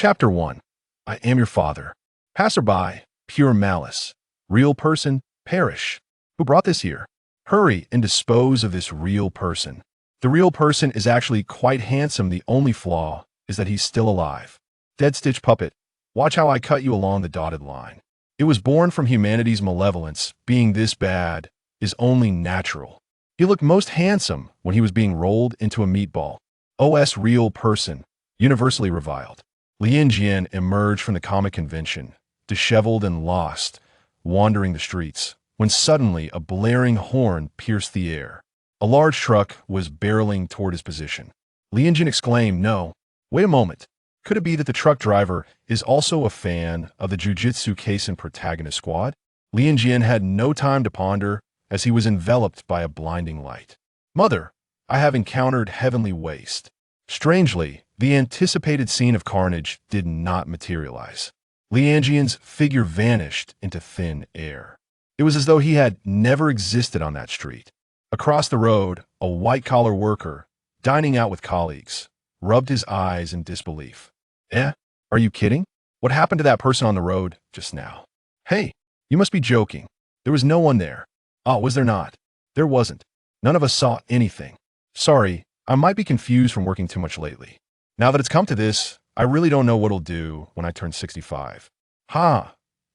Chapter 1. I am your father. Passerby, pure malice. Real person, perish. Who brought this here? Hurry and dispose of this real person. The real person is actually quite handsome. The only flaw is that he's still alive. Dead Stitch puppet. Watch how I cut you along the dotted line. It was born from humanity's malevolence. Being this bad is only natural. He looked most handsome when he was being rolled into a meatball. OS real person, universally reviled. Lianjian emerged from the comic convention, disheveled and lost, wandering the streets, when suddenly a blaring horn pierced the air. A large truck was barreling toward his position. Lianjian exclaimed, "No, wait a moment. Could it be that the truck driver is also a fan of the Jujutsu Kaisen protagonist squad?" Lianjian had no time to ponder, as he was enveloped by a blinding light. "Mother, I have encountered heavenly waste." Strangely, the anticipated scene of carnage did not materialize. Lianjian's figure vanished into thin air. It was as though he had never existed on that street. Across the road, a white-collar worker, dining out with colleagues, rubbed his eyes in disbelief. Are you kidding? What happened to that person on the road just now? Hey, you must be joking. There was no one there. Oh, was there not? There wasn't. None of us saw anything. Sorry, I might be confused from working too much lately. Now that it's come to this, I really don't know what I'll do when I turn 65. I'm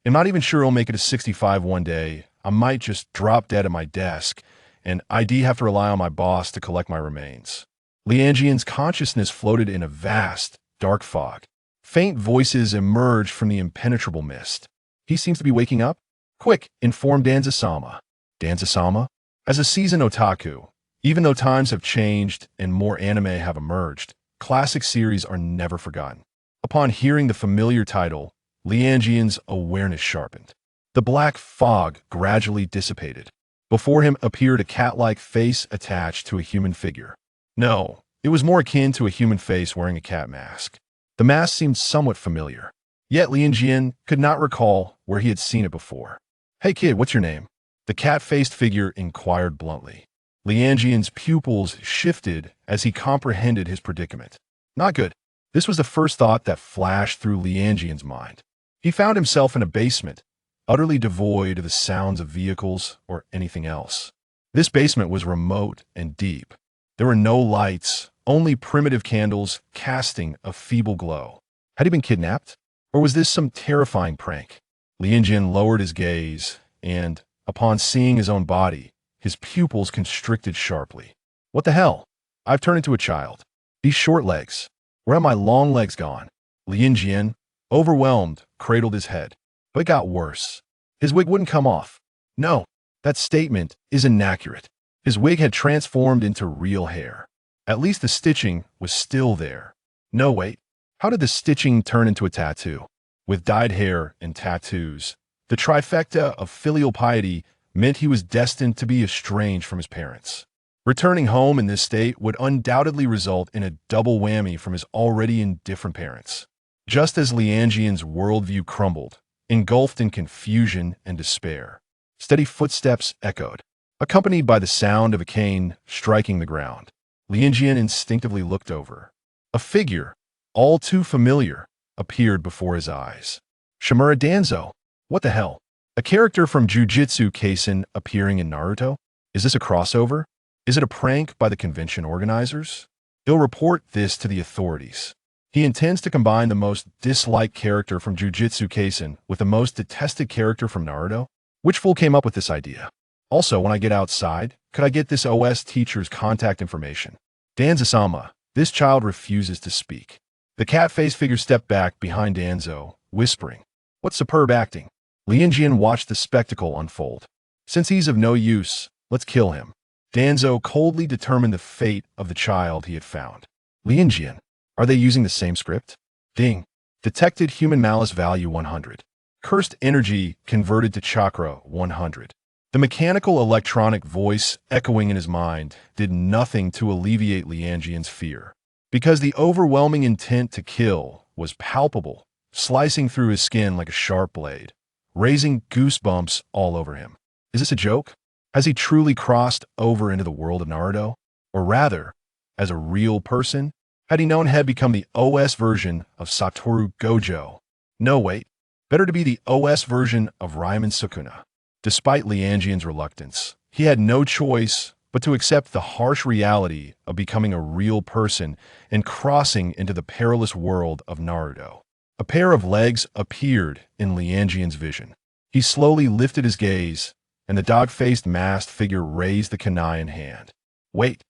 not even sure I'll make it to 65 one day. I might just drop dead at my desk, and I'd have to rely on my boss to collect my remains. Lianjian's consciousness floated in a vast, dark fog. Faint voices emerged from the impenetrable mist. He seems to be waking up? Quick, inform Danzo-sama. Danzo-sama? As a seasoned otaku, even though times have changed and more anime have emerged, classic series are never forgotten. Upon hearing the familiar title, Lianjian's awareness sharpened. The black fog gradually dissipated. Before him appeared a cat-like face attached to a human figure. No, it was more akin to a human face wearing a cat mask. The mask seemed somewhat familiar, yet Lianjian could not recall where he had seen it before. "Hey kid, what's your name?" The cat-faced figure inquired bluntly. Lianjian's pupils shifted as he comprehended his predicament. Not good. This was the first thought that flashed through Lianjian's mind. He found himself in a basement, utterly devoid of the sounds of vehicles or anything else. This basement was remote and deep. There were no lights, only primitive candles casting a feeble glow. Had he been kidnapped? Or was this some terrifying prank? Lianjian lowered his gaze, and, upon seeing his own body, his pupils constricted sharply. What the hell? I've turned into a child. These short legs. Where have my long legs gone? Lianjian, overwhelmed, cradled his head. But it got worse. His wig wouldn't come off. No, that statement is inaccurate. His wig had transformed into real hair. At least the stitching was still there. No, wait. How did the stitching turn into a tattoo? With dyed hair and tattoos, the trifecta of filial piety meant he was destined to be estranged from his parents. Returning home in this state would undoubtedly result in a double whammy from his already indifferent parents. Just as Lianjian's worldview crumbled, engulfed in confusion and despair, steady footsteps echoed, accompanied by the sound of a cane striking the ground. Lianjian instinctively looked over. A figure, all too familiar, appeared before his eyes. Shimura Danzo. What the hell? A character from Jujutsu Kaisen appearing in Naruto? Is this a crossover? Is it a prank by the convention organizers? He'll report this to the authorities. He intends to combine the most disliked character from Jujutsu Kaisen with the most detested character from Naruto? Which fool came up with this idea? Also, when I get outside, could I get this OS teacher's contact information? Danzo-sama, this child refuses to speak. The cat-faced figure stepped back behind Danzo, whispering, "What superb acting." Lianjian watched the spectacle unfold. Since he's of no use, let's kill him. Danzo coldly determined the fate of the child he had found. Lianjian, are they using the same script? Ding. Detected human malice value 100. Cursed energy converted to chakra 100. The mechanical electronic voice echoing in his mind did nothing to alleviate Lianjian's fear, because the overwhelming intent to kill was palpable, slicing through his skin like a sharp blade, raising goosebumps all over him. Is this a joke? Has he truly crossed over into the world of Naruto? Or rather, as a real person, Had he known had become the OS version of Satoru Gojo. No, wait. Better to be the OS version of Raiman Sukuna. Despite Lianjian's reluctance, he had no choice but to accept the harsh reality of becoming a real person and crossing into the perilous world of Naruto. A pair of legs appeared in Lianjian's vision. He slowly lifted his gaze, and the dog-faced masked figure raised the kunai in hand. Wait,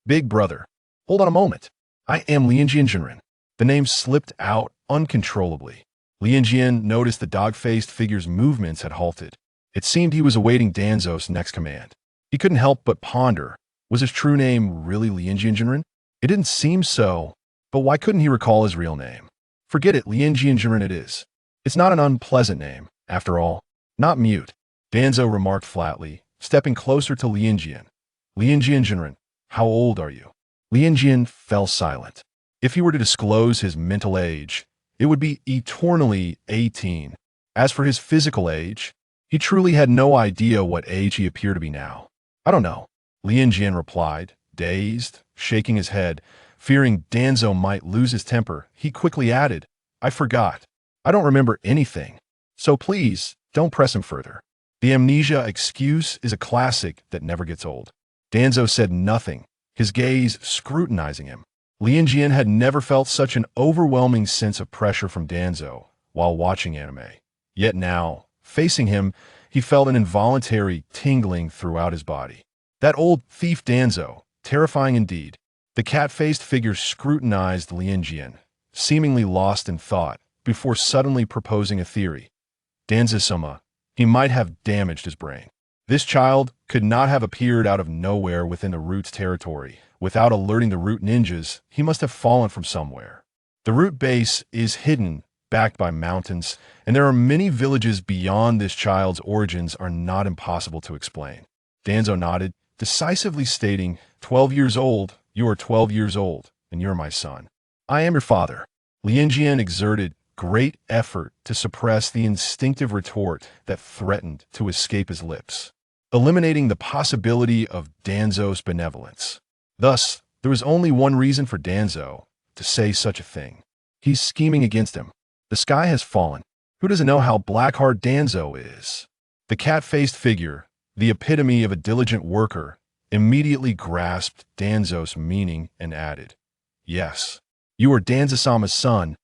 big brother. Hold on a moment. I am Lianjian. The name slipped out uncontrollably. Lianjian noticed the dog-faced figure's movements had halted. It seemed he was awaiting Danzo's next command. He couldn't help but ponder. Was his true name really Lianjian? It didn't seem so, but why couldn't he recall his real name? Forget it, Lianjian it is. It's not an unpleasant name, after all. Not mute. Danzo remarked flatly, stepping closer to Lianjian. Lianjian, how old are you? Lianjian fell silent. If he were to disclose his mental age, it would be eternally 18. As for his physical age, he truly had no idea what age he appeared to be now. I don't know, Lianjian replied, dazed, shaking his head. Fearing Danzo might lose his temper, he quickly added, I forgot. I don't remember anything. So please, don't press him further. The amnesia excuse is a classic that never gets old. Danzo said nothing, his gaze scrutinizing him. Lianjian had never felt such an overwhelming sense of pressure from Danzo while watching anime. Yet now, facing him, he felt an involuntary tingling throughout his body. That old thief Danzo, terrifying indeed. The cat-faced figure scrutinized Lianjian, seemingly lost in thought, before suddenly proposing a theory. Danzo-sama, he might have damaged his brain. This child could not have appeared out of nowhere within the Root's territory. Without alerting the Root ninjas, he must have fallen from somewhere. The Root base is hidden, backed by mountains, and there are many villages beyond this child's origins are not impossible to explain. Danzo nodded, decisively stating, 12 years old, you are 12 years old, and you're my son. I am your father. Lianjian exerted great effort to suppress the instinctive retort that threatened to escape his lips, eliminating the possibility of Danzo's benevolence. Thus, there was only one reason for Danzo to say such a thing. He's scheming against him. The sky has fallen. Who doesn't know how black-heart Danzo is? The cat-faced figure, the epitome of a diligent worker, immediately grasped Danzo's meaning and added, yes, you are Danzo-sama's son,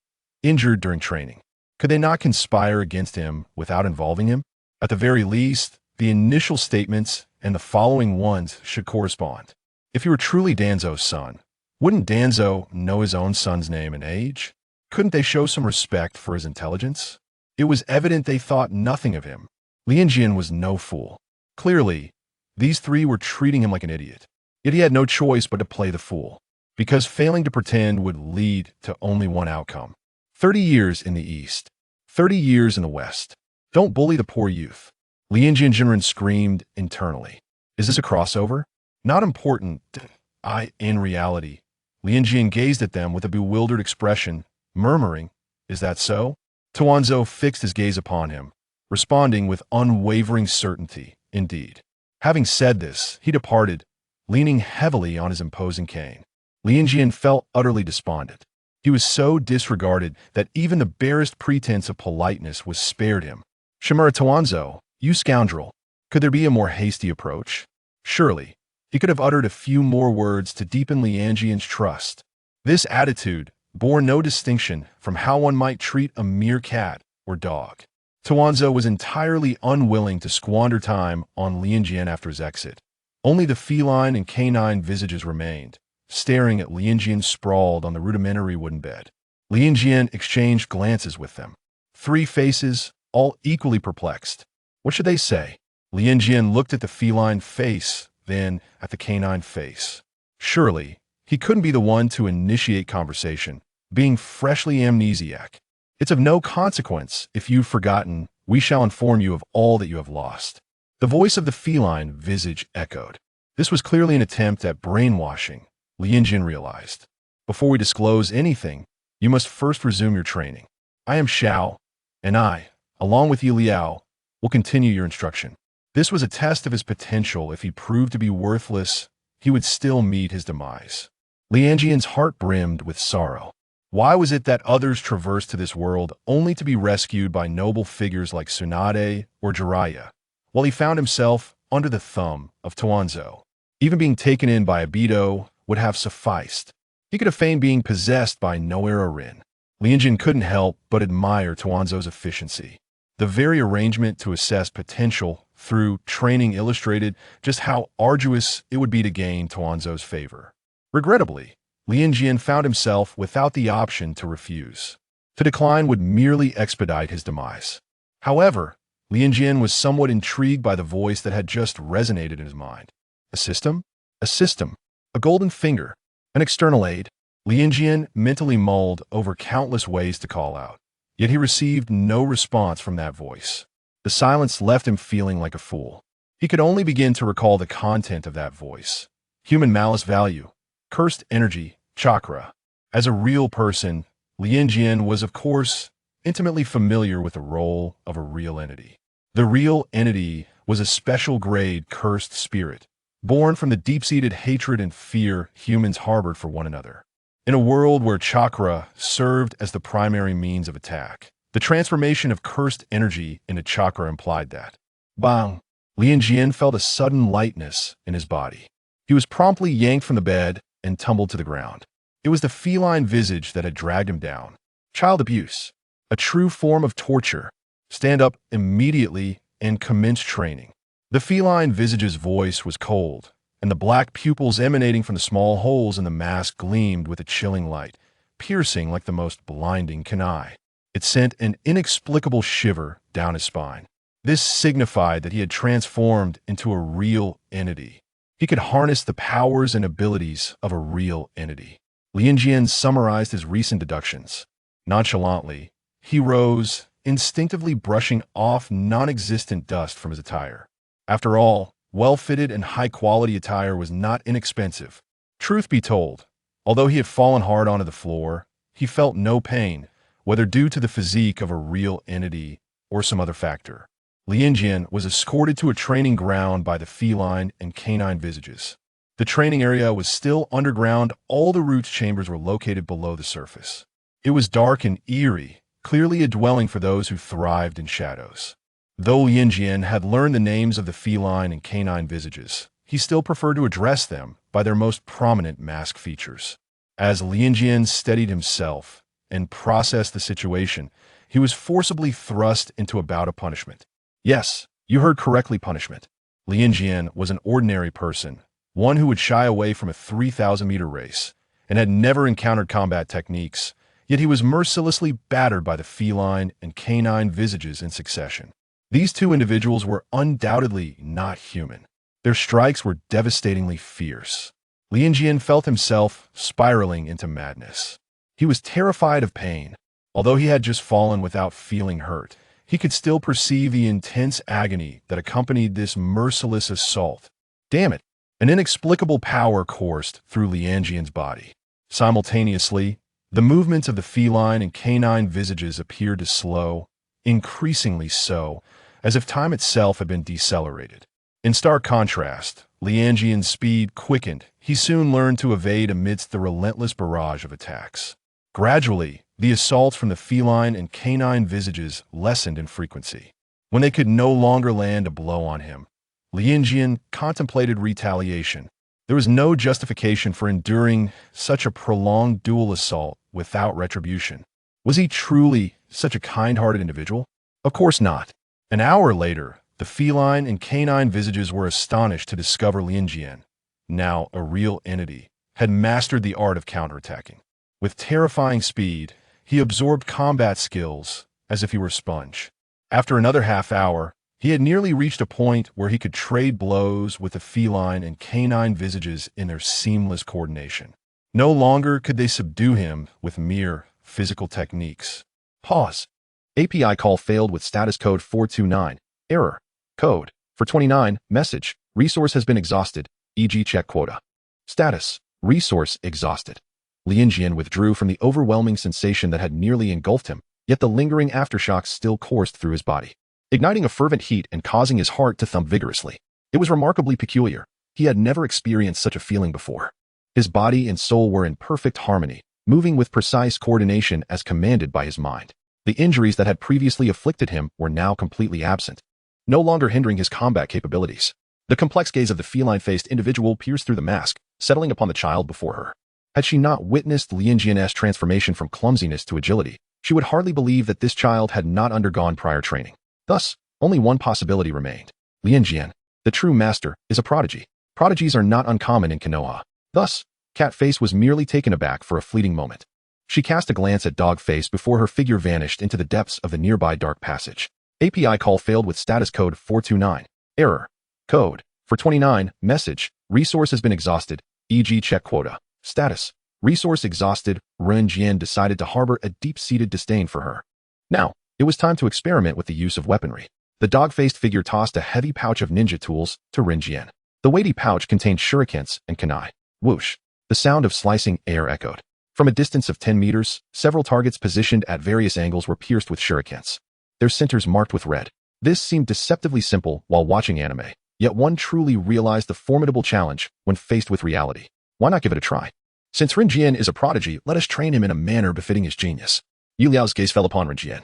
injured during training. Could they not conspire against him without involving him? At the very least, the initial statements and the following ones should correspond. If he were truly Danzo's son, wouldn't Danzo know his own son's name and age? Couldn't they show some respect for his intelligence? It was evident they thought nothing of him. Lianjian was no fool. Clearly, these three were treating him like an idiot. Yet he had no choice but to play the fool, because failing to pretend would lead to only one outcome. 30 years in the East, 30 years in the West. Don't bully the poor youth. Lianjian screamed internally. Is this a crossover? Not important. In reality. Lianjian gazed at them with a bewildered expression, murmuring, is that so? Tuanzo fixed his gaze upon him, responding with unwavering certainty, indeed. Having said this, he departed, leaning heavily on his imposing cane. Lianjian felt utterly despondent. He was so disregarded that even the barest pretense of politeness was spared him. Shimura Tuanzo, you scoundrel. Could there be a more hasty approach? Surely, he could have uttered a few more words to deepen Lianjian's trust. This attitude bore no distinction from how one might treat a mere cat or dog. Tuanzo was entirely unwilling to squander time on Lianjian after his exit. Only the feline and canine visages remained, staring at Lianjian sprawled on the rudimentary wooden bed. Lianjian exchanged glances with them. Three faces, all equally perplexed. What should they say? Lianjian looked at the feline face, then at the canine face. Surely, he couldn't be the one to initiate conversation, being freshly amnesiac. It's of no consequence if you've forgotten. We shall inform you of all that you have lost. The voice of the feline visage echoed. This was clearly an attempt at brainwashing, Lianjian realized. Before we disclose anything, you must first resume your training. I am Xiao, and I, along with you Liao, will continue your instruction. This was a test of his potential. If he proved to be worthless, he would still meet his demise. Lianjian's heart brimmed with sorrow. Why was it that others traversed to this world only to be rescued by noble figures like Tsunade or Jiraiya, while he found himself under the thumb of Tuanzo? Even being taken in by Obito would have sufficed. He could have feigned being possessed by Noera Rin. Lianjian couldn't help but admire Tuanzo's efficiency. The very arrangement to assess potential through training illustrated just how arduous it would be to gain Tuanzo's favor. Regrettably, Lianjian found himself without the option to refuse. To decline would merely expedite his demise. However, Lianjian was somewhat intrigued by the voice that had just resonated in his mind. A system? A system. A golden finger. An external aid. Lianjian mentally mulled over countless ways to call out. Yet he received no response from that voice. The silence left him feeling like a fool. He could only begin to recall the content of that voice. Human malice value. Cursed energy. Chakra. As a real person, Lianjian was, of course, intimately familiar with the role of a real entity. The real entity was a special grade cursed spirit, born from the deep-seated hatred and fear humans harbored for one another. In a world where chakra served as the primary means of attack, the transformation of cursed energy into chakra implied that. Bang! Lianjian felt a sudden lightness in his body. He was promptly yanked from the bed and tumbled to the ground. It was the feline visage that had dragged him down. Child abuse. A true form of torture. Stand up immediately and commence training. The feline visage's voice was cold, and the black pupils emanating from the small holes in the mask gleamed with a chilling light, piercing like the most blinding kunai. It sent an inexplicable shiver down his spine. This signified that he had transformed into a real entity. He could harness the powers and abilities of a real entity. Lianjian summarized his recent deductions. Nonchalantly, he rose, instinctively brushing off non-existent dust from his attire. After all, well-fitted and high-quality attire was not inexpensive. Truth be told, although he had fallen hard onto the floor, he felt no pain, whether due to the physique of a real entity or some other factor. Lianjian was escorted to a training ground by the feline and canine visages. The training area was still underground. All the roots chambers were located below the surface. It was dark and eerie, clearly a dwelling for those who thrived in shadows. Though Lianjian had learned the names of the feline and canine visages, he still preferred to address them by their most prominent mask features. As Lianjian steadied himself and processed the situation, he was forcibly thrust into a bout of punishment. Yes, you heard correctly, punishment. Lianjian was an ordinary person, one who would shy away from a 3,000-meter race, and had never encountered combat techniques, yet he was mercilessly battered by the feline and canine visages in succession. These two individuals were undoubtedly not human. Their strikes were devastatingly fierce. Lianjian felt himself spiraling into madness. He was terrified of pain. Although he had just fallen without feeling hurt, he could still perceive the intense agony that accompanied this merciless assault. Damn it! An inexplicable power coursed through Lianjian's body. Simultaneously, the movements of the feline and canine visages appeared to slow, increasingly so, as if time itself had been decelerated. In stark contrast, Lianjian's speed quickened. He soon learned to evade amidst the relentless barrage of attacks. Gradually, the assaults from the feline and canine visages lessened in frequency. When they could no longer land a blow on him, Lianjian contemplated retaliation. There was no justification for enduring such a prolonged dual assault without retribution. Was he truly such a kind-hearted individual? Of course not. An hour later, the feline and canine visages were astonished to discover Lianjian, now a real entity, had mastered the art of counterattacking. With terrifying speed, he absorbed combat skills as if he were a sponge. After another half hour, he had nearly reached a point where he could trade blows with the feline and canine visages in their seamless coordination. No longer could they subdue him with mere physical techniques. Pause. API call failed with status code 429. Error. Code. For 29. Message. Resource has been exhausted. E.g. check quota. Status. Resource exhausted. Lianjian withdrew from the overwhelming sensation that had nearly engulfed him, yet the lingering aftershocks still coursed through his body, igniting a fervent heat and causing his heart to thump vigorously. It was remarkably peculiar. He had never experienced such a feeling before. His body and soul were in perfect harmony, moving with precise coordination as commanded by his mind. The injuries that had previously afflicted him were now completely absent, no longer hindering his combat capabilities. The complex gaze of the feline-faced individual pierced through the mask, settling upon the child before her. Had she not witnessed Lianjian's transformation from clumsiness to agility, she would hardly believe that this child had not undergone prior training. Thus, only one possibility remained. Lianjian, the true master, is a prodigy. Prodigies are not uncommon in Konoha. Thus, Cat Face was merely taken aback for a fleeting moment. She cast a glance at Dog Face before her figure vanished into the depths of the nearby dark passage. API call failed with status code 429. Error. Code 429. Message. Resource has been exhausted, e.g. check quota. Status. Resource exhausted. Lianjian decided to harbor a deep-seated disdain for her. Now, it was time to experiment with the use of weaponry. The dog-faced figure tossed a heavy pouch of ninja tools to Lianjian. The weighty pouch contained shurikens and kunai. Whoosh. The sound of slicing air echoed. From a distance of 10 meters, several targets positioned at various angles were pierced with shurikens, their centers marked with red. This seemed deceptively simple while watching anime, yet one truly realized the formidable challenge when faced with reality. Why not give it a try? Since Lianjian is a prodigy, let us train him in a manner befitting his genius. Yu Liao's gaze fell upon Lianjian.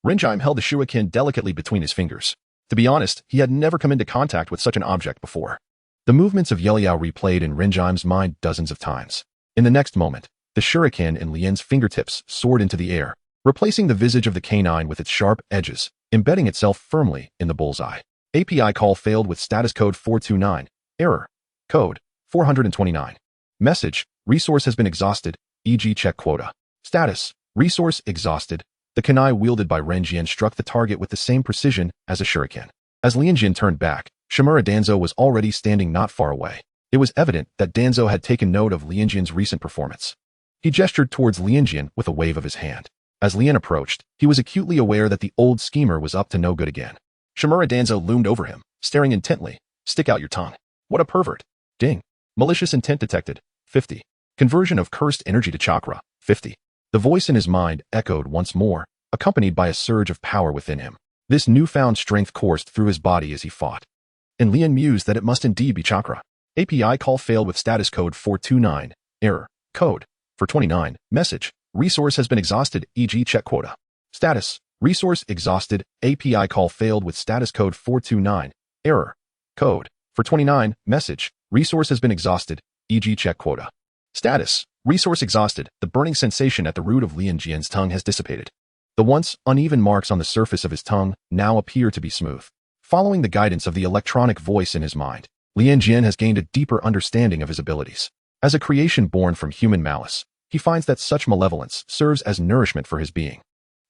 Lianjian held the shuriken delicately between his fingers. To be honest, he had never come into contact with such an object before. The movements of Yu Liao replayed in Lianjian's mind dozens of times. In the next moment, the shuriken in Lian's fingertips soared into the air, replacing the visage of the canine with its sharp edges, embedding itself firmly in the bullseye. API call failed with status code 429. Error. Code 429. Message. Resource has been exhausted, e.g. check quota. Status. Resource exhausted. The kunai wielded by Lianjian struck the target with the same precision as a shuriken. As Lianjian turned back, Shimura Danzo was already standing not far away. It was evident that Danzo had taken note of Lianjian's recent performance. He gestured towards Lianjian with a wave of his hand. As Lian approached, he was acutely aware that the old schemer was up to no good again. Shimura Danzo loomed over him, staring intently. Stick out your tongue. What a pervert. Ding. Malicious intent detected. 50. Conversion of cursed energy to chakra. 50. The voice in his mind echoed once more, accompanied by a surge of power within him. This newfound strength coursed through his body as he fought. And Lian mused that it must indeed be chakra. API call failed with status code 429. Error. Code 429. Message. Resource has been exhausted, e.g. check quota. Status. Resource exhausted. API call failed with status code 429. Error. Code 429. Message. Resource has been exhausted, e.g. check quota. Status. Resource exhausted. The burning sensation at the root of Lianjian's tongue has dissipated. The once uneven marks on the surface of his tongue now appear to be smooth. Following the guidance of the electronic voice in his mind, Lianjian has gained a deeper understanding of his abilities. As a creation born from human malice, he finds that such malevolence serves as nourishment for his being.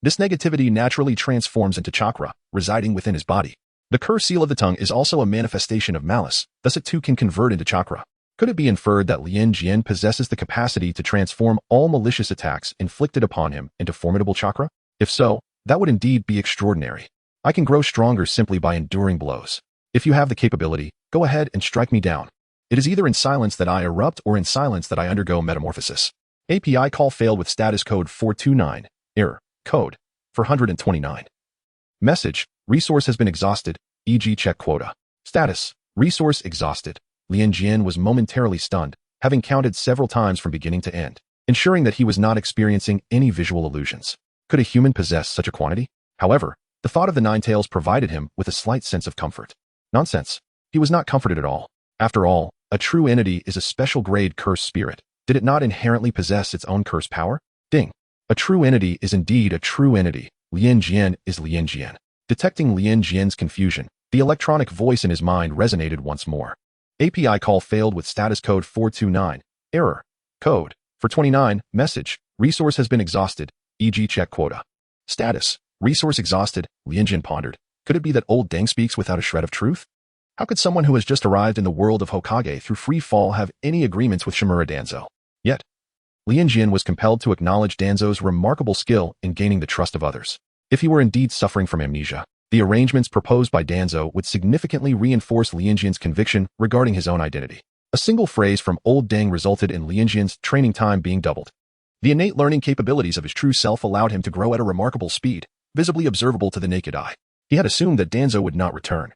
This negativity naturally transforms into chakra, residing within his body. The curse seal of the tongue is also a manifestation of malice, thus it too can convert into chakra. Could it be inferred that Lianjian possesses the capacity to transform all malicious attacks inflicted upon him into formidable chakra? If so, that would indeed be extraordinary. I can grow stronger simply by enduring blows. If you have the capability, go ahead and strike me down. It is either in silence that I erupt or in silence that I undergo metamorphosis. API call failed with status code 429. Error. Code 429. Message. Resource has been exhausted, e.g. check quota. Status. Resource exhausted. Lianjian was momentarily stunned, having counted several times from beginning to end, ensuring that he was not experiencing any visual illusions. Could a human possess such a quantity? However, the thought of the nine tails provided him with a slight sense of comfort. Nonsense. He was not comforted at all. After all, a true entity is a special grade cursed spirit. Did it not inherently possess its own curse power? Ding. A true entity is indeed a true entity. Lianjian is Lianjian. Detecting Lianjian's confusion, the electronic voice in his mind resonated once more. API call failed with status code 429. Error. Code 429. Message. Resource has been exhausted, e.g. check quota. Status. Resource exhausted. Lianjian pondered. Could it be that old Deng speaks without a shred of truth? How could someone who has just arrived in the world of Hokage through free fall have any agreements with Shimura Danzo? Yet, Lianjian was compelled to acknowledge Danzo's remarkable skill in gaining the trust of others. If he were indeed suffering from amnesia, the arrangements proposed by Danzo would significantly reinforce Lianjian's conviction regarding his own identity. A single phrase from old Deng resulted in Lianjian's training time being doubled. The innate learning capabilities of his true self allowed him to grow at a remarkable speed, visibly observable to the naked eye. He had assumed that Danzo would not return.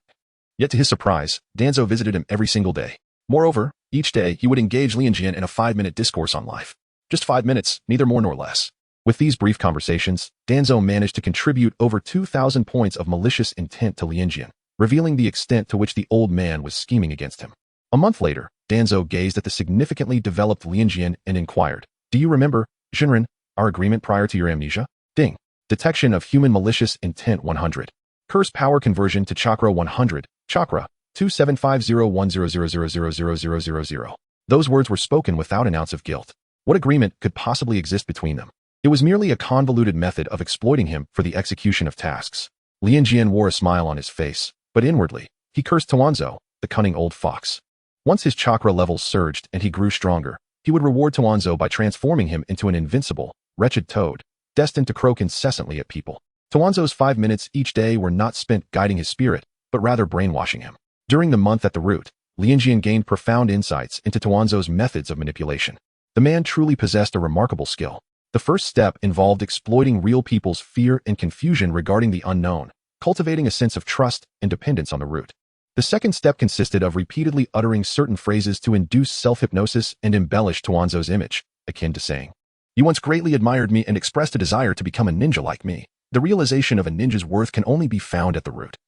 Yet to his surprise, Danzo visited him every single day. Moreover, Each day, he would engage Lianjian in a 5-minute discourse on life. Just 5 minutes, neither more nor less. With these brief conversations, Danzo managed to contribute over 2,000 points of malicious intent to Lianjian, revealing the extent to which the old man was scheming against him. A month later, Danzo gazed at the significantly developed Lianjian and inquired, "Do you remember, Chunin, our agreement prior to your amnesia?" Ding. Detection of human malicious intent 100. Curse power conversion to chakra 100. Chakra 27501000000000. Those words were spoken without an ounce of guilt. What agreement could possibly exist between them? It was merely a convoluted method of exploiting him for the execution of tasks. Lianjian wore a smile on his face, but inwardly, he cursed Tuanzo, the cunning old fox. Once his chakra levels surged and he grew stronger, he would reward Tuanzo by transforming him into an invincible, wretched toad, destined to croak incessantly at people. Tuanzo's 5 minutes each day were not spent guiding his spirit, but rather brainwashing him. During the month at the root, Lianjian gained profound insights into Tuanzo's methods of manipulation. The man truly possessed a remarkable skill. The first step involved exploiting real people's fear and confusion regarding the unknown, cultivating a sense of trust and dependence on the root. The second step consisted of repeatedly uttering certain phrases to induce self-hypnosis and embellish Tuanzo's image, akin to saying, "You once greatly admired me and expressed a desire to become a ninja like me. The realization of a ninja's worth can only be found at the root,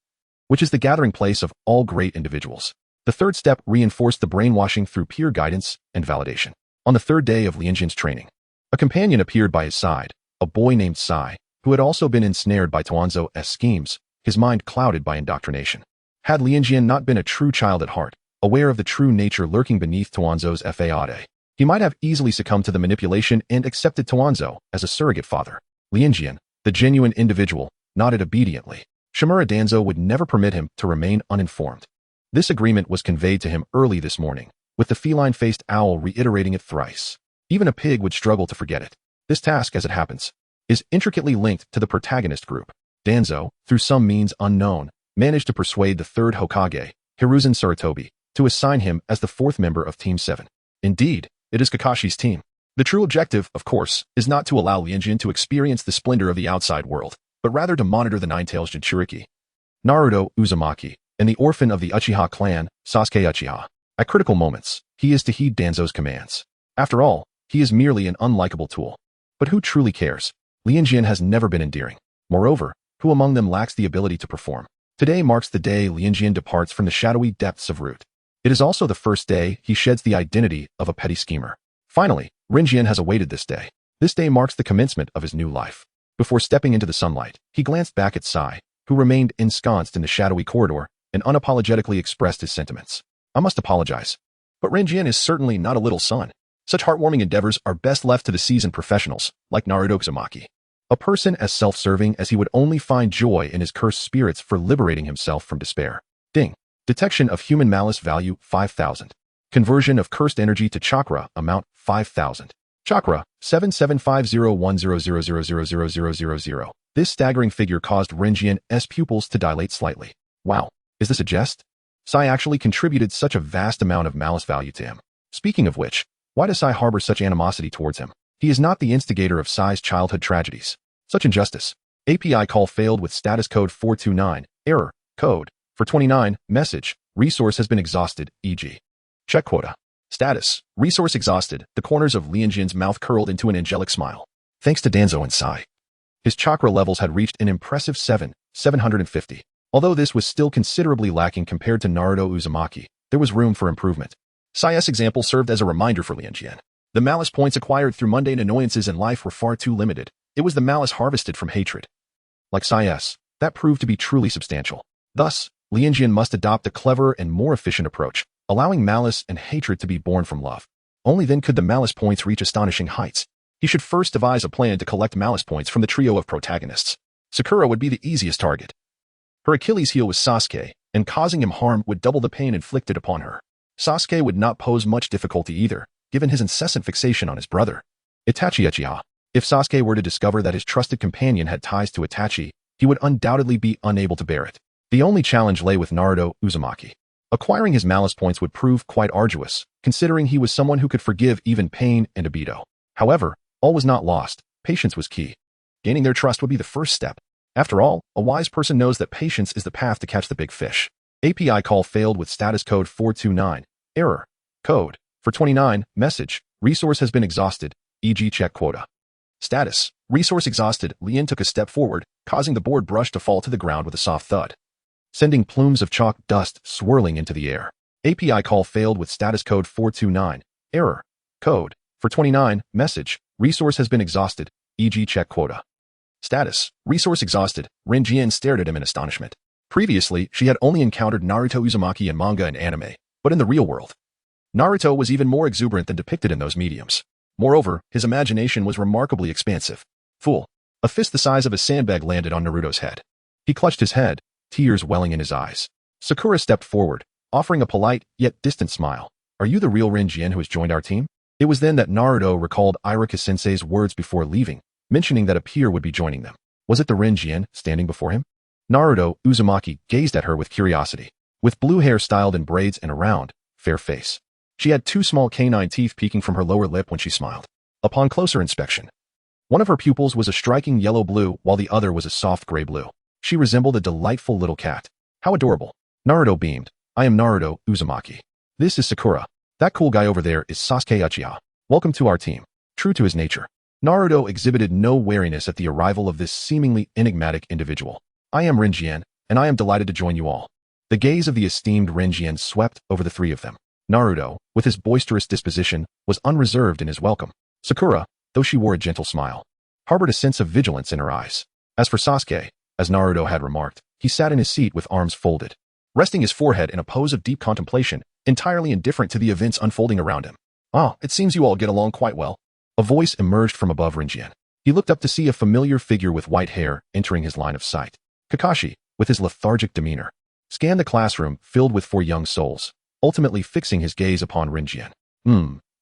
which is the gathering place of all great individuals." The third step reinforced the brainwashing through peer guidance and validation. On the third day of Lianjian's training, a companion appeared by his side, a boy named Sai, who had also been ensnared by Tuanzo's schemes, his mind clouded by indoctrination. Had Lianjian not been a true child at heart, aware of the true nature lurking beneath Tuanzo's fade, he might have easily succumbed to the manipulation and accepted Tuanzo as a surrogate father. Lianjian, the genuine individual, nodded obediently. Shimura Danzo would never permit him to remain uninformed. This agreement was conveyed to him early this morning, with the feline-faced owl reiterating it thrice. Even a pig would struggle to forget it. This task, as it happens, is intricately linked to the protagonist group. Danzo, through some means unknown, managed to persuade the third Hokage, Hiruzen Sarutobi, to assign him as the fourth member of Team 7. Indeed, it is Kakashi's team. The true objective, of course, is not to allow Lianjian to experience the splendor of the outside world, but rather to monitor the Nine-Tails Jinchuriki, Naruto Uzumaki, and the orphan of the Uchiha clan, Sasuke Uchiha. At critical moments, he is to heed Danzo's commands. After all, he is merely an unlikable tool. But who truly cares? Lianjian has never been endearing. Moreover, who among them lacks the ability to perform? Today marks the day Lianjian departs from the shadowy depths of Root. It is also the first day he sheds the identity of a petty schemer. Finally, Lianjian has awaited this day. This day marks the commencement of his new life. Before stepping into the sunlight, he glanced back at Sai, who remained ensconced in the shadowy corridor, and unapologetically expressed his sentiments. "I must apologize, but Lianjian is certainly not a little son. Such heartwarming endeavors are best left to the seasoned professionals, like Naruto Uzumaki. A person as self-serving as he would only find joy in his cursed spirits for liberating himself from despair." Ding. Detection of human malice value 5,000. Conversion of cursed energy to chakra amount 5,000. Chakra 77501000000000. This staggering figure caused Lianjian's pupils to dilate slightly. Wow, is this a jest? Sai actually contributed such a vast amount of malice value to him. Speaking of which, why does Sai harbor such animosity towards him? He is not the instigator of Sai's childhood tragedies. Such injustice. API call failed with status code 429, error, code, for 29, message, resource has been exhausted, e.g. check quota. Status, resource exhausted. The corners of Lianjian's mouth curled into an angelic smile. Thanks to Danzo and Sai, his chakra levels had reached an impressive 750. Although this was still considerably lacking compared to Naruto Uzumaki, there was room for improvement. Sai's example served as a reminder for Lianjian. The malice points acquired through mundane annoyances in life were far too limited. It was the malice harvested from hatred. Like Sai's, that proved to be truly substantial. Thus, Lianjian must adopt a cleverer and more efficient approach, allowing malice and hatred to be born from love. Only then could the malice points reach astonishing heights. He should first devise a plan to collect malice points from the trio of protagonists. Sakura would be the easiest target. Her Achilles heel was Sasuke, and causing him harm would double the pain inflicted upon her. Sasuke would not pose much difficulty either, given his incessant fixation on his brother, Itachi Uchiha. If Sasuke were to discover that his trusted companion had ties to Itachi, he would undoubtedly be unable to bear it. The only challenge lay with Naruto Uzumaki. Acquiring his malice points would prove quite arduous, considering he was someone who could forgive even pain and Obito. However, all was not lost. Patience was key. Gaining their trust would be the first step. After all, a wise person knows that patience is the path to catch the big fish. API call failed with status code 429, error, Code. For 29. Message. Resource has been exhausted, e.g. check quota. Status. Resource exhausted. Lian took a step forward, causing the board brush to fall to the ground with a soft thud, sending plumes of chalk dust swirling into the air. API call failed with status code 429. Error. Code. For 29. Message. Resource has been exhausted, e.g. check quota. Status. Resource exhausted. Lianjian stared at him in astonishment. Previously, she had only encountered Naruto Uzumaki in manga and anime, but in the real world, Naruto was even more exuberant than depicted in those mediums. Moreover, his imagination was remarkably expansive. Fool. A fist the size of a sandbag landed on Naruto's head. He clutched his head, tears welling in his eyes. Sakura stepped forward, offering a polite, yet distant smile. Are you the real Lianjian who has joined our team? It was then that Naruto recalled Irika-sensei's words before leaving, mentioning that a peer would be joining them. Was it the Lianjian standing before him? Naruto Uzumaki gazed at her with curiosity. With blue hair styled in braids and a round, fair face, she had two small canine teeth peeking from her lower lip when she smiled. Upon closer inspection, one of her pupils was a striking yellow blue while the other was a soft gray blue. She resembled a delightful little cat. How adorable. Naruto beamed. I am Naruto Uzumaki. This is Sakura. That cool guy over there is Sasuke Uchiha. Welcome to our team. True to his nature, Naruto exhibited no wariness at the arrival of this seemingly enigmatic individual. I am Lianjian, and I am delighted to join you all. The gaze of the esteemed Lianjian swept over the three of them. Naruto, with his boisterous disposition, was unreserved in his welcome. Sakura, though she wore a gentle smile, harbored a sense of vigilance in her eyes. As for Sasuke, as Naruto had remarked, he sat in his seat with arms folded, resting his forehead in a pose of deep contemplation, entirely indifferent to the events unfolding around him. Ah, it seems you all get along quite well. A voice emerged from above Lianjian. He looked up to see a familiar figure with white hair entering his line of sight. Kakashi, with his lethargic demeanor, scanned the classroom filled with four young souls, ultimately fixing his gaze upon Lianjian.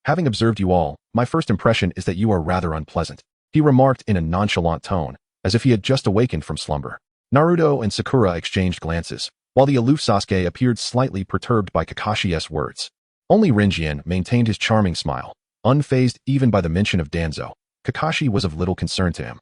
Having observed you all, my first impression is that you are rather unpleasant, he remarked in a nonchalant tone, as if he had just awakened from slumber. Naruto and Sakura exchanged glances, while the aloof Sasuke appeared slightly perturbed by Kakashi's words. Only Lianjian maintained his charming smile, unfazed even by the mention of Danzo. Kakashi was of little concern to him.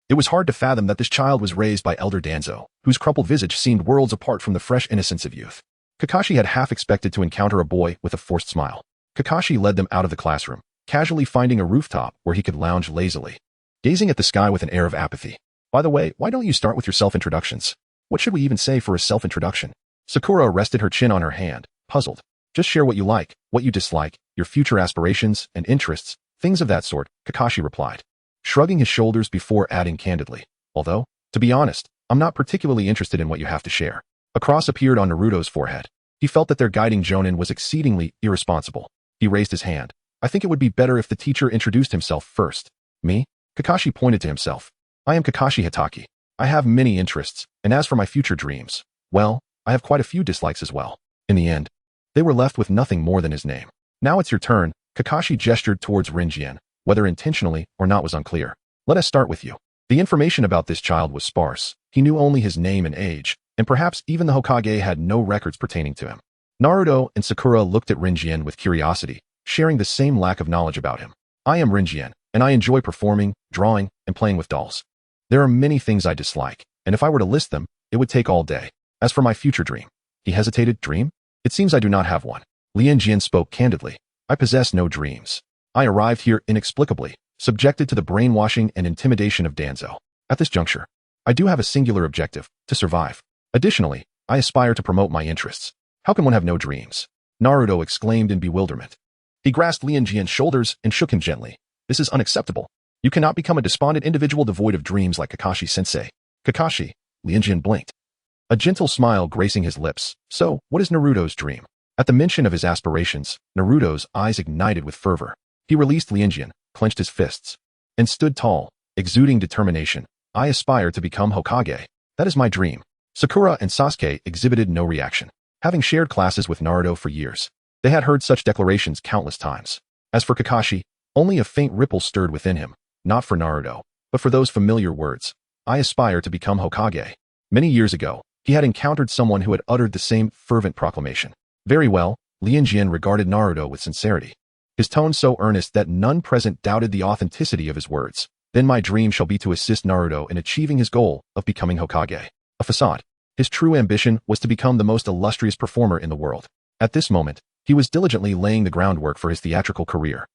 It was hard to fathom that this child was raised by elder Danzo, whose crumpled visage seemed worlds apart from the fresh innocence of youth. Kakashi had half expected to encounter a boy with a forced smile. Kakashi led them out of the classroom, casually finding a rooftop where he could lounge lazily, gazing at the sky with an air of apathy. By the way, why don't you start with your self-introductions? What should we even say for a self-introduction? Sakura rested her chin on her hand, puzzled. Just share what you like, what you dislike, your future aspirations and interests, things of that sort, Kakashi replied, shrugging his shoulders before adding candidly. Although, to be honest, I'm not particularly interested in what you have to share. A cross appeared on Naruto's forehead. He felt that their guiding Jonin was exceedingly irresponsible. He raised his hand. I think it would be better if the teacher introduced himself first. Me? Kakashi pointed to himself. I am Kakashi Hitaki. I have many interests, and as for my future dreams, well, I have quite a few dislikes as well. In the end, they were left with nothing more than his name. Now it's your turn. Kakashi gestured towards Lianjian, whether intentionally or not was unclear. Let us start with you. The information about this child was sparse. He knew only his name and age, and perhaps even the Hokage had no records pertaining to him. Naruto and Sakura looked at Lianjian with curiosity, sharing the same lack of knowledge about him. I am Lianjian, and I enjoy performing, drawing, and playing with dolls. There are many things I dislike, and if I were to list them, it would take all day. As for my future dream, he hesitated. Dream? It seems I do not have one. Lianjian spoke candidly. I possess no dreams. I arrived here inexplicably, subjected to the brainwashing and intimidation of Danzo. At this juncture, I do have a singular objective, to survive. Additionally, I aspire to promote my interests. How can one have no dreams? Naruto exclaimed in bewilderment. He grasped Lianjian's shoulders and shook him gently. This is unacceptable. You cannot become a despondent individual devoid of dreams like Kakashi-sensei. Kakashi, Lianjian blinked, a gentle smile gracing his lips. So, what is Naruto's dream? At the mention of his aspirations, Naruto's eyes ignited with fervor. He released Lianjian, clenched his fists, and stood tall, exuding determination. I aspire to become Hokage. That is my dream. Sakura and Sasuke exhibited no reaction. Having shared classes with Naruto for years, they had heard such declarations countless times. As for Kakashi, only a faint ripple stirred within him, not for Naruto, but for those familiar words. I aspire to become Hokage. Many years ago, he had encountered someone who had uttered the same fervent proclamation. Very well, Lianjian regarded Naruto with sincerity, his tone so earnest that none present doubted the authenticity of his words. Then my dream shall be to assist Naruto in achieving his goal of becoming Hokage. A facade. His true ambition was to become the most illustrious performer in the world. At this moment, He was diligently laying the groundwork for his theatrical career.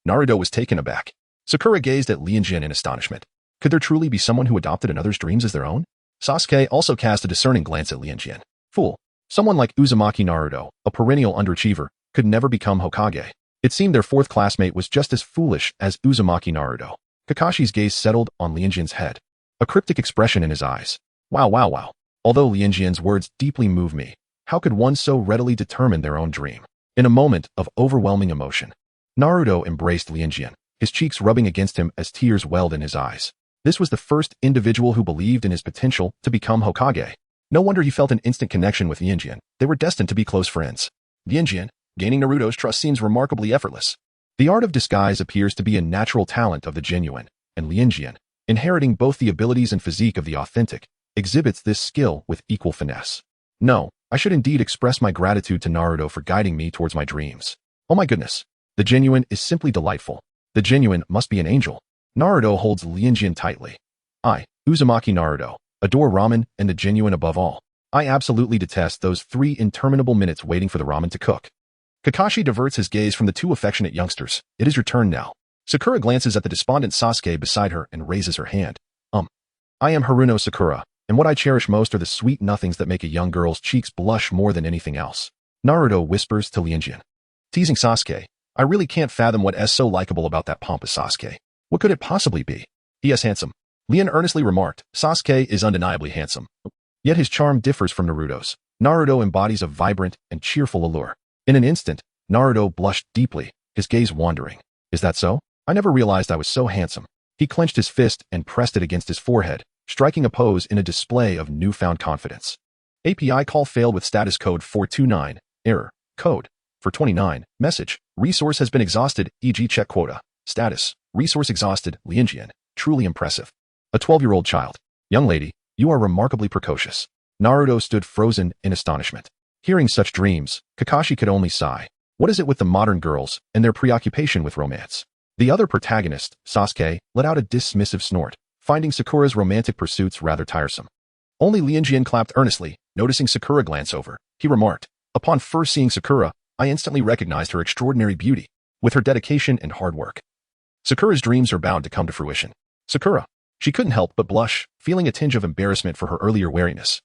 Naruto was taken aback. Sakura gazed at Lianjian in astonishment. Could there truly be someone who adopted another's dreams as their own? Sasuke also cast a discerning glance at Lianjian. Fool. Someone like Uzumaki Naruto, a perennial underachiever, could never become Hokage. It seemed their fourth classmate was just as foolish as Uzumaki Naruto. Kakashi's gaze settled on Lianjian's head, a cryptic expression in his eyes. Wow. Although Lianjian's words deeply moved me, how could one so readily determine their own dream? In a moment of overwhelming emotion, Naruto embraced Lianjian, his cheeks rubbing against him as tears welled in his eyes. This was the first individual who believed in his potential to become Hokage. No wonder he felt an instant connection with Lianjian. They were destined to be close friends. Lianjian, gaining Naruto's trust seems remarkably effortless. The art of disguise appears to be a natural talent of the genuine, and Lianjian, inheriting both the abilities and physique of the authentic, exhibits this skill with equal finesse. No, I should indeed express my gratitude to Naruto for guiding me towards my dreams. Oh my goodness. The genuine is simply delightful. The genuine must be an angel. Naruto holds Lianjian tightly. I, Uzumaki Naruto, adore ramen and the genuine above all. I absolutely detest those 3 interminable minutes waiting for the ramen to cook. Kakashi diverts his gaze from the two affectionate youngsters. It is your turn now. Sakura glances at the despondent Sasuke beside her and raises her hand. I am Haruno Sakura, and what I cherish most are the sweet nothings that make a young girl's cheeks blush more than anything else. Naruto whispers to Lianjian. Teasing Sasuke. I really can't fathom what is so likable about that pompous Sasuke. What could it possibly be? He is handsome. Lian earnestly remarked. Sasuke is undeniably handsome. Yet his charm differs from Naruto's. Naruto embodies a vibrant and cheerful allure. In an instant, Naruto blushed deeply, his gaze wandering. Is that so? I never realized I was so handsome. He clenched his fist and pressed it against his forehead, striking a pose in a display of newfound confidence. API call failed with status code 429, error, code, 429, message, resource has been exhausted, e.g. check quota, status, resource exhausted, Lianjian, truly impressive. A 12-year-old child. Young lady, you are remarkably precocious. Naruto stood frozen in astonishment. Hearing such dreams, Kakashi could only sigh. What is it with the modern girls and their preoccupation with romance? The other protagonist, Sasuke, let out a dismissive snort, finding Sakura's romantic pursuits rather tiresome. Only Lianjian clapped earnestly, noticing Sakura glance over. He remarked, upon first seeing Sakura, I instantly recognized her extraordinary beauty, with her dedication and hard work. Sakura's dreams are bound to come to fruition. Sakura. She couldn't help but blush, feeling a tinge of embarrassment for her earlier wariness.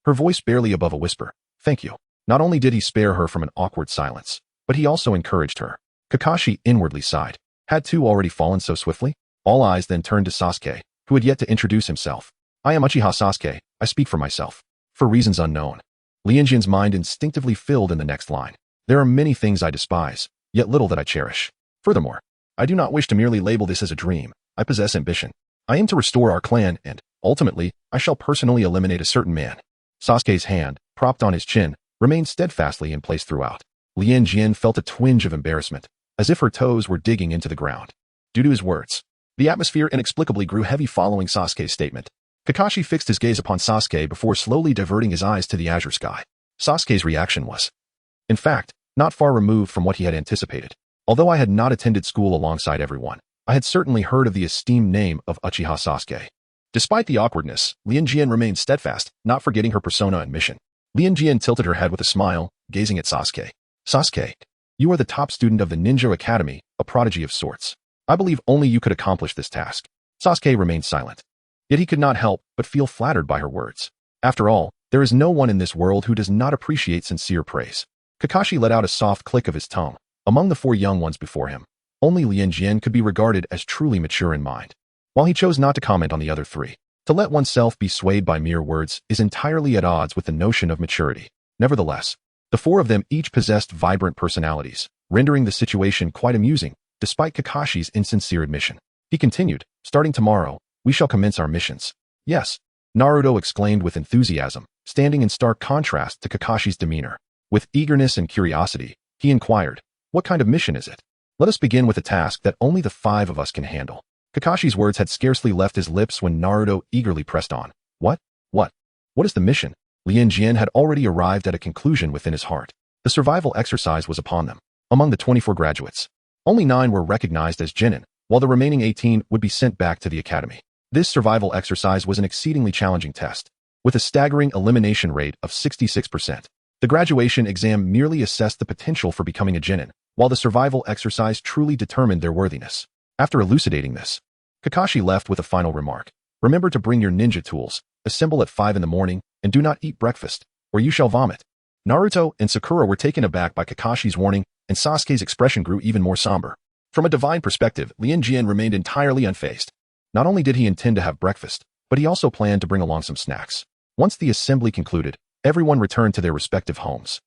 Her voice barely above a whisper. Thank you. Not only did he spare her from an awkward silence, but he also encouraged her. Kakashi inwardly sighed. Had two already fallen so swiftly? All eyes then turned to Sasuke, who had yet to introduce himself. I am Uchiha Sasuke. I speak for myself. For reasons unknown. Lianjian's mind instinctively filled in the next line. There are many things I despise, yet little that I cherish. Furthermore, I do not wish to merely label this as a dream. I possess ambition. I aim to restore our clan and, ultimately, I shall personally eliminate a certain man. Sasuke's hand, propped on his chin, remained steadfastly in place throughout. Lianjian felt a twinge of embarrassment, as if her toes were digging into the ground. Due to his words, the atmosphere inexplicably grew heavy following Sasuke's statement. Kakashi fixed his gaze upon Sasuke before slowly diverting his eyes to the azure sky. Sasuke's reaction was, in fact, not far removed from what he had anticipated. Although I had not attended school alongside everyone, I had certainly heard of the esteemed name of Uchiha Sasuke. Despite the awkwardness, Lianjian remained steadfast, not forgetting her persona and mission. Lianjian tilted her head with a smile, gazing at Sasuke. Sasuke, you are the top student of the Ninja Academy, a prodigy of sorts. I believe only you could accomplish this task. Sasuke remained silent. Yet he could not help but feel flattered by her words. After all, there is no one in this world who does not appreciate sincere praise. Kakashi let out a soft click of his tongue. Among the four young ones before him, only Lianjian could be regarded as truly mature in mind. While he chose not to comment on the other three, to let oneself be swayed by mere words is entirely at odds with the notion of maturity. Nevertheless, the four of them each possessed vibrant personalities, rendering the situation quite amusing, despite Kakashi's insincere admission. He continued, starting tomorrow, we shall commence our missions. Yes, Naruto exclaimed with enthusiasm, standing in stark contrast to Kakashi's demeanor. With eagerness and curiosity, he inquired, what kind of mission is it? Let us begin with a task that only the five of us can handle. Kakashi's words had scarcely left his lips when Naruto eagerly pressed on. What? What is the mission? Lianjian had already arrived at a conclusion within his heart. The survival exercise was upon them. Among the 24 graduates, only 9 were recognized as Chunin, while the remaining 18 would be sent back to the academy. This survival exercise was an exceedingly challenging test. With a staggering elimination rate of 66%, The graduation exam merely assessed the potential for becoming a Chunin, while the survival exercise truly determined their worthiness. After elucidating this, Kakashi left with a final remark. Remember to bring your ninja tools, assemble at 5 in the morning, and do not eat breakfast, or you shall vomit. Naruto and Sakura were taken aback by Kakashi's warning, and Sasuke's expression grew even more somber. From a divine perspective, Lianjian remained entirely unfazed. Not only did he intend to have breakfast, but he also planned to bring along some snacks. Once the assembly concluded, everyone returned to their respective homes.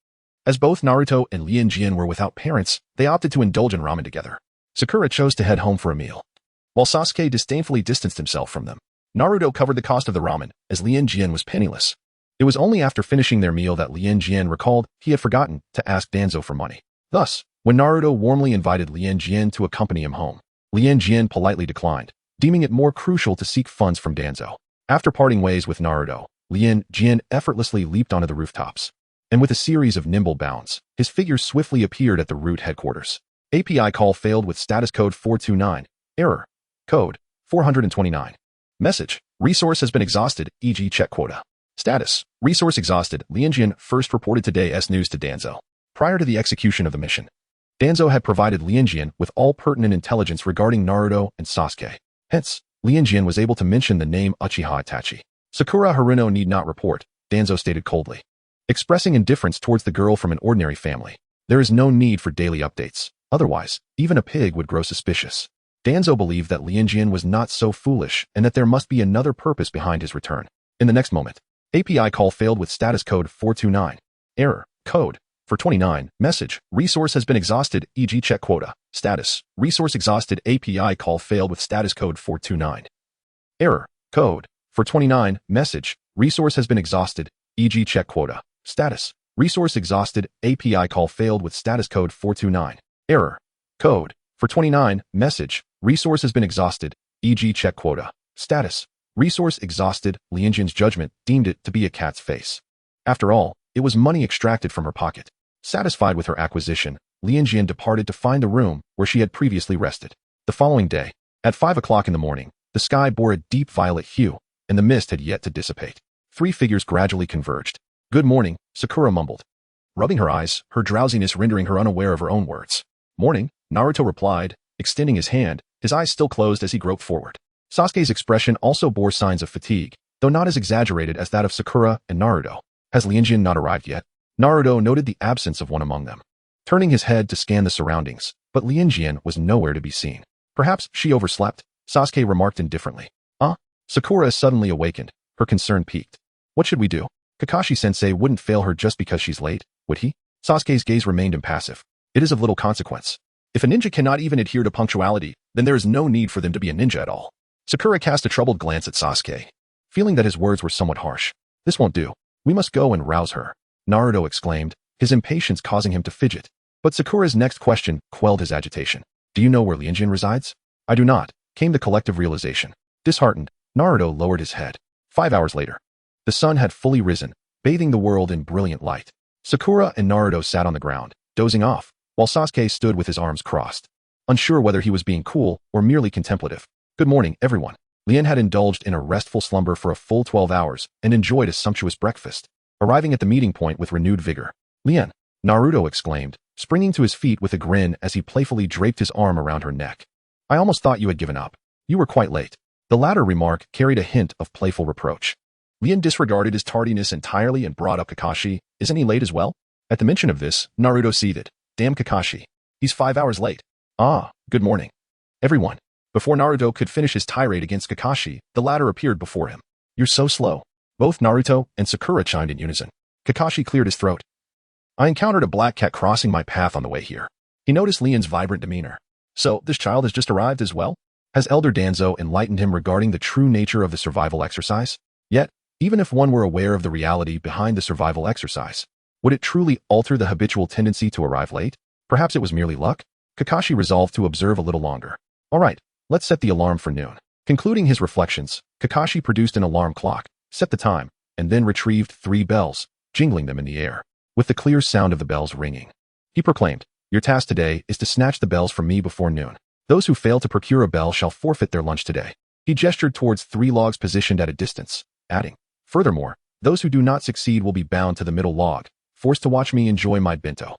As both Naruto and Lianjian were without parents, they opted to indulge in ramen together. Sakura chose to head home for a meal, while Sasuke disdainfully distanced himself from them. Naruto covered the cost of the ramen, as Lianjian was penniless. It was only after finishing their meal that Lianjian recalled he had forgotten to ask Danzo for money. Thus, when Naruto warmly invited Lianjian to accompany him home, Lianjian politely declined, deeming it more crucial to seek funds from Danzo. After parting ways with Naruto, Lianjian effortlessly leaped onto the rooftops, and with a series of nimble bounds, his figure swiftly appeared at the root headquarters. API call failed with status code 429. Error. Code 429. Message. Resource has been exhausted, e.g. check quota. Status. Resource exhausted. Lianjian first reported today's news to Danzo. Prior to the execution of the mission, Danzo had provided Lianjian with all pertinent intelligence regarding Naruto and Sasuke. Hence, Lianjian was able to mention the name Uchiha Itachi. Sakura Haruno need not report, Danzo stated coldly. Expressing indifference towards the girl from an ordinary family, there is no need for daily updates. Otherwise, even a pig would grow suspicious. Danzo believed that Lianjian was not so foolish and that there must be another purpose behind his return. In the next moment, API call failed with status code 429. Error. Code 429. Message. Resource has been exhausted, e.g. check quota. Status. Resource exhausted. API call failed with status code 429. Error. Code 429. Message. Resource has been exhausted, e.g. check quota. Status. Resource exhausted. API call failed with status code 429. Error. Code 429. Message. Resource has been exhausted, e.g. check quota. Status. Resource exhausted. Lianjian's judgment deemed it to be a cat's face. After all, it was money extracted from her pocket. Satisfied with her acquisition, Lianjian departed to find the room where she had previously rested. The following day, at 5 o'clock in the morning, the sky bore a deep violet hue, and the mist had yet to dissipate. 3 figures gradually converged. Good morning, Sakura mumbled, rubbing her eyes, her drowsiness rendering her unaware of her own words. Morning, Naruto replied, extending his hand, his eyes still closed as he groped forward. Sasuke's expression also bore signs of fatigue, though not as exaggerated as that of Sakura and Naruto. Has Lianjian not arrived yet? Naruto noted the absence of one among them, turning his head to scan the surroundings, but Lianjian was nowhere to be seen. Perhaps she overslept, Sasuke remarked indifferently. Sakura suddenly awakened, her concern piqued. What should we do? Kakashi-sensei wouldn't fail her just because she's late, would he? Sasuke's gaze remained impassive. It is of little consequence. If a ninja cannot even adhere to punctuality, then there is no need for them to be a ninja at all. Sakura cast a troubled glance at Sasuke, feeling that his words were somewhat harsh. This won't do. We must go and rouse her, Naruto exclaimed, his impatience causing him to fidget. But Sakura's next question quelled his agitation. Do you know where Lianjian resides? I do not, came the collective realization. Disheartened, Naruto lowered his head. 5 hours later, the sun had fully risen, bathing the world in brilliant light. Sakura and Naruto sat on the ground, dozing off, while Sasuke stood with his arms crossed, unsure whether he was being cool or merely contemplative. Good morning, everyone. Lian had indulged in a restful slumber for a full 12 hours and enjoyed a sumptuous breakfast, arriving at the meeting point with renewed vigor. Lian, Naruto exclaimed, springing to his feet with a grin as he playfully draped his arm around her neck. I almost thought you had given up. You were quite late. The latter remark carried a hint of playful reproach. Lian disregarded his tardiness entirely and brought up Kakashi. Isn't he late as well? At the mention of this, Naruto seethed. Damn Kakashi. He's 5 hours late. Good morning, everyone. Before Naruto could finish his tirade against Kakashi, the latter appeared before him. You're so slow. Both Naruto and Sakura chimed in unison. Kakashi cleared his throat. I encountered a black cat crossing my path on the way here. He noticed Lian's vibrant demeanor. So, this child has just arrived as well? Has Elder Danzo enlightened him regarding the true nature of the survival exercise? Yet, even if one were aware of the reality behind the survival exercise, would it truly alter the habitual tendency to arrive late? Perhaps it was merely luck? Kakashi resolved to observe a little longer. All right, let's set the alarm for noon. Concluding his reflections, Kakashi produced an alarm clock, set the time, and then retrieved 3 bells, jingling them in the air, with the clear sound of the bells ringing. He proclaimed, Your task today is to snatch the bells from me before noon. Those who fail to procure a bell shall forfeit their lunch today. He gestured towards 3 logs positioned at a distance, adding, Furthermore, those who do not succeed will be bound to the middle log, forced to watch me enjoy my bento.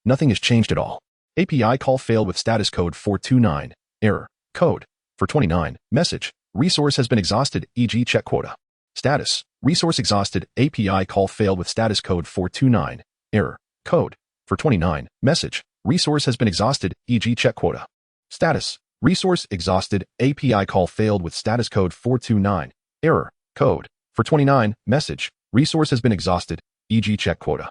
Nothing has changed at all. API call failed with status code 429. Error. Code. For 29. Message. Resource has been exhausted, e.g. check quota. Status. Resource exhausted. API call failed with status code 429. Error. Code. For 29. Message. Resource has been exhausted, e.g. check quota. Status. Resource exhausted. API call failed with status code 429. Error. Code. For 29. Message. Resource has been exhausted, e.g. check quota.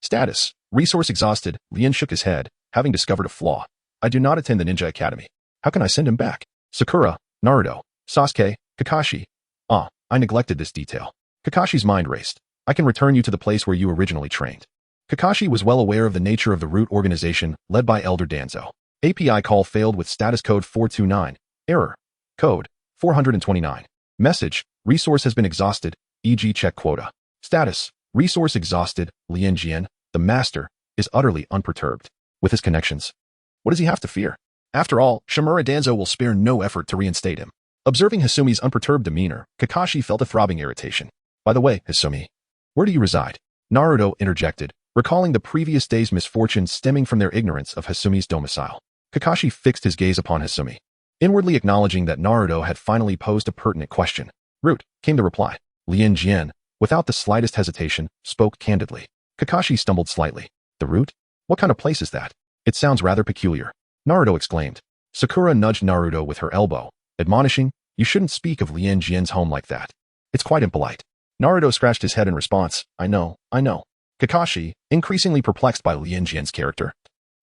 Status. Resource exhausted. Lian shook his head, having discovered a flaw. I do not attend the Ninja Academy. How can I send him back? Sakura, Naruto, Sasuke, Kakashi. I neglected this detail. Kakashi's mind raced. I can return you to the place where you originally trained. Kakashi was well aware of the nature of the root organization led by Elder Danzo. API call failed with status code 429. Error. Code. 429. Message. Resource has been exhausted, e.g. check quota. Status. Resource exhausted. Lianjian, the master, is utterly unperturbed. With his connections, what does he have to fear? After all, Shimura Danzo will spare no effort to reinstate him. Observing Hisumi's unperturbed demeanor, Kakashi felt a throbbing irritation. By the way, Hisumi, where do you reside? Naruto interjected, recalling the previous day's misfortune stemming from their ignorance of Hisumi's domicile. Kakashi fixed his gaze upon Hisumi, inwardly acknowledging that Naruto had finally posed a pertinent question. Root, came the reply. Lianjian, without the slightest hesitation, spoke candidly. Kakashi stumbled slightly. The root? What kind of place is that? It sounds rather peculiar. Naruto exclaimed. Sakura nudged Naruto with her elbow, admonishing, you shouldn't speak of Lianjian's home like that. It's quite impolite. Naruto scratched his head in response. I know. Kakashi, increasingly perplexed by Lianjian's character,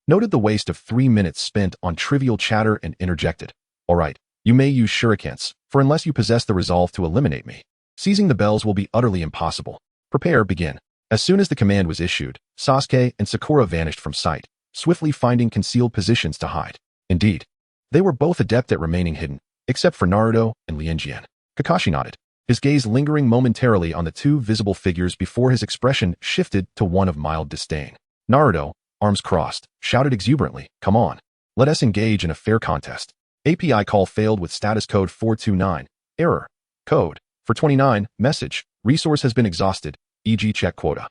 noted the waste of 3 minutes spent on trivial chatter and interjected. All right, you may use shurikens, for unless you possess the resolve to eliminate me, seizing the bells will be utterly impossible. Prepare, begin. As soon as the command was issued, Sasuke and Sakura vanished from sight, swiftly finding concealed positions to hide. Indeed, they were both adept at remaining hidden, except for Naruto and Lianjian. Kakashi nodded, his gaze lingering momentarily on the two visible figures before his expression shifted to one of mild disdain. Naruto, arms crossed, shouted exuberantly, come on. Let us engage in a fair contest. API call failed with status code 429. Error. Code. For 29. Message. Resource has been exhausted, e.g. check quota.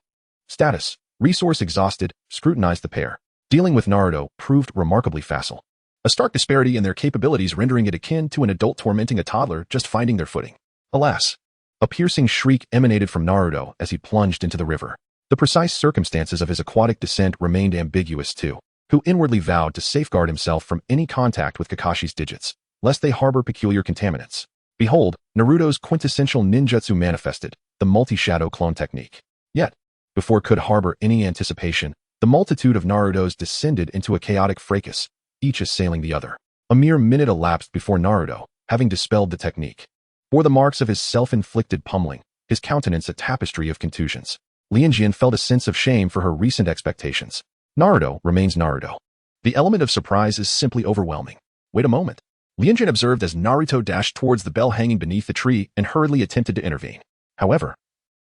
Status. Resource exhausted. Scrutinized the pair. Dealing with Naruto proved remarkably facile. A stark disparity in their capabilities rendering it akin to an adult tormenting a toddler just finding their footing. Alas. A piercing shriek emanated from Naruto as he plunged into the river. The precise circumstances of his aquatic descent remained ambiguous too, who inwardly vowed to safeguard himself from any contact with Kakashi's digits, lest they harbor peculiar contaminants. Behold, Naruto's quintessential ninjutsu manifested, the multi-shadow clone technique. Yet, before it could harbor any anticipation, the multitude of Narutos descended into a chaotic fracas, each assailing the other. A mere minute elapsed before Naruto, having dispelled the technique, bore the marks of his self-inflicted pummeling, his countenance a tapestry of contusions. Lianjian felt a sense of shame for her recent expectations. Naruto remains Naruto. The element of surprise is simply overwhelming. Wait a moment. Lianjian observed as Naruto dashed towards the bell hanging beneath the tree and hurriedly attempted to intervene. However,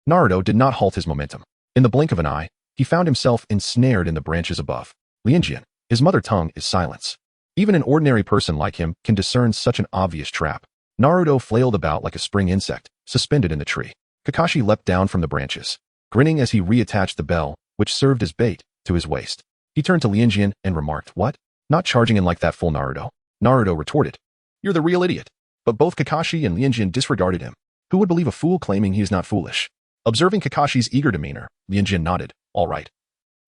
Naruto did not halt his momentum. In the blink of an eye, he found himself ensnared in the branches above. Lianjian, his mother tongue is silence. Even an ordinary person like him can discern such an obvious trap. Naruto flailed about like a spring insect, suspended in the tree. Kakashi leapt down from the branches, grinning as he reattached the bell, which served as bait, to his waist. He turned to Lianjian and remarked, what? Not charging in like that fool, Naruto. Naruto retorted, you're the real idiot. But both Kakashi and Lianjian disregarded him. Who would believe a fool claiming he is not foolish? Observing Kakashi's eager demeanor, Lianjian nodded, all right.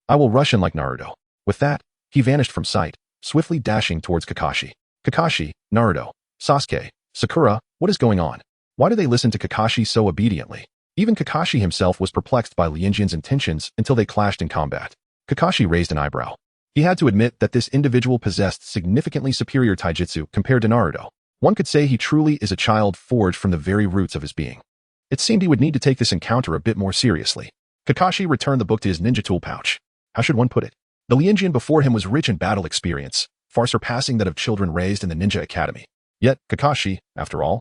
I will rush in like Naruto. With that, he vanished from sight, swiftly dashing towards Kakashi. Kakashi, Naruto, Sasuke, Sakura, what is going on? Why do they listen to Kakashi so obediently? Even Kakashi himself was perplexed by Lianjian's intentions until they clashed in combat. Kakashi raised an eyebrow. He had to admit that this individual possessed significantly superior taijutsu compared to Naruto. One could say he truly is a child forged from the very roots of his being. It seemed he would need to take this encounter a bit more seriously. Kakashi returned the book to his ninja tool pouch. How should one put it? The Lianjian before him was rich in battle experience, far surpassing that of children raised in the Ninja Academy. Yet, Kakashi, after all,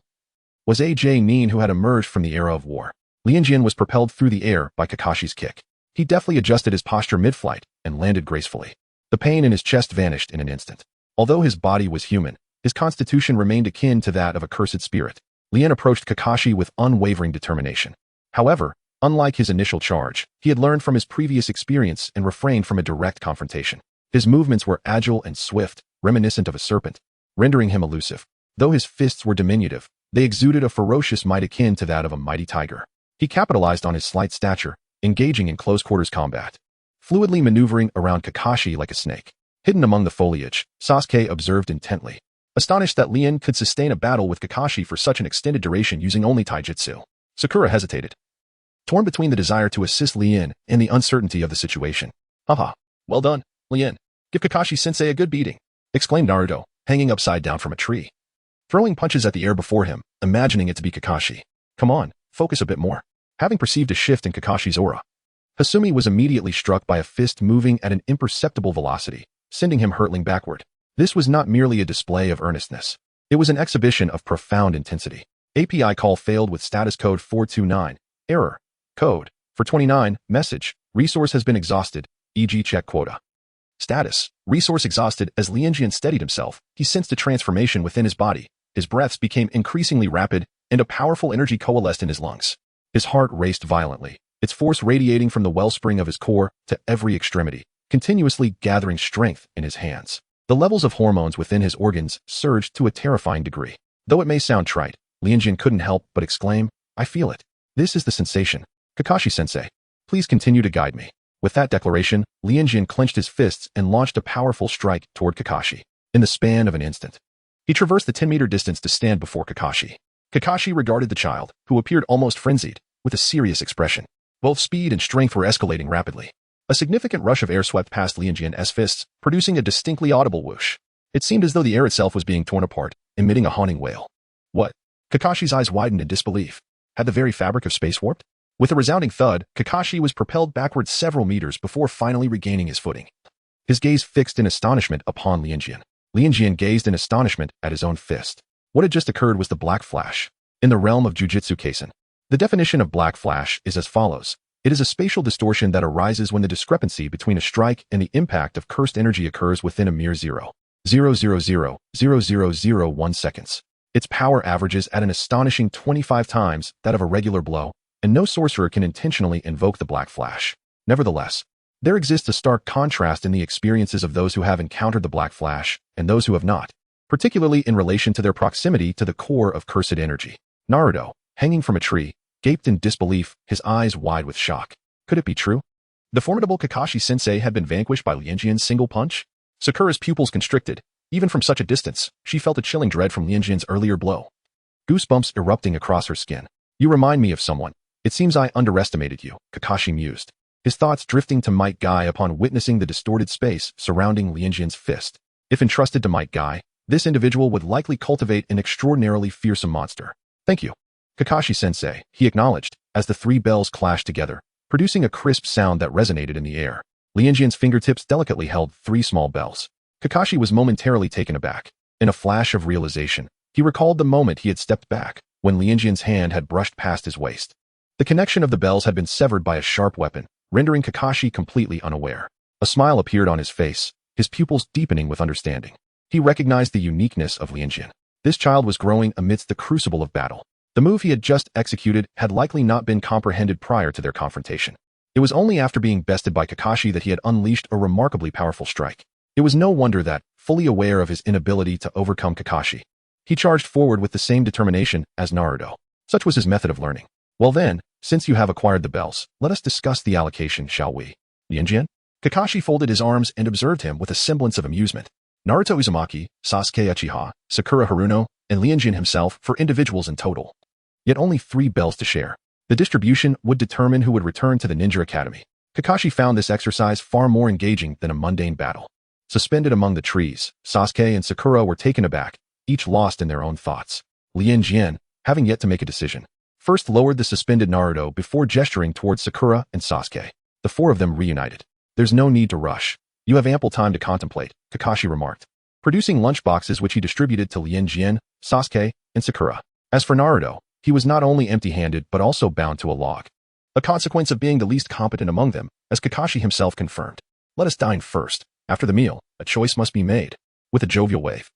was a Nin who had emerged from the era of war. Lianjian was propelled through the air by Kakashi's kick. He deftly adjusted his posture mid-flight and landed gracefully. The pain in his chest vanished in an instant. Although his body was human, his constitution remained akin to that of a cursed spirit. Lian approached Kakashi with unwavering determination. However, Unlike his initial charge, he had learned from his previous experience and refrained from a direct confrontation. His movements were agile and swift, reminiscent of a serpent, rendering him elusive. Though his fists were diminutive, they exuded a ferocious might akin to that of a mighty tiger. He capitalized on his slight stature, engaging in close-quarters combat, fluidly maneuvering around Kakashi like a snake. Hidden among the foliage, Sasuke observed intently, astonished that Lien could sustain a battle with Kakashi for such an extended duration using only taijutsu. Sakura hesitated, torn between the desire to assist Lien and the uncertainty of the situation. Haha, well done, Lien. Give Kakashi-sensei a good beating, exclaimed Naruto, hanging upside down from a tree, throwing punches at the air before him, imagining it to be Kakashi. Come on, focus a bit more. Having perceived a shift in Kakashi's aura, Hasumi was immediately struck by a fist moving at an imperceptible velocity, sending him hurtling backward. This was not merely a display of earnestness. It was an exhibition of profound intensity. API call failed with status code 429. Error. Code. For 29. Message. Resource has been exhausted. E.g. check quota. Status. Resource exhausted. As Lianjian steadied himself, he sensed a transformation within his body. His breaths became increasingly rapid, and a powerful energy coalesced in his lungs. His heart raced violently, its force radiating from the wellspring of his core to every extremity, continuously gathering strength in his hands. The levels of hormones within his organs surged to a terrifying degree. Though it may sound trite, Lianjian couldn't help but exclaim, I feel it. This is the sensation. Kakashi-sensei, please continue to guide me. With that declaration, Lianjian clenched his fists and launched a powerful strike toward Kakashi. In the span of an instant, he traversed the 10-meter distance to stand before Kakashi. Kakashi regarded the child, who appeared almost frenzied, with a serious expression. Both speed and strength were escalating rapidly. A significant rush of air swept past Lianjian's fists, producing a distinctly audible whoosh. It seemed as though the air itself was being torn apart, emitting a haunting wail. What? Kakashi's eyes widened in disbelief. Had the very fabric of space warped? With a resounding thud, Kakashi was propelled backward several meters before finally regaining his footing. His gaze fixed in astonishment upon Lianjian. Lianjian gazed in astonishment at his own fist. What had just occurred was the Black Flash. In the realm of Jujutsu Kaisen, the definition of Black Flash is as follows. It is a spatial distortion that arises when the discrepancy between a strike and the impact of cursed energy occurs within a mere 0.0000001 seconds. Its power averages at an astonishing 25 times that of a regular blow, and no sorcerer can intentionally invoke the Black Flash. Nevertheless, there exists a stark contrast in the experiences of those who have encountered the Black Flash and those who have not, particularly in relation to their proximity to the core of cursed energy. Naruto, hanging from a tree, gaped in disbelief, his eyes wide with shock. Could it be true? The formidable Kakashi-sensei had been vanquished by Lianjian's single punch? Sakura's pupils constricted. Even from such a distance, she felt a chilling dread from Lianjian's earlier blow. Goosebumps erupting across her skin. You remind me of someone. It seems I underestimated you, Kakashi mused, his thoughts drifting to Might Guy upon witnessing the distorted space surrounding Lianjian's fist. If entrusted to Might Guy, this individual would likely cultivate an extraordinarily fearsome monster. Thank you, Kakashi-sensei, he acknowledged, as the three bells clashed together, producing a crisp sound that resonated in the air. Lianjian's fingertips delicately held three small bells. Kakashi was momentarily taken aback. In a flash of realization, he recalled the moment he had stepped back, when Lianjian's hand had brushed past his waist. The connection of the bells had been severed by a sharp weapon, rendering Kakashi completely unaware. A smile appeared on his face, his pupils deepening with understanding. He recognized the uniqueness of Lianjian. This child was growing amidst the crucible of battle. The move he had just executed had likely not been comprehended prior to their confrontation. It was only after being bested by Kakashi that he had unleashed a remarkably powerful strike. It was no wonder that, fully aware of his inability to overcome Kakashi, he charged forward with the same determination as Naruto. Such was his method of learning. Well then, since you have acquired the bells, let us discuss the allocation, shall we? Lianjian? Kakashi folded his arms and observed him with a semblance of amusement. Naruto Uzumaki, Sasuke Uchiha, Sakura Haruno, and Lianjian himself for individuals in total. Yet only 3 bells to share. The distribution would determine who would return to the Ninja Academy. Kakashi found this exercise far more engaging than a mundane battle. Suspended among the trees, Sasuke and Sakura were taken aback, each lost in their own thoughts. Lianjian, having yet to make a decision, first lowered the suspended Naruto before gesturing towards Sakura and Sasuke. The 4 of them reunited. There's no need to rush. You have ample time to contemplate, Kakashi remarked, producing lunchboxes which he distributed to Lianjian, Sasuke, and Sakura. As for Naruto, he was not only empty-handed but also bound to a log. A consequence of being the least competent among them, as Kakashi himself confirmed. Let us dine first. After the meal, a choice must be made. With a jovial wave,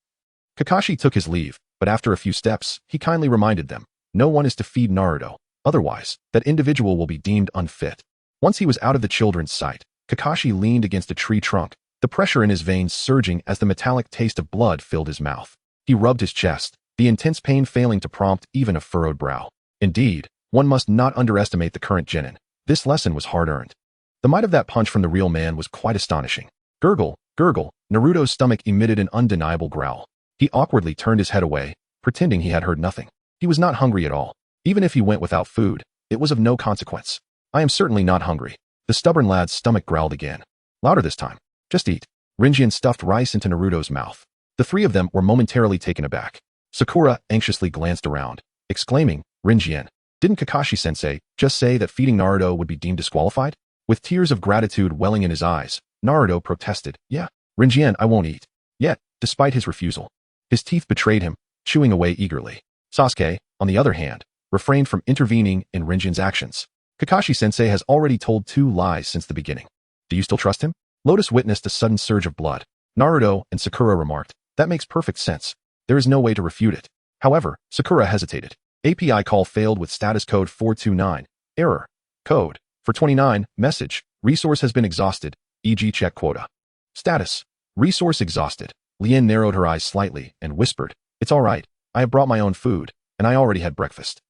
Kakashi took his leave, but after a few steps, he kindly reminded them, no one is to feed Naruto. Otherwise, that individual will be deemed unfit. Once he was out of the children's sight, Kakashi leaned against a tree trunk, the pressure in his veins surging as the metallic taste of blood filled his mouth. He rubbed his chest, the intense pain failing to prompt even a furrowed brow. Indeed, one must not underestimate the current genin. This lesson was hard-earned. The might of that punch from the real man was quite astonishing. Gurgle, gurgle, Naruto's stomach emitted an undeniable growl. He awkwardly turned his head away, pretending he had heard nothing. He was not hungry at all. Even if he went without food, it was of no consequence. I am certainly not hungry. The stubborn lad's stomach growled again. Louder this time. Just eat. Lianjian stuffed rice into Naruto's mouth. The three of them were momentarily taken aback. Sakura anxiously glanced around, exclaiming, Lianjian, didn't Kakashi-sensei just say that feeding Naruto would be deemed disqualified? With tears of gratitude welling in his eyes, Naruto protested, yeah, Lianjian, I won't eat. Yet, despite his refusal, his teeth betrayed him, chewing away eagerly. Sasuke, on the other hand, refrained from intervening in Lianjian's actions. Kakashi-sensei has already told 2 lies since the beginning. Do you still trust him? Lotus witnessed a sudden surge of blood. Naruto and Sakura remarked, that makes perfect sense. There is no way to refute it. However, Sakura hesitated. API call failed with status code 429. Error. Code. For 29, message. Resource has been exhausted, e.g. check quota. Status. Resource exhausted. Lian narrowed her eyes slightly and whispered, it's all right. I have brought my own food, and I already had breakfast.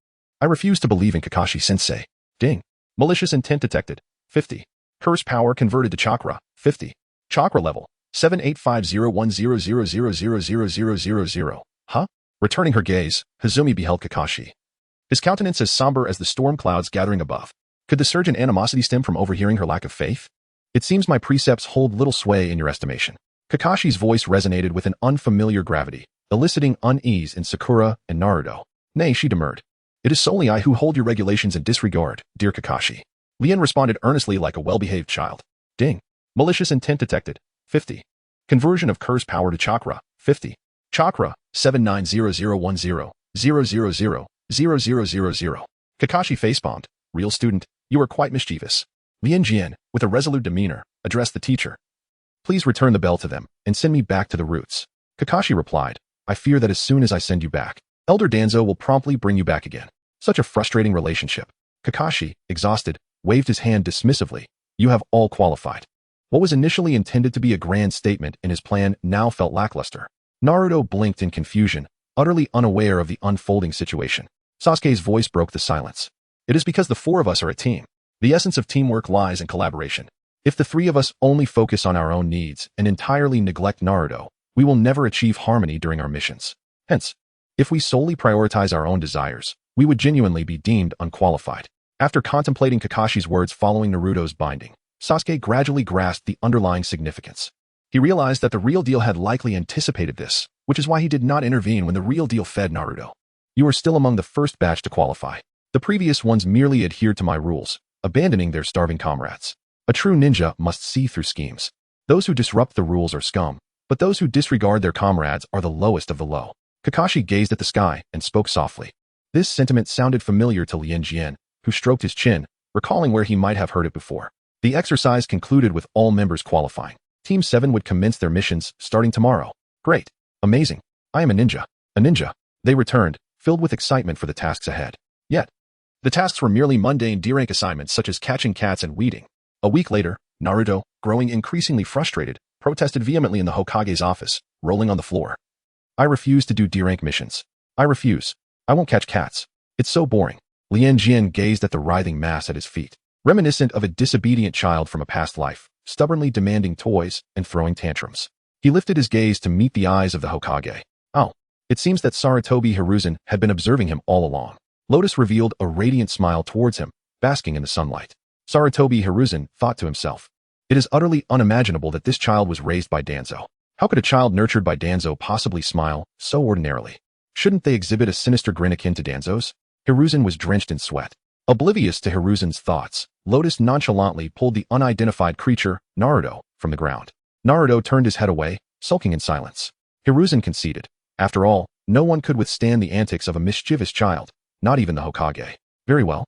I refuse to believe in Kakashi-sensei. Ding. Malicious intent detected. 50. Curse power converted to chakra. 50. Chakra level. 78501000000000. Huh? Returning her gaze, Hazumi beheld Kakashi. His countenance as somber as the storm clouds gathering above. Could the surge in animosity stem from overhearing her lack of faith? It seems my precepts hold little sway in your estimation. Kakashi's voice resonated with an unfamiliar gravity, eliciting unease in Sakura and Naruto. Nay, she demurred. It is solely I who hold your regulations in disregard, dear Kakashi. Lian responded earnestly like a well-behaved child. Ding. Malicious intent detected. 50. Conversion of curse power to chakra. 50. Chakra. 79001000000000. Kakashi facepalmed. Real student, you are quite mischievous. Lianjian, with a resolute demeanor, addressed the teacher. Please return the bell to them and send me back to the roots. Kakashi replied, I fear that as soon as I send you back, Elder Danzo will promptly bring you back again. Such a frustrating relationship. Kakashi, exhausted, waved his hand dismissively. You have all qualified. What was initially intended to be a grand statement in his plan now felt lackluster. Naruto blinked in confusion, utterly unaware of the unfolding situation. Sasuke's voice broke the silence. It is because the 4 of us are a team. The essence of teamwork lies in collaboration. If the 3 of us only focus on our own needs and entirely neglect Naruto, we will never achieve harmony during our missions. Hence, if we solely prioritize our own desires, we would genuinely be deemed unqualified. After contemplating Kakashi's words following Naruto's binding, Sasuke gradually grasped the underlying significance. He realized that the real deal had likely anticipated this, which is why he did not intervene when the real deal fed Naruto. You are still among the first batch to qualify. The previous ones merely adhered to my rules, abandoning their starving comrades. A true ninja must see through schemes. Those who disrupt the rules are scum, but those who disregard their comrades are the lowest of the low. Kakashi gazed at the sky and spoke softly. This sentiment sounded familiar to Lianjian, who stroked his chin, recalling where he might have heard it before. The exercise concluded with all members qualifying. Team 7 would commence their missions starting tomorrow. Great. Amazing. I am a ninja. A ninja. They returned, filled with excitement for the tasks ahead. Yet, the tasks were merely mundane D-rank assignments such as catching cats and weeding. A week later, Naruto, growing increasingly frustrated, protested vehemently in the Hokage's office, rolling on the floor. I refuse to do D-rank missions. I refuse. I won't catch cats. It's so boring. Lianjian gazed at the writhing mass at his feet, reminiscent of a disobedient child from a past life, stubbornly demanding toys and throwing tantrums. He lifted his gaze to meet the eyes of the Hokage. Oh, it seems that Sarutobi Hiruzen had been observing him all along. Lotus revealed a radiant smile towards him, basking in the sunlight. Sarutobi Hiruzen thought to himself, it is utterly unimaginable that this child was raised by Danzo. How could a child nurtured by Danzo possibly smile so ordinarily? Shouldn't they exhibit a sinister grin akin to Danzo's? Hiruzen was drenched in sweat. Oblivious to Hiruzen's thoughts, Lotus nonchalantly pulled the unidentified creature, Naruto, from the ground. Naruto turned his head away, sulking in silence. Hiruzen conceded. After all, no one could withstand the antics of a mischievous child, not even the Hokage. Very well.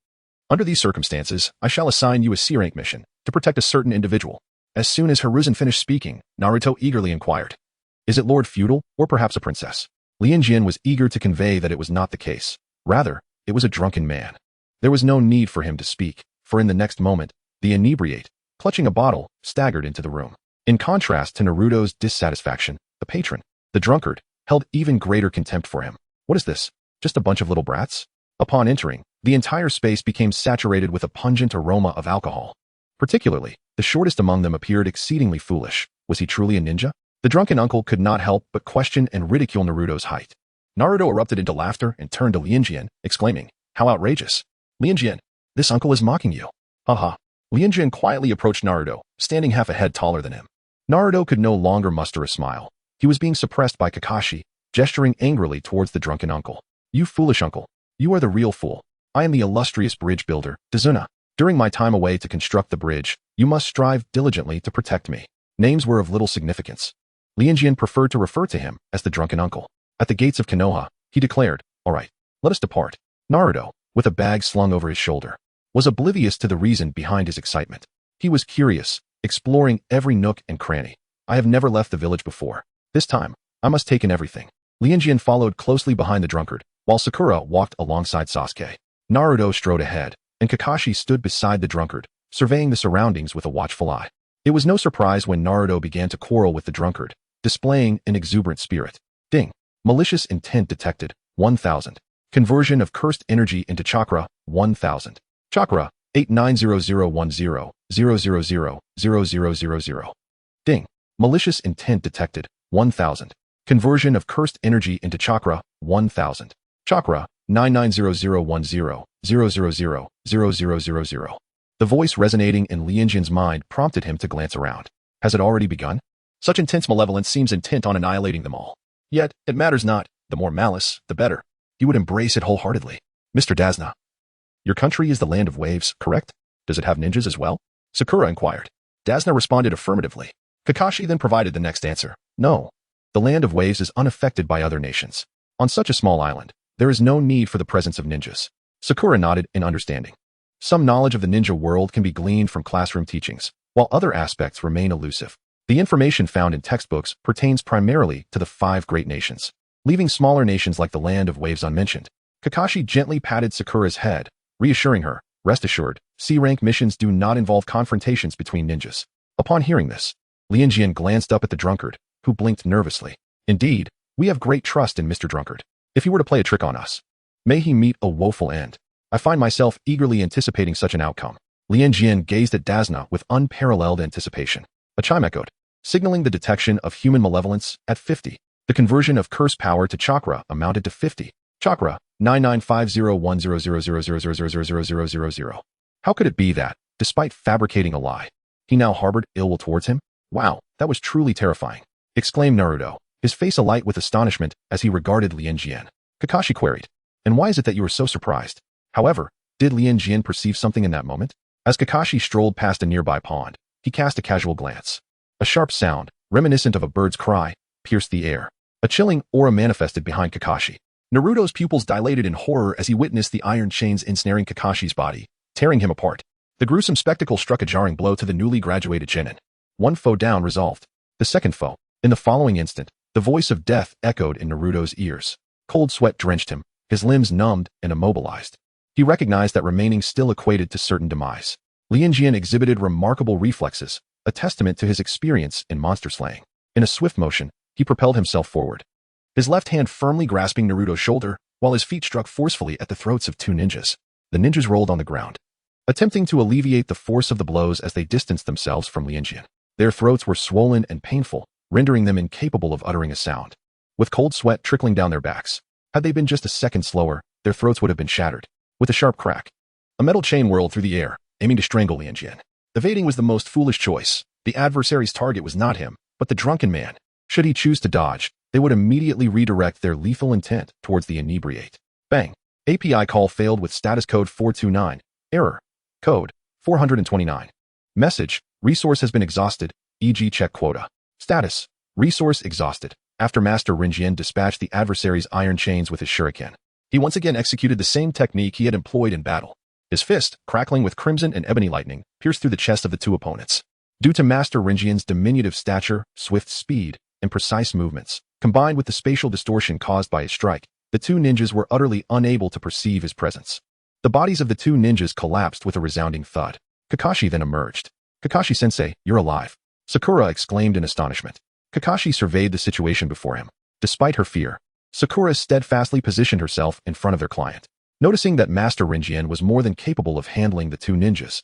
Under these circumstances, I shall assign you a C-rank mission to protect a certain individual. As soon as Hiruzen finished speaking, Naruto eagerly inquired, is it Lord Feudal or perhaps a princess? Lianjian was eager to convey that it was not the case. Rather, it was a drunken man. There was no need for him to speak, for in the next moment, the inebriate, clutching a bottle, staggered into the room. In contrast to Naruto's dissatisfaction, the patron, the drunkard, held even greater contempt for him. What is this? Just a bunch of little brats? Upon entering, the entire space became saturated with a pungent aroma of alcohol. Particularly, the shortest among them appeared exceedingly foolish. Was he truly a ninja? The drunken uncle could not help but question and ridicule Naruto's height. Naruto erupted into laughter and turned to Lianjian, exclaiming, "How outrageous! Lianjian, this uncle is mocking you." Haha. Lianjian quietly approached Naruto, standing half a head taller than him. Naruto could no longer muster a smile. He was being suppressed by Kakashi, gesturing angrily towards the drunken uncle. "You foolish uncle. You are the real fool. I am the illustrious bridge builder, Dazuna. During my time away to construct the bridge, you must strive diligently to protect me." Names were of little significance. Lianjian preferred to refer to him as the drunken uncle. At the gates of Konoha, he declared, "All right, let us depart." Naruto, with a bag slung over his shoulder, was oblivious to the reason behind his excitement. He was curious, exploring every nook and cranny. "I have never left the village before. This time, I must take in everything." Lianjian followed closely behind the drunkard, while Sakura walked alongside Sasuke. Naruto strode ahead, and Kakashi stood beside the drunkard, surveying the surroundings with a watchful eye. It was no surprise when Naruto began to quarrel with the drunkard, displaying an exuberant spirit. Ding. Malicious intent detected, 1000. Conversion of cursed energy into chakra, 1000. Chakra, 89001000000000. Ding. Malicious intent detected, 1000. Conversion of cursed energy into chakra, 1000. Chakra, 99001000000000. The voice resonating in Lianjian's mind prompted him to glance around. Has it already begun? Such intense malevolence seems intent on annihilating them all. Yet, it matters not. The more malice, the better. He would embrace it wholeheartedly. "Mr. Dazna, your country is the land of waves, correct? Does it have ninjas as well?" Sakura inquired. Dazna responded affirmatively. Kakashi then provided the next answer. "No. The land of waves is unaffected by other nations. On such a small island, there is no need for the presence of ninjas." Sakura nodded in understanding. Some knowledge of the ninja world can be gleaned from classroom teachings, while other aspects remain elusive. The information found in textbooks pertains primarily to the 5 great nations, leaving smaller nations like the land of waves unmentioned. Kakashi gently patted Sakura's head, reassuring her, "Rest assured, C-rank missions do not involve confrontations between ninjas." Upon hearing this, Lianjian glanced up at the drunkard, who blinked nervously. "Indeed, we have great trust in Mr. Drunkard. If he were to play a trick on us, may he meet a woeful end. I find myself eagerly anticipating such an outcome." Lianjian gazed at Dazna with unparalleled anticipation. A chime echoed, signaling the detection of human malevolence at 50. The conversion of curse power to chakra amounted to 50. Chakra, 9950100000000000. How could it be that, despite fabricating a lie, he now harbored ill will towards him? "Wow, that was truly terrifying," exclaimed Naruto, his face alight with astonishment as he regarded Lianjian. Kakashi queried, "And why is it that you are so surprised?" However, did Lianjian perceive something in that moment? As Kakashi strolled past a nearby pond, he cast a casual glance. A sharp sound, reminiscent of a bird's cry, pierced the air. A chilling aura manifested behind Kakashi. Naruto's pupils dilated in horror as he witnessed the iron chains ensnaring Kakashi's body, tearing him apart. The gruesome spectacle struck a jarring blow to the newly graduated Chunin. One foe down resolved. The second foe. In the following instant, the voice of death echoed in Naruto's ears. Cold sweat drenched him, his limbs numbed and immobilized. He recognized that remaining still equated to certain demise. Lianjian exhibited remarkable reflexes, a testament to his experience in monster slaying. In a swift motion, he propelled himself forward, his left hand firmly grasping Naruto's shoulder, while his feet struck forcefully at the throats of 2 ninjas. The ninjas rolled on the ground, attempting to alleviate the force of the blows as they distanced themselves from Lianjian. Their throats were swollen and painful, rendering them incapable of uttering a sound. With cold sweat trickling down their backs, had they been just a second slower, their throats would have been shattered. With a sharp crack, a metal chain whirled through the air, aiming to strangle Lianjian. Evading was the most foolish choice. The adversary's target was not him, but the drunken man. Should he choose to dodge, they would immediately redirect their lethal intent towards the inebriate. Bang! API call failed with status code 429. Error. Code 429. Message. Resource has been exhausted, e.g. check quota. Status. Resource exhausted. After Master Rinjian dispatched the adversary's iron chains with his shuriken, he once again executed the same technique he had employed in battle. His fist, crackling with crimson and ebony lightning, pierced through the chest of the 2 opponents. Due to Master Rinjian's diminutive stature, swift speed, and precise movements, combined with the spatial distortion caused by his strike, the 2 ninjas were utterly unable to perceive his presence. The bodies of the two ninjas collapsed with a resounding thud. Kakashi then emerged. "Kakashi-sensei, you're alive," Sakura exclaimed in astonishment. Kakashi surveyed the situation before him. Despite her fear, Sakura steadfastly positioned herself in front of their client. Noticing that Master Lianjian was more than capable of handling the two ninjas,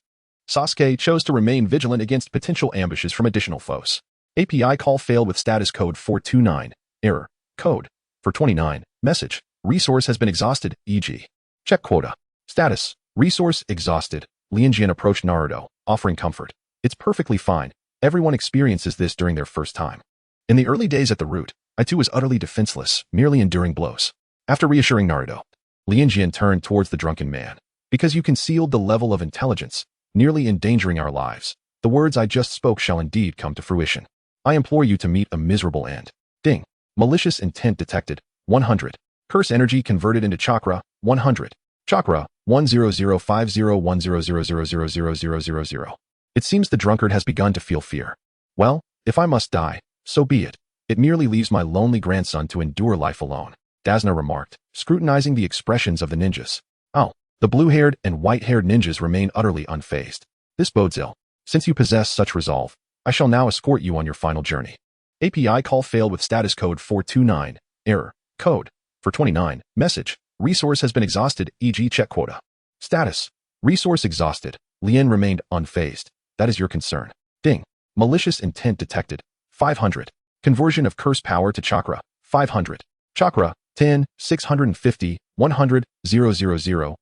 Sasuke chose to remain vigilant against potential ambushes from additional foes. API call failed with status code 429. Error. Code. For 29. Message. Resource has been exhausted, e.g. Check quota. Status. Resource exhausted. Lianjian approached Naruto, offering comfort. "It's perfectly fine. Everyone experiences this during their first time. In the early days at the root, I too was utterly defenseless, merely enduring blows." After reassuring Naruto, Lianjian turned towards the drunken man. "Because you concealed the level of intelligence, nearly endangering our lives, the words I just spoke shall indeed come to fruition. I implore you to meet a miserable end." Ding. Malicious intent detected. 100. Curse energy converted into chakra. 100. Chakra. 100501000000000. It seems the drunkard has begun to feel fear. "Well, if I must die, so be it. It merely leaves my lonely grandson to endure life alone," Dasna remarked, scrutinizing the expressions of the ninjas. "Oh." The blue-haired and white-haired ninjas remain utterly unfazed. "This bodes ill. Since you possess such resolve, I shall now escort you on your final journey." API call failed with status code 429. Error. Code. For 29. Message. Resource has been exhausted, e.g. check quota. Status. Resource exhausted. Lien remained unfazed. "That is your concern." Ding. Malicious intent detected. 500. Conversion of curse power to chakra. 500. Chakra. 10, 650, 100, 000,000.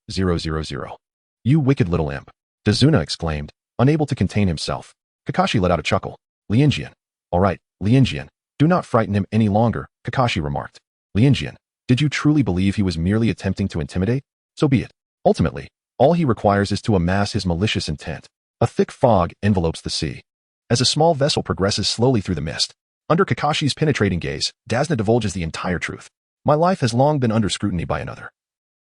"You wicked little imp," Dazuna exclaimed, unable to contain himself. Kakashi let out a chuckle. "Lianjian. All right, Lianjian. Do not frighten him any longer," Kakashi remarked. "Lianjian, did you truly believe he was merely attempting to intimidate? So be it. Ultimately, all he requires is to amass his malicious intent." A thick fog envelopes the sea. As a small vessel progresses slowly through the mist, under Kakashi's penetrating gaze, Dasna divulges the entire truth. "My life has long been under scrutiny by another.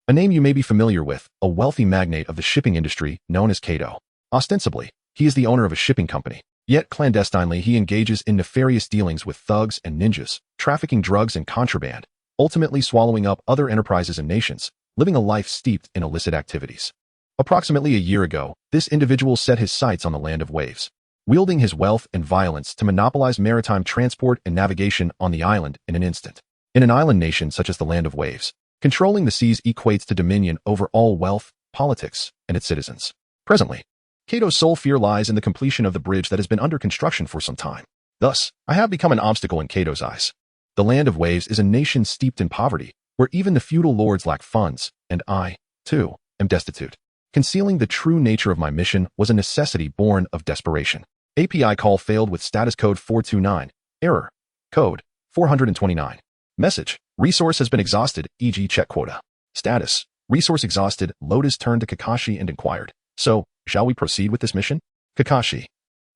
A name you may be familiar with, a wealthy magnate of the shipping industry known as Kato. Ostensibly, he is the owner of a shipping company, yet clandestinely he engages in nefarious dealings with thugs and ninjas, trafficking drugs and contraband, ultimately swallowing up other enterprises and nations, living a life steeped in illicit activities. Approximately a year ago, this individual set his sights on the land of waves, wielding his wealth and violence to monopolize maritime transport and navigation on the island in an instant. In an island nation such as the land of waves, controlling the seas equates to dominion over all wealth, politics, and its citizens. Presently, Kato's sole fear lies in the completion of the bridge that has been under construction for some time. Thus, I have become an obstacle in Kato's eyes. The land of waves is a nation steeped in poverty, where even the feudal lords lack funds, and I, too, am destitute. Concealing the true nature of my mission was a necessity born of desperation." API call failed with status code 429. Error. Code. 429. Message. Resource has been exhausted, e.g. check quota. Status. Resource exhausted. Lotus turned to Kakashi and inquired, "So, shall we proceed with this mission?" Kakashi,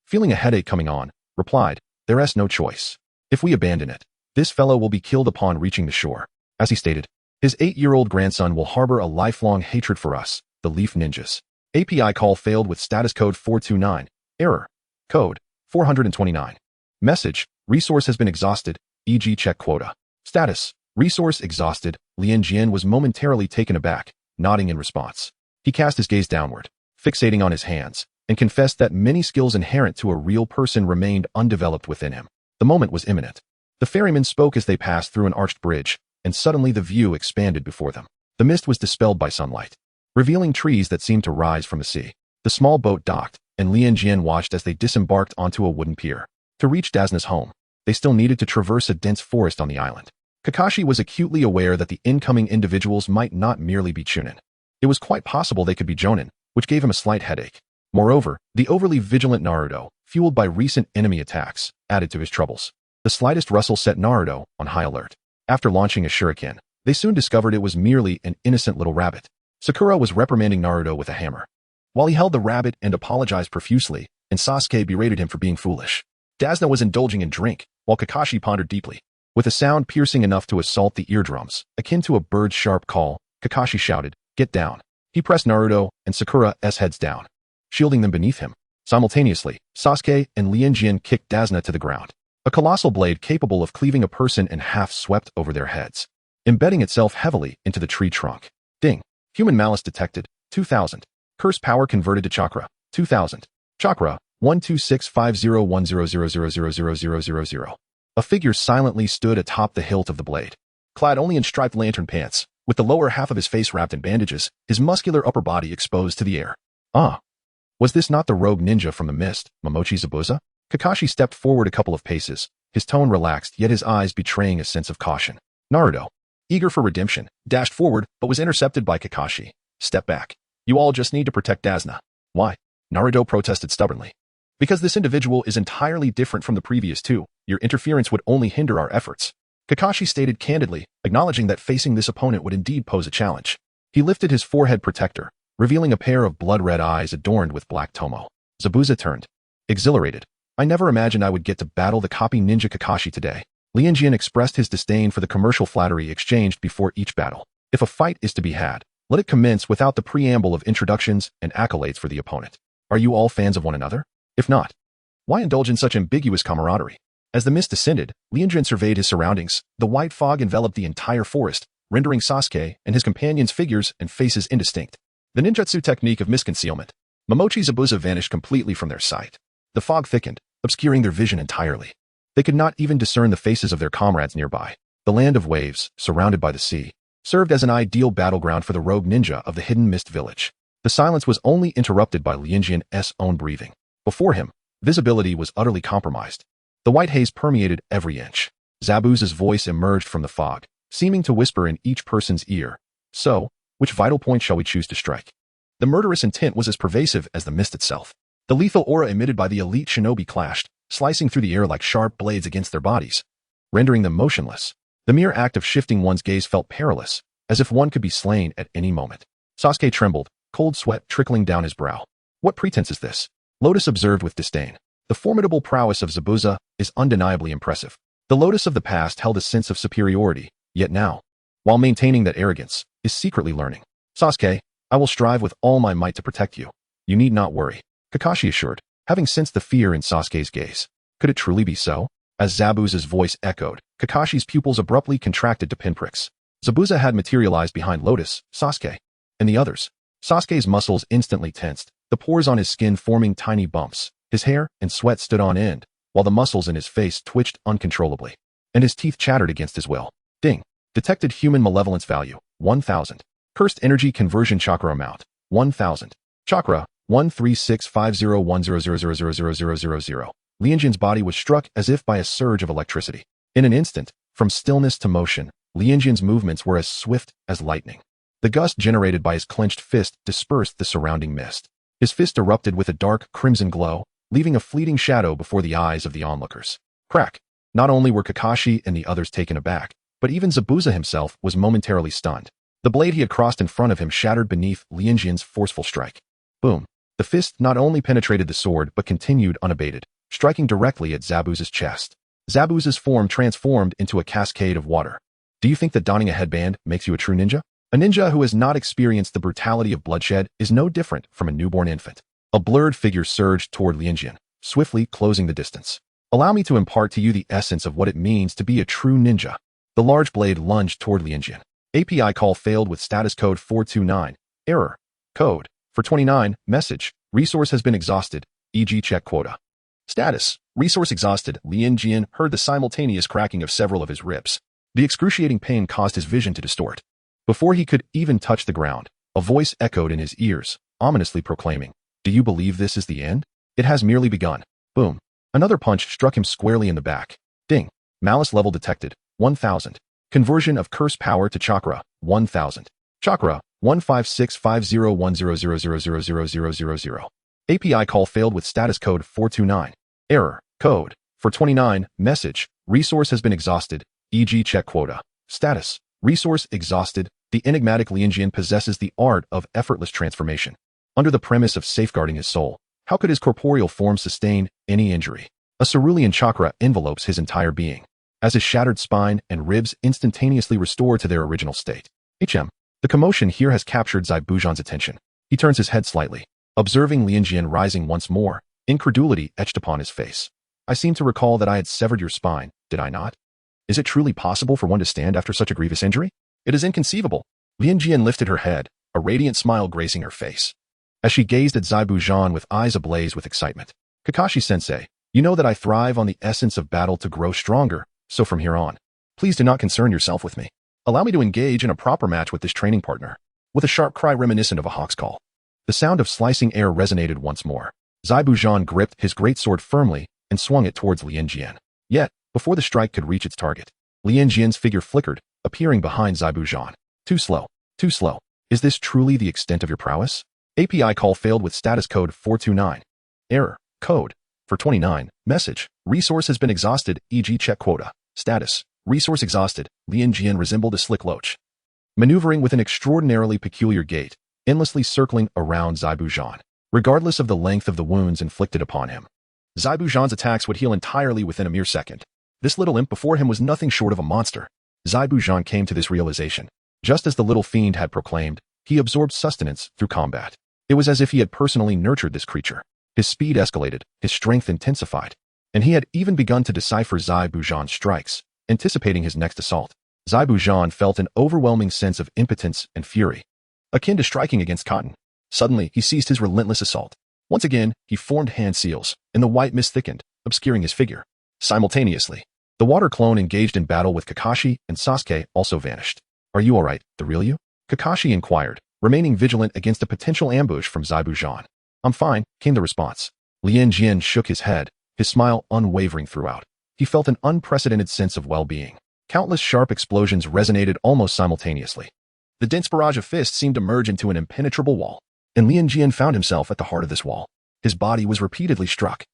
feeling a headache coming on, replied, "There is no choice. If we abandon it, this fellow will be killed upon reaching the shore." As he stated, his 8-year-old grandson will harbor a lifelong hatred for us, the Leaf Ninjas. API call failed with status code 429. Error. Code. 429. Message. Resource has been exhausted, e.g. check quota. Status. Resource exhausted. Lianjian was momentarily taken aback, nodding in response. He cast his gaze downward, fixating on his hands, and confessed that many skills inherent to a real person remained undeveloped within him. The moment was imminent. The ferryman spoke as they passed through an arched bridge, and suddenly the view expanded before them. The mist was dispelled by sunlight, revealing trees that seemed to rise from the sea. The small boat docked, and Lianjian watched as they disembarked onto a wooden pier. To reach Dasna's home, they still needed to traverse a dense forest on the island. Kakashi was acutely aware that the incoming individuals might not merely be Chunin. It was quite possible they could be Jonin, which gave him a slight headache. Moreover, the overly vigilant Naruto, fueled by recent enemy attacks, added to his troubles. The slightest rustle set Naruto on high alert. After launching a shuriken, they soon discovered it was merely an innocent little rabbit. Sakura was reprimanding Naruto with a hammer, while he held the rabbit and apologized profusely, and Sasuke berated him for being foolish. Dasna was indulging in drink, while Kakashi pondered deeply. With a sound piercing enough to assault the eardrums, akin to a bird's sharp call, Kakashi shouted, "Get down." He pressed Naruto and Sakura's heads down, shielding them beneath him. Simultaneously, Sasuke and Lianjian kicked Dasna to the ground. A colossal blade capable of cleaving a person in half swept over their heads, embedding itself heavily into the tree trunk. Ding. Human malice detected. 2000. Curse power converted to chakra, 2000. Chakra, 126501000000000. A figure silently stood atop the hilt of the blade. Clad only in striped lantern pants, with the lower half of his face wrapped in bandages, his muscular upper body exposed to the air. Ah! Was this not the rogue ninja from the mist, Momochi Zabuza? Kakashi stepped forward a couple of paces, his tone relaxed yet his eyes betraying a sense of caution. Naruto, eager for redemption, dashed forward but was intercepted by Kakashi. Step back. You all just need to protect Dasna. Why? Naruto protested stubbornly. Because this individual is entirely different from the previous two, your interference would only hinder our efforts. Kakashi stated candidly, acknowledging that facing this opponent would indeed pose a challenge. He lifted his forehead protector, revealing a pair of blood-red eyes adorned with black tomo. Zabuza turned. Exhilarated. I never imagined I would get to battle the copy ninja Kakashi today. Lianjian expressed his disdain for the commercial flattery exchanged before each battle. If a fight is to be had, let it commence without the preamble of introductions and accolades for the opponent. Are you all fans of one another? If not, why indulge in such ambiguous camaraderie? As the mist descended, Lianjian surveyed his surroundings. The white fog enveloped the entire forest, rendering Sasuke and his companions' figures and faces indistinct. The ninjutsu technique of misconcealment. Momochi Zabuza vanished completely from their sight. The fog thickened, obscuring their vision entirely. They could not even discern the faces of their comrades nearby. The land of waves, surrounded by the sea, served as an ideal battleground for the rogue ninja of the hidden mist village. The silence was only interrupted by Lianjian's own breathing. Before him, visibility was utterly compromised. The white haze permeated every inch. Zabuza's voice emerged from the fog, seeming to whisper in each person's ear. So, which vital point shall we choose to strike? The murderous intent was as pervasive as the mist itself. The lethal aura emitted by the elite shinobi clashed, slicing through the air like sharp blades against their bodies, rendering them motionless. The mere act of shifting one's gaze felt perilous, as if one could be slain at any moment. Sasuke trembled, cold sweat trickling down his brow. What pretense is this? Lotus observed with disdain. The formidable prowess of Zabuza is undeniably impressive. The Lotus of the past held a sense of superiority, yet now, while maintaining that arrogance, is secretly learning. Sasuke, I will strive with all my might to protect you. You need not worry, Kakashi assured, having sensed the fear in Sasuke's gaze. Could it truly be so? As Zabuza's voice echoed, Kakashi's pupils abruptly contracted to pinpricks. Zabuza had materialized behind Lotus, Sasuke, and the others. Sasuke's muscles instantly tensed, the pores on his skin forming tiny bumps. His hair and sweat stood on end, while the muscles in his face twitched uncontrollably, and his teeth chattered against his will. Ding. Detected human malevolence value, 1000. Cursed energy conversion chakra amount, 1000. Chakra, 136501000000000. Lianjian's body was struck as if by a surge of electricity. In an instant, from stillness to motion, Lianjian's movements were as swift as lightning. The gust generated by his clenched fist dispersed the surrounding mist. His fist erupted with a dark crimson glow, leaving a fleeting shadow before the eyes of the onlookers. Crack! Not only were Kakashi and the others taken aback, but even Zabuza himself was momentarily stunned. The blade he had crossed in front of him shattered beneath Lianjian's forceful strike. Boom! The fist not only penetrated the sword but continued unabated, striking directly at Zabuza's chest. Zabuza's form transformed into a cascade of water. Do you think that donning a headband makes you a true ninja? A ninja who has not experienced the brutality of bloodshed is no different from a newborn infant. A blurred figure surged toward Lianjian, swiftly closing the distance. Allow me to impart to you the essence of what it means to be a true ninja. The large blade lunged toward Lianjian. API call failed with status code 429. Error. Code. For 29. Message. Resource has been exhausted. E.g. check quota. Status. Resource exhausted. Lianjian heard the simultaneous cracking of several of his ribs. The excruciating pain caused his vision to distort. Before he could even touch the ground, a voice echoed in his ears, ominously proclaiming, "Do you believe this is the end? It has merely begun." Boom. Another punch struck him squarely in the back. Ding. Malice level detected. 1000. Conversion of curse power to chakra. 1000. Chakra. 156501000000000. API call failed with status code 429. Error. Code. For 29. Message. Resource has been exhausted. E.g. check quota. Status. Resource exhausted. The enigmatic Lianjian possesses the art of effortless transformation. Under the premise of safeguarding his soul, how could his corporeal form sustain any injury? A cerulean chakra envelopes his entire being, as his shattered spine and ribs instantaneously restore to their original state. The commotion here has captured Zabuza's attention. He turns his head slightly, observing Lianjian rising once more, incredulity etched upon his face. I seem to recall that I had severed your spine, did I not? Is it truly possible for one to stand after such a grievous injury? It is inconceivable. Lianjian lifted her head, a radiant smile gracing her face. As she gazed at Zabuza with eyes ablaze with excitement. Kakashi-sensei, you know that I thrive on the essence of battle to grow stronger, so from here on, please do not concern yourself with me. Allow me to engage in a proper match with this training partner. With a sharp cry reminiscent of a hawk's call. The sound of slicing air resonated once more. Zabuza gripped his greatsword firmly and swung it towards Lianjian. Yet, before the strike could reach its target, Lianjian's figure flickered, appearing behind Zabuza. Too slow. Too slow. Is this truly the extent of your prowess? API call failed with status code 429. Error. Code. For 29. Message. Resource has been exhausted, e.g. check quota. Status. Resource exhausted. Lianjian resembled a slick loach. Maneuvering with an extraordinarily peculiar gait, endlessly circling around Zabuza, regardless of the length of the wounds inflicted upon him. Zabuza's attacks would heal entirely within a mere second. This little imp before him was nothing short of a monster. Zabuza came to this realization. Just as the little fiend had proclaimed, he absorbed sustenance through combat. It was as if he had personally nurtured this creature. His speed escalated, his strength intensified, and he had even begun to decipher Zabuza's strikes, anticipating his next assault. Zabuza felt an overwhelming sense of impotence and fury, akin to striking against cotton. Suddenly, he ceased his relentless assault. Once again, he formed hand seals, and the white mist thickened, obscuring his figure. Simultaneously, the water clone engaged in battle with Kakashi and Sasuke also vanished. Are you alright, the real you? Kakashi inquired, remaining vigilant against a potential ambush from Zabuza. I'm fine, came the response. Lianjian shook his head, his smile unwavering throughout. He felt an unprecedented sense of well-being. Countless sharp explosions resonated almost simultaneously. The dense barrage of fists seemed to merge into an impenetrable wall, and Lianjian found himself at the heart of this wall. His body was repeatedly struck,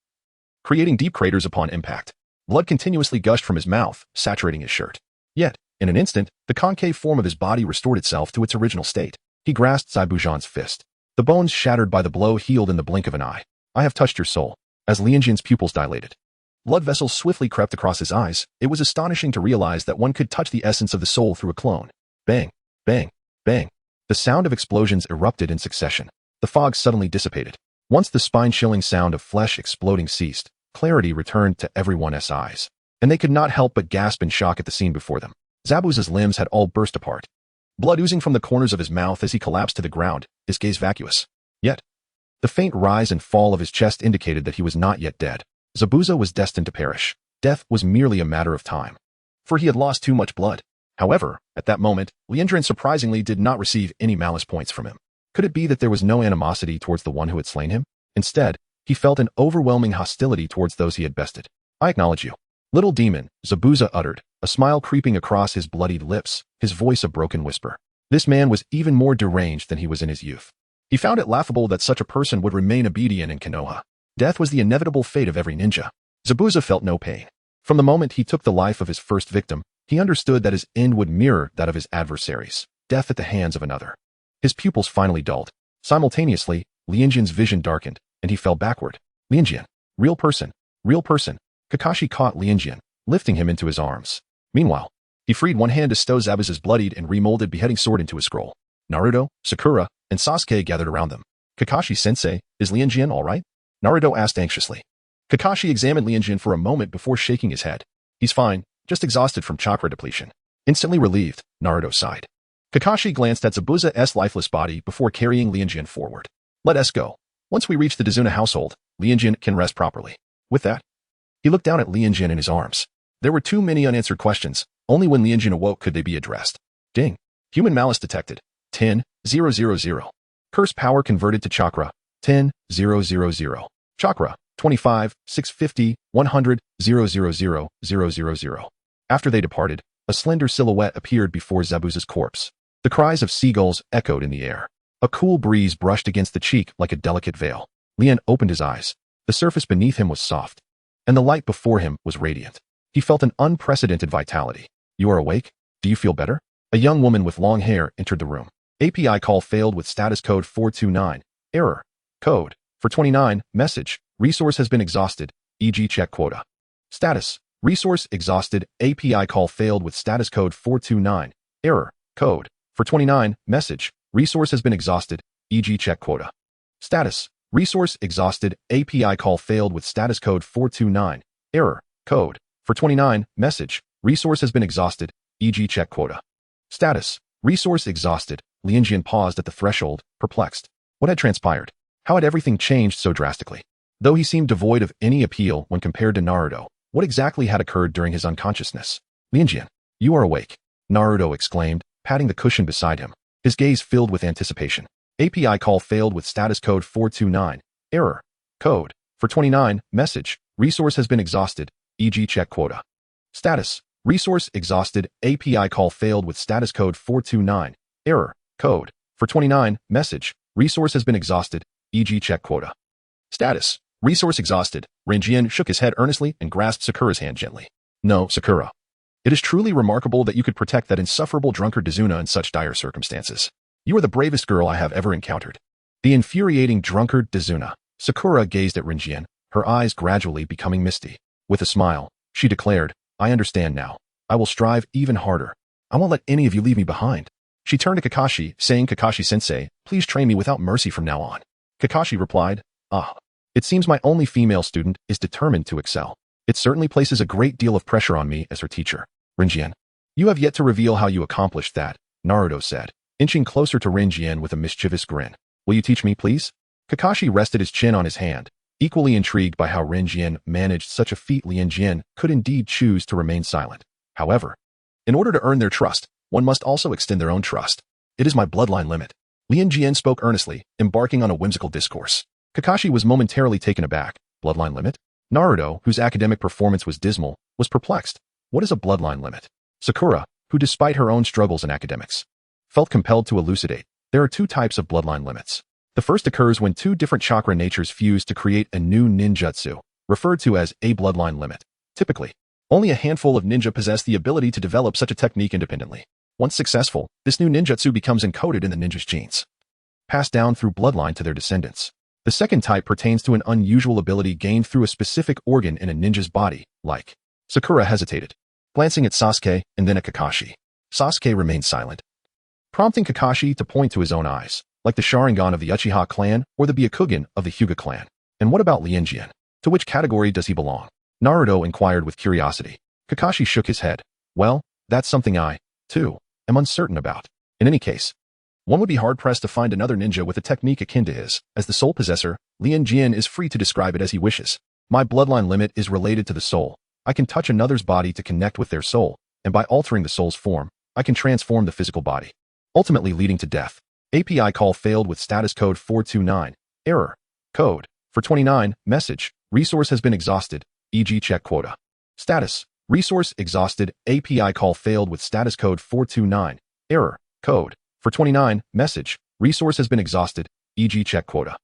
creating deep craters upon impact. Blood continuously gushed from his mouth, saturating his shirt. Yet, in an instant, the concave form of his body restored itself to its original state. He grasped Zabuza's fist. The bones shattered by the blow healed in the blink of an eye. I have touched your soul. As Lianjian's pupils dilated, blood vessels swiftly crept across his eyes. It was astonishing to realize that one could touch the essence of the soul through a clone. Bang, bang, bang. The sound of explosions erupted in succession. The fog suddenly dissipated. Once the spine-chilling sound of flesh exploding ceased, clarity returned to everyone's eyes, and they could not help but gasp in shock at the scene before them. Zabuza's limbs had all burst apart, blood oozing from the corners of his mouth as he collapsed to the ground, his gaze vacuous. Yet, the faint rise and fall of his chest indicated that he was not yet dead. Zabuza was destined to perish. Death was merely a matter of time, for he had lost too much blood. However, at that moment, Lianjian surprisingly did not receive any malice points from him. Could it be that there was no animosity towards the one who had slain him? Instead, he felt an overwhelming hostility towards those he had bested. I acknowledge you. Little demon, Zabuza uttered, a smile creeping across his bloodied lips, his voice a broken whisper. This man was even more deranged than he was in his youth. He found it laughable that such a person would remain obedient in Konoha. Death was the inevitable fate of every ninja. Zabuza felt no pain. From the moment he took the life of his first victim, he understood that his end would mirror that of his adversaries, death at the hands of another. His pupils finally dulled. Simultaneously, Lianjian's vision darkened, and he fell backward. Lianjian. Real person. Real person. Kakashi caught Lianjian, lifting him into his arms. Meanwhile, he freed one hand to stow Zabuza's bloodied and remolded beheading sword into a scroll. Naruto, Sakura, and Sasuke gathered around them. Kakashi-sensei, is Lianjian all right? Naruto asked anxiously. Kakashi examined Lianjian for a moment before shaking his head. He's fine, just exhausted from chakra depletion. Instantly relieved, Naruto sighed. Kakashi glanced at Zabuza's lifeless body before carrying Lianjian forward. Let us go. Once we reach the Dazuna household, Lianjian can rest properly. With that, he looked down at Lianjian in his arms. There were too many unanswered questions. Only when Lianjian awoke could they be addressed. Ding. Human malice detected. 10,000. Curse power converted to chakra. 10,000. Chakra. 25, 650, 100, 000,000. After they departed, a slender silhouette appeared before Zabuza's corpse. The cries of seagulls echoed in the air. A cool breeze brushed against the cheek like a delicate veil. Lian opened his eyes. The surface beneath him was soft, and the light before him was radiant. He felt an unprecedented vitality. You are awake? Do you feel better? A young woman with long hair entered the room. API call failed with status code 429. Error. Code. For 29. Message. Resource has been exhausted, e.g. check quota. Status. Resource exhausted. API call failed with status code 429. Error. Code. For 29. Message. Resource has been exhausted, e.g. check quota. Status. Resource exhausted. API call failed with status code 429. Error. Code. For 29. Message. Resource has been exhausted, e.g. check quota. Status. Resource exhausted. Lianjian paused at the threshold, perplexed. What had transpired? How had everything changed so drastically? Though he seemed devoid of any appeal when compared to Naruto, what exactly had occurred during his unconsciousness? Lianjian, you are awake, Naruto exclaimed, patting the cushion beside him, his gaze filled with anticipation. API call failed with status code 429. Error. Code. For 29. Message. Resource has been exhausted, e.g. check quota. Status. Resource exhausted. API call failed with status code 429. Error. Code. For 29. Message. Resource has been exhausted, e.g. check quota. Status. Resource exhausted. Lianjian shook his head earnestly and grasped Sakura's hand gently. No, Sakura. It is truly remarkable that you could protect that insufferable drunkard Dazuna in such dire circumstances. You are the bravest girl I have ever encountered. The infuriating drunkard Dazuna. Sakura gazed at Lianjian, her eyes gradually becoming misty. With a smile, she declared, I understand now. I will strive even harder. I won't let any of you leave me behind. She turned to Kakashi, saying, Kakashi-sensei, please train me without mercy from now on. Kakashi replied, it seems my only female student is determined to excel. It certainly places a great deal of pressure on me as her teacher. Lianjian, you have yet to reveal how you accomplished that, Naruto said, inching closer to Lianjian with a mischievous grin. Will you teach me, please? Kakashi rested his chin on his hand, equally intrigued by how Lianjian managed such a feat. Lianjian could indeed choose to remain silent. However, in order to earn their trust, one must also extend their own trust. It is my bloodline limit. Lianjian spoke earnestly, embarking on a whimsical discourse. Kakashi was momentarily taken aback. Bloodline limit? Naruto, whose academic performance was dismal, was perplexed. What is a bloodline limit? Sakura, who despite her own struggles in academics, felt compelled to elucidate. There are two types of bloodline limits. The first occurs when two different chakra natures fuse to create a new ninjutsu, referred to as a bloodline limit. Typically, only a handful of ninja possess the ability to develop such a technique independently. Once successful, this new ninjutsu becomes encoded in the ninja's genes, passed down through bloodline to their descendants. The second type pertains to an unusual ability gained through a specific organ in a ninja's body, like. Sakura hesitated, glancing at Sasuke and then at Kakashi. Sasuke remained silent, prompting Kakashi to point to his own eyes, like the Sharingan of the Uchiha clan or the Byakugan of the Hyuga clan. And what about Lianjian? To which category does he belong? Naruto inquired with curiosity. Kakashi shook his head. Well, that's something I, too, am uncertain about. In any case, one would be hard-pressed to find another ninja with a technique akin to his. As the soul possessor, Lianjian is free to describe it as he wishes. My bloodline limit is related to the soul. I can touch another's body to connect with their soul, and by altering the soul's form, I can transform the physical body, ultimately leading to death. API call failed with status code 429. Error. Code. For 29. Message. Resource has been exhausted, e.g. check quota. Status. Resource exhausted. API call failed with status code 429. Error. Code. For 29. Message. Resource has been exhausted, e.g. check quota.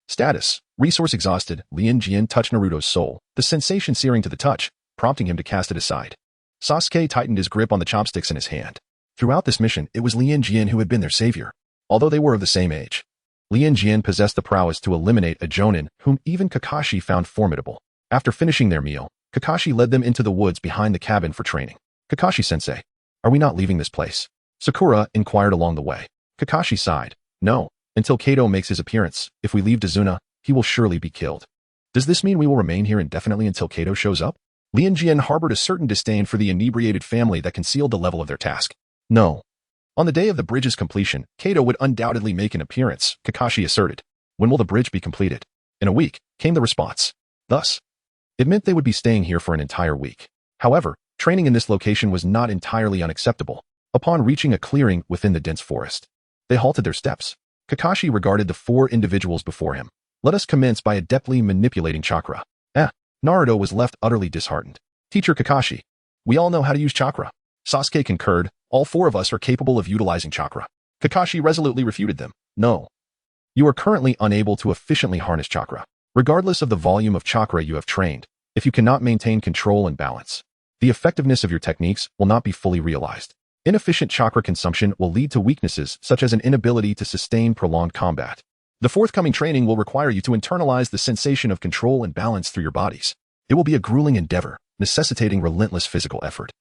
Status. Resource exhausted. Lianjian touched Naruto's soul, the sensation searing to the touch, prompting him to cast it aside. Sasuke tightened his grip on the chopsticks in his hand. Throughout this mission, it was Lianjian who had been their savior. Although they were of the same age, Lianjian possessed the prowess to eliminate a Chunin whom even Kakashi found formidable. After finishing their meal, Kakashi led them into the woods behind the cabin for training. Kakashi-sensei, are we not leaving this place? Sakura inquired along the way. Kakashi sighed. No, until Kato makes his appearance. If we leave Dazuna, he will surely be killed. Does this mean we will remain here indefinitely until Kato shows up? Lianjian harbored a certain disdain for the inebriated family that concealed the level of their task. No. On the day of the bridge's completion, Kato would undoubtedly make an appearance, Kakashi asserted. When will the bridge be completed? In a week, came the response. Thus, it meant they would be staying here for an entire week. However, training in this location was not entirely unacceptable. Upon reaching a clearing within the dense forest, they halted their steps. Kakashi regarded the four individuals before him. Let us commence by adeptly manipulating chakra. Naruto was left utterly disheartened. Teacher Kakashi, we all know how to use chakra. Sasuke concurred. All four of us are capable of utilizing chakra. Kakashi resolutely refuted them. No. You are currently unable to efficiently harness chakra. Regardless of the volume of chakra you have trained, if you cannot maintain control and balance, the effectiveness of your techniques will not be fully realized. Inefficient chakra consumption will lead to weaknesses such as an inability to sustain prolonged combat. The forthcoming training will require you to internalize the sensation of control and balance through your bodies. It will be a grueling endeavor, necessitating relentless physical effort.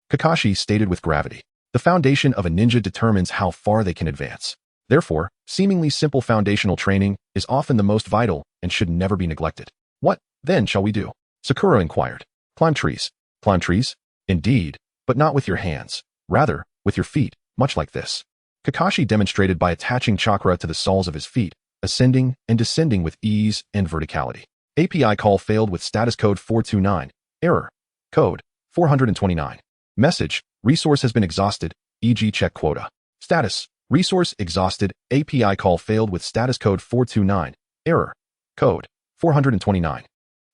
Kakashi stated with gravity. The foundation of a ninja determines how far they can advance. Therefore, seemingly simple foundational training is often the most vital and should never be neglected. What, then, shall we do? Sakura inquired. Climb trees. Climb trees? Indeed, but not with your hands. Rather, with your feet, much like this. Kakashi demonstrated by attaching chakra to the soles of his feet, ascending and descending with ease and verticality. API call failed with status code 429. Error. Code 429. Message. Resource has been exhausted, e.g. check quota. Status. Resource exhausted. API call failed with status code 429. Error. Code 429.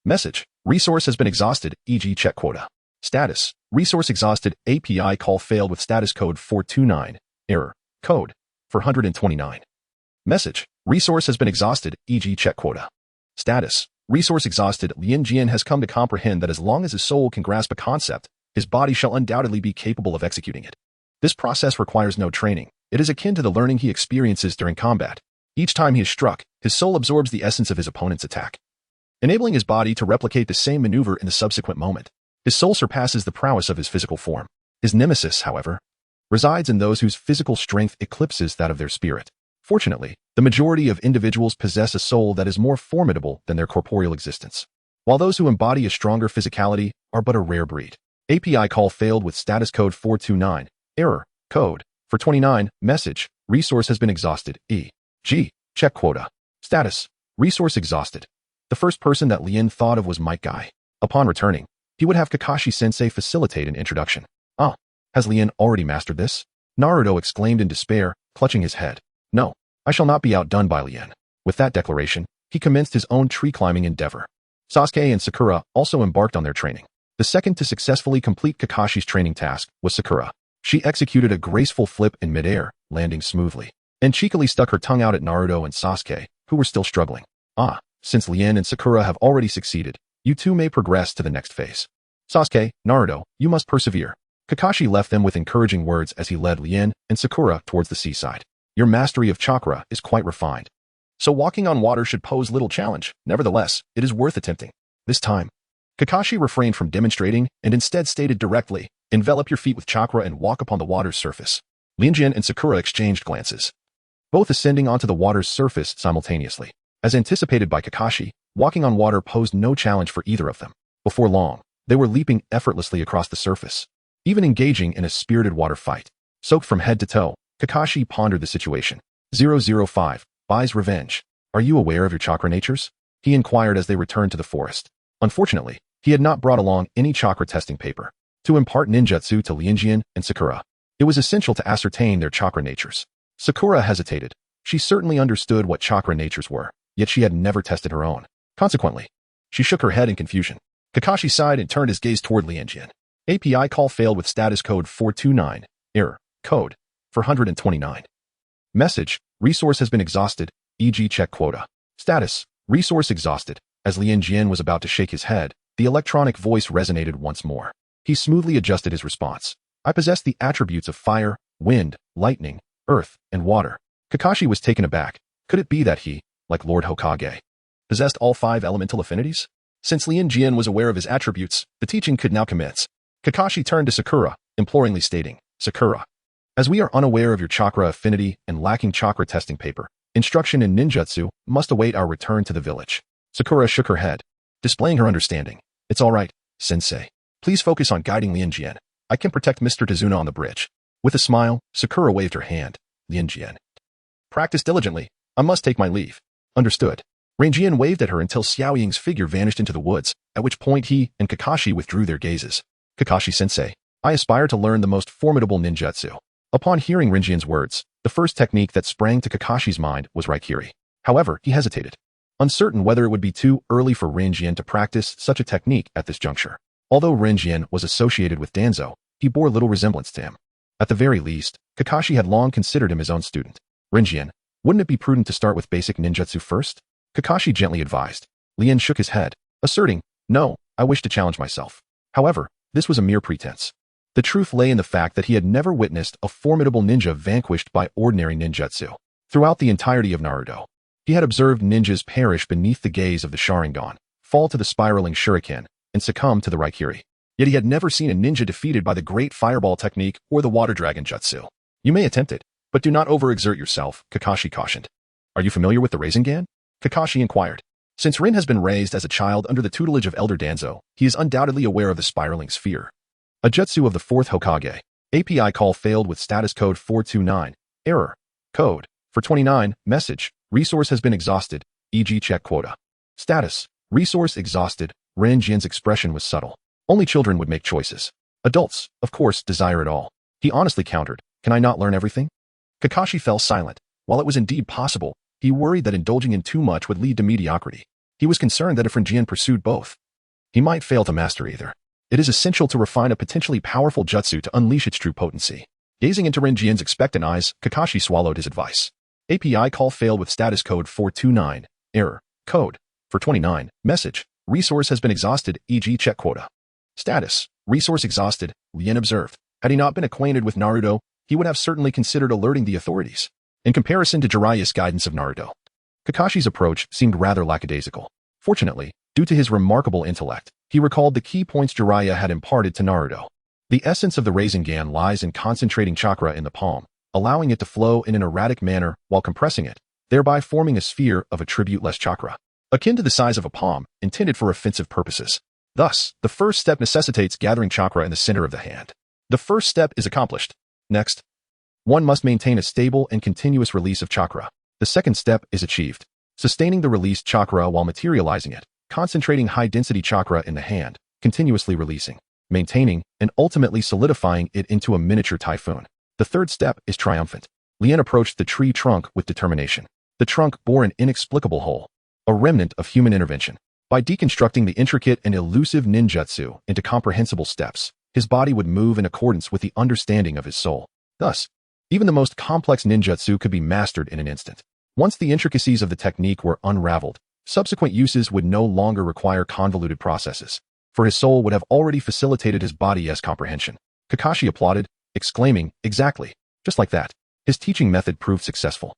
Message. Resource has been exhausted, e.g. check quota. Status. Resource exhausted. API call failed with status code 429. Error. Code 429. Message. Resource has been exhausted, e.g. check quota. Status. Resource exhausted. Lianjian has come to comprehend that as long as his soul can grasp a concept, his body shall undoubtedly be capable of executing it. This process requires no training. It is akin to the learning he experiences during combat. Each time he is struck, his soul absorbs the essence of his opponent's attack, enabling his body to replicate the same maneuver in the subsequent moment. His soul surpasses the prowess of his physical form. His nemesis, however, resides in those whose physical strength eclipses that of their spirit. Fortunately, the majority of individuals possess a soul that is more formidable than their corporeal existence, while those who embody a stronger physicality are but a rare breed. API call failed with status code 429. Error. Code 429. Message. Resource has been exhausted, e.g. check quota. Status. Resource exhausted. The first person that Lien thought of was Might Guy. Upon returning, he would have Kakashi-sensei facilitate an introduction. Ah, has Lien already mastered this? Naruto exclaimed in despair, clutching his head. No, I shall not be outdone by Lien. With that declaration, he commenced his own tree-climbing endeavor. Sasuke and Sakura also embarked on their training. The second to successfully complete Kakashi's training task was Sakura. She executed a graceful flip in midair, landing smoothly, and cheekily stuck her tongue out at Naruto and Sasuke, who were still struggling. Ah, since Lien and Sakura have already succeeded, you two may progress to the next phase. Sasuke, Naruto, you must persevere. Kakashi left them with encouraging words as he led Lien and Sakura towards the seaside. Your mastery of chakra is quite refined, so walking on water should pose little challenge. Nevertheless, it is worth attempting. This time, Kakashi refrained from demonstrating and instead stated directly, envelop your feet with chakra and walk upon the water's surface. Lianjian and Sakura exchanged glances, both ascending onto the water's surface simultaneously. As anticipated by Kakashi, walking on water posed no challenge for either of them. Before long, they were leaping effortlessly across the surface, even engaging in a spirited water fight. Soaked from head to toe, Kakashi pondered the situation. 005. Bai's revenge. Are you aware of your chakra natures? He inquired as they returned to the forest. Unfortunately, he had not brought along any chakra testing paper to impart ninjutsu to Lianjian and Sakura. It was essential to ascertain their chakra natures. Sakura hesitated. She certainly understood what chakra natures were, yet she had never tested her own. Consequently, she shook her head in confusion. Kakashi sighed and turned his gaze toward Lianjian. API call failed with status code 429. Error. Code 429. Message. Resource has been exhausted, e.g. check quota. Status. Resource exhausted. As Lianjian was about to shake his head, the electronic voice resonated once more. He smoothly adjusted his response. I possess the attributes of fire, wind, lightning, earth, and water. Kakashi was taken aback. Could it be that he, like Lord Hokage, possessed all 5 elemental affinities? Since Lianjian was aware of his attributes, the teaching could now commence. Kakashi turned to Sakura, imploringly stating, Sakura, as we are unaware of your chakra affinity and lacking chakra testing paper, instruction in ninjutsu must await our return to the village. Sakura shook her head, displaying her understanding. It's all right, sensei. Please focus on guiding Lianjian. I can protect Mr. Tazuna on the bridge. With a smile, Sakura waved her hand. Lianjian. Practice diligently. I must take my leave. Understood. Lianjian waved at her until Xiao Ying's figure vanished into the woods, at which point he and Kakashi withdrew their gazes. Kakashi-sensei, I aspire to learn the most formidable ninjutsu. Upon hearing Lianjian's words, the first technique that sprang to Kakashi's mind was Raikiri. However, he hesitated, uncertain whether it would be too early for Lianjian to practice such a technique at this juncture. Although Lianjian was associated with Danzo, he bore little resemblance to him. At the very least, Kakashi had long considered him his own student. Lianjian, wouldn't it be prudent to start with basic ninjutsu first? Kakashi gently advised. Lien shook his head, asserting, no, I wish to challenge myself. However, this was a mere pretense. The truth lay in the fact that he had never witnessed a formidable ninja vanquished by ordinary ninjutsu. Throughout the entirety of Naruto, he had observed ninjas perish beneath the gaze of the Sharingan, fall to the spiraling shuriken, and succumb to the Raikiri. Yet he had never seen a ninja defeated by the great fireball technique or the water dragon jutsu. You may attempt it, but do not overexert yourself, Kakashi cautioned. Are you familiar with the Rasengan? Kakashi inquired. Since Rin has been raised as a child under the tutelage of Elder Danzo, he is undoubtedly aware of the spiraling sphere, a jutsu of the 4th Hokage. API call failed with status code 429. Error. Code. For 29. Message. Resource has been exhausted, e.g. check quota. Status. Resource exhausted. Lianjian's expression was subtle. Only children would make choices. Adults, of course, desire it all. He honestly countered, can I not learn everything? Kakashi fell silent. While it was indeed possible, he worried that indulging in too much would lead to mediocrity. He was concerned that if Lianjian pursued both, he might fail to master either. It is essential to refine a potentially powerful jutsu to unleash its true potency. Gazing into Lianjian's expectant eyes, Kakashi swallowed his advice. API call failed with status code 429. Error. Code. For 29. Message. Resource has been exhausted, e.g. check quota. Status. Resource exhausted, Lian observed. Had he not been acquainted with Naruto, he would have certainly considered alerting the authorities. In comparison to Jiraiya's guidance of Naruto, Kakashi's approach seemed rather lackadaisical. Fortunately, due to his remarkable intellect, he recalled the key points Jiraiya had imparted to Naruto. The essence of the Rasengan lies in concentrating chakra in the palm, allowing it to flow in an erratic manner while compressing it, thereby forming a sphere of attribute-less chakra, akin to the size of a palm, intended for offensive purposes. Thus, the first step necessitates gathering chakra in the center of the hand. The first step is accomplished. Next, one must maintain a stable and continuous release of chakra. The second step is achieved. Sustaining the released chakra while materializing it, concentrating high-density chakra in the hand, continuously releasing, maintaining, and ultimately solidifying it into a miniature typhoon. The third step is triumphant. Lian approached the tree trunk with determination. The trunk bore an inexplicable hole, a remnant of human intervention. By deconstructing the intricate and elusive ninjutsu into comprehensible steps, his body would move in accordance with the understanding of his soul. Thus, even the most complex ninjutsu could be mastered in an instant. Once the intricacies of the technique were unraveled, subsequent uses would no longer require convoluted processes, for his soul would have already facilitated his body's comprehension. Kakashi applauded, exclaiming, exactly, just like that. His teaching method proved successful,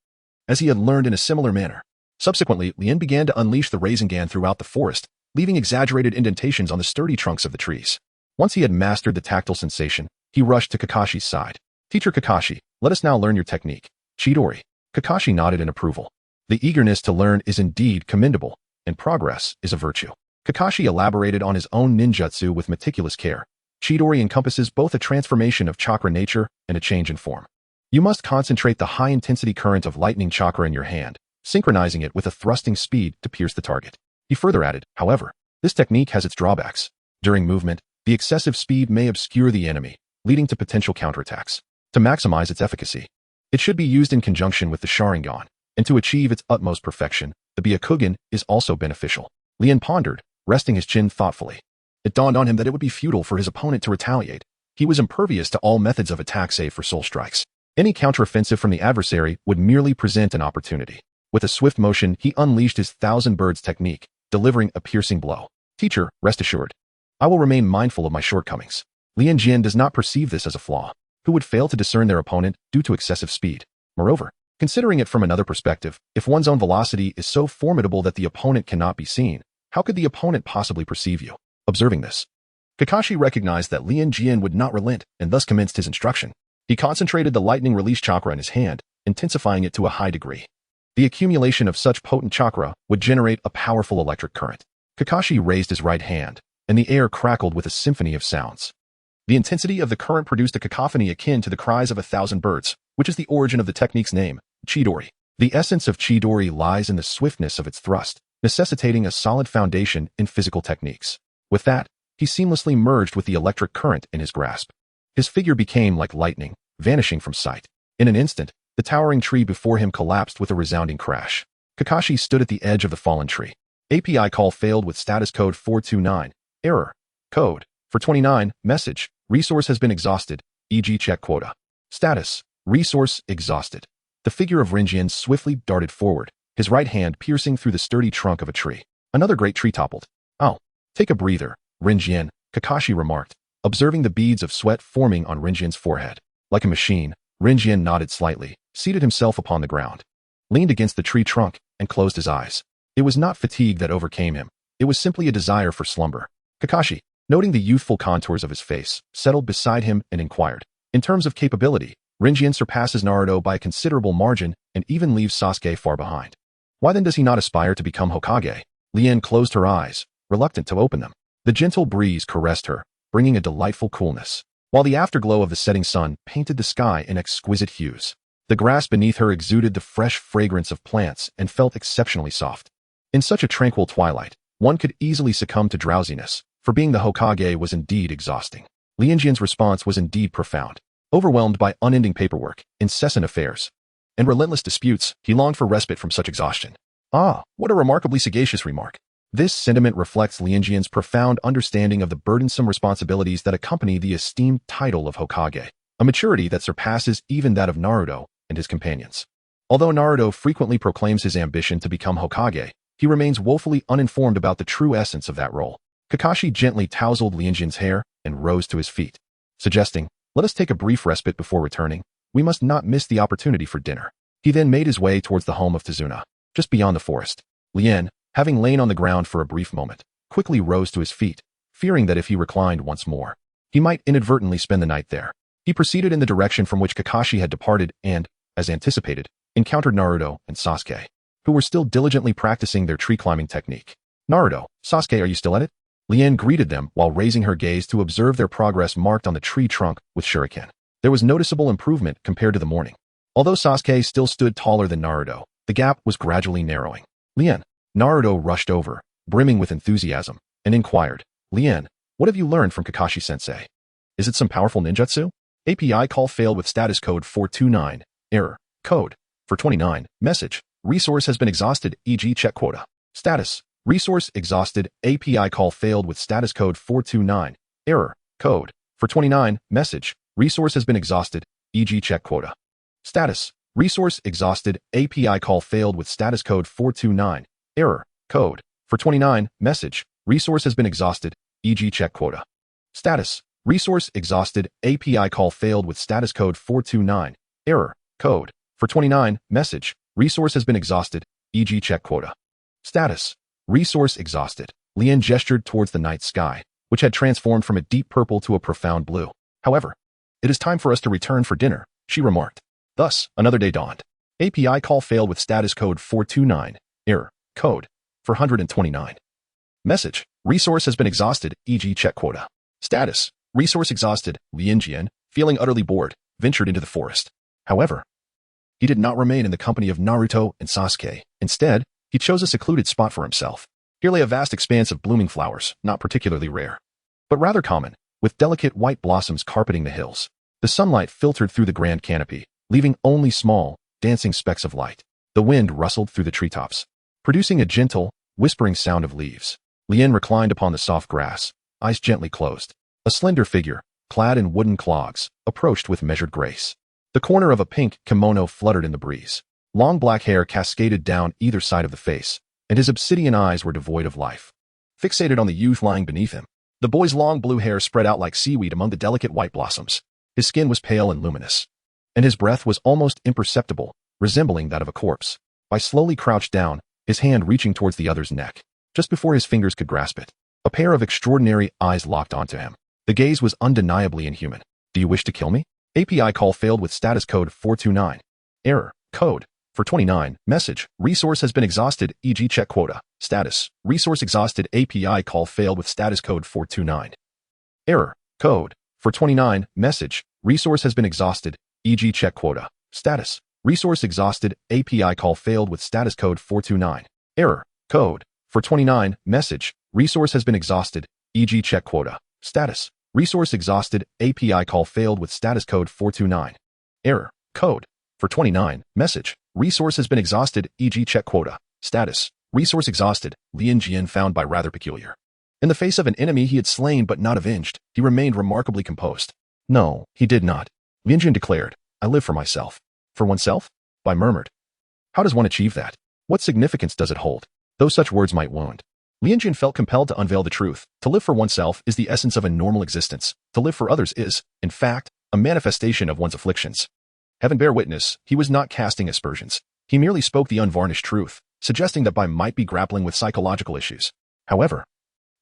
as he had learned in a similar manner. Subsequently, Lian began to unleash the Rasengan throughout the forest, leaving exaggerated indentations on the sturdy trunks of the trees. Once he had mastered the tactile sensation, he rushed to Kakashi's side. Teacher Kakashi, let us now learn your technique. Chidori. Kakashi nodded in approval. The eagerness to learn is indeed commendable, and progress is a virtue. Kakashi elaborated on his own ninjutsu with meticulous care. Chidori encompasses both a transformation of chakra nature and a change in form. You must concentrate the high-intensity current of lightning chakra in your hand, synchronizing it with a thrusting speed to pierce the target. He further added, however, this technique has its drawbacks. During movement, the excessive speed may obscure the enemy, leading to potential counterattacks. To maximize its efficacy, it should be used in conjunction with the Sharingan, and to achieve its utmost perfection, the Byakugan is also beneficial. Lian pondered, resting his chin thoughtfully. It dawned on him that it would be futile for his opponent to retaliate. He was impervious to all methods of attack save for soul strikes. Any counteroffensive from the adversary would merely present an opportunity. With a swift motion, he unleashed his thousand birds technique, delivering a piercing blow. Teacher, rest assured, I will remain mindful of my shortcomings. Lianjian does not perceive this as a flaw. Who would fail to discern their opponent due to excessive speed? Moreover, considering it from another perspective, if one's own velocity is so formidable that the opponent cannot be seen, how could the opponent possibly perceive you? Observing this, Kakashi recognized that Lianjian would not relent and thus commenced his instruction. He concentrated the lightning release chakra in his hand, intensifying it to a high degree. The accumulation of such potent chakra would generate a powerful electric current. Kakashi raised his right hand, and the air crackled with a symphony of sounds. The intensity of the current produced a cacophony akin to the cries of 1,000 birds, which is the origin of the technique's name, Chidori. The essence of Chidori lies in the swiftness of its thrust, necessitating a solid foundation in physical techniques. With that, he seamlessly merged with the electric current in his grasp. His figure became like lightning, vanishing from sight. In an instant, the towering tree before him collapsed with a resounding crash. Kakashi stood at the edge of the fallen tree. API call failed with status code 429. Error. Code. For 29. Message. Resource has been exhausted, e.g. check quota. Status. Resource exhausted. The figure of Lianjian swiftly darted forward, his right hand piercing through the sturdy trunk of a tree. Another great tree toppled. Oh, take a breather, Lianjian, Kakashi remarked, observing the beads of sweat forming on Lianjian's forehead. Like a machine, Lianjian nodded slightly, seated himself upon the ground, leaned against the tree trunk, and closed his eyes. It was not fatigue that overcame him. It was simply a desire for slumber. Kakashi, noting the youthful contours of his face, settled beside him and inquired. In terms of capability, Lianjian surpasses Naruto by a considerable margin and even leaves Sasuke far behind. Why then does he not aspire to become Hokage? Lian closed her eyes, reluctant to open them. The gentle breeze caressed her, bringing a delightful coolness, while the afterglow of the setting sun painted the sky in exquisite hues. The grass beneath her exuded the fresh fragrance of plants and felt exceptionally soft. In such a tranquil twilight, one could easily succumb to drowsiness, for being the Hokage was indeed exhausting. Lianjian's response was indeed profound. Overwhelmed by unending paperwork, incessant affairs, and relentless disputes, he longed for respite from such exhaustion. Ah, what a remarkably sagacious remark. This sentiment reflects Lianjian's profound understanding of the burdensome responsibilities that accompany the esteemed title of Hokage, a maturity that surpasses even that of Naruto and his companions. Although Naruto frequently proclaims his ambition to become Hokage, he remains woefully uninformed about the true essence of that role. Kakashi gently tousled Lianjian's hair and rose to his feet, suggesting, "Let us take a brief respite before returning. We must not miss the opportunity for dinner." He then made his way towards the home of Tazuna, just beyond the forest. Lian, having lain on the ground for a brief moment, quickly rose to his feet, fearing that if he reclined once more, he might inadvertently spend the night there. He proceeded in the direction from which Kakashi had departed and, as anticipated, encountered Naruto and Sasuke, who were still diligently practicing their tree-climbing technique. "Naruto, Sasuke, are you still at it?" Lian greeted them while raising her gaze to observe their progress marked on the tree trunk with shuriken. There was noticeable improvement compared to the morning. Although Sasuke still stood taller than Naruto, the gap was gradually narrowing. "Lian." Naruto rushed over, brimming with enthusiasm, and inquired, "Lian, what have you learned from Kakashi-sensei? Is it some powerful ninjutsu?" API call failed with status code 429. Error. Code. For 29. Message. Resource has been exhausted, e.g. check quota. Status. Resource exhausted. API call failed with status code 429. Error. Code. For 29. Message. Resource has been exhausted, e.g. check quota. Status. Resource exhausted. API call failed with status code 429. Error. Code. For 29. Message. Resource has been exhausted, e.g. check quota. Status. Resource exhausted. API call failed with status code 429. Error. Code. For 29. Message. Resource has been exhausted, e.g. check quota. Status. Resource exhausted. Lian gestured towards the night sky, which had transformed from a deep purple to a profound blue. "However, it is time for us to return for dinner," she remarked. Thus, another day dawned. API call failed with status code 429. Error. Code. For 129. Message. Resource has been exhausted, e.g. check quota. Status. Resource exhausted. Lianjian, feeling utterly bored, ventured into the forest. However, he did not remain in the company of Naruto and Sasuke. Instead, he chose a secluded spot for himself. Here lay a vast expanse of blooming flowers, not particularly rare, but rather common, with delicate white blossoms carpeting the hills. The sunlight filtered through the grand canopy, leaving only small, dancing specks of light. The wind rustled through the treetops, producing a gentle, whispering sound of leaves. Lian reclined upon the soft grass, eyes gently closed. A slender figure, clad in wooden clogs, approached with measured grace. The corner of a pink kimono fluttered in the breeze. Long black hair cascaded down either side of the face, and his obsidian eyes were devoid of life. Fixated on the youth lying beneath him, the boy's long blue hair spread out like seaweed among the delicate white blossoms. His skin was pale and luminous, and his breath was almost imperceptible, resembling that of a corpse. I slowly crouched down, his hand reaching towards the other's neck. Just before his fingers could grasp it, a pair of extraordinary eyes locked onto him. The gaze was undeniably inhuman. "Do you wish to kill me?" API call failed with status code 429. Error. Code. For 29. Message. Resource has been exhausted, e.g. check quota. Status. Resource exhausted. API call failed with status code 429. Error. Code. For 29. Message. Resource has been exhausted, e.g. check quota. Status. Resource exhausted. API call failed with status code 429. Error. Code. For 29. Message. Resource has been exhausted, e.g. check quota. Status. Resource exhausted. API call failed with status code 429. Error. Code. For 29. Message. Resource has been exhausted, e.g. check quota. Status. Resource exhausted. Lianjian found by rather peculiar. In the face of an enemy he had slain but not avenged, he remained remarkably composed. "No, he did not," Lianjian declared. "I live for myself." "For oneself?" I murmured. "How does one achieve that? What significance does it hold?" Though such words might wound, Lianjian felt compelled to unveil the truth. To live for oneself is the essence of a normal existence. To live for others is, in fact, a manifestation of one's afflictions. Heaven bear witness, he was not casting aspersions. He merely spoke the unvarnished truth, suggesting that Bai might be grappling with psychological issues. However,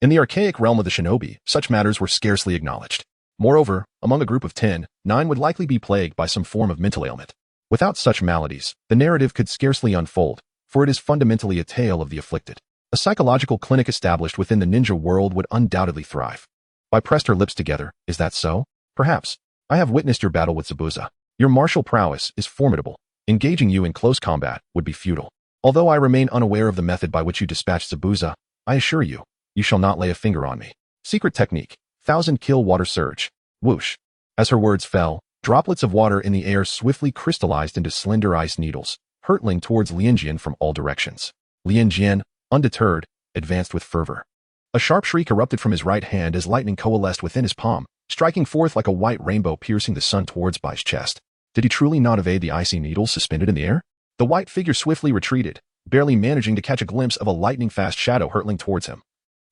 in the archaic realm of the shinobi, such matters were scarcely acknowledged. Moreover, among a group of 10, 9 would likely be plagued by some form of mental ailment. Without such maladies, the narrative could scarcely unfold, for it is fundamentally a tale of the afflicted. A psychological clinic established within the ninja world would undoubtedly thrive. I pressed her lips together. "Is that so?" "Perhaps. I have witnessed your battle with Zabuza. Your martial prowess is formidable. Engaging you in close combat would be futile. Although I remain unaware of the method by which you dispatch Zabuza, I assure you, you shall not lay a finger on me. Secret technique, 1000 kill water surge. Whoosh. As her words fell, droplets of water in the air swiftly crystallized into slender ice needles, hurtling towards Lianjian from all directions. Lianjian, undeterred, advanced with fervor. A sharp shriek erupted from his right hand as lightning coalesced within his palm, striking forth like a white rainbow piercing the sun towards Bai's chest. Did he truly not evade the icy needles suspended in the air? The white figure swiftly retreated, barely managing to catch a glimpse of a lightning-fast shadow hurtling towards him.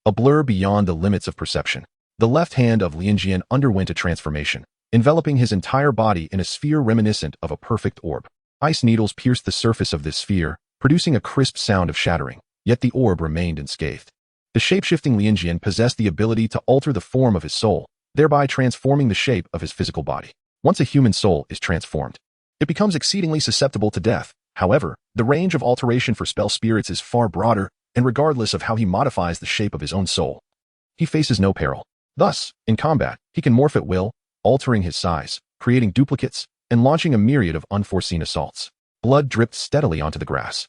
A blur beyond the limits of perception. The left hand of Lianjian underwent a transformation, enveloping his entire body in a sphere reminiscent of a perfect orb. Ice needles pierced the surface of this sphere, producing a crisp sound of shattering, yet the orb remained unscathed. The shape-shifting Lianjian possessed the ability to alter the form of his soul, thereby transforming the shape of his physical body. Once a human soul is transformed, it becomes exceedingly susceptible to death. However, the range of alteration for spell spirits is far broader, and regardless of how he modifies the shape of his own soul, he faces no peril. Thus, in combat, he can morph at will, altering his size, creating duplicates, and launching a myriad of unforeseen assaults. Blood dripped steadily onto the grass.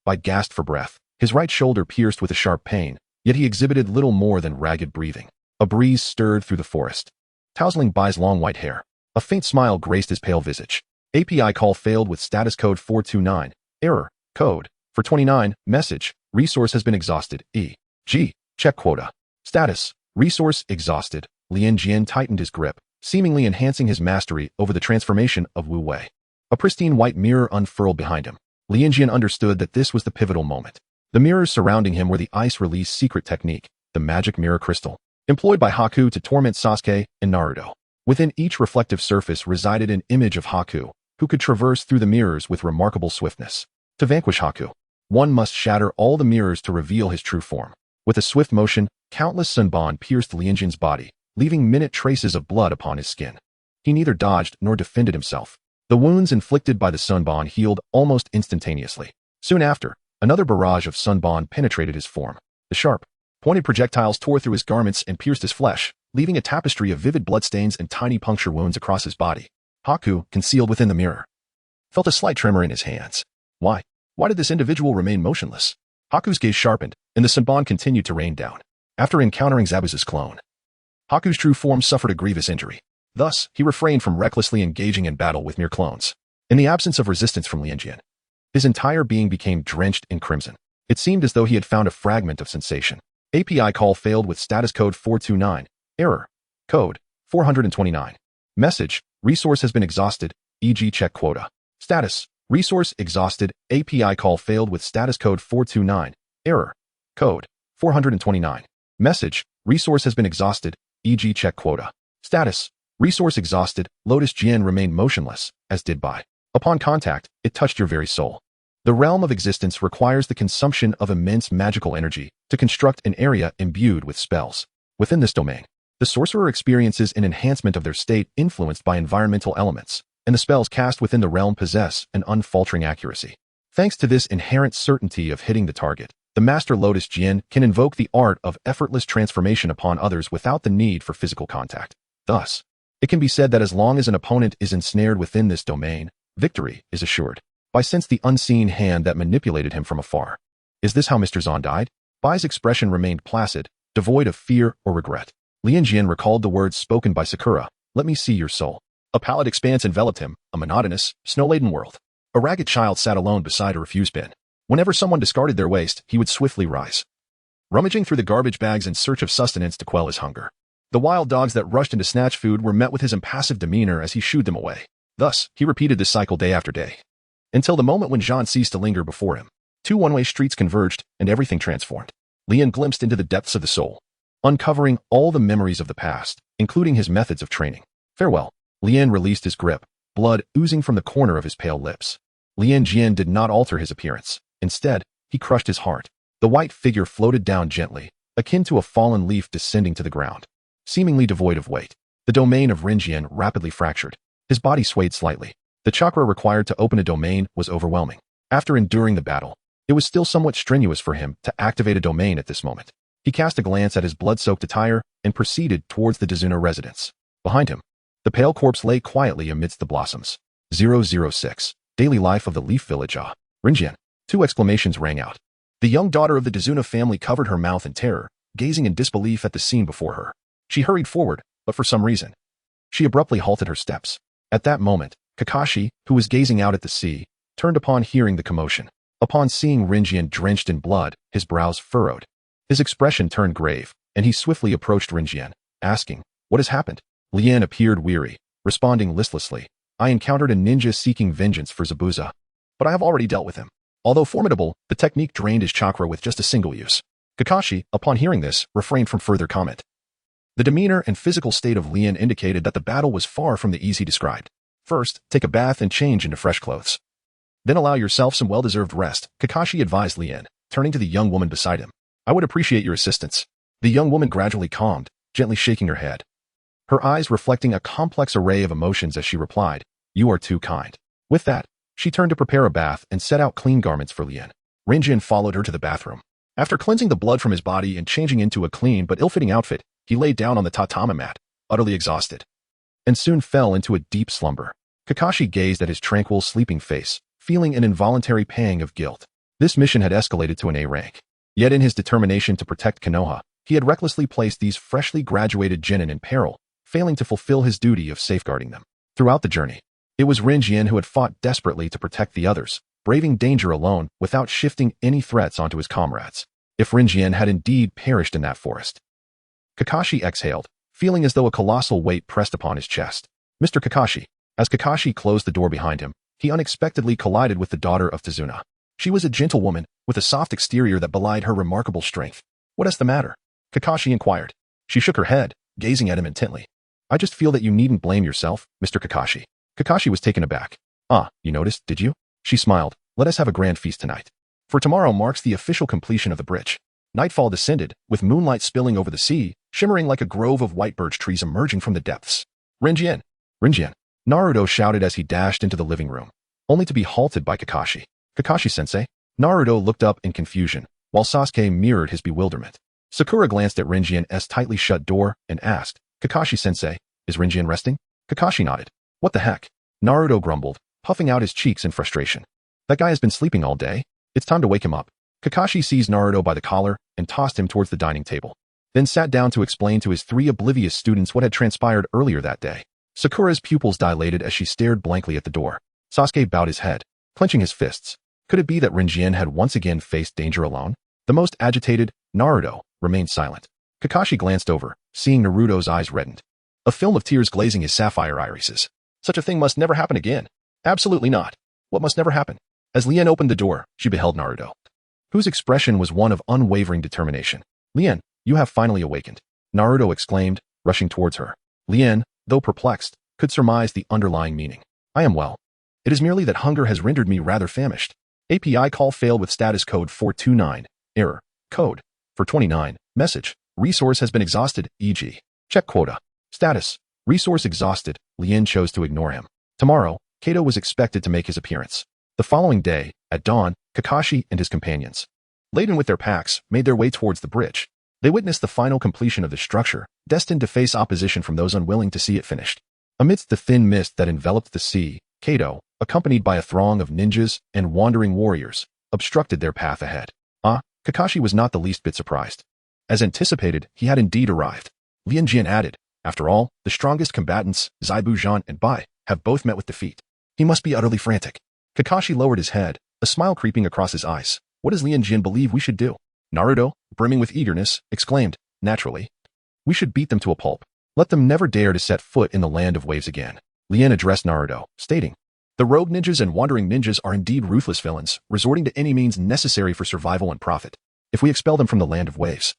Bai gasped for breath, his right shoulder pierced with a sharp pain, yet he exhibited little more than ragged breathing. A breeze stirred through the forest, tousling Bai's long white hair. A faint smile graced his pale visage. API call failed with status code 429. Error. Code. For 29. Message. Resource has been exhausted. E.G. Check quota. Status. Resource exhausted. Lianjian tightened his grip, seemingly enhancing his mastery over the transformation of Wu Wei. A pristine white mirror unfurled behind him. Lianjian understood that this was the pivotal moment. The mirrors surrounding him were the ice release secret technique, the magic mirror crystal, employed by Haku to torment Sasuke and Naruto. Within each reflective surface resided an image of Haku, who could traverse through the mirrors with remarkable swiftness. To vanquish Haku, one must shatter all the mirrors to reveal his true form. With a swift motion, countless sunban pierced Lianjian's body, leaving minute traces of blood upon his skin. He neither dodged nor defended himself. The wounds inflicted by the sunban healed almost instantaneously. Soon after, another barrage of sunban penetrated his form. The sharp, pointed projectiles tore through his garments and pierced his flesh, leaving a tapestry of vivid bloodstains and tiny puncture wounds across his body. Haku, concealed within the mirror, felt a slight tremor in his hands. Why? Why did this individual remain motionless? Haku's gaze sharpened, and the sunban continued to rain down. After encountering Zabuza's clone, Haku's true form suffered a grievous injury. Thus, he refrained from recklessly engaging in battle with mere clones. In the absence of resistance from Lianjian, his entire being became drenched in crimson. It seemed as though he had found a fragment of sensation. API call failed with status code 429. Error. Code. 429. Message. Resource has been exhausted. E.g. check quota. Status. Resource exhausted. API call failed with status code 429. Error. Code. 429. Message. Resource has been exhausted. E.g. check quota. Status. Resource exhausted. Lotus Jian remained motionless, as did Bai. Upon contact, it touched your very soul. The realm of existence requires the consumption of immense magical energy to construct an area imbued with spells. Within this domain, the sorcerer experiences an enhancement of their state influenced by environmental elements, and the spells cast within the realm possess an unfaltering accuracy. Thanks to this inherent certainty of hitting the target, the Master Lotus Jian can invoke the art of effortless transformation upon others without the need for physical contact. Thus, it can be said that as long as an opponent is ensnared within this domain, victory is assured. Bai sensed the unseen hand that manipulated him from afar. Is this how Mr. Zahn died? Bai's expression remained placid, devoid of fear or regret. Lianjian recalled the words spoken by Sakura, "Let me see your soul." A pallid expanse enveloped him, a monotonous, snow-laden world. A ragged child sat alone beside a refuse bin. Whenever someone discarded their waste, he would swiftly rise, rummaging through the garbage bags in search of sustenance to quell his hunger. The wild dogs that rushed in to snatch food were met with his impassive demeanor as he shooed them away. Thus, he repeated this cycle day after day, until the moment when Jean ceased to linger before him. Two one-way streets converged, and everything transformed. Lian glimpsed into the depths of the soul, uncovering all the memories of the past, including his methods of training. Farewell. Lian released his grip, blood oozing from the corner of his pale lips. Lianjian did not alter his appearance. Instead, he crushed his heart. The white figure floated down gently, akin to a fallen leaf descending to the ground, seemingly devoid of weight. The domain of Rinjian rapidly fractured. His body swayed slightly. The chakra required to open a domain was overwhelming. After enduring the battle, it was still somewhat strenuous for him to activate a domain at this moment. He cast a glance at his blood-soaked attire and proceeded towards the Dazuna residence. Behind him, The pale corpse lay quietly amidst the blossoms. 006. Daily life of the Leaf Village. Rinjian. Two exclamations rang out. The young daughter of the Dazuna family covered her mouth in terror, gazing in disbelief at the scene before her. She hurried forward, but for some reason, she abruptly halted her steps. At that moment, Kakashi, who was gazing out at the sea, turned upon hearing the commotion. Upon seeing Rinjian drenched in blood, his brows furrowed. His expression turned grave, and he swiftly approached Rinjian, asking, "What has happened?" Lian appeared weary, responding listlessly, "I encountered a ninja seeking vengeance for Zabuza, but I have already dealt with him. Although formidable, the technique drained his chakra with just a single use." Kakashi, upon hearing this, refrained from further comment. The demeanor and physical state of Lian indicated that the battle was far from the ease he described. First, take a bath and change into fresh clothes. Then allow yourself some well-deserved rest, Kakashi advised Lian, turning to the young woman beside him. "I would appreciate your assistance." The young woman gradually calmed, gently shaking her head. Her eyes reflecting a complex array of emotions as she replied, "You are too kind." With that, she turned to prepare a bath and set out clean garments for Lian. Rinjian followed her to the bathroom. After cleansing the blood from his body and changing into a clean but ill-fitting outfit, he lay down on the tatami mat, utterly exhausted, and soon fell into a deep slumber. Kakashi gazed at his tranquil, sleeping face, feeling an involuntary pang of guilt. This mission had escalated to an A rank. Yet in his determination to protect Konoha, he had recklessly placed these freshly graduated genin in peril, failing to fulfill his duty of safeguarding them. Throughout the journey, it was Rinjian who had fought desperately to protect the others, braving danger alone without shifting any threats onto his comrades. If Rinjian had indeed perished in that forest. Kakashi exhaled, feeling as though a colossal weight pressed upon his chest. "Mr. Kakashi." As Kakashi closed the door behind him, he unexpectedly collided with the daughter of Tazuna. She was a gentle woman, with a soft exterior that belied her remarkable strength. "What is the matter?" Kakashi inquired. She shook her head, gazing at him intently. "I just feel that you needn't blame yourself, Mr. Kakashi." Kakashi was taken aback. "Ah, you noticed, did you?" She smiled. "Let us have a grand feast tonight. For tomorrow marks the official completion of the bridge." Nightfall descended, with moonlight spilling over the sea, shimmering like a grove of white birch trees emerging from the depths. "Rinjian! Rinjian!" Naruto shouted as he dashed into the living room, only to be halted by Kakashi. "Kakashi-sensei?" Naruto looked up in confusion, while Sasuke mirrored his bewilderment. Sakura glanced at Rinjian's tightly shut door and asked, "Kakashi-sensei, is Rinjian resting?" Kakashi nodded. "What the heck?" Naruto grumbled, puffing out his cheeks in frustration. "That guy has been sleeping all day. It's time to wake him up." Kakashi seized Naruto by the collar and tossed him towards the dining table, then sat down to explain to his three oblivious students what had transpired earlier that day. Sakura's pupils dilated as she stared blankly at the door. Sasuke bowed his head, clenching his fists. Could it be that Rinjian had once again faced danger alone? The most agitated, Naruto, remained silent. Kakashi glanced over, seeing Naruto's eyes reddened, a film of tears glazing his sapphire irises. Such a thing must never happen again. Absolutely not. What must never happen? As Lian opened the door, she beheld Naruto, whose expression was one of unwavering determination. "Lian, you have finally awakened," Naruto exclaimed, rushing towards her. Lian, though perplexed, could surmise the underlying meaning. "I am well. It is merely that hunger has rendered me rather famished." API call failed with status code 429. Error. Code. For 29. Message. Resource has been exhausted, e.g. check quota. Status. Resource exhausted. Lian chose to ignore him. Tomorrow, Kato was expected to make his appearance. The following day, at dawn, Kakashi and his companions, laden with their packs, made their way towards the bridge. They witnessed the final completion of the structure, destined to face opposition from those unwilling to see it finished. Amidst the thin mist that enveloped the sea, Kato, accompanied by a throng of ninjas and wandering warriors, obstructed their path ahead. Kakashi was not the least bit surprised. As anticipated, he had indeed arrived. Lianjian added, "After all, the strongest combatants, Zabuza and Bai, have both met with defeat. He must be utterly frantic." Kakashi lowered his head, a smile creeping across his eyes. "What does Lianjian believe we should do?" Naruto, brimming with eagerness, exclaimed, "Naturally. We should beat them to a pulp. Let them never dare to set foot in the land of waves again." Lian addressed Naruto, stating, "The rogue ninjas and wandering ninjas are indeed ruthless villains, resorting to any means necessary for survival and profit. If we expel them from the land of waves,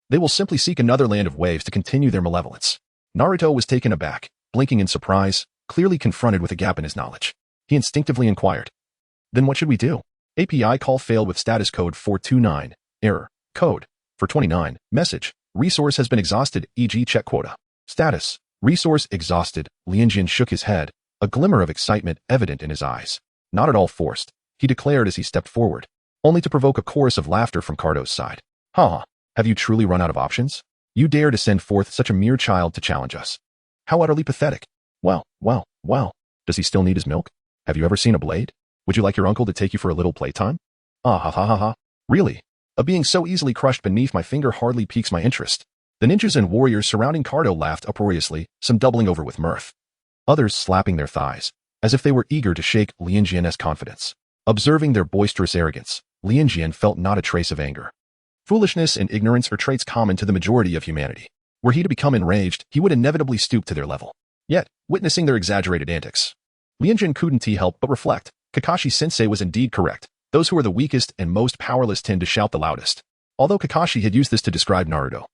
they will simply seek another land of waves to continue their malevolence." Naruto was taken aback, blinking in surprise, clearly confronted with a gap in his knowledge. He instinctively inquired, "Then what should we do?" API call failed with status code 429. Error. Code. For 29. Message. Resource has been exhausted, e.g. check quota. Status. Resource exhausted. Lianjian shook his head, a glimmer of excitement evident in his eyes. Not at all forced, he declared as he stepped forward, only to provoke a chorus of laughter from Cardo's side. "Ha! Have you truly run out of options? You dare to send forth such a mere child to challenge us? How utterly pathetic." Well. Does he still need his milk? Have you ever seen a blade? Would you like your uncle to take you for a little playtime? Ah ha ha ha ha. Really? A being so easily crushed beneath my finger hardly piques my interest. The ninjas and warriors surrounding Cardo laughed uproariously, some doubling over with mirth. Others slapping their thighs, as if they were eager to shake Lianjian's confidence. Observing their boisterous arrogance, Lianjian felt not a trace of anger. Foolishness and ignorance are traits common to the majority of humanity. Were he to become enraged, he would inevitably stoop to their level. Yet, witnessing their exaggerated antics, Lianjian couldn't help but reflect. Kakashi-sensei was indeed correct. Those who are the weakest and most powerless tend to shout the loudest. Although Kakashi had used this to describe Naruto,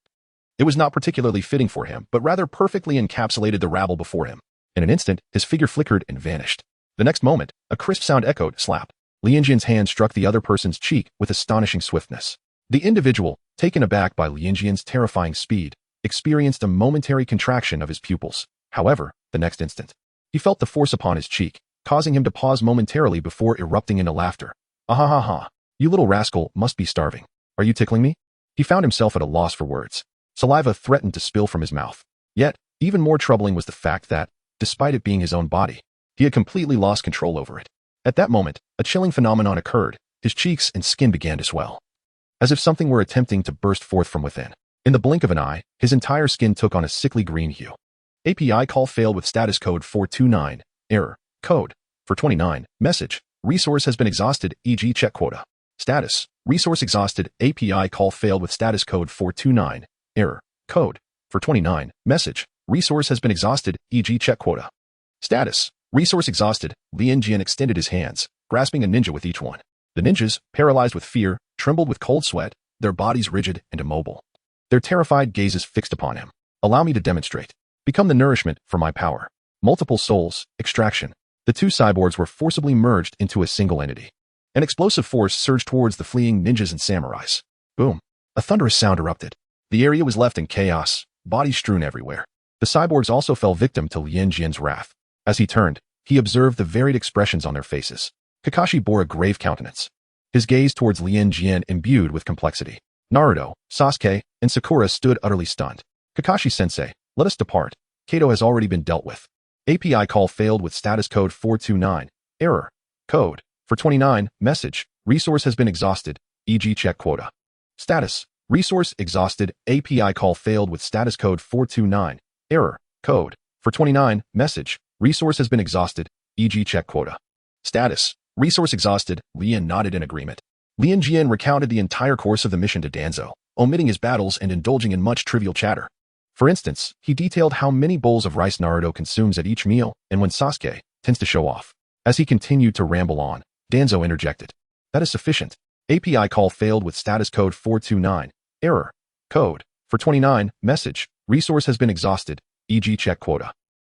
it was not particularly fitting for him, but rather perfectly encapsulated the rabble before him. In an instant, his figure flickered and vanished. The next moment, a crisp sound echoed, slap. Lianjian's hand struck the other person's cheek with astonishing swiftness. The individual, taken aback by Lianjian's terrifying speed, experienced a momentary contraction of his pupils. However, the next instant, he felt the force upon his cheek, causing him to pause momentarily before erupting into laughter. Ah. You little rascal must be starving. Are you tickling me? He found himself at a loss for words. Saliva threatened to spill from his mouth. Yet, even more troubling was the fact that, despite it being his own body, he had completely lost control over it. At that moment, a chilling phenomenon occurred. His cheeks and skin began to swell, as if something were attempting to burst forth from within. In the blink of an eye, his entire skin took on a sickly green hue. API call failed with status code 429. Error. Code. 429. Message. Resource has been exhausted, e.g. check quota. Status. Resource exhausted. API call failed with status code 429. Error. Code. 429. Message. Resource has been exhausted, e.g. check quota. Status. Resource exhausted. Lianjian extended his hands, grasping a ninja with each one. The ninjas, paralyzed with fear, trembled with cold sweat, their bodies rigid and immobile. Their terrified gazes fixed upon him. Allow me to demonstrate. Become the nourishment for my power. Multiple souls. Extraction. The two cyborgs were forcibly merged into a single entity. An explosive force surged towards the fleeing ninjas and samurais. Boom. A thunderous sound erupted. The area was left in chaos, bodies strewn everywhere. The cyborgs also fell victim to Lianjian's wrath. As he turned, he observed the varied expressions on their faces. Kakashi bore a grave countenance, his gaze towards Lianjian imbued with complexity. Naruto, Sasuke, and Sakura stood utterly stunned. Kakashi-sensei, let us depart. Kato has already been dealt with. API call failed with status code 429. Error. Code. 429. Message. Resource has been exhausted, e.g. check quota. Status. Resource exhausted. API call failed with status code 429. Error. Code. 429. Message. Resource has been exhausted, e.g. check quota. Status. Resource exhausted. Lian nodded in agreement. Lianjian recounted the entire course of the mission to Danzo, omitting his battles and indulging in much trivial chatter. For instance, he detailed how many bowls of rice Naruto consumes at each meal and when Sasuke tends to show off. As he continued to ramble on, Danzo interjected. That is sufficient. API call failed with status code 429. Error. Code. 429. Message. Resource has been exhausted, e.g. check quota.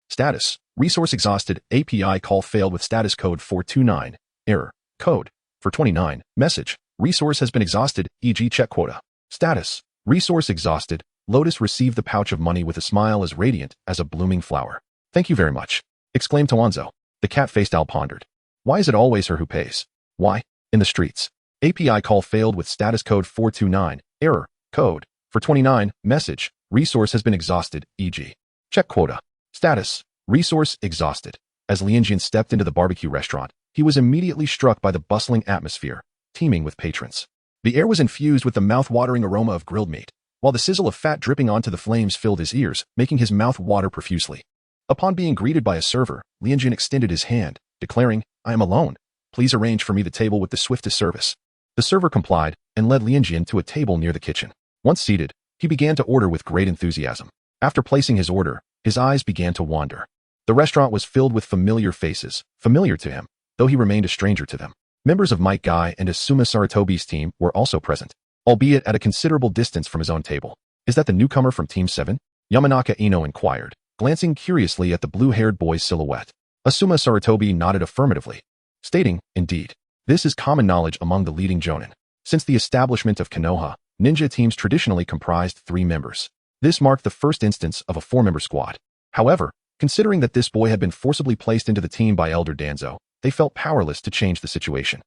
Status. Resource exhausted. API call failed with status code 429. Error. Code. 429. Message. Resource has been exhausted, e.g. check quota. Status. Resource exhausted. Lotus received the pouch of money with a smile as radiant as a blooming flower. Thank you very much, exclaimed Toanzo. The cat-faced owl pondered. Why is it always her who pays? Why? In the streets. API call failed with status code 429. Error. Code. 429. Message. Resource has been exhausted, e.g. check quota. Status. Resource exhausted. As Lianjian stepped into the barbecue restaurant, he was immediately struck by the bustling atmosphere, teeming with patrons. The air was infused with the mouth-watering aroma of grilled meat, while the sizzle of fat dripping onto the flames filled his ears, making his mouth water profusely. Upon being greeted by a server, Lianjian extended his hand, declaring, I am alone. Please arrange for me the table with the swiftest service. The server complied and led Lianjian to a table near the kitchen. Once seated, he began to order with great enthusiasm. After placing his order, his eyes began to wander. The restaurant was filled with familiar faces, familiar to him, though he remained a stranger to them. Members of Might Guy and Asuma Saratobi's team were also present, albeit at a considerable distance from his own table. Is that the newcomer from Team 7? Yamanaka Ino inquired, glancing curiously at the blue-haired boy's silhouette. Asuma Saratobi nodded affirmatively, stating, indeed, this is common knowledge among the leading jonin. Since the establishment of Konoha, ninja teams traditionally comprised 3 members. This marked the first instance of a 4-member squad. However, considering that this boy had been forcibly placed into the team by Elder Danzo, they felt powerless to change the situation.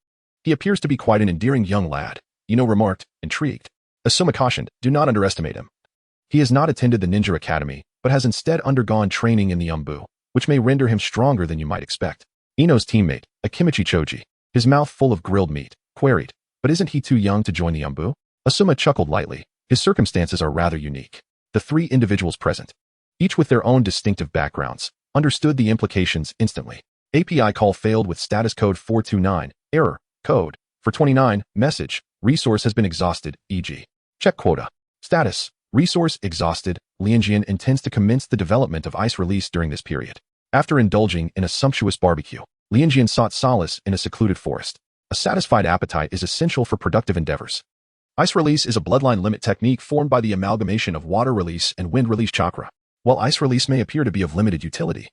He appears to be quite an endearing young lad, Ino remarked, intrigued. Asuma cautioned, do not underestimate him. He has not attended the ninja academy, but has instead undergone training in the Umbu, which may render him stronger than you might expect. Ino's teammate, Akimichi Choji, his mouth full of grilled meat, queried, but isn't he too young to join the Umbu? Asuma chuckled lightly. His circumstances are rather unique. The three individuals present, each with their own distinctive backgrounds, understood the implications instantly. API call failed with status code 429, error, code, for 29, message, resource has been exhausted, e.g. check quota. Status, resource exhausted, Lianjian intends to commence the development of ice release during this period. After indulging in a sumptuous barbecue, Lianjian sought solace in a secluded forest. A satisfied appetite is essential for productive endeavors. Ice release is a bloodline limit technique formed by the amalgamation of water release and wind release chakra. While ice release may appear to be of limited utility,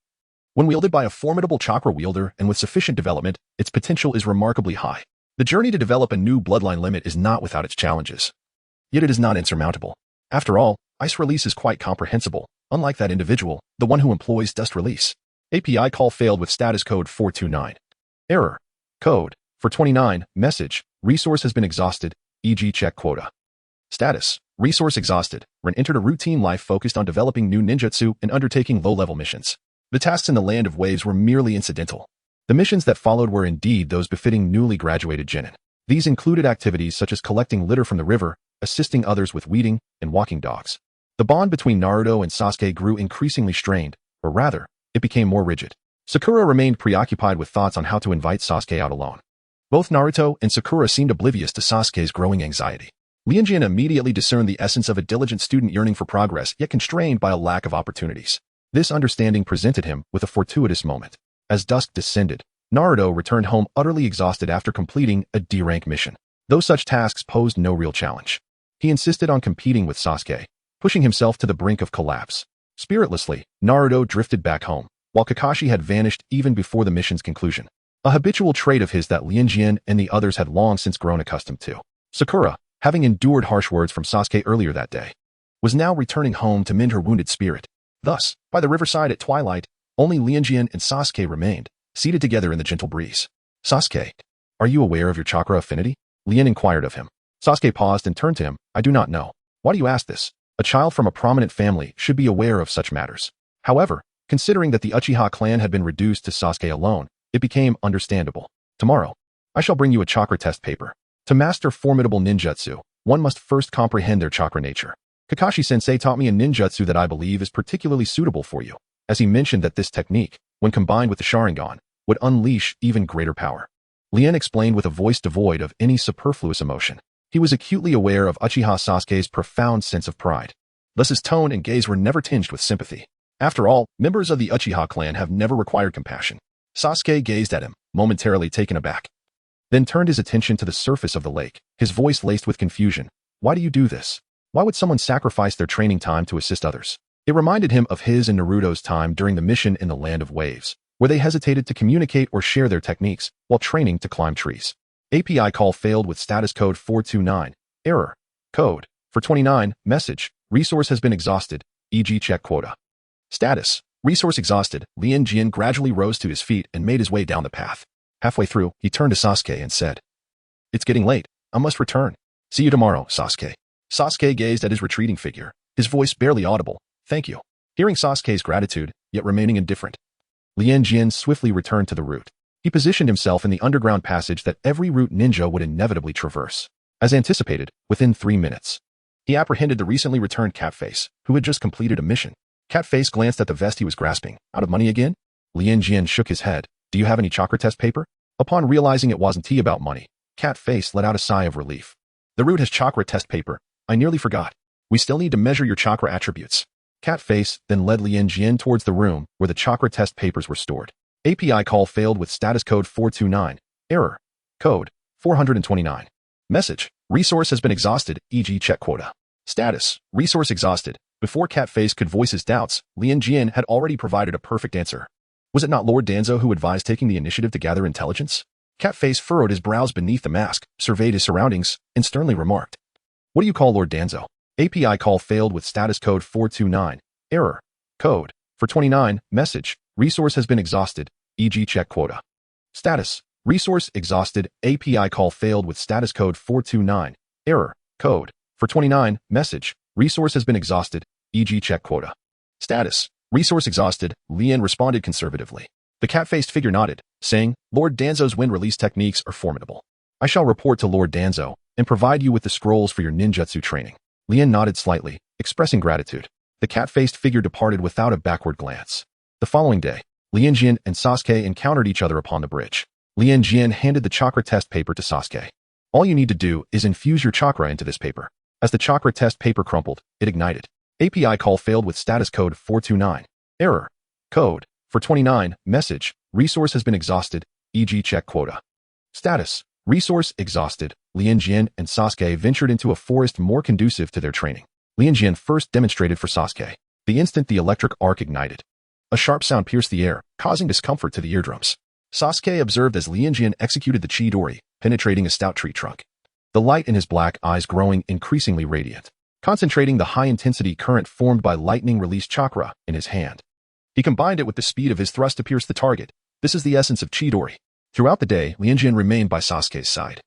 when wielded by a formidable chakra wielder and with sufficient development, its potential is remarkably high. The journey to develop a new bloodline limit is not without its challenges. Yet it is not insurmountable. After all, ice release is quite comprehensible, unlike that individual, the one who employs dust release. API call failed with status code 429. Error. Code. For 29, message, resource has been exhausted, e.g. check quota. Status. Resource exhausted. Ren entered a routine life focused on developing new ninjutsu and undertaking low-level missions. The tasks in the Land of Waves were merely incidental. The missions that followed were indeed those befitting newly graduated genin. These included activities such as collecting litter from the river, assisting others with weeding, and walking dogs. The bond between Naruto and Sasuke grew increasingly strained, or rather, it became more rigid. Sakura remained preoccupied with thoughts on how to invite Sasuke out alone. Both Naruto and Sakura seemed oblivious to Sasuke's growing anxiety. Lianjian immediately discerned the essence of a diligent student yearning for progress yet constrained by a lack of opportunities. This understanding presented him with a fortuitous moment. As dusk descended, Naruto returned home utterly exhausted after completing a D-rank mission. Though such tasks posed no real challenge, he insisted on competing with Sasuke, pushing himself to the brink of collapse. Spiritlessly, Naruto drifted back home, while Kakashi had vanished even before the mission's conclusion. A habitual trait of his that Lianjian and the others had long since grown accustomed to. Sakura, having endured harsh words from Sasuke earlier that day, was now returning home to mend her wounded spirit. Thus, by the riverside at twilight, only Lianjian and Sasuke remained, seated together in the gentle breeze. Sasuke, are you aware of your chakra affinity? Lian inquired of him. Sasuke paused and turned to him. I do not know. Why do you ask this? A child from a prominent family should be aware of such matters. However, considering that the Uchiha clan had been reduced to Sasuke alone, it became understandable. Tomorrow, I shall bring you a chakra test paper. To master formidable ninjutsu, one must first comprehend their chakra nature. Kakashi-sensei taught me a ninjutsu that I believe is particularly suitable for you, as he mentioned that this technique, when combined with the Sharingan, would unleash even greater power. Lian explained with a voice devoid of any superfluous emotion. He was acutely aware of Uchiha Sasuke's profound sense of pride. Thus his tone and gaze were never tinged with sympathy. After all, members of the Uchiha clan have never required compassion. Sasuke gazed at him, momentarily taken aback, then turned his attention to the surface of the lake, his voice laced with confusion. Why do you do this? Why would someone sacrifice their training time to assist others? It reminded him of his and Naruto's time during the mission in the Land of Waves, where they hesitated to communicate or share their techniques while training to climb trees. API call failed with status code 429. Error. Code. For 29. Message. Resource has been exhausted, e.g. check quota. Status. Resource exhausted. Lianjian gradually rose to his feet and made his way down the path. Halfway through, he turned to Sasuke and said, It's getting late. I must return. See you tomorrow, Sasuke. Sasuke gazed at his retreating figure, his voice barely audible. Thank you. Hearing Sasuke's gratitude, yet remaining indifferent, Lianjian swiftly returned to the route. He positioned himself in the underground passage that every route ninja would inevitably traverse. As anticipated, within 3 minutes, he apprehended the recently returned Catface, who had just completed a mission. Catface glanced at the vest he was grasping. Out of money again? Lianjian shook his head. Do you have any chakra test paper? Upon realizing it wasn't about money, Catface let out a sigh of relief. The route has chakra test paper. I nearly forgot. We still need to measure your chakra attributes. Catface then led Lianjian towards the room where the chakra test papers were stored. API call failed with status code 429. Error. Code 429. Message. Resource has been exhausted, e.g. check quota. Status. Resource exhausted. Before Catface could voice his doubts, Lianjian had already provided a perfect answer. Was it not Lord Danzo who advised taking the initiative to gather intelligence? Catface furrowed his brows beneath the mask, surveyed his surroundings, and sternly remarked, What do you call Lord Danzo? API call failed with status code 429. Error. Code. For 29. Message. Resource has been exhausted, e.g. check quota. Status. Resource exhausted. API call failed with status code 429. Error. Code. For 29. Message. Resource has been exhausted, e.g. check quota. Status. Resource exhausted, Lian responded conservatively. The cat-faced figure nodded, saying, Lord Danzo's wind release techniques are formidable. I shall report to Lord Danzo and provide you with the scrolls for your ninjutsu training. Lian nodded slightly, expressing gratitude. The cat-faced figure departed without a backward glance. The following day, Lianjian and Sasuke encountered each other upon the bridge. Lianjian handed the chakra test paper to Sasuke. All you need to do is infuse your chakra into this paper. As the chakra test paper crumpled, it ignited. API call failed with status code 429. Error. Code. For 29. Message. Resource has been exhausted. E.g. check quota. Status. Resource exhausted. Lianjian and Sasuke ventured into a forest more conducive to their training. Lianjian first demonstrated for Sasuke. The instant the electric arc ignited, a sharp sound pierced the air, causing discomfort to the eardrums. Sasuke observed as Lianjian executed the Chidori, penetrating a stout tree trunk. The light in his black eyes growing increasingly radiant, concentrating the high-intensity current formed by lightning-released chakra in his hand. He combined it with the speed of his thrust to pierce the target. This is the essence of Chidori. Throughout the day, Lianjian remained by Sasuke's side,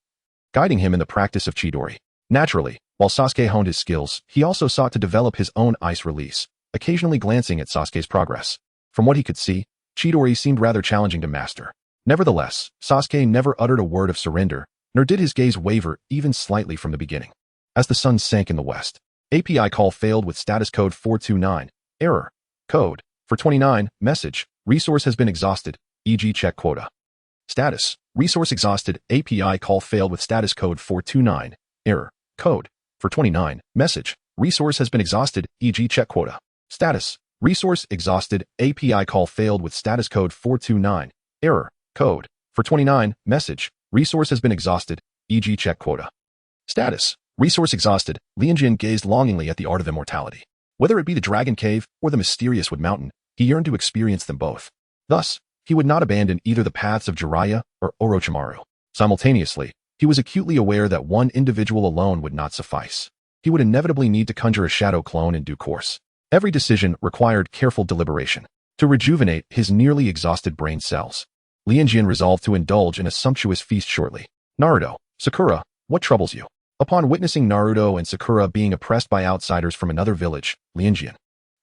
guiding him in the practice of Chidori. Naturally, while Sasuke honed his skills, he also sought to develop his own ice release, occasionally glancing at Sasuke's progress. From what he could see, Chidori seemed rather challenging to master. Nevertheless, Sasuke never uttered a word of surrender, nor did his gaze waver even slightly from the beginning. As the sun sank in the west, API call failed with status code 429. Error. Code. For 29. Message. Resource has been exhausted. E.g. check quota. Status. Resource exhausted. API call failed with status code 429. Error. Code. For 29. Message. Resource has been exhausted. E.g. check quota. Status. Resource exhausted. API call failed with status code 429. Error. Code. For 29. Message. Resource has been exhausted. E.g. check quota. Status. Resource exhausted. Lianjian gazed longingly at the art of immortality. Whether it be the Dragon Cave or the mysterious Wood Mountain, he yearned to experience them both. Thus, he would not abandon either the paths of Jiraiya or Orochimaru. Simultaneously, he was acutely aware that one individual alone would not suffice. He would inevitably need to conjure a shadow clone in due course. Every decision required careful deliberation. To rejuvenate his nearly exhausted brain cells, Lianjian resolved to indulge in a sumptuous feast shortly. Naruto, Sakura, what troubles you? Upon witnessing Naruto and Sakura being oppressed by outsiders from another village, Lianjian,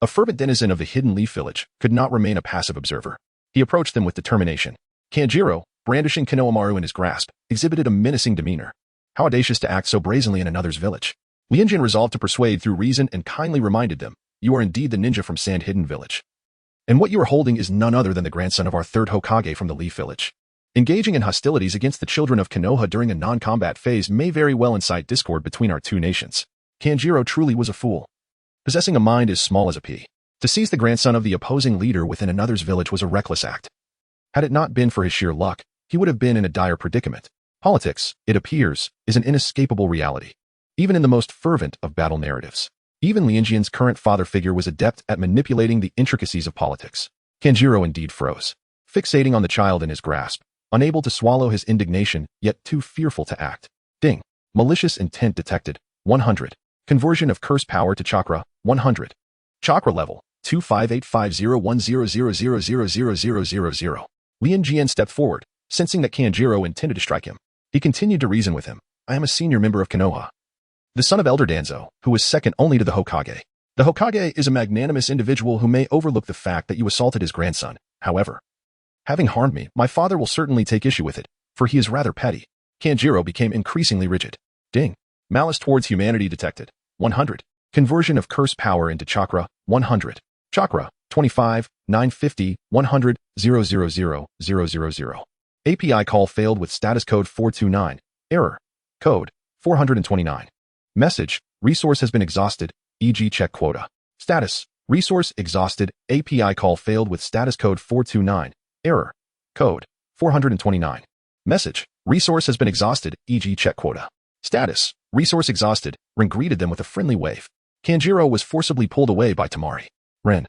a fervent denizen of the Hidden Leaf Village, could not remain a passive observer. He approached them with determination. Kanjiro, brandishing Konohamaru in his grasp, exhibited a menacing demeanor. How audacious to act so brazenly in another's village. Lianjian resolved to persuade through reason and kindly reminded them, you are indeed the ninja from Sand Hidden Village. And what you are holding is none other than the grandson of our third Hokage from the Leaf Village. Engaging in hostilities against the children of Konoha during a non-combat phase may very well incite discord between our two nations. Kanjiro truly was a fool, possessing a mind as small as a pea. To seize the grandson of the opposing leader within another's village was a reckless act. Had it not been for his sheer luck, he would have been in a dire predicament. Politics, it appears, is an inescapable reality, even in the most fervent of battle narratives. Even Lianjian's current father figure was adept at manipulating the intricacies of politics. Kanjiro indeed froze, fixating on the child in his grasp, unable to swallow his indignation, yet too fearful to act. Ding. Malicious intent detected. 100. Conversion of curse power to chakra. 100. Chakra level. 258501000000000. Lianjian stepped forward, sensing that Kanjiro intended to strike him. He continued to reason with him. I am a senior member of Konoha, the son of Elder Danzo, who is second only to the Hokage. The Hokage is a magnanimous individual who may overlook the fact that you assaulted his grandson. However, having harmed me, my father will certainly take issue with it, for he is rather petty. Kanjiro became increasingly rigid. Ding. Malice towards humanity detected. 100. Conversion of curse power into chakra. 100. Chakra. 25, 950, 100, 000, 000. API call failed with status code 429. Error. Code. 429. Message. Resource has been exhausted. E.g. check quota. Status. Resource exhausted. API call failed with status code 429. Error. Code. 429. Message. Resource has been exhausted. E.g. check quota. Status. Resource exhausted. Rin greeted them with a friendly wave. Kanjiro was forcibly pulled away by Tamari. Rin,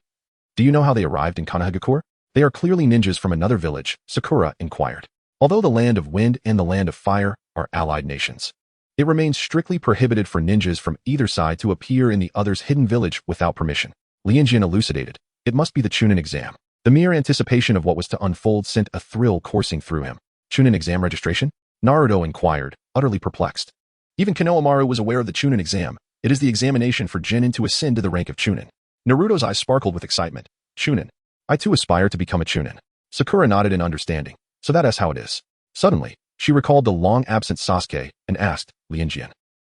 do you know how they arrived in Konohagakure? They are clearly ninjas from another village, Sakura inquired. Although the Land of Wind and the Land of Fire are allied nations, it remains strictly prohibited for ninjas from either side to appear in the other's hidden village without permission. Lianjian elucidated. It must be the Chunin exam. The mere anticipation of what was to unfold sent a thrill coursing through him. Chunin exam registration? Naruto inquired, utterly perplexed. Even Konohamaru was aware of the Chunin exam. It is the examination for genin to ascend to the rank of Chunin. Naruto's eyes sparkled with excitement. Chunin. I too aspire to become a Chunin. Sakura nodded in understanding. So that's how it is. Suddenly, she recalled the long-absent Sasuke and asked, Lianjian,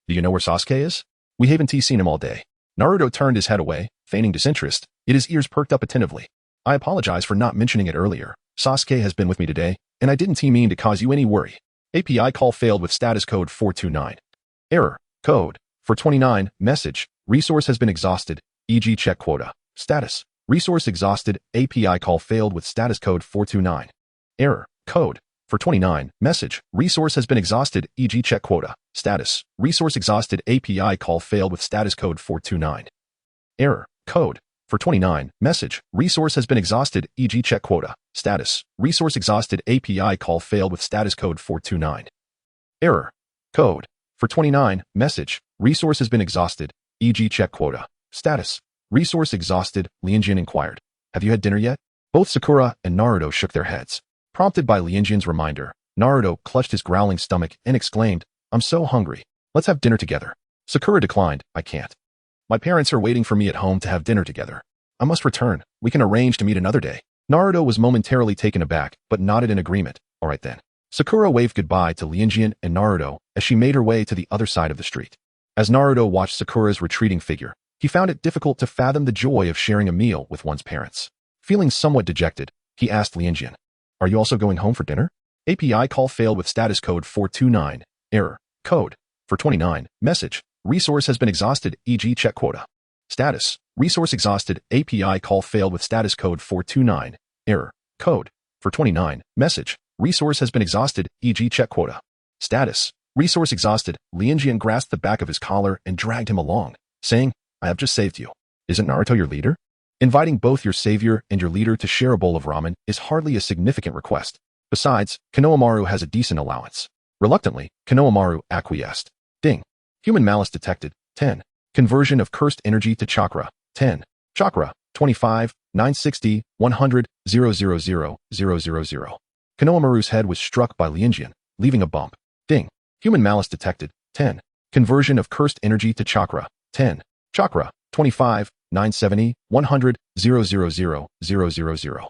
do you know where Sasuke is? We haven't seen him all day. Naruto turned his head away, feigning disinterest, yet his ears perked up attentively. I apologize for not mentioning it earlier. Sasuke has been with me today, and I didn't mean to cause you any worry. API call failed with status code 429. Error. Code. 429. Message. Resource has been exhausted, e.g. check quota. Status. Resource exhausted. API call failed with status code 429. Error. Code. 429. Message. Resource has been exhausted, e.g. check quota. Status. Resource exhausted. API call failed with status code 429. Error. Code. 429. Message. Resource has been exhausted, e.g. check quota. Status. Resource exhausted. API call failed with status code 429. Error. Code. 429. Message. Resource has been exhausted, e.g. check quota. Status. Resource exhausted. Lianjian inquired. Have you had dinner yet? Both Sakura and Naruto shook their heads. Prompted by Lianjian's reminder, Naruto clutched his growling stomach and exclaimed, I'm so hungry. Let's have dinner together. Sakura declined, I can't. My parents are waiting for me at home to have dinner together. I must return. We can arrange to meet another day. Naruto was momentarily taken aback, but nodded in agreement. All right then. Sakura waved goodbye to Lianjian and Naruto as she made her way to the other side of the street. As Naruto watched Sakura's retreating figure, he found it difficult to fathom the joy of sharing a meal with one's parents. Feeling somewhat dejected, he asked Lianjian, are you also going home for dinner? API call failed with status code 429. Error. Code. 429. Message. Resource has been exhausted, e.g. check quota. Status. Resource exhausted. API call failed with status code 429. Error. Code. 429. Message. Resource has been exhausted, e.g. check quota. Status. Resource exhausted. Lianjian grasped the back of his collar and dragged him along, saying, I have just saved you. Isn't Naruto your leader? Inviting both your savior and your leader to share a bowl of ramen is hardly a significant request. Besides, Konohamaru has a decent allowance. Reluctantly, Konohamaru acquiesced. Ding. Human malice detected. 10. Conversion of cursed energy to chakra. 10. Chakra. 25, 960, 100, 000, 000. Konohamaru's head was struck by Lianjian, leaving a bump. Ding. Human malice detected. 10. Conversion of cursed energy to chakra. 10. Chakra. 25, 970, 100, 000, 000.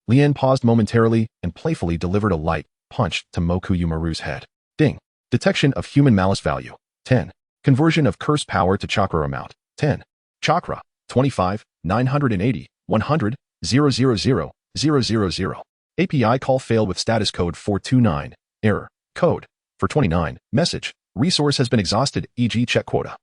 Lian paused momentarily and playfully delivered a light punch to Mokuyumaru's head. Ding. Detection of human malice value. 10. Conversion of curse power to chakra amount. 10. Chakra. 25, 980, 100, 000, 000. API call failed with status code 429. Error. Code. 429. Message. Resource has been exhausted, e.g. check quota.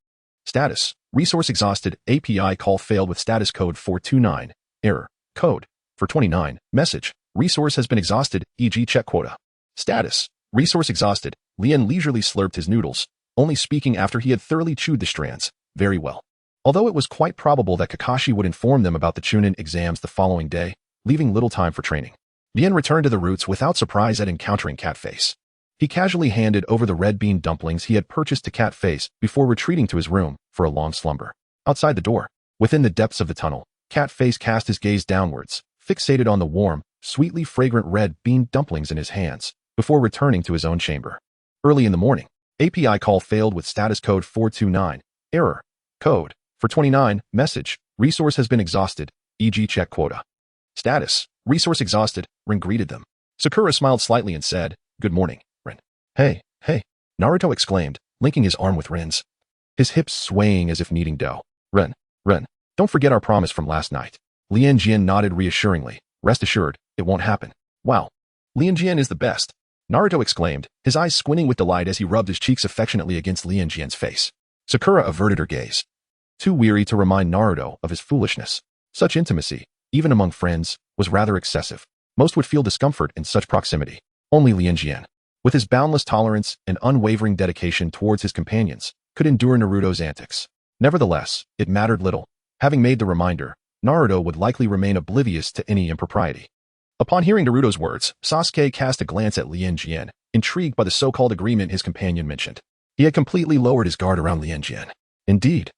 Status. Resource exhausted. API call failed with status code 429. Error. Code. 429. Message. Resource has been exhausted, e.g. check quota. Status. Resource exhausted. Lian leisurely slurped his noodles, only speaking after he had thoroughly chewed the strands. Very well. Although it was quite probable that Kakashi would inform them about the Chunin exams the following day, leaving little time for training, Lian returned to the roots without surprise at encountering Catface. He casually handed over the red bean dumplings he had purchased to Catface before retreating to his room for a long slumber. Outside the door, within the depths of the tunnel, Catface cast his gaze downwards, fixated on the warm, sweetly fragrant red bean dumplings in his hands, before returning to his own chamber. Early in the morning, API call failed with status code 429. Error. Code. 429. Message. Resource has been exhausted, e.g. check quota. Status. Resource exhausted. Rin greeted them. Sakura smiled slightly and said, Good morning, Rin. Hey, Naruto exclaimed, linking his arm with Rin's, his hips swaying as if kneading dough. Rin, don't forget our promise from last night. Lianjian nodded reassuringly. Rest assured, it won't happen. Wow. Lianjian is the best. Naruto exclaimed, his eyes squinting with delight as he rubbed his cheeks affectionately against Lianjian's face. Sakura averted her gaze, too weary to remind Naruto of his foolishness. Such intimacy, even among friends, was rather excessive. Most would feel discomfort in such proximity. Only Lianjian, with his boundless tolerance and unwavering dedication towards his companions, could endure Naruto's antics. Nevertheless, it mattered little. Having made the reminder, Naruto would likely remain oblivious to any impropriety. Upon hearing Naruto's words, Sasuke cast a glance at Lianjian, intrigued by the so-called agreement his companion mentioned. He had completely lowered his guard around Lianjian. Indeed,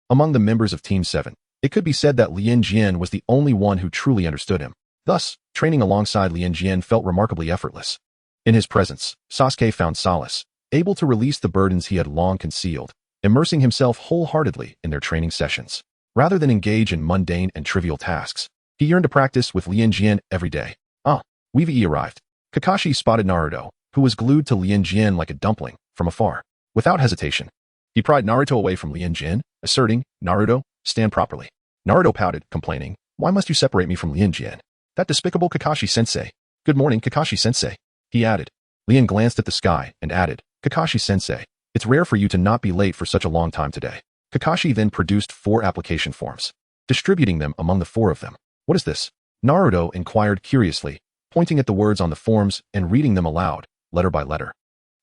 among the members of Team 7, it could be said that Lianjian was the only one who truly understood him. Thus, training alongside Lianjian felt remarkably effortless. In his presence, Sasuke found solace, able to release the burdens he had long concealed, immersing himself wholeheartedly in their training sessions. Rather than engage in mundane and trivial tasks, He yearned to practice with Lianjian every day. Ah, Weavey arrived. Kakashi spotted Naruto, who was glued to Lianjian like a dumpling, from afar. Without hesitation, he pried Naruto away from Lianjian, asserting, "Naruto, stand properly." Naruto pouted, complaining, "Why must you separate me from Lianjian? That despicable Kakashi-sensei." "Good morning, Kakashi-sensei," he added. Lian glanced at the sky and added, "Kakashi-sensei, it's rare for you to not be late for such a long time today." Kakashi then produced 4 application forms, distributing them among the 4 of them. "What is this?" Naruto inquired curiously, pointing at the words on the forms and reading them aloud, letter by letter,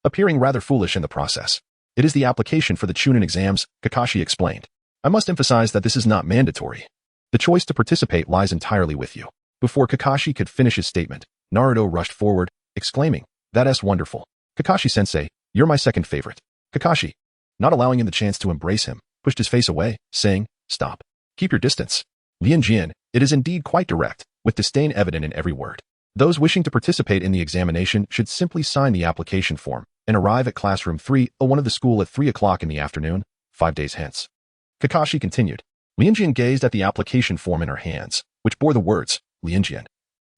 appearing rather foolish in the process. "It is the application for the Chunin exams," Kakashi explained. "I must emphasize that this is not mandatory. The choice to participate lies entirely with you." Before Kakashi could finish his statement, Naruto rushed forward, exclaiming, "That's wonderful. Kakashi-sensei, you're my second favorite." Kakashi, not allowing him the chance to embrace him, pushed his face away, saying, "Stop. Keep your distance." Lianjian, it is indeed quite direct, with disdain evident in every word. Those wishing to participate in the examination should simply sign the application form and arrive at classroom 301 of the school at 3 o'clock in the afternoon, 5 days hence. Kakashi continued. Lianjian gazed at the application form in her hands, which bore the words, Lianjian.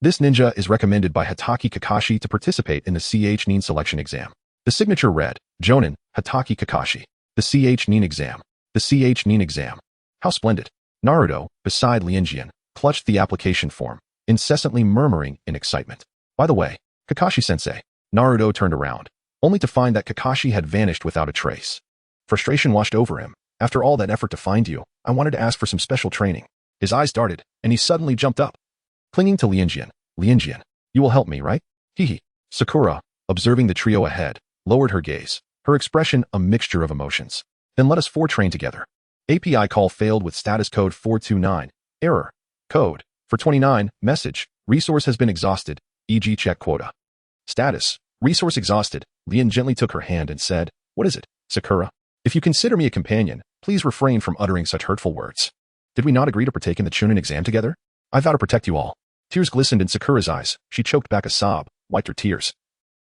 This ninja is recommended by Hatake Kakashi to participate in the Chunin selection exam. The signature read, Jonin, Hatake Kakashi. The Chunin exam. The Chunin exam. How splendid. Naruto, beside Lianjian, clutched the application form, incessantly murmuring in excitement. By the way, Kakashi-sensei. Naruto turned around, only to find that Kakashi had vanished without a trace. Frustration washed over him. "After all that effort to find you, I wanted to ask for some special training." His eyes darted, and he suddenly jumped up. Clinging to Lianjian, "Lianjian, you will help me, right?" Hee. Sakura, observing the trio ahead, lowered her gaze, her expression a mixture of emotions. "Then let us 4 train together." API call failed with status code 429. Error. Code. For 29. Message. Resource has been exhausted, e.g. check quota. Status. Resource exhausted. Lian gently took her hand and said, "What is it, Sakura? If you consider me a companion, please refrain from uttering such hurtful words. Did we not agree to partake in the Chunin exam together? I vow to protect you all." Tears glistened in Sakura's eyes. She choked back a sob, wiped her tears,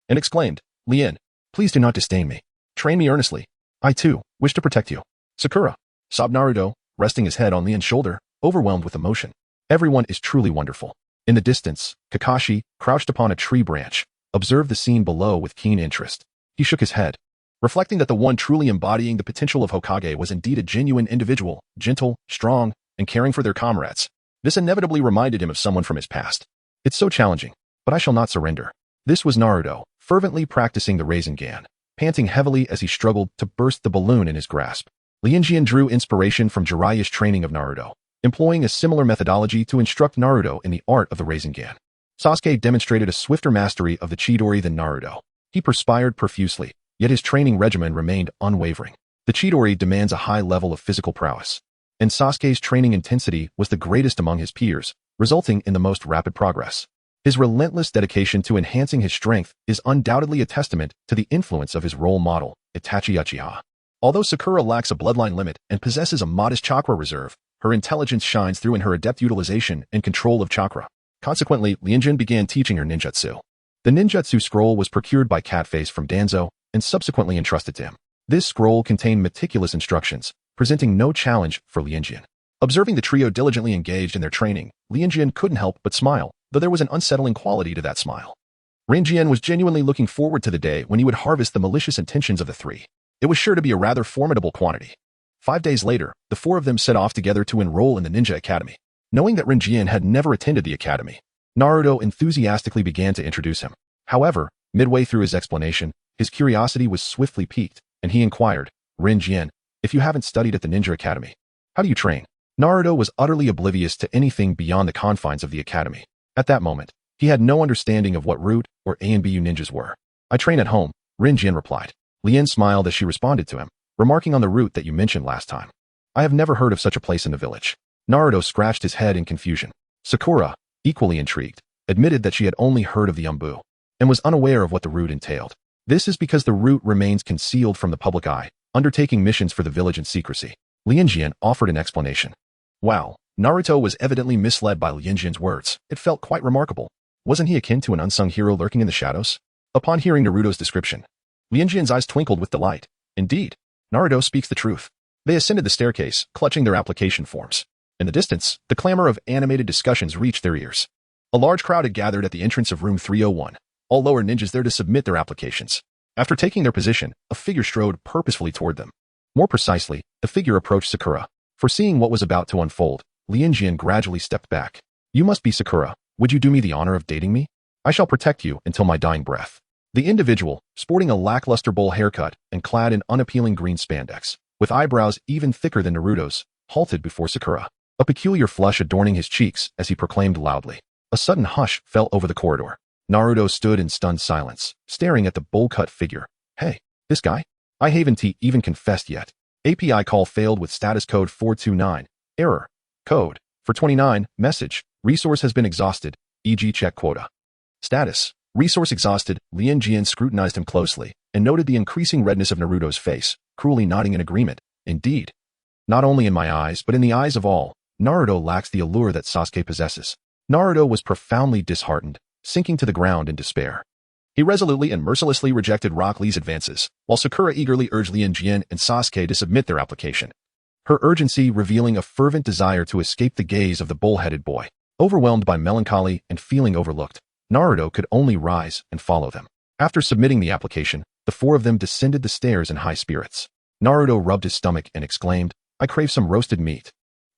and exclaimed, "Lian, please do not disdain me. Train me earnestly. I, too, wish to protect you." "Sakura," sobbed Naruto, resting his head on Lian's shoulder, overwhelmed with emotion. Everyone is truly wonderful. In the distance, Kakashi, crouched upon a tree branch, observed the scene below with keen interest. He shook his head, reflecting that the one truly embodying the potential of Hokage was indeed a genuine individual, gentle, strong, and caring for their comrades. This inevitably reminded him of someone from his past. "It's so challenging, but I shall not surrender." This was Naruto, fervently practicing the Rasengan, panting heavily as he struggled to burst the balloon in his grasp. Lianjian drew inspiration from Jiraiya's training of Naruto, employing a similar methodology to instruct Naruto in the art of the Rasengan. Sasuke demonstrated a swifter mastery of the Chidori than Naruto. He perspired profusely, yet his training regimen remained unwavering. The Chidori demands a high level of physical prowess, and Sasuke's training intensity was the greatest among his peers, resulting in the most rapid progress. His relentless dedication to enhancing his strength is undoubtedly a testament to the influence of his role model, Itachi Uchiha. Although Sakura lacks a bloodline limit and possesses a modest chakra reserve, her intelligence shines through in her adept utilization and control of chakra. Consequently, Lianjian began teaching her ninjutsu. The ninjutsu scroll was procured by Catface from Danzo and subsequently entrusted to him. This scroll contained meticulous instructions, presenting no challenge for Lianjian. Observing the trio diligently engaged in their training, Lianjian couldn't help but smile, though there was an unsettling quality to that smile. Lianjian was genuinely looking forward to the day when he would harvest the malicious intentions of the 3. It was sure to be a rather formidable quantity. 5 days later, the 4 of them set off together to enroll in the Ninja Academy. Knowing that Lianjian had never attended the academy, Naruto enthusiastically began to introduce him. However, midway through his explanation, his curiosity was swiftly piqued, and he inquired, "Lianjian, if you haven't studied at the Ninja Academy, how do you train?" Naruto was utterly oblivious to anything beyond the confines of the academy. At that moment, he had no understanding of what root or A and BU ninjas were. "I train at home," Lianjian replied. Lian smiled as she responded to him, remarking on the route that you mentioned last time. "I have never heard of such a place in the village." Naruto scratched his head in confusion. Sakura, equally intrigued, admitted that she had only heard of the Umbu and was unaware of what the route entailed. This is because the route remains concealed from the public eye, undertaking missions for the village in secrecy. Lianjian offered an explanation. Wow, Naruto was evidently misled by Lianjian's words. It felt quite remarkable. Wasn't he akin to an unsung hero lurking in the shadows? Upon hearing Naruto's description, Lianjian's eyes twinkled with delight. Indeed, Naruto speaks the truth. They ascended the staircase, clutching their application forms. In the distance, the clamor of animated discussions reached their ears. A large crowd had gathered at the entrance of room 301, all lower ninjas there to submit their applications. After taking their position, a figure strode purposefully toward them. More precisely, the figure approached Sakura. Foreseeing what was about to unfold, Lianjian gradually stepped back. You must be Sakura. Would you do me the honor of dating me? I shall protect you until my dying breath. The individual, sporting a lackluster bowl haircut and clad in unappealing green spandex, with eyebrows even thicker than Naruto's, halted before Sakura, a peculiar flush adorning his cheeks as he proclaimed loudly. A sudden hush fell over the corridor. Naruto stood in stunned silence, staring at the bowl-cut figure. Hey, this guy? I haven't even confessed yet. API call failed with status code 429. Error. Code. For 29. Message. Resource has been exhausted. E.g. check quota. Status. Resource exhausted. Lianjian scrutinized him closely and noted the increasing redness of Naruto's face, cruelly nodding in agreement. Indeed. Not only in my eyes, but in the eyes of all, Naruto lacks the allure that Sasuke possesses. Naruto was profoundly disheartened, sinking to the ground in despair. He resolutely and mercilessly rejected Rock Lee's advances, while Sakura eagerly urged Lianjian and Sasuke to submit their application. Her urgency revealing a fervent desire to escape the gaze of the bull-headed boy. Overwhelmed by melancholy and feeling overlooked, Naruto could only rise and follow them. After submitting the application, the four of them descended the stairs in high spirits. Naruto rubbed his stomach and exclaimed, I crave some roasted meat.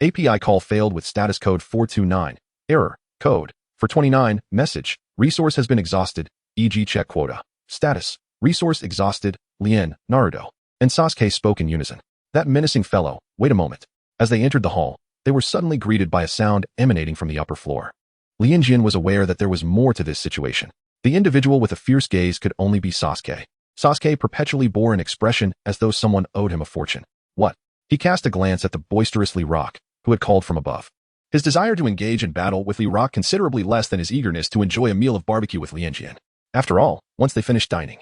API call failed with status code 429. Error. Code. For 29. Message. Resource has been exhausted. E.g. check quota. Status. Resource exhausted. Lien, Naruto, and Sasuke spoke in unison. That menacing fellow. Wait a moment. As they entered the hall, they were suddenly greeted by a sound emanating from the upper floor. Lianjian was aware that there was more to this situation. The individual with a fierce gaze could only be Sasuke. Sasuke perpetually bore an expression as though someone owed him a fortune. What? He cast a glance at the boisterous Lee Rock, who had called from above. His desire to engage in battle with Lee Rock considerably less than his eagerness to enjoy a meal of barbecue with Lianjian. After all, once they finished dining,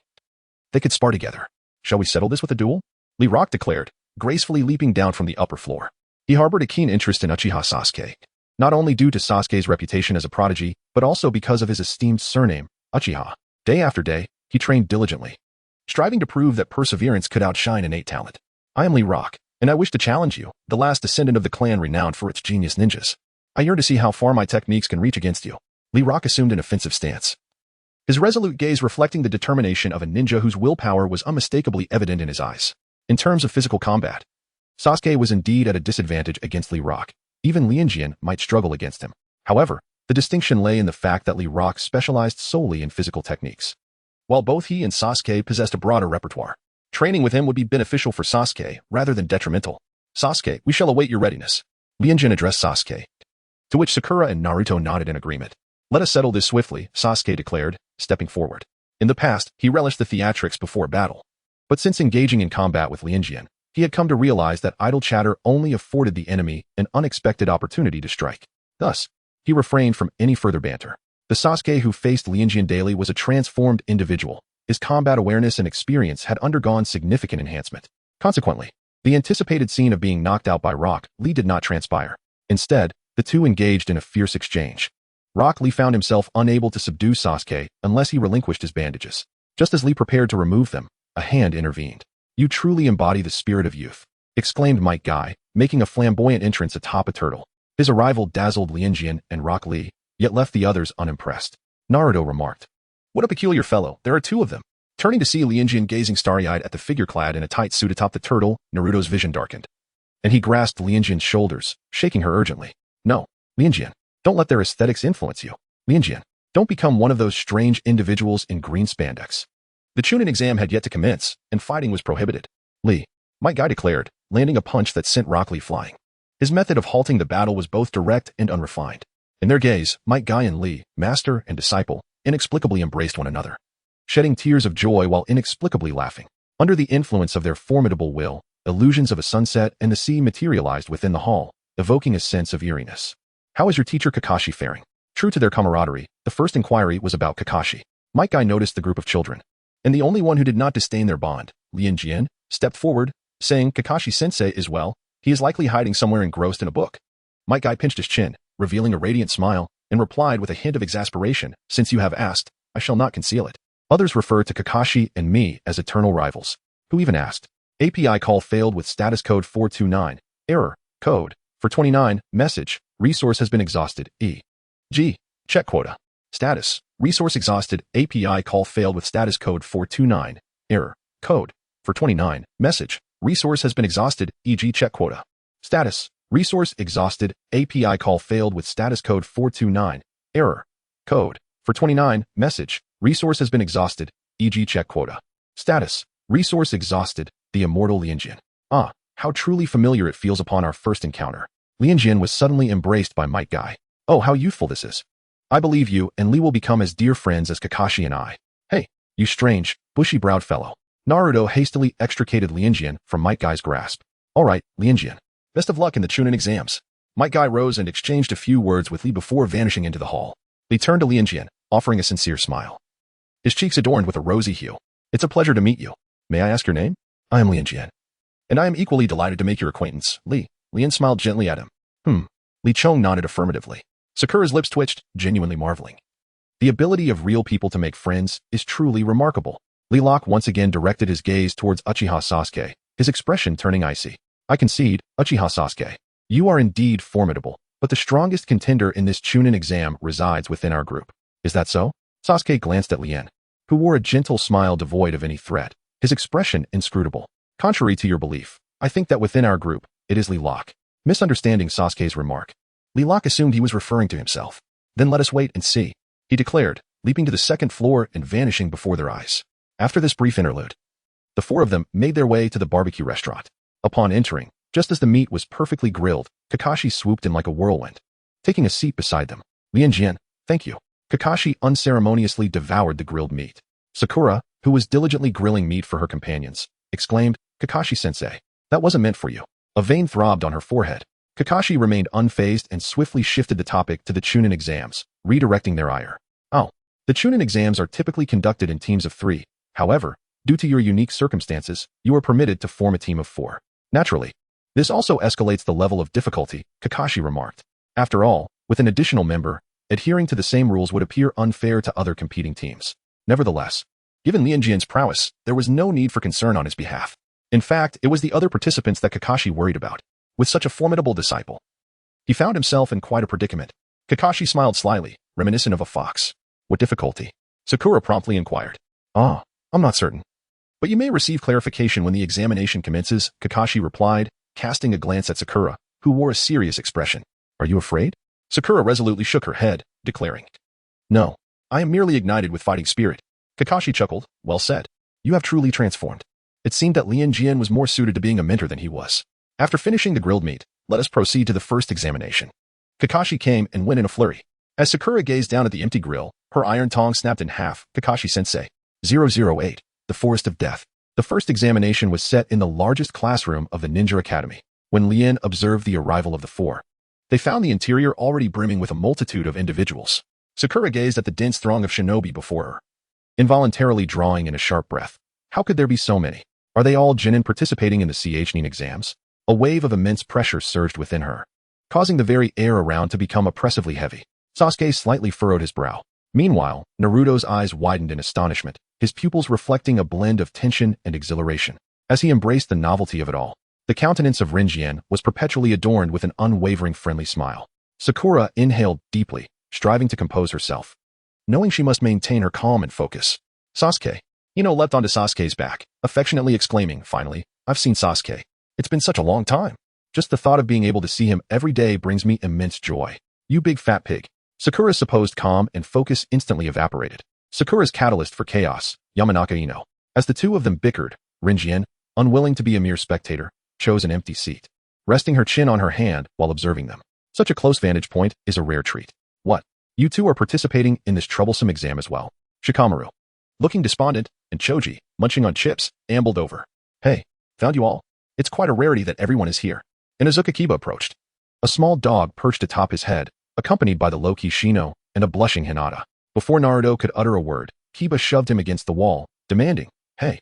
they could spar together. Shall we settle this with a duel? Lee Rock declared, gracefully leaping down from the upper floor. He harbored a keen interest in Uchiha Sasuke, not only due to Sasuke's reputation as a prodigy, but also because of his esteemed surname, Uchiha. Day after day, he trained diligently, striving to prove that perseverance could outshine innate talent. I am Lee Rock, and I wish to challenge you, the last descendant of the clan renowned for its genius ninjas. I yearn to see how far my techniques can reach against you. Lee Rock assumed an offensive stance, his resolute gaze reflecting the determination of a ninja whose willpower was unmistakably evident in his eyes. In terms of physical combat, Sasuke was indeed at a disadvantage against Lee Rock. Even Lianjian might struggle against him. However, the distinction lay in the fact that Lee Rock specialized solely in physical techniques, while both he and Sasuke possessed a broader repertoire. Training with him would be beneficial for Sasuke rather than detrimental. Sasuke, we shall await your readiness. Lianjian addressed Sasuke, to which Sakura and Naruto nodded in agreement. Let us settle this swiftly, Sasuke declared, stepping forward. In the past, he relished the theatrics before battle. But since engaging in combat with Lianjian, he had come to realize that idle chatter only afforded the enemy an unexpected opportunity to strike. Thus, he refrained from any further banter. The Sasuke who faced Lianjian daily was a transformed individual. His combat awareness and experience had undergone significant enhancement. Consequently, the anticipated scene of being knocked out by Rock Lee did not transpire. Instead, the two engaged in a fierce exchange. Rock Lee found himself unable to subdue Sasuke unless he relinquished his bandages. Just as Lee prepared to remove them, a hand intervened. You truly embody the spirit of youth, exclaimed Might Guy, making a flamboyant entrance atop a turtle. His arrival dazzled Lianjian and Rock Lee, yet left the others unimpressed. Naruto remarked, what a peculiar fellow, there are two of them. Turning to see Lianjian gazing starry-eyed at the figure clad in a tight suit atop the turtle, Naruto's vision darkened, and he grasped Lianjian's shoulders, shaking her urgently. No, Lianjian, don't let their aesthetics influence you. Lianjian, don't become one of those strange individuals in green spandex. The Chunin exam had yet to commence, and fighting was prohibited. Lee, Might Guy declared, landing a punch that sent Rock Lee flying. His method of halting the battle was both direct and unrefined. In their gaze, Might Guy and Lee, master and disciple, inexplicably embraced one another, shedding tears of joy while inexplicably laughing. Under the influence of their formidable will, illusions of a sunset and the sea materialized within the hall, evoking a sense of eeriness. How is your teacher Kakashi faring? True to their camaraderie, the first inquiry was about Kakashi. Might Guy noticed the group of children, and the only one who did not disdain their bond, Lianjian, stepped forward, saying, Kakashi-sensei is well, he is likely hiding somewhere engrossed in a book. Might Guy pinched his chin, revealing a radiant smile, and replied with a hint of exasperation, since you have asked, I shall not conceal it. Others refer to Kakashi and me as eternal rivals. Who even asked? API call failed with status code 429. Error. Code. For 29, message, resource has been exhausted, e.g. check quota. Status, resource exhausted, API call failed with status code 429, error, code. For 29, message, resource has been exhausted, e.g. check quota. Status, resource exhausted, API call failed with status code 429, error, code. For 29, message, resource has been exhausted, e.g. check quota. Status, resource exhausted, the immortal Lianjian. Ah, how truly familiar it feels upon our first encounter. Lianjian was suddenly embraced by Might Guy. Oh, how youthful this is. I believe you and Li will become as dear friends as Kakashi and I. Hey, you strange, bushy-browed fellow. Naruto hastily extricated Lianjian from Might Guy's grasp. All right, Lianjian. Best of luck in the Chunin exams. Might Guy rose and exchanged a few words with Li before vanishing into the hall. Li turned to Lianjian, offering a sincere smile. His cheeks adorned with a rosy hue. It's a pleasure to meet you. May I ask your name? I am Lianjian. And I am equally delighted to make your acquaintance, Li. Lian smiled gently at him. Li Chong nodded affirmatively. Sakura's lips twitched, genuinely marveling. The ability of real people to make friends is truly remarkable. Li Locke once again directed his gaze towards Uchiha Sasuke, his expression turning icy. I concede, Uchiha Sasuke. You are indeed formidable, but the strongest contender in this Chunin exam resides within our group. Is that so? Sasuke glanced at Lien, who wore a gentle smile devoid of any threat, his expression inscrutable. Contrary to your belief, I think that within our group, it is Li Locke. Misunderstanding Sasuke's remark, Li Locke assumed he was referring to himself. Then let us wait and see, he declared, leaping to the second floor and vanishing before their eyes. After this brief interlude, the four of them made their way to the barbecue restaurant. Upon entering, just as the meat was perfectly grilled, Kakashi swooped in like a whirlwind, taking a seat beside them. Lianjian, thank you. Kakashi unceremoniously devoured the grilled meat. Sakura, who was diligently grilling meat for her companions, exclaimed, Kakashi-sensei, that wasn't meant for you. A vein throbbed on her forehead. Kakashi remained unfazed and swiftly shifted the topic to the Chunin exams, redirecting their ire. Oh, the Chunin exams are typically conducted in teams of 3. However, due to your unique circumstances, you are permitted to form a team of 4. Naturally, this also escalates the level of difficulty, Kakashi remarked. After all, with an additional member, adhering to the same rules would appear unfair to other competing teams. Nevertheless, given Lianjian's prowess, there was no need for concern on his behalf. In fact, it was the other participants that Kakashi worried about. With such a formidable disciple, he found himself in quite a predicament. Kakashi smiled slyly, reminiscent of a fox. What difficulty? Sakura promptly inquired. Ah, I'm not certain. But you may receive clarification when the examination commences, Kakashi replied, casting a glance at Sakura, who wore a serious expression. Are you afraid? Sakura resolutely shook her head, declaring, No, I am merely ignited with fighting spirit. Kakashi chuckled, well said. You have truly transformed. It seemed that Lianjian was more suited to being a mentor than he was. After finishing the grilled meat, let us proceed to the first examination. Kakashi came and went in a flurry. As Sakura gazed down at the empty grill, her iron tongue snapped in half. Kakashi-sensei. 008. The Forest of Death. The first examination was set in the largest classroom of the Ninja Academy. When Lien observed the arrival of the 4, they found the interior already brimming with a multitude of individuals. Sakura gazed at the dense throng of shinobi before her, involuntarily drawing in a sharp breath. How could there be so many? Are they all genin participating in the Chunin exams? A wave of immense pressure surged within her, causing the very air around to become oppressively heavy. Sasuke slightly furrowed his brow. Meanwhile, Naruto's eyes widened in astonishment, his pupils reflecting a blend of tension and exhilaration. As he embraced the novelty of it all, the countenance of Lianjian was perpetually adorned with an unwavering friendly smile. Sakura inhaled deeply, striving to compose herself, knowing she must maintain her calm and focus. Sasuke. Ino leapt onto Sasuke's back, affectionately exclaiming, finally, I've seen Sasuke. It's been such a long time. Just the thought of being able to see him every day brings me immense joy. You big fat pig. Sakura's supposed calm and focus instantly evaporated. Sakura's catalyst for chaos, Yamanaka Ino. As the two of them bickered, Lianjian, unwilling to be a mere spectator, chose an empty seat, resting her chin on her hand while observing them. Such a close vantage point is a rare treat. What? You two are participating in this troublesome exam as well? Shikamaru, looking despondent, and Choji, munching on chips, ambled over. Hey, found you all. It's quite a rarity that everyone is here. Inazuka Kiba approached. A small dog perched atop his head, accompanied by the low-key Shino and a blushing Hinata. Before Naruto could utter a word, Kiba shoved him against the wall, demanding, Hey,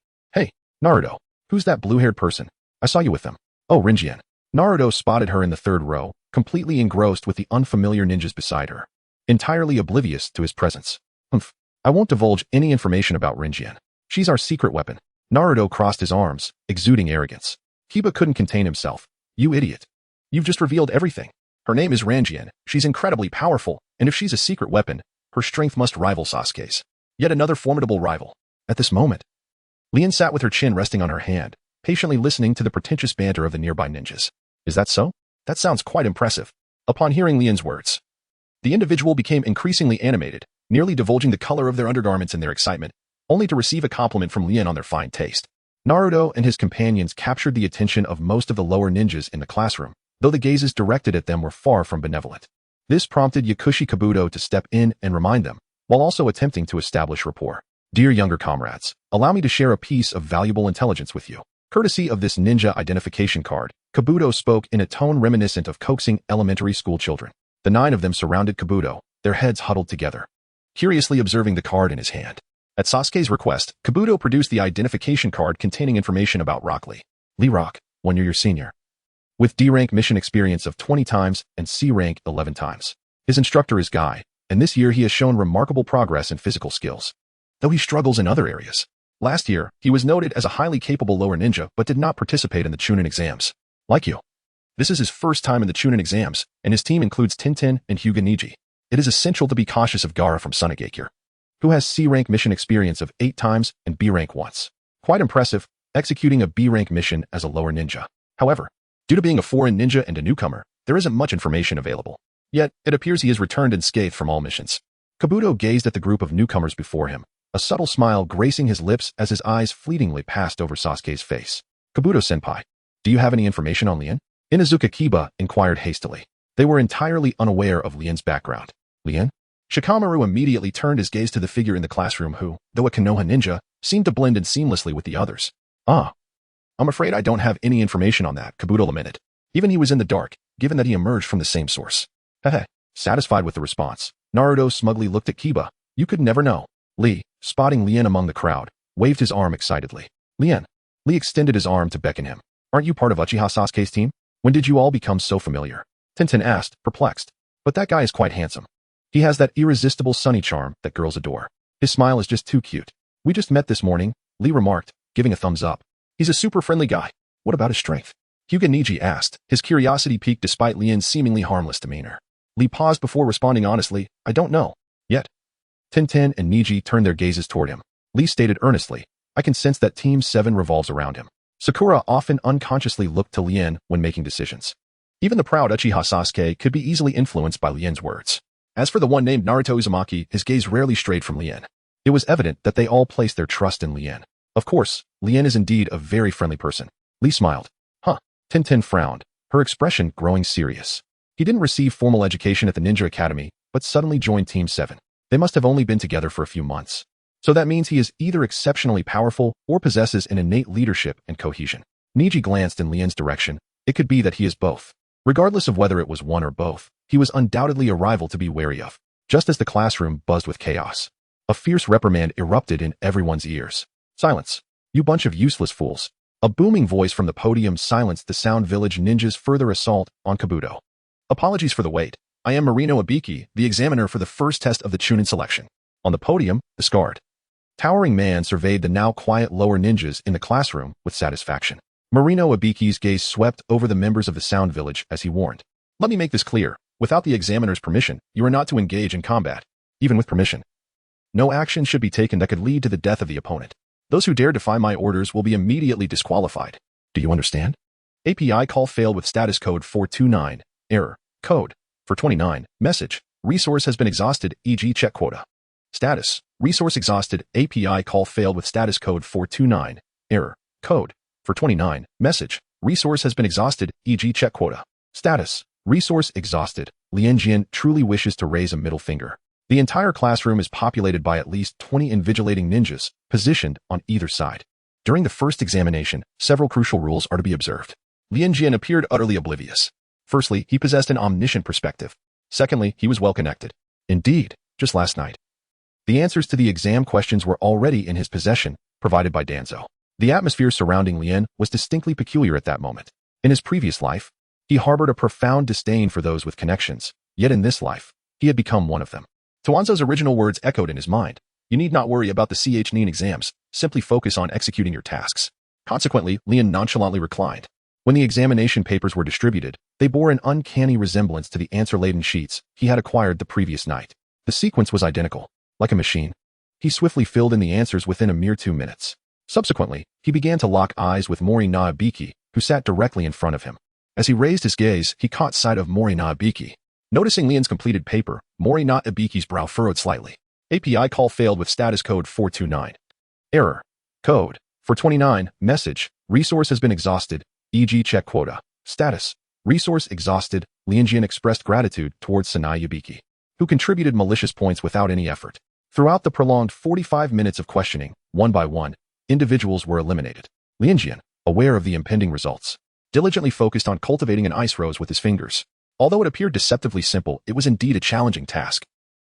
Naruto, who's that blue-haired person? I saw you with them. Oh, Lianjian. Naruto spotted her in the third row, completely engrossed with the unfamiliar ninjas beside her, entirely oblivious to his presence. Humph. I won't divulge any information about Lianjian. She's our secret weapon. Naruto crossed his arms, exuding arrogance. Kiba couldn't contain himself. You idiot. You've just revealed everything. Her name is Lianjian. She's incredibly powerful, and if she's a secret weapon, her strength must rival Sasuke's. Yet another formidable rival. At this moment, Lian sat with her chin resting on her hand, patiently listening to the pretentious banter of the nearby ninjas. Is that so? That sounds quite impressive. Upon hearing Lian's words, the individual became increasingly animated, nearly divulging the color of their undergarments in their excitement, only to receive a compliment from Lian on their fine taste. Naruto and his companions captured the attention of most of the lower ninjas in the classroom, though the gazes directed at them were far from benevolent. This prompted Yakushi Kabuto to step in and remind them, while also attempting to establish rapport. Dear younger comrades, allow me to share a piece of valuable intelligence with you. Courtesy of this ninja identification card, Kabuto spoke in a tone reminiscent of coaxing elementary school children. The 9 of them surrounded Kabuto, their heads huddled together, curiously observing the card in his hand. At Sasuke's request, Kabuto produced the identification card containing information about Rock Lee. Lee Rock, 1 year your senior, with D-rank mission experience of 20 times and C-rank 11 times. His instructor is Guy, and this year he has shown remarkable progress in physical skills, though he struggles in other areas. Last year, he was noted as a highly capable lower ninja but did not participate in the Chunin exams. Like you, this is his first time in the Chunin exams, and his team includes Tintin and Hyuga Neji. It is essential to be cautious of Gaara from Sunagakure, who has C-rank mission experience of 8 times and B-rank once. Quite impressive, executing a B-rank mission as a lower ninja. However, due to being a foreign ninja and a newcomer, there isn't much information available. Yet, it appears he has returned unscathed from all missions. Kabuto gazed at the group of newcomers before him, a subtle smile gracing his lips as his eyes fleetingly passed over Sasuke's face. Kabuto-senpai, do you have any information on Lian? Inuzuka Kiba inquired hastily. They were entirely unaware of Lian's background. Lian? Shikamaru immediately turned his gaze to the figure in the classroom who, though a Konoha ninja, seemed to blend in seamlessly with the others. Ah. I'm afraid I don't have any information on that, Kabuto lamented. Even he was in the dark, given that he emerged from the same source. Hehe. Satisfied with the response, Naruto smugly looked at Kiba. You could never know. Lee, spotting Lian among the crowd, waved his arm excitedly. Lian. Lee extended his arm to beckon him. Aren't you part of Uchiha Sasuke's team? When did you all become so familiar? Tintin asked, perplexed. But that guy is quite handsome. He has that irresistible sunny charm that girls adore. His smile is just too cute. We just met this morning, Lee remarked, giving a thumbs up. He's a super friendly guy. What about his strength? Hyuga Neji asked, his curiosity piqued despite Lian's seemingly harmless demeanor. Lee paused before responding honestly, I don't know. Yet. Tintin and Neji turned their gazes toward him. Lee stated earnestly, I can sense that Team 7 revolves around him. Sakura often unconsciously looked to Lian when making decisions. Even the proud Uchiha Sasuke could be easily influenced by Lian's words. As for the one named Naruto Uzumaki, his gaze rarely strayed from Lian. It was evident that they all placed their trust in Lian. Of course, Lian is indeed a very friendly person. Lee smiled. Huh. Tintin frowned, her expression growing serious. He didn't receive formal education at the Ninja Academy, but suddenly joined Team 7. They must have only been together for a few months. So that means he is either exceptionally powerful or possesses an innate leadership and cohesion. Neji glanced in Lian's direction. It could be that he is both. Regardless of whether it was one or both, he was undoubtedly a rival to be wary of. Just as the classroom buzzed with chaos, a fierce reprimand erupted in everyone's ears. Silence. You bunch of useless fools. A booming voice from the podium silenced the Sound Village ninjas' further assault on Kabuto. Apologies for the wait. I am Marino Abiki, the examiner for the first test of the Chunin selection. On the podium, the scarred, towering man surveyed the now quiet lower ninjas in the classroom with satisfaction. Marino Abiki's gaze swept over the members of the Sound Village as he warned. Let me make this clear. Without the examiner's permission, you are not to engage in combat. Even with permission, no action should be taken that could lead to the death of the opponent. Those who dare defy my orders will be immediately disqualified. Do you understand? API call failed with status code 429. Error. Code. For 29. Message. Resource has been exhausted, e.g. check quota. Status. Resource exhausted. API call failed with status code 429. Error. Code. For 29. Message. Resource has been exhausted, e.g. check quota. Status. Resource exhausted. Lianjian truly wishes to raise a middle finger. The entire classroom is populated by at least 20 invigilating ninjas, positioned on either side. During the first examination, several crucial rules are to be observed. Lianjian appeared utterly oblivious. Firstly, he possessed an omniscient perspective. Secondly, he was well connected. Indeed, just last night, the answers to the exam questions were already in his possession, provided by Danzo. The atmosphere surrounding Lian was distinctly peculiar at that moment. In his previous life, he harbored a profound disdain for those with connections, yet in this life, he had become one of them. Tuanzo's original words echoed in his mind. You need not worry about the Chunin exams, simply focus on executing your tasks. Consequently, Lian nonchalantly reclined. When the examination papers were distributed, They bore an uncanny resemblance to the answer-laden sheets he had acquired the previous night. The sequence was identical. Like a machine, he swiftly filled in the answers within a mere 2 minutes. Subsequently, he began to lock eyes with Mori Naobiki, who sat directly in front of him. As he raised his gaze, he caught sight of Mori Naobiki. Noticing Lian's completed paper, Mori Naobiki's brow furrowed slightly. API call failed with status code 429. Error. Code 429. Message. Resource has been exhausted, e.g. check quota. Status. Resource exhausted. Lianjian expressed gratitude towards Sanai Yubiki, who contributed malicious points without any effort. Throughout the prolonged 45 minutes of questioning, one by one, individuals were eliminated. Lianjian, aware of the impending results, diligently focused on cultivating an ice rose with his fingers. Although it appeared deceptively simple, it was indeed a challenging task.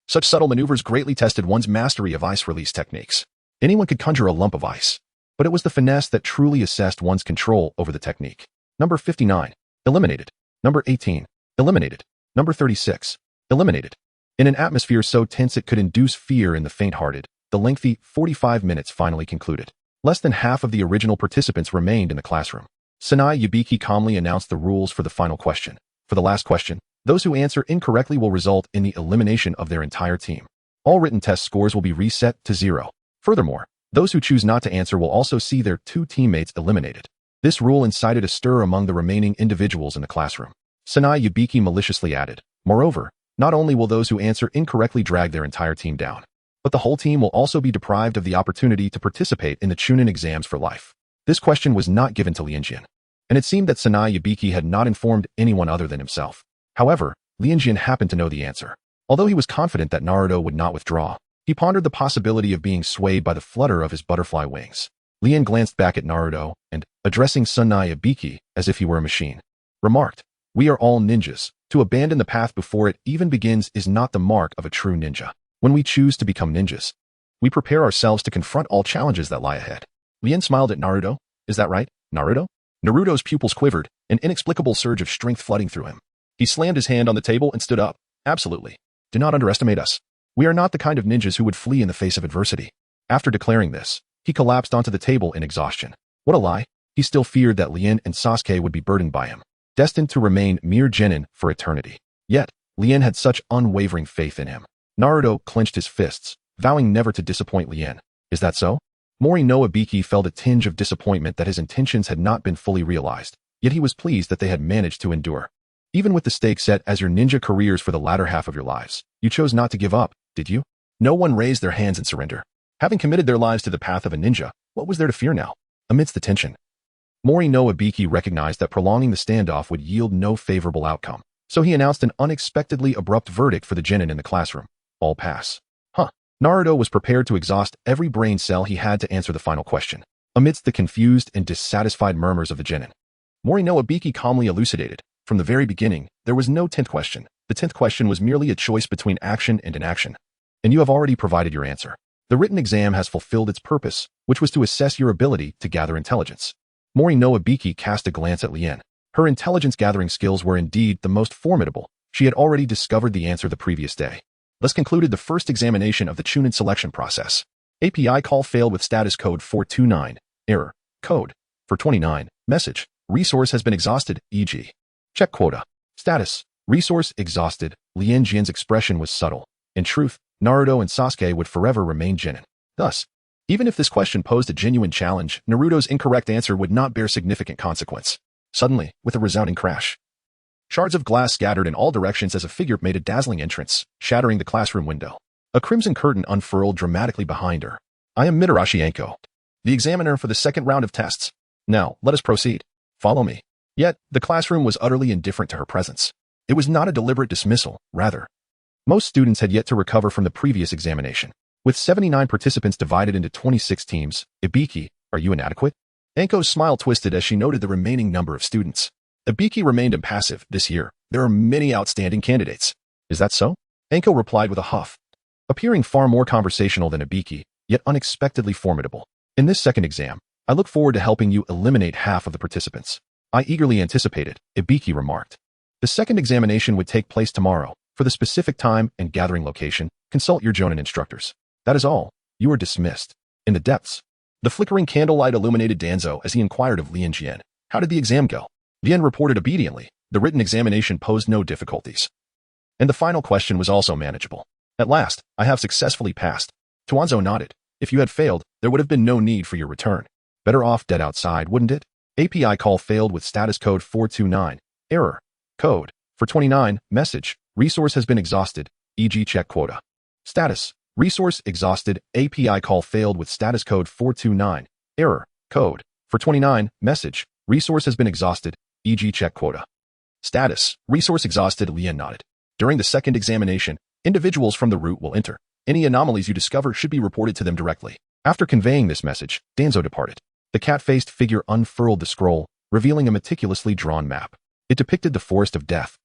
Such subtle maneuvers greatly tested one's mastery of ice release techniques. Anyone could conjure a lump of ice, but it was the finesse that truly assessed one's control over the technique. Number 59. Eliminated. Number 18. Eliminated. Number 36. Eliminated. In an atmosphere so tense it could induce fear in the faint-hearted, the lengthy 45 minutes finally concluded. Less than half of the original participants remained in the classroom. Sanai Yubiki calmly announced the rules for the final question. For the last question, those who answer incorrectly will result in the elimination of their entire team. All written test scores will be reset to 0. Furthermore, those who choose not to answer will also see their 2 teammates eliminated. This rule incited a stir among the remaining individuals in the classroom. Sanai Yubiki maliciously added, moreover, not only will those who answer incorrectly drag their entire team down, but the whole team will also be deprived of the opportunity to participate in the Chunin exams for life. This question was not given to Lianjian, and it seemed that Sanai Yubiki had not informed anyone other than himself. However, Lianjian happened to know the answer. Although he was confident that Naruto would not withdraw, he pondered the possibility of being swayed by the flutter of his butterfly wings. Lian glanced back at Naruto and, addressing Sanai Yubiki as if he were a machine, remarked, "We are all ninjas. To abandon the path before it even begins is not the mark of a true ninja. When we choose to become ninjas, we prepare ourselves to confront all challenges that lie ahead." Lian smiled at Naruto. "Is that right, Naruto?" Naruto's pupils quivered, an inexplicable surge of strength flooding through him. He slammed his hand on the table and stood up. "Absolutely. Do not underestimate us. We are not the kind of ninjas who would flee in the face of adversity." After declaring this, he collapsed onto the table in exhaustion. What a lie. He still feared that Lian and Sasuke would be burdened by him, destined to remain mere genin for eternity. Yet, Lian had such unwavering faith in him. Naruto clenched his fists, vowing never to disappoint Lian. Is that so? Mori Naobiki felt a tinge of disappointment that his intentions had not been fully realized, yet he was pleased that they had managed to endure. Even with the stakes set as your ninja careers for the latter half of your lives, you chose not to give up, did you? No one raised their hands in surrender. Having committed their lives to the path of a ninja, what was there to fear now? Amidst the tension, Mori Naobiki recognized that prolonging the standoff would yield no favorable outcome, so he announced an unexpectedly abrupt verdict for the genin in the classroom. All pass. Naruto was prepared to exhaust every brain cell he had to answer the final question. Amidst the confused and dissatisfied murmurs of the genin, Mori Naobiki calmly elucidated. From the very beginning, there was no 10th question. The 10th question was merely a choice between action and inaction. And you have already provided your answer. The written exam has fulfilled its purpose, which was to assess your ability to gather intelligence. Mori Naobiki cast a glance at Lian. Her intelligence-gathering skills were indeed the most formidable. She had already discovered the answer the previous day. Thus concluded the first examination of the Chunin selection process. API call failed with status code 429. Error. Code 429. Message. Resource has been exhausted, e.g. check quota. Status. Resource exhausted. Lianjian's expression was subtle. In truth, Naruto and Sasuke would forever remain genin. Thus, even if this question posed a genuine challenge, Naruto's incorrect answer would not bear significant consequence. Suddenly, with a resounding crash, shards of glass scattered in all directions as a figure made a dazzling entrance, shattering the classroom window. A crimson curtain unfurled dramatically behind her. "I am Mitarashi Anko, the examiner for the second round of tests. Now, let us proceed. Follow me." Yet, the classroom was utterly indifferent to her presence. It was not a deliberate dismissal, rather. Most students had yet to recover from the previous examination. With 79 participants divided into 26 teams, Ibiki, are you inadequate? Anko's smile twisted as she noted the remaining number of students. Ibiki remained impassive. This year, there are many outstanding candidates. Is that so? Anko replied with a huff, appearing far more conversational than Ibiki, yet unexpectedly formidable. "In this second exam, I look forward to helping you eliminate half of the participants." "I eagerly anticipated," Ibiki remarked. "The second examination would take place tomorrow. For the specific time and gathering location, consult your Jonin instructors. That is all. You are dismissed." In the depths, the flickering candlelight illuminated Danzo as he inquired of Lianjian, "How did the exam go?" Lian reported obediently. The written examination posed no difficulties. And the final question was also manageable. At last, I have successfully passed. Tuanzo nodded. If you had failed, there would have been no need for your return. Better off dead outside, wouldn't it? API call failed with status code 429. Error. Code. For 29. Message. Resource has been exhausted. E.g. check quota. Status. Resource exhausted. API call failed with status code 429. Error. Code. For 29. Message. Resource has been exhausted. E.g. check quota. Status. Resource exhausted. Lian nodded. During the second examination, individuals from the route will enter. Any anomalies you discover should be reported to them directly. After conveying this message, Danzo departed. The cat-faced figure unfurled the scroll, revealing a meticulously drawn map. It depicted the Forest of Death.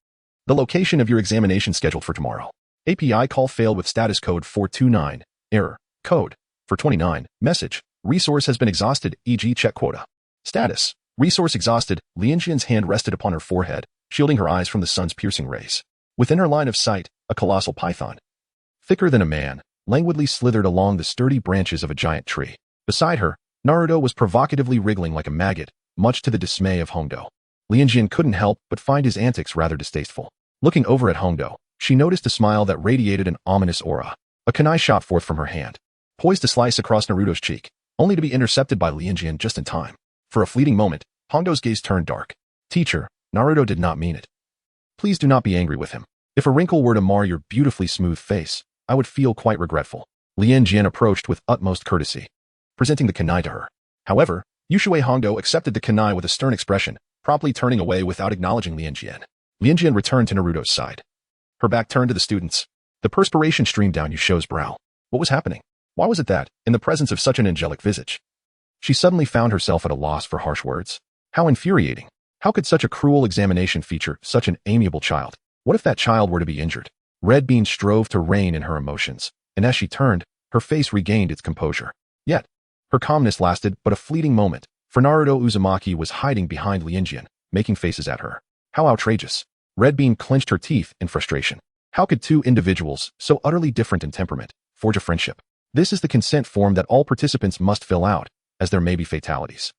The location of your examination scheduled for tomorrow. API call failed with status code 429. Error. Code. For 29. Message. Resource has been exhausted. E.g. check quota. Status. Resource exhausted. Lianjian's hand rested upon her forehead, shielding her eyes from the sun's piercing rays. Within her line of sight, a colossal python, thicker than a man, languidly slithered along the sturdy branches of a giant tree. Beside her, Naruto was provocatively wriggling like a maggot, much to the dismay of Hongdo. Lianjian couldn't help but find his antics rather distasteful. Looking over at Hongdo, she noticed a smile that radiated an ominous aura. A kunai shot forth from her hand, poised to slice across Naruto's cheek, only to be intercepted by Lianjian just in time. For a fleeting moment, Hongdo's gaze turned dark. Teacher, Naruto did not mean it. Please do not be angry with him. If a wrinkle were to mar your beautifully smooth face, I would feel quite regretful. Lianjian approached with utmost courtesy, presenting the kunai to her. However, Yushui Hongdo accepted the kunai with a stern expression, promptly turning away without acknowledging Lianjian. Lianjian returned to Naruto's side. Her back turned to the students. The perspiration streamed down Yusho's brow. What was happening? Why was it that, in the presence of such an angelic visage, she suddenly found herself at a loss for harsh words? How infuriating. How could such a cruel examination feature such an amiable child? What if that child were to be injured? Red Bean strove to rein in her emotions, and as she turned, her face regained its composure. Yet, her calmness lasted but a fleeting moment, for Naruto Uzumaki was hiding behind Lianjian, making faces at her. How outrageous. Red Bean clenched her teeth in frustration. How could two individuals, so utterly different in temperament, forge a friendship? This is the consent form that all participants must fill out, as there may be fatalities.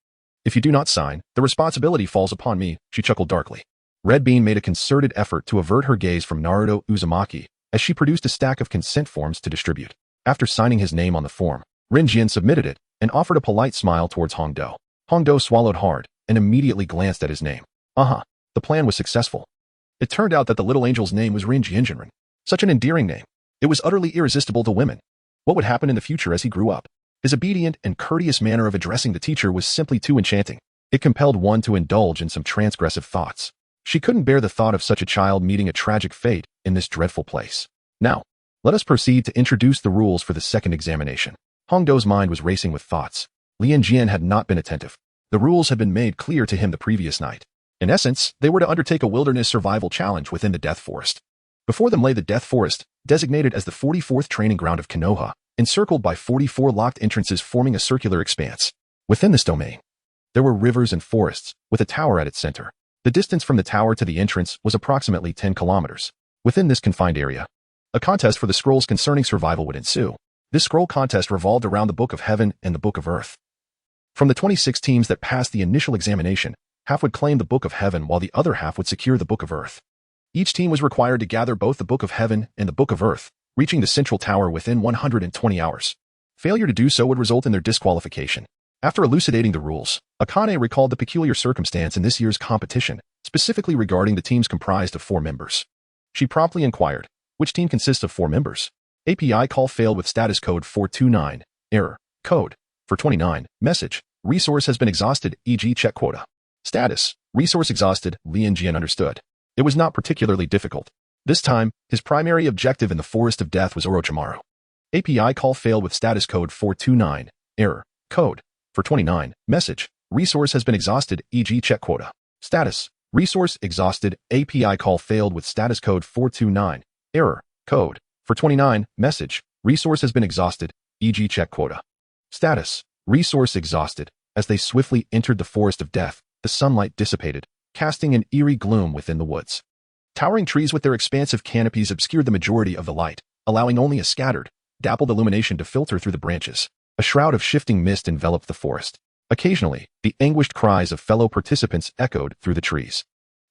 If you do not sign, the responsibility falls upon me, she chuckled darkly. Red Bean made a concerted effort to avert her gaze from Naruto Uzumaki as she produced a stack of consent forms to distribute. After signing his name on the form, Rinjian submitted it and offered a polite smile towards Hongdo. Hongdo swallowed hard and immediately glanced at his name. The plan was successful. It turned out that the little angel's name was Rinjian. Such an endearing name. It was utterly irresistible to women. What would happen in the future as he grew up? His obedient and courteous manner of addressing the teacher was simply too enchanting. It compelled one to indulge in some transgressive thoughts. She couldn't bear the thought of such a child meeting a tragic fate in this dreadful place. Now, let us proceed to introduce the rules for the second examination. Hongdo's mind was racing with thoughts. Lianjian had not been attentive. The rules had been made clear to him the previous night. In essence, they were to undertake a wilderness survival challenge within the Death Forest. Before them lay the Death Forest, designated as the 44th training ground of Konoha, encircled by 44 locked entrances forming a circular expanse. Within this domain, there were rivers and forests, with a tower at its center. The distance from the tower to the entrance was approximately 10 kilometers. Within this confined area, a contest for the scrolls concerning survival would ensue. This scroll contest revolved around the Book of Heaven and the Book of Earth. From the 26 teams that passed the initial examination, half would claim the Book of Heaven while the other half would secure the Book of Earth. Each team was required to gather both the Book of Heaven and the Book of Earth, reaching the central tower within 120 hours. Failure to do so would result in their disqualification. After elucidating the rules, Akane recalled the peculiar circumstance in this year's competition, specifically regarding the teams comprised of 4 members. She promptly inquired, which team consists of 4 members? API call failed with status code 429. Error. Code. For 29. Message. Resource has been exhausted, e.g. check quota. Status. Resource exhausted. Lianjian understood. It was not particularly difficult. This time, his primary objective in the Forest of Death was Orochimaru. API call failed with status code 429. Error. Code. For 29. Message. Resource has been exhausted, e.g. check quota. Status. Resource exhausted. API call failed with status code 429. Error. Code. For 29. Message. Resource has been exhausted, e.g. check quota. Status. Resource exhausted. As they swiftly entered the Forest of Death, the sunlight dissipated, casting an eerie gloom within the woods. Towering trees with their expansive canopies obscured the majority of the light, allowing only a scattered, dappled illumination to filter through the branches. A shroud of shifting mist enveloped the forest. Occasionally, the anguished cries of fellow participants echoed through the trees.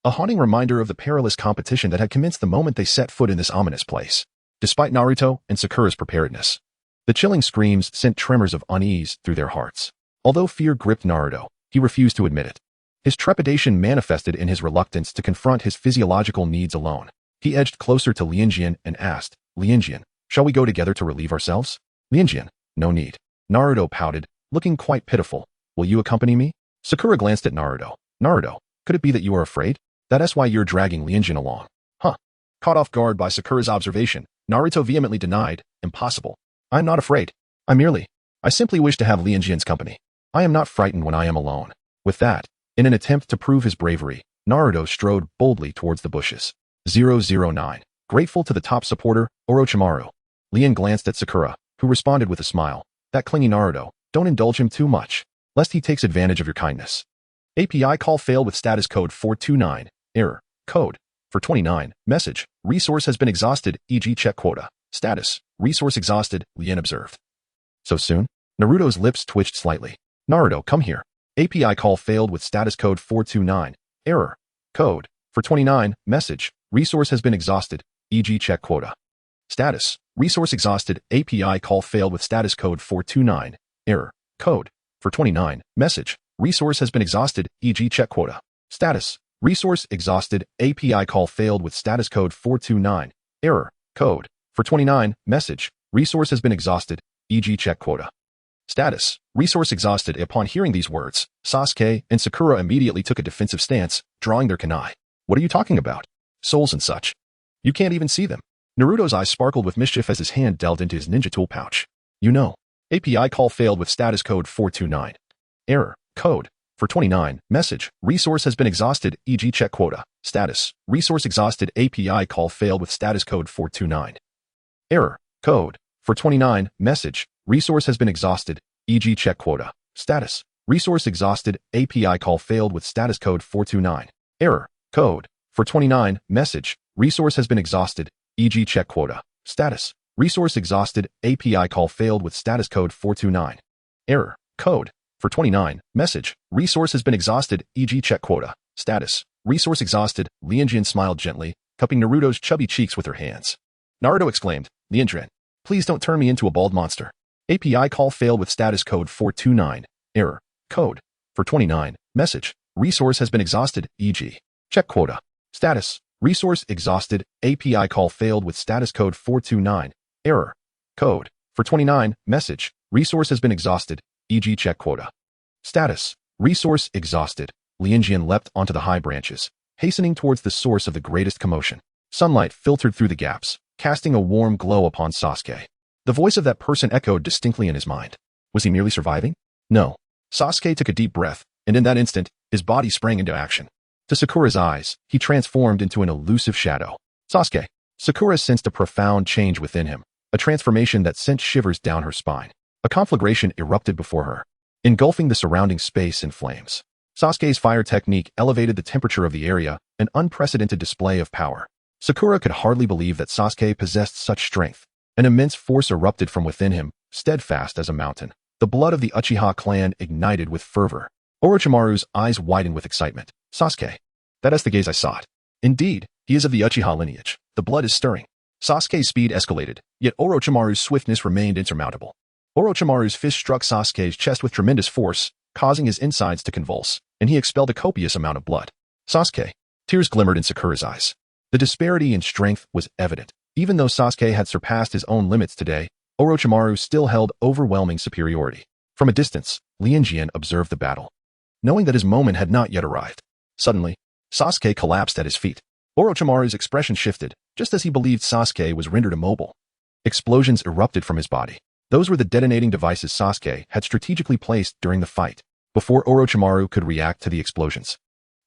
a haunting reminder of the perilous competition that had commenced the moment they set foot in this ominous place. Despite Naruto and Sakura's preparedness, the chilling screams sent tremors of unease through their hearts. Although fear gripped Naruto, he refused to admit it. His trepidation manifested in his reluctance to confront his physiological needs alone. He edged closer to Lianjian and asked, "Lianjian, shall we go together to relieve ourselves?" "Lianjian, no need." Naruto pouted, looking quite pitiful. "Will you accompany me?" Sakura glanced at Naruto. "Naruto, could it be that you are afraid? That's why you're dragging Lianjian along." "Huh." Caught off guard by Sakura's observation, Naruto vehemently denied, "Impossible. I'm not afraid. I simply wish to have Lianjian's company. I am not frightened when I am alone." With that, in an attempt to prove his bravery, Naruto strode boldly towards the bushes. 009. Grateful to the top supporter, Orochimaru. Lian glanced at Sakura, who responded with a smile. "That clingy Naruto, don't indulge him too much, lest he takes advantage of your kindness." API call failed with status code 429. Error. Code. For 29. Message. Resource has been exhausted, e.g. check quota. Status. Resource exhausted, Lian observed. "So soon?" Naruto's lips twitched slightly. "Naruto, come here." API call failed with status code 429. Error. Code. For 29. Message. Resource has been exhausted, e.g. check quota. Status. Resource exhausted. API call failed with status code 429. Error. Code. For 29. Message. Resource has been exhausted, e.g. check quota. Status. Resource exhausted. API call failed with status code 429. Error. Code. For 29. Message. Resource has been exhausted, e.g. check quota. Status. Resource exhausted. Upon hearing these words, Sasuke and Sakura immediately took a defensive stance, drawing their kunai. "What are you talking about? Souls and such. You can't even see them." Naruto's eyes sparkled with mischief as his hand delved into his ninja tool pouch. "You know." API call failed with status code 429. Error. Code. For 29. Message. Resource has been exhausted, e.g. check quota. Status. Resource exhausted. API call failed with status code 429. Error. Code. For 29. Message. Resource has been exhausted, e.g. check quota. Status. Resource exhausted. API call failed with status code 429. Error. Code. For 29. Message. Resource has been exhausted, e.g. check quota. Status. Resource exhausted. API call failed with status code 429. Error. Code. For 29. Message. Resource has been exhausted, e.g. check quota. Status. Resource exhausted. Lianjian smiled gently, cupping Naruto's chubby cheeks with her hands. Naruto exclaimed, "Lianjian, please don't turn me into a bald monster." API call failed with status code 429. Error. Code. For 29. Message. Resource has been exhausted, e.g. check quota. Status. Resource exhausted. API call failed with status code 429. Error. Code. For 29. Message. Resource has been exhausted, e.g. check quota. Status. Resource exhausted. Lianjian leapt onto the high branches, hastening towards the source of the greatest commotion. Sunlight filtered through the gaps, casting a warm glow upon Sasuke. The voice of that person echoed distinctly in his mind. Was he merely surviving? No. Sasuke took a deep breath, and in that instant, his body sprang into action. To Sakura's eyes, he transformed into an elusive shadow. Sasuke. Sakura sensed a profound change within him, a transformation that sent shivers down her spine. A conflagration erupted before her, engulfing the surrounding space in flames. Sasuke's fire technique elevated the temperature of the area, an unprecedented display of power. Sakura could hardly believe that Sasuke possessed such strength. An immense force erupted from within him, steadfast as a mountain. The blood of the Uchiha clan ignited with fervor. Orochimaru's eyes widened with excitement. Sasuke. That is the gaze I sought. Indeed, he is of the Uchiha lineage. The blood is stirring. Sasuke's speed escalated, yet Orochimaru's swiftness remained insurmountable. Orochimaru's fist struck Sasuke's chest with tremendous force, causing his insides to convulse, and he expelled a copious amount of blood. Sasuke. Tears glimmered in Sakura's eyes. The disparity in strength was evident. Even though Sasuke had surpassed his own limits today, Orochimaru still held overwhelming superiority. From a distance, Lianjian observed the battle, knowing that his moment had not yet arrived. Suddenly, Sasuke collapsed at his feet. Orochimaru's expression shifted, just as he believed Sasuke was rendered immobile. Explosions erupted from his body. Those were the detonating devices Sasuke had strategically placed during the fight, before Orochimaru could react to the explosions.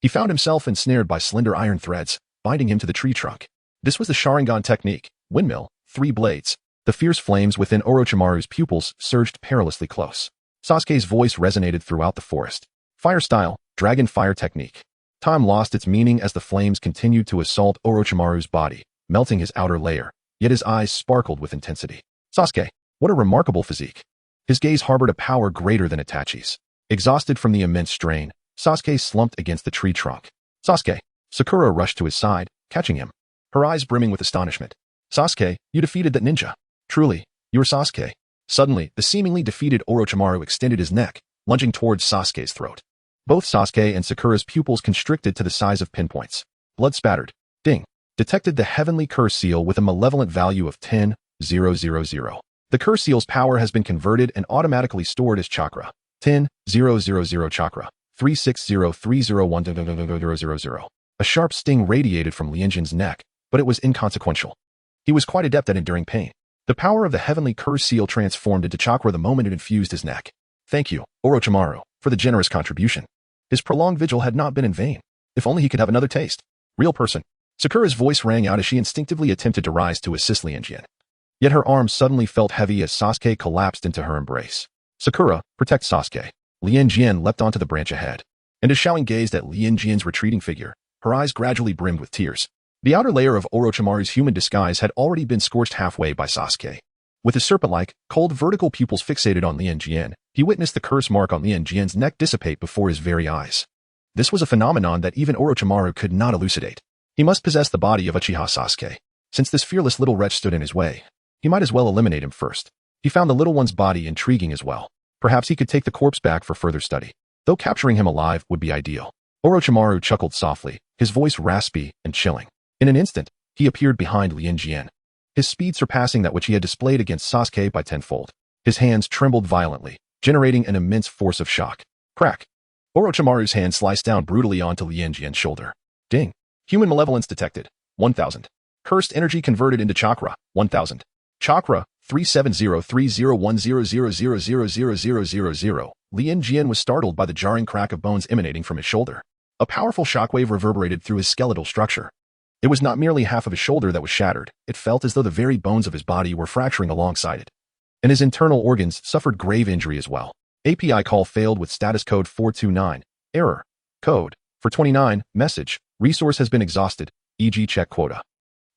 He found himself ensnared by slender iron threads, binding him to the tree trunk. This was the Sharingan technique, windmill, 3 blades. The fierce flames within Orochimaru's pupils surged perilously close. Sasuke's voice resonated throughout the forest. Fire style, dragon fire technique. Time lost its meaning as the flames continued to assault Orochimaru's body, melting his outer layer, yet his eyes sparkled with intensity. Sasuke, what a remarkable physique. His gaze harbored a power greater than Itachi's. Exhausted from the immense strain, Sasuke slumped against the tree trunk. Sasuke. Sakura rushed to his side, catching him, her eyes brimming with astonishment. Sasuke, you defeated that ninja. Truly, you are Sasuke. Suddenly, the seemingly defeated Orochimaru extended his neck, lunging towards Sasuke's throat. Both Sasuke and Sakura's pupils constricted to the size of pinpoints. Blood spattered. Ding. Detected the heavenly curse seal with a malevolent value of 10,000. The curse seal's power has been converted and automatically stored as chakra. 10,000 chakra. 360301. A sharp sting radiated from Lianjian's neck, but it was inconsequential. He was quite adept at enduring pain. The power of the heavenly curse seal transformed into chakra the moment it infused his neck. Thank you, Orochimaru, for the generous contribution. His prolonged vigil had not been in vain. If only he could have another taste. Real person. Sakura's voice rang out as she instinctively attempted to rise to assist Lianjian. Yet her arms suddenly felt heavy as Sasuke collapsed into her embrace. Sakura, protect Sasuke. Lianjian leapt onto the branch ahead. And as Xiaoying gazed at Lianjian's retreating figure, her eyes gradually brimmed with tears. The outer layer of Orochimaru's human disguise had already been scorched halfway by Sasuke. With his serpent-like, cold vertical pupils fixated on Lianjian, he witnessed the curse mark on Lianjian's neck dissipate before his very eyes. This was a phenomenon that even Orochimaru could not elucidate. He must possess the body of Uchiha Sasuke. Since this fearless little wretch stood in his way, he might as well eliminate him first. He found the little one's body intriguing as well. Perhaps he could take the corpse back for further study, though capturing him alive would be ideal. Orochimaru chuckled softly, his voice raspy and chilling. In an instant, he appeared behind Lianjian, his speed surpassing that which he had displayed against Sasuke by tenfold. His hands trembled violently, generating an immense force of shock. Crack! Orochimaru's hand sliced down brutally onto Lianjian's shoulder. Ding! Human malevolence detected. 1000. Cursed energy converted into chakra. 1000. Chakra. 370301000000000. Lianjian was startled by the jarring crack of bones emanating from his shoulder. A powerful shockwave reverberated through his skeletal structure. It was not merely half of his shoulder that was shattered, it felt as though the very bones of his body were fracturing alongside it. And his internal organs suffered grave injury as well. API call failed with status code 429. Error. Code. For 29. Message. Resource has been exhausted, e.g. check quota.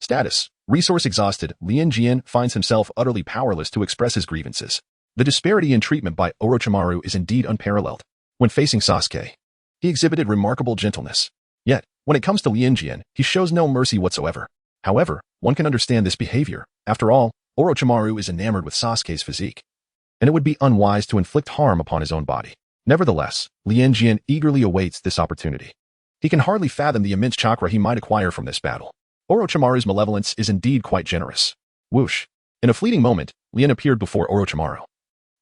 Status. Resource exhausted. Lianjian finds himself utterly powerless to express his grievances. The disparity in treatment by Orochimaru is indeed unparalleled. When facing Sasuke, he exhibited remarkable gentleness. Yet, when it comes to Lianjian, he shows no mercy whatsoever. However, one can understand this behavior. After all, Orochimaru is enamored with Sasuke's physique, and it would be unwise to inflict harm upon his own body. Nevertheless, Lianjian eagerly awaits this opportunity. He can hardly fathom the immense chakra he might acquire from this battle. Orochimaru's malevolence is indeed quite generous. Whoosh! In a fleeting moment, Lian appeared before Orochimaru,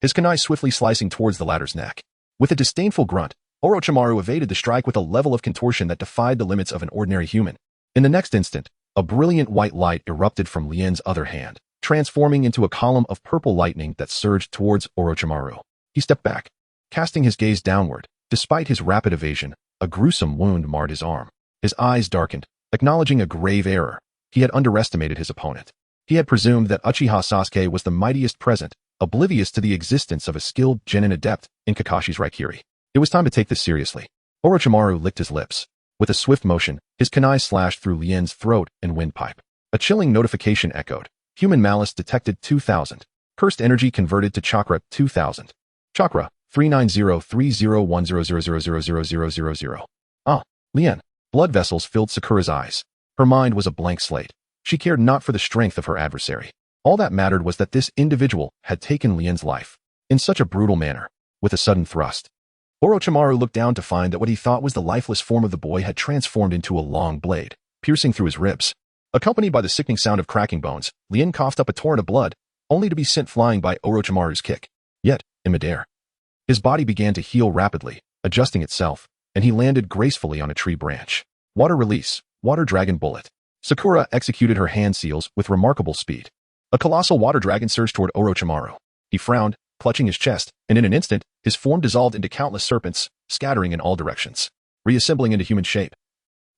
his kunai swiftly slicing towards the latter's neck. With a disdainful grunt, Orochimaru evaded the strike with a level of contortion that defied the limits of an ordinary human. In the next instant, a brilliant white light erupted from Lian's other hand, transforming into a column of purple lightning that surged towards Orochimaru. He stepped back, casting his gaze downward. Despite his rapid evasion, a gruesome wound marred his arm. His eyes darkened, acknowledging a grave error. He had underestimated his opponent. He had presumed that Uchiha Sasuke was the mightiest present, oblivious to the existence of a skilled genin adept in Kakashi's Raikiri. It was time to take this seriously. Orochimaru licked his lips. With a swift motion, his kunai slashed through Lian's throat and windpipe. A chilling notification echoed. Human malice detected 2000. Cursed energy converted to chakra 2000. Chakra 390301000000000. Ah, Lian. Blood vessels filled Sakura's eyes. Her mind was a blank slate. She cared not for the strength of her adversary. All that mattered was that this individual had taken Lian's life in such a brutal manner, with a sudden thrust. Orochimaru looked down to find that what he thought was the lifeless form of the boy had transformed into a long blade, piercing through his ribs. Accompanied by the sickening sound of cracking bones, Lian coughed up a torrent of blood, only to be sent flying by Orochimaru's kick. Yet, in midair, his body began to heal rapidly, adjusting itself, and he landed gracefully on a tree branch. Water release, water dragon bullet. Sakura executed her hand seals with remarkable speed. A colossal water dragon surged toward Orochimaru. He frowned, clutching his chest, and in an instant, his form dissolved into countless serpents, scattering in all directions, reassembling into human shape.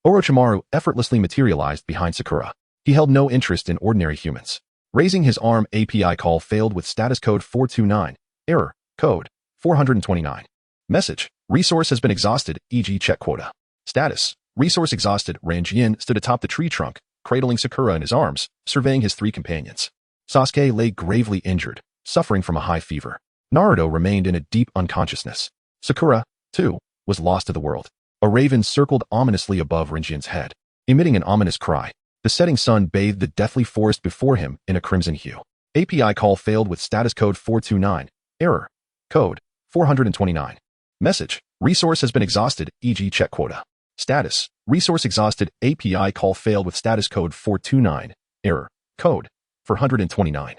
Orochimaru effortlessly materialized behind Sakura. He held no interest in ordinary humans. Raising his arm, API call failed with status code 429. Error. Code 429. Message. Resource has been exhausted, e.g. check quota. Status. Resource exhausted. Lianjian stood atop the tree trunk, cradling Sakura in his arms, surveying his three companions. Sasuke lay gravely injured, suffering from a high fever. Naruto remained in a deep unconsciousness. Sakura, too, was lost to the world. A raven circled ominously above Rinjian's head, emitting an ominous cry. The setting sun bathed the deathly forest before him in a crimson hue. API call failed with status code 429. Error. Code 429. Message. Resource has been exhausted, e.g. check quota. Status. Resource exhausted. API call failed with status code 429. Error. Code 429.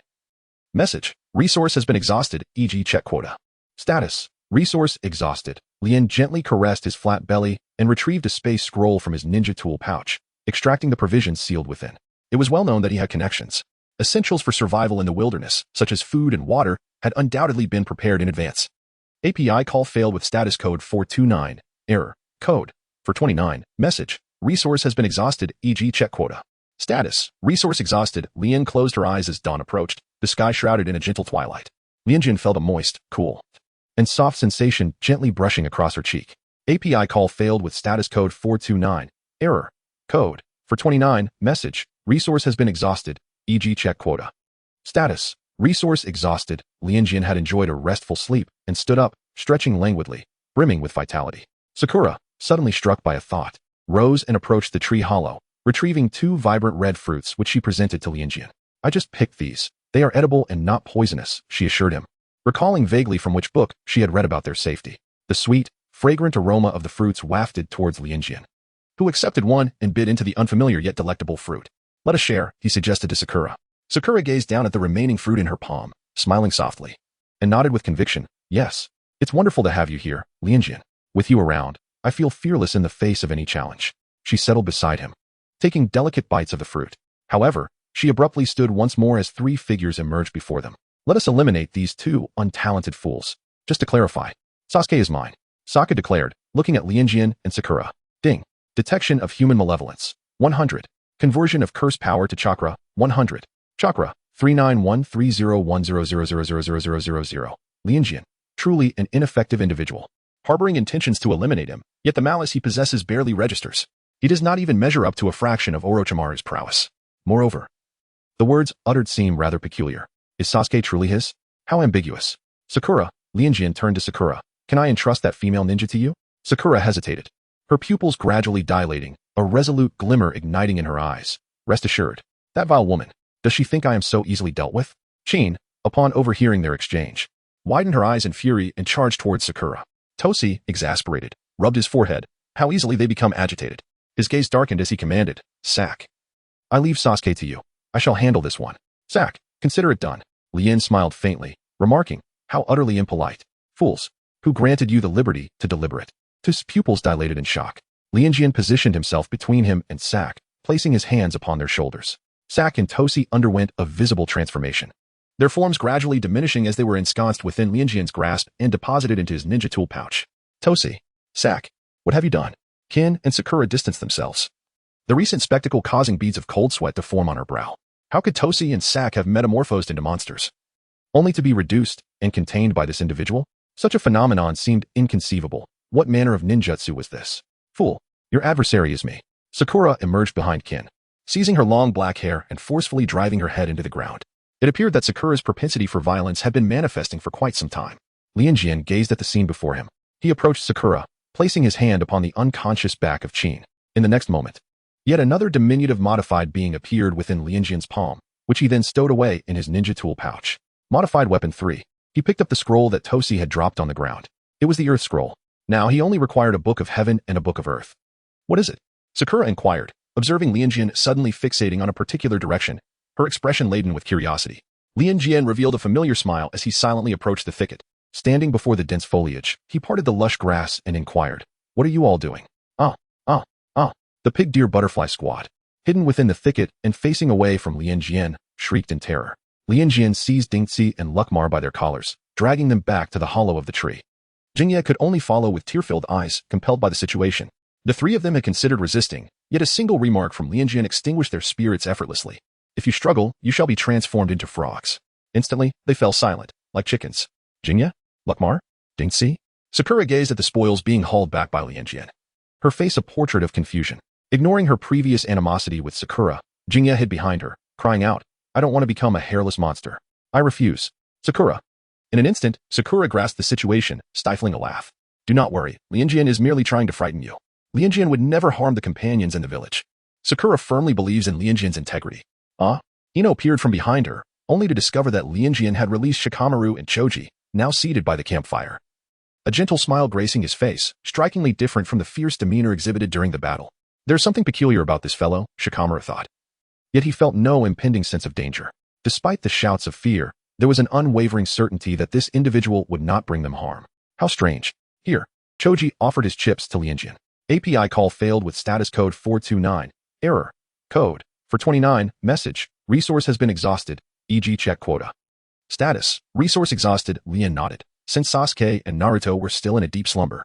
Message. Resource has been exhausted, e.g. check quota. Status. Resource exhausted. Lian gently caressed his flat belly and retrieved a space scroll from his ninja tool pouch, extracting the provisions sealed within. It was well known that he had connections. Essentials for survival in the wilderness, such as food and water, had undoubtedly been prepared in advance. API call failed with status code 429. Error. Code 429. Message. Resource has been exhausted, e.g. check quota. Status. Resource exhausted. Lian closed her eyes as dawn approached, the sky shrouded in a gentle twilight. Lianjian felt a moist, cool, and soft sensation gently brushing across her cheek. API call failed with status code 429. Error. Code 429. Message. Resource has been exhausted, e.g. check quota. Status. Resource exhausted. Lianjian had enjoyed a restful sleep and stood up, stretching languidly, brimming with vitality. Sakura, suddenly struck by a thought, rose and approached the tree hollow, retrieving 2 vibrant red fruits which she presented to Lianjian. I just picked these. They are edible and not poisonous, she assured him, recalling vaguely from which book she had read about their safety. The sweet, fragrant aroma of the fruits wafted towards Lianjian, who accepted one and bit into the unfamiliar yet delectable fruit. Let us share, he suggested to Sakura. Sakura gazed down at the remaining fruit in her palm, smiling softly, and nodded with conviction. Yes, it's wonderful to have you here, Lianjian. With you around, I feel fearless in the face of any challenge. She settled beside him, taking delicate bites of the fruit. However, she abruptly stood once more as 3 figures emerged before them. Let us eliminate these 2 untalented fools. Just to clarify, Sasuke is mine, Sokka declared, looking at Lianjian and Sakura. Ding. Detection of human malevolence. 100. Conversion of curse power to chakra. 100. Chakra. 391301000000000. Lianjian. Truly an ineffective individual, harboring intentions to eliminate him, yet the malice he possesses barely registers. He does not even measure up to a fraction of Orochimaru's prowess. Moreover, the words uttered seem rather peculiar. Is Sasuke truly his? How ambiguous. Sakura. Lianjian turned to Sakura. Can I entrust that female ninja to you? Sakura hesitated, her pupils gradually dilating, a resolute glimmer igniting in her eyes. Rest assured. That vile woman. Does she think I am so easily dealt with? Chin, upon overhearing their exchange, widened her eyes in fury and charged towards Sakura. Toshi, exasperated, rubbed his forehead. How easily they become agitated. His gaze darkened as he commanded, Sack. I leave Sasuke to you. I shall handle this one. Sack, consider it done. Lian smiled faintly, remarking, how utterly impolite. Fools. Who granted you the liberty to deliberate? His pupils dilated in shock. Lianjian positioned himself between him and Sack, placing his hands upon their shoulders. Sack and Toshi underwent a visible transformation, their forms gradually diminishing as they were ensconced within Lianjian's grasp and deposited into his ninja tool pouch. Toshi. Sack. What have you done? Kin and Sakura distanced themselves, the recent spectacle causing beads of cold sweat to form on her brow. How could Toshi and Sack have metamorphosed into monsters, only to be reduced and contained by this individual? Such a phenomenon seemed inconceivable. What manner of ninjutsu was this? Fool, your adversary is me. Sakura emerged behind Kin, seizing her long black hair and forcefully driving her head into the ground. It appeared that Sakura's propensity for violence had been manifesting for quite some time. Lianjian gazed at the scene before him. He approached Sakura, placing his hand upon the unconscious back of Chin. In the next moment, yet another diminutive modified being appeared within Lianjian's palm, which he then stowed away in his ninja tool pouch. Modified Weapon 3. He picked up the scroll that Toshi had dropped on the ground. It was the Earth Scroll. Now he only required a Book of Heaven and a Book of Earth. What is it? Sakura inquired, observing Lianjian suddenly fixating on a particular direction, her expression laden with curiosity. Lianjian revealed a familiar smile as he silently approached the thicket. Standing before the dense foliage, he parted the lush grass and inquired, what are you all doing? The pig deer butterfly squad, hidden within the thicket and facing away from Lianjian, shrieked in terror. Lianjian seized Dingxi and Lukmar by their collars, dragging them back to the hollow of the tree. Jingye could only follow with tear-filled eyes, compelled by the situation. The 3 of them had considered resisting, yet a single remark from Lianjian extinguished their spirits effortlessly. If you struggle, you shall be transformed into frogs. Instantly, they fell silent, like chickens. Jingye? Lukmar? Dingxi? Sakura gazed at the spoils being hauled back by Lianjian, her face a portrait of confusion. Ignoring her previous animosity with Sakura, Jingye hid behind her, crying out, I don't want to become a hairless monster. I refuse. Sakura. In an instant, Sakura grasped the situation, stifling a laugh. Do not worry, Lianjian is merely trying to frighten you. Lianjian would never harm the companions in the village. Sakura firmly believes in Lianjian's integrity. Ino peered from behind her, only to discover that Lianjian had released Shikamaru and Choji, now seated by the campfire. A gentle smile gracing his face, strikingly different from the fierce demeanor exhibited during the battle. There's something peculiar about this fellow, Shikamaru thought. Yet he felt no impending sense of danger. Despite the shouts of fear, there was an unwavering certainty that this individual would not bring them harm. How strange. Here, Choji offered his chips to Lianjian. API call failed with status code 429. Error. Code. For 29. Message. Resource has been exhausted. E.g. check quota. Status. Resource exhausted. Lian nodded. Since Sasuke and Naruto were still in a deep slumber,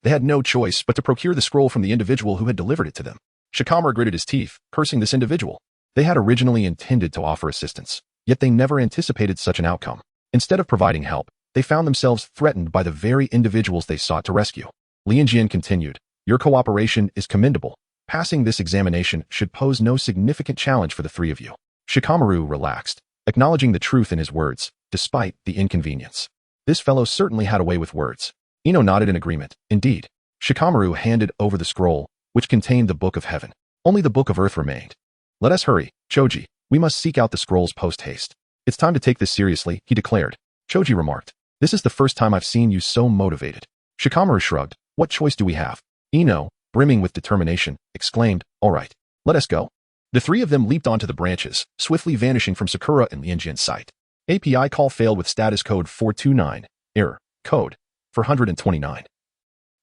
they had no choice but to procure the scroll from the individual who had delivered it to them. Shikamaru gritted his teeth, cursing this individual. They had originally intended to offer assistance, yet they never anticipated such an outcome. Instead of providing help, they found themselves threatened by the very individuals they sought to rescue. Lianjian continued, "Your cooperation is commendable. Passing this examination should pose no significant challenge for the three of you." Shikamaru relaxed, acknowledging the truth in his words, despite the inconvenience. This fellow certainly had a way with words. Ino nodded in agreement. Indeed. Shikamaru handed over the scroll, which contained the Book of Heaven. Only the Book of Earth remained. "Let us hurry, Choji. We must seek out the scrolls post-haste." "It's time to take this seriously," he declared. Choji remarked, "This is the first time I've seen you so motivated." Shikamaru shrugged. "What choice do we have?" Ino, brimming with determination, exclaimed, "All right, let us go." The three of them leaped onto the branches, swiftly vanishing from Sakura and Lianjian's sight. API call failed with status code 429. Error. Code. 429.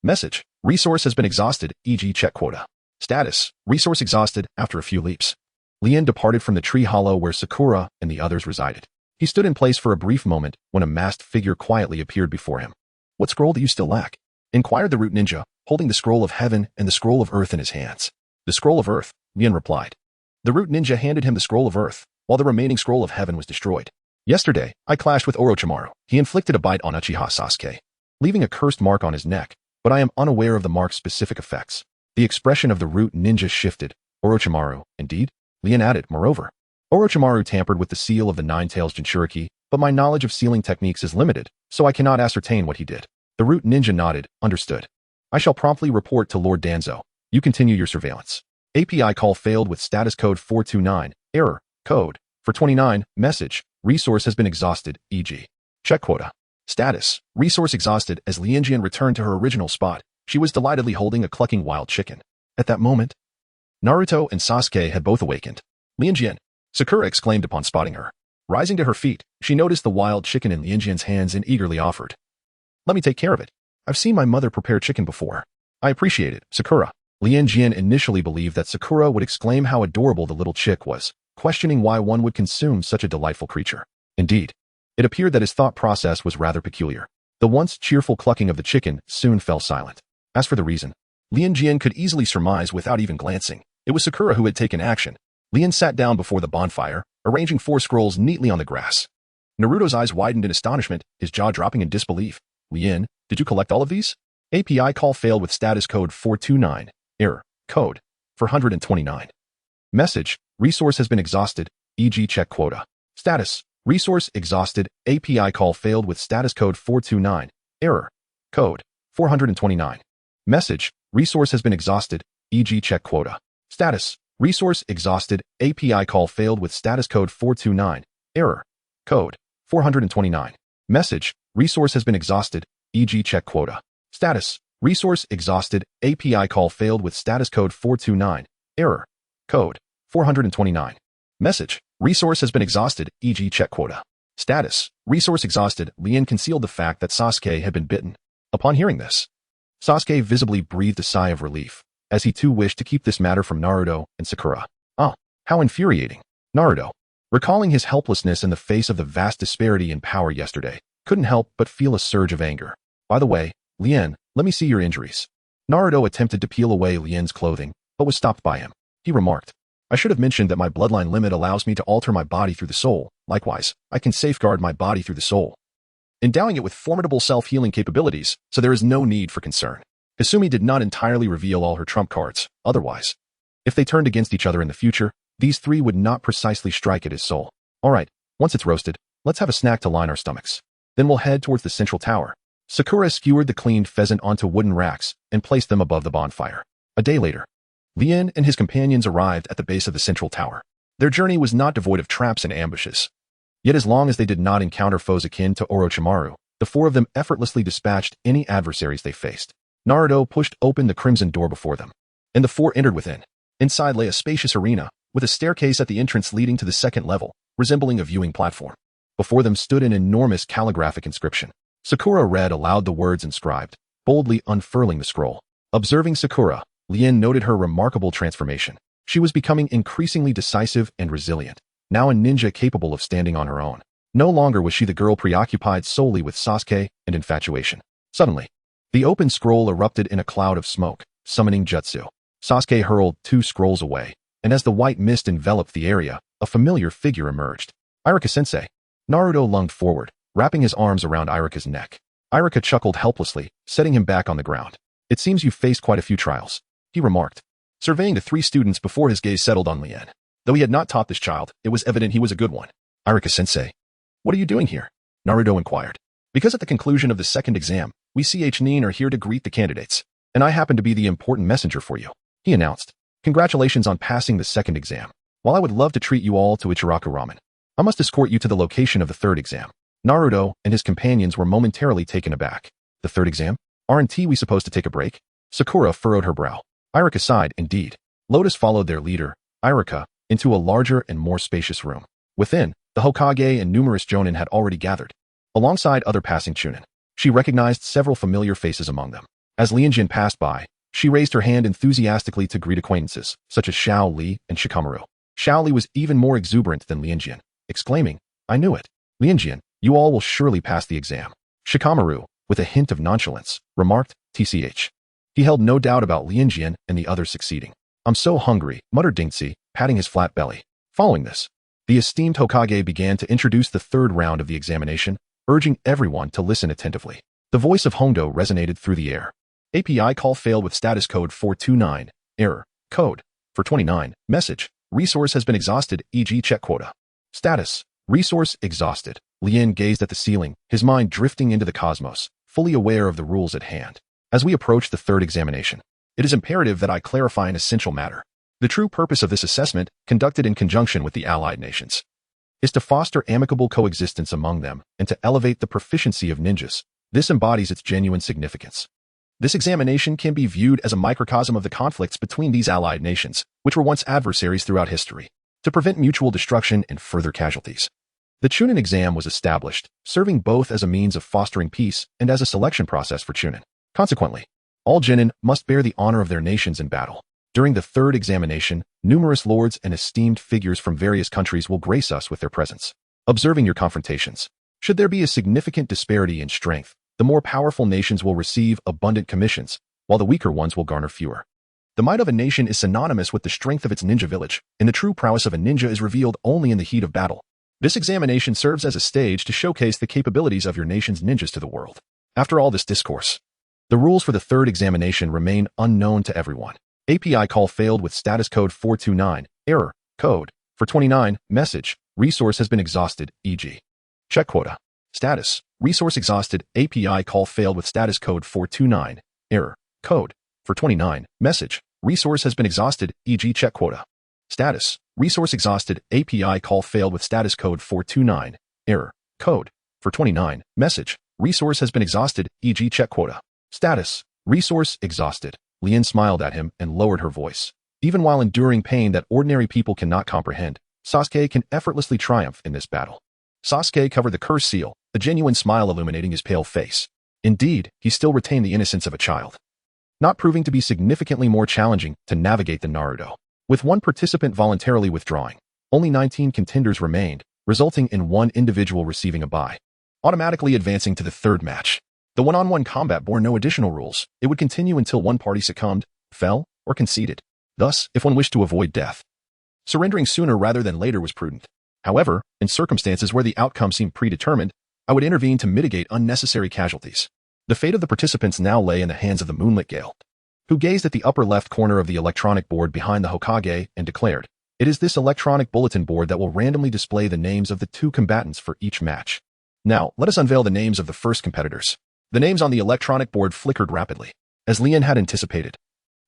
Message. Resource has been exhausted, e.g. check quota. Status. Resource exhausted after a few leaps. Lian departed from the tree hollow where Sakura and the others resided. He stood in place for a brief moment when a masked figure quietly appeared before him. "What scroll do you still lack?" inquired the root ninja, holding the scroll of heaven and the scroll of earth in his hands. "The scroll of earth," Lian replied. The root ninja handed him the scroll of earth, while the remaining scroll of heaven was destroyed. "Yesterday, I clashed with Orochimaru. He inflicted a bite on Uchiha Sasuke, leaving a cursed mark on his neck, but I am unaware of the mark's specific effects." The expression of the root ninja shifted. "Orochimaru, indeed?" Lian added, "Moreover, Orochimaru tampered with the seal of the Nine-Tails Jinchuriki, but my knowledge of sealing techniques is limited, so I cannot ascertain what he did." The root ninja nodded, "Understood. I shall promptly report to Lord Danzo. You continue your surveillance." API call failed with status code 429. Error. Code. For 29. Message. Resource has been exhausted, e.g. check quota. Status. Resource exhausted. As Lianjian returned to her original spot, she was delightedly holding a clucking wild chicken. At that moment, Naruto and Sasuke had both awakened. "Lianjian!" Sakura exclaimed upon spotting her. Rising to her feet, she noticed the wild chicken in Lianjian's hands and eagerly offered, "Let me take care of it. I've seen my mother prepare chicken before." "I appreciate it, Sakura." Lianjian initially believed that Sakura would exclaim how adorable the little chick was, questioning why one would consume such a delightful creature. Indeed, it appeared that his thought process was rather peculiar. The once cheerful clucking of the chicken soon fell silent. As for the reason, Lianjian could easily surmise without even glancing. It was Sakura who had taken action. Lian sat down before the bonfire, arranging 4 scrolls neatly on the grass. Naruto's eyes widened in astonishment, his jaw dropping in disbelief. "Lian, did you collect all of these?" API call failed with status code 429. Error. Code. 429. Message. Resource has been exhausted, e.g. check quota. Status. Resource exhausted. API call failed with status code 429. Error. Code. 429. Message. Resource has been exhausted, e.g. check quota. Status. Resource exhausted. API call failed with status code 429. Error. Code. 429. Message. Resource has been exhausted, e.g. check quota. Status. Resource exhausted. API call failed with status code 429. Error. Code. 429. Message. Resource has been exhausted, e.g. check quota. Status. Resource exhausted. Lian concealed the fact that Sasuke had been bitten. Upon hearing this, Sasuke visibly breathed a sigh of relief, as he too wished to keep this matter from Naruto and Sakura. Ah, how infuriating. Naruto, recalling his helplessness in the face of the vast disparity in power yesterday, couldn't help but feel a surge of anger. "By the way, Lian, let me see your injuries." Naruto attempted to peel away Lian's clothing, but was stopped by him. He remarked, "I should have mentioned that my bloodline limit allows me to alter my body through the soul. Likewise, I can safeguard my body through the soul, endowing it with formidable self-healing capabilities, so there is no need for concern." Kasumi did not entirely reveal all her trump cards. Otherwise, if they turned against each other in the future, these three would not precisely strike at his soul. "All right, once it's roasted, let's have a snack to line our stomachs. Then we'll head towards the central tower." Sakura skewered the cleaned pheasant onto wooden racks and placed them above the bonfire. A day later, Lian and his companions arrived at the base of the central tower. Their journey was not devoid of traps and ambushes. Yet as long as they did not encounter foes akin to Orochimaru, the four of them effortlessly dispatched any adversaries they faced. Naruto pushed open the crimson door before them, and the four entered within. Inside lay a spacious arena, with a staircase at the entrance leading to the second level, resembling a viewing platform. Before them stood an enormous calligraphic inscription. Sakura read aloud the words inscribed, boldly unfurling the scroll. Observing Sakura, Lian noted her remarkable transformation. She was becoming increasingly decisive and resilient, now a ninja capable of standing on her own. No longer was she the girl preoccupied solely with Sasuke and infatuation. Suddenly, the open scroll erupted in a cloud of smoke, summoning jutsu. Sasuke hurled 2 scrolls away, and as the white mist enveloped the area, a familiar figure emerged. Iruka-sensei. Naruto lunged forward, wrapping his arms around Iruka's neck. Iruka chuckled helplessly, setting him back on the ground. It seems you've faced quite a few trials, he remarked, surveying the 3 students before his gaze settled on Lian. Though he had not taught this child, it was evident he was a good one. Iruka-sensei. What are you doing here? Naruto inquired. Because at the conclusion of the second exam, we Chunin are here to greet the candidates, and I happen to be the important messenger for you, he announced. Congratulations on passing the second exam. While I would love to treat you all to Ichiraku ramen, I must escort you to the location of the third exam. Naruto and his companions were momentarily taken aback. The third exam? Aren't we supposed to take a break? Sakura furrowed her brow. Iruka sighed, indeed. Lotus followed their leader, Iruka, into a larger and more spacious room. Within, the Hokage and numerous Jonin had already gathered. Alongside other passing Chunin, she recognized several familiar faces among them. As Lianjian passed by, she raised her hand enthusiastically to greet acquaintances, such as Xiao Li and Shikamaru. Xiao Li was even more exuberant than Lianjian, exclaiming, I knew it. Lianjian, you all will surely pass the exam. Shikamaru, with a hint of nonchalance, remarked, TCH. He held no doubt about Lianjian and the others succeeding. I'm so hungry, muttered Dingzi, patting his flat belly. Following this, the esteemed Hokage began to introduce the third round of the examination, urging everyone to listen attentively. The voice of Hondo resonated through the air. API call failed with status code 429, error, code, for 29, message, resource has been exhausted, e.g. check quota. Status, resource exhausted. Lian gazed at the ceiling, his mind drifting into the cosmos, fully aware of the rules at hand. As we approach the third examination, it is imperative that I clarify an essential matter. The true purpose of this assessment, conducted in conjunction with the allied nations, is to foster amicable coexistence among them and to elevate the proficiency of ninjas. This embodies its genuine significance. This examination can be viewed as a microcosm of the conflicts between these allied nations, which were once adversaries throughout history, to prevent mutual destruction and further casualties. The Chunin exam was established, serving both as a means of fostering peace and as a selection process for Chunin. Consequently, all genin must bear the honor of their nations in battle. During the third examination, numerous lords and esteemed figures from various countries will grace us with their presence. Observing your confrontations, should there be a significant disparity in strength, the more powerful nations will receive abundant commissions, while the weaker ones will garner fewer. The might of a nation is synonymous with the strength of its ninja village, and the true prowess of a ninja is revealed only in the heat of battle. This examination serves as a stage to showcase the capabilities of your nation's ninjas to the world. After all this discourse, the rules for the third examination remain unknown to everyone. API call failed with status code 429, error, code, for 29, message, resource has been exhausted, e.g. check quota. Status, resource exhausted, API call failed with status code 429, error, code, for 29, message, resource has been exhausted, e.g. check quota. Status, resource exhausted, API call failed with status code 429, error, code, for 29, message, resource has been exhausted, e.g. check quota. Status, resource exhausted. Lian smiled at him and lowered her voice. Even while enduring pain that ordinary people cannot comprehend, Sasuke can effortlessly triumph in this battle. Sasuke covered the curse seal, a genuine smile illuminating his pale face. Indeed, he still retained the innocence of a child, not proving to be significantly more challenging to navigate than Naruto. With one participant voluntarily withdrawing, only 19 contenders remained, resulting in one individual receiving a bye, automatically advancing to the third match. The one-on-one combat bore no additional rules. It would continue until one party succumbed, fell, or conceded. Thus, if one wished to avoid death, surrendering sooner rather than later was prudent. However, in circumstances where the outcome seemed predetermined, I would intervene to mitigate unnecessary casualties. The fate of the participants now lay in the hands of the Moonlit Gale, who gazed at the upper left corner of the electronic board behind the Hokage and declared, "It is this electronic bulletin board that will randomly display the names of the 2 combatants for each match. Now, let us unveil the names of the first competitors." The names on the electronic board flickered rapidly. As Lian had anticipated,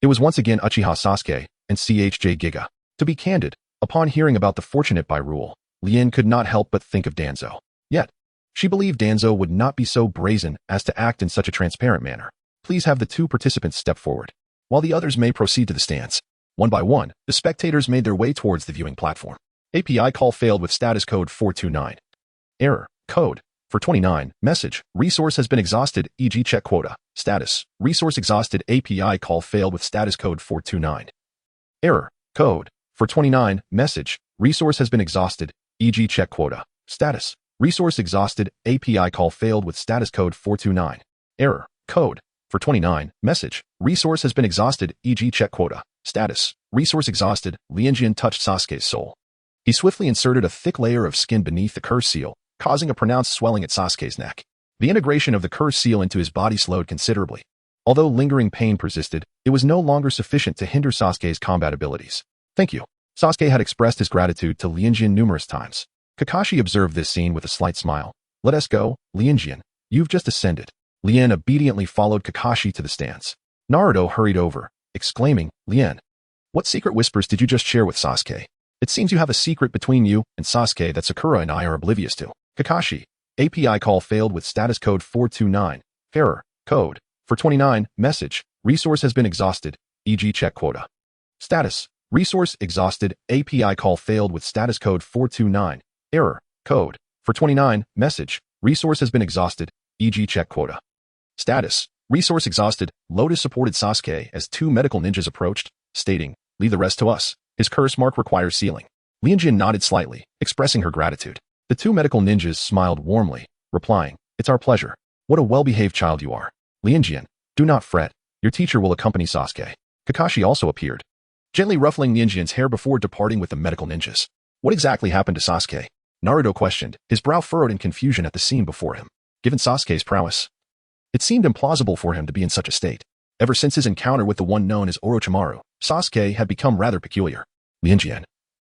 It was once again Uchiha Sasuke and CHJ Giga. To be candid, upon hearing about the fortunate by rule, Lien could not help but think of Danzo. Yet, she believed Danzo would not be so brazen as to act in such a transparent manner. Please have the two participants step forward, while the others may proceed to the stands. One by one, the spectators made their way towards the viewing platform. API call failed with status code 429. Error. Code. 429. Message. Resource has been exhausted, e.g. check quota. Status. Resource exhausted. API call failed with status code 429. Error. Code. 429. Message. Resource has been exhausted, e.g. check quota. Status. Resource exhausted. API call failed with status code 429. Error. Code. 429. Message. Resource has been exhausted, e.g. check quota. Status. Resource exhausted. Lianjian touched Sasuke's soul. He swiftly inserted a thick layer of skin beneath the curse seal, causing a pronounced swelling at Sasuke's neck. The integration of the curse seal into his body slowed considerably. Although lingering pain persisted, it was no longer sufficient to hinder Sasuke's combat abilities. Thank you. Sasuke had expressed his gratitude to Lianjian numerous times. Kakashi observed this scene with a slight smile. Let us go, Lianjian. You've just ascended. Lien obediently followed Kakashi to the stands. Naruto hurried over, exclaiming, Lien, what secret whispers did you just share with Sasuke? It seems you have a secret between you and Sasuke that Sakura and I are oblivious to. Kakashi. API call failed with status code 429. Error. Code. 429. Message. Resource has been exhausted, e.g. check quota. Status. Resource exhausted. API call failed with status code 429. Error. Code. 429. Message. Resource has been exhausted, e.g. check quota. Status. Resource exhausted. Lotus supported Sasuke as two medical ninjas approached, stating, leave the rest to us. His curse mark requires sealing. Lianjian nodded slightly, expressing her gratitude. The two medical ninjas smiled warmly, replying, it's our pleasure. What a well-behaved child you are. Lianjian, do not fret. Your teacher will accompany Sasuke. Kakashi also appeared, gently ruffling Lianjian's hair before departing with the medical ninjas. What exactly happened to Sasuke? Naruto questioned, his brow furrowed in confusion at the scene before him. Given Sasuke's prowess, it seemed implausible for him to be in such a state. Ever since his encounter with the one known as Orochimaru, Sasuke had become rather peculiar. Lianjian,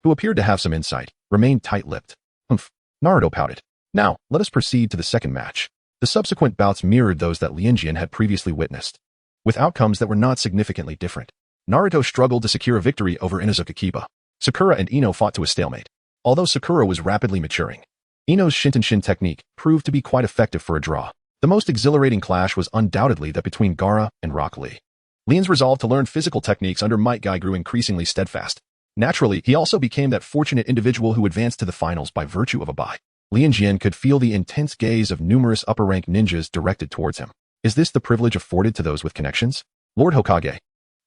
who appeared to have some insight, remained tight-lipped. Humph. Naruto pouted. Now, let us proceed to the second match. The subsequent bouts mirrored those that Lianjian had previously witnessed, with outcomes that were not significantly different. Naruto struggled to secure a victory over Inuzuka Kiba. Sakura and Ino fought to a stalemate. Although Sakura was rapidly maturing, Ino's Shin technique proved to be quite effective for a draw. The most exhilarating clash was undoubtedly that between Gaara and Rock Lee. Lian's resolve to learn physical techniques under Might Guy grew increasingly steadfast. Naturally, he also became that fortunate individual who advanced to the finals by virtue of a bye. Lianjian could feel the intense gaze of numerous upper-rank ninjas directed towards him. Is this the privilege afforded to those with connections? Lord Hokage.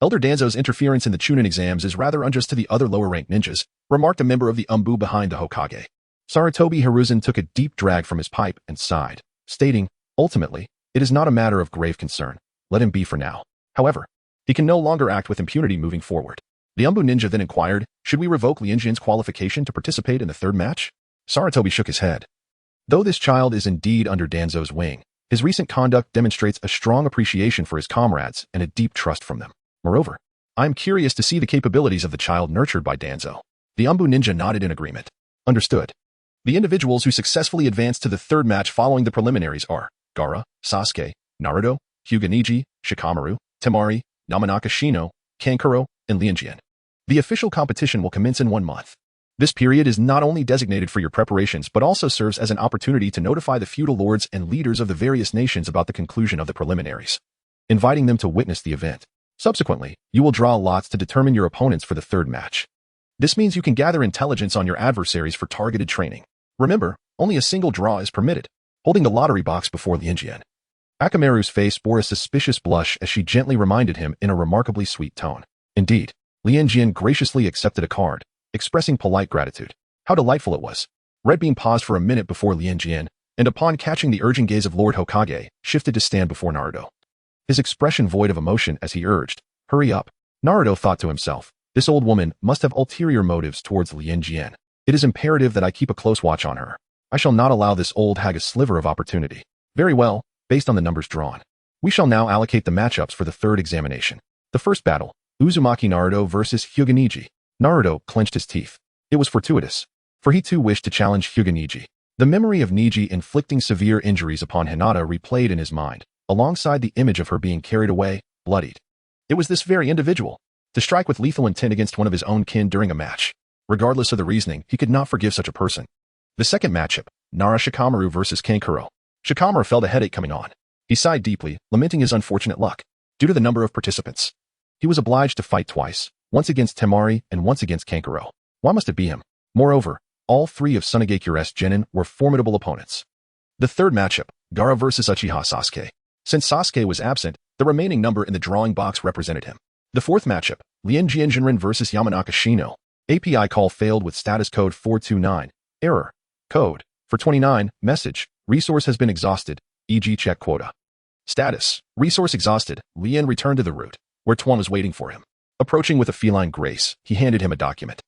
Elder Danzo's interference in the Chunin exams is rather unjust to the other lower-ranked ninjas, remarked a member of the Umbu behind the Hokage. Sarutobi Hiruzen took a deep drag from his pipe and sighed, stating, ultimately, it is not a matter of grave concern. Let him be for now. However, he can no longer act with impunity moving forward. The Umbu ninja then inquired, should we revoke Lianjian's qualification to participate in the third match? Sarutobi shook his head. Though this child is indeed under Danzo's wing, his recent conduct demonstrates a strong appreciation for his comrades and a deep trust from them. Moreover, I am curious to see the capabilities of the child nurtured by Danzo. The Umbu ninja nodded in agreement. Understood. The individuals who successfully advanced to the third match following the preliminaries are Gaara, Sasuke, Naruto, Hyuga Neji, Shikamaru, Temari, Yamanaka Shino, Kankuro, and Lianjian. The official competition will commence in 1 month. This period is not only designated for your preparations but also serves as an opportunity to notify the feudal lords and leaders of the various nations about the conclusion of the preliminaries, inviting them to witness the event. Subsequently, you will draw lots to determine your opponents for the third match. This means you can gather intelligence on your adversaries for targeted training. Remember, only a single draw is permitted. Holding the lottery box before Lianjian, Akamaru's face bore a suspicious blush as she gently reminded him in a remarkably sweet tone. Indeed, Lianjian graciously accepted a card, expressing polite gratitude. How delightful it was. Red Beam paused for a minute before Lianjian, and upon catching the urging gaze of Lord Hokage, shifted to stand before Naruto. His expression void of emotion as he urged, hurry up. Naruto thought to himself, this old woman must have ulterior motives towards Lianjian. It is imperative that I keep a close watch on her. I shall not allow this old hag a sliver of opportunity. Very well, based on the numbers drawn. We shall now allocate the matchups for the third examination. The first battle, Uzumaki Naruto versus Hyuga Neji. Naruto clenched his teeth. It was fortuitous, for he too wished to challenge Hyuga Neji. The memory of Neji inflicting severe injuries upon Hinata replayed in his mind, alongside the image of her being carried away, bloodied, It was this very individual. To strike with lethal intent against one of his own kin during a match. Regardless of the reasoning, he could not forgive such a person. The second matchup, Nara Shikamaru versus Kankuro. Shikamaru felt a headache coming on. He sighed deeply, lamenting his unfortunate luck. Due to the number of participants, he was obliged to fight twice, once against Temari and once against Kankuro. Why must it be him? Moreover, all three of Tsunagekyure's genin were formidable opponents. The third matchup, Gaara versus Uchiha Sasuke. Since Sasuke was absent, the remaining number in the drawing box represented him. The fourth matchup, Lianjian versus Yamanaka Shino. API call failed with status code 429. Error. Code. For 29. Message. Resource has been exhausted. E.g. check quota. Status. Resource exhausted. Lian returned to the route, where Tuan was waiting for him. Approaching with a feline grace, he handed him a document.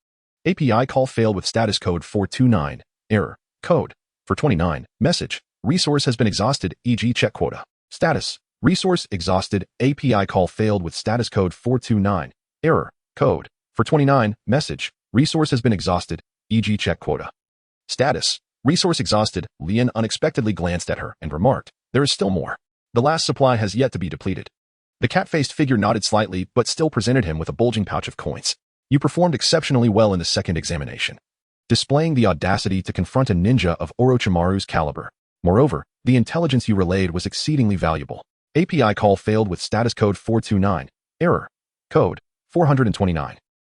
API call failed with status code 429. Error. Code. For 29. Message. Resource has been exhausted. E.g. check quota. Status. Resource exhausted. API call failed with status code 429. Error. Code. For 29. Message. Resource has been exhausted. E.g. check quota. Status. Resource exhausted. Lian unexpectedly glanced at her and remarked, there is still more. The last supply has yet to be depleted. The cat-faced figure nodded slightly but still presented him with a bulging pouch of coins. You performed exceptionally well in the second examination, displaying the audacity to confront a ninja of Orochimaru's caliber. Moreover, the intelligence you relayed was exceedingly valuable. API call failed with status code 429. Error. Code. 429.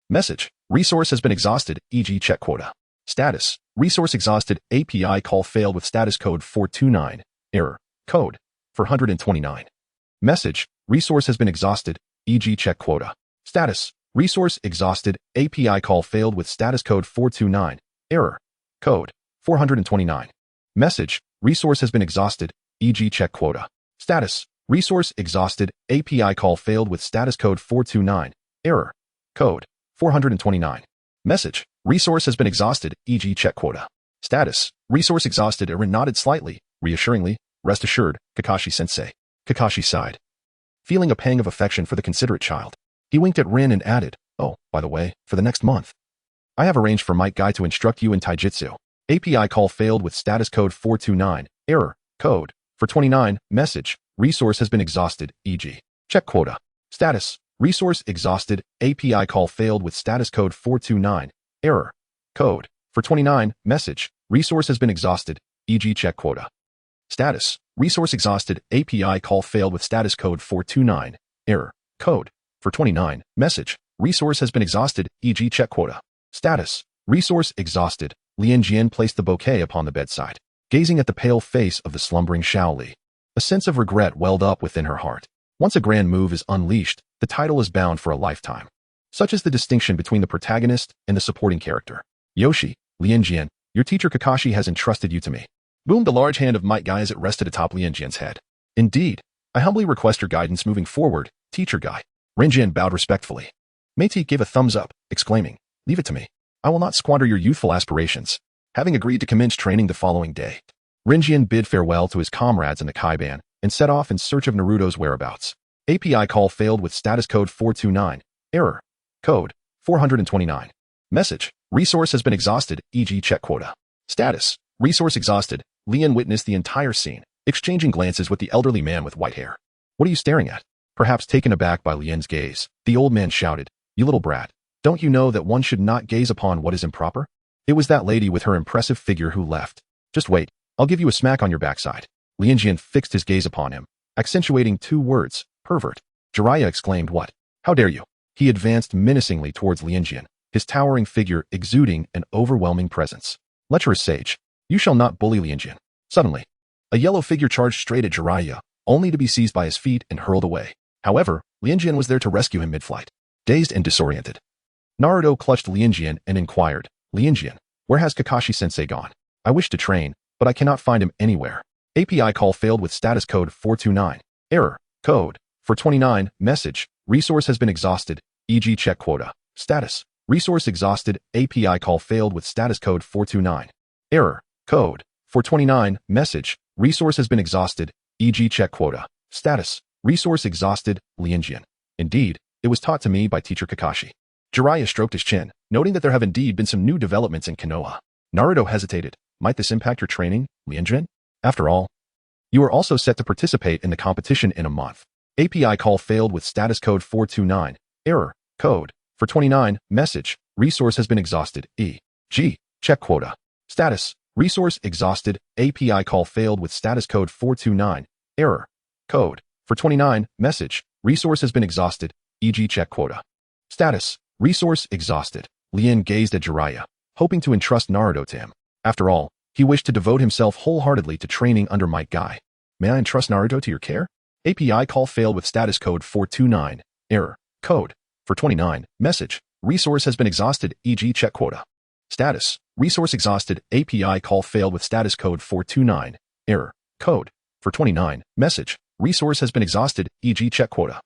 Message. Resource has been exhausted. E.g. check quota. Status. Resource exhausted. API call failed with status code 429. Error. Code. 429. Message. Resource has been exhausted. E.g. check quota. Status. Resource exhausted. API call failed with status code 429. Error. Code. 429. Message. Resource has been exhausted. E.g. check quota. Status. Resource exhausted. API call failed with status code 429. Error. Code. 429. Message. Resource has been exhausted. E.g. check quota. Status. Resource exhausted. Eren nodded slightly, reassuringly. Rest assured, Kakashi-sensei. Kakashi sighed, feeling a pang of affection for the considerate child. He winked at Rin and added, oh, by the way, for the next month, I have arranged for Might Guy to instruct you in taijutsu. API call failed with status code 429. Error. Code. For 29. Message. Resource has been exhausted. E.g. check quota. Status. Resource exhausted. API call failed with status code 429. Error. Code. For 29. Message. Resource has been exhausted. E.g. check quota. Status. Resource exhausted. API call failed with status code 429. Error. Code. For 29. Message. Resource has been exhausted. E.g. check quota. Status. Resource exhausted. Lianjian placed the bouquet upon the bedside, gazing at the pale face of the slumbering Shaoli. A sense of regret welled up within her heart. Once a grand move is unleashed, the title is bound for a lifetime. Such is the distinction between the protagonist and the supporting character. Yoshi, Lianjian, your teacher Kakashi has entrusted you to me. Boomed the large hand of Might Guy as it rested atop Lianjian's head. Indeed, I humbly request your guidance moving forward, teacher Guy. Rinjian bowed respectfully. Meiti gave a thumbs up, exclaiming, leave it to me. I will not squander your youthful aspirations. Having agreed to commence training the following day, Rinjian bid farewell to his comrades in the Kaiban and set off in search of Naruto's whereabouts. API call failed with status code 429. Error. Code. 429. Message. Resource has been exhausted. E.g. check quota. Status. Resource exhausted. Lian witnessed the entire scene, exchanging glances with the elderly man with white hair. What are you staring at? Perhaps taken aback by Lian's gaze, the old man shouted, you little brat. Don't you know that one should not gaze upon what is improper? It was that lady with her impressive figure who left. Just wait, I'll give you a smack on your backside. Lianjian fixed his gaze upon him, accentuating two words, pervert. Jiraiya exclaimed, what? How dare you? He advanced menacingly towards Lianjian, his towering figure exuding an overwhelming presence. Lecherous sage, you shall not bully Lianjian. Suddenly, a yellow figure charged straight at Jiraiya, only to be seized by his feet and hurled away. However, Lianjian was there to rescue him mid-flight. Dazed and disoriented, Naruto clutched Lianjian and inquired, Lianjian, where has Kakashi-sensei gone? I wish to train, but I cannot find him anywhere. API call failed with status code 429. Error. Code. For 29. Message. Resource has been exhausted. E.g. check quota. Status. Resource exhausted. API call failed with status code 429. Error. Code. For 29. Message. Resource has been exhausted. E.g. check quota. Status. Resource exhausted. Lianjian. Indeed, it was taught to me by teacher Kakashi. Jiraiya stroked his chin, noting that there have indeed been some new developments in Konoha. Naruto hesitated. Might this impact your training, Lianjian? After all, you are also set to participate in the competition in a month. API call failed with status code 429. Error. Code. For 29. Message. Resource has been exhausted. E.g. Check quota. Status. Resource exhausted. API call failed with status code 429. Error. Code. For 29. Message. Resource has been exhausted. E.g. check quota. Status. Resource exhausted. Lian gazed at Jiraiya, hoping to entrust Naruto to him. After all, he wished to devote himself wholeheartedly to training under Might Guy. May I entrust Naruto to your care? API call failed with status code 429. Error. Code. For 29. Message. Resource has been exhausted. E.g. check quota. Status. Resource exhausted. API call failed with status code 429. Error. Code. For 29. Message. Resource has been exhausted. E.g. check quota.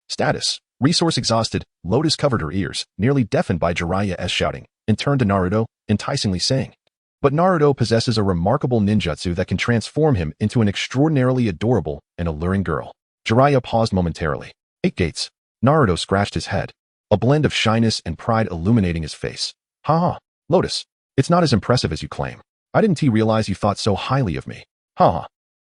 Status. Resource exhausted. Lotus covered her ears, nearly deafened by Jiraiya's shouting, and turned to Naruto, enticingly saying, "But Naruto possesses a remarkable ninjutsu that can transform him into an extraordinarily adorable and alluring girl." Jiraiya paused momentarily. 8 gates. Naruto scratched his head, a blend of shyness and pride illuminating his face. "Ha. Lotus, it's not as impressive as you claim. I didn't realize you thought so highly of me. Ha.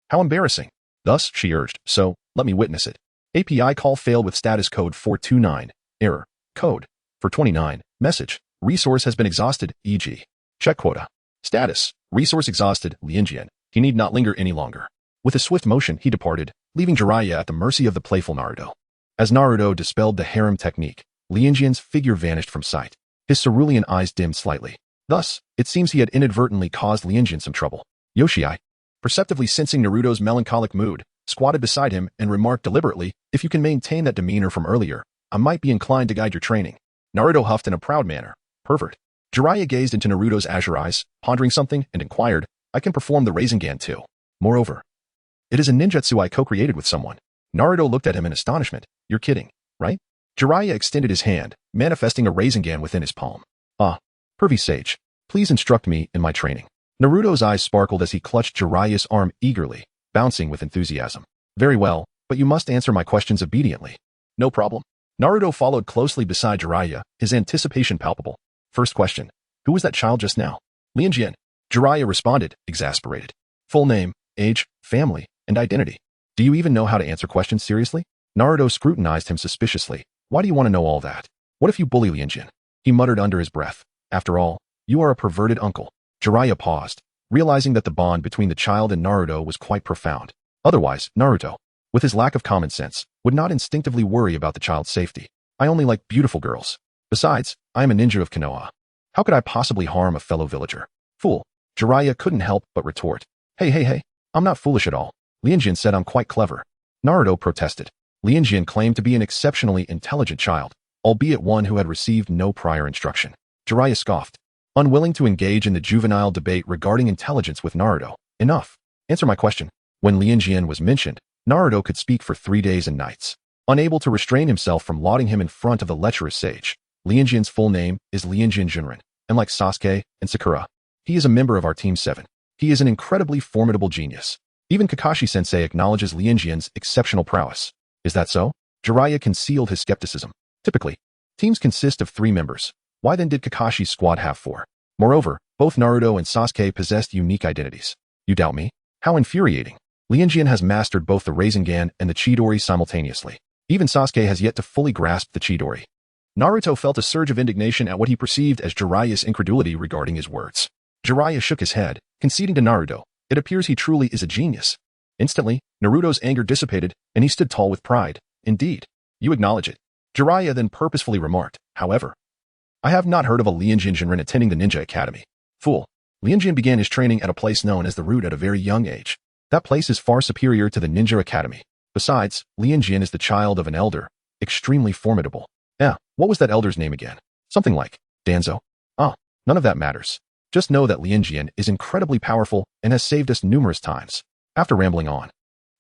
How embarrassing." Thus, she urged, "So, let me witness it." API call failed with status code 429. Error. Code. For 29. Message. Resource has been exhausted. E.g. check quota. Status. Resource exhausted. Lianjian. He need not linger any longer. With a swift motion, he departed, leaving Jiraiya at the mercy of the playful Naruto. As Naruto dispelled the harem technique, Lianjian's figure vanished from sight. His cerulean eyes dimmed slightly. Thus, it seems he had inadvertently caused Lianjian some trouble. Yoshii, perceptively sensing Naruto's melancholic mood, squatted beside him and remarked deliberately, "If you can maintain that demeanor from earlier, I might be inclined to guide your training." Naruto huffed in a proud manner. "Pervert." Jiraiya gazed into Naruto's azure eyes, pondering something, and inquired, "I can perform the Rasengan too. Moreover, it is a ninjutsu I co-created with someone." Naruto looked at him in astonishment. "You're kidding, right?" Jiraiya extended his hand, manifesting a Rasengan within his palm. "Ah, pervy sage, please instruct me in my training." Naruto's eyes sparkled as he clutched Jiraiya's arm eagerly, bouncing with enthusiasm. "Very well, but you must answer my questions obediently." "No problem." Naruto followed closely beside Jiraiya, his anticipation palpable. "First question. Who was that child just now?" "Lianjian." Jiraiya responded, exasperated. "Full name, age, family, and identity. Do you even know how to answer questions seriously?" Naruto scrutinized him suspiciously. "Why do you want to know all that? What if you bully Lianjian?" He muttered under his breath. "After all, you are a perverted uncle." Jiraiya paused, realizing that the bond between the child and Naruto was quite profound. Otherwise, Naruto, with his lack of common sense, would not instinctively worry about the child's safety. "I only like beautiful girls. Besides, I am a ninja of Konoha. How could I possibly harm a fellow villager?" "Fool." Jiraiya couldn't help but retort. Hey, I'm not foolish at all. Lianjian said I'm quite clever." Naruto protested. Lianjian claimed to be an exceptionally intelligent child, albeit one who had received no prior instruction. Jiraiya scoffed, unwilling to engage in the juvenile debate regarding intelligence with Naruto. "Enough. Answer my question." When Lianjian was mentioned, Naruto could speak for 3 days and nights, unable to restrain himself from lauding him in front of the lecherous sage. Lianjian's full name is Lianjian Junrin, and like Sasuke and Sakura, he is a member of our Team 7. He is an incredibly formidable genius. Even Kakashi-sensei acknowledges Lianjian's exceptional prowess. Is that so? Jiraiya concealed his skepticism. Typically, teams consist of 3 members. Why then did Kakashi's squad have 4? Moreover, both Naruto and Sasuke possessed unique identities. You doubt me? How infuriating. Lianjian has mastered both the Rasengan and the Chidori simultaneously. Even Sasuke has yet to fully grasp the Chidori. Naruto felt a surge of indignation at what he perceived as Jiraiya's incredulity regarding his words. Jiraiya shook his head, conceding to Naruto, "It appears he truly is a genius." Instantly, Naruto's anger dissipated, and he stood tall with pride. "Indeed, you acknowledge it." Jiraiya then purposefully remarked, "However, I have not heard of a Lianjian Jinrin attending the Ninja Academy." "Fool." Lianjian began his training at a place known as the Root at a very young age. That place is far superior to the Ninja Academy. Besides, Lianjian is the child of an elder, extremely formidable. What was that elder's name again? Something like Danzo? None of that matters. Just know that Lianjian is incredibly powerful and has saved us numerous times. After rambling on,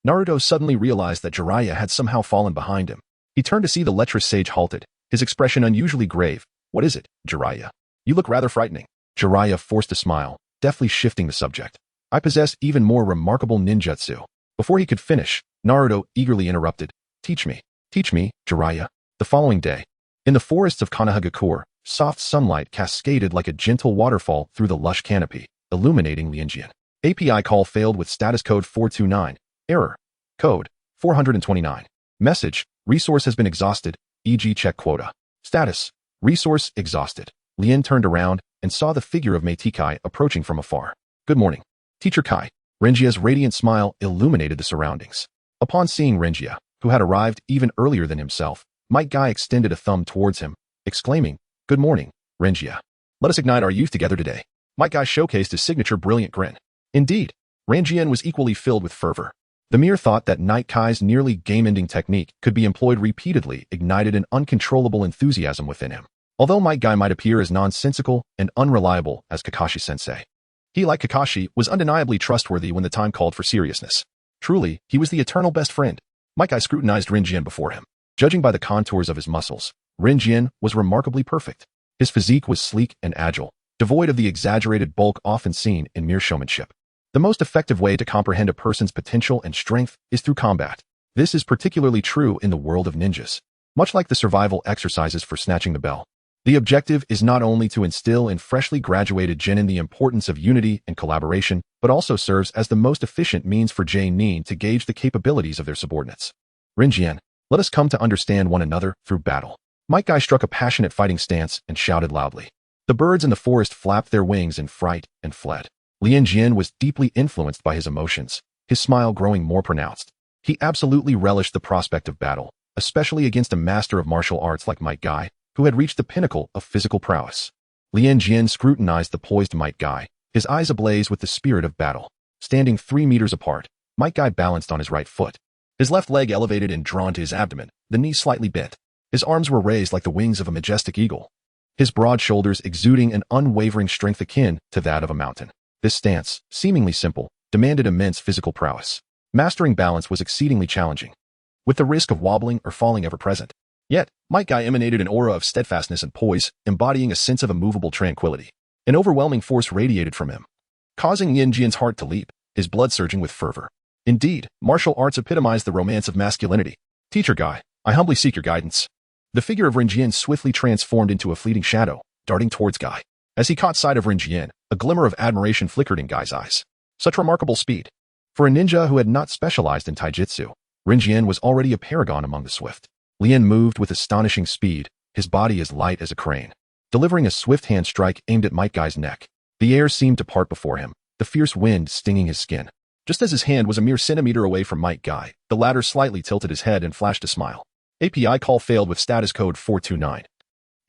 Naruto suddenly realized that Jiraiya had somehow fallen behind him. He turned to see the lecherous sage halted, his expression unusually grave. "What is it, Jiraiya? You look rather frightening." Jiraiya forced a smile, deftly shifting the subject. "I possess even more remarkable ninjutsu." Before he could finish, Naruto eagerly interrupted. Teach me, Jiraiya." The following day, in the forests of Konoha, soft sunlight cascaded like a gentle waterfall through the lush canopy, illuminating Lianjian. API call failed with status code 429. Error. Code 429. Message: resource has been exhausted, e.g. check quota. Status: resource exhausted. Lian turned around and saw the figure of Mei Kai approaching from afar. Good morning, Teacher Kai. Renjia's radiant smile illuminated the surroundings. Upon seeing Renjia, who had arrived even earlier than himself, Might Guy extended a thumb towards him, exclaiming, "Good morning, Renjia. Let us ignite our youth together today." Might Guy showcased his signature brilliant grin. Indeed, Ranjian was equally filled with fervor. The mere thought that Night Kai's nearly game-ending technique could be employed repeatedly ignited an uncontrollable enthusiasm within him. Although Might Guy might appear as nonsensical and unreliable as Kakashi-sensei, he, like Kakashi, was undeniably trustworthy when the time called for seriousness. Truly, he was the eternal best friend. Might Guy scrutinized Renjian before him. Judging by the contours of his muscles, Renjian was remarkably perfect. His physique was sleek and agile, devoid of the exaggerated bulk often seen in mere showmanship. The most effective way to comprehend a person's potential and strength is through combat. This is particularly true in the world of ninjas. Much like the survival exercises for snatching the bell, the objective is not only to instill in freshly graduated genin the importance of unity and collaboration, but also serves as the most efficient means for genin to gauge the capabilities of their subordinates. Renjian, let us come to understand one another through battle. Might Guy struck a passionate fighting stance and shouted loudly. The birds in the forest flapped their wings in fright and fled. Lianjian was deeply influenced by his emotions, his smile growing more pronounced. He absolutely relished the prospect of battle, especially against a master of martial arts like Might Guy, who had reached the pinnacle of physical prowess. Lianjian scrutinized the poised Might Guy, his eyes ablaze with the spirit of battle. Standing 3 meters apart, Might Guy balanced on his right foot. His left leg elevated and drawn to his abdomen, the knee slightly bent. His arms were raised like the wings of a majestic eagle, his broad shoulders exuding an unwavering strength akin to that of a mountain. This stance, seemingly simple, demanded immense physical prowess. Mastering balance was exceedingly challenging, with the risk of wobbling or falling ever present. Yet, Might Guy emanated an aura of steadfastness and poise, embodying a sense of immovable tranquility. An overwhelming force radiated from him, causing Lianjian's heart to leap, his blood surging with fervor. Indeed, martial arts epitomized the romance of masculinity. Teacher Guy, I humbly seek your guidance. The figure of Renjian swiftly transformed into a fleeting shadow, darting towards Guy. As he caught sight of Renjian, a glimmer of admiration flickered in Guy's eyes. Such remarkable speed. For a ninja who had not specialized in taijutsu, Renjian was already a paragon among the swift. Lian moved with astonishing speed, his body as light as a crane, delivering a swift hand strike aimed at Might Guy's neck. The air seemed to part before him, the fierce wind stinging his skin. Just as his hand was a mere centimeter away from Might Guy, the latter slightly tilted his head and flashed a smile. API call failed with status code 429.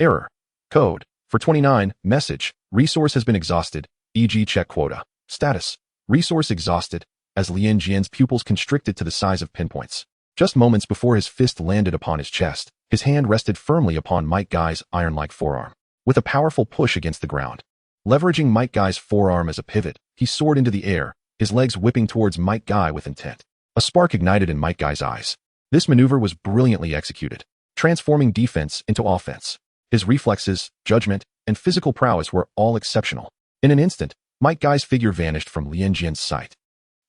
Error. Code 429. Message: resource has been exhausted, e.g. check quota. Status: resource exhausted, as Lianjian's pupils constricted to the size of pinpoints. Just moments before his fist landed upon his chest, his hand rested firmly upon Might Guy's iron-like forearm. With a powerful push against the ground, leveraging Might Guy's forearm as a pivot, he soared into the air, his legs whipping towards Might Guy with intent. A spark ignited in Might Guy's eyes. This maneuver was brilliantly executed, transforming defense into offense. His reflexes, judgment, and physical prowess were all exceptional. In an instant, Might Guy's figure vanished from Lianjian's sight.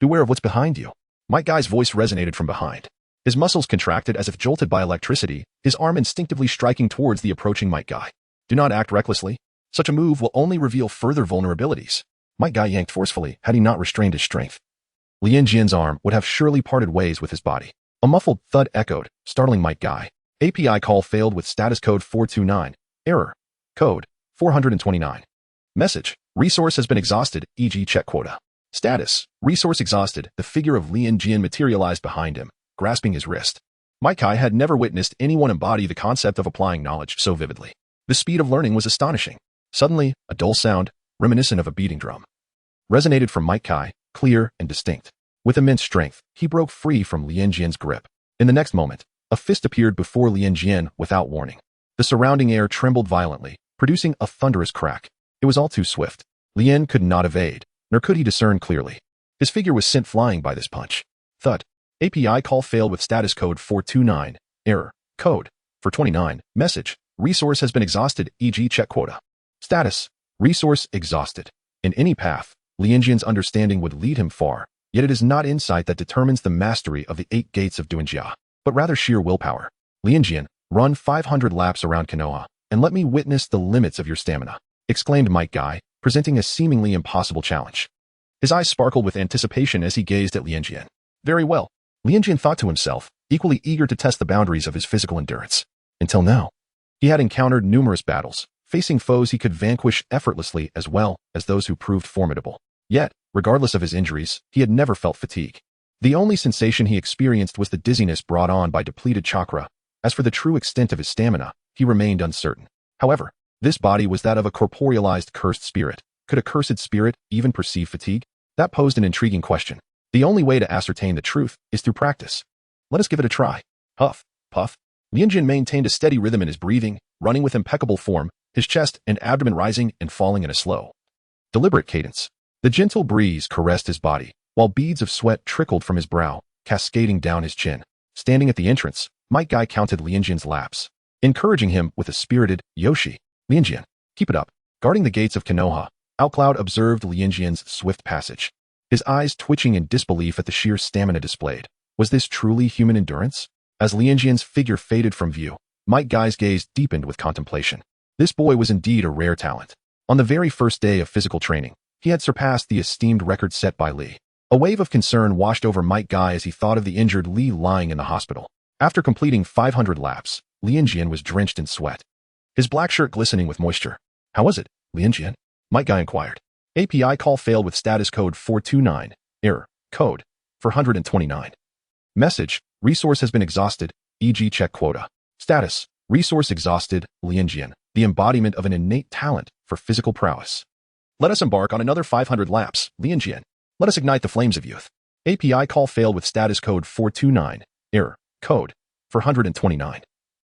Beware of what's behind you. Might Guy's voice resonated from behind. His muscles contracted as if jolted by electricity, his arm instinctively striking towards the approaching Might Guy. Do not act recklessly. Such a move will only reveal further vulnerabilities. Might Guy yanked forcefully had he not restrained his strength. Lianjian's arm would have surely parted ways with his body. A muffled thud echoed, startling Might Guy. API call failed with status code 429. Error. Code 429. Message: resource has been exhausted, e.g. check quota. Status: resource exhausted. The figure of Lianjian materialized behind him, grasping his wrist. Might Guy had never witnessed anyone embody the concept of applying knowledge so vividly. The speed of learning was astonishing. Suddenly, a dull sound, reminiscent of a beating drum, resonated from Might Guy, clear and distinct. With immense strength, he broke free from Lianjian's grip. In the next moment, a fist appeared before Lianjian without warning. The surrounding air trembled violently, producing a thunderous crack. It was all too swift. Lian could not evade, nor could he discern clearly. His figure was sent flying by this punch. Thud. API call failed with status code 429. Error. Code 429. Message: resource has been exhausted, e.g. check quota. Status: resource exhausted. In any path, Lianjian's understanding would lead him far, yet it is not insight that determines the mastery of the 8 gates of Duanjia, but rather sheer willpower. Lianjian, run 500 laps around Konoha, and let me witness the limits of your stamina, exclaimed Might Guy, presenting a seemingly impossible challenge. His eyes sparkled with anticipation as he gazed at Lianjian. Very well. Lianjian thought to himself, equally eager to test the boundaries of his physical endurance. Until now, he had encountered numerous battles, facing foes he could vanquish effortlessly as well as those who proved formidable. Yet, regardless of his injuries, he had never felt fatigue. The only sensation he experienced was the dizziness brought on by depleted chakra. As for the true extent of his stamina, he remained uncertain. However, this body was that of a corporealized cursed spirit. Could a cursed spirit even perceive fatigue? That posed an intriguing question. The only way to ascertain the truth is through practice. Let us give it a try. Huff, puff. Lianjian maintained a steady rhythm in his breathing, running with impeccable form, his chest and abdomen rising and falling in a slow, deliberate cadence. The gentle breeze caressed his body, while beads of sweat trickled from his brow, cascading down his chin. Standing at the entrance, Might Guy counted Lianjian's laps, encouraging him with a spirited, "Yoshi, Lianjian, keep it up." Guarding the gates of Konoha, Outcloud observed Lianjian's swift passage, his eyes twitching in disbelief at the sheer stamina displayed. Was this truly human endurance? As Lianjian's figure faded from view, Might Guy's gaze deepened with contemplation. This boy was indeed a rare talent. On the very first day of physical training, he had surpassed the esteemed record set by Li. A wave of concern washed over Might Guy as he thought of the injured Li lying in the hospital. After completing 500 laps, Lianjian was drenched in sweat, his black shirt glistening with moisture. "How was it, Lianjian?" Might Guy inquired. "API call failed with status code 429. Error. Code 429. Message. Resource has been exhausted, e.g. check quota. Status. Resource exhausted, Lianjian, the embodiment of an innate talent for physical prowess. Let us embark on another 500 laps, Lianjian. Let us ignite the flames of youth. API call failed with status code 429. Error. Code 429.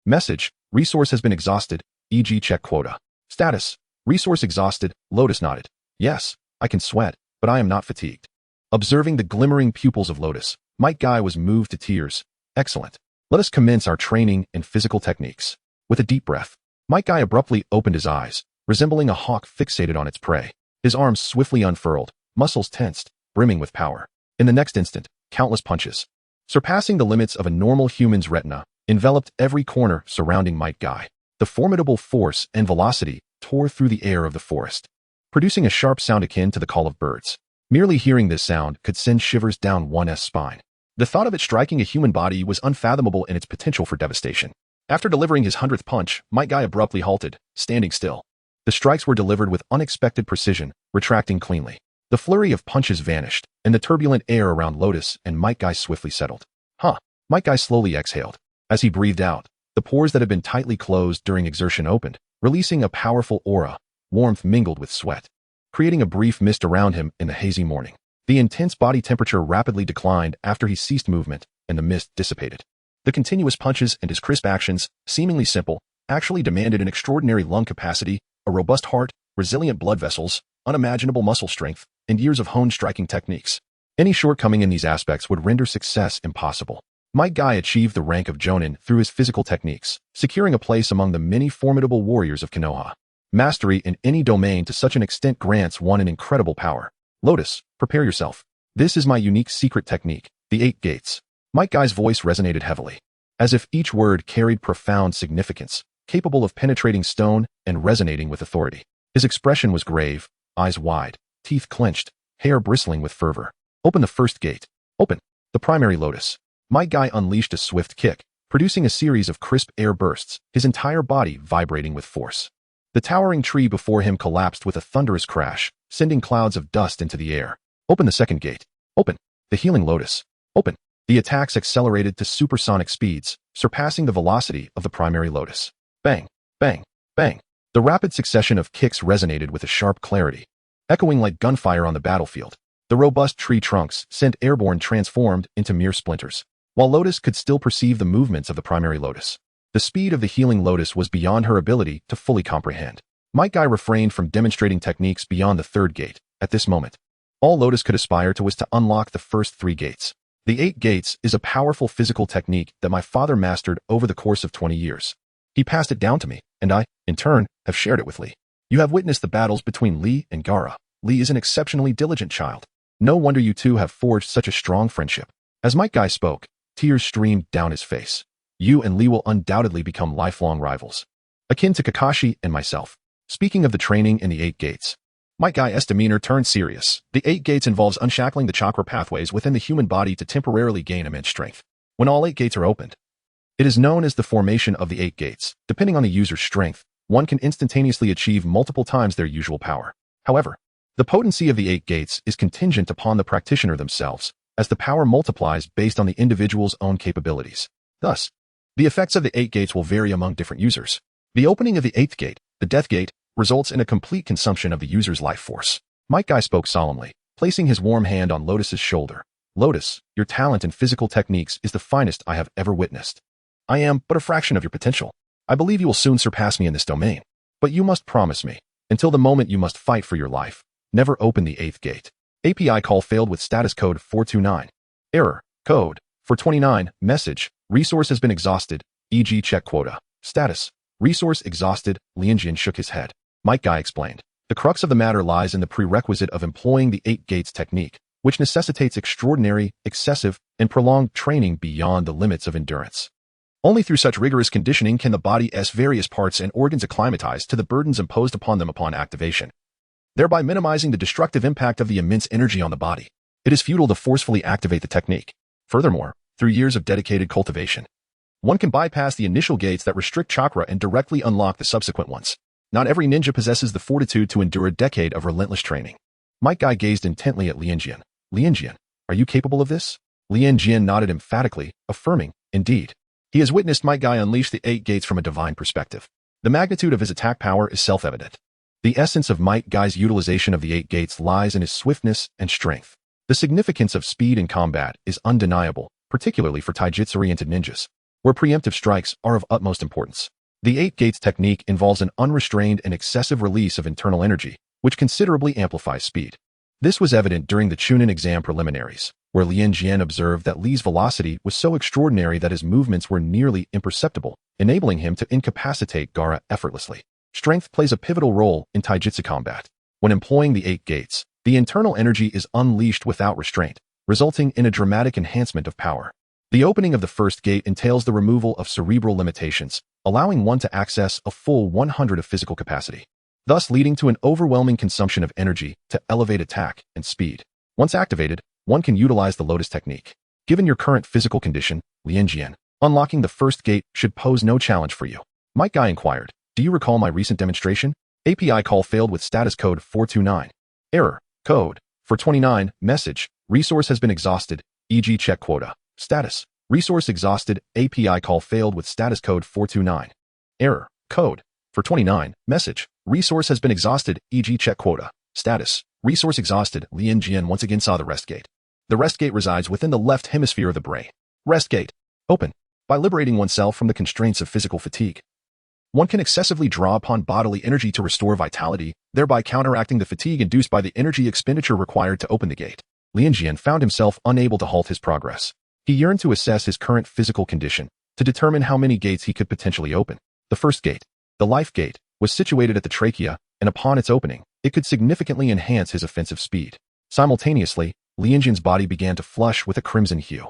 Message. Resource has been exhausted, e.g. check quota. Status. Resource exhausted, Lotus nodded. Yes, I can sweat, but I am not fatigued. Observing the glimmering pupils of Lotus, Might Guy was moved to tears. Excellent. Let us commence our training in physical techniques. With a deep breath, Might Guy abruptly opened his eyes, resembling a hawk fixated on its prey. His arms swiftly unfurled, muscles tensed, brimming with power. In the next instant, countless punches, surpassing the limits of a normal human's retina, enveloped every corner surrounding Might Guy. The formidable force and velocity tore through the air of the forest, producing a sharp sound akin to the call of birds. Merely hearing this sound could send shivers down one's spine. The thought of it striking a human body was unfathomable in its potential for devastation. After delivering his 100th punch, Might Guy abruptly halted, standing still. The strikes were delivered with unexpected precision, retracting cleanly. The flurry of punches vanished, and the turbulent air around Lotus and Might Guy swiftly settled. Might Guy slowly exhaled. As he breathed out, the pores that had been tightly closed during exertion opened, releasing a powerful aura. Warmth mingled with sweat, creating a brief mist around him in the hazy morning. The intense body temperature rapidly declined after he ceased movement, and the mist dissipated. The continuous punches and his crisp actions, seemingly simple, actually demanded an extraordinary lung capacity, a robust heart, resilient blood vessels, unimaginable muscle strength, and years of honed striking techniques. Any shortcoming in these aspects would render success impossible. Might Guy achieved the rank of Jonin through his physical techniques, securing a place among the many formidable warriors of Konoha. Mastery in any domain to such an extent grants one an incredible power. Lotus, prepare yourself. This is my unique secret technique, the 8 gates. Might Guy's voice resonated heavily, as if each word carried profound significance, capable of penetrating stone and resonating with authority. His expression was grave, eyes wide, teeth clenched, hair bristling with fervor. Open the first gate. Open. The primary lotus. Might Guy unleashed a swift kick, producing a series of crisp air bursts, his entire body vibrating with force. The towering tree before him collapsed with a thunderous crash, sending clouds of dust into the air. Open the second gate. Open. The healing lotus. Open. The attacks accelerated to supersonic speeds, surpassing the velocity of the primary lotus. Bang, bang, bang. The rapid succession of kicks resonated with a sharp clarity, echoing like gunfire on the battlefield. The robust tree trunks, sent airborne, transformed into mere splinters, while Lotus could still perceive the movements of the primary lotus. The speed of the healing lotus was beyond her ability to fully comprehend. Might Guy refrained from demonstrating techniques beyond the third gate. At this moment, all Lotus could aspire to was to unlock the first 3 gates. The 8 gates is a powerful physical technique that my father mastered over the course of 20 years. He passed it down to me, and I, in turn, have shared it with Li. You have witnessed the battles between Li and Gaara. Li is an exceptionally diligent child. No wonder you two have forged such a strong friendship. As Might Guy spoke, tears streamed down his face. You and Li will undoubtedly become lifelong rivals, akin to Kakashi and myself. Speaking of the training in the 8 gates, Might Guy's demeanor turned serious. The 8 gates involves unshackling the chakra pathways within the human body to temporarily gain immense strength. when all 8 gates are opened. It is known as the formation of the 8 gates. Depending on the user's strength, one can instantaneously achieve multiple times their usual power. However, the potency of the 8 gates is contingent upon the practitioner themselves, as the power multiplies based on the individual's own capabilities. Thus, the effects of the 8 gates will vary among different users. The opening of the 8th gate, the death gate, results in a complete consumption of the user's life force. Might Guy spoke solemnly, placing his warm hand on Lotus's shoulder. Lotus, your talent in physical techniques is the finest I have ever witnessed. I am but a fraction of your potential. I believe you will soon surpass me in this domain. But you must promise me, until the moment you must fight for your life, never open the 8th gate. API call failed with status code 429. Error, code, 429, message, resource has been exhausted, e.g. check quota. Status, resource exhausted. Lianjian shook his head. Might Guy explained. The crux of the matter lies in the prerequisite of employing the 8 gates technique, which necessitates extraordinary, excessive, and prolonged training beyond the limits of endurance. Only through such rigorous conditioning can the body's various parts and organs acclimatize to the burdens imposed upon them upon activation, thereby minimizing the destructive impact of the immense energy on the body. It is futile to forcefully activate the technique. Furthermore, through years of dedicated cultivation, one can bypass the initial gates that restrict chakra and directly unlock the subsequent ones. Not every ninja possesses the fortitude to endure a decade of relentless training. Might Guy gazed intently at Lianjian. Lianjian, are you capable of this? Lianjian nodded emphatically, affirming, indeed. He has witnessed Might Guy unleash the 8 gates from a divine perspective. The magnitude of his attack power is self-evident. The essence of Might Guy's utilization of the 8 gates lies in his swiftness and strength. The significance of speed in combat is undeniable, particularly for taijutsu-oriented ninjas, where preemptive strikes are of utmost importance. The 8 gates technique involves an unrestrained and excessive release of internal energy, which considerably amplifies speed. This was evident during the Chunin exam preliminaries, where Lianjian observed that Li's velocity was so extraordinary that his movements were nearly imperceptible, enabling him to incapacitate Gaara effortlessly. Strength plays a pivotal role in taijutsu combat. When employing the 8 gates, the internal energy is unleashed without restraint, resulting in a dramatic enhancement of power. The opening of the first gate entails the removal of cerebral limitations, allowing one to access a full 100 of physical capacity, thus leading to an overwhelming consumption of energy to elevate attack and speed. Once activated, one can utilize the Lotus technique. Given your current physical condition, Lianjian, unlocking the first gate should pose no challenge for you. Might Guy inquired, do you recall my recent demonstration? API call failed with status code 429. Error, code, 429, message, resource has been exhausted, e.g. check quota. Status, resource exhausted, API call failed with status code 429. Error, code, 429, message, resource has been exhausted, e.g. check quota. Status, resource exhausted. Lianjian once again saw the rest gate. The rest gate resides within the left hemisphere of the brain. Rest gate, open. By liberating oneself from the constraints of physical fatigue, one can excessively draw upon bodily energy to restore vitality, thereby counteracting the fatigue induced by the energy expenditure required to open the gate. Lianjian found himself unable to halt his progress. He yearned to assess his current physical condition, to determine how many gates he could potentially open. The first gate, the life gate, was situated at the trachea, and upon its opening, it could significantly enhance his offensive speed. Simultaneously, Lianjian's body began to flush with a crimson hue.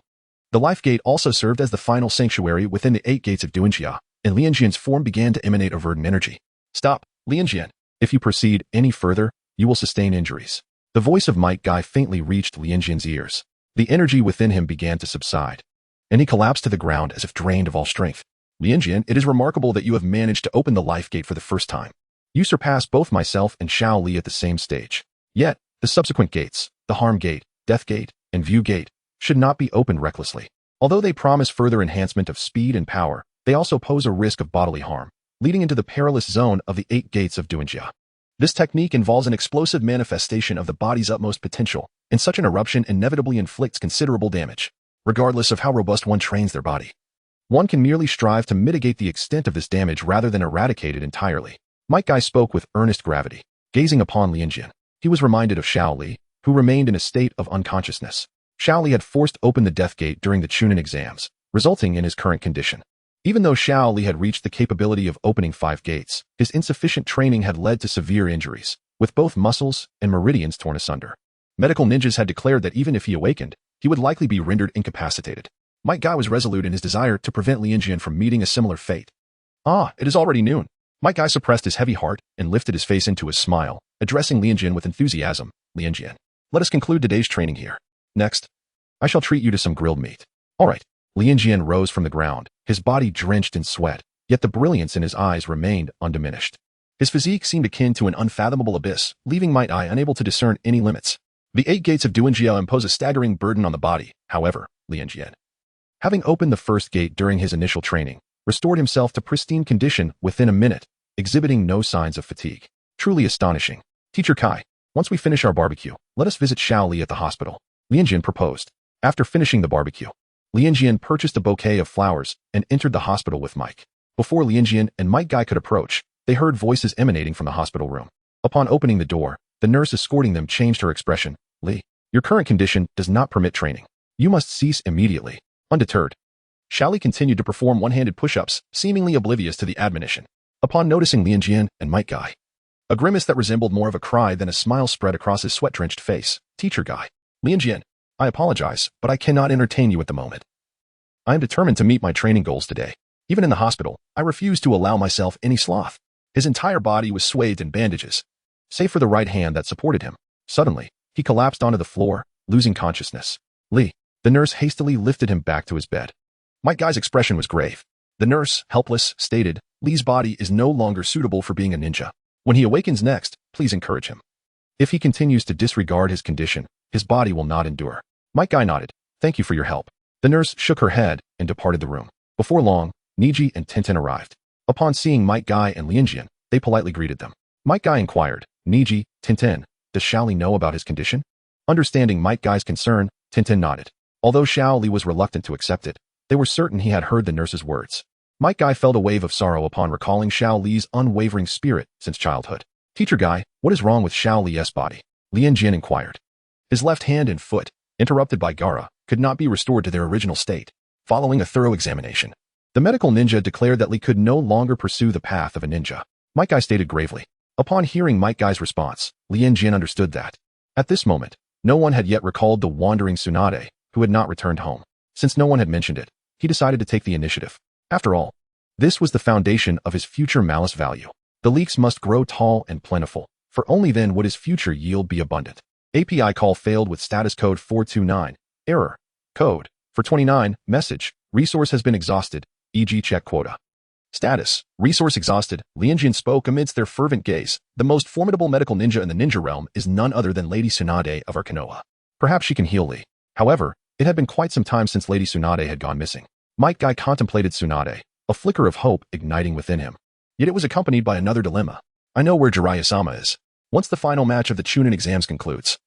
The life gate also served as the final sanctuary within the 8 gates of Duanjia, and Lianjian's form began to emanate a verdant energy. Stop, Lianjian. If you proceed any further, you will sustain injuries. The voice of Might Guy faintly reached Lianjian's ears. The energy within him began to subside, and he collapsed to the ground as if drained of all strength. Lianjian, it is remarkable that you have managed to open the life gate for the first time. You surpass both myself and Xiao Li at the same stage. Yet, the subsequent gates, the harm gate, death gate, and view gate, should not be opened recklessly. Although they promise further enhancement of speed and power, they also pose a risk of bodily harm, leading into the perilous zone of the 8 gates of Duanjia. This technique involves an explosive manifestation of the body's utmost potential, and such an eruption inevitably inflicts considerable damage, regardless of how robust one trains their body. One can merely strive to mitigate the extent of this damage rather than eradicate it entirely. Might Guy spoke with earnest gravity, gazing upon Lianjian. He was reminded of Xiao Li, who remained in a state of unconsciousness. Xiao Li had forced open the death gate during the Chunin exams, resulting in his current condition. Even though Xiao Li had reached the capability of opening 5 gates, his insufficient training had led to severe injuries, with both muscles and meridians torn asunder. Medical ninjas had declared that even if he awakened, he would likely be rendered incapacitated. Might Guy was resolute in his desire to prevent Lianjian from meeting a similar fate. Ah, it is already noon. Might Guy suppressed his heavy heart and lifted his face into a smile, addressing Lianjian with enthusiasm. Lianjian, let us conclude today's training here. Next, I shall treat you to some grilled meat. All right, Lianjian rose from the ground, his body drenched in sweat, yet the brilliance in his eyes remained undiminished. His physique seemed akin to an unfathomable abyss, leaving Might Eye unable to discern any limits. The 8 gates of Duanjiao impose a staggering burden on the body, however, Lianjian, having opened the first gate during his initial training, restored himself to pristine condition within a minute, exhibiting no signs of fatigue. Truly astonishing. Teacher Kai, once we finish our barbecue, let us visit Xiao Li at the hospital, Lianjian proposed. After finishing the barbecue, Lianjian purchased a bouquet of flowers and entered the hospital with Mike. Before Lianjian and Mike Guy could approach, they heard voices emanating from the hospital room. Upon opening the door, the nurse escorting them changed her expression. Li, your current condition does not permit training. You must cease immediately. Undeterred, Xiao Li continued to perform one-handed push-ups, seemingly oblivious to the admonition. Upon noticing Lianjian and Mike Guy, a grimace that resembled more of a cry than a smile spread across his sweat-drenched face. Teacher Guy, Lianjian, I apologize, but I cannot entertain you at the moment. I am determined to meet my training goals today. Even in the hospital, I refuse to allow myself any sloth. His entire body was swathed in bandages, save for the right hand that supported him. Suddenly, he collapsed onto the floor, losing consciousness. Li, the nurse hastily lifted him back to his bed. Mike Guy's expression was grave. The nurse, helpless, stated, Li's body is no longer suitable for being a ninja. When he awakens next, please encourage him. If he continues to disregard his condition, his body will not endure. Mike Guy nodded. Thank you for your help. The nurse shook her head and departed the room. Before long, Neji and Tintin arrived. Upon seeing Mike Guy and Lianjian, they politely greeted them. Mike Guy inquired, Neji, Tintin, does Xiao Li know about his condition? Understanding Mike Guy's concern, Tintin nodded. Although Xiao Li was reluctant to accept it, they were certain he had heard the nurse's words. Mike Guy felt a wave of sorrow upon recalling Xiao Li's unwavering spirit since childhood. Teacher Guy, what is wrong with Xiao Li's body? Lianjian inquired. His left hand and foot, interrupted by Gaara, could not be restored to their original state. Following a thorough examination, the medical ninja declared that Li could no longer pursue the path of a ninja. Mike Guy stated gravely. Upon hearing Mike Guy's response, Lianjian understood that, at this moment, no one had yet recalled the wandering Tsunade, who had not returned home. Since no one had mentioned it, he decided to take the initiative. After all, this was the foundation of his future malice value. The leeks must grow tall and plentiful, for only then would his future yield be abundant. API call failed with status code 429. Error. Code. For 29. Message. Resource has been exhausted, e.g. check quota. Status. Resource exhausted. Lianjian spoke amidst their fervent gaze. The most formidable medical ninja in the ninja realm is none other than Lady Tsunade of our Konoha. Perhaps she can heal Li. However, it had been quite some time since Lady Tsunade had gone missing. Mike Guy contemplated Tsunade, a flicker of hope igniting within him. Yet it was accompanied by another dilemma. I know where Jiraiya-sama is. Once the final match of the Chunin exams concludes,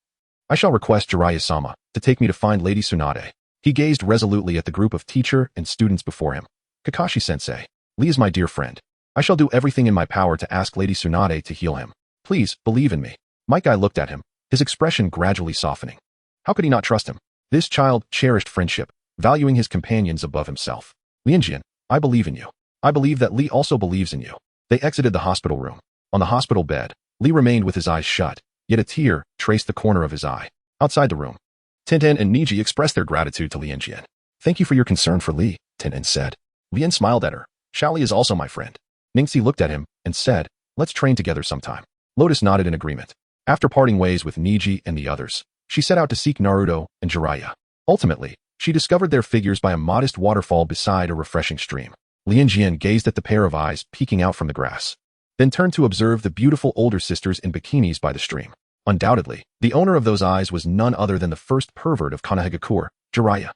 I shall request Jiraiya-sama to take me to find Lady Tsunade. He gazed resolutely at the group of teacher and students before him. Kakashi-sensei, Li is my dear friend. I shall do everything in my power to ask Lady Tsunade to heal him. Please, believe in me. Mike Guy looked at him, his expression gradually softening. How could he not trust him? This child cherished friendship, valuing his companions above himself. Lianjian, I believe in you. I believe that Li also believes in you. They exited the hospital room. On the hospital bed, Li remained with his eyes shut, yet a tear traced the corner of his eye. Outside the room, Tintin and Neji expressed their gratitude to Lianjian. Thank you for your concern for Li, Tintin said. Lian smiled at her. Xiao Li is also my friend. Ningxi looked at him and said, let's train together sometime. Lotus nodded in agreement. After parting ways with Neji and the others, she set out to seek Naruto and Jiraiya. Ultimately, she discovered their figures by a modest waterfall beside a refreshing stream. Lianjian gazed at the pair of eyes peeking out from the grass, then turned to observe the beautiful older sisters in bikinis by the stream. Undoubtedly, the owner of those eyes was none other than the first pervert of Konoha, Jiraiya.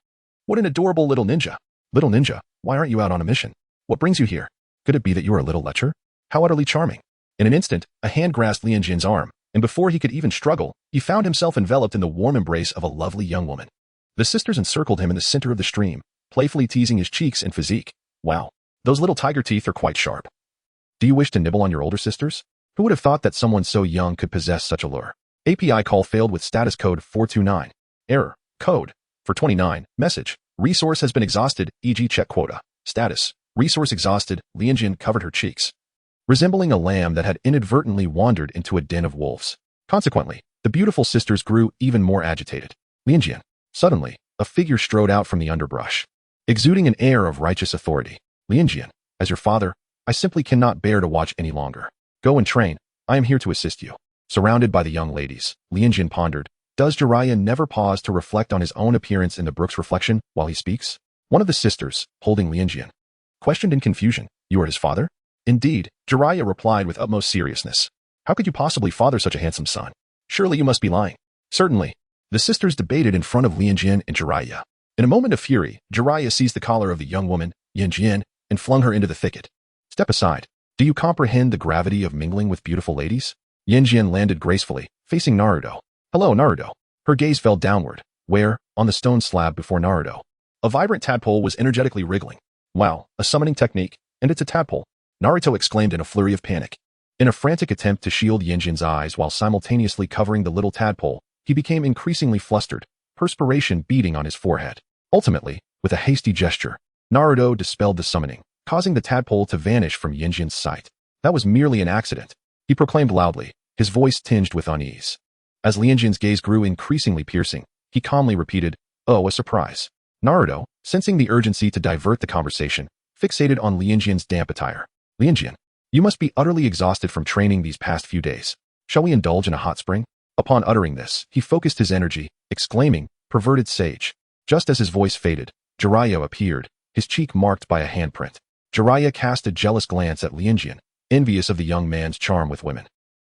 What an adorable little ninja. Little ninja, why aren't you out on a mission? What brings you here? Could it be that you are a little lecher? How utterly charming. In an instant, a hand grasped Lianjian's arm, and before he could even struggle, he found himself enveloped in the warm embrace of a lovely young woman. The sisters encircled him in the center of the stream, playfully teasing his cheeks and physique. Wow, those little tiger teeth are quite sharp. Do you wish to nibble on your older sisters? Who would have thought that someone so young could possess such a lure? API call failed with status code 429. Error. Code. For 29. Message. Resource has been exhausted, e.g. check quota. Status. Resource exhausted. Lianjian covered her cheeks, resembling a lamb that had inadvertently wandered into a den of wolves. Consequently, the beautiful sisters grew even more agitated. Lianjian. Suddenly, a figure strode out from the underbrush, exuding an air of righteous authority. Lianjian, as your father, I simply cannot bear to watch any longer. Go and train. I am here to assist you. Surrounded by the young ladies, Lianjian pondered, does Jiraiya never pause to reflect on his own appearance in the brook's reflection while he speaks? One of the sisters, holding Lianjian, questioned in confusion, "You are his father?" "Indeed," Jiraiya replied with utmost seriousness. "How could you possibly father such a handsome son? Surely you must be lying." "Certainly." The sisters debated in front of Lianjian and Jiraiya. In a moment of fury, Jiraiya seized the collar of the young woman, Lianjian, and flung her into the thicket. "Step aside. Do you comprehend the gravity of mingling with beautiful ladies?" Lianjian landed gracefully, facing Naruto. "Hello, Naruto." Her gaze fell downward, where, on the stone slab before Naruto, a vibrant tadpole was energetically wriggling. "Wow, a summoning technique, and it's a tadpole," Naruto exclaimed in a flurry of panic. In a frantic attempt to shield Lianjian's eyes while simultaneously covering the little tadpole, he became increasingly flustered, perspiration beading on his forehead. Ultimately, with a hasty gesture, Naruto dispelled the summoning, causing the tadpole to vanish from Lianjian's sight. "That was merely an accident," he proclaimed loudly, his voice tinged with unease. As Lianjian's gaze grew increasingly piercing, he calmly repeated, "Oh, a surprise." Naruto, sensing the urgency to divert the conversation, fixated on Lianjian's damp attire. "Lianjian, you must be utterly exhausted from training these past few days. Shall we indulge in a hot spring?" Upon uttering this, he focused his energy, exclaiming, "Perverted sage." Just as his voice faded, Jiraiya appeared, his cheek marked by a handprint. Jiraiya cast a jealous glance at Lianjian, envious of the young man's charm with women.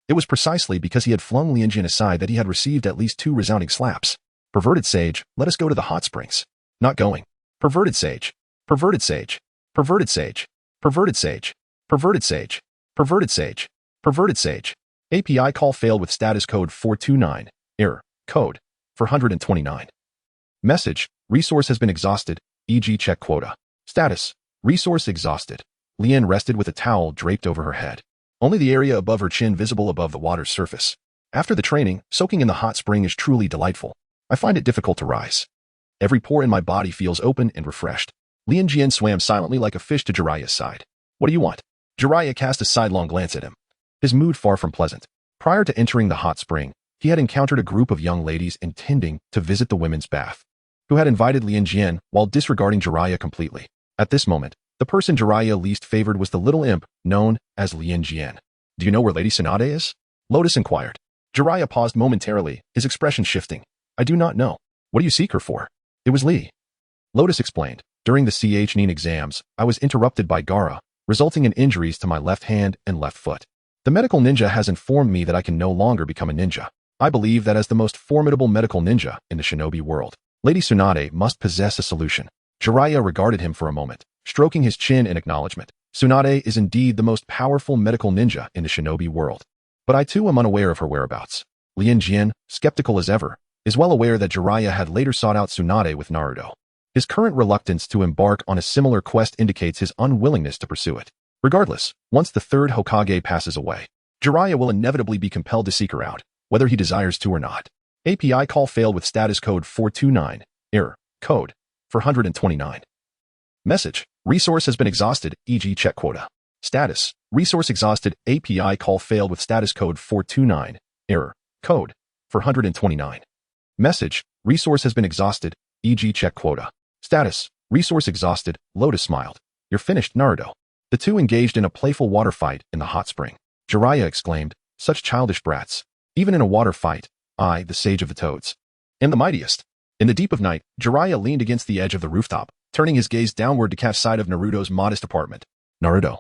It was precisely because he had flung Lianjian aside that he had received at least 2 resounding slaps. "Perverted sage, let us go to the hot springs." "Not going." "Perverted sage. Perverted sage. Perverted sage. Perverted sage. Perverted sage. Perverted sage. Perverted sage." API call failed with status code 429, error, code, 429. Message, resource has been exhausted, e.g. check quota. Status, resource exhausted. Lian rested with a towel draped over her head. Only the area above her chin visible above the water's surface. "After the training, soaking in the hot spring is truly delightful. I find it difficult to rise. Every pore in my body feels open and refreshed." Lianjian swam silently like a fish to Jiraiya's side. "What do you want?" Jiraiya cast a sidelong glance at him, his mood far from pleasant. Prior to entering the hot spring, he had encountered a group of young ladies intending to visit the women's bath, who had invited Lianjian while disregarding Jiraiya completely. At this moment, the person Jiraiya least favored was the little imp known as Lianjian. "Do you know where Lady Tsunade is?" Lotus inquired. Jiraiya paused momentarily, his expression shifting. "I do not know. What do you seek her for?" "It was Li." Lotus explained. "During the Chunin exams, I was interrupted by Gaara, resulting in injuries to my left hand and left foot. The medical ninja has informed me that I can no longer become a ninja. I believe that as the most formidable medical ninja in the shinobi world, Lady Tsunade must possess a solution." Jiraiya regarded him for a moment, stroking his chin in acknowledgement. "Tsunade is indeed the most powerful medical ninja in the shinobi world. But I too am unaware of her whereabouts." Lianjian, skeptical as ever, is well aware that Jiraiya had later sought out Tsunade with Naruto. His current reluctance to embark on a similar quest indicates his unwillingness to pursue it. Regardless, once the third Hokage passes away, Jiraiya will inevitably be compelled to seek her out, whether he desires to or not. API call failed with status code 429, error, code, 429. Message, resource has been exhausted, e.g. check quota. Status, resource exhausted, API call failed with status code 429, error, code, 429. Message, resource has been exhausted, e.g. check quota. Status, resource exhausted, Lotus smiled. "You're finished, Naruto." The two engaged in a playful water fight in the hot spring. Jiraiya exclaimed, "Such childish brats. Even in a water fight, I, the sage of the toads, am the mightiest." In the deep of night, Jiraiya leaned against the edge of the rooftop, turning his gaze downward to catch sight of Naruto's modest apartment. Naruto,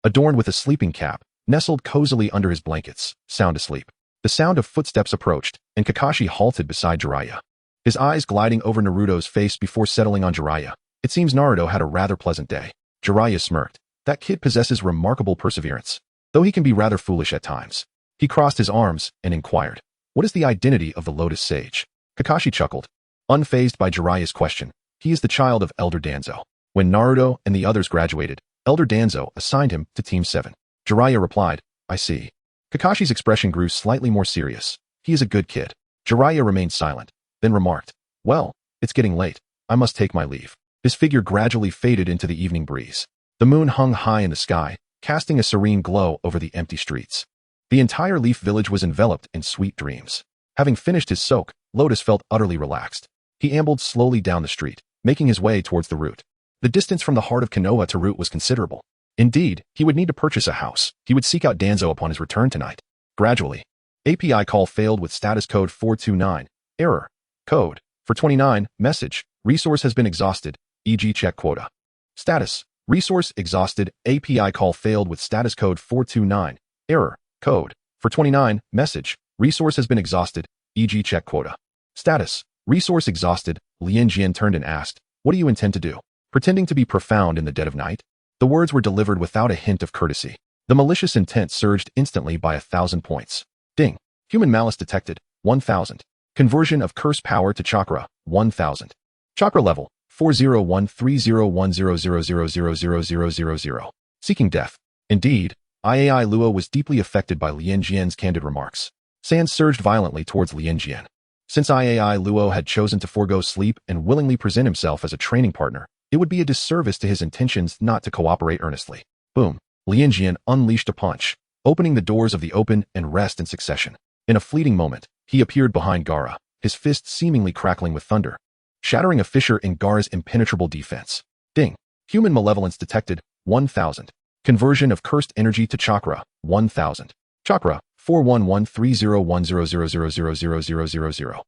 adorned with a sleeping cap, nestled cozily under his blankets, sound asleep. The sound of footsteps approached, and Kakashi halted beside Jiraiya, his eyes gliding over Naruto's face before settling on Jiraiya. "It seems Naruto had a rather pleasant day." Jiraiya smirked. "That kid possesses remarkable perseverance, though he can be rather foolish at times." He crossed his arms and inquired, "What is the identity of the Lotus Sage?" Kakashi chuckled, unfazed by Jiraiya's question. "He is the child of Elder Danzo. When Naruto and the others graduated, Elder Danzo assigned him to Team 7. Jiraiya replied, "I see." Kakashi's expression grew slightly more serious. "He is a good kid." Jiraiya remained silent, then remarked, "Well, it's getting late. I must take my leave." His figure gradually faded into the evening breeze. The moon hung high in the sky, casting a serene glow over the empty streets. The entire Leaf Village was enveloped in sweet dreams. Having finished his soak, Lotus felt utterly relaxed. He ambled slowly down the street, making his way towards the route. The distance from the heart of Konoha to route was considerable. Indeed, he would need to purchase a house. He would seek out Danzo upon his return tonight. Gradually, API call failed with status code 429, error, code, 429, message, resource has been exhausted, e.g. check quota. Status: resource exhausted, API call failed with status code 429, error, code, for 29, message, resource has been exhausted, e.g. check quota. Status: resource exhausted. Lianjian turned and asked, what do you intend to do? Pretending to be profound in the dead of night? The words were delivered without a hint of courtesy. The malicious intent surged instantly by 1,000 points. Ding. Human malice detected, 1,000. Conversion of curse power to chakra, 1,000. Chakra level, 401301000000000. Seeking death. Indeed, Iai Luo was deeply affected by Lianjian's candid remarks. Sand surged violently towards Lianjian. Since Iai Luo had chosen to forego sleep and willingly present himself as a training partner, it would be a disservice to his intentions not to cooperate earnestly. Boom. Lianjian unleashed a punch, opening the doors of the open and rest in succession. In a fleeting moment, he appeared behind Gaara, his fists seemingly crackling with thunder, shattering a fissure in Gaara's impenetrable defense. Ding. Human malevolence detected, 1,000. Conversion of cursed energy to chakra, 1,000. Chakra, 411301000000000.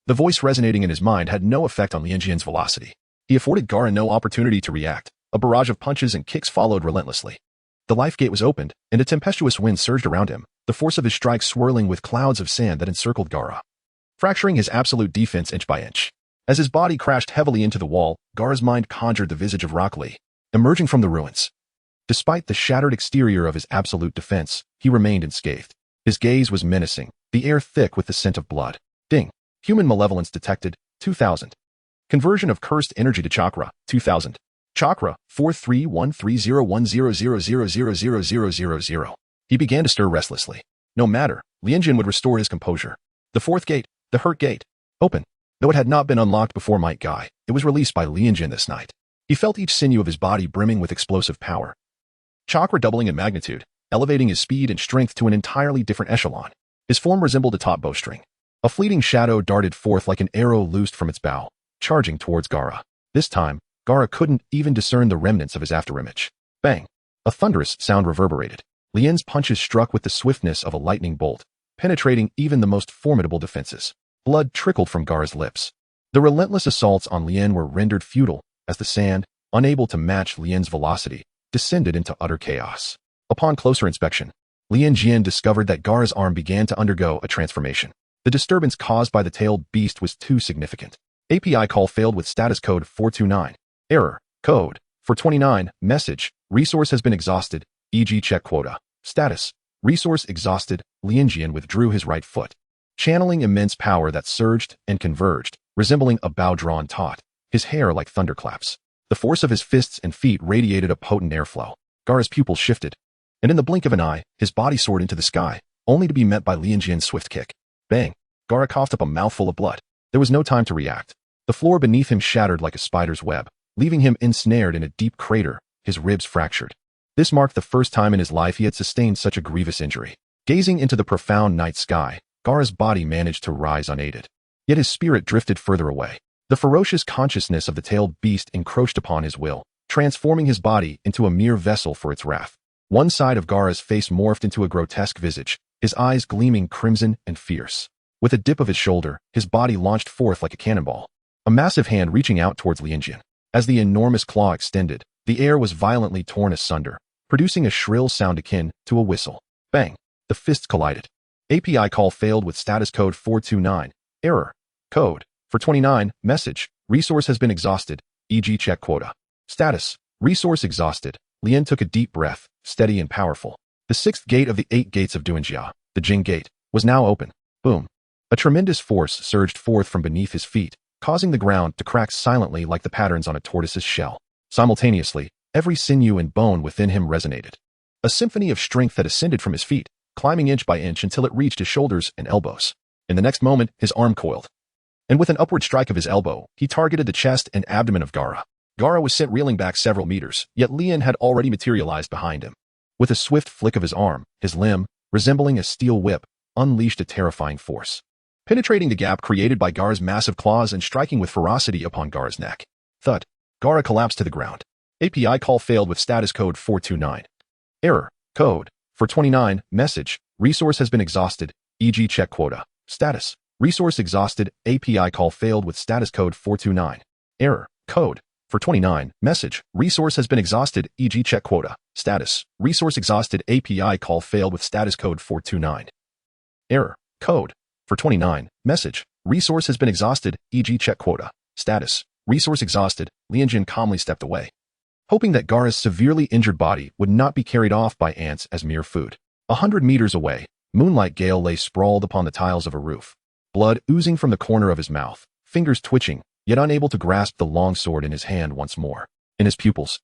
The voice resonating in his mind had no effect on Lianjian's velocity. He afforded Gaara no opportunity to react. A barrage of punches and kicks followed relentlessly. The life gate was opened, and a tempestuous wind surged around him, the force of his strike swirling with clouds of sand that encircled Gaara, fracturing his absolute defense inch by inch. As his body crashed heavily into the wall, Gaara's mind conjured the visage of Rock Lee, emerging from the ruins. Despite the shattered exterior of his absolute defense, he remained unscathed. His gaze was menacing, the air thick with the scent of blood. Ding. Human malevolence detected, 2,000. Conversion of cursed energy to chakra, 2,000. Chakra, 431301000000000. He began to stir restlessly. No matter, Lianjian would restore his composure. The fourth gate, the Hurt Gate, open. Though it had not been unlocked before Might Guy, it was released by Lianjian this night. He felt each sinew of his body brimming with explosive power. Chakra doubling in magnitude, elevating his speed and strength to an entirely different echelon. His form resembled a taut bowstring. A fleeting shadow darted forth like an arrow loosed from its bow, charging towards Gaara. This time, Gaara couldn't even discern the remnants of his afterimage. Bang! A thunderous sound reverberated. Lian's punches struck with the swiftness of a lightning bolt, penetrating even the most formidable defenses. Blood trickled from Gaara's lips. The relentless assaults on Lian were rendered futile, as the sand, unable to match Lian's velocity, descended into utter chaos. Upon closer inspection, Lianjian discovered that Gaara's arm began to undergo a transformation. The disturbance caused by the tailed beast was too significant. API call failed with status code 429. Error, code, for 29, message, resource has been exhausted, e.g. check quota. Status, resource exhausted. Lianjian withdrew his right foot, channeling immense power that surged and converged, resembling a bow-drawn taut, his hair like thunderclaps. The force of his fists and feet radiated a potent airflow. Gaara's pupils shifted, and in the blink of an eye, his body soared into the sky, only to be met by Lianjian's swift kick. Bang! Gaara coughed up a mouthful of blood. There was no time to react. The floor beneath him shattered like a spider's web, leaving him ensnared in a deep crater, his ribs fractured. This marked the first time in his life he had sustained such a grievous injury. Gazing into the profound night sky, Gaara's body managed to rise unaided. Yet his spirit drifted further away. The ferocious consciousness of the tailed beast encroached upon his will, transforming his body into a mere vessel for its wrath. One side of Gaara's face morphed into a grotesque visage, his eyes gleaming crimson and fierce. With a dip of his shoulder, his body launched forth like a cannonball, a massive hand reaching out towards Lianjian. As the enormous claw extended, the air was violently torn asunder, producing a shrill sound akin to a whistle. Bang! The fists collided. API call failed with status code 429. Error. Code. For 29, message, resource has been exhausted, e.g. check quota. Status, resource exhausted. Lian took a deep breath, steady and powerful. The sixth gate of the 8 gates of Duanjia, the Jing Gate, was now open. Boom. A tremendous force surged forth from beneath his feet, causing the ground to crack silently like the patterns on a tortoise's shell. Simultaneously, every sinew and bone within him resonated. A symphony of strength that ascended from his feet, climbing inch by inch until it reached his shoulders and elbows. In the next moment, his arm coiled, and with an upward strike of his elbow, he targeted the chest and abdomen of Gaara. Gaara was sent reeling back several meters, yet Lian had already materialized behind him. With a swift flick of his arm, his limb, resembling a steel whip, unleashed a terrifying force, penetrating the gap created by Gaara's massive claws and striking with ferocity upon Gaara's neck. Thud. Gaara collapsed to the ground. API call failed with status code 429. Error. Code. For 29, message, resource has been exhausted, e.g. check quota. Status, resource exhausted. API call failed with status code 429. Error. Code. For 29, message, resource has been exhausted, e.g. check quota, status, resource exhausted, API call failed with status code 429. Error, code. For 29, message, resource has been exhausted, e.g. check quota, status, resource exhausted. Lianjian calmly stepped away, hoping that Gaara's severely injured body would not be carried off by ants as mere food. 100 meters away, Moonlight Gale lay sprawled upon the tiles of a roof, blood oozing from the corner of his mouth, fingers twitching, yet unable to grasp the long sword in his hand once more. In his pupils,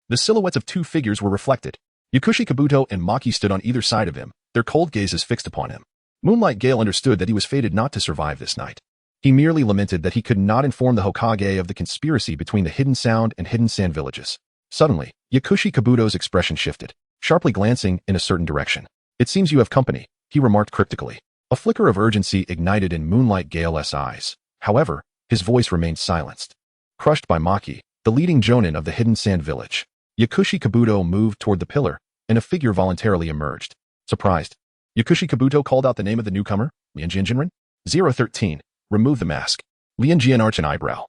the silhouettes of two figures were reflected. Yakushi Kabuto and Maki stood on either side of him, their cold gazes fixed upon him. Moonlight Gale understood that he was fated not to survive this night. He merely lamented that he could not inform the Hokage of the conspiracy between the Hidden Sound and Hidden Sand villages. Suddenly, Yakushi Kabuto's expression shifted, sharply glancing in a certain direction. It seems you have company, he remarked cryptically. A flicker of urgency ignited in Moonlight Gale's eyes. However, his voice remained silenced. Crushed by Maki, the leading jonin of the Hidden Sand village, Yakushi Kabuto moved toward the pillar, and a figure voluntarily emerged. Surprised, Yakushi Kabuto called out the name of the newcomer, Lianjian. 013. Remove the mask. Lianjian arched an eyebrow,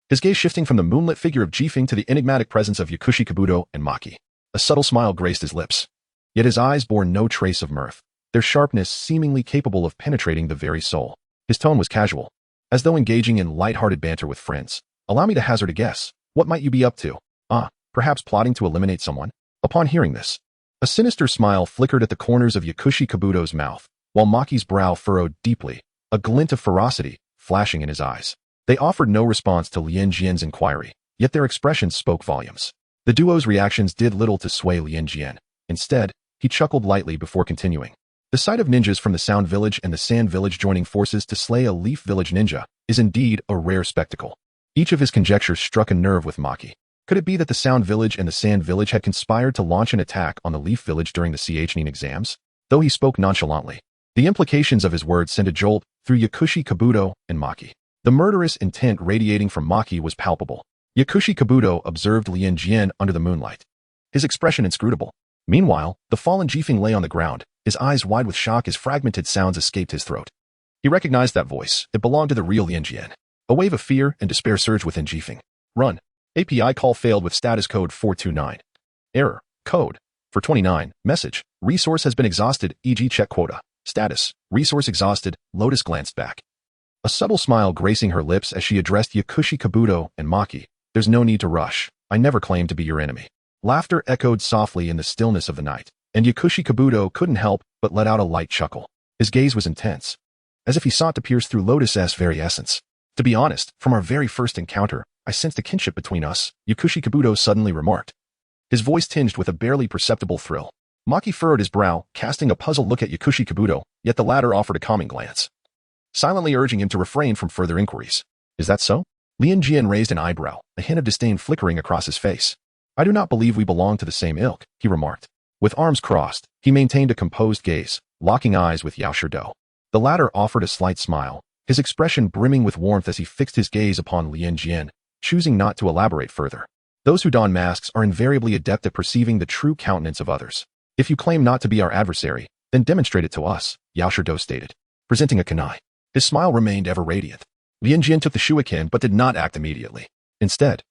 his gaze shifting from the moonlit figure of Jifeng to the enigmatic presence of Yakushi Kabuto and Maki. A subtle smile graced his lips, yet his eyes bore no trace of mirth, their sharpness seemingly capable of penetrating the very soul. His tone was casual, as though engaging in lighthearted banter with friends. Allow me to hazard a guess. What might you be up to? Perhaps plotting to eliminate someone? Upon hearing this, a sinister smile flickered at the corners of Yakushi Kabuto's mouth, while Maki's brow furrowed deeply, a glint of ferocity flashing in his eyes. They offered no response to Lianjian's inquiry, yet their expressions spoke volumes. The duo's reactions did little to sway Lianjian. Instead, he chuckled lightly before continuing. The sight of ninjas from the Sound Village and the Sand Village joining forces to slay a Leaf Village ninja is indeed a rare spectacle. Each of his conjectures struck a nerve with Maki. Could it be that the Sound Village and the Sand Village had conspired to launch an attack on the Leaf Village during the Chunin exams? Though he spoke nonchalantly, the implications of his words sent a jolt through Yakushi Kabuto and Maki. The murderous intent radiating from Maki was palpable. Yakushi Kabuto observed Lianjian under the moonlight, his expression inscrutable. Meanwhile, the fallen Jifeng lay on the ground, his eyes wide with shock as fragmented sounds escaped his throat. He recognized that voice. It belonged to the real Lianjian. A wave of fear and despair surged within Jifeng. Run. API call failed with status code 429. Error. Code. For 29. Message. Resource has been exhausted, e.g. check quota. Status. Resource exhausted. Lotus glanced back, a subtle smile gracing her lips as she addressed Yakushi Kabuto and Maki. There's no need to rush. I never claimed to be your enemy. Laughter echoed softly in the stillness of the night, and Yakushi Kabuto couldn't help but let out a light chuckle. His gaze was intense, as if he sought to pierce through Lotus's very essence. To be honest, from our very first encounter, I sensed a kinship between us, Yakushi Kabuto suddenly remarked, his voice tinged with a barely perceptible thrill. Maki furrowed his brow, casting a puzzled look at Yakushi Kabuto, yet the latter offered a calming glance, silently urging him to refrain from further inquiries. Is that so? Lianjian raised an eyebrow, a hint of disdain flickering across his face. I do not believe we belong to the same ilk, he remarked. With arms crossed, he maintained a composed gaze, locking eyes with Yao Shirdo. The latter offered a slight smile, his expression brimming with warmth as he fixed his gaze upon Lianjian, choosing not to elaborate further. Those who don masks are invariably adept at perceiving the true countenance of others. If you claim not to be our adversary, then demonstrate it to us, Yao Shirdo stated, presenting a kunai. His smile remained ever radiant. Lianjian took the shuriken but did not act immediately. Instead,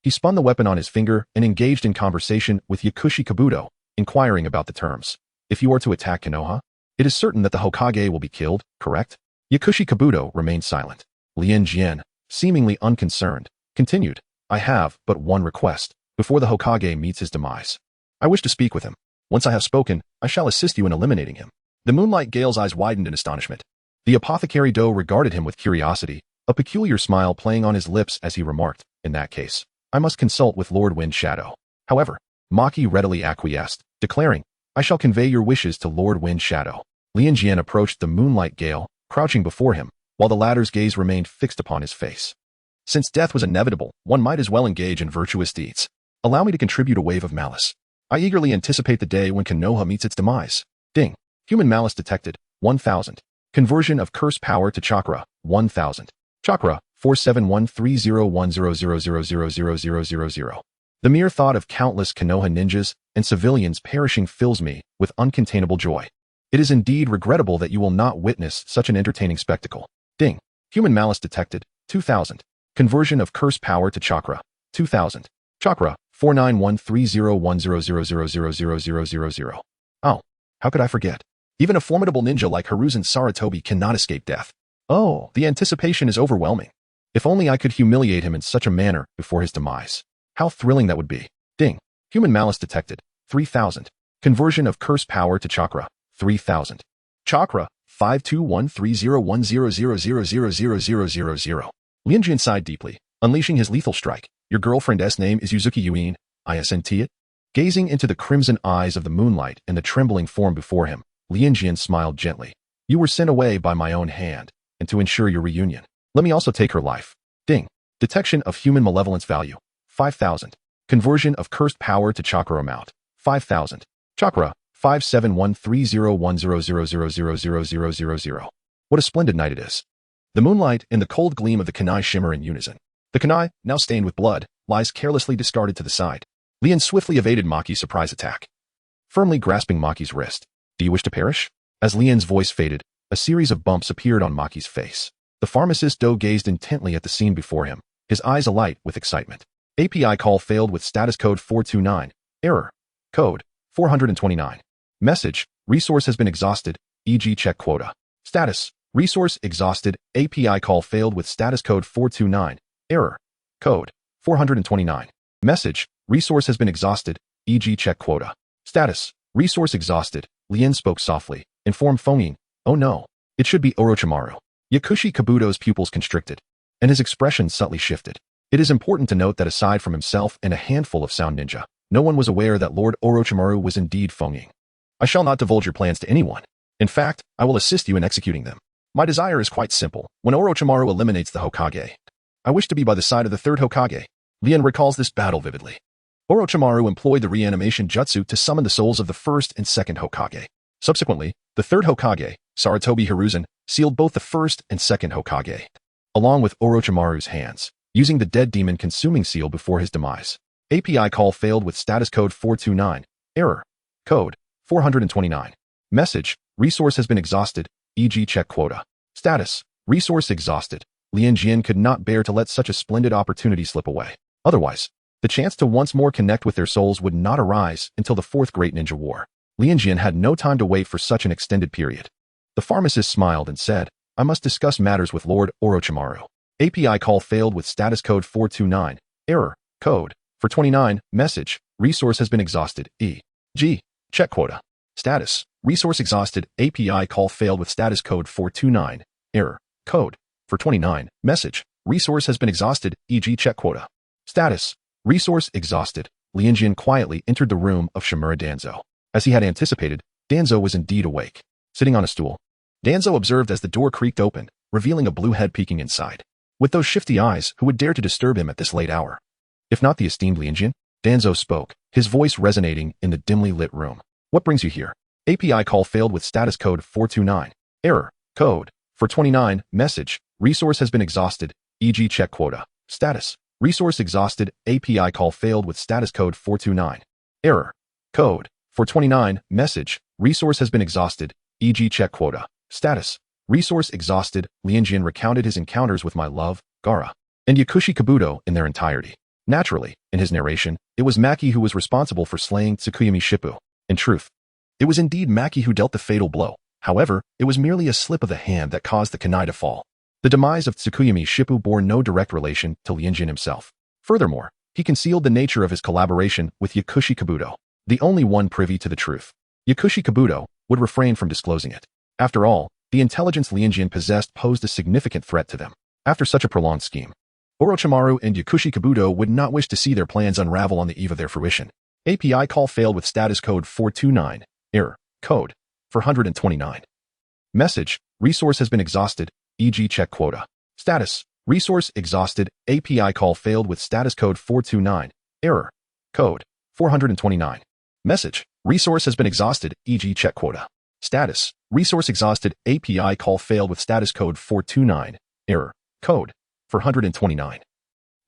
he spun the weapon on his finger and engaged in conversation with Yakushi Kabuto, inquiring about the terms. If you are to attack Konoha, it is certain that the Hokage will be killed, correct? Yakushi Kabuto remained silent. Lianjian, seemingly unconcerned, continued, I have but one request, before the Hokage meets his demise. I wish to speak with him. Once I have spoken, I shall assist you in eliminating him. The Moonlight Gale's eyes widened in astonishment. The apothecary Do regarded him with curiosity, a peculiar smile playing on his lips as he remarked, in that case, I must consult with Lord Wind Shadow. However, Maki readily acquiesced, declaring, I shall convey your wishes to Lord Wind Shadow. Lianjian approached the Moonlight Gale, crouching before him, while the latter's gaze remained fixed upon his face. Since death was inevitable, one might as well engage in virtuous deeds. Allow me to contribute a wave of malice. I eagerly anticipate the day when Konoha meets its demise. Ding. Human malice detected, 1000. Conversion of curse power to chakra, 1000. Chakra, 471301000000000. The mere thought of countless Konoha ninjas and civilians perishing fills me with uncontainable joy. It is indeed regrettable that you will not witness such an entertaining spectacle. Ding. Human malice detected, 2000. Conversion of curse power to chakra, 2000. Chakra, 491301000000000. Oh, how could I forget? Even a formidable ninja like Hiruzen Sarutobi cannot escape death. Oh, the anticipation is overwhelming. If only I could humiliate him in such a manner before his demise. How thrilling that would be. Ding. Human malice detected. 3000. Conversion of curse power to chakra. 3000. Chakra, 5213010000000. Lianjian sighed deeply, unleashing his lethal strike. Your girlfriend's name is Yuzuki Yuin, isn't it? Gazing into the crimson eyes of the moonlight and the trembling form before him, Lianjian smiled gently. You were sent away by my own hand, and to ensure your reunion, let me also take her life. Ding. Detection of human malevolence value. 5000. Conversion of cursed power to chakra amount. 5000. Chakra, 5713010000000. What a splendid night it is. The moonlight and the cold gleam of the kunai shimmer in unison. The kunai, now stained with blood, lies carelessly discarded to the side. Lian swiftly evaded Maki's surprise attack, firmly grasping Maki's wrist. Do you wish to perish? As Lian's voice faded, a series of bumps appeared on Maki's face. The pharmacist Do gazed intently at the scene before him, his eyes alight with excitement. API call failed with status code 429. Error. Code 429. Message. Resource has been exhausted, e.g. check quota. Status. Resource exhausted. API call failed with status code 429. Error. Code 429. Message. Resource has been exhausted, e.g. check quota. Status. Resource exhausted. Lian spoke softly, informed Fengyin. Oh no. It should be Orochimaru. Yakushi Kabuto's pupils constricted, and his expression subtly shifted. It is important to note that aside from himself and a handful of sound ninja, no one was aware that Lord Orochimaru was indeed Fengyin. I shall not divulge your plans to anyone. In fact, I will assist you in executing them. My desire is quite simple. When Orochimaru eliminates the Hokage, I wish to be by the side of the third Hokage. Lian recalls this battle vividly. Orochimaru employed the reanimation jutsu to summon the souls of the first and second Hokage. Subsequently, the third Hokage, Sarutobi Hiruzen, sealed both the first and second Hokage, along with Orochimaru's hands, using the dead demon consuming seal before his demise. API call failed with status code 429. Error. Code 429. Message. Resource has been exhausted, e.g. check quota. Status. Resource exhausted. Lianjian could not bear to let such a splendid opportunity slip away. Otherwise, the chance to once more connect with their souls would not arise until the Fourth Great Ninja War. Lianjian had no time to wait for such an extended period. The pharmacist smiled and said, I must discuss matters with Lord Orochimaru. API call failed with status code 429. Error. Code 429. Message. Resource has been exhausted, e.g. check quota. Status. Resource exhausted. API call failed with status code 429. Error. Code 429. Message. Resource has been exhausted, e.g. check quota. Status. Resource exhausted. Lianjian quietly entered the room of Shimura Danzo. As he had anticipated, Danzo was indeed awake. Sitting on a stool, Danzo observed as the door creaked open, revealing a blue head peeking inside. With those shifty eyes, who would dare to disturb him at this late hour? If not the esteemed Lianjian? Danzo spoke, his voice resonating in the dimly lit room. What brings you here? API call failed with status code 429. Error. Code 429. Message. Resource has been exhausted, e.g. check quota. Status. Resource exhausted. API call failed with status code 429. Error. Code 429. Message. Resource has been exhausted, e.g. check quota. Status. Resource exhausted. Lianjian recounted his encounters with my love, Gaara, and Yakushi Kabuto in their entirety. Naturally, in his narration, it was Maki who was responsible for slaying Tsukuyami Shippu. In truth, it was indeed Maki who dealt the fatal blow. However, it was merely a slip of the hand that caused the kunai to fall. The demise of Tsukuyami Shippu bore no direct relation to Lianjian himself. Furthermore, he concealed the nature of his collaboration with Yakushi Kabuto, the only one privy to the truth. Yakushi Kabuto would refrain from disclosing it. After all, the intelligence Lianjian possessed posed a significant threat to them. After such a prolonged scheme, Orochimaru and Yakushi Kabuto would not wish to see their plans unravel on the eve of their fruition. API call failed with status code 429. Error. Code 429. Message. Resource has been exhausted, e.g. check quota. Status. Resource exhausted. API call failed with status code 429. Error. Code 429. Message. Resource has been exhausted, e.g. check quota. Status. Resource exhausted. API call failed with status code 429. Error. Code 429.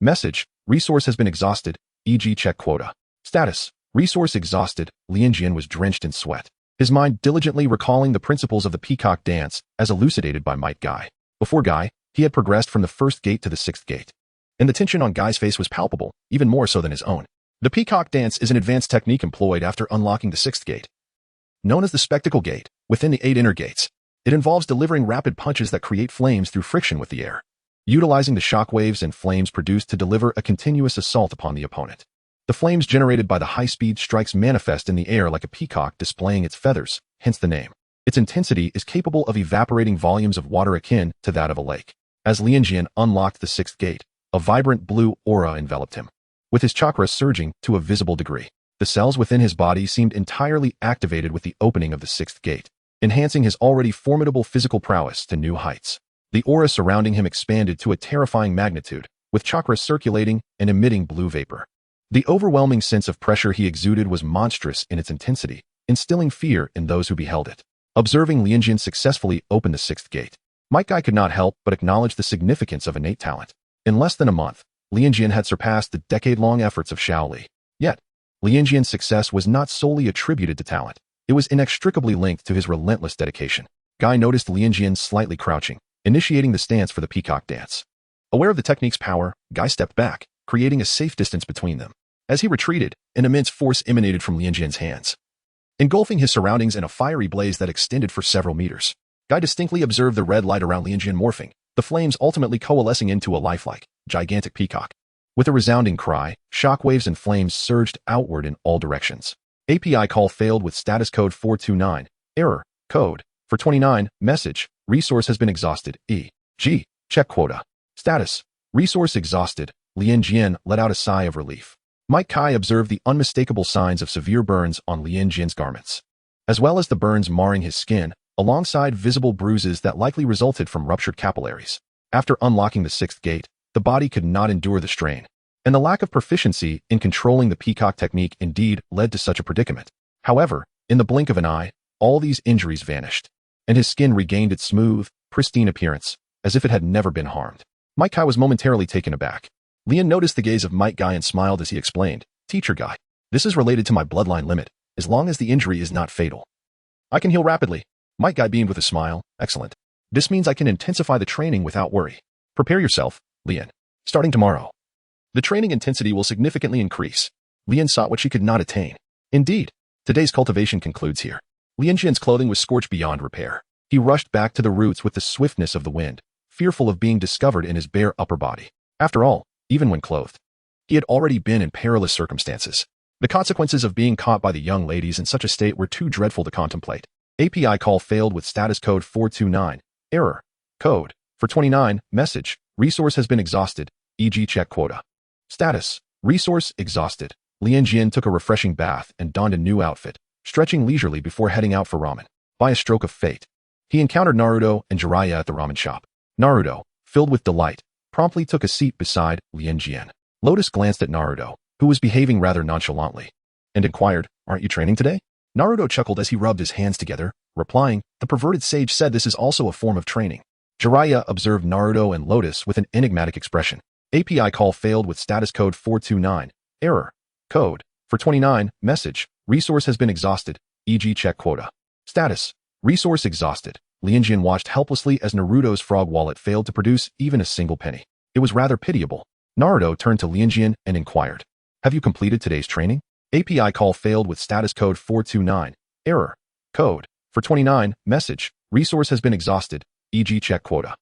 Message. Resource has been exhausted, e.g. check quota. Status. Resource exhausted. Lianjian was drenched in sweat, his mind diligently recalling the principles of the peacock dance as elucidated by Might Guy. Before Guy, he had progressed from the first gate to the sixth gate. and the tension on Guy's face was palpable, even more so than his own. The peacock dance is an advanced technique employed after unlocking the sixth gate. Known as the spectacle gate, within the 8 inner gates, it involves delivering rapid punches that create flames through friction with the air, utilizing the shock waves and flames produced to deliver a continuous assault upon the opponent. The flames generated by the high-speed strikes manifest in the air like a peacock displaying its feathers, hence the name. Its intensity is capable of evaporating volumes of water akin to that of a lake. As Lianjian unlocked the sixth gate, a vibrant blue aura enveloped him, with his chakras surging to a visible degree. The cells within his body seemed entirely activated with the opening of the sixth gate, enhancing his already formidable physical prowess to new heights. The aura surrounding him expanded to a terrifying magnitude, with chakras circulating and emitting blue vapor. The overwhelming sense of pressure he exuded was monstrous in its intensity, instilling fear in those who beheld it. Observing Lianjian successfully open the sixth gate, Might Guy could not help but acknowledge the significance of innate talent. In less than a month, Lianjian had surpassed the decade-long efforts of Shaoli. Yet, Lianjian's success was not solely attributed to talent. It was inextricably linked to his relentless dedication. Guy noticed Lianjian slightly crouching, initiating the stance for the peacock dance. Aware of the technique's power, Guy stepped back, creating a safe distance between them. As he retreated, an immense force emanated from Lianjian's hands, engulfing his surroundings in a fiery blaze that extended for several meters. Guy distinctly observed the red light around Lianjian morphing, the flames ultimately coalescing into a lifelike, gigantic peacock. With a resounding cry, shockwaves and flames surged outward in all directions. API call failed with status code 429. Error. Code. For 29. Message. Resource has been exhausted. E.G. Check quota. Status. Resource exhausted. Lianjian let out a sigh of relief. Mike Kai observed the unmistakable signs of severe burns on Lianjian's garments, as well as the burns marring his skin, alongside visible bruises that likely resulted from ruptured capillaries. After unlocking the sixth gate, the body could not endure the strain, and the lack of proficiency in controlling the peacock technique indeed led to such a predicament. However, in the blink of an eye, all these injuries vanished, and his skin regained its smooth, pristine appearance, as if it had never been harmed. Mike Kai was momentarily taken aback. Lian noticed the gaze of Mike Guy and smiled as he explained, "Teacher Guy, this is related to my bloodline limit, as long as the injury is not fatal. I can heal rapidly." Mike Guy beamed with a smile. "Excellent. This means I can intensify the training without worry. Prepare yourself, Lian. Starting tomorrow, the training intensity will significantly increase." Lian sought what she could not attain. Indeed, today's cultivation concludes here. Lianjian's clothing was scorched beyond repair. He rushed back to the roots with the swiftness of the wind, fearful of being discovered in his bare upper body. After all, even when clothed, he had already been in perilous circumstances. The consequences of being caught by the young ladies in such a state were too dreadful to contemplate. API call failed with status code 429. Error. Code. For 29. Message. Resource has been exhausted. E.g. check quota. Status. Resource exhausted. Lianjian took a refreshing bath and donned a new outfit, stretching leisurely before heading out for ramen. By a stroke of fate, he encountered Naruto and Jiraiya at the ramen shop. Naruto, filled with delight, promptly took a seat beside Lianjian. Lotus glanced at Naruto, who was behaving rather nonchalantly, and inquired, "Aren't you training today?" Naruto chuckled as he rubbed his hands together, replying, "The perverted sage said this is also a form of training." Jiraiya observed Naruto and Lotus with an enigmatic expression. API call failed with status code 429. Error. Code. For 29. Message. Resource has been exhausted. E.g. check quota. Status. Resource exhausted. Lianjian watched helplessly as Naruto's frog wallet failed to produce even a single penny. It was rather pitiable. Naruto turned to Lianjian and inquired, "Have you completed today's training?" API call failed with status code 429. Error. Code. For 29. Message. Resource has been exhausted. E.g. check quota.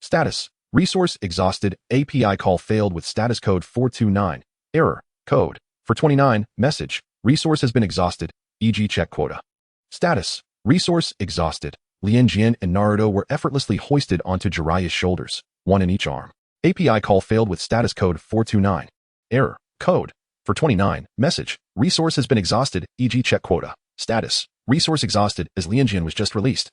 Status. Resource exhausted. API call failed with status code 429. Error. Code. For 29. Message. Resource has been exhausted. E.g. check quota. Status. Resource exhausted. Lianjian and Naruto were effortlessly hoisted onto Jiraiya's shoulders, one in each arm. API call failed with status code 429. Error. Code. For 29. Message. Resource has been exhausted. E.g. check quota. Status. Resource exhausted as Lianjian was just released.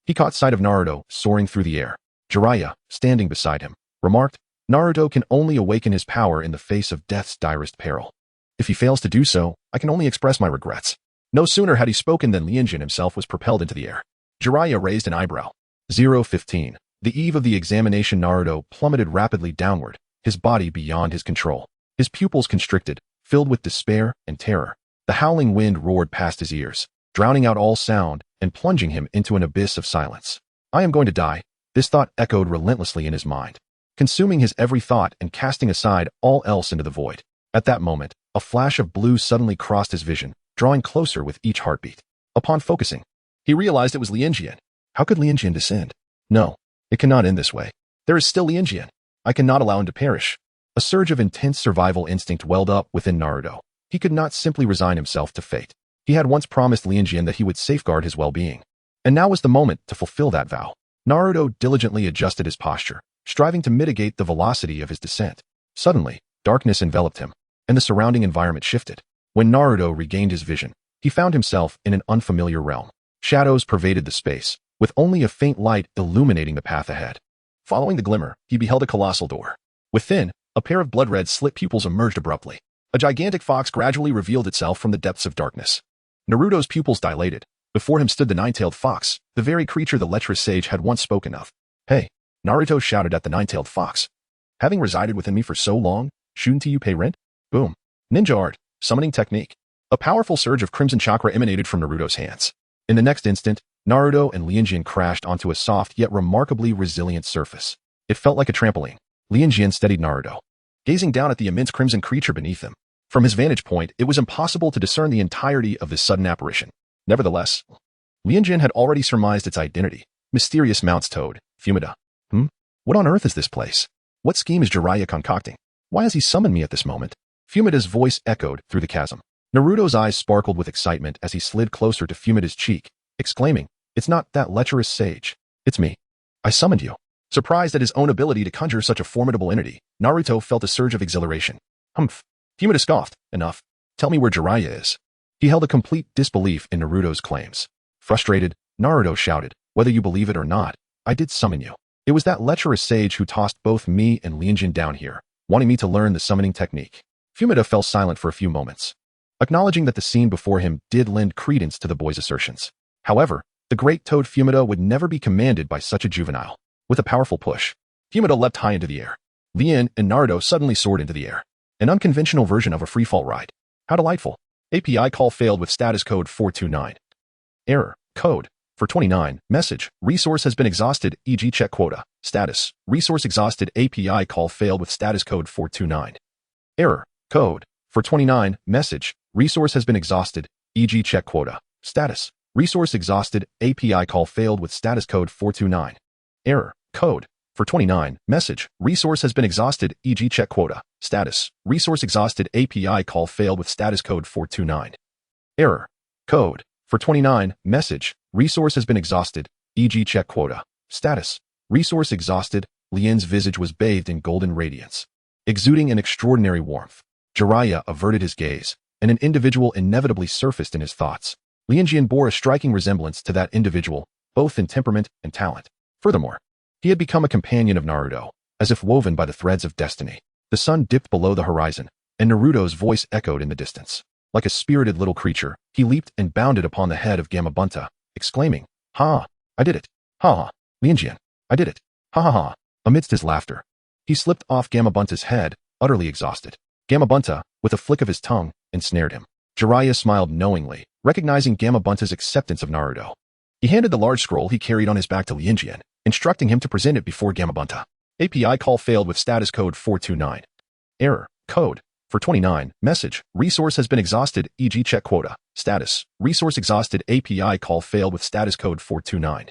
He caught sight of Naruto soaring through the air. Jiraiya, standing beside him, remarked, "Naruto can only awaken his power in the face of death's direst peril. If he fails to do so, I can only express my regrets." No sooner had he spoken than Lianjian himself was propelled into the air. Jiraiya raised an eyebrow. 015. The eve of the examination, Naruto plummeted rapidly downward, his body beyond his control. His pupils constricted, filled with despair and terror. The howling wind roared past his ears, drowning out all sound and plunging him into an abyss of silence. "I am going to die," this thought echoed relentlessly in his mind. consuming his every thought and casting aside all else into the void. At that moment, a flash of blue suddenly crossed his vision, drawing closer with each heartbeat. Upon focusing, he realized it was Lianjian. How could Lianjian descend? No, it cannot end this way. There is still Lianjian. I cannot allow him to perish. A surge of intense survival instinct welled up within Naruto. He could not simply resign himself to fate. He had once promised Lianjian that he would safeguard his well-being. And now was the moment to fulfill that vow. Naruto diligently adjusted his posture, striving to mitigate the velocity of his descent. Suddenly, darkness enveloped him, and the surrounding environment shifted. When Naruto regained his vision, he found himself in an unfamiliar realm. Shadows pervaded the space, with only a faint light illuminating the path ahead. Following the glimmer, he beheld a colossal door. Within, a pair of blood-red slit pupils emerged abruptly. A gigantic fox gradually revealed itself from the depths of darkness. Naruto's pupils dilated. Before him stood the nine-tailed fox, the very creature the lecherous sage had once spoken of. Hey, Naruto shouted at the nine-tailed fox. Having resided within me for so long, shouldn't you pay rent? Boom. Ninja art, summoning technique. A powerful surge of crimson chakra emanated from Naruto's hands. In the next instant, Naruto and Lianjian crashed onto a soft yet remarkably resilient surface. It felt like a trampoline. Lianjian steadied Naruto, gazing down at the immense crimson creature beneath him. From his vantage point, it was impossible to discern the entirety of this sudden apparition. Nevertheless, Lianjian had already surmised its identity. Mysterious mounts toad, Fumida. What on earth is this place? What scheme is Jiraiya concocting? Why has he summoned me at this moment? Fumida's voice echoed through the chasm. Naruto's eyes sparkled with excitement as he slid closer to Fumida's cheek, exclaiming, "It's not that lecherous sage. It's me. I summoned you." Surprised at his own ability to conjure such a formidable entity, Naruto felt a surge of exhilaration. Humph. Fumida scoffed. Enough. Tell me where Jiraiya is. He held a complete disbelief in Naruto's claims. Frustrated, Naruto shouted, "Whether you believe it or not, I did summon you. It was that lecherous sage who tossed both me and Lianjian down here, wanting me to learn the summoning technique." Fumida fell silent for a few moments, acknowledging that the scene before him did lend credence to the boy's assertions. However, the great toad Fumida would never be commanded by such a juvenile. With a powerful push, Fumida leapt high into the air. Lian and Naruto suddenly soared into the air. An unconventional version of a freefall ride. How delightful. API call failed with status code 429. Error. Code. For 29. Message. Resource has been exhausted, e.g. check quota. Status. Resource exhausted. API call failed with status code 429. Error. Code. For 29. Message. Resource has been exhausted, e.g. check quota. Status. Resource exhausted. API call failed with status code 429. Error. Code. For 29. Message. Resource has been exhausted, e.g. check quota. Status. Resource exhausted. API call failed with status code 429. Error. Code. For 29. Message. Resource has been exhausted, e.g. check quota. Status. Resource exhausted. Lian's visage was bathed in golden radiance, exuding an extraordinary warmth. Jiraiya averted his gaze, and an individual inevitably surfaced in his thoughts. Lianjian bore a striking resemblance to that individual, both in temperament and talent. Furthermore, he had become a companion of Naruto, as if woven by the threads of destiny. The sun dipped below the horizon, and Naruto's voice echoed in the distance. Like a spirited little creature, he leaped and bounded upon the head of Gamabunta, exclaiming, "Ha! I did it! Ha ha! Lianjian! I did it! Ha ha ha!" Amidst his laughter, he slipped off Gamabunta's head, utterly exhausted. Gamabunta, with a flick of his tongue, ensnared him. Jiraiya smiled knowingly, recognizing Gamabunta's acceptance of Naruto. He handed the large scroll he carried on his back to Lianjian, instructing him to present it before Gamabunta. API call failed with status code 429. Error. Code. For 29. Message. Resource has been exhausted, e.g. check quota. Status. Resource exhausted. API call failed with status code 429.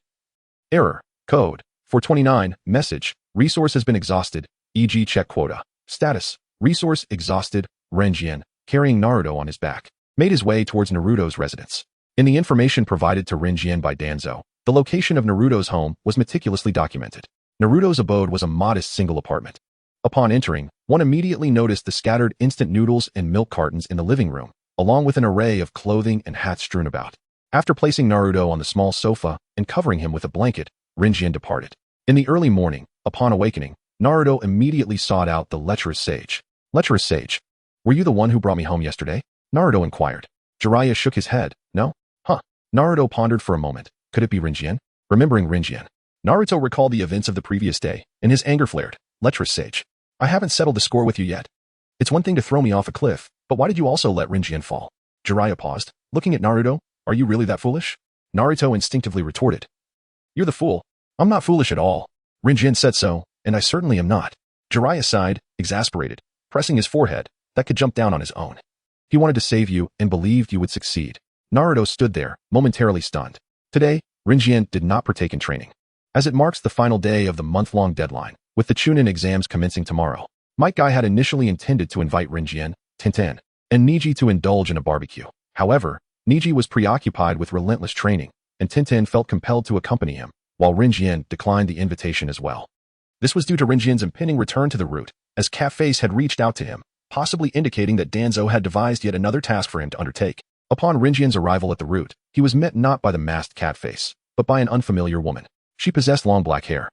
Error. Code. For 29. Message. Resource has been exhausted, e.g. check quota. Status. Resource exhausted. Renjian, carrying Naruto on his back, made his way towards Naruto's residence. In the information provided to Renjian by Danzo, the location of Naruto's home was meticulously documented. Naruto's abode was a modest single apartment. Upon entering, one immediately noticed the scattered instant noodles and milk cartons in the living room, along with an array of clothing and hats strewn about. After placing Naruto on the small sofa and covering him with a blanket, Renjian departed. In the early morning, upon awakening, Naruto immediately sought out the lecherous sage. "Lecherous sage, were you the one who brought me home yesterday?" Naruto inquired. Jiraiya shook his head. "No?" "Huh." Naruto pondered for a moment. Could it be Renjian? Remembering Renjian, Naruto recalled the events of the previous day, and his anger flared. "Lecherous sage, I haven't settled the score with you yet. It's one thing to throw me off a cliff, but why did you also let Renjian fall?" Jiraiya paused, looking at Naruto. "Are you really that foolish?" Naruto instinctively retorted. "You're the fool. I'm not foolish at all. Renjian said so, And I certainly am not. Jiraiya sighed, exasperated, pressing his forehead, that could jump down on his own. He wanted to save you and believed you would succeed. Naruto stood there, momentarily stunned. Today, Lianjian did not partake in training. As it marks the final day of the month-long deadline, with the Chunin exams commencing tomorrow, Might Guy had initially intended to invite Lianjian, Tintin, and Neji to indulge in a barbecue. However, Neji was preoccupied with relentless training, and Tintin felt compelled to accompany him, while Lianjian declined the invitation as well. This was due to Lianjian's impending return to the route, as Catface had reached out to him, possibly indicating that Danzo had devised yet another task for him to undertake. Upon Lianjian's arrival at the route, he was met not by the masked Catface, but by an unfamiliar woman. She possessed long black hair,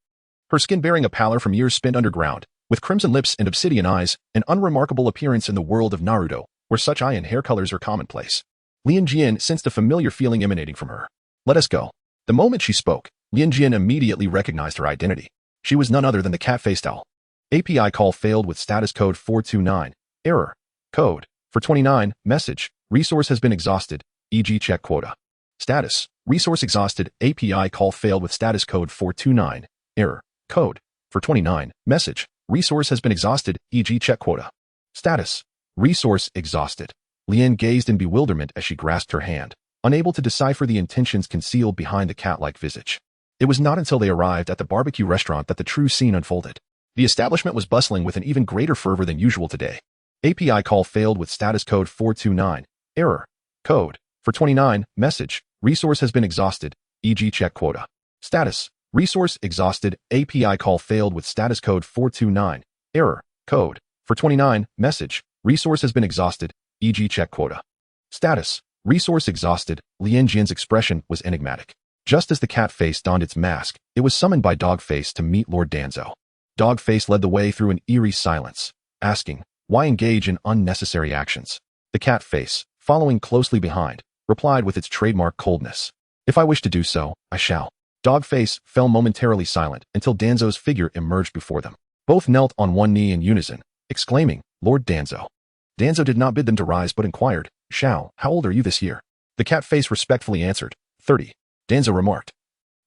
her skin bearing a pallor from years spent underground, with crimson lips and obsidian eyes, an unremarkable appearance in the world of Naruto, where such eye and hair colors are commonplace. Lianjian sensed a familiar feeling emanating from her. Let us go. The moment she spoke, Lianjian immediately recognized her identity. She was none other than the cat-faced owl. API call failed with status code 429. Error. Code. For 29. Message. Resource has been exhausted. E.g. check quota. Status. Resource exhausted. API call failed with status code 429. Error. Code. For 29. Message. Resource has been exhausted. E.g. check quota. Status. Resource exhausted. Lian gazed in bewilderment as she grasped her hand, unable to decipher the intentions concealed behind the cat-like visage. It was not until they arrived at the barbecue restaurant that the true scene unfolded. The establishment was bustling with an even greater fervor than usual today. API call failed with status code 429. Error. Code. For 29. Message. Resource has been exhausted. E.g. check quota. Status. Resource exhausted. API call failed with status code 429. Error. Code. For 29. Message. Resource has been exhausted. E.g. check quota. Status. Resource exhausted. Lianjian's expression was enigmatic. Just as the cat face donned its mask, it was summoned by Dogface to meet Lord Danzo. Dogface led the way through an eerie silence, asking, why engage in unnecessary actions? The cat face, following closely behind, replied with its trademark coldness. If I wish to do so, I shall. Dogface fell momentarily silent until Danzo's figure emerged before them. Both knelt on one knee in unison, exclaiming, Lord Danzo. Danzo did not bid them to rise but inquired, Shao, how old are you this year? The cat face respectfully answered, 30. Danzo remarked,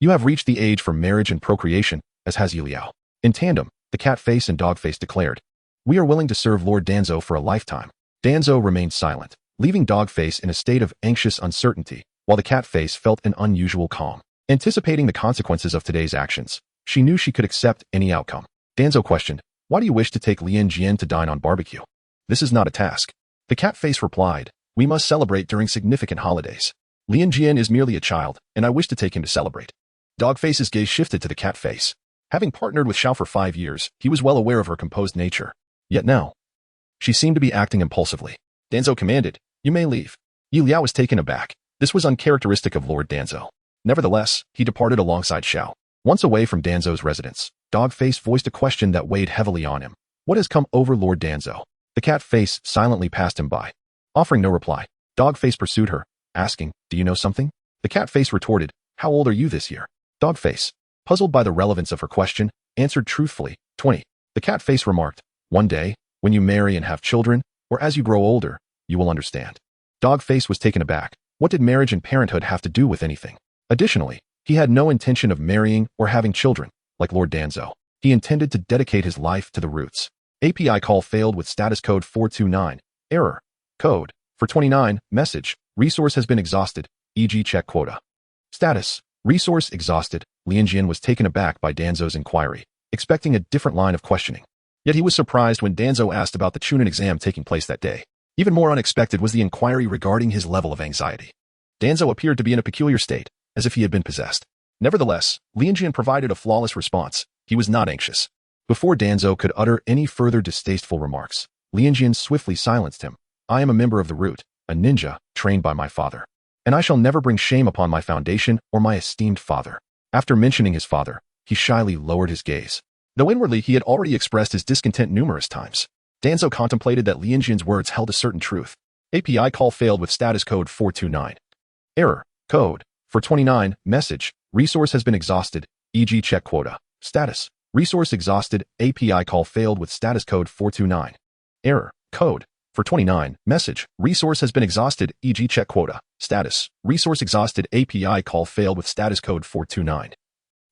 you have reached the age for marriage and procreation, as has Liao. In tandem, the cat face and dog face declared, we are willing to serve Lord Danzo for a lifetime. Danzo remained silent, leaving Dogface in a state of anxious uncertainty, while the cat face felt an unusual calm. Anticipating the consequences of today's actions, she knew she could accept any outcome. Danzo questioned, why do you wish to take Lianjian to dine on barbecue? This is not a task. The cat face replied, we must celebrate during significant holidays. Lianjian is merely a child, and I wish to take him to celebrate. Dogface's gaze shifted to the cat face. Having partnered with Shao for 5 years, he was well aware of her composed nature. Yet now, she seemed to be acting impulsively. Danzo commanded, you may leave. Liao was taken aback. This was uncharacteristic of Lord Danzo. Nevertheless, he departed alongside Shao. Once away from Danzo's residence, Dogface voiced a question that weighed heavily on him. What has come over Lord Danzo? The cat face silently passed him by. Offering no reply, Dogface pursued her, asking, do you know something? The cat face retorted, how old are you this year? Dogface, puzzled by the relevance of her question, answered truthfully, 20. The cat face remarked, one day, when you marry and have children, or as you grow older, you will understand. Dogface was taken aback. What did marriage and parenthood have to do with anything? Additionally, he had no intention of marrying or having children, like Lord Danzo. He intended to dedicate his life to the roots. API call failed with status code 429. Error. Code. For 29. Message. Resource has been exhausted. E.g. check quota. Status. Resource exhausted. Lianjian was taken aback by Danzo's inquiry, expecting a different line of questioning. Yet he was surprised when Danzo asked about the Chunin exam taking place that day. Even more unexpected was the inquiry regarding his level of anxiety. Danzo appeared to be in a peculiar state, as if he had been possessed. Nevertheless, Lianjian provided a flawless response. He was not anxious. Before Danzo could utter any further distasteful remarks, Lianjian swiftly silenced him. I am a member of the root, a ninja, trained by my father. And I shall never bring shame upon my foundation or my esteemed father. After mentioning his father, he shyly lowered his gaze. Though inwardly he had already expressed his discontent numerous times, Danzo contemplated that Lianjian's words held a certain truth. API call failed with status code 429. Error. Code. For 29. Message. Resource has been exhausted. E.g. check quota. Status. Resource exhausted. API call failed with status code 429. Error. Code. For 29. Message. Resource has been exhausted. E.g. check quota. Status. Resource exhausted. API call failed with status code 429.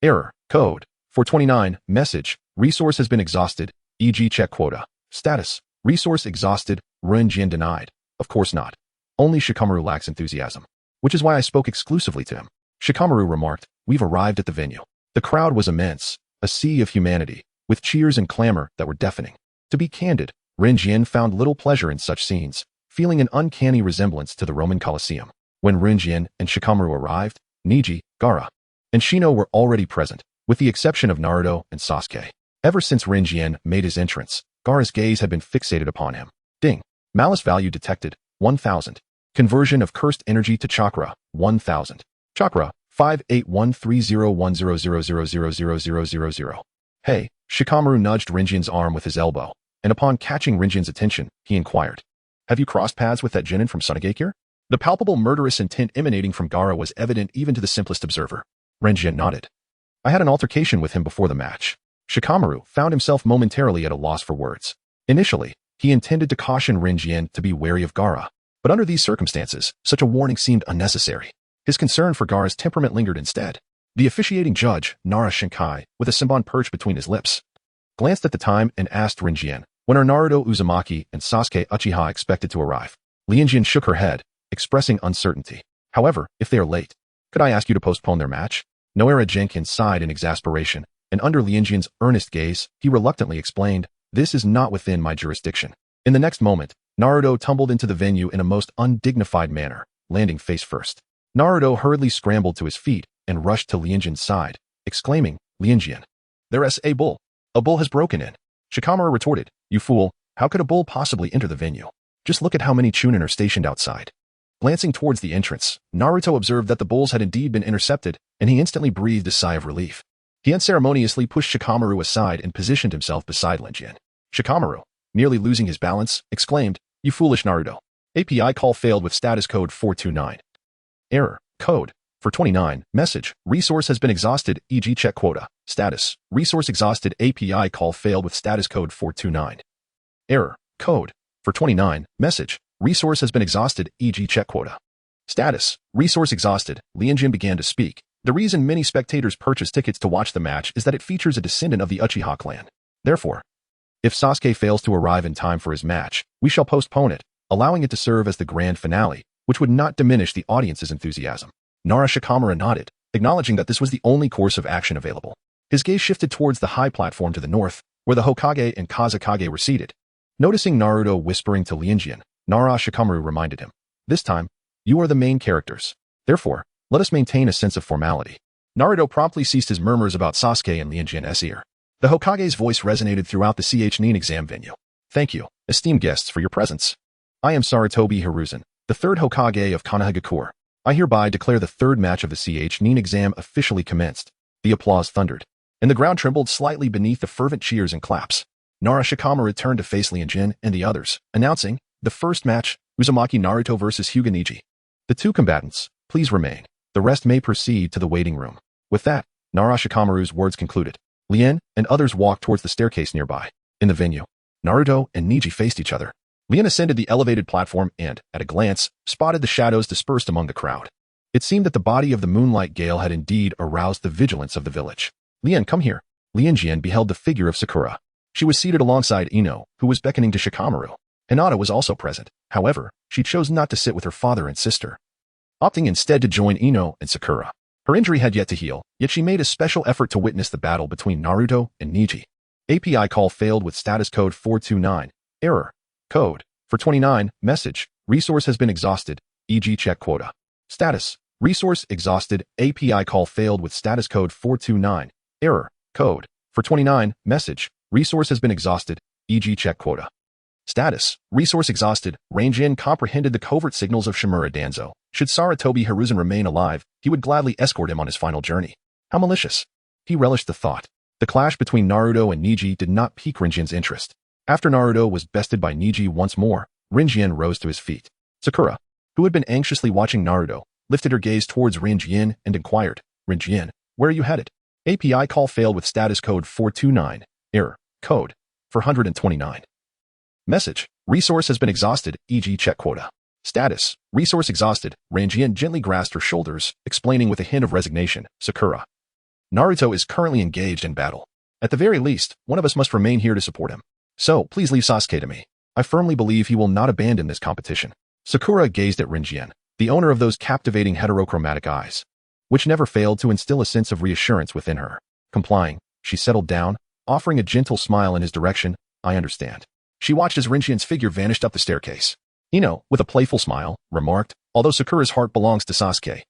Error. Code. For 29. Message. resource has been exhausted, e.g. check quota. Status, resource exhausted, Lianjian denied. Of course not. Only Shikamaru lacks enthusiasm. Which is why I spoke exclusively to him. Shikamaru remarked, we've arrived at the venue. The crowd was immense, a sea of humanity, with cheers and clamor that were deafening. To be candid, Lianjian found little pleasure in such scenes, feeling an uncanny resemblance to the Roman Colosseum. When Lianjian and Shikamaru arrived, Neji, Gaara, and Shino were already present, with the exception of Naruto and Sasuke. Ever since Lianjian made his entrance, Gaara's gaze had been fixated upon him. Ding. Malice value detected, 1000. Conversion of cursed energy to chakra, 1000. Chakra, 581301000000000. Hey, Shikamaru nudged Rinjian's arm with his elbow, and upon catching Rinjian's attention, he inquired, have you crossed paths with that Chunin from Sunagakure? The palpable murderous intent emanating from Gaara was evident even to the simplest observer. Rinjian nodded. I had an altercation with him before the match. Shikamaru found himself momentarily at a loss for words. Initially, he intended to caution Rinjian to be wary of Gaara, but under these circumstances, such a warning seemed unnecessary. His concern for Gaara's temperament lingered instead. The officiating judge, Nara Shinkai, with a Senbon perched between his lips, glanced at the time and asked Rinjian, when are Naruto Uzumaki and Sasuke Uchiha expected to arrive? Lianjian shook her head, expressing uncertainty. However, if they are late, could I ask you to postpone their match? Noara Jenkins sighed in exasperation, and under Lianjian's earnest gaze, he reluctantly explained, this is not within my jurisdiction. In the next moment, Naruto tumbled into the venue in a most undignified manner, landing face first. Naruto hurriedly scrambled to his feet and rushed to Lianjian's side, exclaiming, Lianjian, there's a bull. A bull has broken in. Shikamaru retorted, you fool, how could a bull possibly enter the venue? Just look at how many Chunin are stationed outside. Glancing towards the entrance, Naruto observed that the bulls had indeed been intercepted, and he instantly breathed a sigh of relief. He unceremoniously pushed Shikamaru aside and positioned himself beside Lianjian. Shikamaru, nearly losing his balance, exclaimed, you foolish Naruto. API call failed with status code 429. Error. Code. For 29. Message. Resource has been exhausted, e.g. check quota. Status. Resource exhausted. API call failed with status code 429. Error. Code. For 29. Message. Resource has been exhausted, e.g. check quota. Status. Resource exhausted. Lianjian began to speak. The reason many spectators purchase tickets to watch the match is that it features a descendant of the Uchiha clan. Therefore, if Sasuke fails to arrive in time for his match, we shall postpone it, allowing it to serve as the grand finale, which would not diminish the audience's enthusiasm. Nara Shikamaru nodded, acknowledging that this was the only course of action available. His gaze shifted towards the high platform to the north, where the Hokage and Kazekage were seated. Noticing Naruto whispering to Lianjian, Nara Shikamaru reminded him, this time, you are the main characters. Therefore, let us maintain a sense of formality. Naruto promptly ceased his murmurs about Sasuke and Lianjian's ear. The Hokage's voice resonated throughout the Chunin exam venue. Thank you, esteemed guests, for your presence. I am Sarutobi Hiruzen, the third Hokage of Konoha. I hereby declare the third match of the Chunin exam officially commenced. The applause thundered, and the ground trembled slightly beneath the fervent cheers and claps. Nara Shikamaru turned to face Lianjian and the others, announcing, the first match, Uzumaki Naruto vs. Hyuga Neji. The two combatants, please remain. The rest may proceed to the waiting room. With that, Nara Shikamaru's words concluded. Lien and others walked towards the staircase nearby. In the venue, Naruto and Neji faced each other. Lien ascended the elevated platform and, at a glance, spotted the shadows dispersed among the crowd. It seemed that the body of the moonlight gale had indeed aroused the vigilance of the village. Lien, come here. Lianjian beheld the figure of Sakura. She was seated alongside Ino, who was beckoning to Shikamaru. Hinata was also present. However, she chose not to sit with her father and sister, opting instead to join Ino and Sakura. Her injury had yet to heal, yet she made a special effort to witness the battle between Naruto and Neji. API call failed with status code 429. Error. Code. For 29. Message. Resource has been exhausted, e.g. check quota. Status. Resource exhausted. API call failed with status code 429. Error. Code. For 29. Message. Resource has been exhausted, e.g. check quota. Status. Resource exhausted. Lianjian comprehended the covert signals of Shimura Danzo. Should Sarutobi Hiruzen remain alive, he would gladly escort him on his final journey. How malicious. He relished the thought. The clash between Naruto and Neji did not pique Rinjian's interest. After Naruto was bested by Neji once more, Rinjian rose to his feet. Sakura, who had been anxiously watching Naruto, lifted her gaze towards Rinjian and inquired, Rinjian, where are you headed? API call failed with status code 429. Error. Code. 429. Message. Resource has been exhausted, e.g. check quota. Status. Resource exhausted. Rinjian gently grasped her shoulders, explaining with a hint of resignation, Sakura. Naruto is currently engaged in battle. At the very least, one of us must remain here to support him. So, please leave Sasuke to me. I firmly believe he will not abandon this competition. Sakura gazed at Lianjian, the owner of those captivating heterochromatic eyes, which never failed to instill a sense of reassurance within her. Complying, she settled down, offering a gentle smile in his direction. I understand. She watched as Lianjian's figure vanished up the staircase. Ino, with a playful smile, remarked, although Sakura's heart belongs to Sasuke,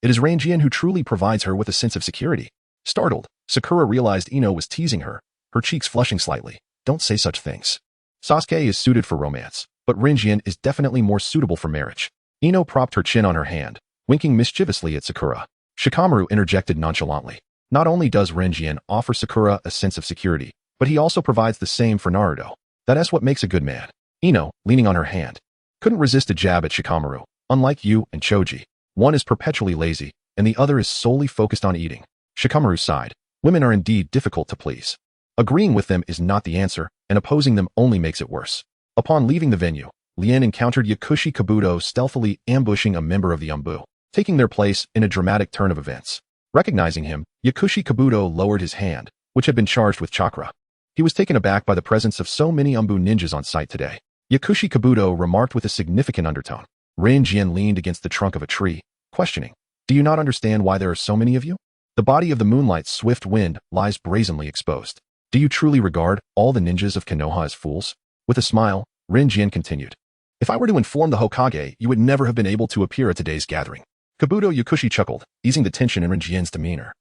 it is Lianjian who truly provides her with a sense of security. Startled, Sakura realized Ino was teasing her, her cheeks flushing slightly. Don't say such things. Sasuke is suited for romance, but Lianjian is definitely more suitable for marriage. Ino propped her chin on her hand, winking mischievously at Sakura. Shikamaru interjected nonchalantly. Not only does Lianjian offer Sakura a sense of security, but he also provides the same for Naruto. That is what makes a good man. Ino, leaning on her hand, couldn't resist a jab at Shikamaru. Unlike you and Choji, one is perpetually lazy, and the other is solely focused on eating. Shikamaru sighed. Women are indeed difficult to please. Agreeing with them is not the answer, and opposing them only makes it worse. Upon leaving the venue, Lien encountered Yakushi Kabuto stealthily ambushing a member of the Umbu, taking their place in a dramatic turn of events. Recognizing him, Yakushi Kabuto lowered his hand, which had been charged with chakra. He was taken aback by the presence of so many Umbu ninjas on site today. Yakushi Kabuto remarked with a significant undertone. Lianjian leaned against the trunk of a tree, questioning, do you not understand why there are so many of you? The body of the moonlight's swift wind lies brazenly exposed. Do you truly regard all the ninjas of Konoha as fools? With a smile, Lianjian continued. If I were to inform the Hokage, you would never have been able to appear at today's gathering. Kabuto Yakushi chuckled, easing the tension in Lianjian's demeanor.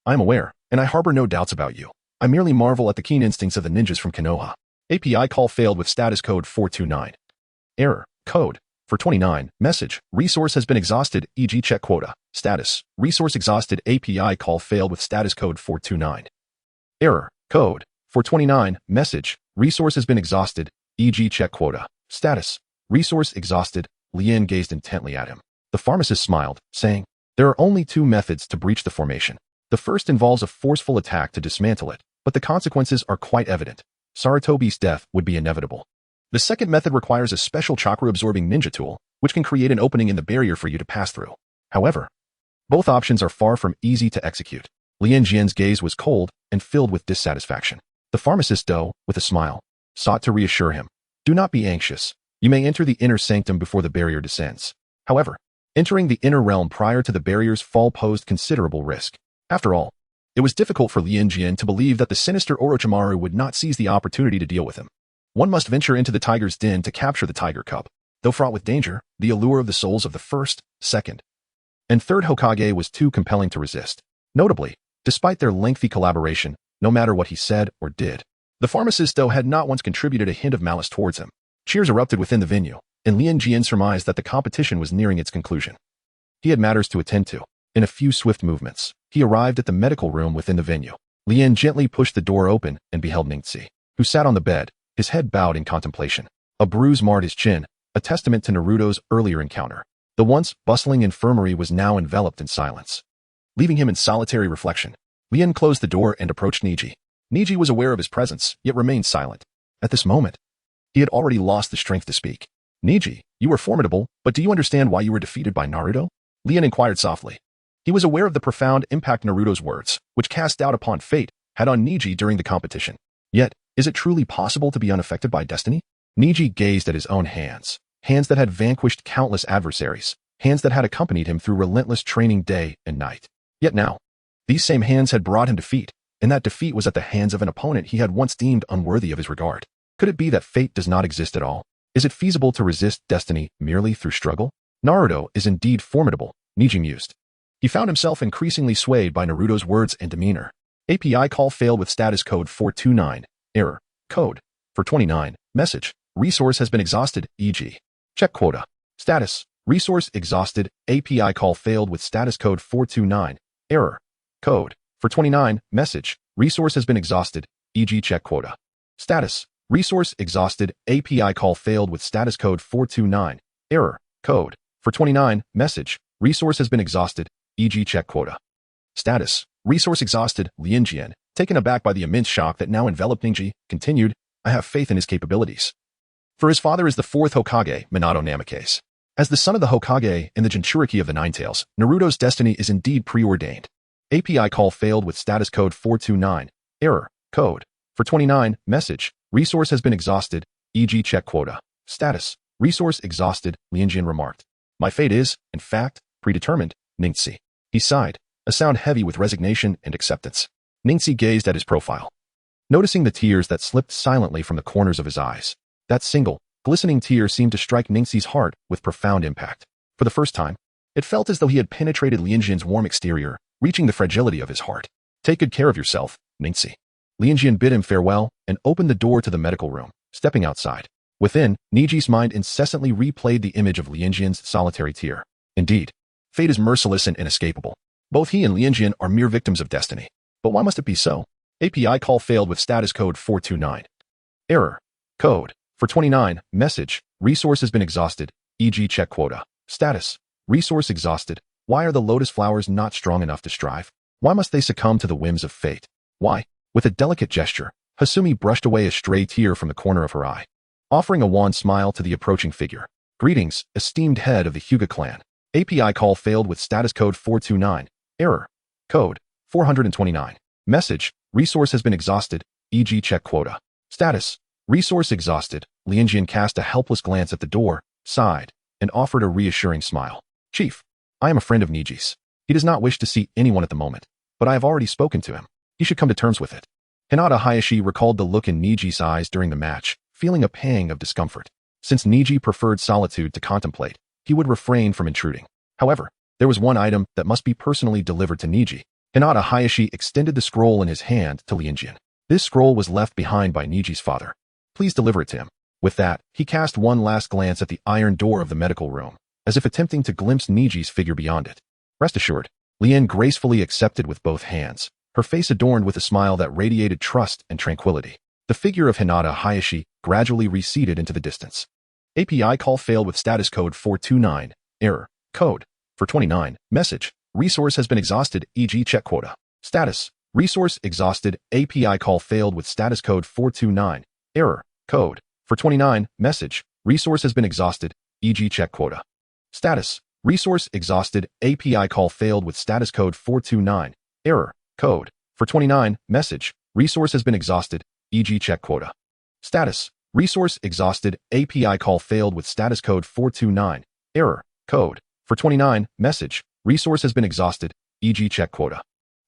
I am aware, and I harbor no doubts about you. I merely marvel at the keen instincts of the ninjas from Konoha. API call failed with status code 429. Error. Code. 429. Message. Resource has been exhausted, e.g. check quota. Status. Resource exhausted. API call failed with status code 429. Error. Code. 429. Message. Resource has been exhausted, e.g. check quota. Status. Resource exhausted. Lien gazed intently at him. The pharmacist smiled, saying, there are only two methods to breach the formation. The first involves a forceful attack to dismantle it, but the consequences are quite evident. Sarutobi's death would be inevitable. The second method requires a special chakra-absorbing ninja tool, which can create an opening in the barrier for you to pass through. However, both options are far from easy to execute. Lianjian's gaze was cold and filled with dissatisfaction. The pharmacist, though, with a smile, sought to reassure him. Do not be anxious. You may enter the inner sanctum before the barrier descends. However, entering the inner realm prior to the barrier's fall posed considerable risk. After all, it was difficult for Lianjian to believe that the sinister Orochimaru would not seize the opportunity to deal with him. One must venture into the tiger's den to capture the tiger cub. Though fraught with danger, the allure of the souls of the first, second, and third Hokage was too compelling to resist. Notably, despite their lengthy collaboration, no matter what he said or did, the pharmacist, though, had not once contributed a hint of malice towards him. Cheers erupted within the venue, and Lianjian surmised that the competition was nearing its conclusion. He had matters to attend to. In a few swift movements, he arrived at the medical room within the venue. Lien gently pushed the door open and beheld Ningzi, who sat on the bed, his head bowed in contemplation. A bruise marred his chin, a testament to Naruto's earlier encounter. The once bustling infirmary was now enveloped in silence. Leaving him in solitary reflection, Lien closed the door and approached Neji. Neji was aware of his presence, yet remained silent. At this moment, he had already lost the strength to speak. Neji, you were formidable, but do you understand why you were defeated by Naruto? Lien inquired softly. He was aware of the profound impact Naruto's words, which cast doubt upon fate, had on Neji during the competition. Yet, is it truly possible to be unaffected by destiny? Neji gazed at his own hands, hands that had vanquished countless adversaries, hands that had accompanied him through relentless training day and night. Yet now, these same hands had brought him defeat, and that defeat was at the hands of an opponent he had once deemed unworthy of his regard. Could it be that fate does not exist at all? Is it feasible to resist destiny merely through struggle? Naruto is indeed formidable, Neji mused. He found himself increasingly swayed by Naruto's words and demeanor. API call failed with status code 429. Error. Code. 429. Message. Resource has been exhausted, e.g. check quota. Status. Resource exhausted. API call failed with status code 429. Error. Code. 429. Message. Resource has been exhausted, e.g. check quota. Status. Resource exhausted. API call failed with status code 429. Error. Code. 429. Message. Resource has been exhausted, e.g. check quota. Status. Resource exhausted. Lianjian, taken aback by the immense shock that now enveloped Neji, continued, I have faith in his capabilities. For his father is the fourth Hokage, Minato Namikaze. As the son of the Hokage and the Jinchuriki of the Nine Tails, Naruto's destiny is indeed preordained. API call failed with status code 429. Error. code. For 29, message, resource has been exhausted, e.g. check quota. Status, resource exhausted, Lianjian remarked. My fate is, in fact, predetermined, Ningxi. He sighed, a sound heavy with resignation and acceptance. Ningxi gazed at his profile, noticing the tears that slipped silently from the corners of his eyes. That single, glistening tear seemed to strike Ningxi's heart with profound impact. For the first time, it felt as though he had penetrated Lianjian's warm exterior, reaching the fragility of his heart. Take good care of yourself, Ningxi. Lianjian bid him farewell and opened the door to the medical room, stepping outside. Within, Neji's mind incessantly replayed the image of Lianjian's solitary tear. Indeed, fate is merciless and inescapable. Both he and Lianjian are mere victims of destiny. But why must it be so? API call failed with status code 429. Error. Code. For 29, message, resource has been exhausted, e.g. check quota. Status, resource exhausted. Why are the lotus flowers not strong enough to strive? Why must they succumb to the whims of fate? Why? With a delicate gesture, Hasumi brushed away a stray tear from the corner of her eye, offering a wan smile to the approaching figure. Greetings, esteemed head of the Hyuga clan. API call failed with status code 429. Error. Code. 429. Message, resource has been exhausted, e.g. check quota. Status, resource exhausted. Lianjian cast a helpless glance at the door, sighed, and offered a reassuring smile. Chief, I am a friend of Neji's. He does not wish to see anyone at the moment, but I have already spoken to him. He should come to terms with it. Hinata Hayashi recalled the look in Neji's eyes during the match, feeling a pang of discomfort. Since Neji preferred solitude to contemplate, he would refrain from intruding. However, there was one item that must be personally delivered to Neji. Hinata Hayashi extended the scroll in his hand to Lianjian. This scroll was left behind by Neji's father. Please deliver it to him. With that, he cast one last glance at the iron door of the medical room, as if attempting to glimpse Neji's figure beyond it. Rest assured, Lian gracefully accepted with both hands, her face adorned with a smile that radiated trust and tranquility. The figure of Hinata Hayashi gradually receded into the distance. API call failed with status code 429. Error. Code. For 29. Message. Resource has been exhausted, e.g. check quota. Status. Resource exhausted. API call failed with status code 429. Error. Code. For 29. Message. Resource has been exhausted, e.g. check quota. Status. Resource exhausted. API call failed with status code 429. Error. Code. For 29. Message. Resource has been exhausted, e.g. check quota. Status. Resource exhausted. API call failed with status code 429. Error. Code. For 29. Message. Resource has been exhausted, e.g. check quota.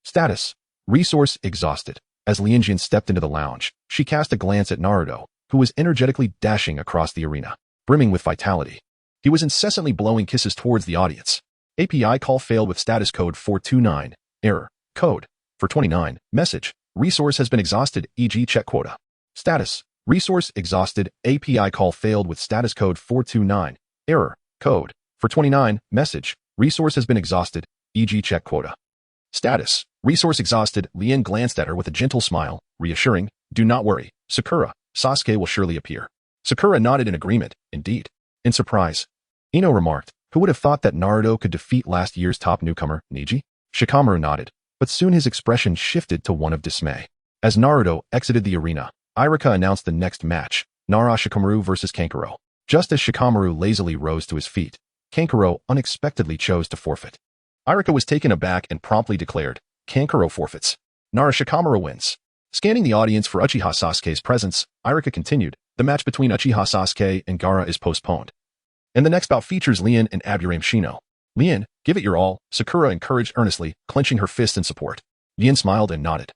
Status. Resource exhausted. As Lianjian stepped into the lounge, she cast a glance at Naruto, who was energetically dashing across the arena, brimming with vitality. He was incessantly blowing kisses towards the audience. API call failed with status code 429. Error. Code. For 29. Message. Resource has been exhausted, e.g. check quota. Status. Resource exhausted. API call failed with status code 429. Error. Code. For 29. Message. Resource has been exhausted, e.g. check quota. Status. Resource exhausted. Lian glanced at her with a gentle smile, reassuring, do not worry, Sakura. Sasuke will surely appear. Sakura nodded in agreement, indeed. In surprise, Ino remarked, who would have thought that Naruto could defeat last year's top newcomer, Neji? Shikamaru nodded, but soon his expression shifted to one of dismay. As Naruto exited the arena, Irika announced the next match, Nara Shikamaru versus Kankuro. Just as Shikamaru lazily rose to his feet, Kankuro unexpectedly chose to forfeit. Irika was taken aback and promptly declared, Kankuro forfeits. Nara Shikamaru wins. Scanning the audience for Uchiha Sasuke's presence, Irika continued, the match between Uchiha Sasuke and Gaara is postponed. And the next bout features Lian and Aburame Shino. Lian, give it your all, Sakura encouraged earnestly, clenching her fist in support. Lian smiled and nodded,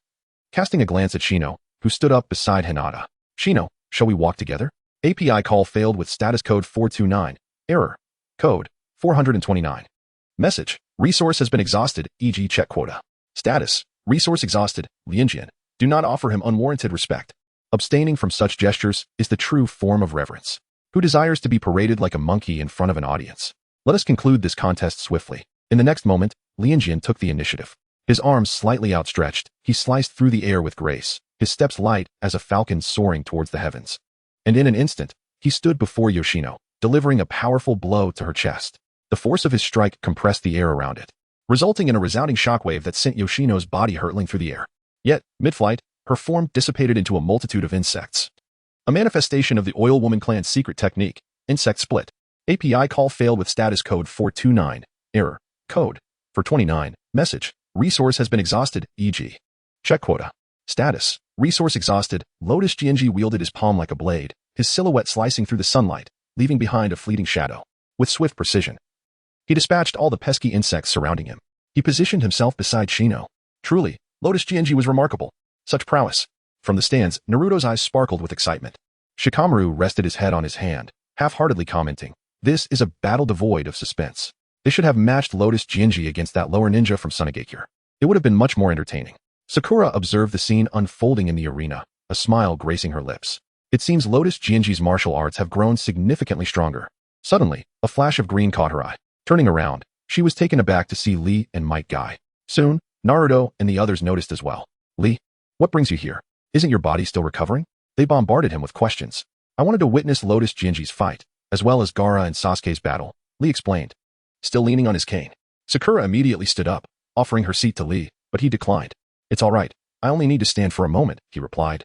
casting a glance at Shino, who stood up beside Hinata. Shino, shall we walk together? API call failed with status code 429. Error. Code. 429. Message. Resource has been exhausted, e.g. check quota. Status. Resource exhausted. Lianjian. Do not offer him unwarranted respect. Abstaining from such gestures is the true form of reverence. Who desires to be paraded like a monkey in front of an audience? Let us conclude this contest swiftly. In the next moment, Lianjian took the initiative. His arms slightly outstretched, he sliced through the air with grace, his steps light as a falcon soaring towards the heavens. And in an instant, he stood before Yoshino, delivering a powerful blow to her chest. The force of his strike compressed the air around it, resulting in a resounding shockwave that sent Yoshino's body hurtling through the air. Yet, mid-flight, her form dissipated into a multitude of insects. A manifestation of the Oil Woman clan's secret technique, insect split. API call failed with status code 429. Error. Code. For 29. Message. Resource has been exhausted, e.g. check quota. Status. Resource exhausted, Lotus Genji wielded his palm like a blade, his silhouette slicing through the sunlight, leaving behind a fleeting shadow. With swift precision, he dispatched all the pesky insects surrounding him. He positioned himself beside Shino. Truly, Lotus Genji was remarkable. Such prowess. From the stands, Naruto's eyes sparkled with excitement. Shikamaru rested his head on his hand, half-heartedly commenting, "This is a battle devoid of suspense. They should have matched Lotus Genji against that lower ninja from Sunagakure. It would have been much more entertaining." Sakura observed the scene unfolding in the arena, a smile gracing her lips. It seems Lotus Genji's martial arts have grown significantly stronger. Suddenly, a flash of green caught her eye. Turning around, she was taken aback to see Lee and Might Guy. Soon, Naruto and the others noticed as well. "Lee, what brings you here? Isn't your body still recovering?" They bombarded him with questions. "I wanted to witness Lotus Genji's fight, as well as Gaara and Sasuke's battle," Lee explained. Still leaning on his cane, Sakura immediately stood up, offering her seat to Lee, but he declined. "It's all right. I only need to stand for a moment," he replied.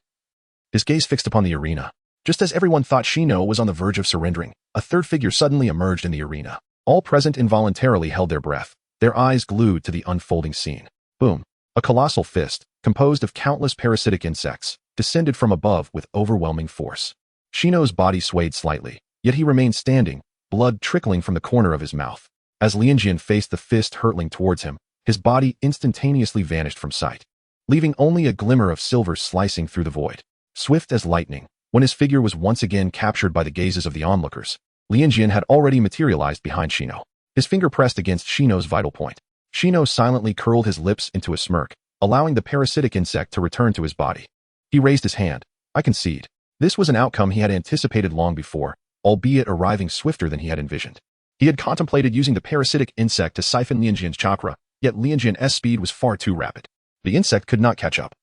His gaze fixed upon the arena. Just as everyone thought Shino was on the verge of surrendering, a third figure suddenly emerged in the arena. All present involuntarily held their breath, their eyes glued to the unfolding scene. Boom. A colossal fist, composed of countless parasitic insects, descended from above with overwhelming force. Shino's body swayed slightly, yet he remained standing, blood trickling from the corner of his mouth. As Lianjian faced the fist hurtling towards him, his body instantaneously vanished from sight, leaving only a glimmer of silver slicing through the void. Swift as lightning, when his figure was once again captured by the gazes of the onlookers, Lianjian had already materialized behind Shino. His finger pressed against Shino's vital point. Shino silently curled his lips into a smirk, allowing the parasitic insect to return to his body. He raised his hand. "I concede." This was an outcome he had anticipated long before, albeit arriving swifter than he had envisioned. He had contemplated using the parasitic insect to siphon Lianjian's chakra, yet Lianjian's speed was far too rapid. The insect could not catch up,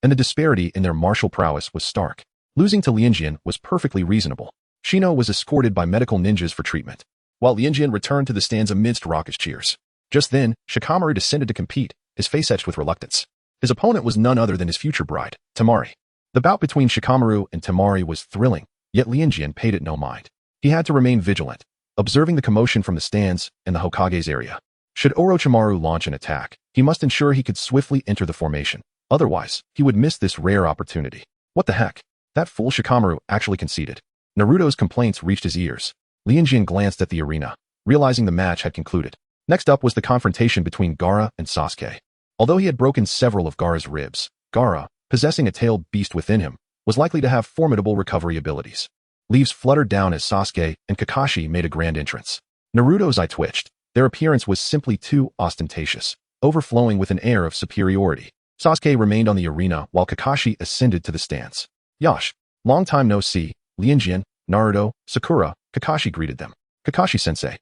and the disparity in their martial prowess was stark. Losing to Lianjian was perfectly reasonable. Shino was escorted by medical ninjas for treatment, while Lianjian returned to the stands amidst raucous cheers. Just then, Shikamaru descended to compete, his face etched with reluctance. His opponent was none other than his future bride, Temari. The bout between Shikamaru and Temari was thrilling, yet Lianjian paid it no mind. He had to remain vigilant, observing the commotion from the stands and the Hokage's area. Should Orochimaru launch an attack, he must ensure he could swiftly enter the formation. Otherwise, he would miss this rare opportunity. What the heck? That fool Shikamaru actually conceded. Naruto's complaints reached his ears. Lianjian glanced at the arena, realizing the match had concluded. Next up was the confrontation between Gaara and Sasuke. Although he had broken several of Gaara's ribs, Gaara, possessing a tailed beast within him, was likely to have formidable recovery abilities. Leaves fluttered down as Sasuke and Kakashi made a grand entrance. Naruto's eye twitched. Their appearance was simply too ostentatious, overflowing with an air of superiority. Sasuke remained on the arena while Kakashi ascended to the stands. "Yash, long time no see." Lianjian, Naruto, Sakura, Kakashi greeted them. "Kakashi-sensei,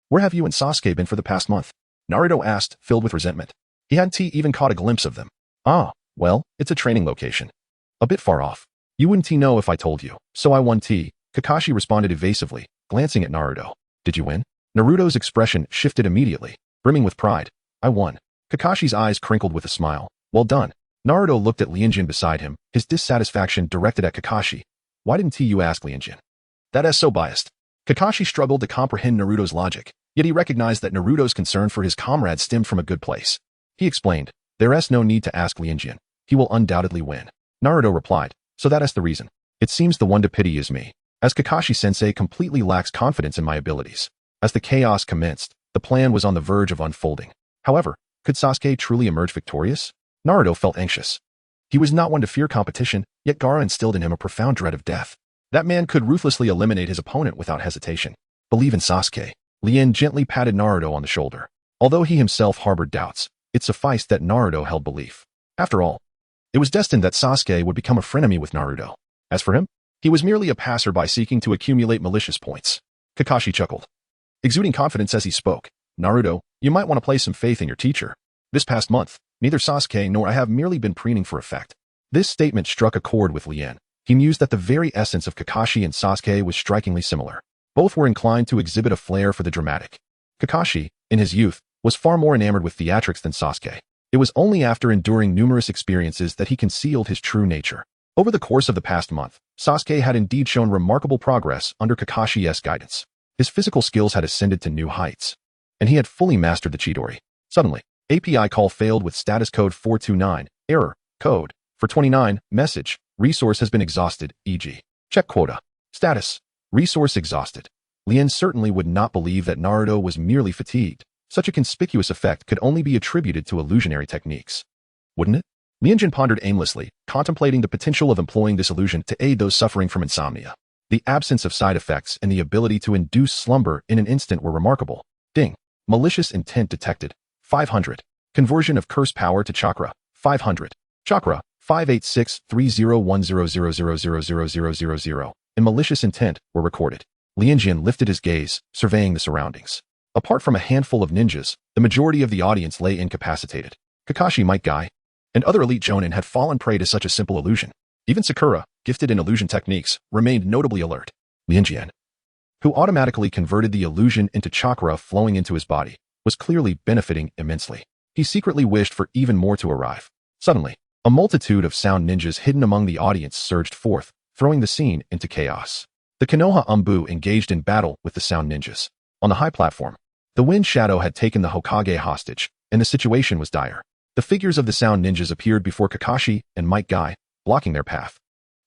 where have you and Sasuke been for the past month?" Naruto asked, filled with resentment. He hadn't even caught a glimpse of them. "Ah, well, it's a training location. A bit far off. You wouldn't know if I told you, so I won tea," Kakashi responded evasively, glancing at Naruto. "Did you win?" Naruto's expression shifted immediately, brimming with pride. "I won." Kakashi's eyes crinkled with a smile. "Well done." Naruto looked at Lianjian beside him, his dissatisfaction directed at Kakashi. "Why didn't you ask Lianjian?" "That is so biased." Kakashi struggled to comprehend Naruto's logic, yet he recognized that Naruto's concern for his comrade stemmed from a good place. He explained, "There is no need to ask Lianjian. He will undoubtedly win." Naruto replied, "So that is the reason. It seems the one to pity is me, as Kakashi-sensei completely lacks confidence in my abilities." As the chaos commenced, the plan was on the verge of unfolding. However, could Sasuke truly emerge victorious? Naruto felt anxious. He was not one to fear competition, yet Gaara instilled in him a profound dread of death. That man could ruthlessly eliminate his opponent without hesitation. "Believe in Sasuke." Lien gently patted Naruto on the shoulder. Although he himself harbored doubts, it sufficed that Naruto held belief. After all, it was destined that Sasuke would become a frenemy with Naruto. As for him, he was merely a passerby seeking to accumulate malicious points. Kakashi chuckled, exuding confidence as he spoke. "Naruto, you might want to place some faith in your teacher. This past month, neither Sasuke nor I have merely been preening for effect." This statement struck a chord with Lien. He mused that the very essence of Kakashi and Sasuke was strikingly similar. Both were inclined to exhibit a flair for the dramatic. Kakashi, in his youth, was far more enamored with theatrics than Sasuke. It was only after enduring numerous experiences that he concealed his true nature. Over the course of the past month, Sasuke had indeed shown remarkable progress under Kakashi's guidance. His physical skills had ascended to new heights, and he had fully mastered the Chidori. Suddenly, API call failed with status code 429, error, code, For 29, message, resource has been exhausted, e.g. check quota. Status, resource exhausted. Lien certainly would not believe that Naruto was merely fatigued. Such a conspicuous effect could only be attributed to illusionary techniques. Wouldn't it? Lianjian pondered aimlessly, contemplating the potential of employing this illusion to aid those suffering from insomnia. The absence of side effects and the ability to induce slumber in an instant were remarkable. Ding. Malicious intent detected. 500. Conversion of curse power to chakra. 500. Chakra. 5863010000000 and malicious intent were recorded. Lianjian lifted his gaze, surveying the surroundings. Apart from a handful of ninjas, the majority of the audience lay incapacitated. Kakashi, Might Guy, and other elite Chunin had fallen prey to such a simple illusion. Even Sakura, gifted in illusion techniques, remained notably alert. Lianjian, who automatically converted the illusion into chakra flowing into his body, was clearly benefiting immensely. He secretly wished for even more to arrive. Suddenly, a multitude of sound ninjas hidden among the audience surged forth, throwing the scene into chaos. The Konoha engaged in battle with the sound ninjas. On the high platform, the Wind Shadow had taken the Hokage hostage, and the situation was dire. The figures of the sound ninjas appeared before Kakashi and Might Guy, blocking their path.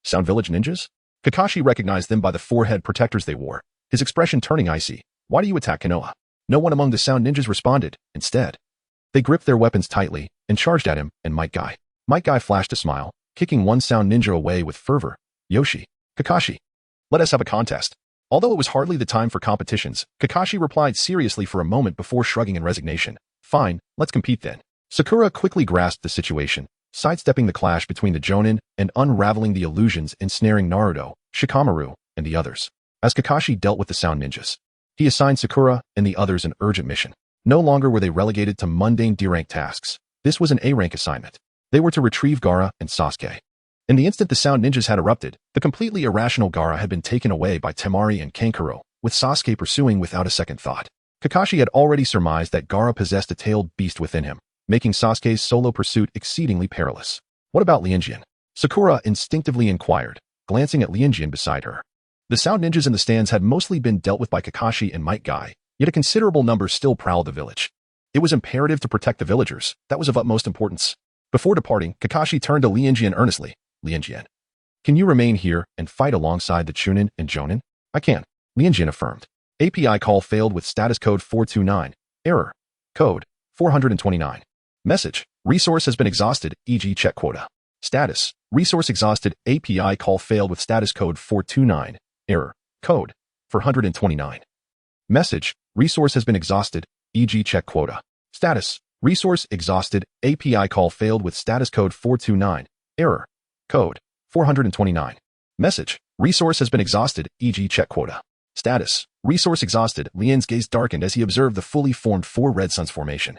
Sound Village ninjas? Kakashi recognized them by the forehead protectors they wore, his expression turning icy. Why do you attack Konoha? No one among the sound ninjas responded. Instead, they gripped their weapons tightly and charged at him and Might Guy. Might Guy flashed a smile, kicking one sound ninja away with fervor. Yoshi, Kakashi, let us have a contest. Although it was hardly the time for competitions, Kakashi replied seriously for a moment before shrugging in resignation. Fine, let's compete then. Sakura quickly grasped the situation, sidestepping the clash between the Jonin and unraveling the illusions ensnaring Naruto, Shikamaru, and the others. As Kakashi dealt with the sound ninjas, he assigned Sakura and the others an urgent mission. No longer were they relegated to mundane D-rank tasks. This was an A-rank assignment. They were to retrieve Gaara and Sasuke. In the instant the sound ninjas had erupted, the completely irrational Gaara had been taken away by Temari and Kankuro, with Sasuke pursuing without a second thought. Kakashi had already surmised that Gaara possessed a tailed beast within him, making Sasuke's solo pursuit exceedingly perilous. What about Lianjian? Sakura instinctively inquired, glancing at Lianjian beside her. The sound ninjas in the stands had mostly been dealt with by Kakashi and Might Guy, yet a considerable number still prowled the village. It was imperative to protect the villagers. That was of utmost importance. Before departing, Kakashi turned to Lianjian earnestly. Lianjian, can you remain here and fight alongside the Chunin and Jonin? I can, Lianjian affirmed. API call failed with status code 429. Error. Code 429. Message. Resource has been exhausted, e.g. check quota. Status. Resource exhausted. API call failed with status code 429. Error. Code 429. Message. Resource has been exhausted, e.g. check quota. Status. Resource exhausted. API call failed with status code 429. Error. Code 429. Message. Resource has been exhausted, e.g. check quota. Status. Resource exhausted. Lian's gaze darkened as he observed the fully formed four red suns formation.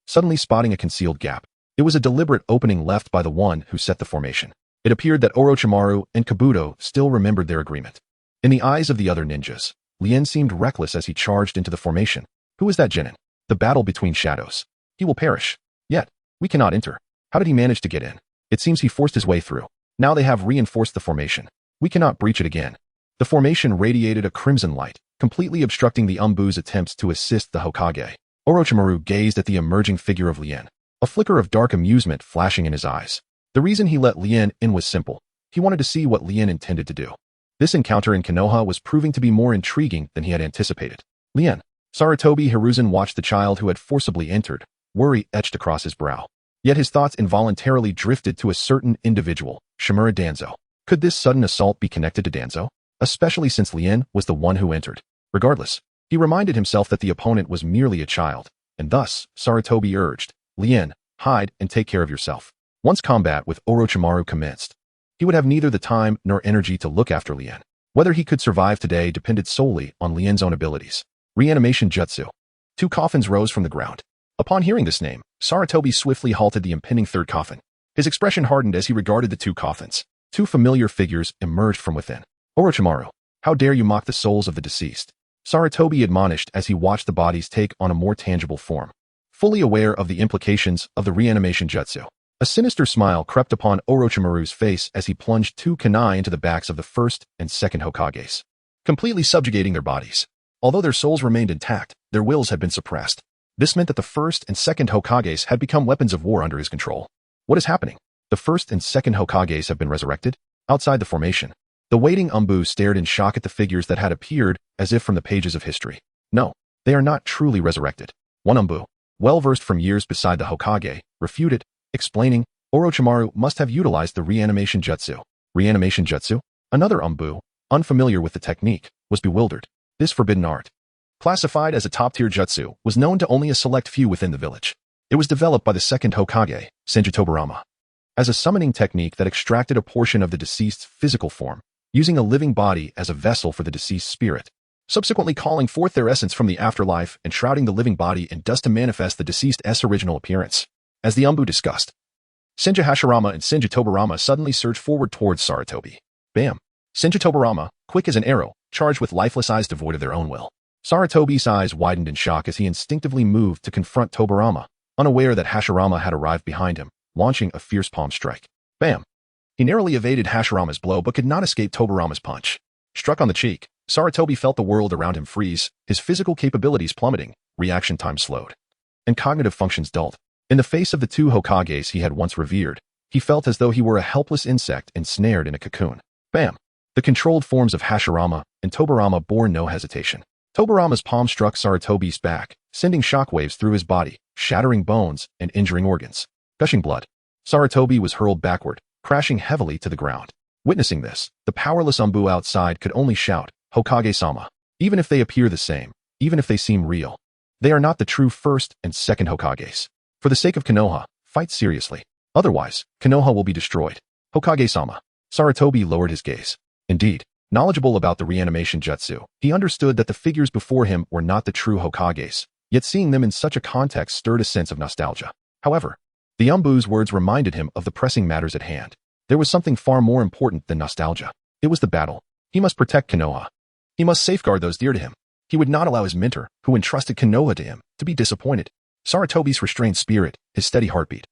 Suddenly spotting a concealed gap. It was a deliberate opening left by the one who set the formation. It appeared that Orochimaru and Kabuto still remembered their agreement. In the eyes of the other ninjas, Lien seemed reckless as he charged into the formation. Who is that genin? The battle between shadows. He will perish. Yet, we cannot enter. How did he manage to get in? It seems he forced his way through. Now they have reinforced the formation. We cannot breach it again. The formation radiated a crimson light, completely obstructing the Umbu's attempts to assist the Hokage. Orochimaru gazed at the emerging figure of Lien, a flicker of dark amusement flashing in his eyes. The reason he let Lien in was simple. He wanted to see what Lien intended to do. This encounter in Konoha was proving to be more intriguing than he had anticipated. Lien. Sarutobi Hiruzen watched the child who had forcibly entered, worry etched across his brow. Yet his thoughts involuntarily drifted to a certain individual, Shimura Danzo. Could this sudden assault be connected to Danzo? Especially since Lien was the one who entered. Regardless, he reminded himself that the opponent was merely a child, and thus, Sarutobi urged, Lien, hide and take care of yourself. Once combat with Orochimaru commenced, he would have neither the time nor energy to look after Lien. Whether he could survive today depended solely on Lien's own abilities. Reanimation Jutsu. 2 coffins rose from the ground. Upon hearing this name, Sarutobi swiftly halted the impending third coffin. His expression hardened as he regarded the 2 coffins. 2 familiar figures emerged from within. Orochimaru, how dare you mock the souls of the deceased? Sarutobi admonished as he watched the bodies take on a more tangible form. Fully aware of the implications of the reanimation jutsu, a sinister smile crept upon Orochimaru's face as he plunged 2 kunai into the backs of the first and second Hokages, completely subjugating their bodies. Although their souls remained intact, their wills had been suppressed. This meant that the first and second Hokages had become weapons of war under his control. What is happening? The first and second Hokages have been resurrected? Outside the formation, the waiting Umbu stared in shock at the figures that had appeared as if from the pages of history. No, they are not truly resurrected. One Umbu, well-versed from years beside the Hokage, refuted, explaining, Orochimaru must have utilized the reanimation jutsu. Reanimation jutsu? Another Umbu, unfamiliar with the technique, was bewildered. This forbidden art, classified as a top-tier jutsu, was known to only a select few within the village. It was developed by the second Hokage, Senju Tobirama, as a summoning technique that extracted a portion of the deceased's physical form, using a living body as a vessel for the deceased spirit, subsequently calling forth their essence from the afterlife and shrouding the living body in dust to manifest the deceased's original appearance. As the Umbu discussed, Senju Hashirama and Senju Tobirama suddenly surged forward towards Sarutobi. Bam! Senju Tobirama, quick as an arrow, charged with lifeless eyes devoid of their own will. Sarutobi's eyes widened in shock as he instinctively moved to confront Tobirama, unaware that Hashirama had arrived behind him, launching a fierce palm strike. Bam! He narrowly evaded Hashirama's blow but could not escape Tobirama's punch. Struck on the cheek, Sarutobi felt the world around him freeze, his physical capabilities plummeting, reaction time slowed, and cognitive functions dulled. In the face of the two Hokages he had once revered, he felt as though he were a helpless insect ensnared in a cocoon. Bam! The controlled forms of Hashirama and Tobirama bore no hesitation. Tobirama's palm struck Sarutobi's back, sending shockwaves through his body, shattering bones and injuring organs. Gushing blood, Sarutobi was hurled backward, crashing heavily to the ground. Witnessing this, the powerless Umbu outside could only shout, Hokage-sama. Even if they appear the same, even if they seem real, they are not the true first and second Hokages. For the sake of Konoha, fight seriously. Otherwise, Konoha will be destroyed. Hokage-sama. Sarutobi lowered his gaze. Indeed, knowledgeable about the reanimation jutsu, he understood that the figures before him were not the true Hokages, yet seeing them in such a context stirred a sense of nostalgia. However, the Umbu's words reminded him of the pressing matters at hand. There was something far more important than nostalgia. It was the battle. He must protect Konoha. He must safeguard those dear to him. He would not allow his mentor, who entrusted Konoha to him, to be disappointed. Sarutobi's restrained spirit, his steady heartbeat,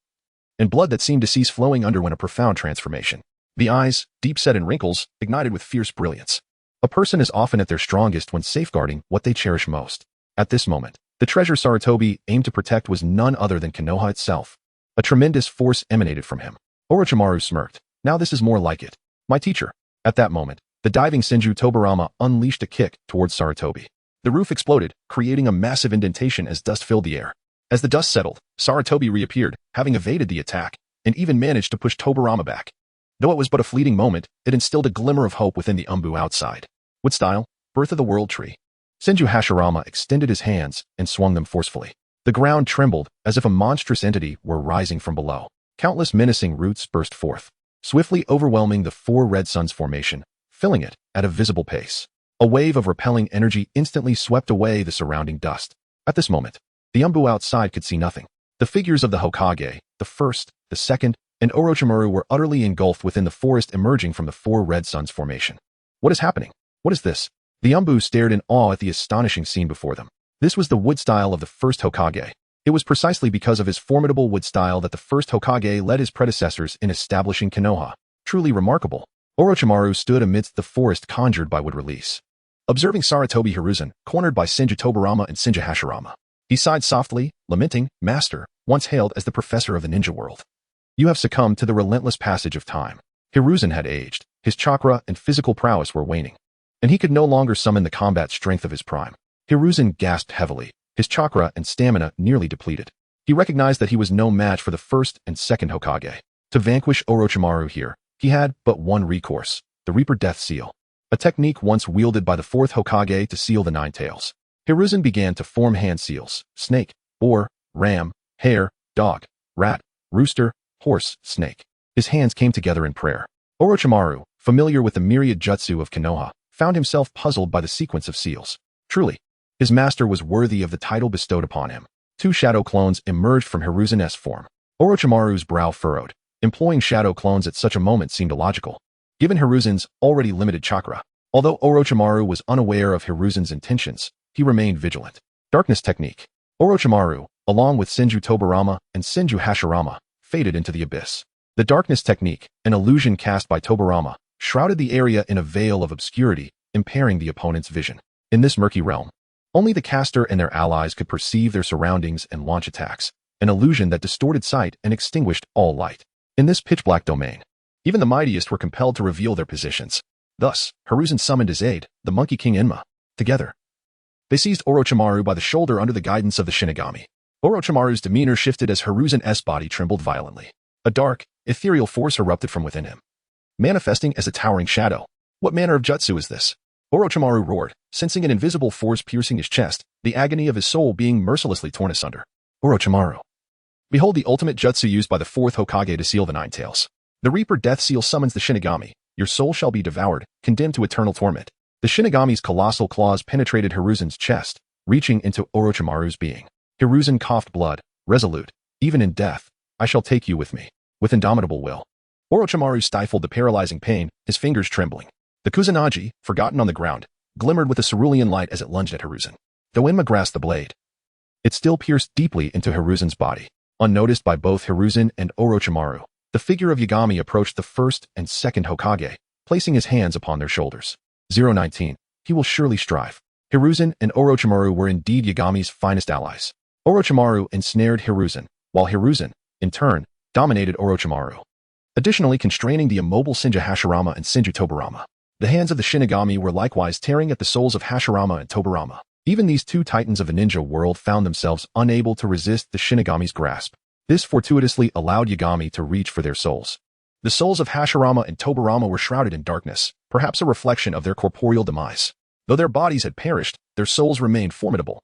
and blood that seemed to cease flowing underwent a profound transformation. The eyes, deep set in wrinkles, ignited with fierce brilliance. A person is often at their strongest when safeguarding what they cherish most. At this moment, the treasure Sarutobi aimed to protect was none other than Konoha itself. A tremendous force emanated from him. Orochimaru smirked. Now this is more like it. My teacher. At that moment, the diving Senju Tobirama unleashed a kick towards Sarutobi. The roof exploded, creating a massive indentation as dust filled the air. As the dust settled, Sarutobi reappeared, having evaded the attack, and even managed to push Tobirama back. Though it was but a fleeting moment, it instilled a glimmer of hope within the Umbu outside. With style, birth of the world tree. Senju Hashirama extended his hands and swung them forcefully. The ground trembled as if a monstrous entity were rising from below. Countless menacing roots burst forth, swiftly overwhelming the four red suns formation, filling it at a visible pace. A wave of repelling energy instantly swept away the surrounding dust. At this moment, the Umbu outside could see nothing. The figures of the Hokage, the first, the second, and Orochimaru were utterly engulfed within the forest emerging from the four red suns formation. What is happening? What is this? The Umbu stared in awe at the astonishing scene before them. This was the wood style of the first Hokage. It was precisely because of his formidable wood style that the first Hokage led his predecessors in establishing Konoha. Truly remarkable. Orochimaru stood amidst the forest conjured by wood release, observing Sarutobi Hiruzen, cornered by Senju Tobirama and Senju Hashirama. He sighed softly, lamenting, Master, once hailed as the professor of the ninja world. You have succumbed to the relentless passage of time. Hiruzen had aged, his chakra and physical prowess were waning, and he could no longer summon the combat strength of his prime. Hiruzen gasped heavily, his chakra and stamina nearly depleted. He recognized that he was no match for the first and second Hokage. To vanquish Orochimaru here, he had but one recourse, the Reaper Death Seal, a technique once wielded by the fourth Hokage to seal the nine tails. Hiruzen began to form hand seals: snake, boar, ram, hare, dog, rat, rooster, horse, snake. His hands came together in prayer. Orochimaru, familiar with the myriad jutsu of Konoha, found himself puzzled by the sequence of seals. Truly, his master was worthy of the title bestowed upon him. Two shadow clones emerged from Hiruzen's form. Orochimaru's brow furrowed. Employing shadow clones at such a moment seemed illogical, given Hiruzen's already limited chakra. Although Orochimaru was unaware of Hiruzen's intentions, he remained vigilant. Darkness technique. Orochimaru, along with Senju Tobirama and Senju Hashirama, faded into the abyss. The darkness technique, an illusion cast by Tobirama, shrouded the area in a veil of obscurity, impairing the opponent's vision. In this murky realm, only the caster and their allies could perceive their surroundings and launch attacks, an illusion that distorted sight and extinguished all light. In this pitch-black domain, even the mightiest were compelled to reveal their positions. Thus, Hiruzen summoned his aide, the Monkey King Enma. Together, they seized Orochimaru by the shoulder under the guidance of the Shinigami. Orochimaru's demeanor shifted as Hiruzen's body trembled violently. A dark, ethereal force erupted from within him, manifesting as a towering shadow. What manner of jutsu is this? Orochimaru roared, sensing an invisible force piercing his chest, the agony of his soul being mercilessly torn asunder. Orochimaru. Behold the ultimate jutsu used by the fourth Hokage to seal the Nine Tails. The Reaper Death Seal summons the Shinigami. Your soul shall be devoured, condemned to eternal torment. The Shinigami's colossal claws penetrated Hiruzen's chest, reaching into Orochimaru's being. Hiruzen coughed blood, resolute. Even in death, I shall take you with me. With indomitable will. Orochimaru stifled the paralyzing pain, his fingers trembling. The Kusanagi, forgotten on the ground, glimmered with a cerulean light as it lunged at Hiruzen. Though Enma grasped the blade, it still pierced deeply into Hiruzen's body. Unnoticed by both Hiruzen and Orochimaru, the figure of Yagami approached the first and second Hokage, placing his hands upon their shoulders. 019. He will surely strive. Hiruzen and Orochimaru were indeed Yagami's finest allies. Orochimaru ensnared Hiruzen, while Hiruzen, in turn, dominated Orochimaru, additionally constraining the immobile Senju Hashirama and Senju Tobirama. The hands of the Shinigami were likewise tearing at the souls of Hashirama and Tobirama. Even these two titans of the ninja world found themselves unable to resist the Shinigami's grasp. This fortuitously allowed Yagami to reach for their souls. The souls of Hashirama and Tobirama were shrouded in darkness, perhaps a reflection of their corporeal demise. Though their bodies had perished, their souls remained formidable,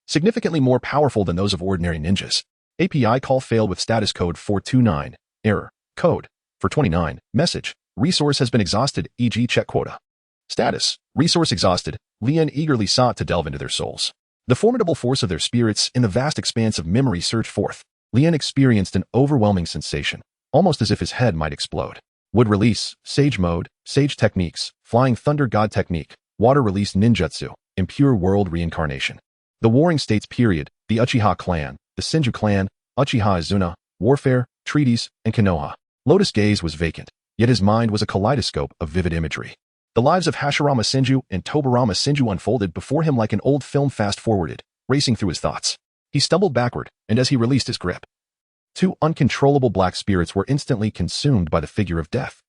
significantly more powerful than those of ordinary ninjas. API call failed with status code 429, error, code, for 29, message, resource has been exhausted, e.g. check quota. Status, resource exhausted. Lian eagerly sought to delve into their souls. The formidable force of their spirits in the vast expanse of memory surged forth. Lian experienced an overwhelming sensation, almost as if his head might explode. Wood release, Sage mode, Sage techniques, Flying Thunder God technique, Water release ninjutsu, Impure world reincarnation. The Warring States period, the Uchiha clan, the Senju clan, Uchiha Izuna, warfare, treaties, and Konoha. Lotus gaze was vacant, yet his mind was a kaleidoscope of vivid imagery. The lives of Hashirama Senju and Tobirama Senju unfolded before him like an old film fast-forwarded, racing through his thoughts. He stumbled backward, and as he released his grip, two uncontrollable black spirits were instantly consumed by the figure of death.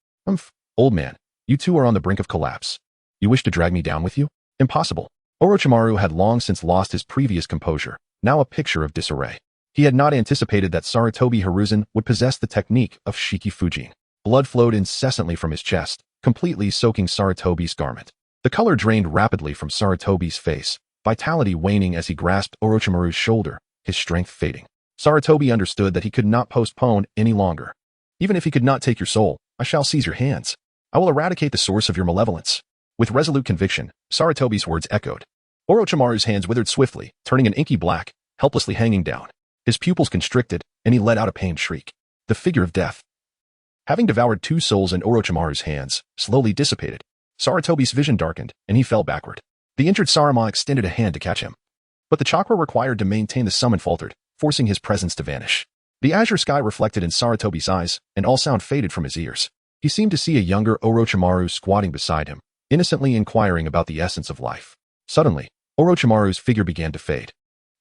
Old man, you two are on the brink of collapse. You wish to drag me down with you? Impossible. Orochimaru had long since lost his previous composure, now a picture of disarray. He had not anticipated that Sarutobi Hiruzen would possess the technique of Shiki Fujin. Blood flowed incessantly from his chest, completely soaking Sarutobi's garment. The color drained rapidly from Sarutobi's face, vitality waning as he grasped Orochimaru's shoulder, his strength fading. Sarutobi understood that he could not postpone any longer. Even if he could not take your soul, I shall seize your hands. I will eradicate the source of your malevolence. With resolute conviction, Sarutobi's words echoed. Orochimaru's hands withered swiftly, turning an inky black, helplessly hanging down. His pupils constricted, and he let out a pained shriek. The figure of death, having devoured two souls in Orochimaru's hands, slowly dissipated. Sarutobi's vision darkened, and he fell backward. The injured Sarama extended a hand to catch him. But the chakra required to maintain the summon faltered, forcing his presence to vanish. The azure sky reflected in Sarutobi's eyes, and all sound faded from his ears. He seemed to see a younger Orochimaru squatting beside him, innocently inquiring about the essence of life. Suddenly, Orochimaru's figure began to fade,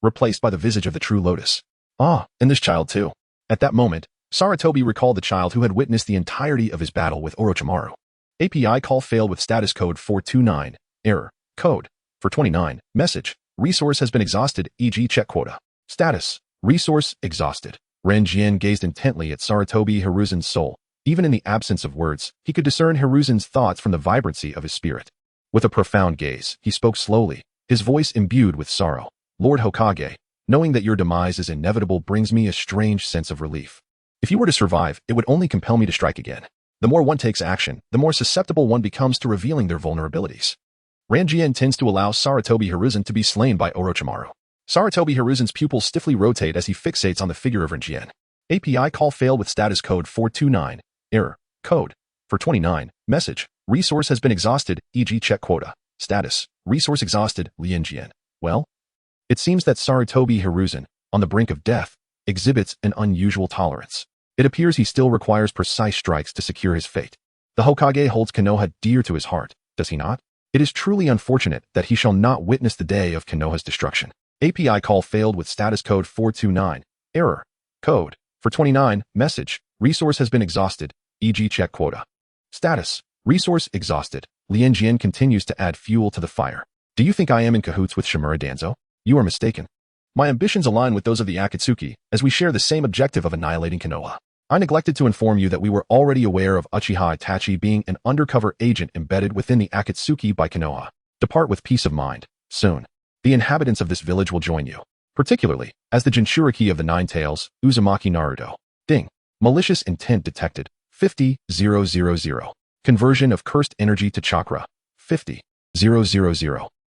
replaced by the visage of the true lotus. Ah, and this child too. At that moment, Sarutobi recalled the child who had witnessed the entirety of his battle with Orochimaru. API call failed with status code 429, error, code, for 29, message, resource has been exhausted, e.g. check quota. Status, resource exhausted. Lianjian gazed intently at Sarutobi Hiruzen's soul. Even in the absence of words, he could discern Hiruzen's thoughts from the vibrancy of his spirit. With a profound gaze, he spoke slowly, his voice imbued with sorrow. Lord Hokage, knowing that your demise is inevitable brings me a strange sense of relief. If you were to survive, it would only compel me to strike again. The more one takes action, the more susceptible one becomes to revealing their vulnerabilities. Lianjian intends to allow Sarutobi Hiruzen to be slain by Orochimaru. Sarutobi Hiruzen's pupils stiffly rotate as he fixates on the figure of Lianjian. API call failed with status code 429, error, code, for 29, message, resource has been exhausted, e.g. check quota. Status, resource exhausted, Lianjian. Well, it seems that Sarutobi Hiruzen, on the brink of death, exhibits an unusual tolerance. It appears he still requires precise strikes to secure his fate. The Hokage holds Konoha dear to his heart, does he not? It is truly unfortunate that he shall not witness the day of Konoha's destruction. API call failed with status code 429, error, code, for 29, message, resource has been exhausted, e.g. check quota. Status, resource exhausted. Lianjian continues to add fuel to the fire. Do you think I am in cahoots with Shimura Danzo? You are mistaken. My ambitions align with those of the Akatsuki, as we share the same objective of annihilating Konoha. I neglected to inform you that we were already aware of Uchiha Itachi being an undercover agent embedded within the Akatsuki by Konoha. Depart with peace of mind. Soon, the inhabitants of this village will join you, particularly as the Jinchuriki of the Nine Tails, Uzumaki Naruto. Ding. Malicious intent detected. 50,000. Conversion of cursed energy to chakra. 50,000.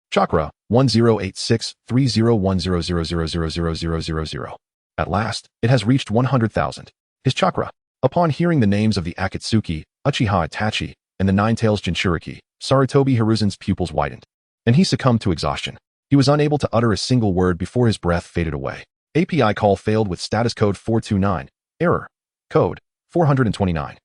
Chakra 1086301000000000. At last, it has reached 100,000. His chakra. Upon hearing the names of the Akatsuki, Uchiha Itachi, and the Nine Tails Jinchuriki, Sarutobi Hiruzen's pupils widened, and he succumbed to exhaustion. He was unable to utter a single word before his breath faded away. API call failed with status code 429. Error. Code 429.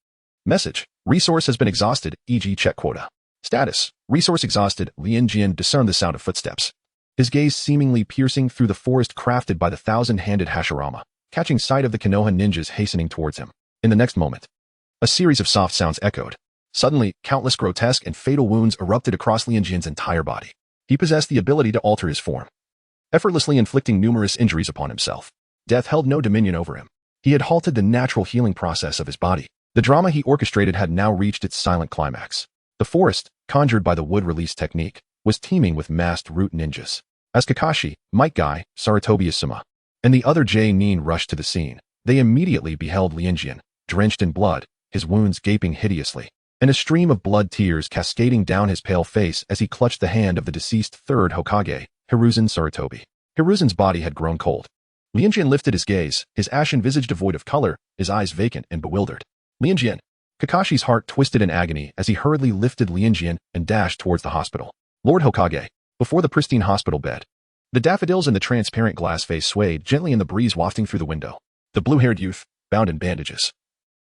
Message. Resource has been exhausted, e.g. check quota. Status. Resource exhausted. Lianjian discerned the sound of footsteps, his gaze seemingly piercing through the forest crafted by the thousand-handed Hashirama, catching sight of the Konoha ninjas hastening towards him. In the next moment, a series of soft sounds echoed. Suddenly, countless grotesque and fatal wounds erupted across Lianjian's entire body. He possessed the ability to alter his form, effortlessly inflicting numerous injuries upon himself. Death held no dominion over him. He had halted the natural healing process of his body. The drama he orchestrated had now reached its silent climax. The forest, conjured by the wood release technique, was teeming with masked root ninjas. As Kakashi, Might Guy, Sarutobi Asuma, and the other Nin rushed to the scene, they immediately beheld Lianjian, drenched in blood, his wounds gaping hideously, and a stream of blood tears cascading down his pale face as he clutched the hand of the deceased third Hokage, Hiruzen Sarutobi. Hiruzen's body had grown cold. Lianjian lifted his gaze, his ashen visage devoid of color, his eyes vacant and bewildered. Lianjian. Kakashi's heart twisted in agony as he hurriedly lifted Lianjian and dashed towards the hospital. Lord Hokage, before the pristine hospital bed. The daffodils in the transparent glass vase swayed gently in the breeze wafting through the window. The blue-haired youth, bound in bandages,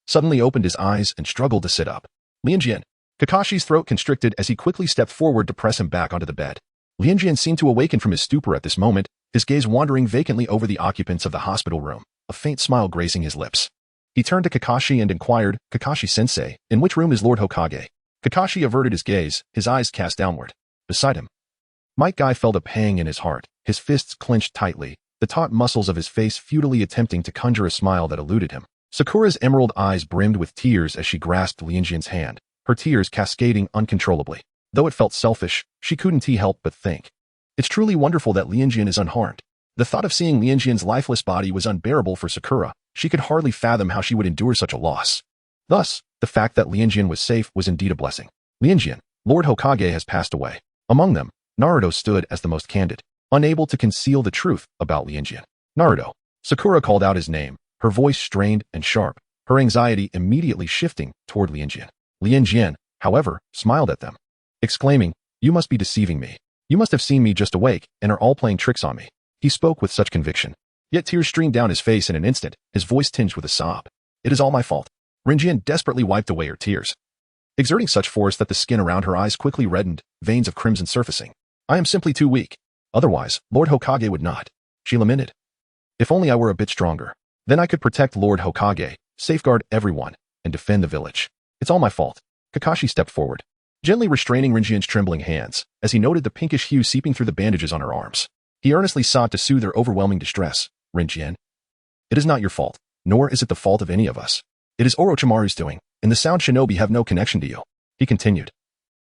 suddenly opened his eyes and struggled to sit up. Lianjian. Kakashi's throat constricted as he quickly stepped forward to press him back onto the bed. Lianjian seemed to awaken from his stupor at this moment, his gaze wandering vacantly over the occupants of the hospital room, a faint smile gracing his lips. He turned to Kakashi and inquired, Kakashi-sensei, in which room is Lord Hokage? Kakashi averted his gaze, his eyes cast downward. Beside him. Might Guy felt a pang in his heart, his fists clenched tightly, the taut muscles of his face futilely attempting to conjure a smile that eluded him. Sakura's emerald eyes brimmed with tears as she grasped Lianjian's hand, her tears cascading uncontrollably. Though it felt selfish, she couldn't help but think. It's truly wonderful that Lianjian is unharmed. The thought of seeing Lianjian's lifeless body was unbearable for Sakura. She could hardly fathom how she would endure such a loss. Thus, the fact that Lianjian was safe was indeed a blessing. Lianjian, Lord Hokage has passed away. Among them, Naruto stood as the most candid, unable to conceal the truth about Lianjian. Naruto. Sakura called out his name, her voice strained and sharp, her anxiety immediately shifting toward Lianjian. Lianjian, however, smiled at them, exclaiming, "You must be deceiving me. You must have seen me just awake and are all playing tricks on me." He spoke with such conviction. Yet tears streamed down his face in an instant, his voice tinged with a sob. "It is all my fault." Lianjian desperately wiped away her tears, exerting such force that the skin around her eyes quickly reddened, veins of crimson surfacing. "I am simply too weak. Otherwise, Lord Hokage would not," she lamented. "If only I were a bit stronger. Then I could protect Lord Hokage, safeguard everyone, and defend the village. It's all my fault." Kakashi stepped forward, gently restraining Lianjian's trembling hands, as he noted the pinkish hue seeping through the bandages on her arms. He earnestly sought to soothe her overwhelming distress. "Lianjian, it is not your fault, nor is it the fault of any of us. It is Orochimaru's doing, and the Sound Shinobi have no connection to you," he continued.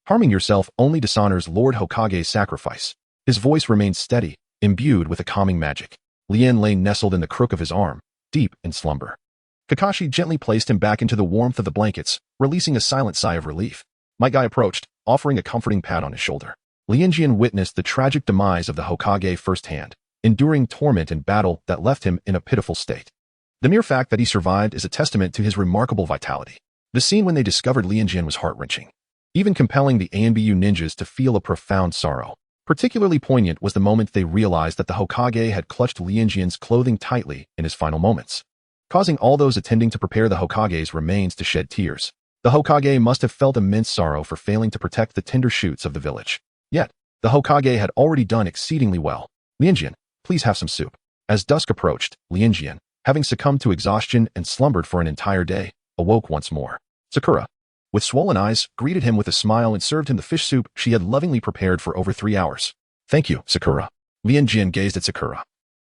"Harming yourself only dishonors Lord Hokage's sacrifice." His voice remained steady, imbued with a calming magic. Lian lay nestled in the crook of his arm, deep in slumber. Kakashi gently placed him back into the warmth of the blankets, releasing a silent sigh of relief. Might Guy approached, offering a comforting pat on his shoulder. Lianjian witnessed the tragic demise of the Hokage firsthand, enduring torment and battle that left him in a pitiful state. The mere fact that he survived is a testament to his remarkable vitality. The scene when they discovered Lianjian was heart-wrenching, even compelling the ANBU ninjas to feel a profound sorrow. Particularly poignant was the moment they realized that the Hokage had clutched Lianjian's clothing tightly in his final moments, causing all those attending to prepare the Hokage's remains to shed tears. The Hokage must have felt immense sorrow for failing to protect the tender shoots of the village. Yet, the Hokage had already done exceedingly well. "Lianjian, please have some soup." As dusk approached, Lianjian, having succumbed to exhaustion and slumbered for an entire day, awoke once more. Sakura, with swollen eyes, greeted him with a smile and served him the fish soup she had lovingly prepared for over 3 hours. Thank you, Sakura. Lianjian gazed at Sakura.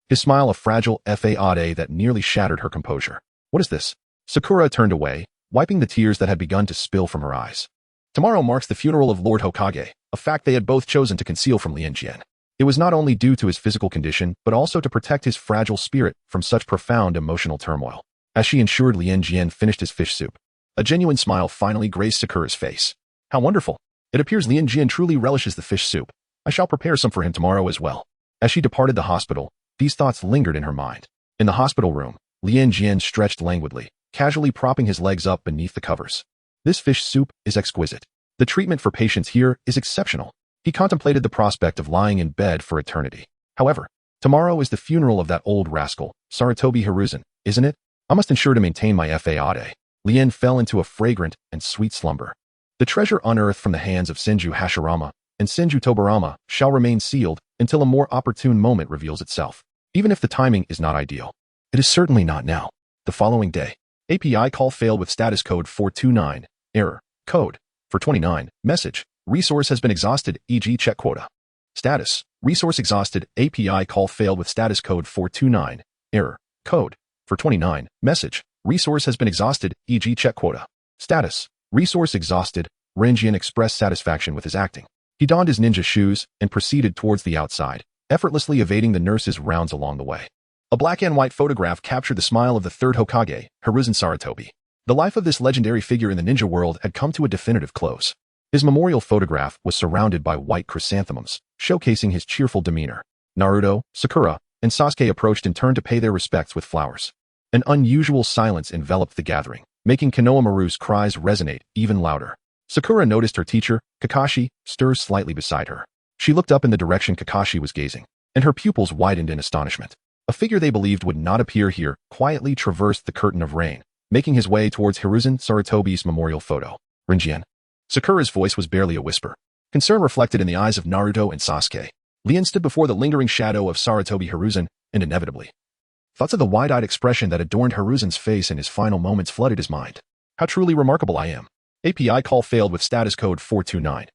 His smile a fragile effortless that nearly shattered her composure. What is this? Sakura turned away, wiping the tears that had begun to spill from her eyes. Tomorrow marks the funeral of Lord Hokage, a fact they had both chosen to conceal from Lianjian. It was not only due to his physical condition, but also to protect his fragile spirit from such profound emotional turmoil. As she ensured Lianjian finished his fish soup, a genuine smile finally graced Sakura's face. How wonderful! It appears Lianjian truly relishes the fish soup. I shall prepare some for him tomorrow as well. As she departed the hospital, these thoughts lingered in her mind. In the hospital room, Lianjian stretched languidly, casually propping his legs up beneath the covers. This fish soup is exquisite. The treatment for patients here is exceptional. He contemplated the prospect of lying in bed for eternity. However, tomorrow is the funeral of that old rascal, Sarutobi Hiruzen, isn't it? I must ensure to maintain my effortless. Lien fell into a fragrant and sweet slumber. The treasure unearthed from the hands of Senju Hashirama and Senju Tobarama shall remain sealed until a more opportune moment reveals itself. Even if the timing is not ideal, it is certainly not now. The following day, API call failed with status code 429, error, code, for 29, message, resource has been exhausted, e.g. check quota. Status, resource exhausted, API call failed with status code 429, error, code, for 29, message, resource has been exhausted, e.g. check quota. Status, resource exhausted, Lianjian expressed satisfaction with his acting. He donned his ninja shoes and proceeded towards the outside, effortlessly evading the nurse's rounds along the way. A black and white photograph captured the smile of the third Hokage, Hiruzen Sarutobi. The life of this legendary figure in the ninja world had come to a definitive close. His memorial photograph was surrounded by white chrysanthemums, showcasing his cheerful demeanor. Naruto, Sakura, and Sasuke approached in turn to pay their respects with flowers. An unusual silence enveloped the gathering, making Konoha Maru's cries resonate even louder. Sakura noticed her teacher, Kakashi, stir slightly beside her. She looked up in the direction Kakashi was gazing, and her pupils widened in astonishment. A figure they believed would not appear here quietly traversed the curtain of rain, making his way towards Hiruzen Sarutobi's memorial photo. Lianjian. Sakura's voice was barely a whisper. Concern reflected in the eyes of Naruto and Sasuke. Lien stood before the lingering shadow of Sarutobi Hiruzen, and inevitably, thoughts of the wide-eyed expression that adorned Hiruzen's face in his final moments flooded his mind. How truly remarkable I am. API call failed with status code 429.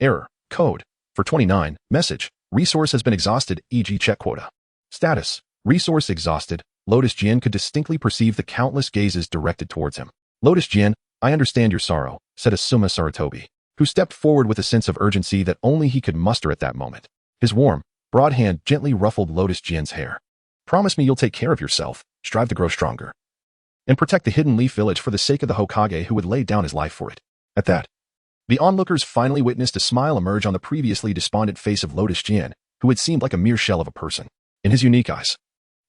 Error, code, for 29, message, resource has been exhausted, e.g. check quota. Status, resource exhausted. Lotus Jin could distinctly perceive the countless gazes directed towards him. Lotus Jin, I understand your sorrow, said Asuma Sarutobi, who stepped forward with a sense of urgency that only he could muster at that moment. His warm, broad hand gently ruffled Lotus Jin's hair. Promise me you'll take care of yourself, strive to grow stronger, and protect the Hidden Leaf Village for the sake of the Hokage who would lay down his life for it. At that, the onlookers finally witnessed a smile emerge on the previously despondent face of Lotus Jin, who had seemed like a mere shell of a person. In his unique eyes,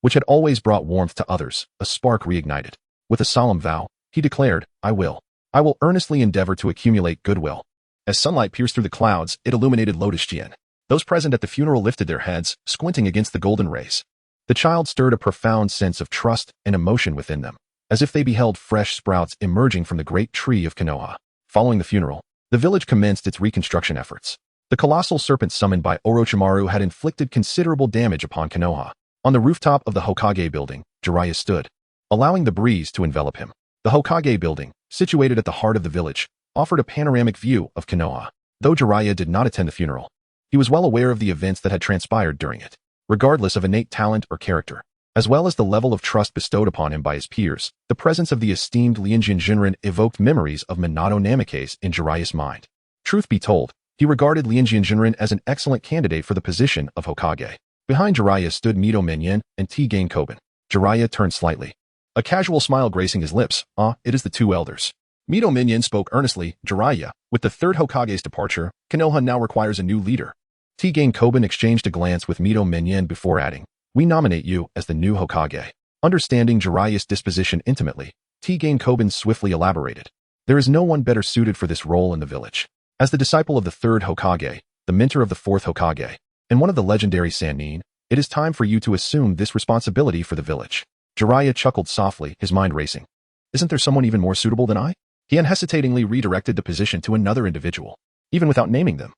which had always brought warmth to others, a spark reignited. With a solemn vow, he declared, I will earnestly endeavor to accumulate goodwill. As sunlight pierced through the clouds, it illuminated Lotus Jin. Those present at the funeral lifted their heads, squinting against the golden rays. The child stirred a profound sense of trust and emotion within them, as if they beheld fresh sprouts emerging from the great tree of Konoha. Following the funeral, the village commenced its reconstruction efforts. The colossal serpent summoned by Orochimaru had inflicted considerable damage upon Konoha. On the rooftop of the Hokage building, Jiraiya stood, allowing the breeze to envelop him. The Hokage building, situated at the heart of the village, offered a panoramic view of Konoha. Though Jiraiya did not attend the funeral, he was well aware of the events that had transpired during it. Regardless of innate talent or character, as well as the level of trust bestowed upon him by his peers, the presence of the esteemed Lianjian Jinren evoked memories of Minato Namikaze in Jiraiya's mind. Truth be told, he regarded Lianjian Jinren as an excellent candidate for the position of Hokage. Behind Jiraiya stood Mito Minyan and T-Gain Koban. Jiraiya turned slightly, a casual smile gracing his lips. It is the two elders. Mito Minyan spoke earnestly. Jiraiya, with the third Hokage's departure, Konoha now requires a new leader. T-Gain Koban exchanged a glance with Mito Minyan before adding, we nominate you as the new Hokage. Understanding Jiraiya's disposition intimately, T-Gain Koban swiftly elaborated. There is no one better suited for this role in the village. As the disciple of the third Hokage, the mentor of the fourth Hokage, and one of the legendary Sannin, it is time for you to assume this responsibility for the village. Jiraiya chuckled softly, his mind racing. Isn't there someone even more suitable than I? He unhesitatingly redirected the position to another individual, even without naming them.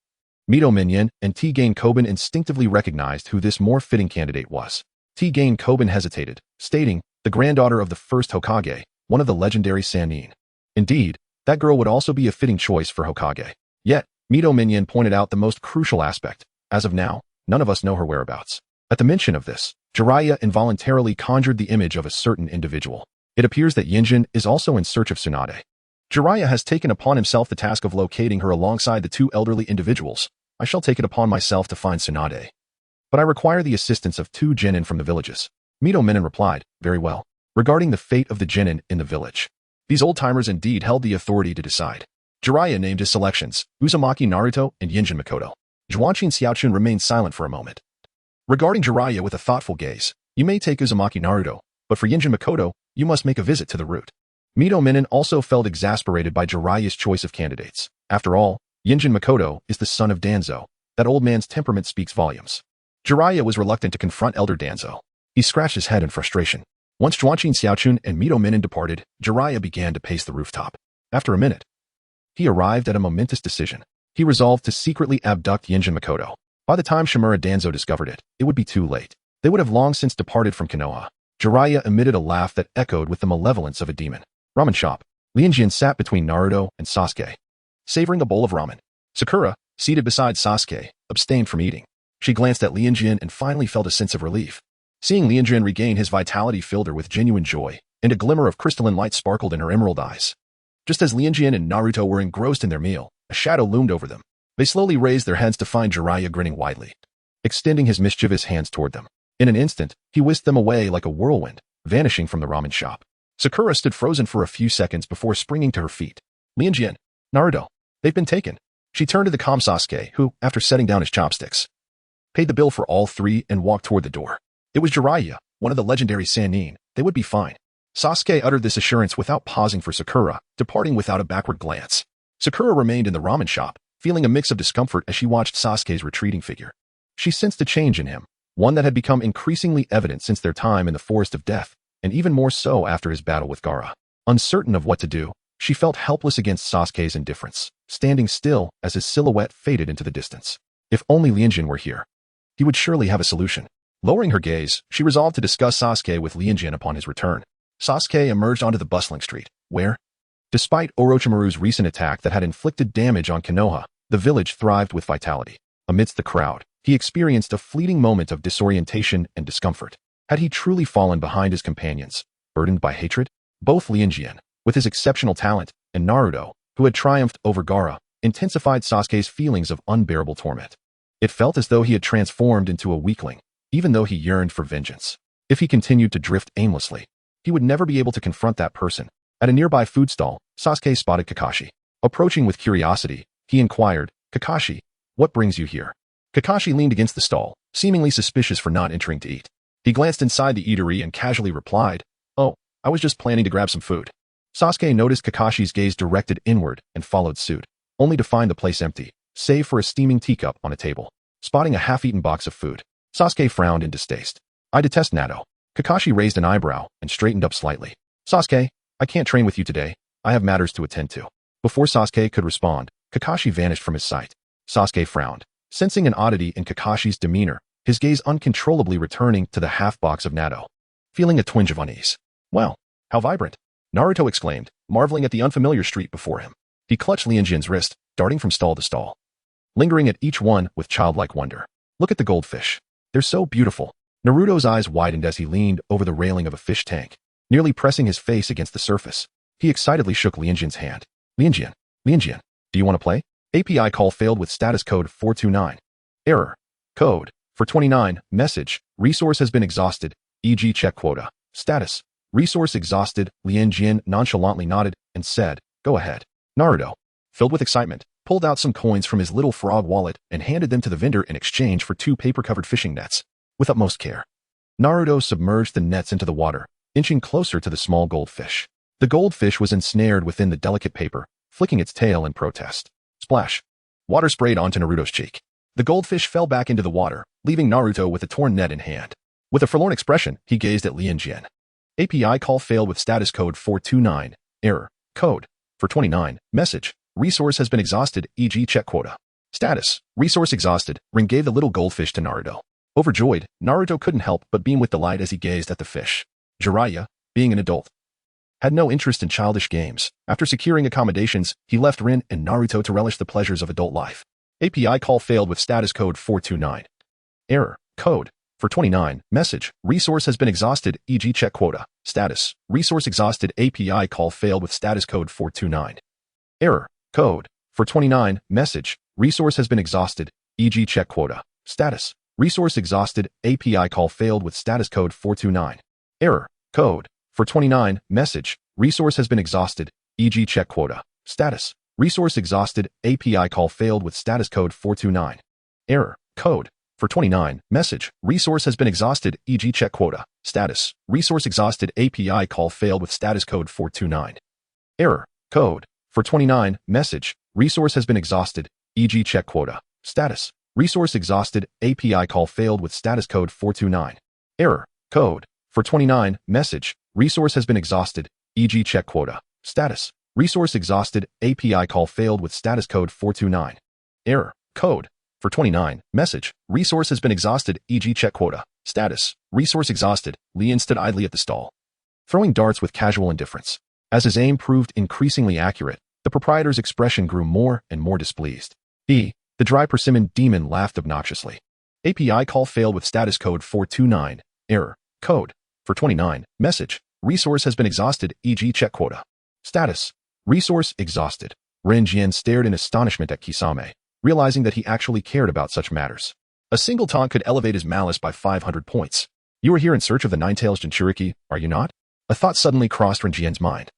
Mito Minyan and T-Gain Koban instinctively recognized who this more fitting candidate was. T-Gain Koban hesitated, stating, the granddaughter of the first Hokage, one of the legendary Sannin. Indeed, that girl would also be a fitting choice for Hokage. Yet, Mito Minion pointed out the most crucial aspect. As of now, none of us know her whereabouts. At the mention of this, Jiraiya involuntarily conjured the image of a certain individual. It appears that Lianjian is also in search of Tsunade. Jiraiya has taken upon himself the task of locating her alongside the two elderly individuals. I shall take it upon myself to find Tsunade. But I require the assistance of 2 genin from the villages. Mito Minin replied, very well. Regarding the fate of the genin in the village, these old-timers indeed held the authority to decide. Jiraiya named his selections, Uzumaki Naruto and Yinjin Makoto. Zhuanqin Xiaochun remained silent for a moment. Regarding Jiraiya with a thoughtful gaze, you may take Uzumaki Naruto, but for Yinjin Makoto, you must make a visit to the root. Mito Minin also felt exasperated by Jiraiya's choice of candidates. After all, Yinjin Makoto is the son of Danzo. That old man's temperament speaks volumes. Jiraiya was reluctant to confront Elder Danzo. He scratched his head in frustration. Once Zhuanqin Xiaochun and Mito Minin departed, Jiraiya began to pace the rooftop. After a minute, he arrived at a momentous decision. He resolved to secretly abduct Yinjin Makoto. By the time Shimura Danzo discovered it, it would be too late. They would have long since departed from Konoha. Jiraiya emitted a laugh that echoed with the malevolence of a demon. Ramen shop. Lianjian sat between Naruto and Sasuke, savoring a bowl of ramen. Sakura, seated beside Sasuke, abstained from eating. She glanced at Lianjian and finally felt a sense of relief. Seeing Lianjian regain his vitality filled her with genuine joy, and a glimmer of crystalline light sparkled in her emerald eyes. Just as Lianjian and Naruto were engrossed in their meal, a shadow loomed over them. They slowly raised their heads to find Jiraiya grinning widely, extending his mischievous hands toward them. In an instant, he whisked them away like a whirlwind, vanishing from the ramen shop. Sakura stood frozen for a few seconds before springing to her feet. Lianjian, Naruto, they've been taken. She turned to the calm Sasuke, who, after setting down his chopsticks, paid the bill for all 3 and walked toward the door. It was Jiraiya, one of the legendary Sannin. They would be fine. Sasuke uttered this assurance without pausing for Sakura, departing without a backward glance. Sakura remained in the ramen shop, feeling a mix of discomfort as she watched Sasuke's retreating figure. She sensed a change in him, one that had become increasingly evident since their time in the Forest of Death, and even more so after his battle with Gaara. Uncertain of what to do, she felt helpless against Sasuke's indifference, standing still as his silhouette faded into the distance. If only Lianjian were here, he would surely have a solution. Lowering her gaze, she resolved to discuss Sasuke with Lianjian upon his return. Sasuke emerged onto the bustling street, where, despite Orochimaru's recent attack that had inflicted damage on Konoha, the village thrived with vitality. Amidst the crowd, he experienced a fleeting moment of disorientation and discomfort. Had he truly fallen behind his companions, burdened by hatred? Both Lianjian, with his exceptional talent, and Naruto, who had triumphed over Gaara, intensified Sasuke's feelings of unbearable torment. It felt as though he had transformed into a weakling, even though he yearned for vengeance. If he continued to drift aimlessly, he would never be able to confront that person. At a nearby food stall, Sasuke spotted Kakashi. Approaching with curiosity, he inquired, Kakashi, what brings you here? Kakashi leaned against the stall, seemingly suspicious for not entering to eat. He glanced inside the eatery and casually replied, Oh, I was just planning to grab some food. Sasuke noticed Kakashi's gaze directed inward and followed suit, only to find the place empty, save for a steaming teacup on a table. Spotting a half-eaten box of food, Sasuke frowned in distaste. I detest natto. Kakashi raised an eyebrow and straightened up slightly. Sasuke, I can't train with you today. I have matters to attend to. Before Sasuke could respond, Kakashi vanished from his sight. Sasuke frowned, sensing an oddity in Kakashi's demeanor, his gaze uncontrollably returning to the half-box of natto. Feeling a twinge of unease. Well, how vibrant! Naruto exclaimed, marveling at the unfamiliar street before him. He clutched Lianjian's wrist, darting from stall to stall, lingering at each one with childlike wonder. Look at the goldfish. They're so beautiful. Naruto's eyes widened as he leaned over the railing of a fish tank, nearly pressing his face against the surface. He excitedly shook Lianjian's hand. Lianjian, do you want to play? API call failed with status code 429. Error. Code. For 29, message. Resource has been exhausted, e.g. check quota. Status. Resource exhausted. Lianjian nonchalantly nodded and said, Go ahead. Naruto, filled with excitement, pulled out some coins from his little frog wallet and handed them to the vendor in exchange for 2 paper-covered fishing nets. With utmost care, Naruto submerged the nets into the water, inching closer to the small goldfish. The goldfish was ensnared within the delicate paper, flicking its tail in protest. Splash. Water sprayed onto Naruto's cheek. The goldfish fell back into the water, leaving Naruto with a torn net in hand. With a forlorn expression, he gazed at Lianjian. API call failed with status code 429. Error. Code. For 29. Message. Resource has been exhausted, e.g. check quota. Status. Resource exhausted. Ring gave the little goldfish to Naruto. Overjoyed, Naruto couldn't help but beam with delight as he gazed at the fish. Jiraiya, being an adult, had no interest in childish games. After securing accommodations, he left Rin and Naruto to relish the pleasures of adult life. API call failed with status code 429. Error. Code. For 29. Message. Resource has been exhausted, e.g. check quota. Status. Resource exhausted. API call failed with status code 429. Error. Code. For 29. Message. Resource has been exhausted, e.g. check quota. Status. Resource exhausted. API call failed with status code 429. Error. Code. For 29. Message. Resource has been exhausted, e.g. check quota. Status. Resource exhausted. API call failed with status code 429. Error. Code. For 29. Message. Resource has been exhausted, e.g. check quota. Status. Resource exhausted. API call failed with status code 429. Error. Code. For 29. Message. Resource has been exhausted, e.g. check quota. Status. Resource exhausted. API call failed with status code 429. Error. Code. For 29. Message. Resource has been exhausted, e.g. check quota. Status. Resource exhausted. API call failed with status code 429. Error. Code. For 29. Message. Resource has been exhausted, e.g. check quota. Status. Resource exhausted. Lian stood idly at the stall, throwing darts with casual indifference. As his aim proved increasingly accurate, the proprietor's expression grew more and more displeased. The dry persimmon demon laughed obnoxiously. API call failed with status code 429. Error. Code. For 29. Message. Resource has been exhausted, e.g. check quota. Status. Resource exhausted. Lianjian stared in astonishment at Kisame, realizing that he actually cared about such matters. A single taunt could elevate his malice by 500 points. You are here in search of the Nine-Tails Jinchuriki, are you not? A thought suddenly crossed Lianjian's mind,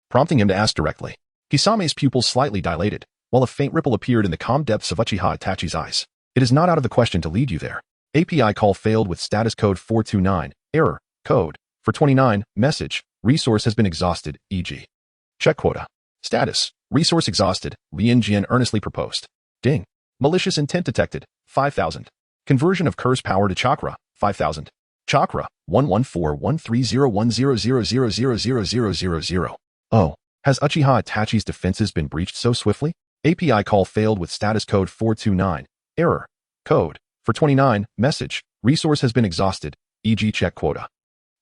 prompting him to ask directly. Kisame's pupils slightly dilated, while a faint ripple appeared in the calm depths of Uchiha Itachi's eyes. It is not out of the question to lead you there. API call failed with status code 429. Error. Code. For 29. Message. Resource has been exhausted, e.g. check quota. Status. Resource exhausted. Lianjian earnestly proposed. Ding. Malicious intent detected. 5,000. Conversion of curse power to chakra. 5,000. Chakra. 114130100000000. Oh. Has Uchiha Itachi's defenses been breached so swiftly? API call failed with status code 429. Error. Code. For 29. Message. Resource has been exhausted, e.g. check quota.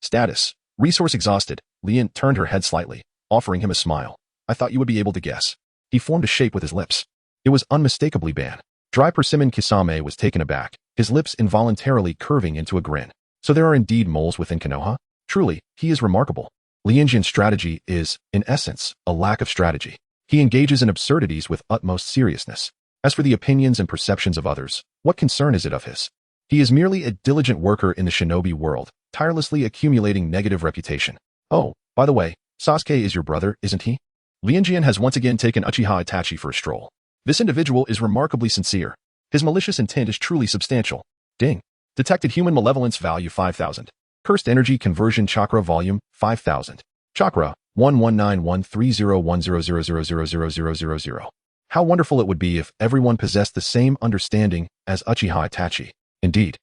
Status. Resource exhausted. Lian turned her head slightly, offering him a smile. I thought you would be able to guess. He formed a shape with his lips. It was unmistakably Ban. Dry persimmon Kisame was taken aback, his lips involuntarily curving into a grin. So there are indeed moles within Konoha? Truly, he is remarkable. Lianjian's strategy is, in essence, a lack of strategy. He engages in absurdities with utmost seriousness. As for the opinions and perceptions of others, what concern is it of his? He is merely a diligent worker in the shinobi world, tirelessly accumulating negative reputation. Oh, by the way, Sasuke is your brother, isn't he? Lianjian has once again taken Uchiha Itachi for a stroll. This individual is remarkably sincere. His malicious intent is truly substantial. Ding. Detected human malevolence value 5,000. Cursed energy conversion chakra volume 5,000. Chakra 119130100000000. How wonderful it would be if everyone possessed the same understanding as Uchiha Itachi. Indeed,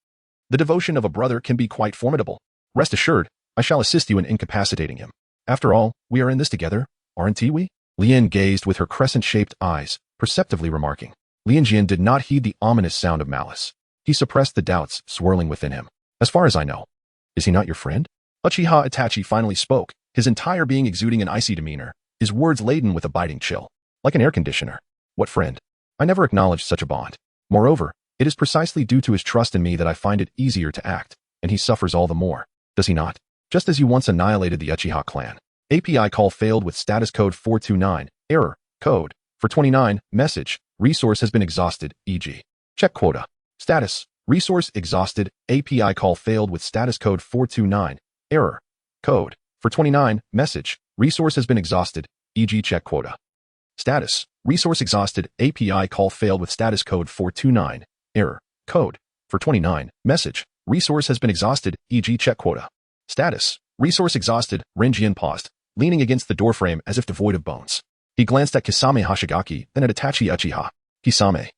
the devotion of a brother can be quite formidable. Rest assured, I shall assist you in incapacitating him. After all, we are in this together, aren't we? Lian gazed with her crescent-shaped eyes, perceptively remarking. Lianjian did not heed the ominous sound of malice. He suppressed the doubts swirling within him. As far as I know, is he not your friend? Uchiha Itachi finally spoke, his entire being exuding an icy demeanor, his words laden with a biting chill. Like an air conditioner. What friend? I never acknowledged such a bond. Moreover, it is precisely due to his trust in me that I find it easier to act, and he suffers all the more. Does he not? Just as you once annihilated the Uchiha clan. API call failed with status code 429. Error. Code. For 29. Message. Resource has been exhausted, e.g. check quota. Status. Resource exhausted. API call failed with status code 429. Error. Code. For 29. Message. Resource has been exhausted, e.g. check quota. Status. Resource exhausted. API call failed with status code 429. Error. Code. For 29. Message. Resource has been exhausted, e.g. check quota. Status. Resource exhausted. Lianjian paused, leaning against the doorframe as if devoid of bones. He glanced at Kisame Hashigaki, then at Itachi Uchiha. Kisame,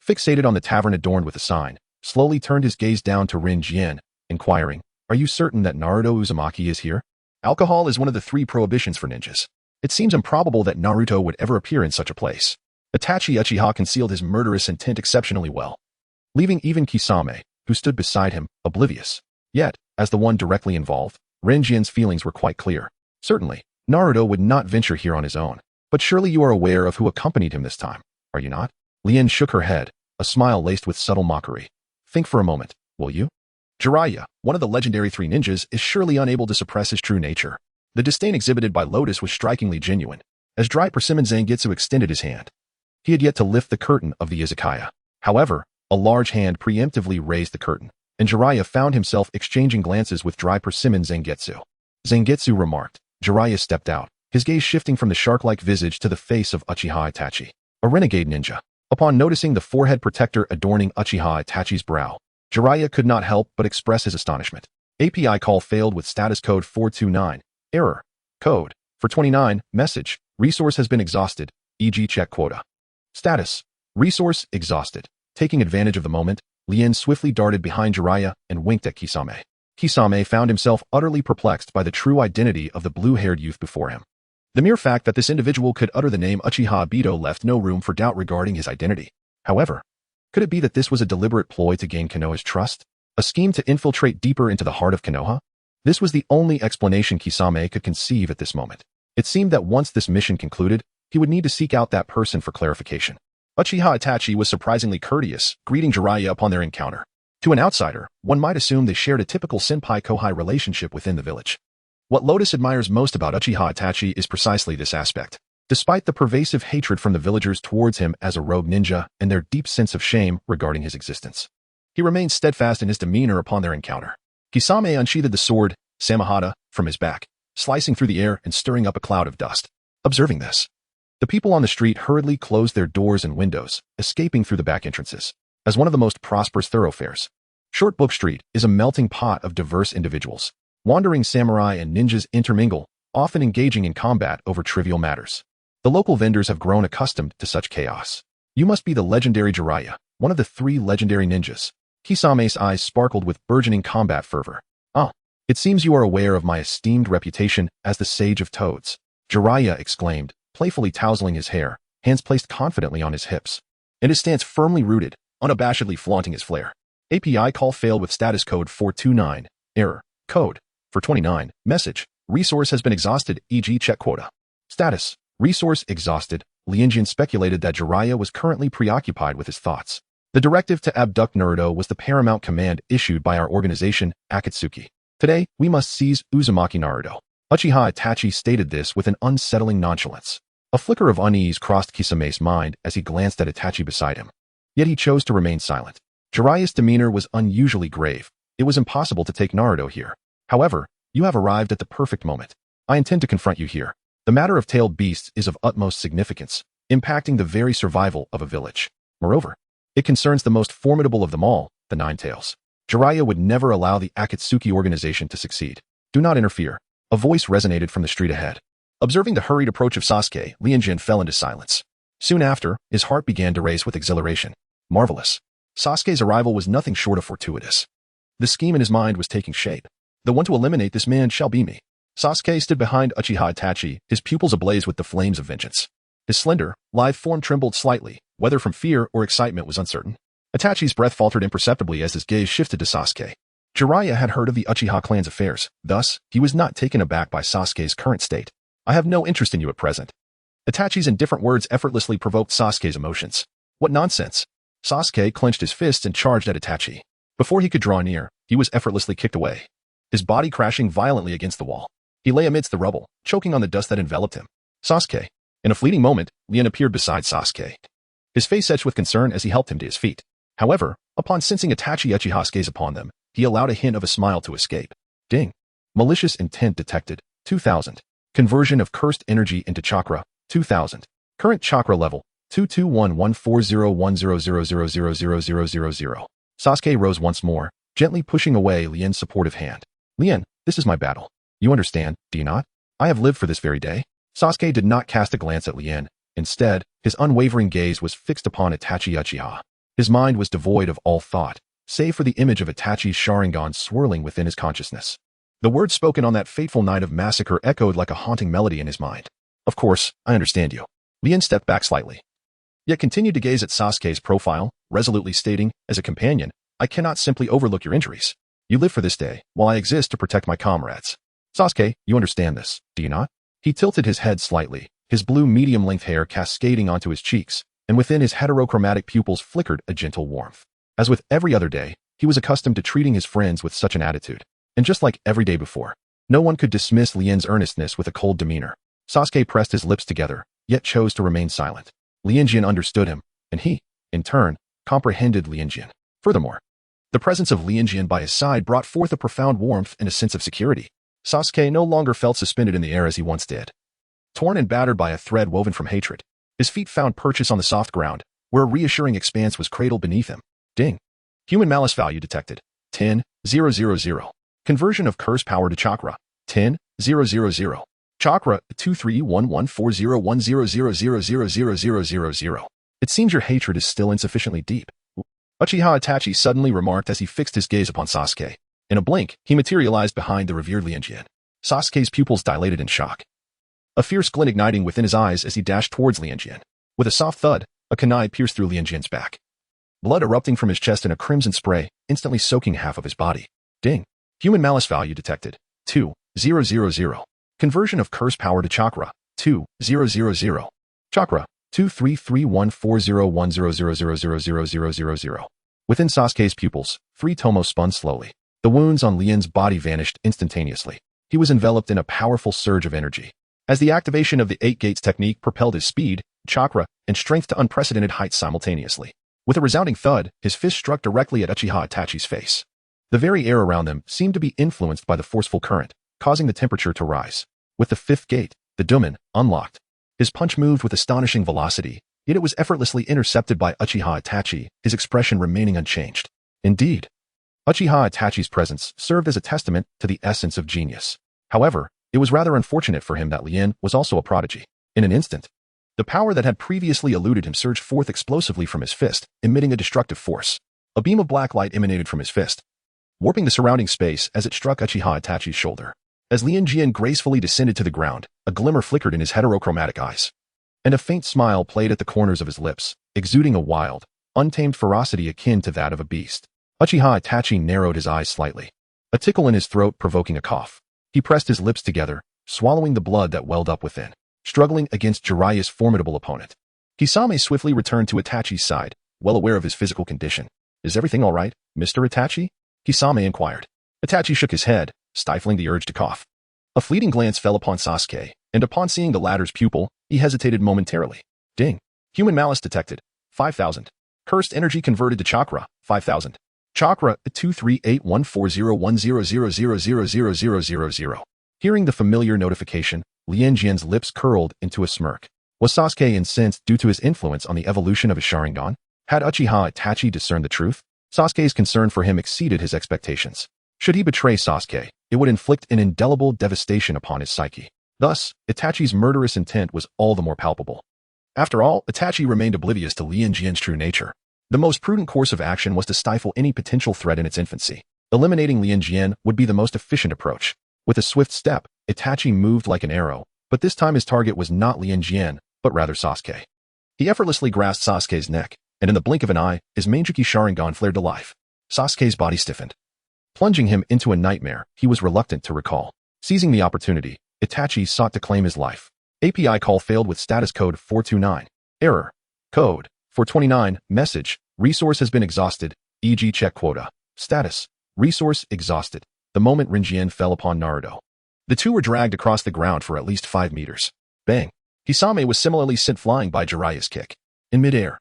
fixated on the tavern adorned with a sign, slowly turned his gaze down to Lianjian, inquiring, Are you certain that Naruto Uzumaki is here? Alcohol is one of the 3 prohibitions for ninjas. It seems improbable that Naruto would ever appear in such a place. Itachi Uchiha concealed his murderous intent exceptionally well, leaving even Kisame, who stood beside him, oblivious. Yet, as the one directly involved, Lianjian's feelings were quite clear. Certainly, Naruto would not venture here on his own. But surely you are aware of who accompanied him this time, are you not? Lian shook her head, a smile laced with subtle mockery. Think for a moment, will you? Jiraiya, one of the legendary three ninjas, is surely unable to suppress his true nature. The disdain exhibited by Lotus was strikingly genuine, as dry persimmon Zangetsu extended his hand. He had yet to lift the curtain of the izakaya. However, a large hand preemptively raised the curtain, and Jiraiya found himself exchanging glances with dry persimmon Zangetsu. Zangetsu remarked. Jiraiya stepped out, his gaze shifting from the shark-like visage to the face of Uchiha Itachi, a renegade ninja. Upon noticing the forehead protector adorning Uchiha Itachi's brow, Jiraiya could not help but express his astonishment. API call failed with status code 429. Error. Code. For 29. Message. Resource has been exhausted. E.g. check quota. Status. Resource exhausted. Taking advantage of the moment, Lian swiftly darted behind Jiraiya and winked at Kisame. Kisame found himself utterly perplexed by the true identity of the blue-haired youth before him. The mere fact that this individual could utter the name Uchiha Obito left no room for doubt regarding his identity. However, could it be that this was a deliberate ploy to gain Konoha's trust? A scheme to infiltrate deeper into the heart of Konoha? This was the only explanation Kisame could conceive at this moment. It seemed that once this mission concluded, he would need to seek out that person for clarification. Uchiha Itachi was surprisingly courteous, greeting Jiraiya upon their encounter. To an outsider, one might assume they shared a typical senpai-kohai relationship within the village. What Lotus admires most about Uchiha Itachi is precisely this aspect. Despite the pervasive hatred from the villagers towards him as a rogue ninja and their deep sense of shame regarding his existence, he remained steadfast in his demeanor upon their encounter. Kisame unsheathed the sword, Samahata, from his back, slicing through the air and stirring up a cloud of dust. Observing this, the people on the street hurriedly closed their doors and windows, escaping through the back entrances. As one of the most prosperous thoroughfares, Short Book Street is a melting pot of diverse individuals. Wandering samurai and ninjas intermingle, often engaging in combat over trivial matters. The local vendors have grown accustomed to such chaos. You must be the legendary Jiraiya, one of the three legendary ninjas. Kisame's eyes sparkled with burgeoning combat fervor. Ah, it seems you are aware of my esteemed reputation as the Sage of Toads. Jiraiya exclaimed, playfully tousling his hair, hands placed confidently on his hips, and his stance firmly rooted, unabashedly flaunting his flair. API call failed with status code 429. Error. Code. For 29. Message. Resource has been exhausted, e.g. check quota. Status. Resource exhausted. Lianjian speculated that Jiraiya was currently preoccupied with his thoughts. The directive to abduct Naruto was the paramount command issued by our organization, Akatsuki. Today, we must seize Uzumaki Naruto. Uchiha Itachi stated this with an unsettling nonchalance. A flicker of unease crossed Kisame's mind as he glanced at Itachi beside him. Yet he chose to remain silent. Jiraiya's demeanor was unusually grave. It was impossible to take Naruto here. However, you have arrived at the perfect moment. I intend to confront you here. The matter of tailed beasts is of utmost significance, impacting the very survival of a village. Moreover, it concerns the most formidable of them all, the Nine Tails. Jiraiya would never allow the Akatsuki organization to succeed. Do not interfere. A voice resonated from the street ahead. Observing the hurried approach of Sasuke, Lianjian fell into silence. Soon after, his heart began to race with exhilaration. Marvelous. Sasuke's arrival was nothing short of fortuitous. The scheme in his mind was taking shape. The one to eliminate this man shall be me. Sasuke stood behind Uchiha Itachi, his pupils ablaze with the flames of vengeance. His slender, lithe form trembled slightly, whether from fear or excitement was uncertain. Itachi's breath faltered imperceptibly as his gaze shifted to Sasuke. Jiraiya had heard of the Uchiha clan's affairs, thus, he was not taken aback by Sasuke's current state. I have no interest in you at present. Itachi's indifferent words effortlessly provoked Sasuke's emotions. What nonsense! Sasuke clenched his fists and charged at Itachi. Before he could draw near, he was effortlessly kicked away, his body crashing violently against the wall. He lay amidst the rubble, choking on the dust that enveloped him. Sasuke. In a fleeting moment, Lian appeared beside Sasuke. His face etched with concern as he helped him to his feet. However, upon sensing Itachi Uchiha's gaze upon them, he allowed a hint of a smile to escape. Ding. Malicious intent detected. 2000. Conversion of cursed energy into chakra. 2000. Current chakra level. 221140100000000. Sasuke rose once more, gently pushing away Lian's supportive hand. Lian, this is my battle. You understand, do you not? I have lived for this very day. Sasuke did not cast a glance at Lian. Instead, his unwavering gaze was fixed upon Itachi Uchiha. His mind was devoid of all thought, save for the image of Itachi's Sharingan swirling within his consciousness. The words spoken on that fateful night of massacre echoed like a haunting melody in his mind. Of course, I understand you. Lian stepped back slightly, yet continued to gaze at Sasuke's profile, resolutely stating, as a companion, I cannot simply overlook your injuries. You live for this day, while I exist to protect my comrades. Sasuke, you understand this, do you not? He tilted his head slightly, his blue medium-length hair cascading onto his cheeks, and within his heterochromatic pupils flickered a gentle warmth. As with every other day, he was accustomed to treating his friends with such an attitude. And just like every day before, no one could dismiss Lian's earnestness with a cold demeanor. Sasuke pressed his lips together, yet chose to remain silent. Lianjian understood him, and he, in turn, comprehended Lianjian. Furthermore, the presence of Lianjian by his side brought forth a profound warmth and a sense of security. Sasuke no longer felt suspended in the air as he once did. Torn and battered by a thread woven from hatred, his feet found purchase on the soft ground, where a reassuring expanse was cradled beneath him. Ding. Human malice value detected. 10,000. Conversion of curse power to chakra. 10,000. Chakra 2311401000000000. It seems your hatred is still insufficiently deep, Uchiha Itachi suddenly remarked as he fixed his gaze upon Sasuke. In a blink, he materialized behind the revered Lianjian. Sasuke's pupils dilated in shock, a fierce glint igniting within his eyes as he dashed towards Lianjian. With a soft thud, a kunai pierced through Lianjian's back, blood erupting from his chest in a crimson spray, instantly soaking half of his body. Ding. Human malice value detected. 2,000. Conversion of curse power to chakra. 2,000. Chakra 23314010000000. Within Sasuke's pupils, 3 tomos spun slowly. The wounds on Lian's body vanished instantaneously. He was enveloped in a powerful surge of energy, as the activation of the 8 gates technique propelled his speed, chakra, and strength to unprecedented heights simultaneously. With a resounding thud, his fist struck directly at Uchiha Itachi's face. The very air around them seemed to be influenced by the forceful current, causing the temperature to rise. With the 5th gate, the Dumen, unlocked, his punch moved with astonishing velocity, yet it was effortlessly intercepted by Uchiha Itachi, his expression remaining unchanged. Indeed, Uchiha Itachi's presence served as a testament to the essence of genius. However, it was rather unfortunate for him that Lian was also a prodigy. In an instant, the power that had previously eluded him surged forth explosively from his fist, emitting a destructive force. A beam of black light emanated from his fist, warping the surrounding space as it struck Uchiha Itachi's shoulder. As Lianjian gracefully descended to the ground, a glimmer flickered in his heterochromatic eyes, and a faint smile played at the corners of his lips, exuding a wild, untamed ferocity akin to that of a beast. Uchiha Itachi narrowed his eyes slightly, a tickle in his throat provoking a cough. He pressed his lips together, swallowing the blood that welled up within, struggling against Jiraiya's formidable opponent. Kisame swiftly returned to Itachi's side, well aware of his physical condition. "Is everything all right, Mr. Itachi?" Kisame inquired. Itachi shook his head, stifling the urge to cough. A fleeting glance fell upon Sasuke, and upon seeing the latter's pupil, he hesitated momentarily. Ding. Human malice detected. 5,000. Cursed energy converted to chakra. 5,000. Chakra 238140100000000. Hearing the familiar notification, Lianjian's lips curled into a smirk. Was Sasuke incensed due to his influence on the evolution of his Sharingan? Had Uchiha Itachi discerned the truth? Sasuke's concern for him exceeded his expectations. Should he betray Sasuke, it would inflict an indelible devastation upon his psyche. Thus, Itachi's murderous intent was all the more palpable. After all, Itachi remained oblivious to Lianjian's true nature. The most prudent course of action was to stifle any potential threat in its infancy. Eliminating Lianjian would be the most efficient approach. With a swift step, Itachi moved like an arrow, but this time his target was not Lianjian, but rather Sasuke. He effortlessly grasped Sasuke's neck, and in the blink of an eye, his Manjuki Sharingan flared to life. Sasuke's body stiffened, plunging him into a nightmare he was reluctant to recall. Seizing the opportunity, Itachi sought to claim his life. API call failed with status code 429. Error. Code 429. Message. Resource has been exhausted, e.g. check quota. Status. Resource exhausted. The moment Rinjian fell upon Naruto, the two were dragged across the ground for at least 5 meters. Bang. Kisame was similarly sent flying by Jiraiya's kick. In midair,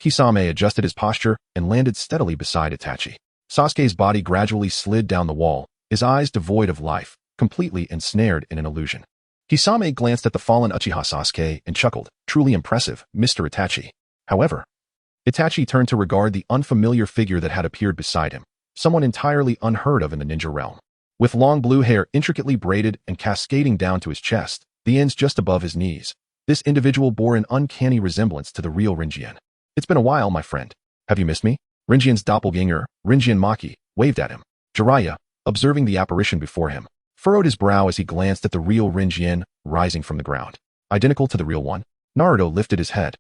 Kisame adjusted his posture and landed steadily beside Itachi. Sasuke's body gradually slid down the wall, his eyes devoid of life, completely ensnared in an illusion. Kisame glanced at the fallen Uchiha Sasuke and chuckled. Truly impressive, Mr. Itachi. However, Itachi turned to regard the unfamiliar figure that had appeared beside him, someone entirely unheard of in the ninja realm. With long blue hair intricately braided and cascading down to his chest, the ends just above his knees, this individual bore an uncanny resemblance to the real Rinjian. "It's been a while, my friend. Have you missed me?" Rinjian's doppelganger, Rinjian Maki, waved at him. Jiraiya, observing the apparition before him, furrowed his brow as he glanced at the real Rinjian rising from the ground. Identical to the real one, Naruto lifted his head,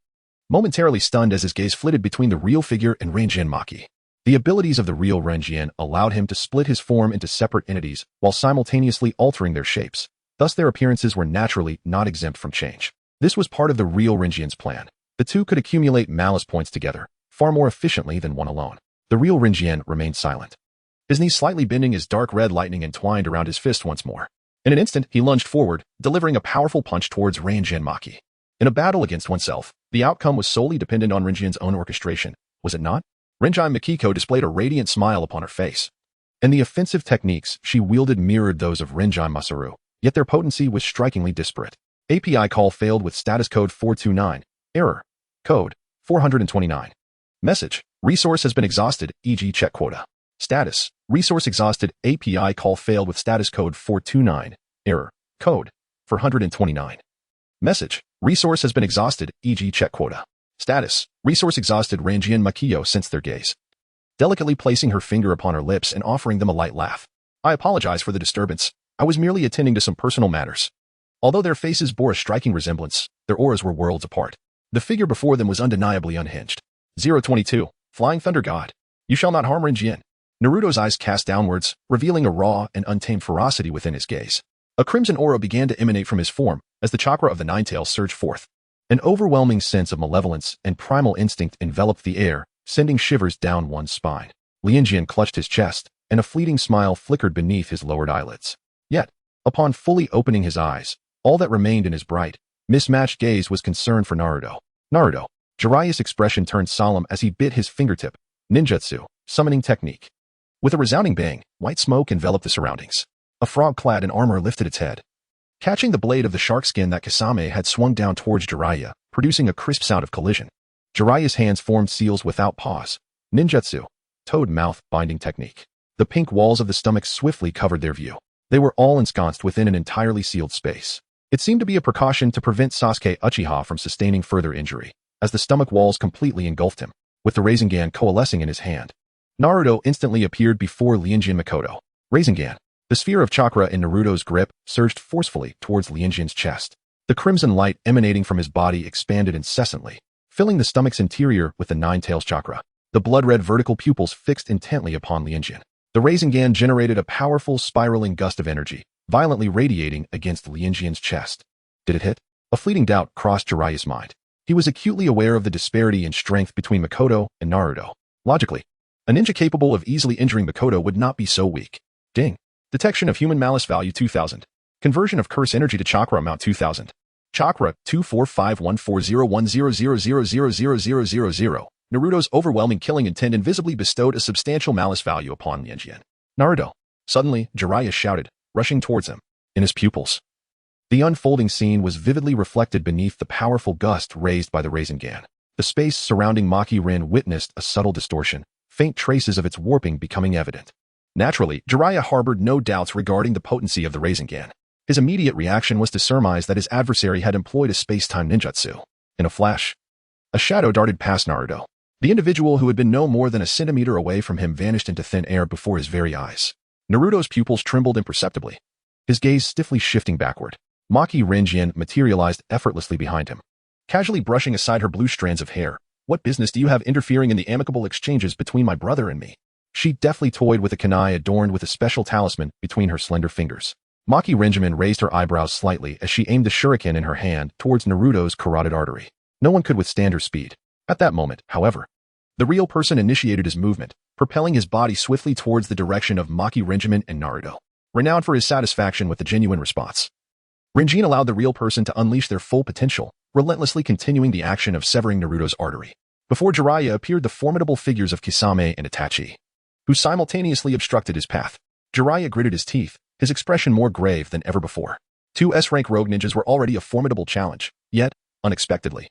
momentarily stunned as his gaze flitted between the real figure and Rinjian Maki. The abilities of the real Lianjian allowed him to split his form into separate entities while simultaneously altering their shapes. Thus their appearances were naturally not exempt from change. This was part of the real Lianjian's plan. The two could accumulate malice points together, far more efficiently than one alone. The real Lianjian remained silent, his knees slightly bending as dark red lightning entwined around his fist once more. In an instant, he lunged forward, delivering a powerful punch towards Lianjian Maki. In a battle against oneself, the outcome was solely dependent on Lianjian's own orchestration, was it not? Lianjian Makiko displayed a radiant smile upon her face, and the offensive techniques she wielded mirrored those of Lianjian Masaru, yet their potency was strikingly disparate. API call failed with status code 429. Error. Code 429. Message. Resource has been exhausted, e.g. check quota. Status. Resource exhausted. API call failed with status code 429. Error. Code 429. Message. Resource has been exhausted, e.g. check quota. Status. Resource exhausted. Lianjian Makio sensed their gaze, delicately placing her finger upon her lips and offering them a light laugh. I apologize for the disturbance. I was merely attending to some personal matters. Although their faces bore a striking resemblance, their auras were worlds apart. The figure before them was undeniably unhinged. 022. Flying Thunder God. You shall not harm Lianjian. Naruto's eyes cast downwards, revealing a raw and untamed ferocity within his gaze. A crimson aura began to emanate from his form as the chakra of the Nine Tails surged forth. An overwhelming sense of malevolence and primal instinct enveloped the air, sending shivers down one's spine. Lianjian clutched his chest, and a fleeting smile flickered beneath his lowered eyelids. Yet, upon fully opening his eyes, all that remained in his bright, mismatched gaze was concern for Naruto. Naruto. Jiraiya's expression turned solemn as he bit his fingertip. Ninjutsu. Summoning technique. With a resounding bang, white smoke enveloped the surroundings. A frog clad in armor lifted its head, catching the blade of the shark skin that Kasame had swung down towards Jiraiya, producing a crisp sound of collision. Jiraiya's hands formed seals without pause. Ninjutsu. Toad mouth binding technique. The pink walls of the stomach swiftly covered their view. They were all ensconced within an entirely sealed space. It seemed to be a precaution to prevent Sasuke Uchiha from sustaining further injury, as the stomach walls completely engulfed him, with the Rasengan coalescing in his hand. Naruto instantly appeared before Lianjian Makoto. Rasengan. The sphere of chakra in Naruto's grip surged forcefully towards Lianjian's chest. The crimson light emanating from his body expanded incessantly, filling the stomach's interior with the Nine Tails chakra. The blood-red vertical pupils fixed intently upon Lianjian. The Rasengan generated a powerful spiraling gust of energy, violently radiating against Lianjian's chest. Did it hit? A fleeting doubt crossed Jiraiya's mind. He was acutely aware of the disparity in strength between Makoto and Naruto. Logically, a ninja capable of easily injuring Makoto would not be so weak. Ding. Detection of human malice value 2000. Conversion of curse energy to chakra amount 2000. Chakra 245140100000000. Naruto's overwhelming killing intent invisibly bestowed a substantial malice value upon Lianjian. Naruto. Suddenly, Jiraiya shouted, rushing towards him. In his pupils, the unfolding scene was vividly reflected beneath the powerful gust raised by the Rasengan. The space surrounding Maki Rin witnessed a subtle distortion, faint traces of its warping becoming evident. Naturally, Jiraiya harbored no doubts regarding the potency of the Rasengan. His immediate reaction was to surmise that his adversary had employed a space-time ninjutsu. In a flash, a shadow darted past Naruto. The individual who had been no more than a centimeter away from him vanished into thin air before his very eyes. Naruto's pupils trembled imperceptibly, his gaze stiffly shifting backward. Maki Lianjian materialized effortlessly behind him, casually brushing aside her blue strands of hair. What business do you have interfering in the amicable exchanges between my brother and me? She deftly toyed with a kunai adorned with a special talisman between her slender fingers. Maki Lianjian raised her eyebrows slightly as she aimed the shuriken in her hand towards Naruto's carotid artery. No one could withstand her speed. At that moment, however, the real person initiated his movement, propelling his body swiftly towards the direction of Maki Lianjian and Naruto. Renowned for his satisfaction with the genuine response, Lianjian allowed the real person to unleash their full potential, relentlessly continuing the action of severing Naruto's artery. Before Jiraiya appeared the formidable figures of Kisame and Itachi, who simultaneously obstructed his path. Jiraiya gritted his teeth, his expression more grave than ever before. Two S-rank rogue ninjas were already a formidable challenge, yet, unexpectedly,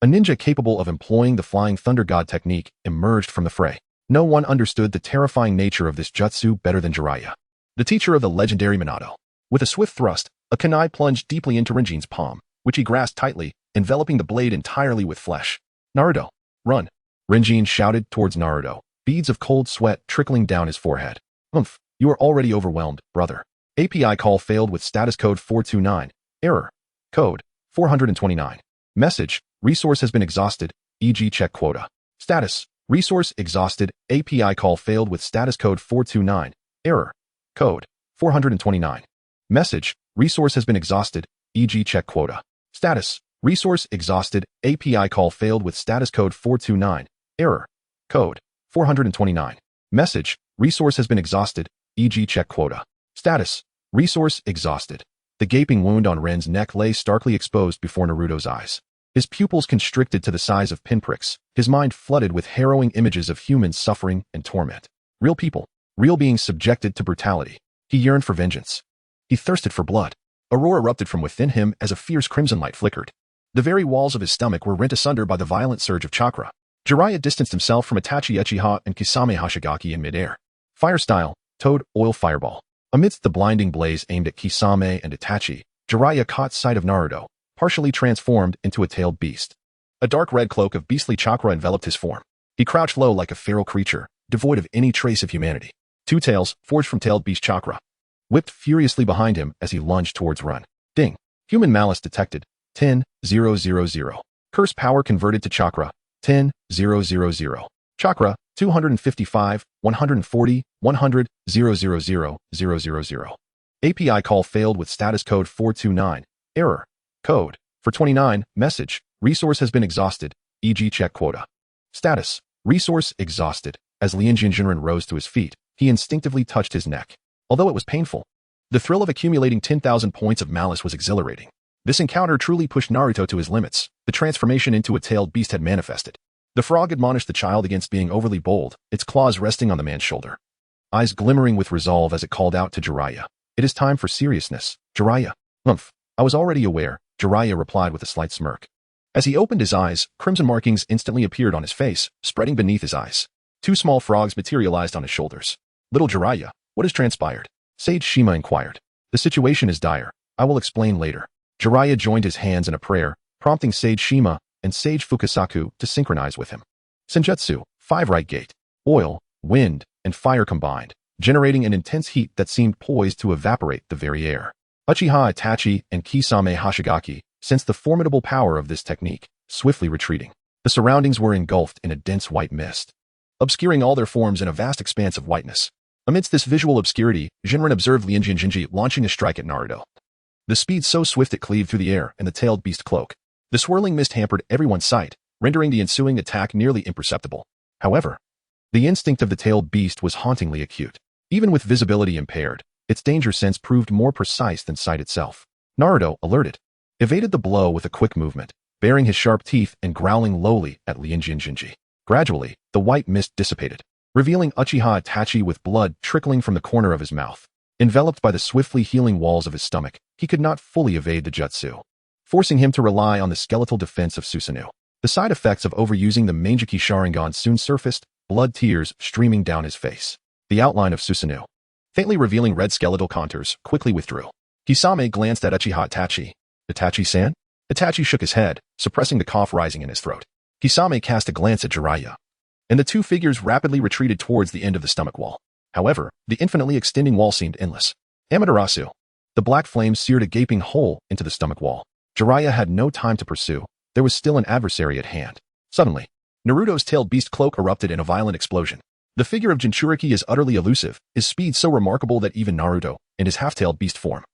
a ninja capable of employing the Flying Thunder God technique emerged from the fray. No one understood the terrifying nature of this jutsu better than Jiraiya, the teacher of the legendary Minato. With a swift thrust, a kunai plunged deeply into Lianjian's palm, which he grasped tightly, enveloping the blade entirely with flesh. Naruto, run! Lianjian shouted towards Naruto, beads of cold sweat trickling down his forehead. Humph, you are already overwhelmed, brother. API call failed with status code 429. Error. Code 429. Message. Resource has been exhausted, e.g. check quota. Status. Resource exhausted. API call failed with status code 429. Error. Code 429. Message. Resource has been exhausted, e.g. check quota. Status. Resource exhausted. API call failed with status code 429. Error. Code 429. Message. Resource has been exhausted, e.g. check quota. Status. Resource exhausted. The gaping wound on Ren's neck lay starkly exposed before Naruto's eyes. His pupils constricted to the size of pinpricks, his mind flooded with harrowing images of humans suffering and torment. Real people, real beings subjected to brutality. He yearned for vengeance. He thirsted for blood. A roar erupted from within him as a fierce crimson light flickered. The very walls of his stomach were rent asunder by the violent surge of chakra. Jiraiya distanced himself from Itachi Uchiha and Kisame Hashigaki in midair. Fire style, Toad, Oil Fireball. Amidst the blinding blaze aimed at Kisame and Itachi, Jiraiya caught sight of Naruto, partially transformed into a tailed beast. A dark red cloak of beastly chakra enveloped his form. He crouched low like a feral creature, devoid of any trace of humanity. Two tails, forged from tailed beast chakra, whipped furiously behind him as he lunged towards Run. Ding. Human malice detected. 10,000. Curse power converted to chakra. 10,000. Chakra. 255, 140, 100, 000. API call failed with status code 429. Error. Code. For 29. Message. Resource has been exhausted, e.g. check quota. Status. Resource exhausted. As Lianjian rose to his feet, he instinctively touched his neck. Although it was painful, the thrill of accumulating 10,000 points of malice was exhilarating. This encounter truly pushed Naruto to his limits. The transformation into a tailed beast had manifested. The frog admonished the child against being overly bold, its claws resting on the man's shoulder. Eyes glimmering with resolve as it called out to Jiraiya. It is time for seriousness, Jiraiya. Humph. I was already aware, Jiraiya replied with a slight smirk. As he opened his eyes, crimson markings instantly appeared on his face, spreading beneath his eyes. Two small frogs materialized on his shoulders. Little Jiraiya, what has transpired? Sage Shima inquired. The situation is dire. I will explain later. Jiraiya joined his hands in a prayer, prompting Sage Shima and Sage Fukasaku to synchronize with him. Senjutsu, 5 right gate. Oil, wind, and fire combined, generating an intense heat that seemed poised to evaporate the very air. Uchiha Itachi and Kisame Hashigaki sensed the formidable power of this technique, swiftly retreating. The surroundings were engulfed in a dense white mist, obscuring all their forms in a vast expanse of whiteness. Amidst this visual obscurity, Shinran observed Lianjian launching a strike at Naruto. The speed so swift it cleaved through the air and the tailed beast cloak. The swirling mist hampered everyone's sight, rendering the ensuing attack nearly imperceptible. However, the instinct of the tailed beast was hauntingly acute. Even with visibility impaired, its danger sense proved more precise than sight itself. Naruto, alerted, evaded the blow with a quick movement, baring his sharp teeth and growling lowly at Lianjian. Gradually, the white mist dissipated, revealing Uchiha Itachi with blood trickling from the corner of his mouth. Enveloped by the swiftly healing walls of his stomach, he could not fully evade the jutsu, forcing him to rely on the skeletal defense of Susanoo. The side effects of overusing the Manjiki Sharingan soon surfaced, blood tears streaming down his face. The outline of Susanoo, faintly revealing red skeletal contours, quickly withdrew. Kisame glanced at Uchiha Itachi. Itachi-san? Itachi shook his head, suppressing the cough rising in his throat. Kisame cast a glance at Jiraiya, and the two figures rapidly retreated towards the end of the stomach wall. However, the infinitely extending wall seemed endless. Amaterasu. The black flames seared a gaping hole into the stomach wall. Jiraiya had no time to pursue. There was still an adversary at hand. Suddenly, Naruto's tailed beast cloak erupted in a violent explosion. The figure of Jinchuriki is utterly elusive, his speed so remarkable that even Naruto, in his half-tailed beast form,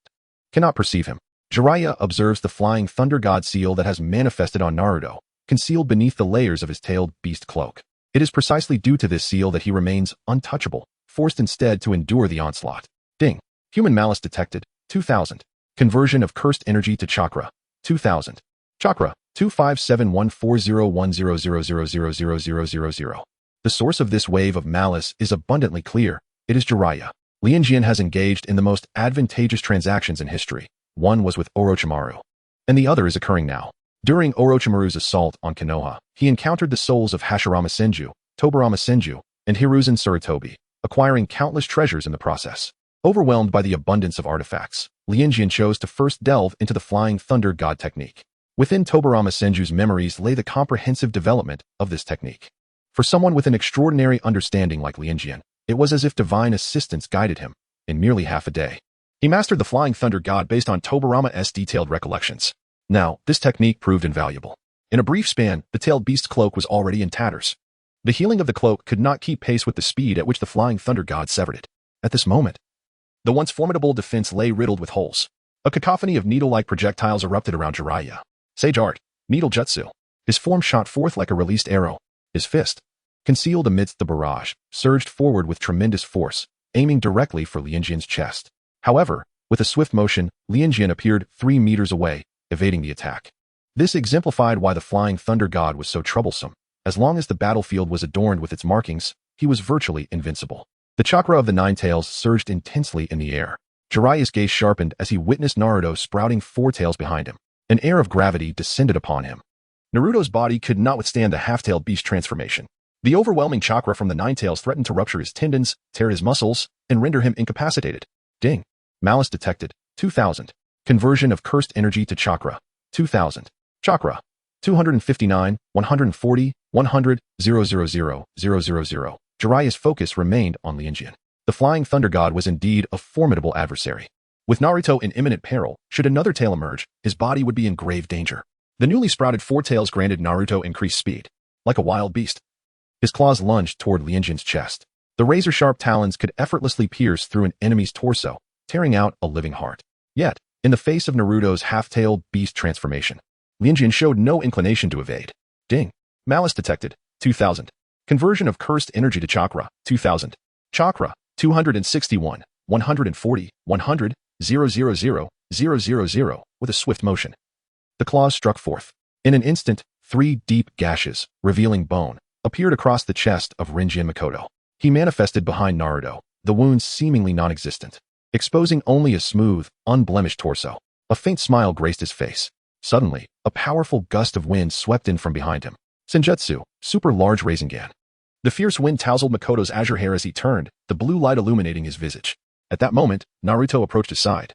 cannot perceive him. Jiraiya observes the flying thunder god seal that has manifested on Naruto, concealed beneath the layers of his tailed beast cloak. It is precisely due to this seal that he remains untouchable, forced instead to endure the onslaught. Ding. Human malice detected. 2000. Conversion of cursed energy to chakra. 2000. Chakra. 257140100000000. The source of this wave of malice is abundantly clear. It is Jiraiya. Lianjian has engaged in the most advantageous transactions in history. One was with Orochimaru, and the other is occurring now. During Orochimaru's assault on Konoha, he encountered the souls of Hashirama Senju, Tobarama Senju, and Hiruzen Sarutobi, acquiring countless treasures in the process. Overwhelmed by the abundance of artifacts, Lianjian chose to first delve into the Flying Thunder God technique. Within Tobarama Senju's memories lay the comprehensive development of this technique. For someone with an extraordinary understanding like Lianjian, it was as if divine assistance guided him. In merely half a day, he mastered the Flying Thunder God based on Tobarama's detailed recollections. Now, this technique proved invaluable. In a brief span, the tailed beast cloak was already in tatters. The healing of the cloak could not keep pace with the speed at which the flying thunder god severed it. At this moment, the once formidable defense lay riddled with holes. A cacophony of needle-like projectiles erupted around Jiraiya. Sage art, needle jutsu. His form shot forth like a released arrow. His fist, concealed amidst the barrage, surged forward with tremendous force, aiming directly for Lianjian's chest. However, with a swift motion, Lianjian appeared 3 meters away, evading the attack. This exemplified why the flying thunder god was so troublesome. As long as the battlefield was adorned with its markings, he was virtually invincible. The chakra of the Nine Tails surged intensely in the air. Jiraiya's gaze sharpened as he witnessed Naruto sprouting 4 tails behind him. An air of gravity descended upon him. Naruto's body could not withstand the half-tailed beast transformation. The overwhelming chakra from the Nine Tails threatened to rupture his tendons, tear his muscles, and render him incapacitated. Ding. Malice detected. 2000. Conversion of cursed energy to chakra. 2000. Chakra. 259, 140, 100, 000, 000. Jiraiya's focus remained on Lianjian. The flying thunder god was indeed a formidable adversary. With Naruto in imminent peril, should another tail emerge, his body would be in grave danger. The newly sprouted 4 tails granted Naruto increased speed. Like a wild beast, his claws lunged toward Lianjian's chest. The razor-sharp talons could effortlessly pierce through an enemy's torso, tearing out a living heart. Yet, in the face of Naruto's half-tailed beast transformation, Lianjian showed no inclination to evade. Ding. Malice detected. 2000. Conversion of cursed energy to chakra. 2000. Chakra. 261, 140, 100, 000, 000, with a swift motion. The claws struck forth. In an instant, 3 deep gashes, revealing bone, appeared across the chest of Rinjin Makoto. He manifested behind Naruto, the wounds seemingly non-existent, exposing only a smooth, unblemished torso. A faint smile graced his face. Suddenly, a powerful gust of wind swept in from behind him. Senjutsu, super large Rasengan. The fierce wind tousled Makoto's azure hair as he turned, the blue light illuminating his visage. At that moment, Naruto approached his side,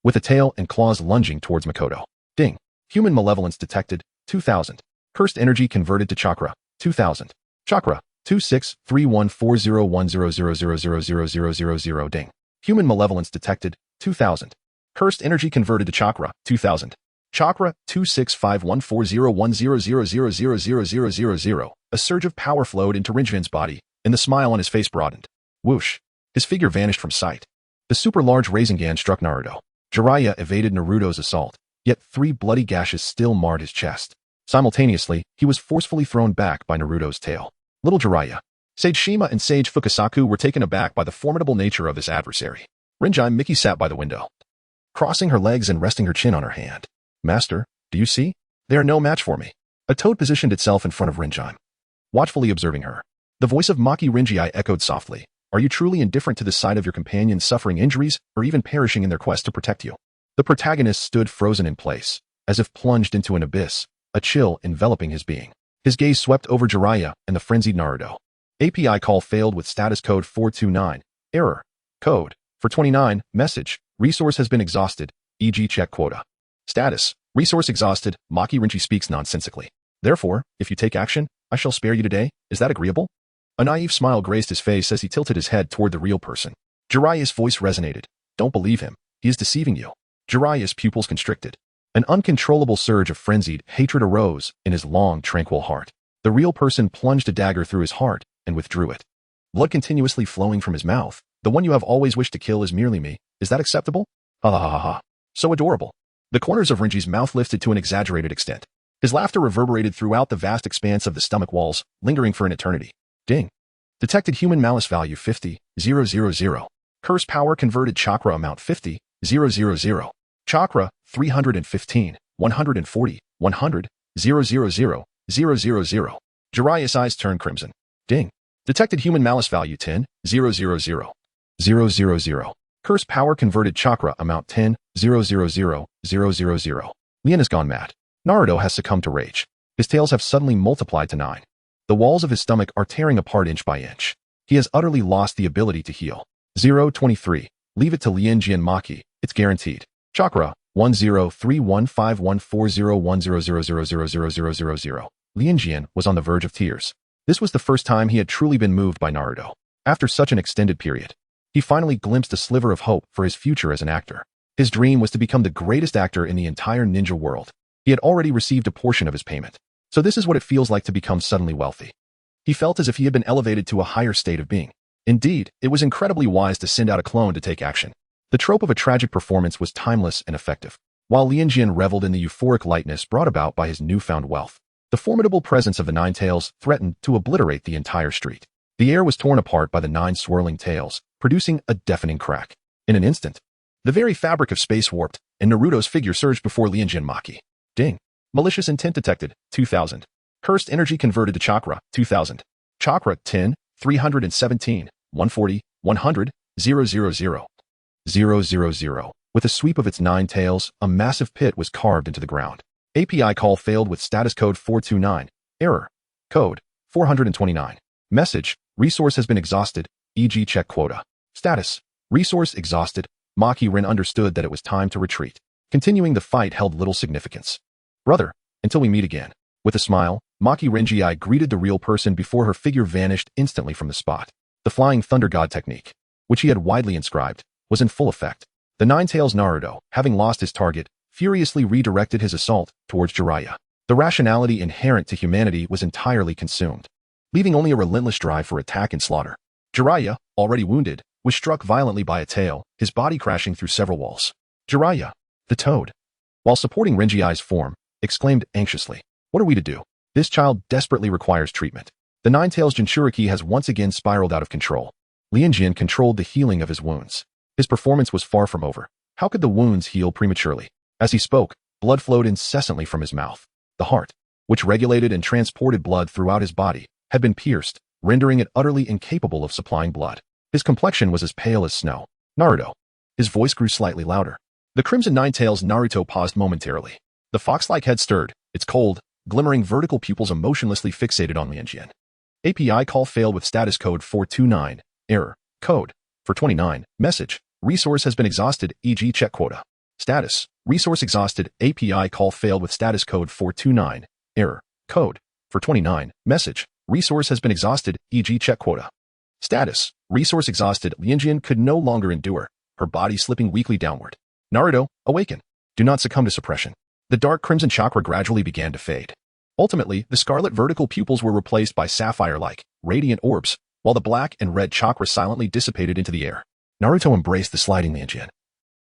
with a tail and claws lunging towards Makoto. Ding. Human malevolence detected. 2000. Cursed energy converted to chakra. 2000. Chakra. 2631401000000000. Ding. Human malevolence detected. 2000. Cursed energy converted to chakra. 2000. Chakra 2651401000000000. A surge of power flowed into Rinjin's body, and the smile on his face broadened. Whoosh. His figure vanished from sight. The super-large Rasengan struck Naruto. Jiraiya evaded Naruto's assault, yet 3 bloody gashes still marred his chest. Simultaneously, he was forcefully thrown back by Naruto's tail. Little Jiraiya, Sage Shima and Sage Fukasaku were taken aback by the formidable nature of this adversary. Rinjin Miki sat by the window, crossing her legs and resting her chin on her hand. Master, do you see? They are no match for me. A toad positioned itself in front of Rinjin, watchfully observing her. The voice of Maki Rinjai echoed softly. Are you truly indifferent to the sight of your companions suffering injuries, or even perishing in their quest to protect you? The protagonist stood frozen in place, as if plunged into an abyss, a chill enveloping his being. His gaze swept over Jiraiya and the frenzied Naruto. API call failed with status code 429. Error. Code. For 29. Message. Resource has been exhausted, e.g. check quota. Status. Resource exhausted. Maki Rinchi speaks nonsensically. Therefore, if you take action, I shall spare you today. Is that agreeable? A naive smile graced his face as he tilted his head toward the real person. Jiraiya's voice resonated. Don't believe him. He is deceiving you. Jiraiya's pupils constricted. An uncontrollable surge of frenzied hatred arose in his long, tranquil heart. The real person plunged a dagger through his heart and withdrew it. Blood continuously flowing from his mouth. The one you have always wished to kill is merely me. Is that acceptable? Ha ha ha ha. So adorable. The corners of Rinji's mouth lifted to an exaggerated extent. His laughter reverberated throughout the vast expanse of the stomach walls, lingering for an eternity. Ding. Detected human malice value 50, 000. Curse power converted chakra amount 50, 000. Chakra 315, 140, 100, 000, 000. Jiraiya's eyes turned crimson. Ding. Detected human malice value 10, 000. 000. Curse power converted chakra amount 10, 000, 000. Lian has gone mad. Naruto has succumbed to rage. His tails have suddenly multiplied to 9. The walls of his stomach are tearing apart inch by inch. He has utterly lost the ability to heal. 023. Leave it to Lianjian Maki. It's guaranteed. Chakra 1031514010000000. Lianjian was on the verge of tears. This was the first time he had truly been moved by Naruto. After such an extended period, he finally glimpsed a sliver of hope for his future as an actor. His dream was to become the greatest actor in the entire ninja world. He had already received a portion of his payment. So this is what it feels like to become suddenly wealthy. He felt as if he had been elevated to a higher state of being. Indeed, it was incredibly wise to send out a clone to take action. The trope of a tragic performance was timeless and effective. While Lianjian reveled in the euphoric lightness brought about by his newfound wealth, the formidable presence of the Nine Tails threatened to obliterate the entire street. The air was torn apart by the 9 swirling tails, producing a deafening crack. In an instant, the very fabric of space warped, and Naruto's figure surged before Lianjian Maki. Ding. Malicious intent detected, 2000. Cursed energy converted to chakra, 2000. Chakra, 10, 317, 140, 100, 000. 000. With a sweep of its 9 tails, a massive pit was carved into the ground. API call failed with status code 429. Error. Code 429. Message. Resource has been exhausted, e.g. check quota. Status. Resource exhausted. Maki Rin understood that it was time to retreat. Continuing the fight held little significance. Brother, until we meet again. With a smile, Maki Renji greeted the real person before her figure vanished instantly from the spot. The Flying Thunder God technique, which he had widely inscribed, was in full effect. The Nine Tails Naruto, having lost his target, furiously redirected his assault towards Jiraiya. The rationality inherent to humanity was entirely consumed, leaving only a relentless drive for attack and slaughter. Jiraiya, already wounded, was struck violently by a tail, his body crashing through several walls. Jiraiya, the toad, while supporting Renji's form, exclaimed anxiously, "What are we to do? This child desperately requires treatment." The Nine Tails Jinchuriki has once again spiraled out of control. Lianjian controlled the healing of his wounds. His performance was far from over. How could the wounds heal prematurely? As he spoke, blood flowed incessantly from his mouth. The heart, which regulated and transported blood throughout his body, had been pierced, rendering it utterly incapable of supplying blood. His complexion was as pale as snow. Naruto. His voice grew slightly louder. The Crimson Nine Tails Naruto paused momentarily. The fox-like head stirred, its cold, glimmering vertical pupils emotionlessly fixated on Lianjian. API call failed with status code 429. Error. Code 429. Message. Resource has been exhausted, e.g. check quota. Status. Resource exhausted. API call failed with status code 429. Error. Code 429. Message. Resource has been exhausted, e.g. check quota. Status. Resource exhausted. Lianjian could no longer endure, her body slipping weakly downward. Naruto, awaken. Do not succumb to suppression. The dark crimson chakra gradually began to fade. Ultimately, the scarlet vertical pupils were replaced by sapphire-like, radiant orbs, while the black and red chakra silently dissipated into the air. Naruto embraced the sliding Lianjian,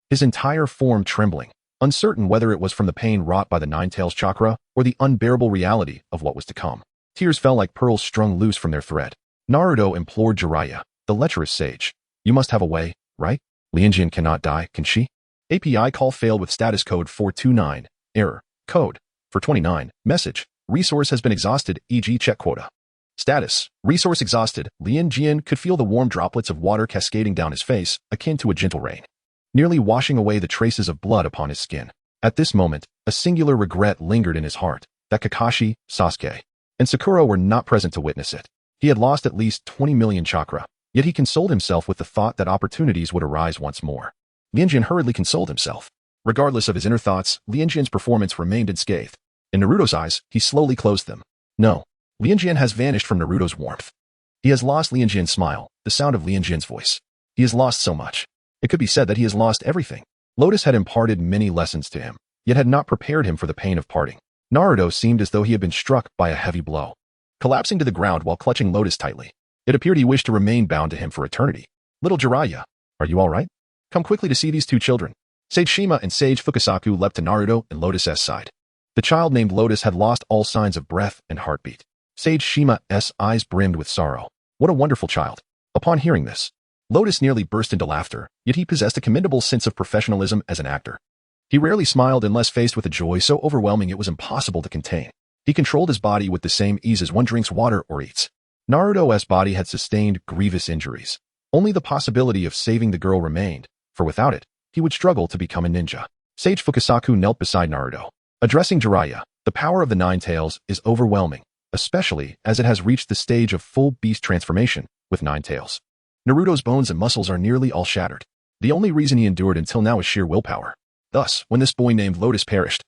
his entire form trembling, uncertain whether it was from the pain wrought by the Nine Tails chakra or the unbearable reality of what was to come. Tears fell like pearls strung loose from their thread. Naruto implored Jiraiya, the lecherous sage. You must have a way, right? Lianjian cannot die, can she? API call failed with status code 429. Error. Code 429. Message. Resource has been exhausted, e.g. check quota. Status. Resource exhausted. Lianjian could feel the warm droplets of water cascading down his face, akin to a gentle rain, nearly washing away the traces of blood upon his skin. At this moment, a singular regret lingered in his heart, that Kakashi, Sasuke, and Sakura were not present to witness it. He had lost at least 20 million chakra, yet he consoled himself with the thought that opportunities would arise once more. Lianjian hurriedly consoled himself. Regardless of his inner thoughts, Lianjian's performance remained unscathed. In Naruto's eyes, he slowly closed them. No. Lianjian has vanished from Naruto's warmth. He has lost Lianjian's smile, the sound of Lianjian's voice. He has lost so much. It could be said that he has lost everything. Lotus had imparted many lessons to him, yet had not prepared him for the pain of parting. Naruto seemed as though he had been struck by a heavy blow. Collapsing to the ground while clutching Lotus tightly, it appeared he wished to remain bound to him for eternity. Little Jiraiya, are you all right? Come quickly to see these two children. Sage Shima and Sage Fukasaku leapt to Naruto and Lotus's side. The child named Lotus had lost all signs of breath and heartbeat. Sage Shima's eyes brimmed with sorrow. What a wonderful child. Upon hearing this, Lotus nearly burst into laughter, yet he possessed a commendable sense of professionalism as an actor. He rarely smiled unless faced with a joy so overwhelming it was impossible to contain. He controlled his body with the same ease as one drinks water or eats. Naruto's body had sustained grievous injuries. Only the possibility of saving the girl remained, for without it, he would struggle to become a ninja. Sage Fukasaku knelt beside Naruto. Addressing Jiraiya, the power of the Nine Tails is overwhelming, especially as it has reached the stage of full beast transformation with 9 tails. Naruto's bones and muscles are nearly all shattered. The only reason he endured until now is sheer willpower. Thus, when this boy named Lotus perished,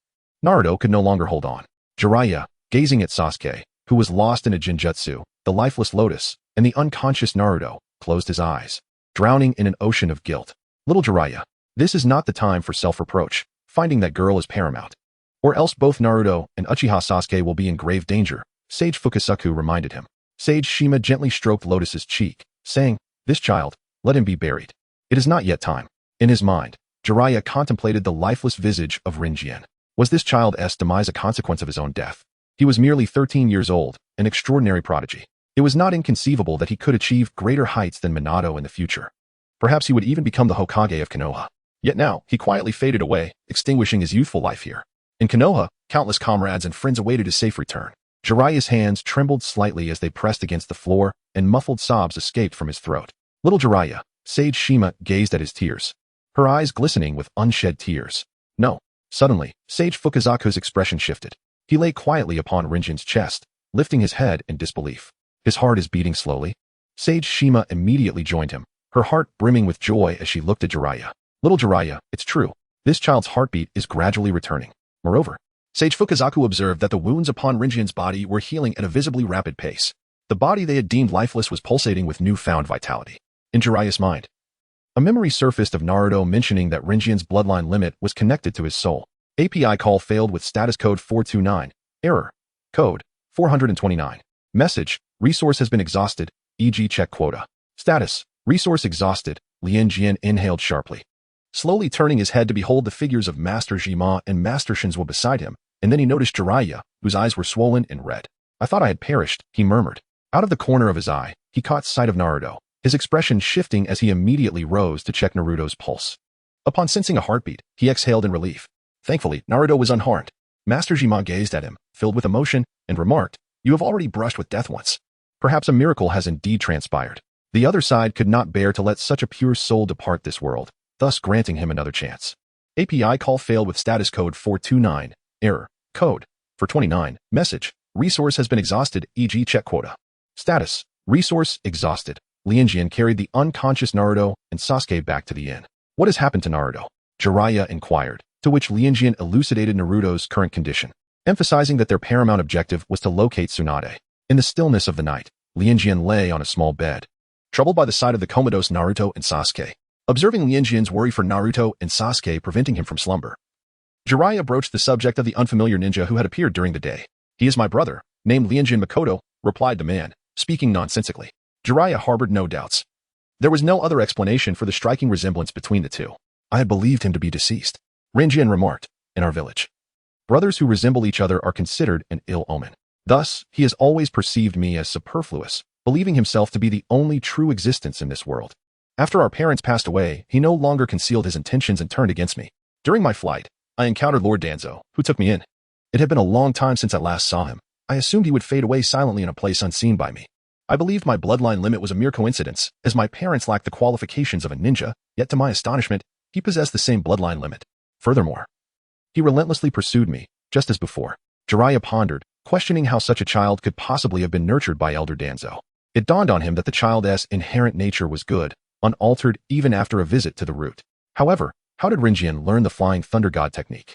Naruto could no longer hold on. Jiraiya, gazing at Sasuke, who was lost in a genjutsu, the lifeless Lotus, and the unconscious Naruto, closed his eyes, drowning in an ocean of guilt. Little Jiraiya, this is not the time for self-reproach. Finding that girl is paramount. Or else both Naruto and Uchiha Sasuke will be in grave danger, Sage Fukasaku reminded him. Sage Shima gently stroked Lotus's cheek, saying, "This child, let him be buried. It is not yet time." In his mind, Jiraiya contemplated the lifeless visage of Lianjian. Was this child's demise a consequence of his own death? He was merely 13 years old, an extraordinary prodigy. It was not inconceivable that he could achieve greater heights than Minato in the future. Perhaps he would even become the Hokage of Konoha. Yet now, he quietly faded away, extinguishing his youthful life here. In Konoha, countless comrades and friends awaited his safe return. Jiraiya's hands trembled slightly as they pressed against the floor, and muffled sobs escaped from his throat. Little Jiraiya, Sage Shima gazed at his tears, her eyes glistening with unshed tears. No. Suddenly, Sage Fukazaku's expression shifted. He lay quietly upon Rinjin's chest, lifting his head in disbelief. His heart is beating slowly. Sage Shima immediately joined him, her heart brimming with joy as she looked at Jiraiya. Little Jiraiya, it's true. This child's heartbeat is gradually returning. Moreover, Sage Fukazaku observed that the wounds upon Rinjian's body were healing at a visibly rapid pace. The body they had deemed lifeless was pulsating with newfound vitality. In Jiraiya's mind, a memory surfaced of Naruto mentioning that Rinjian's bloodline limit was connected to his soul. API call failed with status code 429. Error. Code 429. Message. Resource has been exhausted, e.g. check quota. Status. Resource exhausted. Lianjian inhaled sharply, slowly turning his head to behold the figures of Master Jima and Master Shinzo beside him, and then he noticed Jiraiya, whose eyes were swollen and red. "I thought I had perished," he murmured. Out of the corner of his eye, he caught sight of Naruto, his expression shifting as he immediately rose to check Naruto's pulse. Upon sensing a heartbeat, he exhaled in relief. Thankfully, Naruto was unharmed. Master Jima gazed at him, filled with emotion, and remarked, "You have already brushed with death once. Perhaps a miracle has indeed transpired." The other side could not bear to let such a pure soul depart this world, thus granting him another chance. API call failed with status code 429. Error. Code 429. Message. Resource has been exhausted, e.g. check quota. Status. Resource exhausted. Lianjian carried the unconscious Naruto and Sasuke back to the inn. "What has happened to Naruto?" Jiraiya inquired, to which Lianjian elucidated Naruto's current condition, emphasizing that their paramount objective was to locate Tsunade. In the stillness of the night, Lianjian lay on a small bed, troubled by the sight of the comatose Naruto and Sasuke. Observing Lianjian's worry for Naruto and Sasuke preventing him from slumber, Jiraiya broached the subject of the unfamiliar ninja who had appeared during the day. "He is my brother, named Lianjian Makoto," replied the man, speaking nonsensically. Jiraiya harbored no doubts. There was no other explanation for the striking resemblance between the two. "I had believed him to be deceased," Lianjian remarked. "In our village, brothers who resemble each other are considered an ill omen. Thus, he has always perceived me as superfluous, believing himself to be the only true existence in this world. After our parents passed away, he no longer concealed his intentions and turned against me. During my flight, I encountered Lord Danzo, who took me in. It had been a long time since I last saw him. I assumed he would fade away silently in a place unseen by me. I believed my bloodline limit was a mere coincidence, as my parents lacked the qualifications of a ninja, yet to my astonishment, he possessed the same bloodline limit. Furthermore, he relentlessly pursued me, just as before." Jiraiya pondered, questioning how such a child could possibly have been nurtured by Elder Danzo. It dawned on him that the child's inherent nature was good, unaltered even after a visit to the root. However, how did Rinjian learn the Flying Thunder God technique?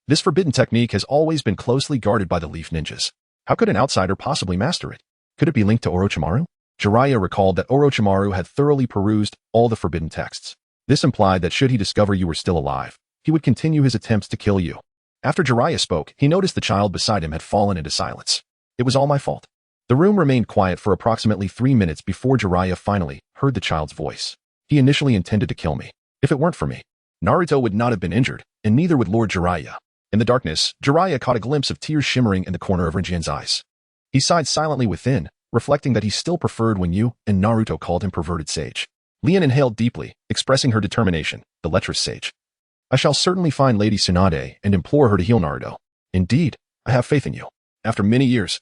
This forbidden technique has always been closely guarded by the Leaf Ninjas. How could an outsider possibly master it? Could it be linked to Orochimaru? Jiraiya recalled that Orochimaru had thoroughly perused all the forbidden texts. This implied that should he discover you were still alive, he would continue his attempts to kill you. After Jiraiya spoke, he noticed the child beside him had fallen into silence. "It was all my fault." The room remained quiet for approximately 3 minutes before Jiraiya finally heard the child's voice. "He initially intended to kill me. If it weren't for me, Naruto would not have been injured, and neither would Lord Jiraiya." In the darkness, Jiraiya caught a glimpse of tears shimmering in the corner of Rinjian's eyes. He sighed silently within, reflecting that he still preferred when you and Naruto called him perverted sage. Lian inhaled deeply, expressing her determination, the lecherous sage. "I shall certainly find Lady Tsunade and implore her to heal Naruto. Indeed, I have faith in you." After many years,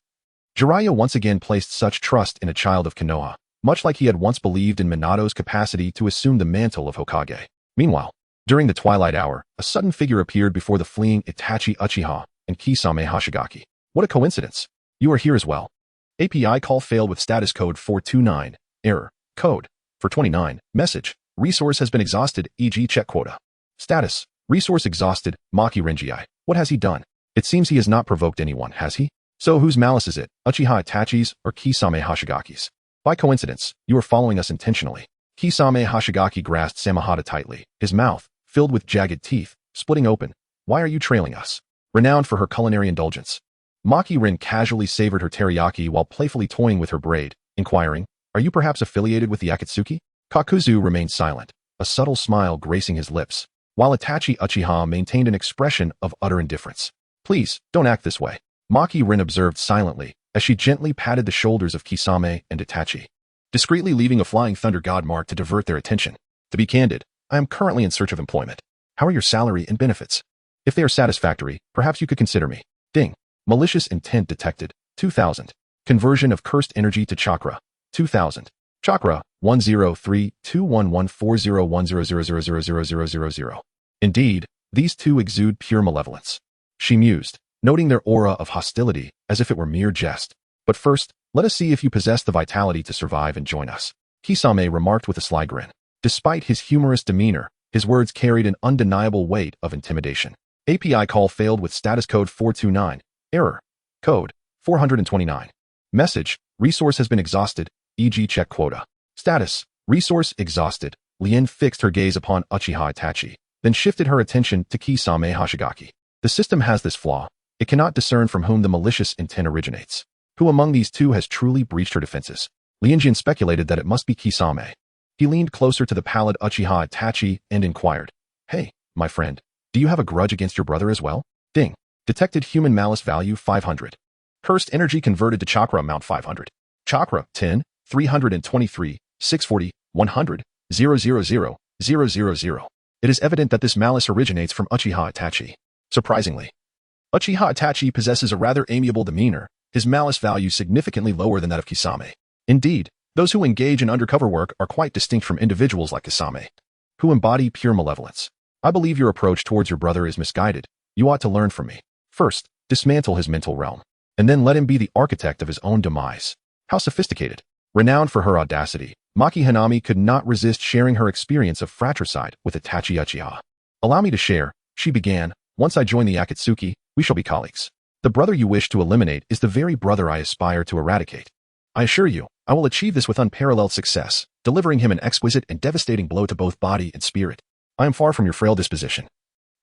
Jiraiya once again placed such trust in a child of Konoha, much like he had once believed in Minato's capacity to assume the mantle of Hokage. Meanwhile, during the twilight hour, a sudden figure appeared before the fleeing Itachi Uchiha and Kisame Hashigaki. "What a coincidence. You are here as well." API call failed with status code 429. Error. Code 429. Message. Resource has been exhausted, e.g. check quota. Status. Resource exhausted, Maki Renji. What has he done? It seems he has not provoked anyone, has he? So whose malice is it, Uchiha Itachi's or Kisame Hashigaki's? By coincidence, you are following us intentionally. Kisame Hashigaki grasped Samahata tightly, his mouth, filled with jagged teeth, splitting open. "Why are you trailing us?" Renowned for her culinary indulgence, Maki-rin casually savored her teriyaki while playfully toying with her braid, inquiring, "Are you perhaps affiliated with the Akatsuki?" Kakuzu remained silent, a subtle smile gracing his lips, while Itachi Uchiha maintained an expression of utter indifference. "Please, don't act this way," Maki-rin observed silently as she gently patted the shoulders of Kisame and Itachi, discreetly leaving a flying thunder god mark to divert their attention. "To be candid, I am currently in search of employment. How are your salary and benefits? If they are satisfactory, perhaps you could consider me." Ding. Malicious intent detected. 2000. Conversion of cursed energy to chakra. 2000. Chakra 10321140100000000. Indeed, these two exude pure malevolence, she mused, noting their aura of hostility as if it were mere jest. "But first, let us see if you possess the vitality to survive and join us," Kisame remarked with a sly grin. Despite his humorous demeanor, his words carried an undeniable weight of intimidation. API call failed with status code 429. Error. Code 429. Message. Resource has been exhausted, e.g. check quota. Status. Resource exhausted. Lien fixed her gaze upon Uchiha Itachi, then shifted her attention to Kisame Hashigaki. The system has this flaw. It cannot discern from whom the malicious intent originates. Who among these two has truly breached her defenses? Lianjian speculated that it must be Kisame. He leaned closer to the pallid Uchiha Itachi and inquired, "Hey, my friend, do you have a grudge against your brother as well?" Ding. Detected human malice value 500. Cursed energy converted to chakra amount 500. Chakra 10, 323, 640, 100, 000, 000. It is evident that this malice originates from Uchiha Itachi. Surprisingly, Uchiha Itachi possesses a rather amiable demeanor, his malice value significantly lower than that of Kisame. Indeed, those who engage in undercover work are quite distinct from individuals like Kisame, who embody pure malevolence. "I believe your approach towards your brother is misguided. You ought to learn from me. First, dismantle his mental realm, and then let him be the architect of his own demise." How sophisticated. Renowned for her audacity, Maki Hanami could not resist sharing her experience of fratricide with Itachi Uchiha. "Allow me to share," she began. "Once I join the Akatsuki, we shall be colleagues. The brother you wish to eliminate is the very brother I aspire to eradicate. I assure you, I will achieve this with unparalleled success, delivering him an exquisite and devastating blow to both body and spirit. I am far from your frail disposition.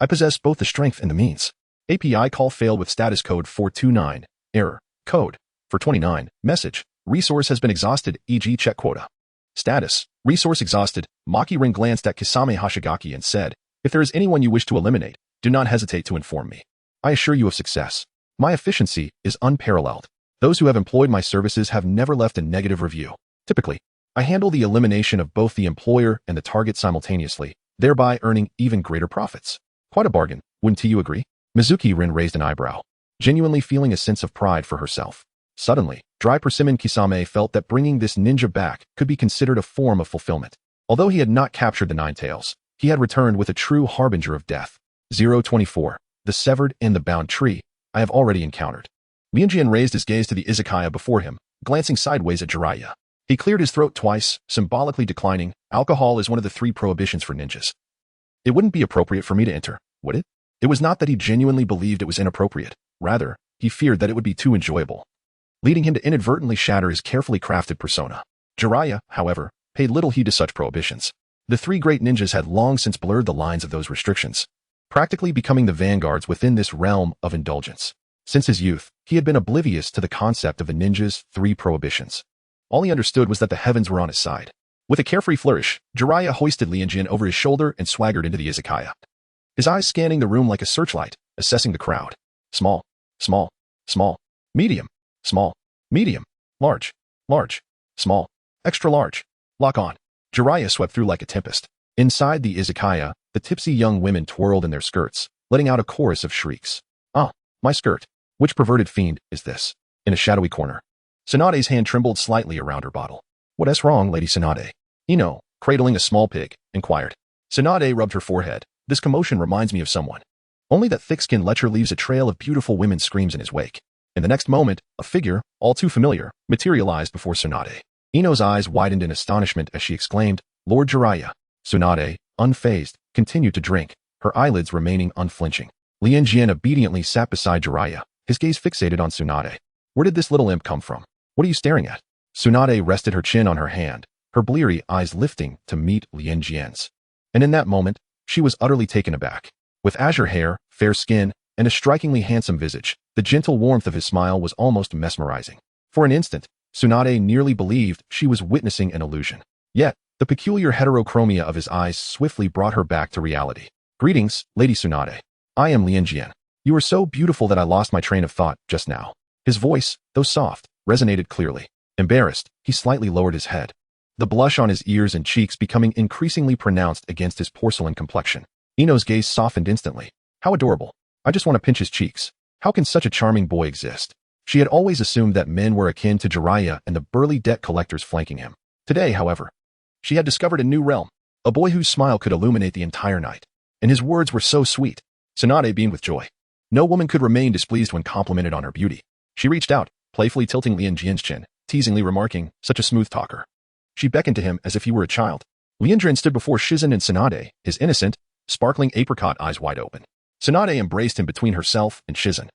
I possess both the strength and the means." API call failed with status code 429. Error. Code 429. Message. Resource has been exhausted, e.g. check quota. Status. Resource exhausted. Maki-rin glanced at Kisame Hashigaki and said, "If there is anyone you wish to eliminate, do not hesitate to inform me. I assure you of success. My efficiency is unparalleled. Those who have employed my services have never left a negative review. Typically, I handle the elimination of both the employer and the target simultaneously, thereby earning even greater profits. Quite a bargain, wouldn't you agree?" Mizuki-rin raised an eyebrow, genuinely feeling a sense of pride for herself. Suddenly, dry persimmon Kisame felt that bringing this ninja back could be considered a form of fulfillment. Although he had not captured the Nine Tails, he had returned with a true harbinger of death. 024. The severed and the bound tree, I have already encountered. Lianjian raised his gaze to the izakaya before him, glancing sideways at Jiraiya. He cleared his throat twice, symbolically declining, "Alcohol is one of the 3 prohibitions for ninjas. It wouldn't be appropriate for me to enter, would it?" It was not that he genuinely believed it was inappropriate. Rather, he feared that it would be too enjoyable, leading him to inadvertently shatter his carefully crafted persona. Jiraiya, however, paid little heed to such prohibitions. The 3 great ninjas had long since blurred the lines of those restrictions, practically becoming the vanguards within this realm of indulgence. Since his youth, he had been oblivious to the concept of the ninja's 3 prohibitions. All he understood was that the heavens were on his side. With a carefree flourish, Jiraiya hoisted Lianjian over his shoulder and swaggered into the izakaya, his eyes scanning the room like a searchlight, assessing the crowd. Small, small, small, medium, small, medium, large, large, small, extra large. Lock on. Jiraiya swept through like a tempest. Inside the izakaya, the tipsy young women twirled in their skirts, letting out a chorus of shrieks. "Ah, my skirt. Which perverted fiend is this?" In a shadowy corner, Tsunade's hand trembled slightly around her bottle. "What is wrong, Lady Tsunade?" Ino, cradling a small pig, inquired. Tsunade rubbed her forehead. "This commotion reminds me of someone." Only that thick-skinned lecher leaves a trail of beautiful women's screams in his wake. In the next moment, a figure, all too familiar, materialized before Tsunade. Ino's eyes widened in astonishment as she exclaimed, "Lord Jiraiya." Tsunade, unfazed, continued to drink, her eyelids remaining unflinching. Lianjian obediently sat beside Jiraiya, his gaze fixated on Tsunade. "Where did this little imp come from? What are you staring at?" Tsunade rested her chin on her hand, her bleary eyes lifting to meet Lianjian's. And in that moment, she was utterly taken aback. With azure hair, fair skin, and a strikingly handsome visage. The gentle warmth of his smile was almost mesmerizing. For an instant, Tsunade nearly believed she was witnessing an illusion. Yet, the peculiar heterochromia of his eyes swiftly brought her back to reality. "Greetings, Lady Tsunade. I am Lianjian. You are so beautiful that I lost my train of thought just now." His voice, though soft, resonated clearly. Embarrassed, he slightly lowered his head, the blush on his ears and cheeks becoming increasingly pronounced against his porcelain complexion. Ino's gaze softened instantly. "How adorable. I just want to pinch his cheeks. How can such a charming boy exist?" She had always assumed that men were akin to Jiraiya and the burly debt collectors flanking him. Today, however, she had discovered a new realm, a boy whose smile could illuminate the entire night. And his words were so sweet. Tsunade beamed with joy. No woman could remain displeased when complimented on her beauty. She reached out, playfully tilting Lianjian's chin, teasingly remarking, "Such a smooth talker." She beckoned to him as if he were a child. Lianjian stood before Shizen and Tsunade, his innocent, sparkling apricot eyes wide open. Tsunade embraced him between herself and Shizen.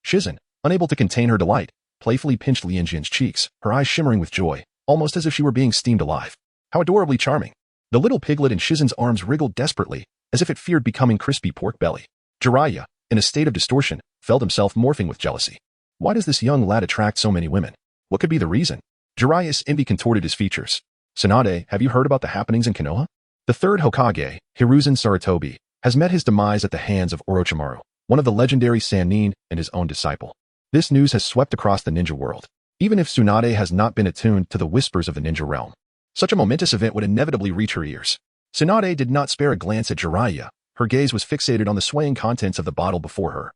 Shizen, unable to contain her delight, playfully pinched Lianjian's cheeks, her eyes shimmering with joy, almost as if she were being steamed alive. How adorably charming. The little piglet in Shizen's arms wriggled desperately, as if it feared becoming crispy pork belly. Jiraiya, in a state of distortion, felt himself morphing with jealousy. Why does this young lad attract so many women? What could be the reason? Jiraiya's envy contorted his features. "Tsunade, have you heard about the happenings in Konoha? The third Hokage, Hiruzen Sarutobi, has met his demise at the hands of Orochimaru, one of the legendary Sannin and his own disciple. This news has swept across the ninja world. Even if Tsunade has not been attuned to the whispers of the ninja realm, such a momentous event would inevitably reach her ears." Tsunade did not spare a glance at Jiraiya. Her gaze was fixated on the swaying contents of the bottle before her.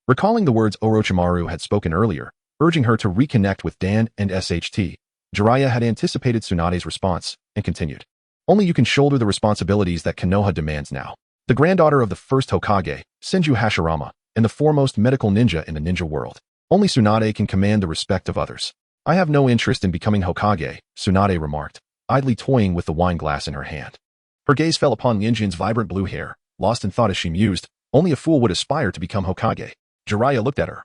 Recalling the words Orochimaru had spoken earlier, urging her to reconnect with Dan and SHT, Jiraiya had anticipated Tsunade's response and continued. "Only you can shoulder the responsibilities that Konoha demands now. The granddaughter of the first Hokage, Senju Hashirama, and the foremost medical ninja in the ninja world. Only Tsunade can command the respect of others." "I have no interest in becoming Hokage," Tsunade remarked, idly toying with the wine glass in her hand. Her gaze fell upon Lianjian's vibrant blue hair, lost in thought as she mused, only a fool would aspire to become Hokage. Jiraiya looked at her,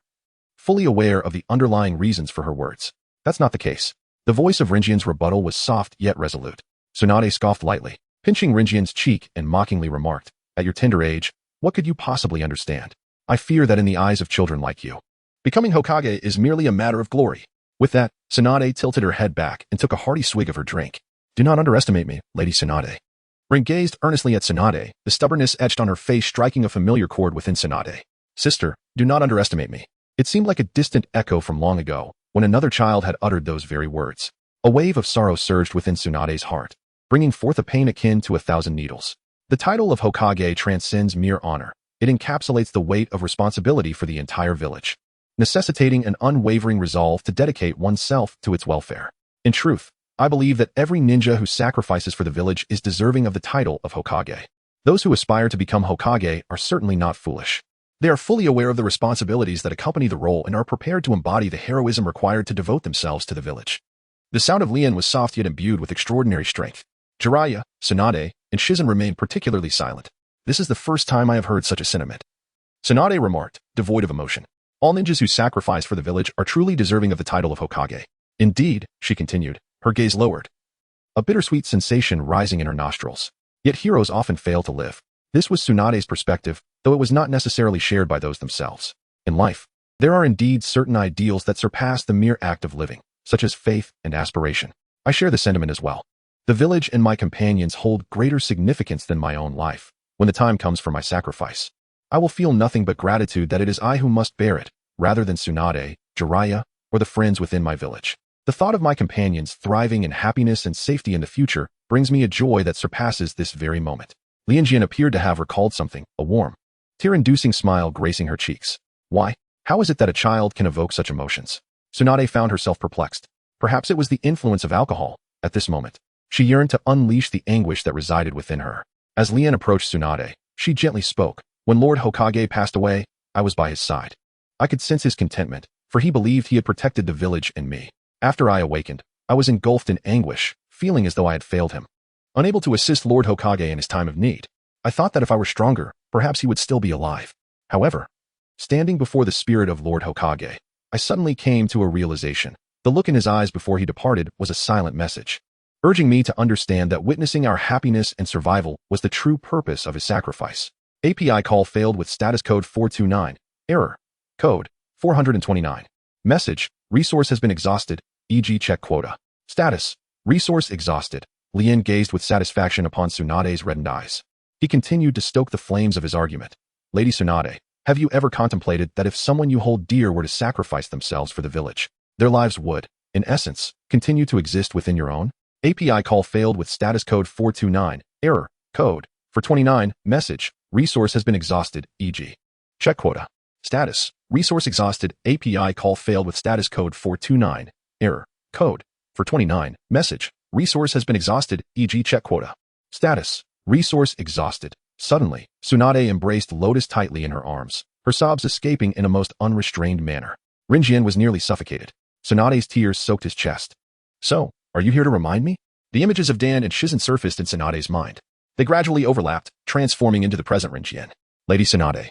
fully aware of the underlying reasons for her words. "That's not the case." The voice of Rinjian's rebuttal was soft yet resolute. Tsunade scoffed lightly, pinching Rinjian's cheek and mockingly remarked, "At your tender age, what could you possibly understand? I fear that in the eyes of children like you, becoming Hokage is merely a matter of glory." With that, Tsunade tilted her head back and took a hearty swig of her drink. "Do not underestimate me, Lady Tsunade." Rin gazed earnestly at Tsunade, the stubbornness etched on her face striking a familiar chord within Tsunade. "Sister, do not underestimate me." It seemed like a distant echo from long ago, when another child had uttered those very words. A wave of sorrow surged within Tsunade's heart, bringing forth a pain akin to 1,000 needles. The title of Hokage transcends mere honor. It encapsulates the weight of responsibility for the entire village, necessitating an unwavering resolve to dedicate oneself to its welfare. In truth, I believe that every ninja who sacrifices for the village is deserving of the title of Hokage. Those who aspire to become Hokage are certainly not foolish. They are fully aware of the responsibilities that accompany the role and are prepared to embody the heroism required to devote themselves to the village. The sound of Lian was soft yet imbued with extraordinary strength. Jiraiya, Tsunade, and Shizen remained particularly silent. "This is the first time I have heard such a sentiment," Tsunade remarked, devoid of emotion. "All ninjas who sacrifice for the village are truly deserving of the title of Hokage." "Indeed," she continued, her gaze lowered, a bittersweet sensation rising in her nostrils. "Yet heroes often fail to live." This was Tsunade's perspective, though it was not necessarily shared by those themselves. In life, there are indeed certain ideals that surpass the mere act of living, such as faith and aspiration. I share the sentiment as well. The village and my companions hold greater significance than my own life. When the time comes for my sacrifice, I will feel nothing but gratitude that it is I who must bear it, rather than Tsunade, Jiraiya, or the friends within my village. The thought of my companions thriving in happiness and safety in the future brings me a joy that surpasses this very moment. Lianjian appeared to have recalled something, a warm, tear-inducing smile gracing her cheeks. Why? How is it that a child can evoke such emotions? Tsunade found herself perplexed. Perhaps it was the influence of alcohol. At this moment, she yearned to unleash the anguish that resided within her. As Lian approached Tsunade, she gently spoke. "When Lord Hokage passed away, I was by his side. I could sense his contentment, for he believed he had protected the village and me. After I awakened, I was engulfed in anguish, feeling as though I had failed him, unable to assist Lord Hokage in his time of need. I thought that if I were stronger, perhaps he would still be alive. However, standing before the spirit of Lord Hokage, I suddenly came to a realization. The look in his eyes before he departed was a silent message, urging me to understand that witnessing our happiness and survival was the true purpose of his sacrifice." API call failed with status code 429. Error. Code 429. Message. Resource has been exhausted, e.g. check quota. Status. Resource exhausted. Lien gazed with satisfaction upon Tsunade's reddened eyes. He continued to stoke the flames of his argument. Lady Tsunade, have you ever contemplated that if someone you hold dear were to sacrifice themselves for the village, their lives would, in essence, continue to exist within your own? API call failed with status code 429. Error. Code 429. Message. Resource has been exhausted, e.g. check quota. Status. Resource exhausted. API call failed with status code 429. Error. Code 429. Message. Resource has been exhausted, e.g. check quota. Status. Resource exhausted. Suddenly, Tsunade embraced Lotus tightly in her arms, her sobs escaping in a most unrestrained manner. Lianjian was nearly suffocated. Tsunade's tears soaked his chest. So, are you here to remind me? The images of Dan and Shizen surfaced in Tsunade's mind. They gradually overlapped, transforming into the present Lianjian. Lady Tsunade,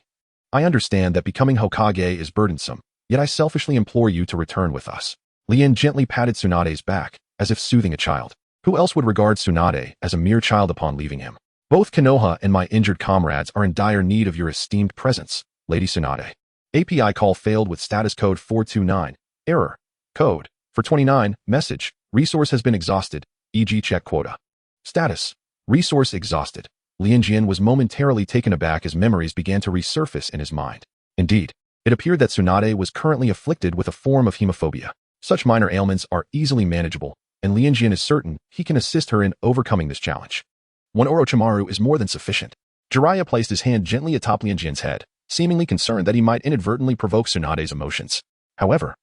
I understand that becoming Hokage is burdensome, yet I selfishly implore you to return with us. Lien gently patted Tsunade's back, as if soothing a child. Who else would regard Tsunade as a mere child upon leaving him? Both Konoha and my injured comrades are in dire need of your esteemed presence, Lady Tsunade. API call failed with status code 429. Error. Code 429. Message. Resource has been exhausted, e.g. check quota. Status. Resource exhausted. Lianjian was momentarily taken aback as memories began to resurface in his mind. Indeed, it appeared that Tsunade was currently afflicted with a form of hemophobia. Such minor ailments are easily manageable, and Lianjian is certain he can assist her in overcoming this challenge. One Orochimaru is more than sufficient. Jiraiya placed his hand gently atop Lianjian's head, seemingly concerned that he might inadvertently provoke Tsunade's emotions. However,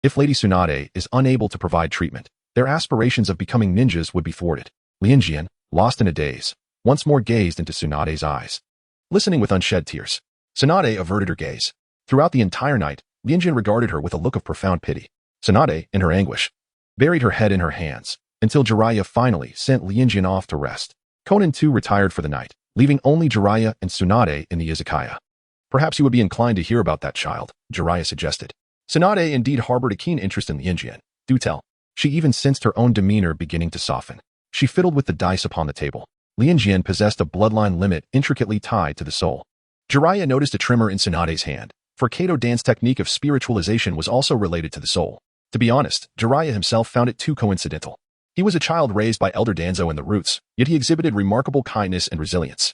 if Lady Tsunade is unable to provide treatment, their aspirations of becoming ninjas would be thwarted. Lianjian, lost in a daze, once more gazed into Tsunade's eyes. Listening with unshed tears, Tsunade averted her gaze. Throughout the entire night, Lianjian regarded her with a look of profound pity. Tsunade, in her anguish, buried her head in her hands, until Jiraiya finally sent Lianjian off to rest. Conan too retired for the night, leaving only Jiraiya and Tsunade in the izakaya. Perhaps you would be inclined to hear about that child, Jiraiya suggested. Tsunade indeed harbored a keen interest in Lianjian. Do tell. She even sensed her own demeanor beginning to soften. She fiddled with the dice upon the table. Lianjian possessed a bloodline limit intricately tied to the soul. Jiraiya noticed a tremor in Tsunade's hand, for Kato Dan's technique of spiritualization was also related to the soul. To be honest, Jiraiya himself found it too coincidental. He was a child raised by Elder Danzo in the roots, yet he exhibited remarkable kindness and resilience.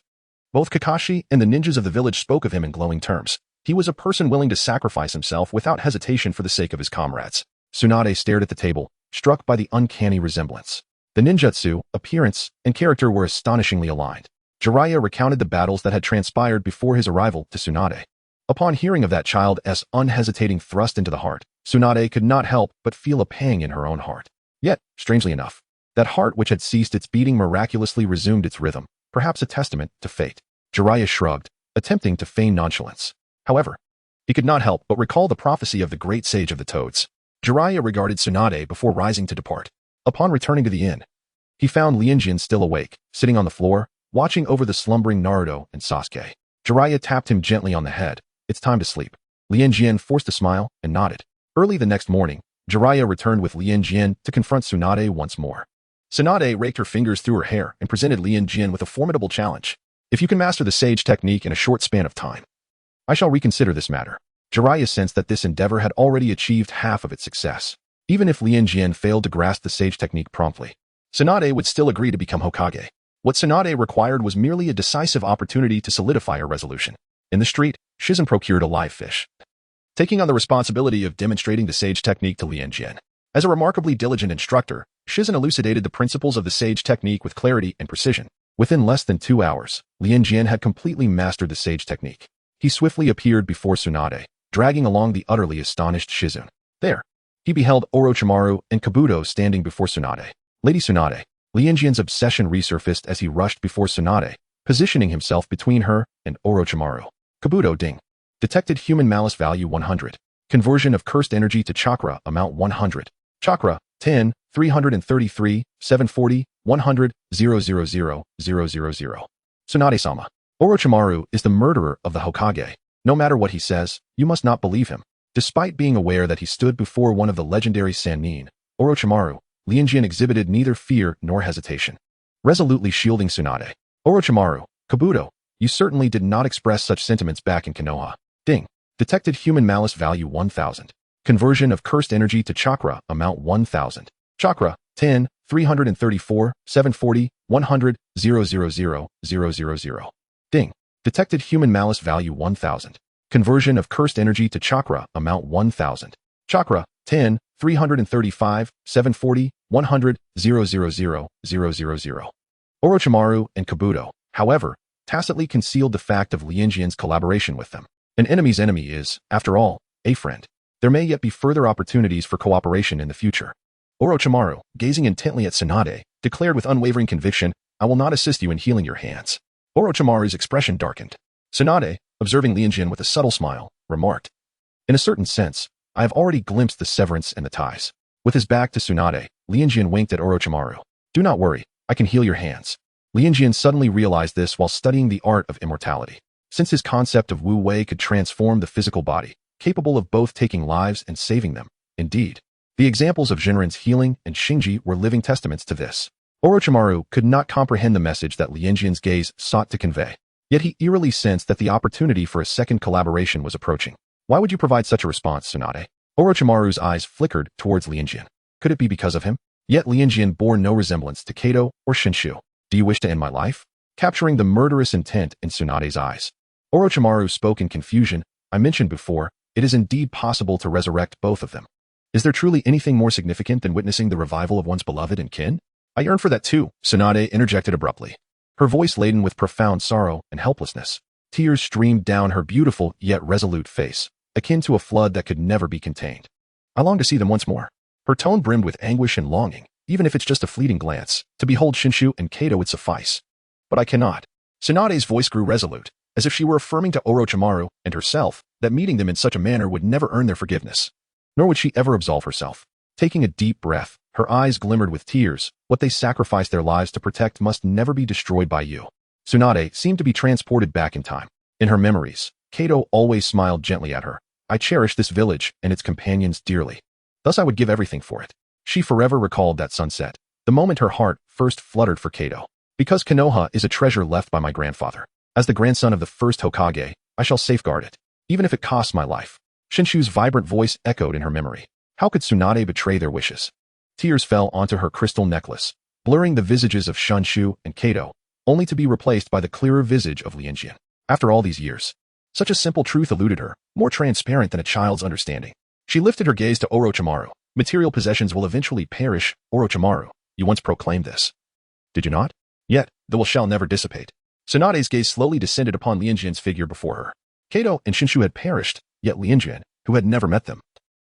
Both Kakashi and the ninjas of the village spoke of him in glowing terms. He was a person willing to sacrifice himself without hesitation for the sake of his comrades. Tsunade stared at the table, struck by the uncanny resemblance. The ninjutsu, appearance, and character were astonishingly aligned. Jiraiya recounted the battles that had transpired before his arrival to Tsunade. Upon hearing of that child's unhesitating thrust into the heart, Tsunade could not help but feel a pang in her own heart. Yet, strangely enough, that heart which had ceased its beating miraculously resumed its rhythm, perhaps a testament to fate. Jiraiya shrugged, attempting to feign nonchalance. However, he could not help but recall the prophecy of the great sage of the toads. Jiraiya regarded Tsunade before rising to depart. Upon returning to the inn, he found Lianjian still awake, sitting on the floor, watching over the slumbering Naruto and Sasuke. Jiraiya tapped him gently on the head. It's time to sleep. Lianjian forced a smile and nodded. Early the next morning, Jiraiya returned with Lianjian to confront Tsunade once more. Tsunade raked her fingers through her hair and presented Lianjian with a formidable challenge. If you can master the sage technique in a short span of time, I shall reconsider this matter. Jiraiya sensed that this endeavor had already achieved half of its success. Even if Lianjian failed to grasp the sage technique promptly, Tsunade would still agree to become Hokage. What Tsunade required was merely a decisive opportunity to solidify her resolution. In the street, Shizen procured a live fish, taking on the responsibility of demonstrating the sage technique to Lianjian. As a remarkably diligent instructor, Shizen elucidated the principles of the sage technique with clarity and precision. Within less than 2 hours, Lianjian had completely mastered the sage technique. He swiftly appeared before Tsunade, dragging along the utterly astonished Shizen. There, he beheld Orochimaru and Kabuto standing before Tsunade. Lady Tsunade, Lianjian's obsession resurfaced as he rushed before Tsunade, positioning himself between her and Orochimaru. Kabuto ding. Detected human malice value 100. Conversion of cursed energy to chakra amount 100. Chakra 10, 333, 740, 100, 000, 000. Tsunade-sama. Orochimaru is the murderer of the Hokage. No matter what he says, you must not believe him. Despite being aware that he stood before one of the legendary Sannin, Orochimaru, Lianjian exhibited neither fear nor hesitation, resolutely shielding Tsunade. Orochimaru, Kabuto, you certainly did not express such sentiments back in Konoha. Ding. Detected human malice value 1000. Conversion of cursed energy to chakra amount 1000. Chakra 10, 334, 740, 100, 000. Ding. Detected human malice value 1000. Conversion of cursed energy to chakra amount 1000. Chakra 10, 335, 740, 100, 000. Orochimaru and Kabuto, however, tacitly concealed the fact of Lianjian's collaboration with them. An enemy's enemy is, after all, a friend. There may yet be further opportunities for cooperation in the future. Orochimaru, gazing intently at Tsunade, declared with unwavering conviction, "I will not assist you in healing your hands." Orochimaru's expression darkened. Tsunade, observing Lianjian with a subtle smile, remarked, "In a certain sense, I have already glimpsed the severance and the ties." With his back to Tsunade, Lianjian winked at Orochimaru. "Do not worry, I can heal your hands." Lianjian suddenly realized this while studying the art of immortality. Since his concept of Wu Wei could transform the physical body, capable of both taking lives and saving them. Indeed, the examples of Jinren's healing and Shinji were living testaments to this. Orochimaru could not comprehend the message that Lianjian's gaze sought to convey. Yet he eerily sensed that the opportunity for a second collaboration was approaching. "Why would you provide such a response, Tsunade?" Orochimaru's eyes flickered towards Lianjian. Could it be because of him? Yet Lianjian bore no resemblance to Kato or Shinshu. "Do you wish to end my life?" Capturing the murderous intent in Tsunade's eyes, Orochimaru spoke in confusion. "I mentioned before, it is indeed possible to resurrect both of them. Is there truly anything more significant than witnessing the revival of one's beloved and kin?" "I yearn for that too," Tsunade interjected abruptly, her voice laden with profound sorrow and helplessness. Tears streamed down her beautiful yet resolute face, akin to a flood that could never be contained. "I long to see them once more." Her tone brimmed with anguish and longing. "Even if it's just a fleeting glance, to behold Shinshu and Kato would suffice. But I cannot." Tsunade's voice grew resolute, as if she were affirming to Orochimaru and herself that meeting them in such a manner would never earn their forgiveness. Nor would she ever absolve herself. Taking a deep breath, her eyes glimmered with tears. "What they sacrificed their lives to protect must never be destroyed by you." Tsunade seemed to be transported back in time. In her memories, Kato always smiled gently at her. "I cherish this village and its companions dearly. Thus I would give everything for it." She forever recalled that sunset, the moment her heart first fluttered for Kato. "Because Konoha is a treasure left by my grandfather. As the grandson of the first Hokage, I shall safeguard it, even if it costs my life." Shinshu's vibrant voice echoed in her memory. How could Tsunade betray their wishes? Tears fell onto her crystal necklace, blurring the visages of Shinshu and Kato, only to be replaced by the clearer visage of Lianjian. After all these years, such a simple truth eluded her, more transparent than a child's understanding. She lifted her gaze to Orochimaru. "Material possessions will eventually perish, Orochimaru. You once proclaimed this. Did you not? Yet, the will shall never dissipate." Tsunade's gaze slowly descended upon Lianjian's figure before her. Kato and Shinshu had perished, yet Lianjian, who had never met them,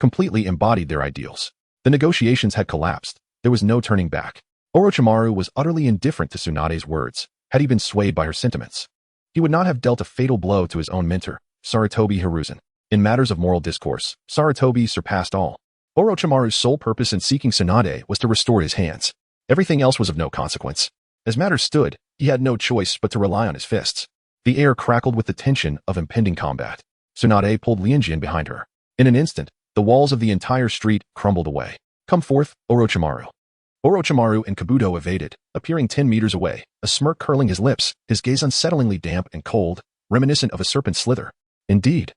completely embodied their ideals. The negotiations had collapsed. There was no turning back. Orochimaru was utterly indifferent to Tsunade's words, had he been swayed by her sentiments. He would not have dealt a fatal blow to his own mentor, Sarutobi Hiruzen. In matters of moral discourse, Sarutobi surpassed all. Orochimaru's sole purpose in seeking Tsunade was to restore his hands. Everything else was of no consequence. As matters stood, he had no choice but to rely on his fists. The air crackled with the tension of impending combat. Tsunade pulled Lianjian behind her. In an instant, the walls of the entire street crumbled away. "Come forth, Orochimaru." Orochimaru and Kabuto evaded, appearing 10 meters away, a smirk curling his lips, his gaze unsettlingly damp and cold, reminiscent of a serpent's slither. "Indeed.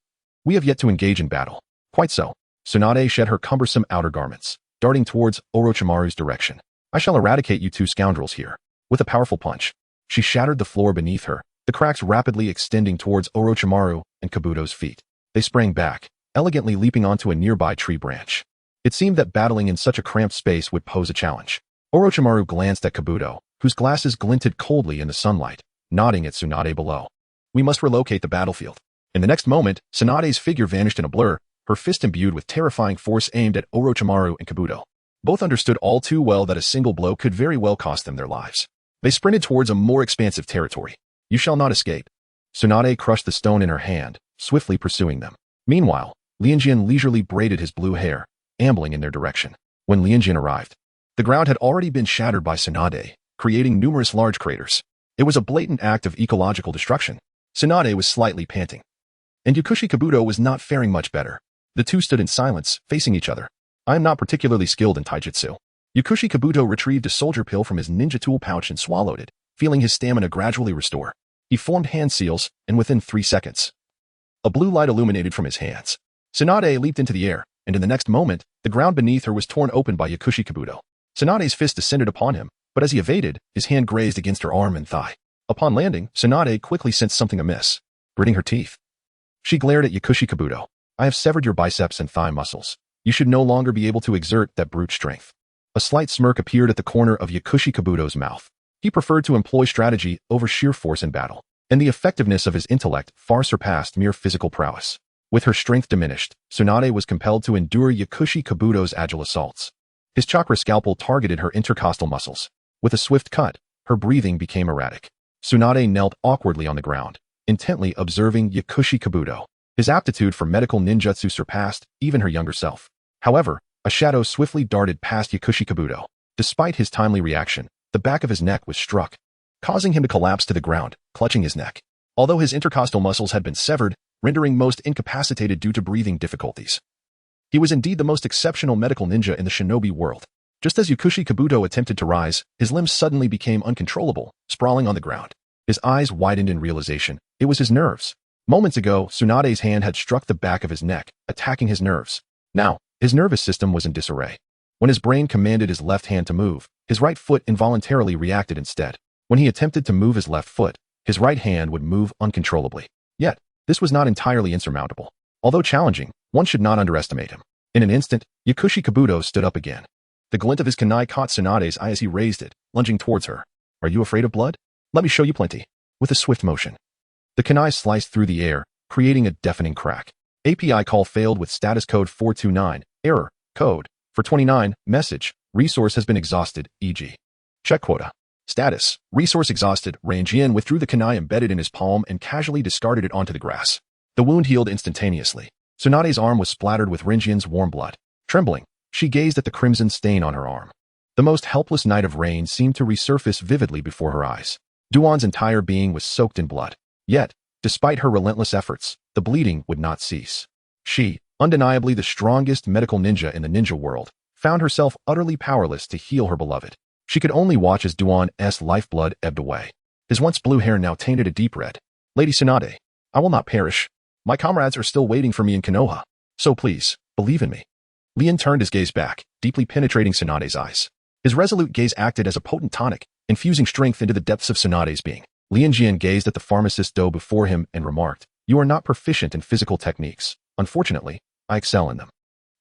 We have yet to engage in battle." "Quite so." Tsunade shed her cumbersome outer garments, darting towards Orochimaru's direction. "I shall eradicate you two scoundrels here." With a powerful punch, she shattered the floor beneath her, the cracks rapidly extending towards Orochimaru and Kabuto's feet. They sprang back, elegantly leaping onto a nearby tree branch. It seemed that battling in such a cramped space would pose a challenge. Orochimaru glanced at Kabuto, whose glasses glinted coldly in the sunlight, nodding at Tsunade below. "We must relocate the battlefield." In the next moment, Tsunade's figure vanished in a blur, her fist imbued with terrifying force aimed at Orochimaru and Kabuto. Both understood all too well that a single blow could very well cost them their lives. They sprinted towards a more expansive territory. "You shall not escape." Tsunade crushed the stone in her hand, swiftly pursuing them. Meanwhile, Lianjian leisurely braided his blue hair, ambling in their direction. When Lianjian arrived, the ground had already been shattered by Tsunade, creating numerous large craters. It was a blatant act of ecological destruction. Tsunade was slightly panting, and Yukushi Kabuto was not faring much better. The two stood in silence, facing each other. "I am not particularly skilled in taijutsu." Yukushi Kabuto retrieved a soldier pill from his ninja tool pouch and swallowed it, feeling his stamina gradually restore. He formed hand seals, and within 3 seconds, A blue light illuminated from his hands. Tsunade leaped into the air, and in the next moment, the ground beneath her was torn open by Yakushi Kabuto. Tsunade's fist descended upon him, but as he evaded, his hand grazed against her arm and thigh. Upon landing, Tsunade quickly sensed something amiss. Gritting her teeth, she glared at Yakushi Kabuto. I have severed your biceps and thigh muscles. You should no longer be able to exert that brute strength. A slight smirk appeared at the corner of Yakushi Kabuto's mouth. He preferred to employ strategy over sheer force in battle, and the effectiveness of his intellect far surpassed mere physical prowess. With her strength diminished, Tsunade was compelled to endure Yakushi Kabuto's agile assaults. His chakra scalpel targeted her intercostal muscles. With a swift cut, her breathing became erratic. Tsunade knelt awkwardly on the ground, intently observing Yakushi Kabuto. His aptitude for medical ninjutsu surpassed even her younger self. However, a shadow swiftly darted past Yakushi Kabuto. Despite his timely reaction, the back of his neck was struck, causing him to collapse to the ground, clutching his neck. Although his intercostal muscles had been severed, rendering most incapacitated due to breathing difficulties. He was indeed the most exceptional medical ninja in the shinobi world. Just as Yakushi Kabuto attempted to rise, his limbs suddenly became uncontrollable, sprawling on the ground. His eyes widened in realization. It was his nerves. Moments ago, Tsunade's hand had struck the back of his neck, attacking his nerves. Now, his nervous system was in disarray. When his brain commanded his left hand to move, his right foot involuntarily reacted instead. When he attempted to move his left foot, his right hand would move uncontrollably. Yet, this was not entirely insurmountable. Although challenging, one should not underestimate him. In an instant, Yakushi Kabuto stood up again. The glint of his kunai caught Tsunade's eye as he raised it, lunging towards her. Are you afraid of blood? Let me show you plenty. With a swift motion, the kunai sliced through the air, creating a deafening crack. API call failed with status code 429, error, code, for 29, message, resource has been exhausted, e.g. check quota. Status, resource exhausted. Lianjian withdrew the kunai embedded in his palm and casually discarded it onto the grass. The wound healed instantaneously. Tsunade's arm was splattered with Lianjian's warm blood. Trembling, she gazed at the crimson stain on her arm. The most helpless night of rain seemed to resurface vividly before her eyes. Duan's entire being was soaked in blood. Yet, despite her relentless efforts, the bleeding would not cease. She, undeniably the strongest medical ninja in the ninja world, found herself utterly powerless to heal her beloved. She could only watch as Duan's lifeblood ebbed away. His once blue hair now tainted a deep red. Lady Tsunade, I will not perish. My comrades are still waiting for me in Konoha. So please, believe in me. Lian turned his gaze back, deeply penetrating Tsunade's eyes. His resolute gaze acted as a potent tonic, infusing strength into the depths of Tsunade's being. Lianjian gazed at the pharmacist Do before him and remarked, You are not proficient in physical techniques. Unfortunately, I excel in them.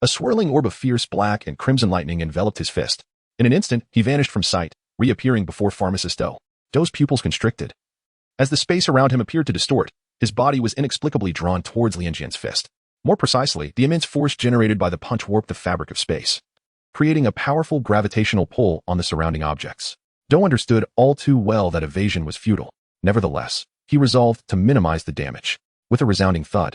A swirling orb of fierce black and crimson lightning enveloped his fist. In an instant, he vanished from sight, reappearing before pharmacist Do. Do's pupils constricted. As the space around him appeared to distort, his body was inexplicably drawn towards Lianjian's fist. More precisely, the immense force generated by the punch warped the fabric of space, creating a powerful gravitational pull on the surrounding objects. Do understood all too well that evasion was futile. Nevertheless, he resolved to minimize the damage. With a resounding thud,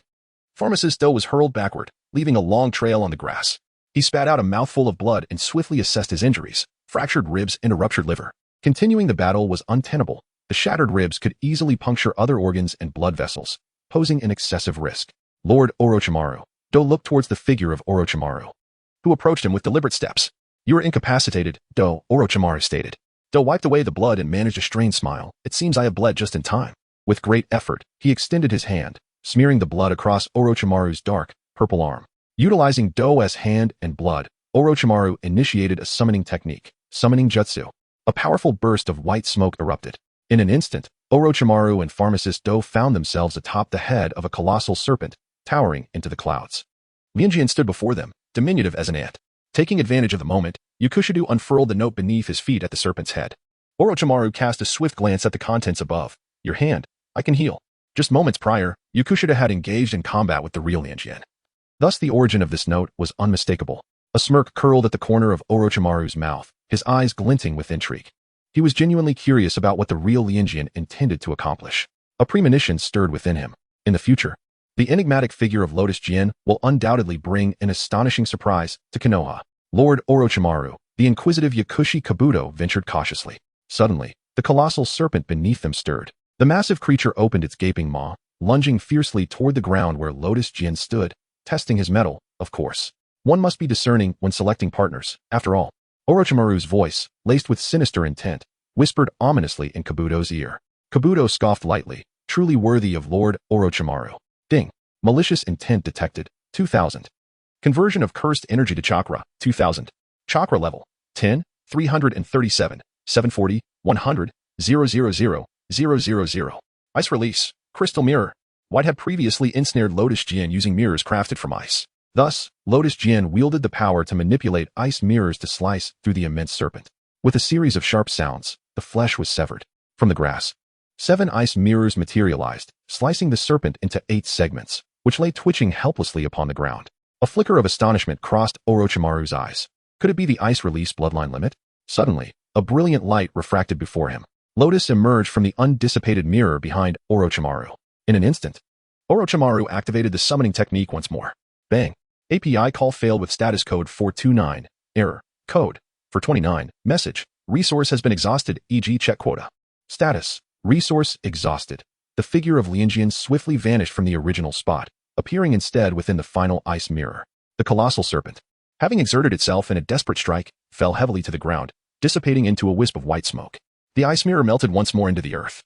pharmacist Do was hurled backward, leaving a long trail on the grass. He spat out a mouthful of blood and swiftly assessed his injuries, fractured ribs and a ruptured liver. Continuing the battle was untenable. The shattered ribs could easily puncture other organs and blood vessels, posing an excessive risk. Lord Orochimaru. Do looked towards the figure of Orochimaru, who approached him with deliberate steps. You are incapacitated, Do, Orochimaru stated. Do wiped away the blood and managed a strained smile. It seems I have bled just in time. With great effort, he extended his hand, smearing the blood across Orochimaru's dark, purple arm. Utilizing Do's hand and blood, Orochimaru initiated a summoning technique, summoning jutsu. A powerful burst of white smoke erupted. In an instant, Orochimaru and pharmacist Do found themselves atop the head of a colossal serpent, towering into the clouds. Lianjian stood before them, diminutive as an ant. Taking advantage of the moment, Yakushido unfurled the note beneath his feet at the serpent's head. Orochimaru cast a swift glance at the contents above. Your hand, I can heal. Just moments prior, Yakushida had engaged in combat with the real Lianjian. Thus the origin of this note was unmistakable. A smirk curled at the corner of Orochimaru's mouth, his eyes glinting with intrigue. He was genuinely curious about what the real Lianjian intended to accomplish. A premonition stirred within him. In the future, the enigmatic figure of Lotus Jin will undoubtedly bring an astonishing surprise to Konoha. Lord Orochimaru, the inquisitive Yakushi Kabuto, ventured cautiously. Suddenly, the colossal serpent beneath them stirred. The massive creature opened its gaping maw, lunging fiercely toward the ground where Lotus Jin stood, testing his mettle, of course. One must be discerning when selecting partners, after all. Orochimaru's voice, laced with sinister intent, whispered ominously in Kabuto's ear. Kabuto scoffed lightly, truly worthy of Lord Orochimaru. Ding. Malicious intent detected, 2000. Conversion of cursed energy to chakra, 2000. Chakra level, 10, 337, 740, 100, 000. Ice release, crystal mirror. White had previously ensnared Lotus Jian using mirrors crafted from ice. Thus, Lotus Jian wielded the power to manipulate ice mirrors to slice through the immense serpent. With a series of sharp sounds, the flesh was severed. From the grass, 7 ice mirrors materialized, slicing the serpent into 8 segments, which lay twitching helplessly upon the ground. A flicker of astonishment crossed Orochimaru's eyes. Could it be the ice release bloodline limit? Suddenly, a brilliant light refracted before him. Lotus emerged from the undissipated mirror behind Orochimaru. In an instant, Orochimaru activated the summoning technique once more. Bang! API call failed with status code 429. Error. Code. For 29. Message. Resource has been exhausted, e.g. check quota. Status. Resource exhausted. The figure of Lianjian swiftly vanished from the original spot, appearing instead within the final ice mirror. The colossal serpent, having exerted itself in a desperate strike, fell heavily to the ground, dissipating into a wisp of white smoke. The ice mirror melted once more into the earth.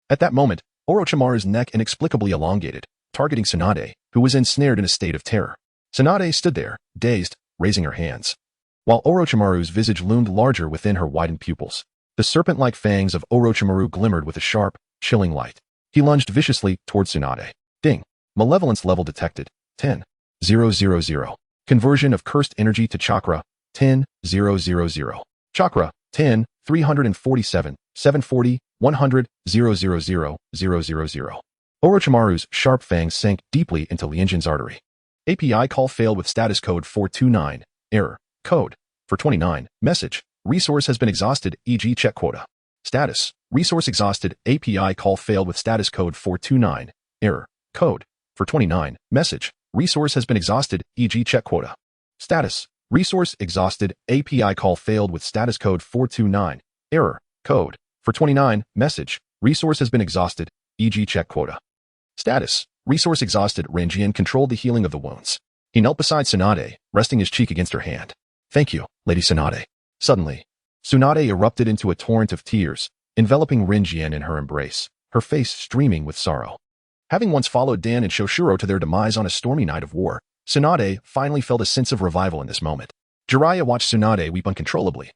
At that moment, Orochimaru's neck inexplicably elongated, targeting Tsunade, who was ensnared in a state of terror. Tsunade stood there, dazed, raising her hands, while Orochimaru's visage loomed larger within her widened pupils. The serpent-like fangs of Orochimaru glimmered with a sharp, chilling light. He lunged viciously towards Tsunade. Ding! Malevolence level detected, 10. 000. Conversion of cursed energy to chakra, 10. 000. Chakra, 10. 347, 740, 100, 000. Orochimaru's sharp fangs sank deeply into Lianjian's artery. API call failed with status code 429. Error. Code. For 29. Message. Resource has been exhausted, e.g. check quota. Status. Resource exhausted. API call failed with status code 429. Error. Code. For 29. Message. Resource has been exhausted, e.g. check quota. Status. Resource exhausted. API call failed with status code 429. Error. Code. For 29. Message. Resource has been exhausted, e.g. check quota. Status. Resource exhausted. Lianjian controlled the healing of the wounds. He knelt beside Tsunade, resting his cheek against her hand. Thank you, Lady Tsunade. Suddenly, Tsunade erupted into a torrent of tears, enveloping Lianjian in her embrace, her face streaming with sorrow. Having once followed Dan and Shoshiro to their demise on a stormy night of war, Tsunade finally felt a sense of revival in this moment. Jiraiya watched Tsunade weep uncontrollably,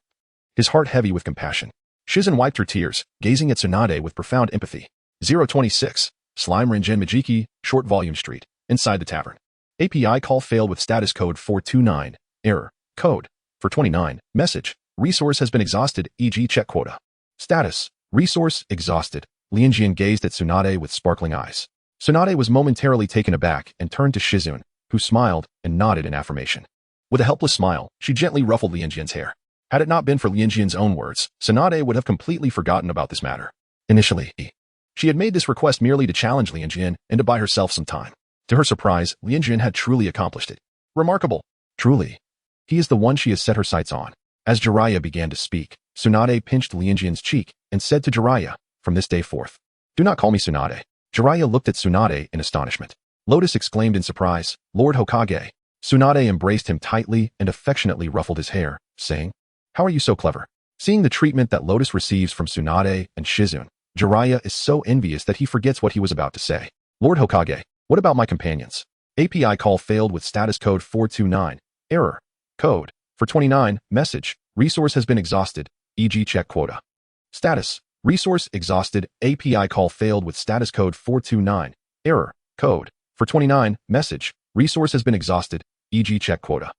his heart heavy with compassion. Shizen wiped her tears, gazing at Tsunade with profound empathy. 026. Slime Rinjin Majiki, Short Volume Street, inside the tavern. API call failed with status code 429. Error. Code. For 29. Message. Resource has been exhausted, e.g. check quota. Status. Resource exhausted. Lianjian gazed at Tsunade with sparkling eyes. Tsunade was momentarily taken aback and turned to Shizun, who smiled and nodded in affirmation. With a helpless smile, she gently ruffled Lianjian's hair. Had it not been for Lianjian's own words, Tsunade would have completely forgotten about this matter. Initially, she had made this request merely to challenge Lianjian and to buy herself some time. To her surprise, Lianjian had truly accomplished it. Remarkable. Truly. He is the one she has set her sights on. As Jiraiya began to speak, Tsunade pinched Lianjian's cheek and said to Jiraiya, from this day forth, do not call me Tsunade. Jiraiya looked at Tsunade in astonishment. Lotus exclaimed in surprise, Lord Hokage. Tsunade embraced him tightly and affectionately ruffled his hair, saying, how are you so clever? Seeing the treatment that Lotus receives from Tsunade and Shizun, Jiraiya is so envious that he forgets what he was about to say. Lord Hokage, what about my companions? API call failed with status code 429. Error. Code. For 29. Message. Resource has been exhausted, e.g. check quota. Status. Resource exhausted. API call failed with status code 429. Error. Code. For 29. Message. Resource has been exhausted, e.g. check quota.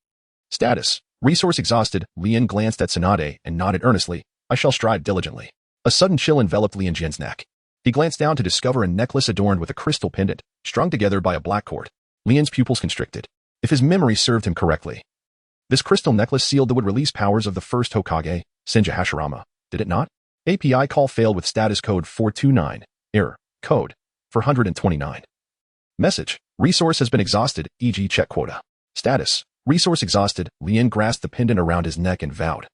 Status. Resource exhausted. Lian glanced at Tsunade and nodded earnestly. I shall strive diligently. A sudden chill enveloped Lianjian's neck. He glanced down to discover a necklace adorned with a crystal pendant, strung together by a black cord. Lian's pupils constricted. If his memory served him correctly, this crystal necklace sealed that would release powers of the first Hokage, Senja Hashirama, did it not? API call failed with status code 429. Error. Code. For 129. Message. Resource has been exhausted, e.g. check quota. Status. Resource exhausted. Lian grasped the pendant around his neck and vowed,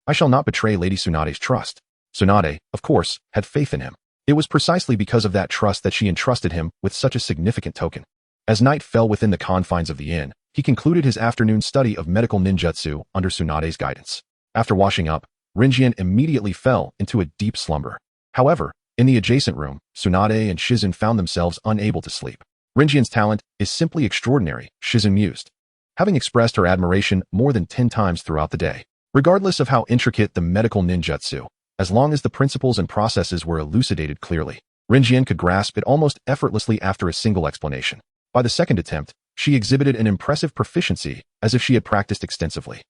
I shall not betray Lady Tsunade's trust. Tsunade, of course, had faith in him. It was precisely because of that trust that she entrusted him with such a significant token. As night fell within the confines of the inn, he concluded his afternoon study of medical ninjutsu under Tsunade's guidance. After washing up, Lianjian immediately fell into a deep slumber. However, in the adjacent room, Tsunade and Shizun found themselves unable to sleep. Rinjian's talent is simply extraordinary, Shizun mused, having expressed her admiration more than 10 times throughout the day. Regardless of how intricate the medical ninjutsu, as long as the principles and processes were elucidated clearly, Rinjian could grasp it almost effortlessly after a single explanation. By the second attempt, she exhibited an impressive proficiency as if she had practiced extensively.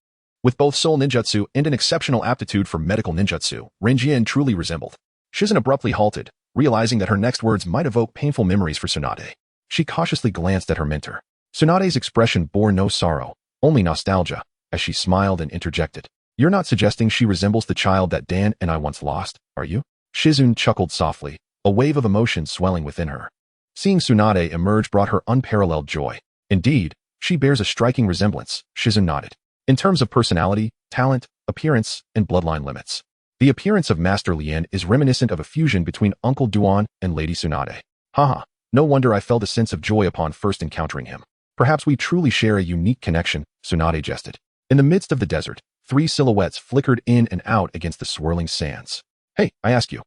With both soul ninjutsu and an exceptional aptitude for medical ninjutsu, Rinjian truly resembled. Shizun abruptly halted, realizing that her next words might evoke painful memories for Tsunade. She cautiously glanced at her mentor. Tsunade's expression bore no sorrow, only nostalgia, as she smiled and interjected. You're not suggesting she resembles the child that Dan and I once lost, are you? Shizun chuckled softly, a wave of emotion swelling within her. Seeing Tsunade emerge brought her unparalleled joy. Indeed, she bears a striking resemblance, Shizun nodded. In terms of personality, talent, appearance, and bloodline limits. The appearance of Master Lian is reminiscent of a fusion between Uncle Duan and Lady Tsunade. Haha, no wonder I felt a sense of joy upon first encountering him. Perhaps we truly share a unique connection, Tsunade jested. In the midst of the desert, 3 silhouettes flickered in and out against the swirling sands. Hey, I ask you,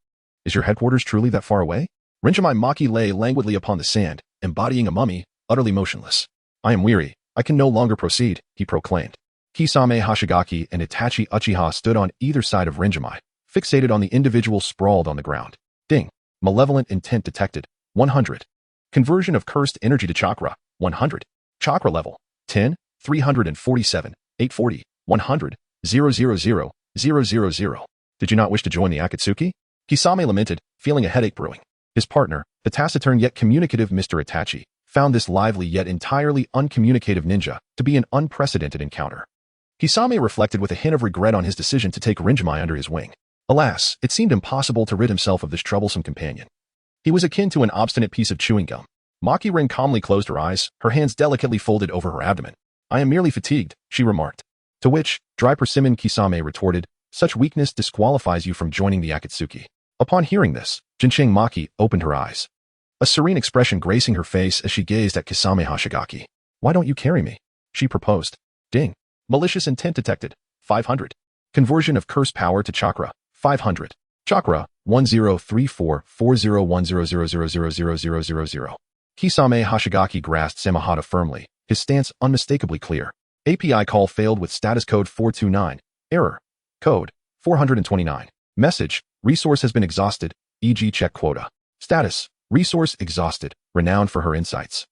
is your headquarters truly that far away? Rinjamai Maki lay languidly upon the sand, embodying a mummy, utterly motionless. I am weary, I can no longer proceed, he proclaimed. Kisame Hashigaki and Itachi Uchiha stood on either side of Rinjamai, fixated on the individual sprawled on the ground. Ding. Malevolent intent detected. 100. Conversion of cursed energy to chakra. 100. Chakra level. 10, 347, 840, 100, 000, 000. Did you not wish to join the Akatsuki? Kisame lamented, feeling a headache brewing. His partner, the taciturn yet communicative Mr. Itachi, found this lively yet entirely uncommunicative ninja to be an unprecedented encounter. Kisame reflected with a hint of regret on his decision to take Rinjamai under his wing. Alas, it seemed impossible to rid himself of this troublesome companion. He was akin to an obstinate piece of chewing gum. Maki-Rin calmly closed her eyes, her hands delicately folded over her abdomen. I am merely fatigued, she remarked. To which, dry persimmon Kisame retorted, such weakness disqualifies you from joining the Akatsuki. Upon hearing this, Jincheng Maki opened her eyes, a serene expression gracing her face as she gazed at Kisame Hashigaki. Why don't you carry me? She proposed. Ding. Malicious intent detected. 500. Conversion of curse power to chakra. 500. Chakra. 1034401000000000. Kisame Hashigaki grasped Samahata firmly, his stance unmistakably clear. API call failed with status code 429. Error. Code. 429. Message. Resource has been exhausted, e.g. check quota. Status. Resource exhausted, renowned for her insights.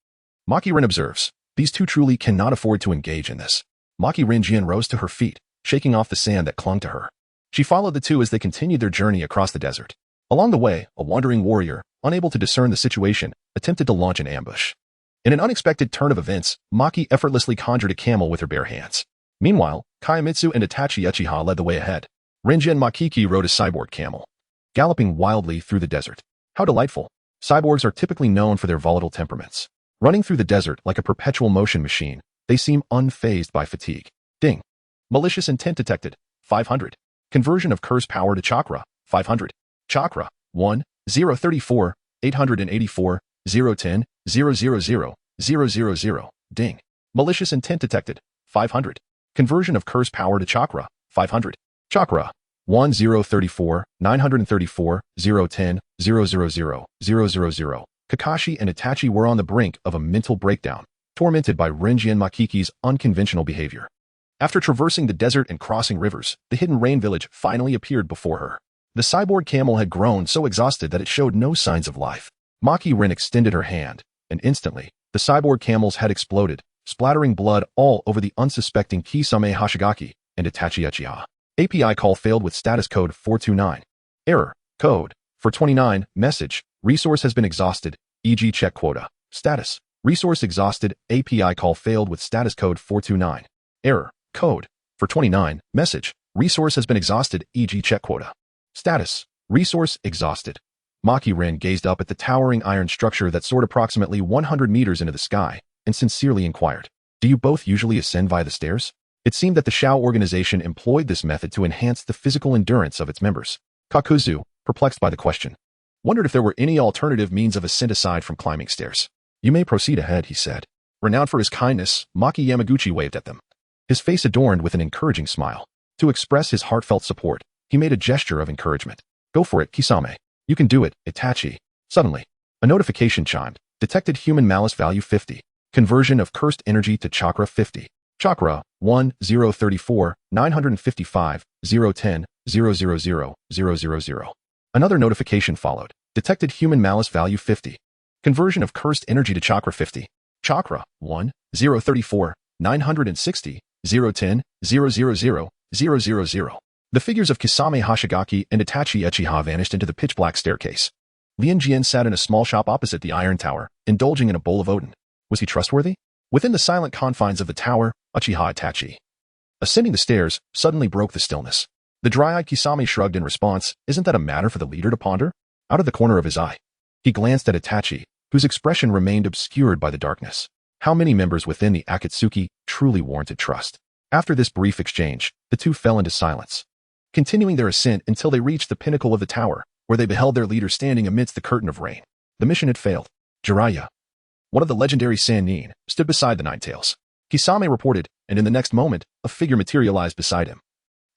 Maki-Rin observes, these two truly cannot afford to engage in this. Maki-Rin Jian rose to her feet, shaking off the sand that clung to her. She followed the two as they continued their journey across the desert. Along the way, a wandering warrior, unable to discern the situation, attempted to launch an ambush. In an unexpected turn of events, Maki effortlessly conjured a camel with her bare hands. Meanwhile, Kaimitsu and Itachi Uchiha led the way ahead. Rinjin Makiki rode a cyborg camel, galloping wildly through the desert. How delightful. Cyborgs are typically known for their volatile temperaments. Running through the desert like a perpetual motion machine, they seem unfazed by fatigue. Ding. Malicious intent detected. 500. Conversion of curse power to chakra. 500. Chakra. 1, 034, 884, 010, 000, 000. Ding. Malicious intent detected. 500. Conversion of curse power to chakra. 500. Chakra. 1034, 934, 010, 000, 000. Kakashi and Itachi were on the brink of a mental breakdown, tormented by Rinjin Makiki's unconventional behavior. After traversing the desert and crossing rivers, the hidden rain village finally appeared before her. The cyborg camel had grown so exhausted that it showed no signs of life. Maki-Rin extended her hand, and instantly, the cyborg camel's head exploded, splattering blood all over the unsuspecting Kisame Hashigaki and Itachi Uchiha. API call failed with status code 429. Error. Code. For 29. Message. Resource has been exhausted, e.g. check quota. Status. Resource exhausted. API call failed with status code 429. Error. Code. For 29. Message. Resource has been exhausted, e.g. check quota. Status. Resource exhausted. Maki-Rin gazed up at the towering iron structure that soared approximately 100 meters into the sky and sincerely inquired, do you both usually ascend via the stairs? It seemed that the Shao organization employed this method to enhance the physical endurance of its members. Kakuzu, perplexed by the question, wondered if there were any alternative means of ascent aside from climbing stairs. You may proceed ahead, he said. Renowned for his kindness, Maki Yamaguchi waved at them, his face adorned with an encouraging smile. To express his heartfelt support, he made a gesture of encouragement. Go for it, Kisame. You can do it, Itachi. Suddenly, a notification chimed, Detected human malice value 50. Conversion of cursed energy to chakra 50. Chakra 1034 955 010 000 Another notification followed. Detected human malice value 50. Conversion of cursed energy to chakra 50. Chakra 1034 960 010 000 The figures of Kisame Hashigaki and Itachi Uchiha vanished into the pitch-black staircase. Lianjian sat in a small shop opposite the Iron Tower, indulging in a bowl of Odin. Was he trustworthy? Within the silent confines of the tower, Uchiha Itachi, ascending the stairs, suddenly broke the stillness. The dry-eyed Kisame shrugged in response. Isn't that a matter for the leader to ponder? Out of the corner of his eye, he glanced at Itachi, whose expression remained obscured by the darkness. How many members within the Akatsuki truly warranted trust? After this brief exchange, the two fell into silence, continuing their ascent until they reached the pinnacle of the tower, where they beheld their leader standing amidst the curtain of rain. The mission had failed. Jiraiya, one of the legendary Sannin, stood beside the Ninetales. Kisame reported, and in the next moment, a figure materialized beside him.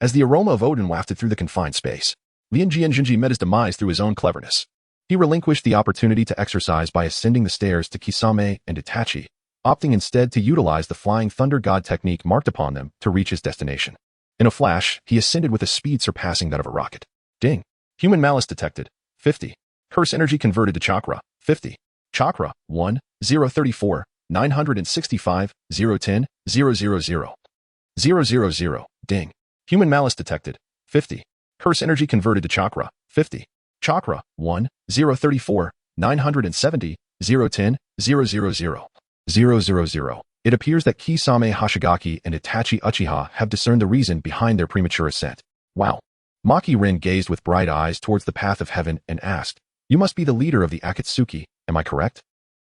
As the aroma of Odin wafted through the confined space, Lianjian Jinji met his demise through his own cleverness. He relinquished the opportunity to exercise by ascending the stairs to Kisame and Itachi, opting instead to utilize the flying thunder god technique marked upon them to reach his destination. In a flash, he ascended with a speed surpassing that of a rocket. Ding. Human malice detected. 50. Curse energy converted to chakra. 50. Chakra 1034 965 010 000 Ding. Human malice detected. 50. Curse energy converted to chakra. 50. Chakra 1034 970 010 000 It appears that Kisame Hashigaki and Itachi Uchiha have discerned the reason behind their premature ascent. Wow. Maki Rin gazed with bright eyes towards the path of heaven and asked, "You must be the leader of the Akatsuki, am I correct?"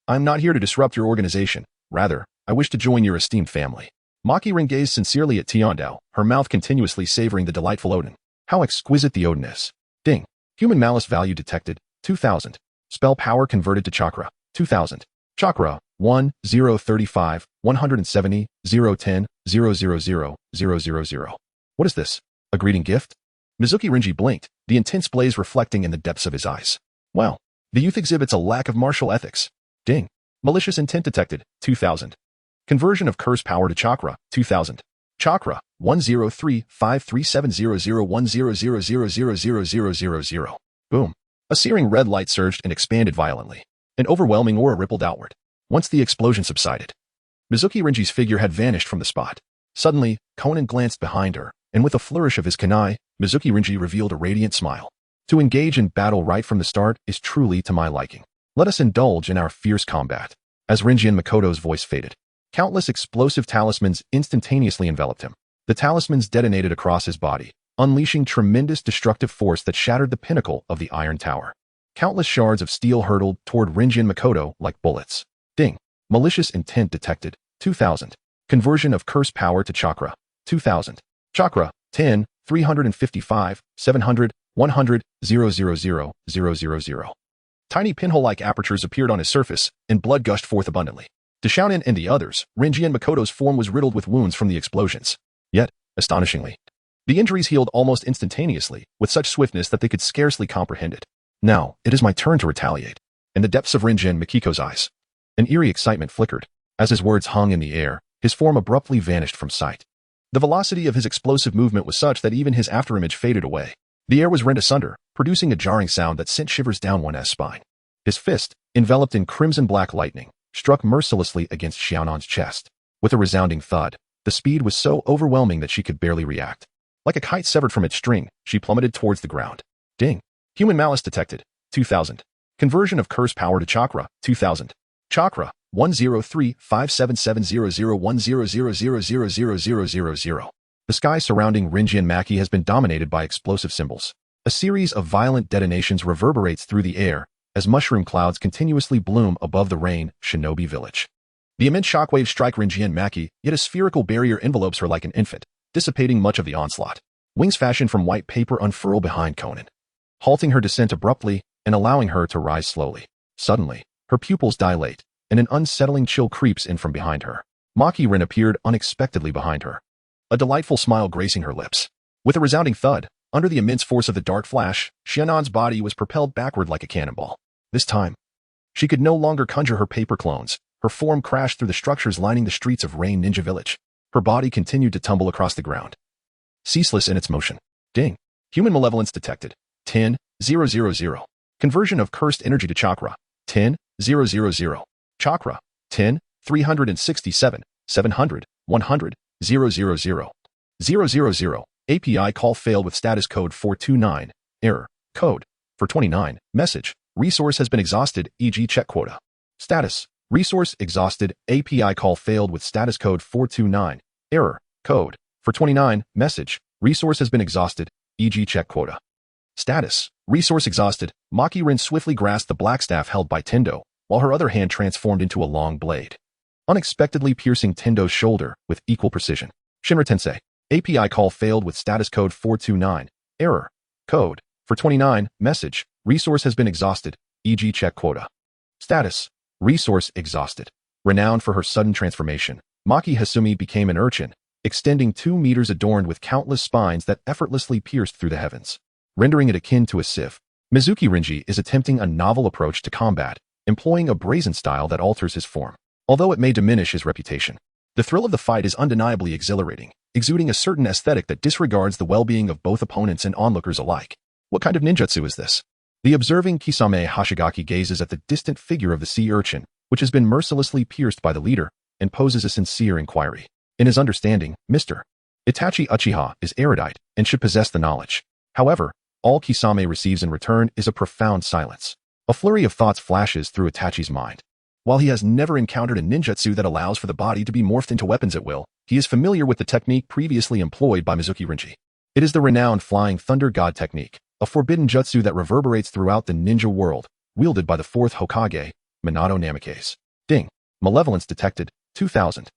"I'm not here to disrupt your organization. Rather, I wish to join your esteemed family." Maki Rin gazed sincerely at Tiandao, her mouth continuously savoring the delightful Odin. How exquisite the Odin is. Ding. Human malice value detected. 2000. Spell power converted to chakra. 2000. Chakra 1035 170 010 000. What is this? A greeting gift? Mizuki Rinji blinked, the intense blaze reflecting in the depths of his eyes. Well, the youth exhibits a lack of martial ethics. Ding. Malicious intent detected. 2000. Conversion of curse power to chakra. 2000. Chakra 103537001000000. Boom. A searing red light surged and expanded violently. An overwhelming aura rippled outward. Once the explosion subsided, Mizuki Rinji's figure had vanished from the spot. Suddenly, Konan glanced behind her, and with a flourish of his kunai, Mizuki Rinji revealed a radiant smile. To engage in battle right from the start is truly to my liking. Let us indulge in our fierce combat. As Rinjian Makoto's voice faded, countless explosive talismans instantaneously enveloped him. The talismans detonated across his body, unleashing tremendous destructive force that shattered the pinnacle of the Iron Tower. Countless shards of steel hurtled toward Rinjian Makoto like bullets. Ding. Malicious intent detected. 2000. Conversion of curse power to chakra. 2000. Chakra 10 355 700 100 000. Tiny pinhole-like apertures appeared on his surface, and blood gushed forth abundantly. To Xiaonin and the others, Rinjian Makoto's form was riddled with wounds from the explosions. Yet, astonishingly, the injuries healed almost instantaneously, with such swiftness that they could scarcely comprehend it. Now, it is my turn to retaliate. In the depths of Rinjian Makiko's eyes, an eerie excitement flickered. As his words hung in the air, his form abruptly vanished from sight. The velocity of his explosive movement was such that even his afterimage faded away. The air was rent asunder, producing a jarring sound that sent shivers down one's spine. His fist, enveloped in crimson-black lightning, struck mercilessly against Xiaonan's chest. With a resounding thud, the speed was so overwhelming that she could barely react. Like a kite severed from its string, she plummeted towards the ground. Ding. Human malice detected. 2000. Conversion of curse power to chakra. 2000. Chakra 103577001000000. The sky surrounding Rinjian Maki has been dominated by explosive symbols. A series of violent detonations reverberates through the air as mushroom clouds continuously bloom above the rain shinobi village. The immense shockwaves strike Rinjian Maki, yet a spherical barrier envelopes her like an infant, dissipating much of the onslaught. Wings fashioned from white paper unfurl behind Konan, halting her descent abruptly and allowing her to rise slowly. Suddenly, her pupils dilate, and an unsettling chill creeps in from behind her. Maki Rin appeared unexpectedly behind her, a delightful smile gracing her lips. With a resounding thud, under the immense force of the dark flash, Xianan's body was propelled backward like a cannonball. This time, She could no longer conjure her paper clones. Her form crashed through the structures lining the streets of Rain Ninja Village. Her body continued to tumble across the ground, ceaseless in its motion. Ding. Human malevolence detected. 10,000. Conversion of cursed energy to chakra. 10,000. Chakra. 10,367, 700, 100, 000. 000. API call failed with status code 429. Error. Code. For 29. Message. Resource has been exhausted, e.g. check quota. Status. Resource exhausted. API call failed with status code 429. Error. Code. For 29. Message. Resource has been exhausted, e.g. check quota. Status. Resource exhausted. Maki Rin swiftly grasped the black staff held by Tendo, while her other hand transformed into a long blade, unexpectedly piercing Tendo's shoulder with equal precision. Shinra Tensei. API call failed with status code 429. Error. Code. For 29. Message. Resource has been exhausted, e.g. check quota. Status. Resource exhausted. Renowned for her sudden transformation, Maki Hasumi became an urchin, extending 2 meters adorned with countless spines that effortlessly pierced through the heavens, rendering it akin to a sieve. Mizuki Renji is attempting a novel approach to combat, employing a brazen style that alters his form, although it may diminish his reputation. The thrill of the fight is undeniably exhilarating, exuding a certain aesthetic that disregards the well-being of both opponents and onlookers alike. What kind of ninjutsu is this? The observing Kisame Hashigaki gazes at the distant figure of the sea urchin, which has been mercilessly pierced by the leader, and poses a sincere inquiry. In his understanding, Mr. Itachi Uchiha is erudite and should possess the knowledge. However, all Kisame receives in return is a profound silence. A flurry of thoughts flashes through Itachi's mind. While he has never encountered a ninjutsu that allows for the body to be morphed into weapons at will, he is familiar with the technique previously employed by Mizuki Renji. It is the renowned Flying Thunder God technique, a forbidden jutsu that reverberates throughout the ninja world, wielded by the 4th Hokage, Minato Namikaze. Ding. Malevolence detected. 2000.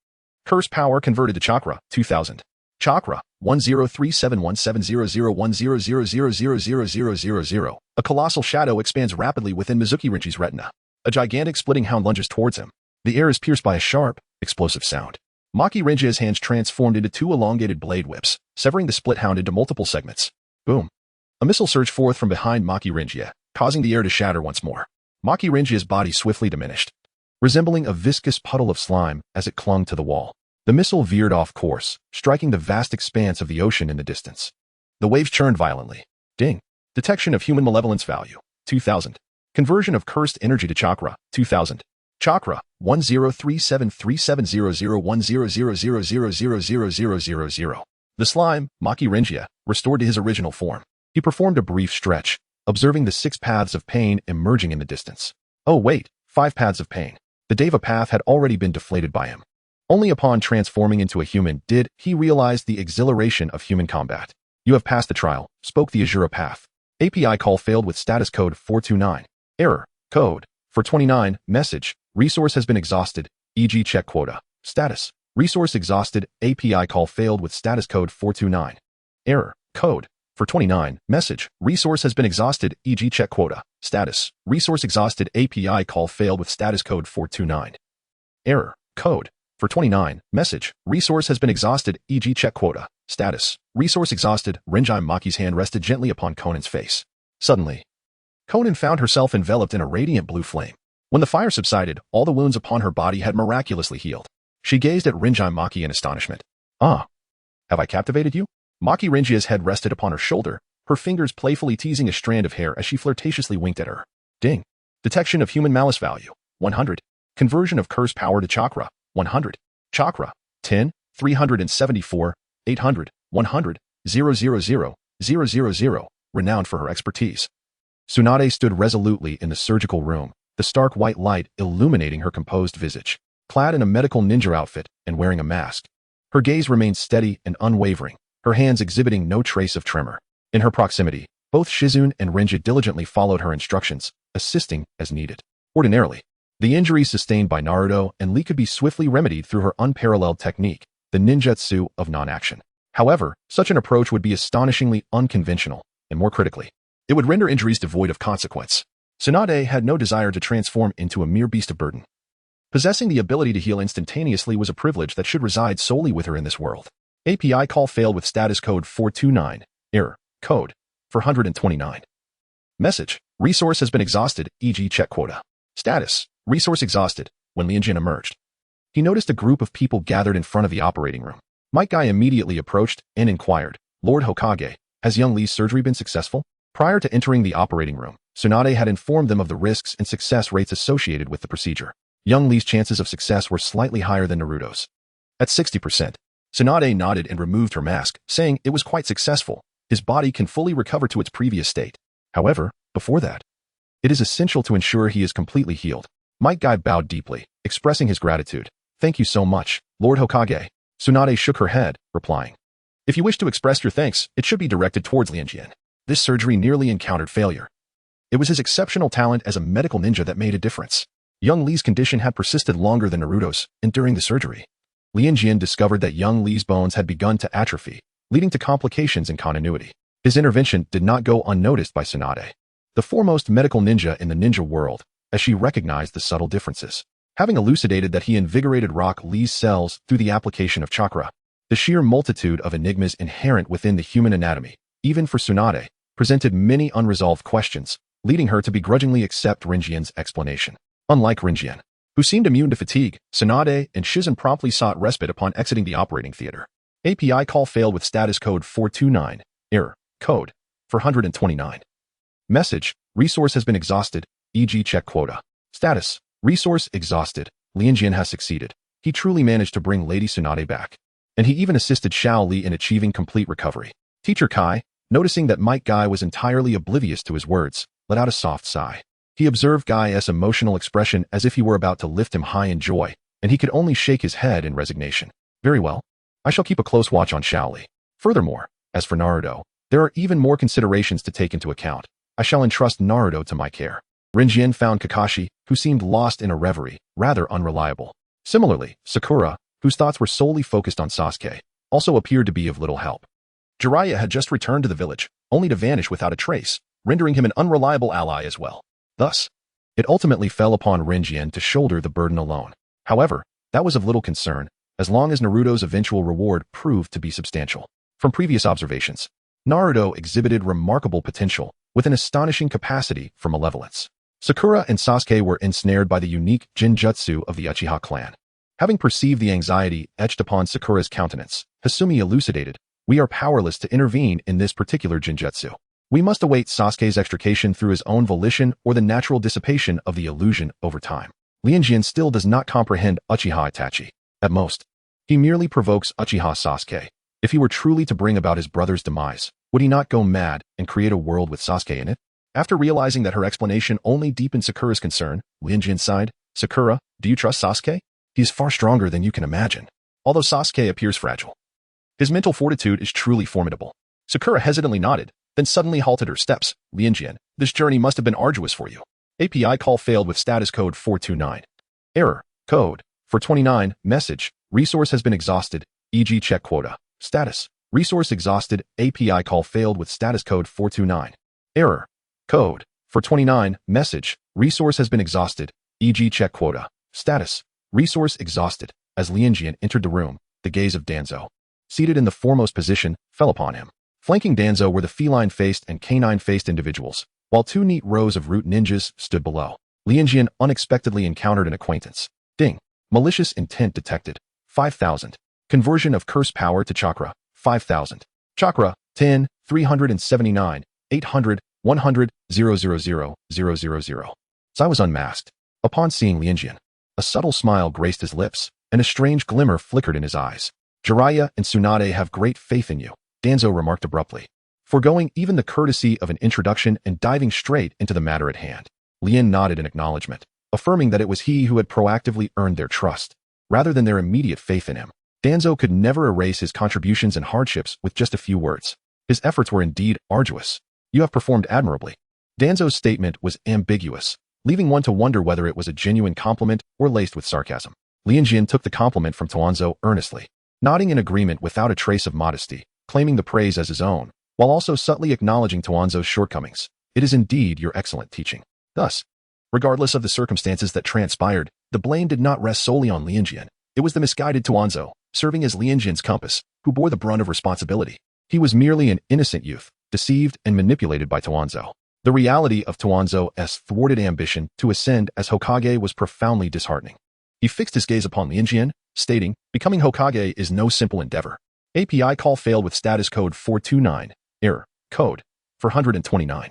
Curse power converted to chakra. 2000. Chakra. 103717001000000000. A colossal shadow expands rapidly within Mizuki Renji's retina. A gigantic splitting hound lunges towards him. The air is pierced by a sharp, explosive sound. Maki Renji's hands transformed into 2 elongated blade whips, severing the split hound into multiple segments. Boom. A missile surged forth from behind Maki Renji, causing the air to shatter once more. Maki Renji's body swiftly diminished, resembling a viscous puddle of slime as it clung to the wall. The missile veered off course, striking the vast expanse of the ocean in the distance. The waves churned violently. Ding. Detection of human malevolence value. 2000. Conversion of cursed energy to chakra. 2000. Chakra. 103737001000000000. The slime, Maki Renji, restored to his original form. He performed a brief stretch, observing the 6 paths of pain emerging in the distance. Oh wait, 5 paths of pain. The Deva path had already been deflated by him. Only upon transforming into a human did he realize the exhilaration of human combat. You have passed the trial, spoke the Azura path. API call failed with status code 429. Error. Code. For 29. Message. Resource has been exhausted, e.g. check quota. Status. Resource exhausted. API call failed with status code 429. Error. Code. For 29. Message. Resource has been exhausted, e.g. check quota. Status. Resource exhausted. API call failed with status code 429. Error. Code. For 29. Message. Resource has been exhausted, e.g. check quota. Status. Resource exhausted. Renji Maki's hand rested gently upon Conan's face. Suddenly, Conan found herself enveloped in a radiant blue flame. When the fire subsided, all the wounds upon her body had miraculously healed. She gazed at Renji Maki in astonishment. Ah, have I captivated you? Maki Renji's head rested upon her shoulder, her fingers playfully teasing a strand of hair as she flirtatiously winked at her. Ding. Detection of human malice value. 100. Conversion of curse power to chakra. 100. Chakra. 10, 374, 800, 100, 000, 000, renowned for her expertise. Tsunade stood resolutely in the surgical room, the stark white light illuminating her composed visage. Clad in a medical ninja outfit and wearing a mask, her gaze remained steady and unwavering, her hands exhibiting no trace of tremor. In her proximity, both Shizune and Renji diligently followed her instructions, assisting as needed. Ordinarily, the injuries sustained by Naruto and Lee could be swiftly remedied through her unparalleled technique, the ninjutsu of non-action. However, such an approach would be astonishingly unconventional, and more critically, it would render injuries devoid of consequence. Tsunade had no desire to transform into a mere beast of burden. Possessing the ability to heal instantaneously was a privilege that should reside solely with her in this world. API call failed with status code 429. Error. Code. For 129. Message. Resource has been exhausted, e.g. check quota. Status: resource exhausted. When Lianjian emerged, he noticed a group of people gathered in front of the operating room. Might Guy immediately approached and inquired, Lord Hokage, has young Li's surgery been successful? Prior to entering the operating room, Tsunade had informed them of the risks and success rates associated with the procedure. Young Li's chances of success were slightly higher than Naruto's. At 60%, Tsunade nodded and removed her mask, saying it was quite successful. His body can fully recover to its previous state. However, before that, it is essential to ensure he is completely healed. Might Guy bowed deeply, expressing his gratitude. Thank you so much, Lord Hokage. Tsunade shook her head, replying, if you wish to express your thanks, it should be directed towards Lianjian. This surgery nearly encountered failure. It was his exceptional talent as a medical ninja that made a difference. Young Li's condition had persisted longer than Naruto's, and during the surgery, Lianjian discovered that young Li's bones had begun to atrophy, leading to complications in continuity. His intervention did not go unnoticed by Tsunade, the foremost medical ninja in the ninja world, as she recognized the subtle differences. Having elucidated that he invigorated Rock Li's cells through the application of chakra, the sheer multitude of enigmas inherent within the human anatomy, even for Tsunade, presented many unresolved questions, leading her to begrudgingly accept Rinjian's explanation. Unlike Rinjian, who seemed immune to fatigue, Tsunade and Shizen promptly sought respite upon exiting the operating theater. API call failed with status code 429, error, code 429. Message, resource has been exhausted, e.g. check quota. Status, resource exhausted. Lianjian has succeeded. He truly managed to bring Lady Tsunade back. And he even assisted Xiao Li in achieving complete recovery. Teacher Kai, noticing that Might Guy was entirely oblivious to his words, let out a soft sigh. He observed Guy's emotional expression as if he were about to lift him high in joy, and he could only shake his head in resignation. Very well. I shall keep a close watch on Xiao Li. Furthermore, as for Naruto, there are even more considerations to take into account. I shall entrust Naruto to my care. Rinjian found Kakashi, who seemed lost in a reverie, rather unreliable. Similarly, Sakura, whose thoughts were solely focused on Sasuke, also appeared to be of little help. Jiraiya had just returned to the village, only to vanish without a trace, rendering him an unreliable ally as well. Thus, it ultimately fell upon Rinjian to shoulder the burden alone. However, that was of little concern, as long as Naruto's eventual reward proved to be substantial. From previous observations, Naruto exhibited remarkable potential, with an astonishing capacity for malevolence. Sakura and Sasuke were ensnared by the unique Jinjutsu of the Uchiha clan. Having perceived the anxiety etched upon Sakura's countenance, Hasumi elucidated, we are powerless to intervene in this particular Jinjutsu. We must await Sasuke's extrication through his own volition or the natural dissipation of the illusion over time. Lianjian still does not comprehend Uchiha Itachi. At most, he merely provokes Uchiha Sasuke. If he were truly to bring about his brother's demise, would he not go mad and create a world with Sasuke in it? After realizing that her explanation only deepened Sakura's concern, Lianjian sighed, Sakura, do you trust Sasuke? He is far stronger than you can imagine. Although Sasuke appears fragile, his mental fortitude is truly formidable. Sakura hesitantly nodded, then suddenly halted her steps. Lianjian, this journey must have been arduous for you. API call failed with status code 429. Error, code 429, message, resource has been exhausted, e.g. check quota. Status, resource exhausted, API call failed with status code 429. Error, code 429, message, resource has been exhausted, e.g. check quota. Status, resource exhausted. As Lianjian entered the room, the gaze of Danzo, seated in the foremost position, fell upon him. Flanking Danzo were the feline-faced and canine-faced individuals, while two neat rows of root ninjas stood below. Lianjian unexpectedly encountered an acquaintance. Ding. Malicious intent detected. 5,000. Conversion of curse power to chakra. 5,000. Chakra. 10, 379, 800, 100, 000, 000. Zai was unmasked. Upon seeing Lianjian, a subtle smile graced his lips, and a strange glimmer flickered in his eyes. Jiraiya and Tsunade have great faith in you, Danzo remarked abruptly, foregoing even the courtesy of an introduction and diving straight into the matter at hand. Lian nodded in acknowledgement, affirming that it was he who had proactively earned their trust, rather than their immediate faith in him. Danzo could never erase his contributions and hardships with just a few words. His efforts were indeed arduous. You have performed admirably. Danzo's statement was ambiguous, leaving one to wonder whether it was a genuine compliment or laced with sarcasm. Lianjian took the compliment from Tuanzo earnestly, nodding in agreement without a trace of modesty, claiming the praise as his own, while also subtly acknowledging Tuanzo's shortcomings. It is indeed your excellent teaching. Thus, regardless of the circumstances that transpired, the blame did not rest solely on Lianjian. It was the misguided Tuanzo, serving as Lianjian's compass, who bore the brunt of responsibility. He was merely an innocent youth, deceived and manipulated by Tuanzo. The The reality of Tuanzo's thwarted ambition to ascend as Hokage was profoundly disheartening. He fixed his gaze upon Lianjian, stating, becoming Hokage is no simple endeavor. API call failed with status code 429, error, code, 429.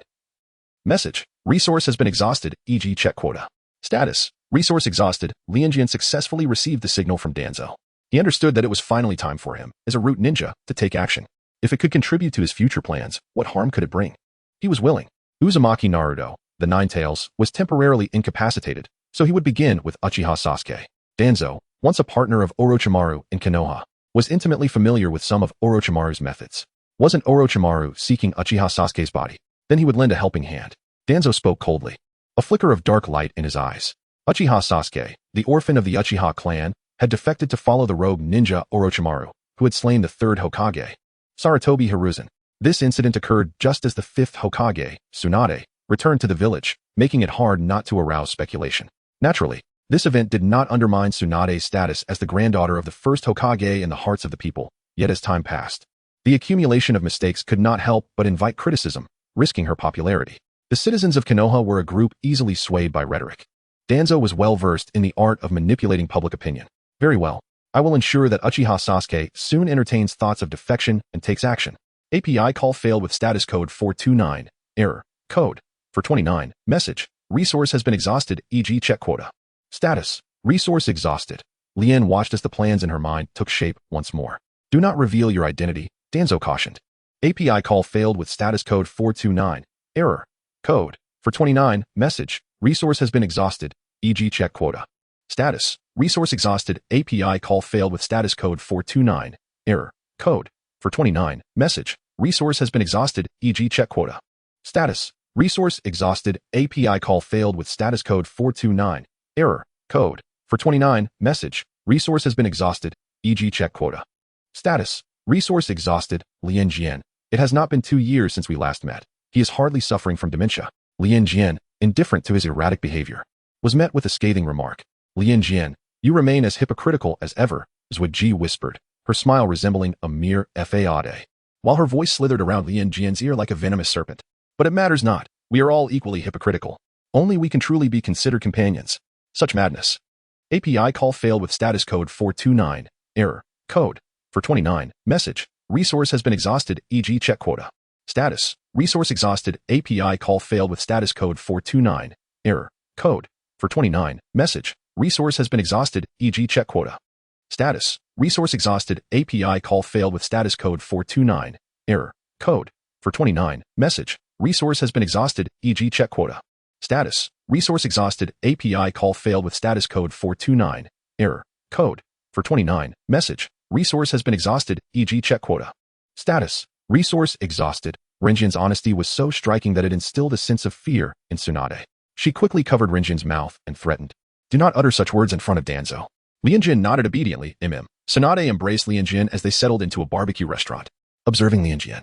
Message, resource has been exhausted, e.g. check quota. Status, resource exhausted, Lianjian successfully received the signal from Danzo. He understood that it was finally time for him, as a root ninja, to take action. If it could contribute to his future plans, what harm could it bring? He was willing. Uzumaki Naruto, the Nine Tails, was temporarily incapacitated, so he would begin with Uchiha Sasuke. Danzo, once a partner of Orochimaru in Konoha, was intimately familiar with some of Orochimaru's methods. Wasn't Orochimaru seeking Uchiha Sasuke's body? Then he would lend a helping hand. Danzo spoke coldly, a flicker of dark light in his eyes. Uchiha Sasuke, the orphan of the Uchiha clan, had defected to follow the rogue ninja Orochimaru, who had slain the third Hokage, Sarutobi Hiruzen. This incident occurred just as the fifth Hokage, Tsunade, returned to the village, making it hard not to arouse speculation. Naturally, this event did not undermine Tsunade's status as the granddaughter of the first Hokage in the hearts of the people, yet as time passed, the accumulation of mistakes could not help but invite criticism, risking her popularity. The citizens of Konoha were a group easily swayed by rhetoric. Danzo was well versed in the art of manipulating public opinion. Very well. I will ensure that Uchiha Sasuke soon entertains thoughts of defection and takes action. API call failed with status code 429, error, code, 429, message, resource has been exhausted, e.g. check quota. Status, resource exhausted. Lian watched as the plans in her mind took shape once more. Do not reveal your identity, Danzo cautioned. API call failed with status code 429, error, code, 429, message, resource has been exhausted, e.g. check quota. Status, resource exhausted, API call failed with status code 429, error, code, 429, message, resource has been exhausted, e.g. check quota. Status, resource exhausted, API call failed with status code 429, error, code, 429, message, resource has been exhausted, e.g. check quota. Status, resource exhausted, Lianjian. It has not been 2 years since we last met. He is hardly suffering from dementia. Lianjian, indifferent to his erratic behavior, was met with a scathing remark. Lianjian, you remain as hypocritical as ever, Zhuji whispered, her smile resembling a mere fade, while her voice slithered around Lianjian's ear like a venomous serpent. But it matters not. We are all equally hypocritical. Only we can truly be considered companions. Such madness. API call failed with status code 429, error, code, 429, message, resource has been exhausted, e.g. check quota. Status, resource exhausted, API call failed with status code 429, error, code, 429, message, resource has been exhausted, e.g. check quota. Status, resource exhausted, API call failed with status code 429, error, code, 429, message, resource has been exhausted, e.g. check quota. Status, resource exhausted, API call failed with status code 429, error, code, 429, message, resource has been exhausted, e.g. check quota. Status, resource exhausted. Rinjin's honesty was so striking that it instilled a sense of fear in Tsunade. She quickly covered Rinjin's mouth and threatened, do not utter such words in front of Danzo. Lianjian nodded obediently, Tsunade embraced Lianjian as they settled into a barbecue restaurant. Observing Lianjian,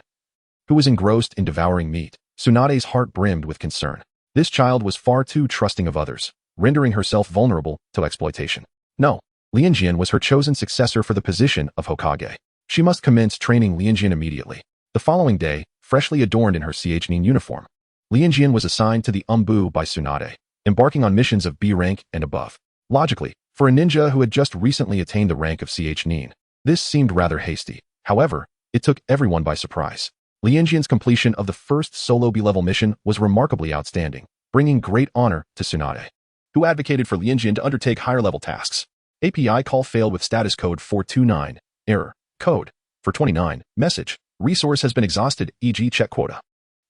who was engrossed in devouring meat, Tsunade's heart brimmed with concern. This child was far too trusting of others, rendering herself vulnerable to exploitation. No, Lianjian was her chosen successor for the position of Hokage. She must commence training Lianjian immediately. The following day, freshly adorned in her Chunin uniform, Lianjian was assigned to the Umbu by Tsunade, embarking on missions of B rank and above. Logically, for a ninja who had just recently attained the rank of Chunin, this seemed rather hasty. However, it took everyone by surprise. Lianjian's completion of the first solo B-level mission was remarkably outstanding, bringing great honor to Tsunade, who advocated for Lianjian to undertake higher-level tasks. API call failed with status code 429, error, code, 429, message, resource has been exhausted, e.g. check quota.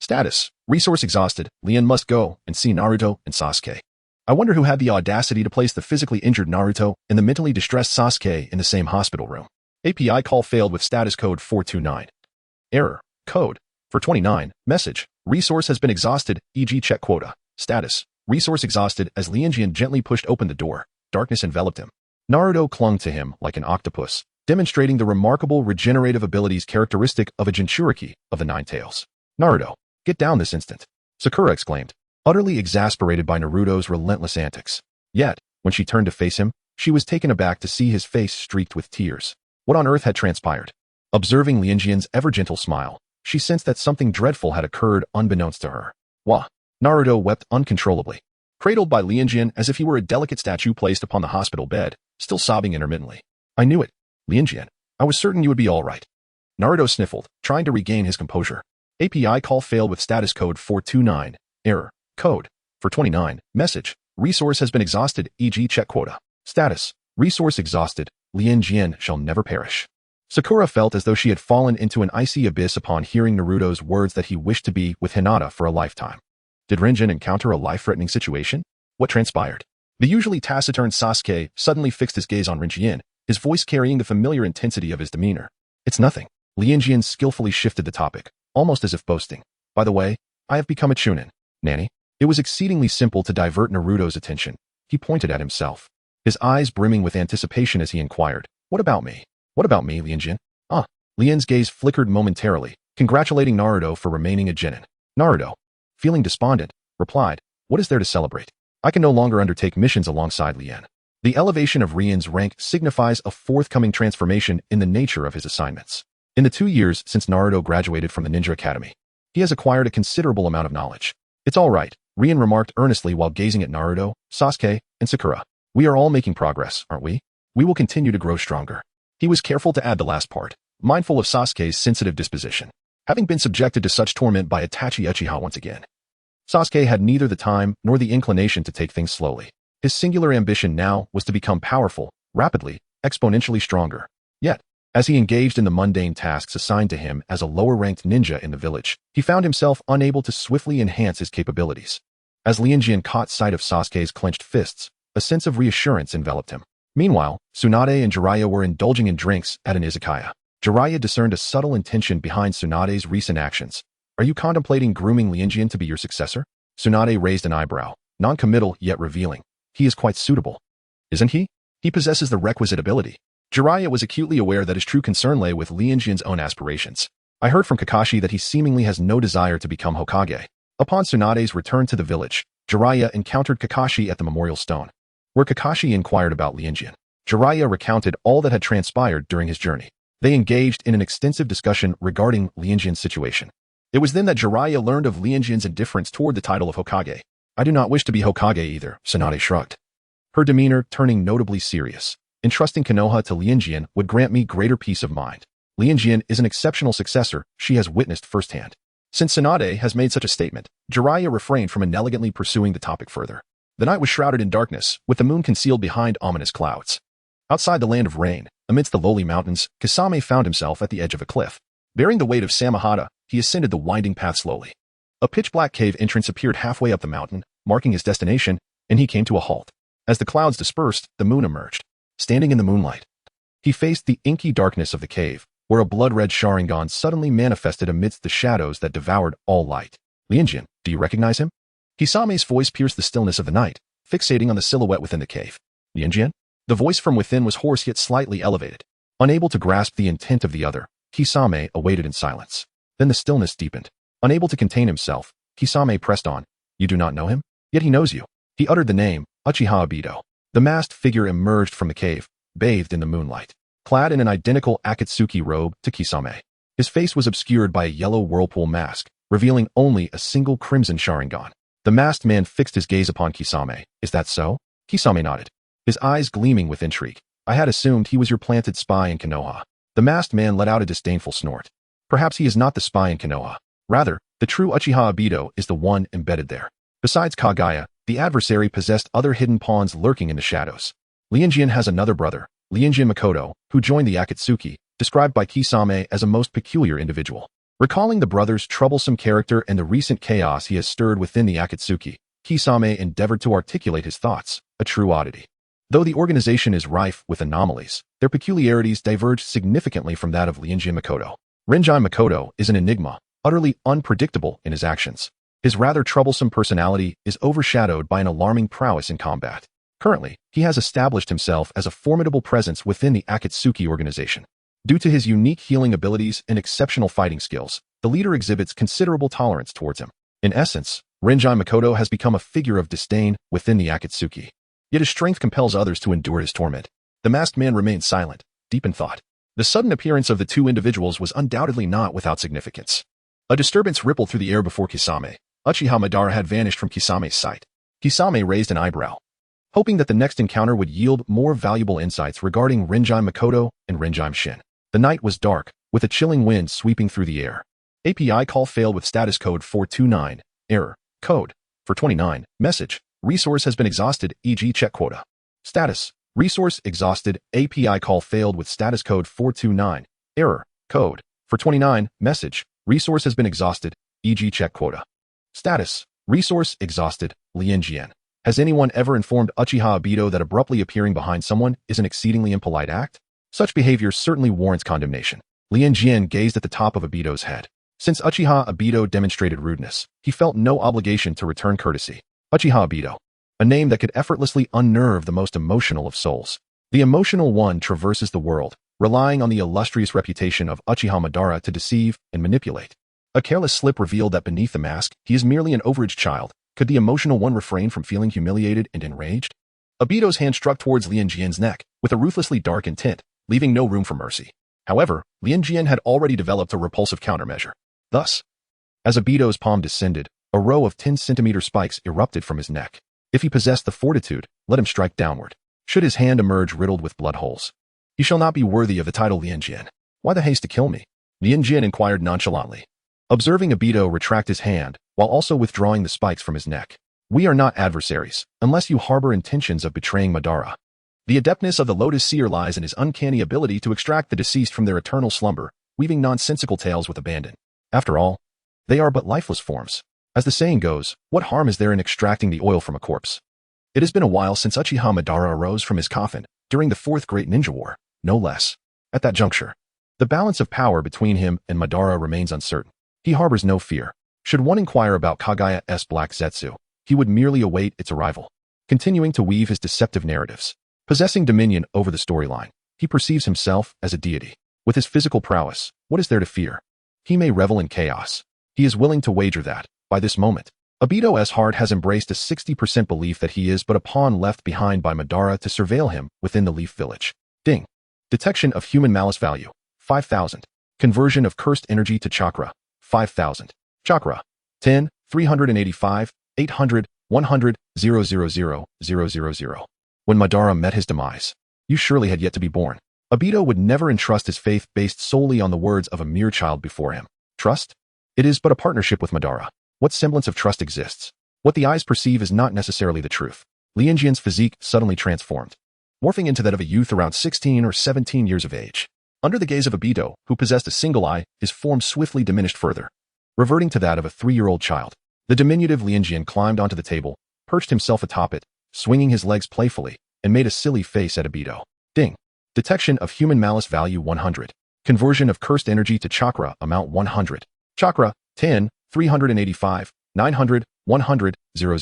Status, resource exhausted, Lian must go and see Naruto and Sasuke. I wonder who had the audacity to place the physically injured Naruto and the mentally distressed Sasuke in the same hospital room. API call failed with status code 429. Error, code, 429, message, resource has been exhausted, e.g. check quota. Status, resource exhausted. As Lianjian gently pushed open the door, darkness enveloped him. Naruto clung to him like an octopus, demonstrating the remarkable regenerative abilities characteristic of a Jinchuriki of the Nine Tails. Naruto, get down this instant, Sakura exclaimed, utterly exasperated by Naruto's relentless antics. Yet, when she turned to face him, she was taken aback to see his face streaked with tears. What on earth had transpired? Observing Lianjian's ever-gentle smile, she sensed that something dreadful had occurred unbeknownst to her. Wah! Naruto wept uncontrollably. Cradled by Lianjian as if he were a delicate statue placed upon the hospital bed, still sobbing intermittently. I knew it. Lianjian. I was certain you would be all right. Naruto sniffled, trying to regain his composure. API call failed with status code 429. Error. Code. 429. Message. Resource has been exhausted, e.g. check quota. Status. Resource exhausted. Lianjian shall never perish. Sakura felt as though she had fallen into an icy abyss upon hearing Naruto's words that he wished to be with Hinata for a lifetime. Did Rinjin encounter a life-threatening situation? What transpired? The usually taciturn Sasuke suddenly fixed his gaze on Rinjin, his voice carrying the familiar intensity of his demeanor. It's nothing. Lianjian skillfully shifted the topic, almost as if boasting. By the way, I have become a Chunin. Nanny? It was exceedingly simple to divert Naruto's attention. He pointed at himself, his eyes brimming with anticipation as he inquired, What about me? What about me, Lianjian? Ah. Lian's gaze flickered momentarily, congratulating Naruto for remaining a genin. Naruto, feeling despondent, replied, What is there to celebrate? I can no longer undertake missions alongside Lian. The elevation of Rian's rank signifies a forthcoming transformation in the nature of his assignments. In the 2 years since Naruto graduated from the Ninja Academy, he has acquired a considerable amount of knowledge. It's all right, Rian remarked earnestly while gazing at Naruto, Sasuke, and Sakura. We are all making progress, aren't we? We will continue to grow stronger. He was careful to add the last part, mindful of Sasuke's sensitive disposition, having been subjected to such torment by Itachi Uchiha once again. Sasuke had neither the time nor the inclination to take things slowly. His singular ambition now was to become powerful, rapidly, exponentially stronger. Yet, as he engaged in the mundane tasks assigned to him as a lower-ranked ninja in the village, he found himself unable to swiftly enhance his capabilities. As Lianjian caught sight of Sasuke's clenched fists, a sense of reassurance enveloped him. Meanwhile, Tsunade and Jiraiya were indulging in drinks at an izakaya. Jiraiya discerned a subtle intention behind Tsunade's recent actions. Are you contemplating grooming Lianjian to be your successor? Tsunade raised an eyebrow, non-committal yet revealing. He is quite suitable. Isn't he? He possesses the requisite ability. Jiraiya was acutely aware that his true concern lay with Lianjian's own aspirations. I heard from Kakashi that he seemingly has no desire to become Hokage. Upon Tsunade's return to the village, Jiraiya encountered Kakashi at the memorial stone, where Kakashi inquired about Lianjian. Jiraiya recounted all that had transpired during his journey. They engaged in an extensive discussion regarding Lianjian's situation. It was then that Jiraiya learned of Lianjian's indifference toward the title of Hokage. I do not wish to be Hokage either, Tsunade shrugged, her demeanor turning notably serious. Entrusting Konoha to Lianjian would grant me greater peace of mind. Lianjian is an exceptional successor she has witnessed firsthand. Since Tsunade has made such a statement, Jiraiya refrained from inelegantly pursuing the topic further. The night was shrouded in darkness, with the moon concealed behind ominous clouds. Outside the land of rain, amidst the lowly mountains, Kisame found himself at the edge of a cliff. Bearing the weight of Samahata, he ascended the winding path slowly. A pitch-black cave entrance appeared halfway up the mountain, marking his destination, and he came to a halt. As the clouds dispersed, the moon emerged. Standing in the moonlight, he faced the inky darkness of the cave, where a blood-red Sharingan suddenly manifested amidst the shadows that devoured all light. Lianjian, do you recognize him? Kisame's voice pierced the stillness of the night, fixating on the silhouette within the cave. Lianjian? The voice from within was hoarse yet slightly elevated. Unable to grasp the intent of the other, Kisame awaited in silence. Then the stillness deepened. Unable to contain himself, Kisame pressed on. You do not know him? Yet he knows you. He uttered the name, Uchiha Obito. The masked figure emerged from the cave, bathed in the moonlight, clad in an identical Akatsuki robe to Kisame. His face was obscured by a yellow whirlpool mask, revealing only a single crimson Sharingan. The masked man fixed his gaze upon Kisame. Is that so? Kisame nodded, his eyes gleaming with intrigue. I had assumed he was your planted spy in Konoha. The masked man let out a disdainful snort. Perhaps he is not the spy in Konoha. Rather, the true Uchiha Obito is the one embedded there. Besides Kagaya, the adversary possessed other hidden pawns lurking in the shadows. Lianjian has another brother, Lianjian Makoto, who joined the Akatsuki, described by Kisame as a most peculiar individual. Recalling the brother's troublesome character and the recent chaos he has stirred within the Akatsuki, Kisame endeavored to articulate his thoughts, a true oddity. Though the organization is rife with anomalies, their peculiarities diverge significantly from that of Lianjian Makoto. Renjai Makoto is an enigma, utterly unpredictable in his actions. His rather troublesome personality is overshadowed by an alarming prowess in combat. Currently, he has established himself as a formidable presence within the Akatsuki organization. Due to his unique healing abilities and exceptional fighting skills, the leader exhibits considerable tolerance towards him. In essence, Renjai Makoto has become a figure of disdain within the Akatsuki. Yet his strength compels others to endure his torment. The masked man remained silent, deep in thought. The sudden appearance of the two individuals was undoubtedly not without significance. A disturbance rippled through the air before Kisame, Uchiha Madara had vanished from Kisame's sight. Kisame raised an eyebrow, hoping that the next encounter would yield more valuable insights regarding Rinjime Makoto and Rinjime Shin. The night was dark, with a chilling wind sweeping through the air. API call failed with status code 429. Error. Code. 429. Message. Resource has been exhausted, e.g. check quota. Status. Resource exhausted. API call failed with status code 429. Error. Code. 429. Message. Resource has been exhausted, e.g. check quota. Status. Resource exhausted. Lianjian. Has anyone ever informed Uchiha Obito that abruptly appearing behind someone is an exceedingly impolite act? Such behavior certainly warrants condemnation. Lianjian gazed at the top of Obito's head. Since Uchiha Obito demonstrated rudeness, he felt no obligation to return courtesy. Uchiha Obito. A name that could effortlessly unnerve the most emotional of souls. The emotional one traverses the world, relying on the illustrious reputation of Uchiha Madara to deceive and manipulate. A careless slip revealed that beneath the mask, he is merely an overage child. Could the emotional one refrain from feeling humiliated and enraged? Obito's hand struck towards Lianjian's neck, with a ruthlessly dark intent, leaving no room for mercy. However, Lianjian had already developed a repulsive countermeasure. Thus, as Obito's palm descended, a row of 10-centimeter spikes erupted from his neck. If he possessed the fortitude, let him strike downward. Should his hand emerge riddled with blood holes, he shall not be worthy of the title Lianjian. Why the haste to kill me? Lianjian inquired nonchalantly. Observing Obito retract his hand, while also withdrawing the spikes from his neck. We are not adversaries, unless you harbor intentions of betraying Madara. The adeptness of the Lotus Seer lies in his uncanny ability to extract the deceased from their eternal slumber, weaving nonsensical tales with abandon. After all, they are but lifeless forms. As the saying goes, what harm is there in extracting the oil from a corpse? It has been a while since Uchiha Madara arose from his coffin, during the Fourth Great Ninja War, no less. At that juncture, the balance of power between him and Madara remains uncertain. He harbors no fear. Should one inquire about Kagaya's Black Zetsu, he would merely await its arrival. Continuing to weave his deceptive narratives, possessing dominion over the storyline, he perceives himself as a deity. With his physical prowess, what is there to fear? He may revel in chaos. He is willing to wager that, by this moment, Obito's heart has embraced a 60% belief that he is but a pawn left behind by Madara to surveil him within the Leaf Village. Ding. Detection of human malice value, 5,000. Conversion of cursed energy to chakra, 5,000. Chakra, 10, 385, 800, 100, 000, 000. When Madara met his demise, you surely had yet to be born. Obito would never entrust his faith based solely on the words of a mere child before him. Trust? It is but a partnership with Madara. What semblance of trust exists? What the eyes perceive is not necessarily the truth. Lianjian's physique suddenly transformed, morphing into that of a youth around 16 or 17 years of age. Under the gaze of Obito, who possessed a single eye, his form swiftly diminished further, reverting to that of a 3-year-old child. The diminutive Lianjian climbed onto the table, perched himself atop it, swinging his legs playfully, and made a silly face at Obito. Ding. Detection of human malice value 100. Conversion of cursed energy to chakra amount 100. Chakra, 10, 385, 900, 100, 000.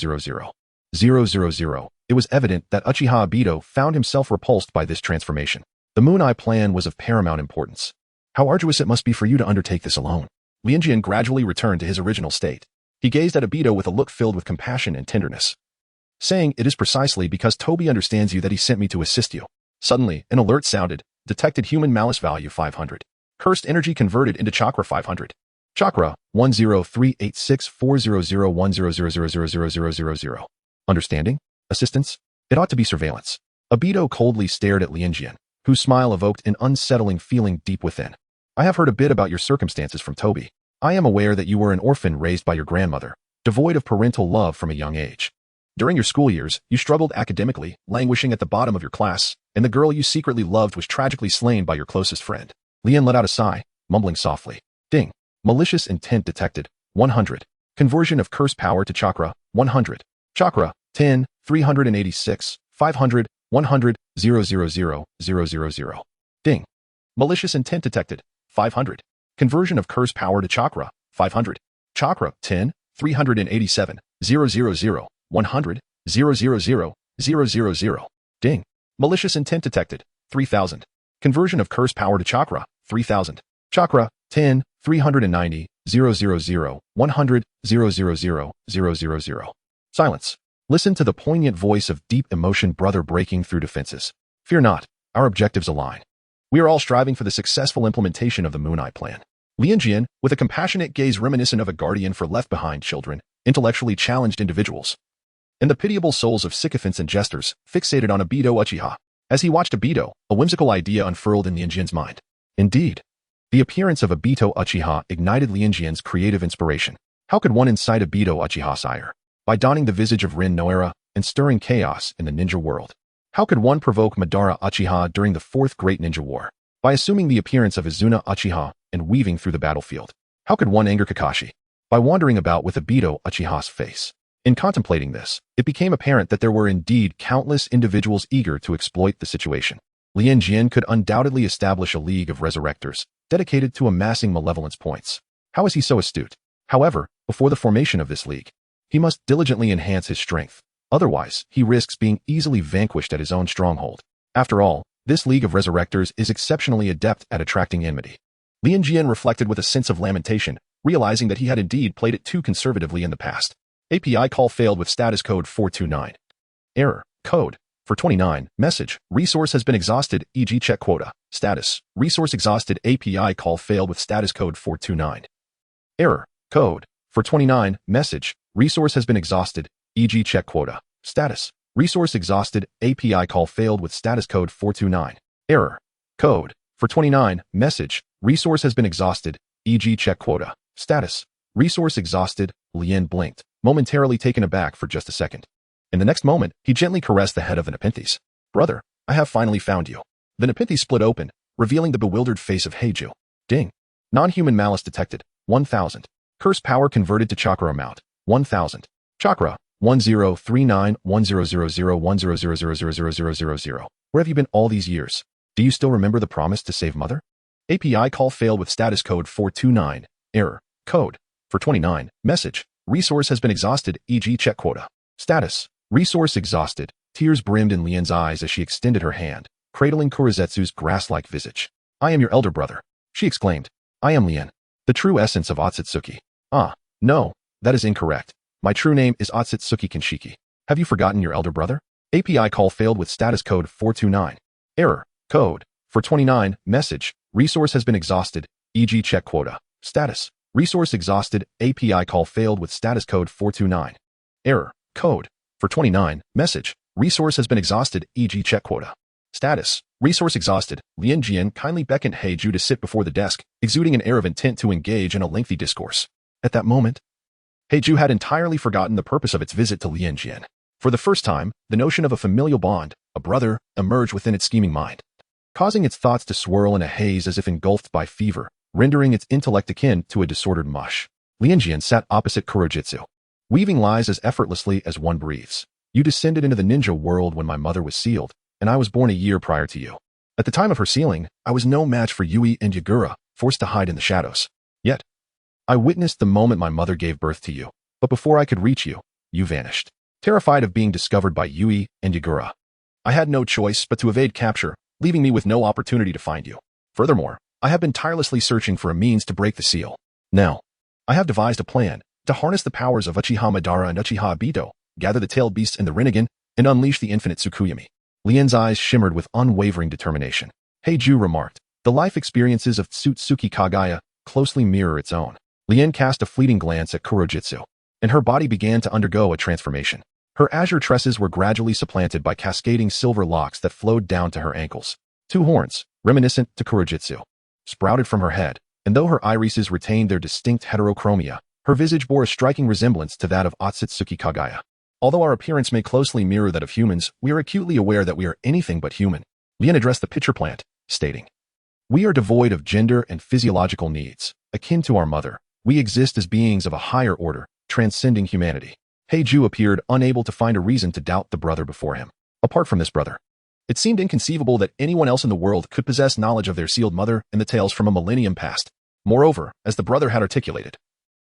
000. It was evident that Uchiha Obito found himself repulsed by this transformation. The Moon Eye plan was of paramount importance. How arduous it must be for you to undertake this alone. Lianjian gradually returned to his original state. He gazed at Obito with a look filled with compassion and tenderness, saying, "It is precisely because Toby understands you that he sent me to assist you." Suddenly, an alert sounded. Detected human malice value 500. Cursed energy converted into chakra 500. Chakra 10386400100000000. Understanding? Assistance? It ought to be surveillance. Obito coldly stared at Lianjian, whose smile evoked an unsettling feeling deep within. I have heard a bit about your circumstances from Toby. I am aware that you were an orphan raised by your grandmother, devoid of parental love from a young age. During your school years, you struggled academically, languishing at the bottom of your class, and the girl you secretly loved was tragically slain by your closest friend. Lian let out a sigh, mumbling softly. Ding. Malicious intent detected, 100. Conversion of curse power to chakra, 100. Chakra, 10, 386, 500, 100, 000, 000. Ding. Malicious intent detected, 500. Conversion of curse power to chakra, 500. Chakra, 10, 387, 000, 100, 000, 000. Ding. Malicious intent detected, 3,000. Conversion of curse power to chakra, 3,000. Chakra, 10, 390, 000, 100, 000, 000. Silence. Listen to the poignant voice of deep emotion brother breaking through defenses. Fear not, our objectives align. We are all striving for the successful implementation of the Moon Eye plan. Lianjian, with a compassionate gaze reminiscent of a guardian for left-behind children, intellectually challenged individuals, and the pitiable souls of sycophants and jesters fixated on Obito Uchiha. As he watched Obito, a whimsical idea unfurled in Lianjian's mind. Indeed, the appearance of Obito Uchiha ignited Lianjian's creative inspiration. How could one incite Obito Uchiha sire? By donning the visage of Rin Noera and stirring chaos in the ninja world. How could one provoke Madara Uchiha during the Fourth Great Ninja War? By assuming the appearance of Izuna Uchiha and weaving through the battlefield. How could one anger Kakashi? By wandering about with Obito Uchiha's face. In contemplating this, it became apparent that there were indeed countless individuals eager to exploit the situation. Lianjian could undoubtedly establish a league of resurrectors, dedicated to amassing malevolence points. How is he so astute? However, before the formation of this league, he must diligently enhance his strength. Otherwise, he risks being easily vanquished at his own stronghold. After all, this league of resurrectors is exceptionally adept at attracting enmity. Lianjian reflected with a sense of lamentation, realizing that he had indeed played it too conservatively in the past. API call failed with status code 429. Error. Code. For 29. Message. Resource has been exhausted, e.g. check quota. Status. Resource exhausted. API call failed with status code 429. Error. Code. For 29. Message. Resource has been exhausted, e.g. check quota. Status. Resource exhausted. API call failed with status code 429. Error. Code. For 29. Message. Resource has been exhausted, e.g. check quota. Status. Resource exhausted. Lien blinked, momentarily taken aback for just a second. In the next moment, he gently caressed the head of the Nepenthes. Brother, I have finally found you. The Nepenthes split open, revealing the bewildered face of Heiju. Ding. Non-human malice detected. 1000. Curse power converted to chakra amount. 1000. Chakra. 103910001000000000. Where have you been all these years? Do you still remember the promise to save mother? API call failed with status code 429. Error. Code. For 29. Message. Resource has been exhausted, e.g. check quota. Status. Resource exhausted. Tears brimmed in Lian's eyes as she extended her hand, cradling Kurizetsu's grass-like visage. I am your elder brother, she exclaimed. I am Lian, the true essence of Otsutsuki. Ah, no, that is incorrect. My true name is Otsutsuki Kinshiki. Have you forgotten your elder brother? API call failed with status code 429. Error. Code. For 29. Message. Resource has been exhausted, e.g. check quota. Status. Resource exhausted. API call failed with status code 429. Error. Code. For 29. Message. Resource has been exhausted, e.g. check quota. Status. Resource exhausted. Lianjian kindly beckoned Heiju to sit before the desk, exuding an air of intent to engage in a lengthy discourse. At that moment, Heiju had entirely forgotten the purpose of its visit to Lianjian. For the first time, the notion of a familial bond, a brother, emerged within its scheming mind, causing its thoughts to swirl in a haze as if engulfed by fever, rendering its intellect akin to a disordered mush. Lianjian sat opposite Kurojitsu, weaving lies as effortlessly as one breathes. You descended into the ninja world when my mother was sealed, and I was born a year prior to you. At the time of her sealing, I was no match for Yui and Yagura, forced to hide in the shadows. Yet, I witnessed the moment my mother gave birth to you, but before I could reach you, you vanished. Terrified of being discovered by Yui and Yagura, I had no choice but to evade capture, leaving me with no opportunity to find you. Furthermore, I have been tirelessly searching for a means to break the seal. Now, I have devised a plan to harness the powers of Uchiha Madara and Uchiha Obito, gather the tailed beasts in the Rinnegan, and unleash the infinite Tsukuyomi. Lian's eyes shimmered with unwavering determination. Heiju remarked, the life experiences of Tsutsuki Kagaya closely mirror its own. Lian cast a fleeting glance at Kurojitsu, and her body began to undergo a transformation. Her azure tresses were gradually supplanted by cascading silver locks that flowed down to her ankles. Two horns, reminiscent to Kurojitsu, sprouted from her head, and though her irises retained their distinct heterochromia, her visage bore a striking resemblance to that of Otsutsuki Kagaya. Although our appearance may closely mirror that of humans, we are acutely aware that we are anything but human. Lian addressed the pitcher plant, stating, we are devoid of gender and physiological needs. Akin to our mother, we exist as beings of a higher order, transcending humanity. Heiju appeared unable to find a reason to doubt the brother before him. Apart from this brother, it seemed inconceivable that anyone else in the world could possess knowledge of their sealed mother and the tales from a millennium past. Moreover, as the brother had articulated,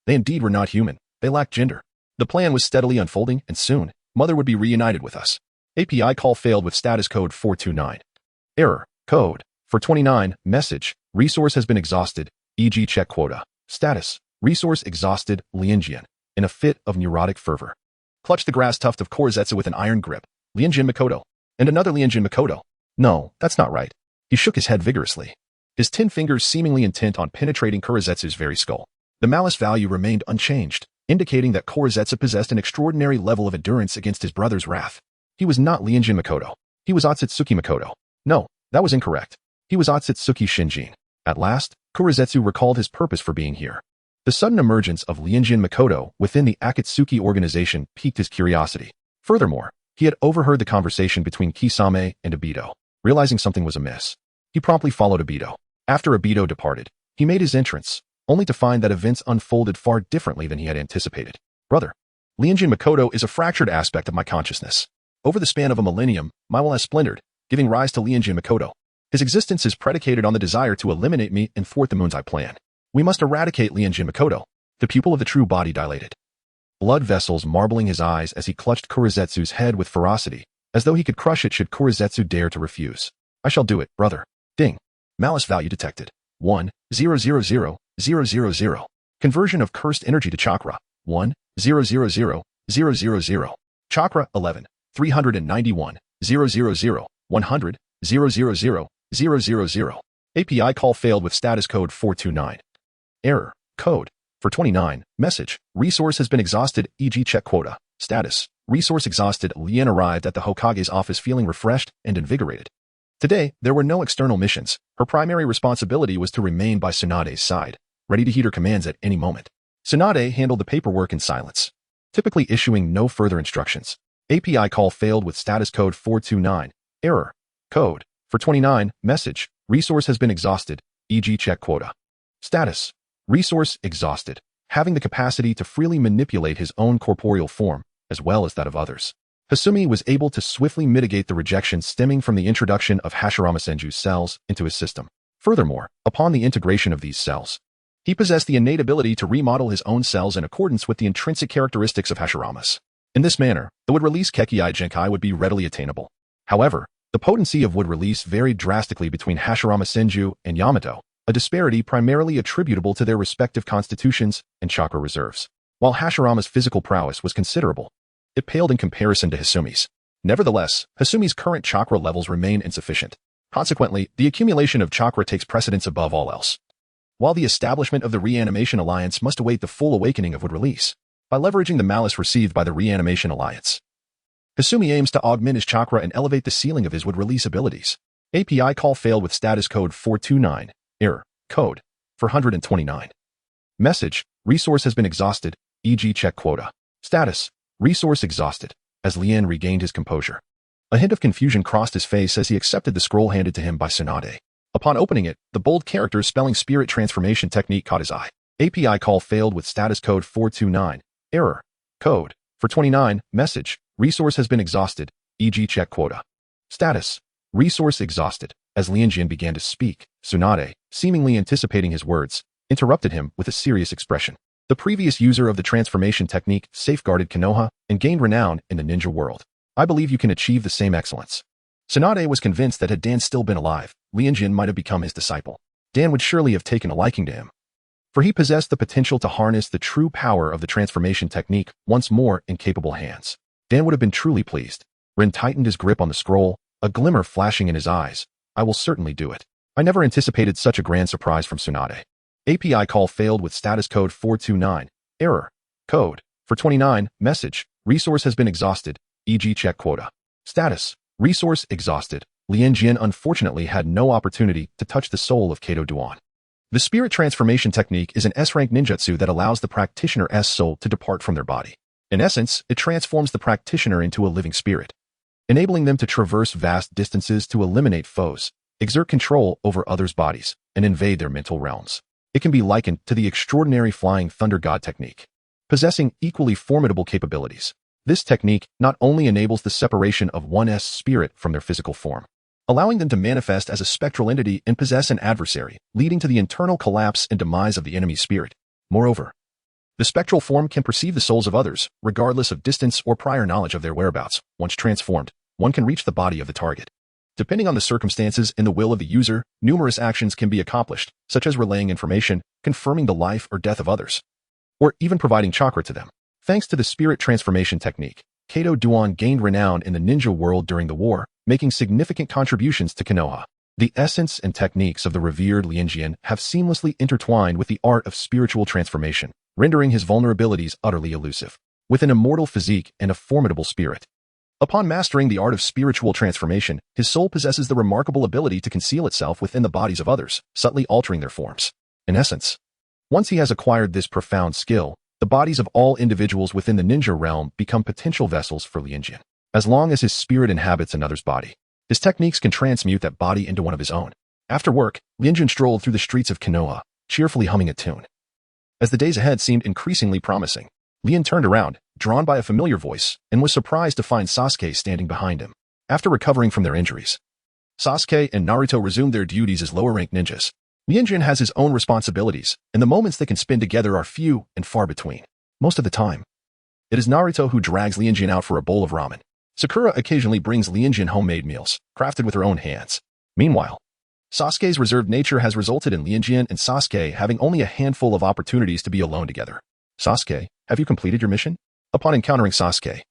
they indeed were not human. They lacked gender. The plan was steadily unfolding, and soon, mother would be reunited with us. API call failed with status code 429. Error. Code. For 29. Message. Resource has been exhausted, e.g. check quota. Status. Resource exhausted. Lianjian, in a fit of neurotic fervor, clutched the grass tuft of Kurizetsu with an iron grip. Lianjian Makoto. And another Lianjian Makoto. No, that's not right. He shook his head vigorously, his 10 fingers seemingly intent on penetrating Kurizetsu's very skull. The malice value remained unchanged, indicating that Korezetsu possessed an extraordinary level of endurance against his brother's wrath. He was not Lianjian Makoto. He was Otsutsuki Makoto. No, that was incorrect. He was Otsutsuki Shinjin. At last, Korezetsu recalled his purpose for being here. The sudden emergence of Lianjian Makoto within the Akatsuki organization piqued his curiosity. Furthermore, he had overheard the conversation between Kisame and Obito. Realizing something was amiss, he promptly followed Obito. After Obito departed, he made his entrance, only to find that events unfolded far differently than he had anticipated. Brother, Lianjian Makoto is a fractured aspect of my consciousness. Over the span of a millennium, my will has splintered, giving rise to Lianjian Makoto. His existence is predicated on the desire to eliminate me and thwart the Moon's Eye plan. We must eradicate Lianjian Makoto. The pupil of the true body dilated, blood vessels marbling his eyes as he clutched Korezetsu's head with ferocity, as though he could crush it should Korezetsu dare to refuse. I shall do it, brother. Ding. Malice value detected. 1,000,000. Conversion of cursed energy to chakra. 1,000,000. Chakra 11. 391. 000. 100. 000. API call failed with status code 429. Error. Code. For 29. Message. Resource has been exhausted, e.g. check quota. Status. Resource exhausted. Lien arrived at the Hokage's office feeling refreshed and invigorated. Today, there were no external missions. Her primary responsibility was to remain by Tsunade's side, ready to heed her commands at any moment. Tsunade handled the paperwork in silence, typically issuing no further instructions. API call failed with status code 429. Error. Code. For 29. Message. Resource has been exhausted, e.g. check quota. Status. Resource exhausted, having the capacity to freely manipulate his own corporeal form, as well as that of others. Hasumi was able to swiftly mitigate the rejection stemming from the introduction of Hashirama Senju's cells into his system. Furthermore, upon the integration of these cells, he possessed the innate ability to remodel his own cells in accordance with the intrinsic characteristics of Hashirama's. In this manner, the would-release Kekii Genkai would be readily attainable. However, the potency of would-release varied drastically between Hashirama Senju and Yamato, a disparity primarily attributable to their respective constitutions and chakra reserves. While Hashirama's physical prowess was considerable, it paled in comparison to Hasumi's. Nevertheless, Hasumi's current chakra levels remain insufficient. Consequently, the accumulation of chakra takes precedence above all else. While the establishment of the Reanimation Alliance must await the full awakening of would-release, by leveraging the malice received by the Reanimation Alliance, Hasumi aims to augment his chakra and elevate the ceiling of his would-release abilities. API call failed with status code 429. Error. Code. For 129. Message. Resource has been exhausted, e.g. check quota. Status. Resource exhausted, as Lien regained his composure. A hint of confusion crossed his face as he accepted the scroll handed to him by Tsunade. Upon opening it, the bold characters spelling spirit transformation technique caught his eye. API call failed with status code 429. Error. Code. For 29. Message. Resource has been exhausted, e.g. check quota. Status. Resource exhausted. As Lianjian began to speak, Tsunade, seemingly anticipating his words, interrupted him with a serious expression. The previous user of the transformation technique safeguarded Konoha and gained renown in the ninja world. I believe you can achieve the same excellence. Tsunade was convinced that had Dan still been alive, Lianjian might have become his disciple. Dan would surely have taken a liking to him, for he possessed the potential to harness the true power of the transformation technique once more in capable hands. Dan would have been truly pleased. Ren tightened his grip on the scroll, a glimmer flashing in his eyes. I will certainly do it. I never anticipated such a grand surprise from Tsunade. API call failed with status code 429. Error. Code. For 29. Message. Resource has been exhausted, e.g. check quota. Status. Resource exhausted. Lianjian unfortunately had no opportunity to touch the soul of Kato Duan. The spirit transformation technique is an S-rank ninjutsu that allows the practitioner's soul to depart from their body. In essence, it transforms the practitioner into a living spirit, enabling them to traverse vast distances to eliminate foes, exert control over others' bodies, and invade their mental realms. It can be likened to the extraordinary flying thunder god technique. Possessing equally formidable capabilities, this technique not only enables the separation of one's spirit from their physical form, allowing them to manifest as a spectral entity and possess an adversary, leading to the internal collapse and demise of the enemy's spirit. Moreover, the spectral form can perceive the souls of others, regardless of distance or prior knowledge of their whereabouts. Once transformed, one can reach the body of the target. Depending on the circumstances and the will of the user, numerous actions can be accomplished, such as relaying information, confirming the life or death of others, or even providing chakra to them. Thanks to the spirit transformation technique, Kato Duan gained renown in the ninja world during the war, making significant contributions to Konoha. The essence and techniques of the revered Lianjian have seamlessly intertwined with the art of spiritual transformation, rendering his vulnerabilities utterly elusive. With an immortal physique and a formidable spirit. Upon mastering the art of spiritual transformation, his soul possesses the remarkable ability to conceal itself within the bodies of others, subtly altering their forms. In essence, once he has acquired this profound skill, the bodies of all individuals within the ninja realm become potential vessels for Lianjian. As long as his spirit inhabits another's body, his techniques can transmute that body into one of his own. After work, Lianjian strolled through the streets of Konoha, cheerfully humming a tune. As the days ahead seemed increasingly promising, Lian turned around, drawn by a familiar voice, and was surprised to find Sasuke standing behind him. After recovering from their injuries, Sasuke and Naruto resumed their duties as lower-ranked ninjas. Lianjian has his own responsibilities, and the moments they can spend together are few and far between. Most of the time, it is Naruto who drags Lianjian out for a bowl of ramen. Sakura occasionally brings Lianjian homemade meals, crafted with her own hands. Meanwhile, Sasuke's reserved nature has resulted in Lianjian and Sasuke having only a handful of opportunities to be alone together. Sasuke, have you completed your mission? Upon encountering Sasuke,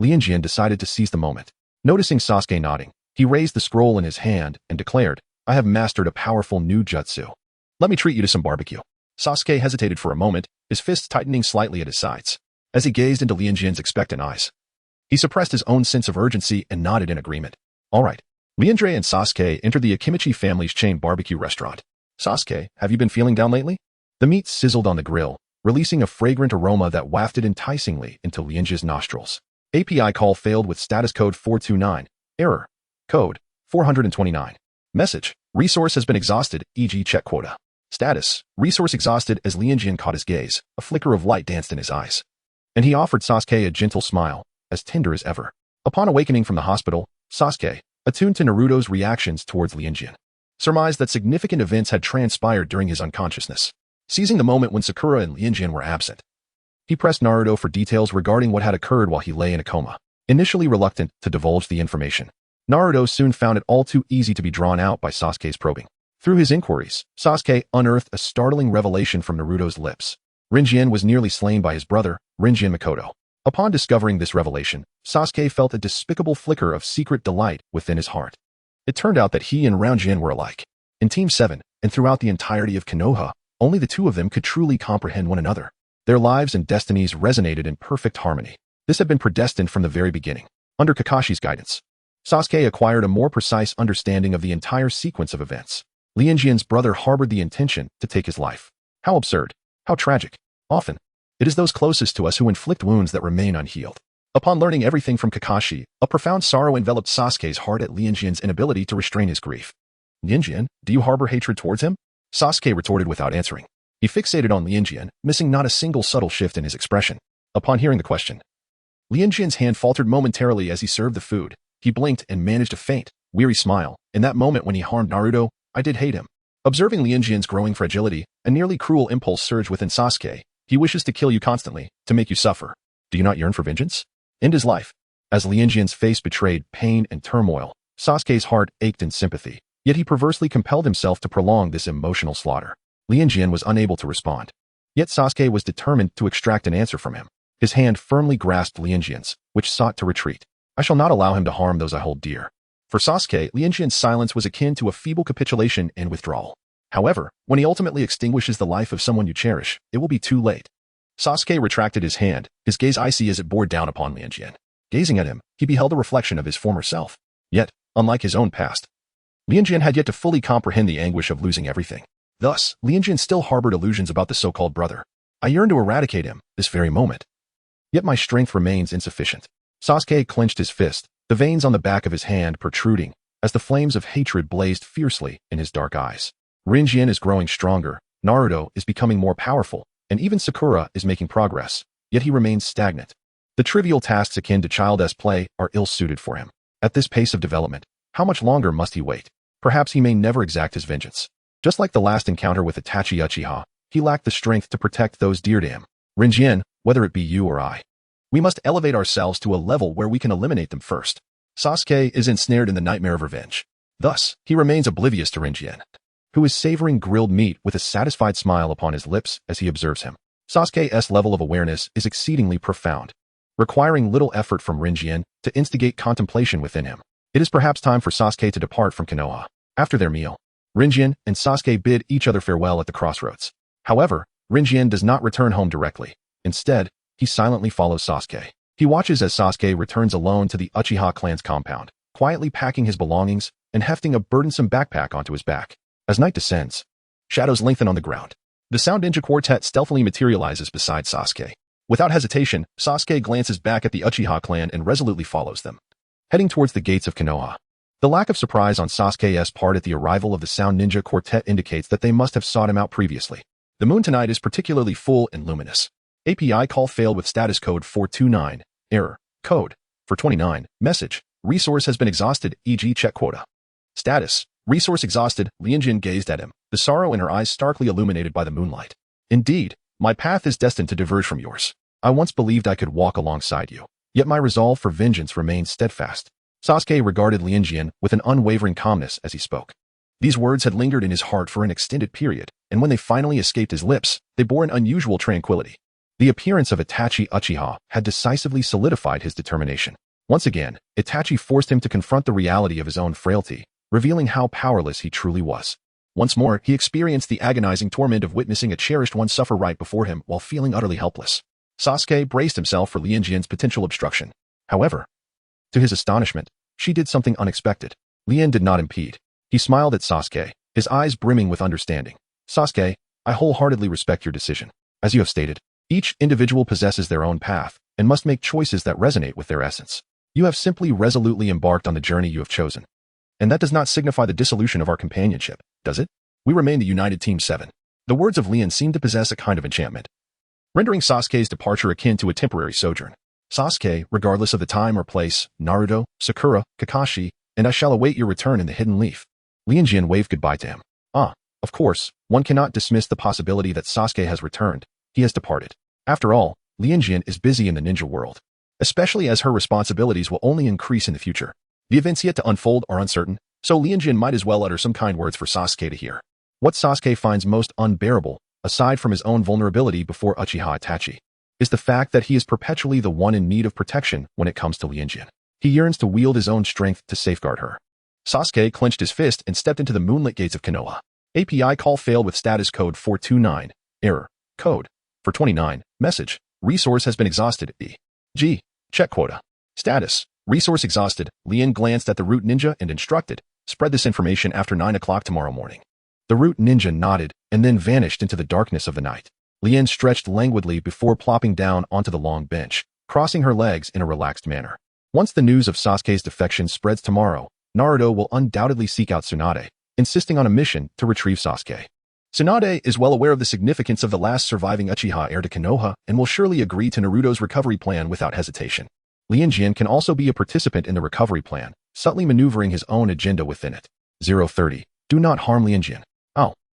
Lianjian decided to seize the moment. Noticing Sasuke nodding, he raised the scroll in his hand and declared, I have mastered a powerful new jutsu. Let me treat you to some barbecue. Sasuke hesitated for a moment, his fists tightening slightly at his sides. As he gazed into Lianjian's expectant eyes, he suppressed his own sense of urgency and nodded in agreement. All right. Liandre and Sasuke entered the Akimichi family's chain barbecue restaurant. Sasuke, have you been feeling down lately? The meat sizzled on the grill, releasing a fragrant aroma that wafted enticingly into Lianjian's nostrils. API call failed with status code 429. Error. Code 429. Message. Resource has been exhausted, e.g. check quota. Status. Resource exhausted. As Lianjian caught his gaze, a flicker of light danced in his eyes. And he offered Sasuke a gentle smile, as tender as ever. Upon awakening from the hospital, Sasuke, attuned to Naruto's reactions towards Lianjian, surmised that significant events had transpired during his unconsciousness. Seizing the moment when Sakura and Lianjian were absent, he pressed Naruto for details regarding what had occurred while he lay in a coma. Initially reluctant to divulge the information, Naruto soon found it all too easy to be drawn out by Sasuke's probing. Through his inquiries, Sasuke unearthed a startling revelation from Naruto's lips. Rinjian was nearly slain by his brother, Rinjian Makoto. Upon discovering this revelation, Sasuke felt a despicable flicker of secret delight within his heart. It turned out that he and Rounjin were alike. In Team 7, and throughout the entirety of Konoha, only the two of them could truly comprehend one another. Their lives and destinies resonated in perfect harmony. This had been predestined from the very beginning. Under Kakashi's guidance, Sasuke acquired a more precise understanding of the entire sequence of events. Lianjian's brother harbored the intention to take his life. How absurd. How tragic. Often, it is those closest to us who inflict wounds that remain unhealed. Upon learning everything from Kakashi, a profound sorrow enveloped Sasuke's heart at Lianjian's inability to restrain his grief. Lianjian, do you harbor hatred towards him? Sasuke retorted without answering. He fixated on Lianjian, missing not a single subtle shift in his expression. Upon hearing the question, Lianjian's hand faltered momentarily as he served the food. He blinked and managed a faint, weary smile. In that moment when he harmed Naruto, I did hate him. Observing Lianjian's growing fragility, a nearly cruel impulse surged within Sasuke. He wishes to kill you constantly, to make you suffer. Do you not yearn for vengeance? End his life. As Lianjian's face betrayed pain and turmoil, Sasuke's heart ached in sympathy, yet he perversely compelled himself to prolong this emotional slaughter. Lianjian was unable to respond. Yet Sasuke was determined to extract an answer from him. His hand firmly grasped Lianjian's, which sought to retreat. I shall not allow him to harm those I hold dear. For Sasuke, Lianjian's silence was akin to a feeble capitulation and withdrawal. However, when he ultimately extinguishes the life of someone you cherish, it will be too late. Sasuke retracted his hand, his gaze icy as it bore down upon Lianjian. Gazing at him, he beheld a reflection of his former self. Yet, unlike his own past, Lianjian had yet to fully comprehend the anguish of losing everything. Thus, Lianjian still harbored illusions about the so-called brother. I yearn to eradicate him, this very moment. Yet my strength remains insufficient. Sasuke clenched his fist, the veins on the back of his hand protruding, as the flames of hatred blazed fiercely in his dark eyes. Rinjian is growing stronger, Naruto is becoming more powerful, and even Sakura is making progress, yet he remains stagnant. The trivial tasks akin to childish play are ill-suited for him. At this pace of development, how much longer must he wait? Perhaps he may never exact his vengeance. Just like the last encounter with Itachi Uchiha, he lacked the strength to protect those dear to him. Rinjian, whether it be you or I, we must elevate ourselves to a level where we can eliminate them first. Sasuke is ensnared in the nightmare of revenge. Thus, he remains oblivious to Rinjian, who is savoring grilled meat with a satisfied smile upon his lips as he observes him. Sasuke's level of awareness is exceedingly profound, requiring little effort from Rinjian to instigate contemplation within him. It is perhaps time for Sasuke to depart from Konoha. After their meal, Rinjian and Sasuke bid each other farewell at the crossroads. However, Lianjian does not return home directly. Instead, he silently follows Sasuke. He watches as Sasuke returns alone to the Uchiha clan's compound, quietly packing his belongings and hefting a burdensome backpack onto his back. As night descends, shadows lengthen on the ground. The Sound Ninja Quartet stealthily materializes beside Sasuke. Without hesitation, Sasuke glances back at the Uchiha clan and resolutely follows them, heading towards the gates of Konoha. The lack of surprise on Sasuke's part at the arrival of the Sound Ninja Quartet indicates that they must have sought him out previously. The moon tonight is particularly full and luminous. API call failed with status code 429. Error. Code. For 29. Message. Resource has been exhausted, e.g. check quota. Status. Resource exhausted. Lianjian gazed at him, the sorrow in her eyes starkly illuminated by the moonlight. Indeed, my path is destined to diverge from yours. I once believed I could walk alongside you, yet my resolve for vengeance remains steadfast. Sasuke regarded Lianjian with an unwavering calmness as he spoke. These words had lingered in his heart for an extended period, and when they finally escaped his lips, they bore an unusual tranquility. The appearance of Itachi Uchiha had decisively solidified his determination. Once again, Itachi forced him to confront the reality of his own frailty, revealing how powerless he truly was. Once more, he experienced the agonizing torment of witnessing a cherished one suffer right before him while feeling utterly helpless. Sasuke braced himself for Lianjian's potential obstruction. However, to his astonishment, she did something unexpected. Lian did not impede. He smiled at Sasuke, his eyes brimming with understanding. Sasuke, I wholeheartedly respect your decision. As you have stated, each individual possesses their own path and must make choices that resonate with their essence. You have simply resolutely embarked on the journey you have chosen. And that does not signify the dissolution of our companionship, does it? We remain the united Team 7. The words of Lian seemed to possess a kind of enchantment, rendering Sasuke's departure akin to a temporary sojourn. Sasuke, regardless of the time or place, Naruto, Sakura, Kakashi, and I shall await your return in the Hidden Leaf. Lianjian waved goodbye to him. Of course, one cannot dismiss the possibility that Sasuke has returned. He has departed. After all, Lianjian is busy in the ninja world, especially as her responsibilities will only increase in the future. The events yet to unfold are uncertain, so Lianjian might as well utter some kind words for Sasuke to hear. What Sasuke finds most unbearable, aside from his own vulnerability before Uchiha Itachi, is the fact that he is perpetually the one in need of protection when it comes to Lianjian. He yearns to wield his own strength to safeguard her. Sasuke clenched his fist and stepped into the moonlit gates of Konoha. API call failed with status code 429. Error. Code. For 29. Message. Resource has been exhausted, e.g. check quota. Status. Resource exhausted. Lian glanced at the Root Ninja and instructed, spread this information after 9 o'clock tomorrow morning. The Root Ninja nodded and then vanished into the darkness of the night. Lian stretched languidly before plopping down onto the long bench, crossing her legs in a relaxed manner. Once the news of Sasuke's defection spreads tomorrow, Naruto will undoubtedly seek out Tsunade, insisting on a mission to retrieve Sasuke. Tsunade is well aware of the significance of the last surviving Uchiha heir to Konoha and will surely agree to Naruto's recovery plan without hesitation. Lianjian can also be a participant in the recovery plan, subtly maneuvering his own agenda within it. 030. Do not harm Lianjian.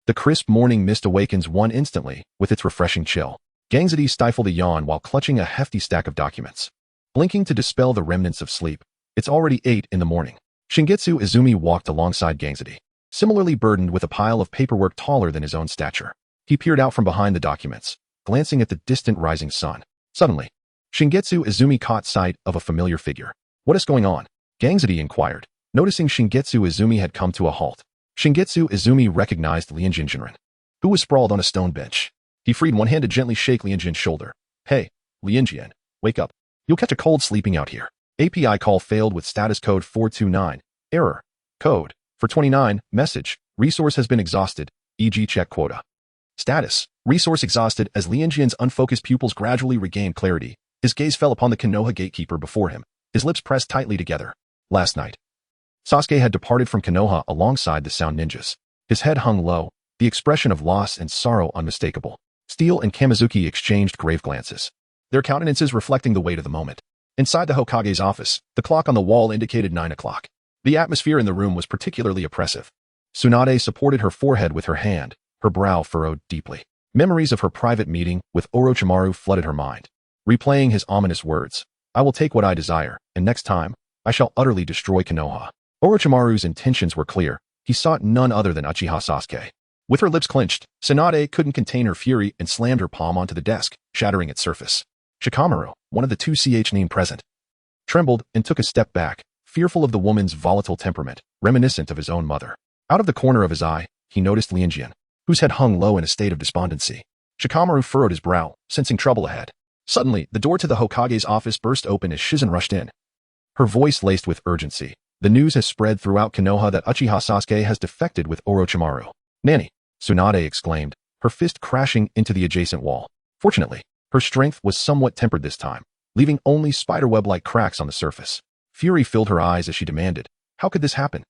The crisp morning mist awakens one instantly with its refreshing chill. Gangzadi stifled a yawn while clutching a hefty stack of documents. Blinking to dispel the remnants of sleep, it's already 8 in the morning. Shingetsu Izumi walked alongside Gangzadi, similarly burdened with a pile of paperwork taller than his own stature. He peered out from behind the documents, glancing at the distant rising sun. Suddenly, Shingetsu Izumi caught sight of a familiar figure. What is going on? Gangzadi inquired, noticing Shingetsu Izumi had come to a halt. Shingetsu Izumi recognized Lianjian Jinren, who was sprawled on a stone bench. He freed one hand to gently shake Lianjian's shoulder. Hey, Lianjian, wake up. You'll catch a cold sleeping out here. API call failed with status code 429. Error. Code. For 29. Message. Resource has been exhausted, e.g. check quota. Status. Resource exhausted. As Lianjian's unfocused pupils gradually regained clarity, his gaze fell upon the Konoha gatekeeper before him, his lips pressed tightly together. Last night, Sasuke had departed from Konoha alongside the Sound Ninjas. His head hung low, the expression of loss and sorrow unmistakable. Steel and Kamizuki exchanged grave glances, their countenances reflecting the weight of the moment. Inside the Hokage's office, the clock on the wall indicated 9 o'clock. The atmosphere in the room was particularly oppressive. Tsunade supported her forehead with her hand, her brow furrowed deeply. Memories of her private meeting with Orochimaru flooded her mind, replaying his ominous words. I will take what I desire, and next time, I shall utterly destroy Konoha. Orochimaru's intentions were clear. He sought none other than Uchiha Sasuke. With her lips clenched, Tsunade couldn't contain her fury and slammed her palm onto the desk, shattering its surface. Shikamaru, one of the two CHNIN present, trembled and took a step back, fearful of the woman's volatile temperament, reminiscent of his own mother. Out of the corner of his eye, he noticed Lianjian, whose head hung low in a state of despondency. Shikamaru furrowed his brow, sensing trouble ahead. Suddenly, the door to the Hokage's office burst open as Shizen rushed in. Her voice laced with urgency. The news has spread throughout Konoha that Uchiha Sasuke has defected with Orochimaru. Nani! Tsunade exclaimed, her fist crashing into the adjacent wall. Fortunately, her strength was somewhat tempered this time, leaving only spiderweb-like cracks on the surface. Fury filled her eyes as she demanded, how could this happen?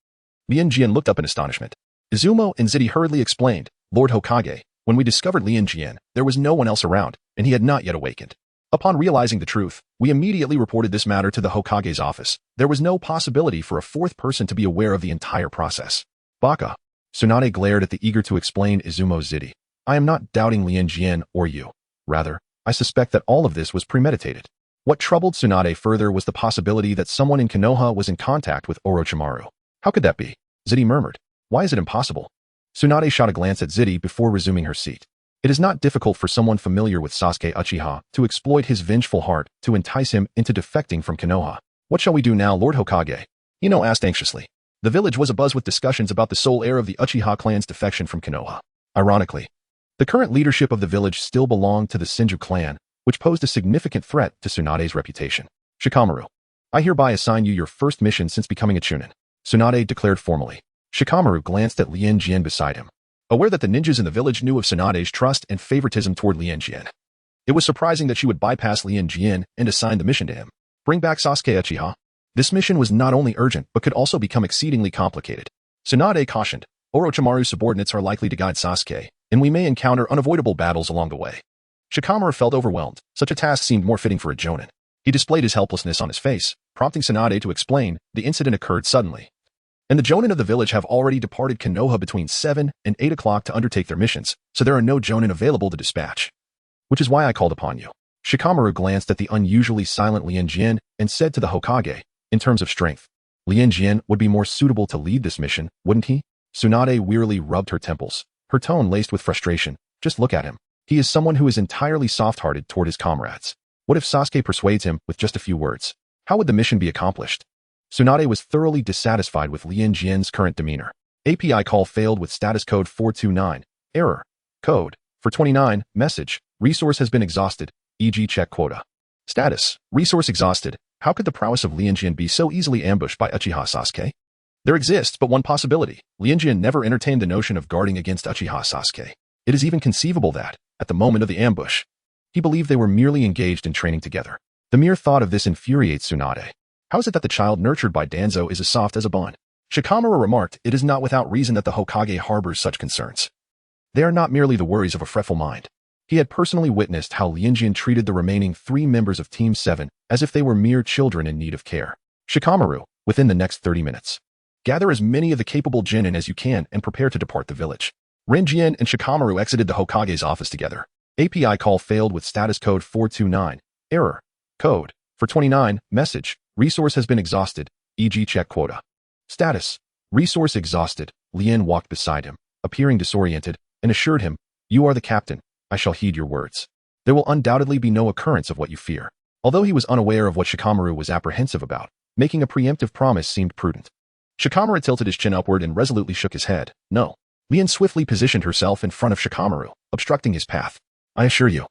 Lianjian looked up in astonishment. Izumo and Zidi hurriedly explained, Lord Hokage, when we discovered Lianjian, there was no one else around, and he had not yet awakened. Upon realizing the truth, we immediately reported this matter to the Hokage's office. There was no possibility for a fourth person to be aware of the entire process. Baka. Tsunade glared at the eager-to-explain Izumo Zidi. I am not doubting Lianjian or you. Rather, I suspect that all of this was premeditated. What troubled Tsunade further was the possibility that someone in Konoha was in contact with Orochimaru. How could that be? Zidi murmured. Why is it impossible? Tsunade shot a glance at Zidi before resuming her seat. It is not difficult for someone familiar with Sasuke Uchiha to exploit his vengeful heart to entice him into defecting from Konoha. What shall we do now, Lord Hokage? Ino asked anxiously. The village was abuzz with discussions about the sole heir of the Uchiha clan's defection from Konoha. Ironically, the current leadership of the village still belonged to the Senju clan, which posed a significant threat to Tsunade's reputation. Shikamaru, I hereby assign you your first mission since becoming a Chunin, Tsunade declared formally. Shikamaru glanced at Lianjian beside him, aware that the ninjas in the village knew of Tsunade's trust and favoritism toward Lianjian. It was surprising that she would bypass Lianjian and assign the mission to him. Bring back Sasuke Uchiha. This mission was not only urgent, but could also become exceedingly complicated. Tsunade cautioned, Orochimaru's subordinates are likely to guide Sasuke, and we may encounter unavoidable battles along the way. Shikamaru felt overwhelmed. Such a task seemed more fitting for a Jonin. He displayed his helplessness on his face, prompting Tsunade to explain, the incident occurred suddenly. And the Jonin of the village have already departed Konoha between 7 and 8 o'clock to undertake their missions, so there are no Jonin available to dispatch. Which is why I called upon you. Shikamaru glanced at the unusually silent Lianjian and said to the Hokage, in terms of strength, Lianjian would be more suitable to lead this mission, wouldn't he? Tsunade wearily rubbed her temples, her tone laced with frustration. Just look at him. He is someone who is entirely soft-hearted toward his comrades. What if Sasuke persuades him with just a few words? How would the mission be accomplished? Tsunade was thoroughly dissatisfied with Lianjian's current demeanor. API call failed with status code 429. Error. Code. For 29. Message. Resource has been exhausted. E.g. check quota. Status. Resource exhausted. How could the prowess of Lianjian be so easily ambushed by Uchiha Sasuke? There exists but one possibility. Lianjian never entertained the notion of guarding against Uchiha Sasuke. It is even conceivable that, at the moment of the ambush, he believed they were merely engaged in training together. The mere thought of this infuriates Tsunade. How is it that the child nurtured by Danzo is as soft as a bun? Shikamaru remarked, it is not without reason that the Hokage harbors such concerns. They are not merely the worries of a fretful mind. He had personally witnessed how Lianjian treated the remaining 3 members of Team 7 as if they were mere children in need of care. Shikamaru, within the next 30 minutes, gather as many of the capable genin as you can and prepare to depart the village. Renjian and Shikamaru exited the Hokage's office together. API call failed with status code 429. Error. Code. For 29. Message. Resource has been exhausted. E.g. check quota. Status. Resource exhausted. Lien walked beside him, appearing disoriented, and assured him, you are the captain. I shall heed your words. There will undoubtedly be no occurrence of what you fear. Although he was unaware of what Shikamaru was apprehensive about, making a preemptive promise seemed prudent. Shikamaru tilted his chin upward and resolutely shook his head. No. Lien swiftly positioned herself in front of Shikamaru, obstructing his path. I assure you,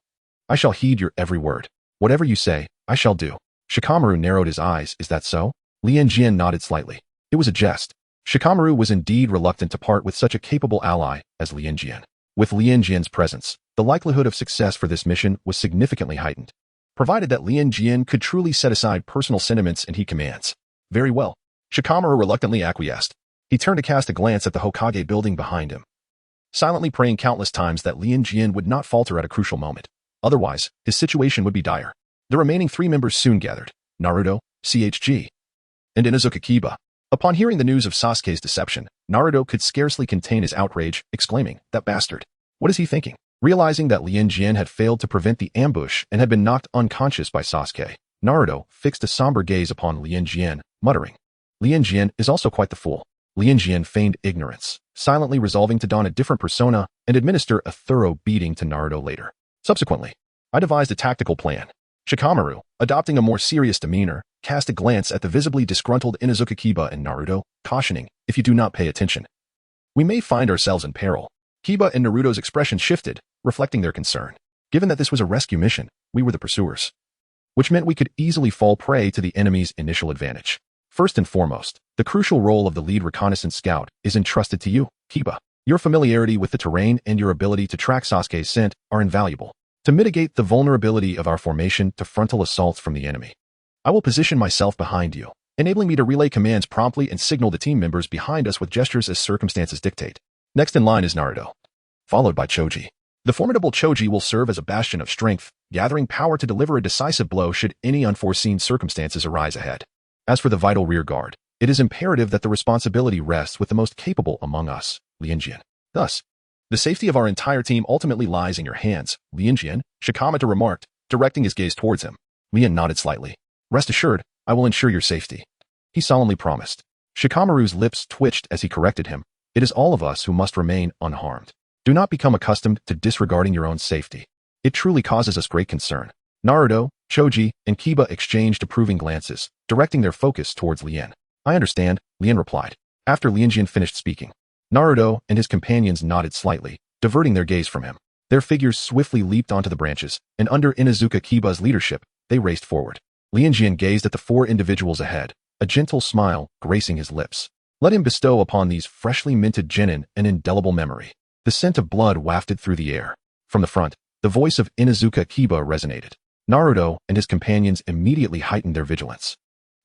I shall heed your every word. Whatever you say, I shall do. Shikamaru narrowed his eyes. Is that so? Lianjian nodded slightly. It was a jest. Shikamaru was indeed reluctant to part with such a capable ally as Lianjian. With Lianjian's presence, the likelihood of success for this mission was significantly heightened, provided that Lianjian could truly set aside personal sentiments and heed commands. Very well. Shikamaru reluctantly acquiesced. He turned to cast a glance at the Hokage building behind him, silently praying countless times that Lianjian would not falter at a crucial moment. Otherwise, his situation would be dire. The remaining 3 members soon gathered, Naruto, CHG, and Inuzuka Kiba. Upon hearing the news of Sasuke's deception, Naruto could scarcely contain his outrage, exclaiming, that bastard. What is he thinking? Realizing that Lianjian had failed to prevent the ambush and had been knocked unconscious by Sasuke, Naruto fixed a somber gaze upon Lianjian, muttering, Lianjian is also quite the fool. Lianjian feigned ignorance, silently resolving to don a different persona and administer a thorough beating to Naruto later. Subsequently, I devised a tactical plan. Shikamaru, adopting a more serious demeanor, cast a glance at the visibly disgruntled Inuzuka Kiba and Naruto, cautioning, if you do not pay attention, we may find ourselves in peril. Kiba and Naruto's expression shifted, reflecting their concern. Given that this was a rescue mission, we were the pursuers, which meant we could easily fall prey to the enemy's initial advantage. First and foremost, the crucial role of the lead reconnaissance scout is entrusted to you, Kiba. Your familiarity with the terrain and your ability to track Sasuke's scent are invaluable to mitigate the vulnerability of our formation to frontal assaults from the enemy. I will position myself behind you, enabling me to relay commands promptly and signal the team members behind us with gestures as circumstances dictate. Next in line is Naruto, followed by Choji. The formidable Choji will serve as a bastion of strength, gathering power to deliver a decisive blow should any unforeseen circumstances arise ahead. As for the vital rear guard, it is imperative that the responsibility rests with the most capable among us, Lianjian. Thus, the safety of our entire team ultimately lies in your hands, Lianjian, Shikamaru remarked, directing his gaze towards him. Lian nodded slightly. Rest assured, I will ensure your safety, he solemnly promised. Shikamaru's lips twitched as he corrected him. It is all of us who must remain unharmed. Do not become accustomed to disregarding your own safety. It truly causes us great concern. Naruto, Choji, and Kiba exchanged approving glances, directing their focus towards Lian. I understand, Lian replied. After Lianjian finished speaking, Naruto and his companions nodded slightly, diverting their gaze from him. Their figures swiftly leaped onto the branches, and under Inuzuka Kiba's leadership, they raced forward. Lianjian gazed at the four individuals ahead, a gentle smile gracing his lips. Let him bestow upon these freshly minted genin an indelible memory. The scent of blood wafted through the air. From the front, the voice of Inuzuka Kiba resonated. Naruto and his companions immediately heightened their vigilance,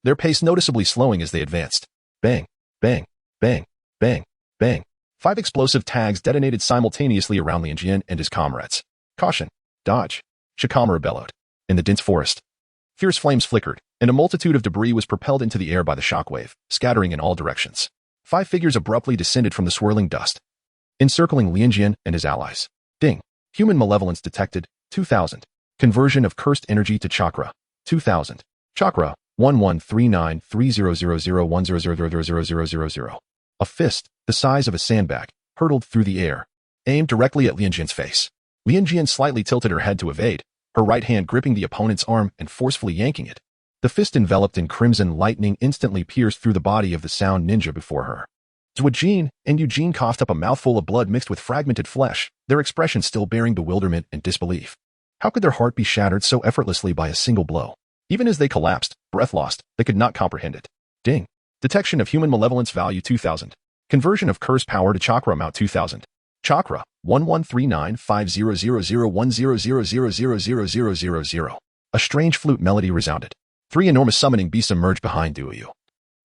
their pace noticeably slowing as they advanced. Bang, bang, bang, bang, bang. 5 explosive tags detonated simultaneously around Lianjian and his comrades. Caution! Dodge! Shikamaru bellowed. In the dense forest, fierce flames flickered, and a multitude of debris was propelled into the air by the shockwave, scattering in all directions. 5 figures abruptly descended from the swirling dust, encircling Lianjian and his allies. Ding. Human malevolence detected. 2000. Conversion of cursed energy to chakra. 2000. Chakra. 1139300010000000. A fist, the size of a sandbag, hurtled through the air, aimed directly at Lianjian's face. Lianjian slightly tilted her head to evade, her right hand gripping the opponent's arm and forcefully yanking it. The fist enveloped in crimson lightning instantly pierced through the body of the sound ninja before her. Zwajin and Eugene coughed up a mouthful of blood mixed with fragmented flesh, their expressions still bearing bewilderment and disbelief. How could their heart be shattered so effortlessly by a single blow? Even as they collapsed, breath lost, they could not comprehend it. Ding. Detection of human malevolence value 2000. Conversion of curse power to chakra amount 2000. Chakra 1139500010000000. A strange flute melody resounded. 3 enormous summoning beasts emerged behind Duoyu,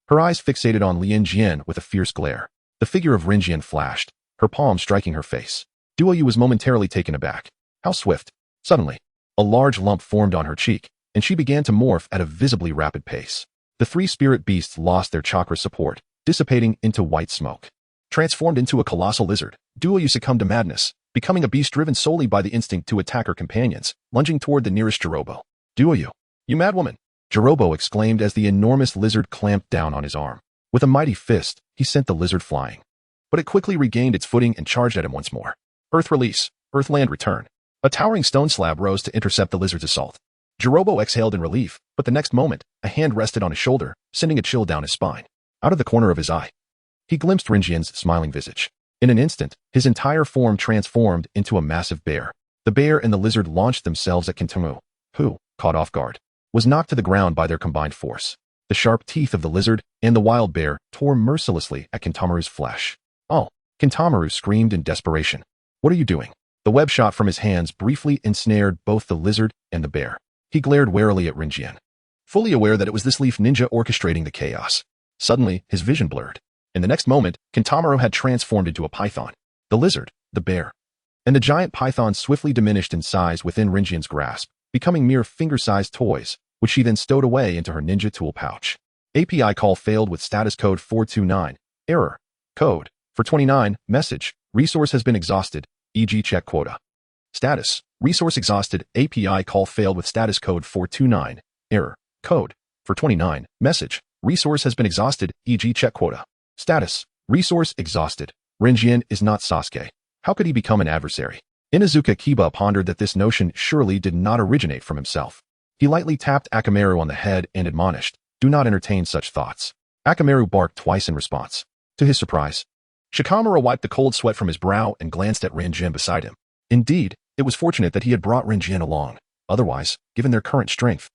her eyes fixated on Lianjian with a fierce glare. The figure of Rinjian flashed, her palm striking her face. Duoyu was momentarily taken aback. How swift. Suddenly, a large lump formed on her cheek, and she began to morph at a visibly rapid pace. The 3 spirit beasts lost their chakra support, dissipating into white smoke. Transformed into a colossal lizard, Duoyu succumbed to madness, becoming a beast driven solely by the instinct to attack her companions, lunging toward the nearest Jirobo. Duoyu, you mad woman! Jirobo exclaimed as the enormous lizard clamped down on his arm. With a mighty fist, he sent the lizard flying. But it quickly regained its footing and charged at him once more. Earth release, Earthland return. A towering stone slab rose to intercept the lizard's assault. Jirobo exhaled in relief, but the next moment, a hand rested on his shoulder, sending a chill down his spine. Out of the corner of his eye, he glimpsed Rinjian's smiling visage. In an instant, his entire form transformed into a massive bear. The bear and the lizard launched themselves at Kintamu, who, caught off guard, was knocked to the ground by their combined force. The sharp teeth of the lizard and the wild bear tore mercilessly at Kintamaru's flesh. Oh! Kintamaru screamed in desperation. What are you doing? The web shot from his hands briefly ensnared both the lizard and the bear. He glared warily at Rinjian, fully aware that it was this leaf ninja orchestrating the chaos. Suddenly, his vision blurred. In the next moment, Kintamaru had transformed into a python. The lizard, the bear, and the giant python swiftly diminished in size within Rinjian's grasp, becoming mere finger-sized toys, which she then stowed away into her ninja tool pouch. API call failed with status code 429. Error. Code. For 29. Message. Resource has been exhausted. E.g. check quota. Status. Resource exhausted. API call failed with status code 429. Error. Code. For 29. Message. Resource has been exhausted. E.g. check quota. Status. Resource exhausted. Rinjian is not Sasuke. How could he become an adversary? Inuzuka Kiba pondered that this notion surely did not originate from himself. He lightly tapped Akamaru on the head and admonished, do not entertain such thoughts. Akamaru barked twice in response. To his surprise, Shikamaru wiped the cold sweat from his brow and glanced at Rinjian beside him. Indeed, It was fortunate that he had brought Lianjian along. Otherwise, given their current strength,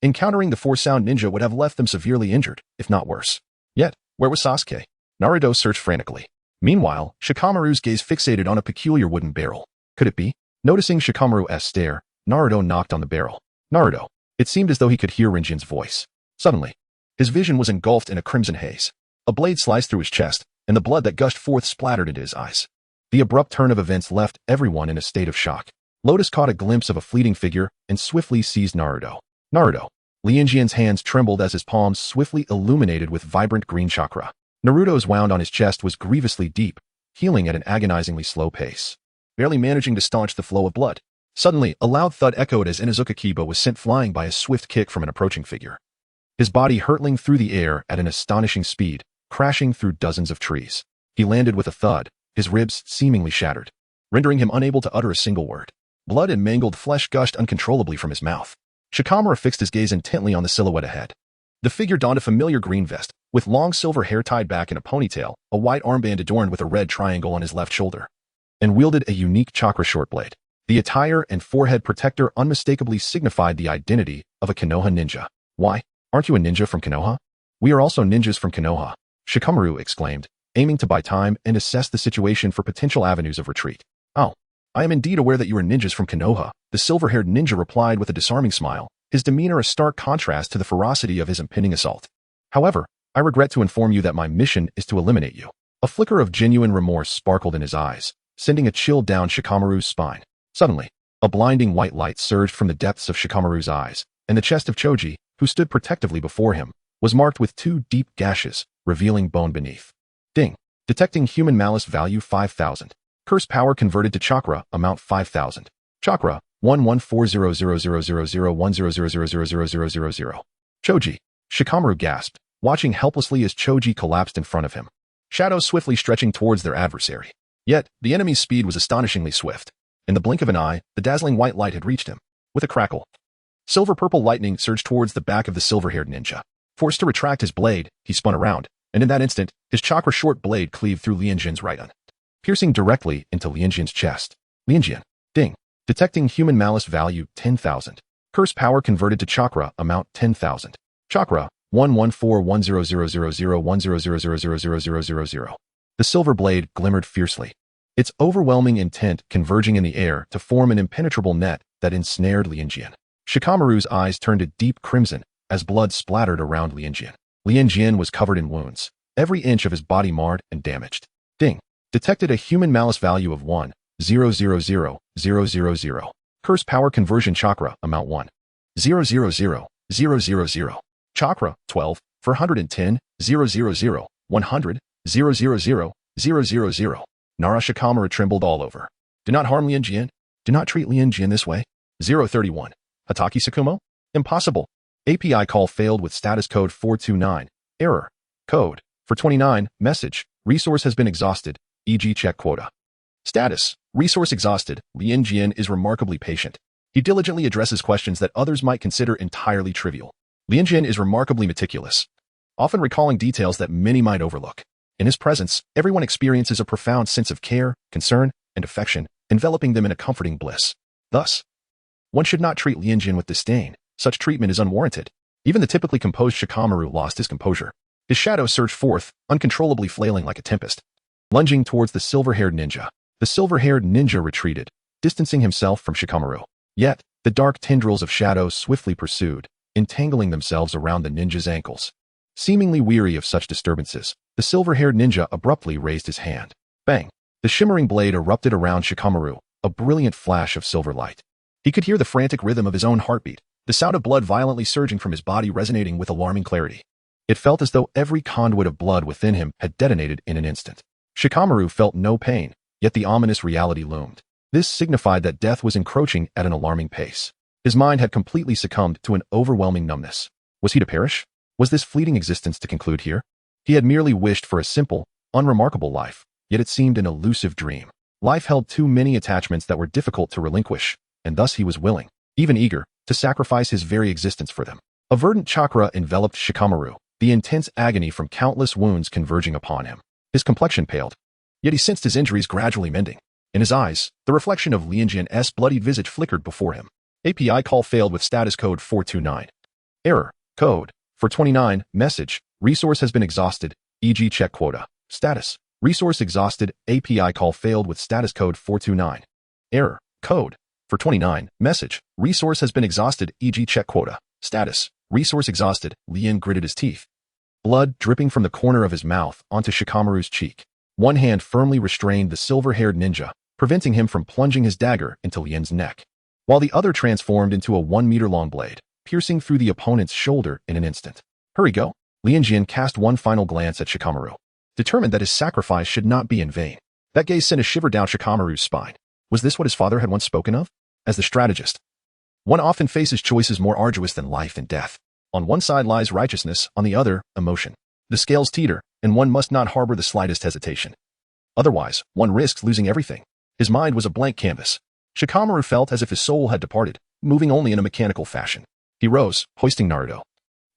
encountering the four-sound ninja would have left them severely injured, if not worse. Yet, where was Sasuke? Naruto searched frantically. Meanwhile, Shikamaru's gaze fixated on a peculiar wooden barrel. Could it be? Noticing Shikamaru's stare, Naruto knocked on the barrel. Naruto. It seemed as though he could hear Rinjin's voice. Suddenly, his vision was engulfed in a crimson haze. A blade sliced through his chest, and the blood that gushed forth splattered into his eyes. The abrupt turn of events left everyone in a state of shock. Lotus caught a glimpse of a fleeting figure and swiftly seized Naruto. Naruto. Lianjian's hands trembled as his palms swiftly illuminated with vibrant green chakra. Naruto's wound on his chest was grievously deep, healing at an agonizingly slow pace, barely managing to staunch the flow of blood. Suddenly, a loud thud echoed as Inuzuka Kiba was sent flying by a swift kick from an approaching figure. His body hurtling through the air at an astonishing speed, crashing through dozens of trees. He landed with a thud, his ribs seemingly shattered, rendering him unable to utter a single word. Blood and mangled flesh gushed uncontrollably from his mouth. Shikamaru fixed his gaze intently on the silhouette ahead. The figure donned a familiar green vest, with long silver hair tied back in a ponytail, a white armband adorned with a red triangle on his left shoulder, and wielded a unique chakra short blade. The attire and forehead protector unmistakably signified the identity of a Konoha ninja. Why? Aren't you a ninja from Konoha? We are also ninjas from Konoha, Shikamaru exclaimed, aiming to buy time and assess the situation for potential avenues of retreat. Oh, I am indeed aware that you are ninjas from Konoha, the silver-haired ninja replied with a disarming smile, his demeanor a stark contrast to the ferocity of his impending assault. However, I regret to inform you that my mission is to eliminate you. A flicker of genuine remorse sparkled in his eyes, sending a chill down Shikamaru's spine. Suddenly, a blinding white light surged from the depths of Shikamaru's eyes, and the chest of Choji, who stood protectively before him, was marked with 2 deep gashes, revealing bone beneath. Ding. Detecting human malice value 5,000. Curse power converted to chakra amount 5,000. Chakra 114000001000000000. Choji. Shikamaru gasped, watching helplessly as Choji collapsed in front of him. Shadows swiftly stretching towards their adversary. Yet, the enemy's speed was astonishingly swift. In the blink of an eye, the dazzling white light had reached him. With a crackle, silver-purple lightning surged towards the back of the silver-haired ninja. Forced to retract his blade, he spun around, and in that instant, his chakra short blade cleaved through Lianjian's right arm, piercing directly into Lianjian's chest. Lianjian. Ding. Detecting human malice value 10,000. Curse power converted to chakra amount 10,000. Chakra 114100001000000000. The silver blade glimmered fiercely, its overwhelming intent converging in the air to form an impenetrable net that ensnared Lianjian. Shikamaru's eyes turned a deep crimson as blood splattered around Lianjian. Lianjian was covered in wounds, every inch of his body marred and damaged. Ding. Detected a human malice value of 1,000,000. Curse power conversion chakra amount 1,000,000. Chakra 12, 410, 000, 100, 000, 000. Nara Shikamaru trembled all over. Do not harm Lianjian. Do not treat Lianjian this way. 031. Hataki Sakumo? Impossible. API call failed with status code 429. Error. Code. For 29. Message. Resource has been exhausted. E.g. check quota. Status. Resource exhausted. Lianjian is remarkably patient. He diligently addresses questions that others might consider entirely trivial. Lianjian is remarkably meticulous, often recalling details that many might overlook. In his presence, everyone experiences a profound sense of care, concern, and affection, enveloping them in a comforting bliss. Thus, one should not treat Lianjian with disdain. Such treatment is unwarranted. Even the typically composed Shikamaru lost his composure. His shadow surged forth, uncontrollably flailing like a tempest. Lunging towards the silver-haired ninja, the silver-haired ninja retreated, distancing himself from Shikamaru. Yet, the dark tendrils of shadow swiftly pursued, entangling themselves around the ninja's ankles. Seemingly weary of such disturbances, the silver-haired ninja abruptly raised his hand. Bang! The shimmering blade erupted around Shikamaru, a brilliant flash of silver light. He could hear the frantic rhythm of his own heartbeat, the sound of blood violently surging from his body resonating with alarming clarity. It felt as though every conduit of blood within him had detonated in an instant. Shikamaru felt no pain, yet the ominous reality loomed. This signified that death was encroaching at an alarming pace. His mind had completely succumbed to an overwhelming numbness. Was he to perish? Was this fleeting existence to conclude here? He had merely wished for a simple, unremarkable life, yet it seemed an elusive dream. Life held too many attachments that were difficult to relinquish, and thus he was willing, even eager, to sacrifice his very existence for them. A verdant chakra enveloped Shikamaru, the intense agony from countless wounds converging upon him. His complexion paled, yet he sensed his injuries gradually mending. In his eyes, the reflection of Lianjian's bloodied visage flickered before him. API call failed with status code 429. Error. Code. For 29. Message. Resource has been exhausted. E.g. check quota. Status. Resource exhausted. API call failed with status code 429. Error. Code. For 29. Message. Resource has been exhausted. E.g. check quota. Status. Resource exhausted. Lian gritted his teeth. Blood dripping from the corner of his mouth onto Shikamaru's cheek. One hand firmly restrained the silver-haired ninja, preventing him from plunging his dagger into Lian's neck, while the other transformed into a 1-meter-long blade, piercing through the opponent's shoulder in an instant. Hurry, go! Lianjian cast one final glance at Shikamaru, determined that his sacrifice should not be in vain. That gaze sent a shiver down Shikamaru's spine. Was this what his father had once spoken of? As the strategist, one often faces choices more arduous than life and death. On one side lies righteousness, on the other, emotion. The scales teeter, and one must not harbor the slightest hesitation. Otherwise, one risks losing everything. His mind was a blank canvas. Shikamaru felt as if his soul had departed, moving only in a mechanical fashion. He rose, hoisting Naruto,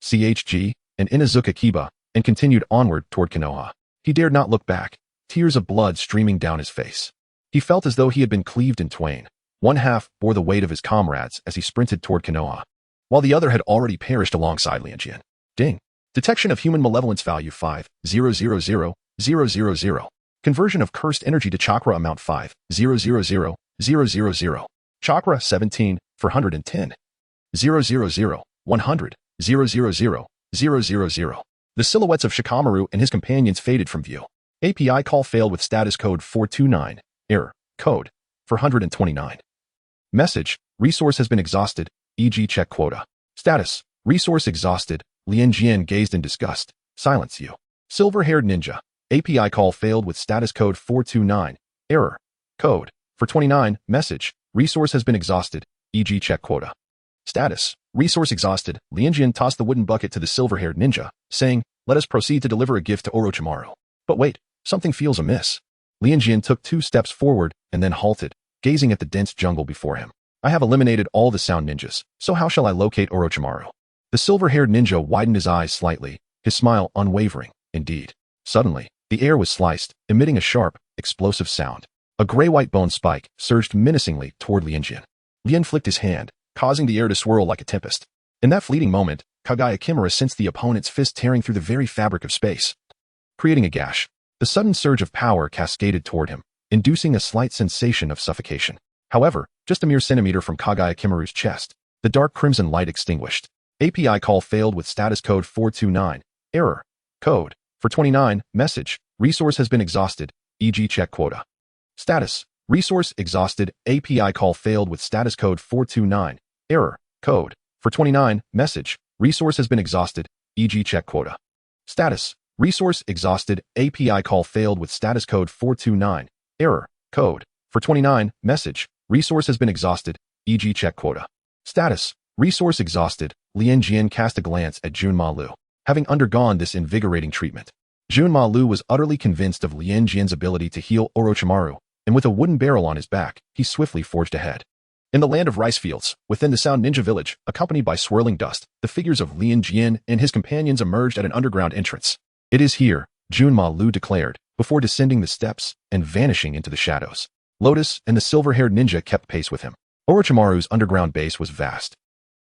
CHG, and Inazuka Kiba, and continued onward toward Konoha. He dared not look back, tears of blood streaming down his face. He felt as though he had been cleaved in twain. One half bore the weight of his comrades as he sprinted toward Konoha, while the other had already perished alongside Lianjian. Ding. Detection of human malevolence value 5,000,000. Conversion of cursed energy to chakra amount 5,000,000. Chakra 17 for 110. 000 100 000 000. The silhouettes of Shikamaru and his companions faded from view. API call failed with status code 429. Error. Code. For 129. Message. Resource has been exhausted. E.g. check quota. Status. Resource exhausted. Lianjian gazed in disgust. Silence you. Silver-haired ninja. API call failed with status code 429. Error. Code. For 29. Message. Resource has been exhausted. E.g. check quota. Status. Resource exhausted. Lianjian tossed the wooden bucket to the silver-haired ninja, saying, "Let us proceed to deliver a gift to Orochimaru." But wait, something feels amiss. Lianjian took 2 steps forward and then halted, gazing at the dense jungle before him. I have eliminated all the sound ninjas, so how shall I locate Orochimaru? The silver-haired ninja widened his eyes slightly, his smile unwavering, indeed. Suddenly, the air was sliced, emitting a sharp, explosive sound. A gray-white bone spike surged menacingly toward Lianjian. Lian flicked his hand, causing the air to swirl like a tempest. In that fleeting moment, Kagaya Kimura sensed the opponent's fist tearing through the very fabric of space, creating a gash. The sudden surge of power cascaded toward him, inducing a slight sensation of suffocation. However, just a mere centimeter from Kagaya Kimuru's chest, the dark crimson light extinguished. API call failed with status code 429. Error. Code. For 29. Message. Resource has been exhausted. E.g. check quota. Status. Resource exhausted. API call failed with status code 429. Error. Code. For 29. Message. Resource has been exhausted. E.g. check quota. Status. Resource exhausted. API call failed with status code 429. Error. Code. For 29. Message. Resource has been exhausted. E.g. check quota. Status. Resource exhausted. Lianjian cast a glance at Junma Lu. Having undergone this invigorating treatment, Junma Lu was utterly convinced of Lianjian's ability to heal Orochimaru, and with a wooden barrel on his back, he swiftly forged ahead. In the land of rice fields, within the Sound Ninja village, accompanied by swirling dust, the figures of Lianjian and his companions emerged at an underground entrance. "It is here," Junma Lu declared, before descending the steps and vanishing into the shadows. Lotus and the silver-haired ninja kept pace with him. Orochimaru's underground base was vast,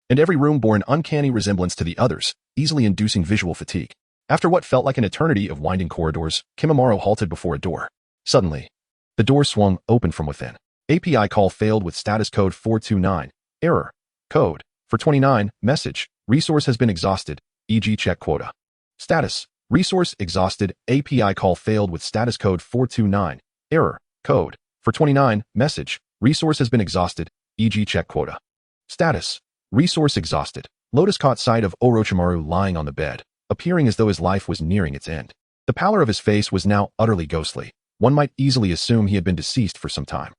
and every room bore an uncanny resemblance to the others, easily inducing visual fatigue. After what felt like an eternity of winding corridors, Kimimaro halted before a door. Suddenly, the door swung open from within. API call failed with status code 429. Error. Code. For 29. Message. Resource has been exhausted. E.g. check quota. Status. Resource exhausted. API call failed with status code 429. Error. Code. For 29. Message. Resource has been exhausted. E.g. check quota. Status. Resource exhausted. Lotus caught sight of Orochimaru lying on the bed, appearing as though his life was nearing its end. The pallor of his face was now utterly ghostly. One might easily assume he had been deceased for some time.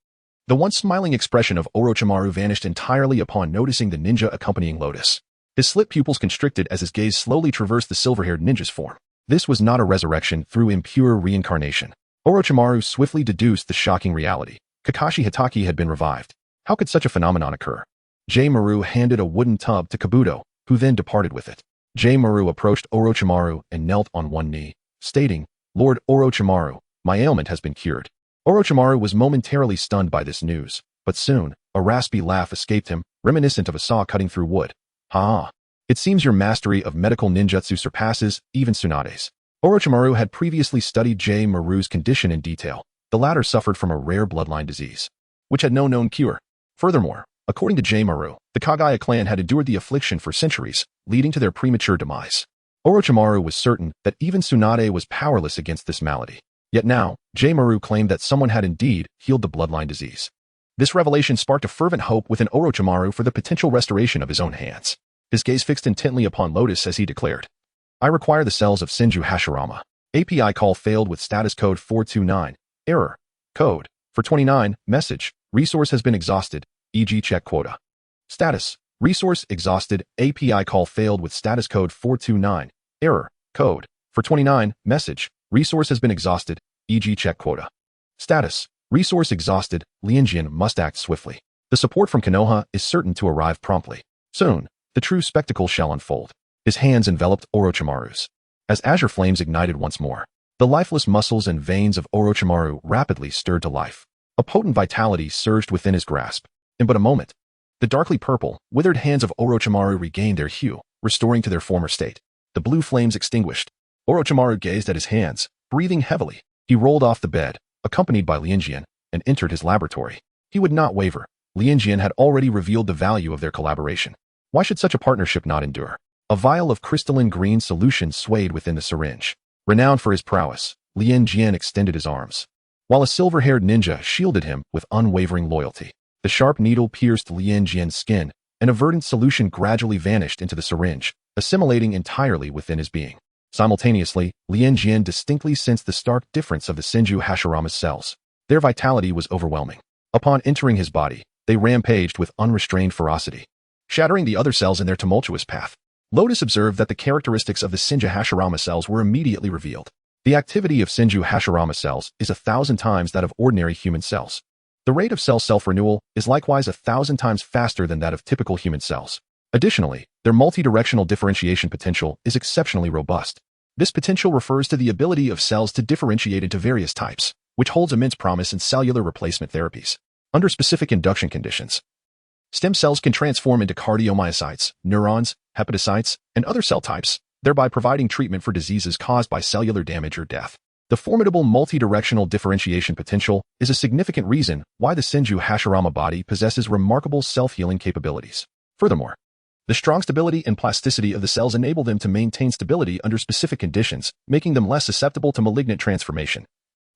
The once smiling expression of Orochimaru vanished entirely upon noticing the ninja accompanying Lotus. His slit pupils constricted as his gaze slowly traversed the silver-haired ninja's form. This was not a resurrection through impure reincarnation. Orochimaru swiftly deduced the shocking reality. Kakashi Hitaki had been revived. How could such a phenomenon occur? Maru handed a wooden tub to Kabuto, who then departed with it. Maru approached Orochimaru and knelt on one knee, stating, "Lord Orochimaru, my ailment has been cured." Orochimaru was momentarily stunned by this news, but soon, a raspy laugh escaped him, reminiscent of a saw cutting through wood. Ha! It seems your mastery of medical ninjutsu surpasses even Tsunade's. Orochimaru had previously studied Maru's condition in detail. The latter suffered from a rare bloodline disease, which had no known cure. Furthermore, according to Maru, the Kagaya clan had endured the affliction for centuries, leading to their premature demise. Orochimaru was certain that even Tsunade was powerless against this malady. Yet now, Maru claimed that someone had indeed healed the bloodline disease. This revelation sparked a fervent hope within Orochimaru for the potential restoration of his own hands. His gaze fixed intently upon Lotus as he declared, I require the cells of Senju Hashirama. API call failed with status code 429. Error. Code. For 29. Message. Resource has been exhausted. E.g. check quota. Status. Resource exhausted. API call failed with status code 429. Error. Code. For 29. Message. Resource has been exhausted. E.g. check quota. Status. Resource exhausted. Lianjian must act swiftly. The support from Konoha is certain to arrive promptly. Soon, the true spectacle shall unfold. His hands enveloped Orochimaru's. As azure flames ignited once more, the lifeless muscles and veins of Orochimaru rapidly stirred to life. A potent vitality surged within his grasp. In but a moment, the darkly purple, withered hands of Orochimaru regained their hue, restoring to their former state. The blue flames extinguished. Orochimaru gazed at his hands, breathing heavily. He rolled off the bed, accompanied by Lianjian, and entered his laboratory. He would not waver. Lianjian had already revealed the value of their collaboration. Why should such a partnership not endure? A vial of crystalline green solution swayed within the syringe. Renowned for his prowess, Lianjian extended his arms, while a silver-haired ninja shielded him with unwavering loyalty. The sharp needle pierced Lianjian's skin, and a verdant solution gradually vanished into the syringe, assimilating entirely within his being. Simultaneously, Lianjian distinctly sensed the stark difference of the Senju Hashirama's cells. Their vitality was overwhelming. Upon entering his body, they rampaged with unrestrained ferocity, shattering the other cells in their tumultuous path. Lotus observed that the characteristics of the Senju Hashirama cells were immediately revealed. The activity of Senju Hashirama cells is 1,000 times that of ordinary human cells. The rate of cell self-renewal is likewise 1,000 times faster than that of typical human cells. Additionally, their multidirectional differentiation potential is exceptionally robust. This potential refers to the ability of cells to differentiate into various types, which holds immense promise in cellular replacement therapies. Under specific induction conditions, stem cells can transform into cardiomyocytes, neurons, hepatocytes, and other cell types, thereby providing treatment for diseases caused by cellular damage or death. The formidable multidirectional differentiation potential is a significant reason why the Senju Hashirama body possesses remarkable self-healing capabilities. Furthermore, the strong stability and plasticity of the cells enable them to maintain stability under specific conditions, making them less susceptible to malignant transformation,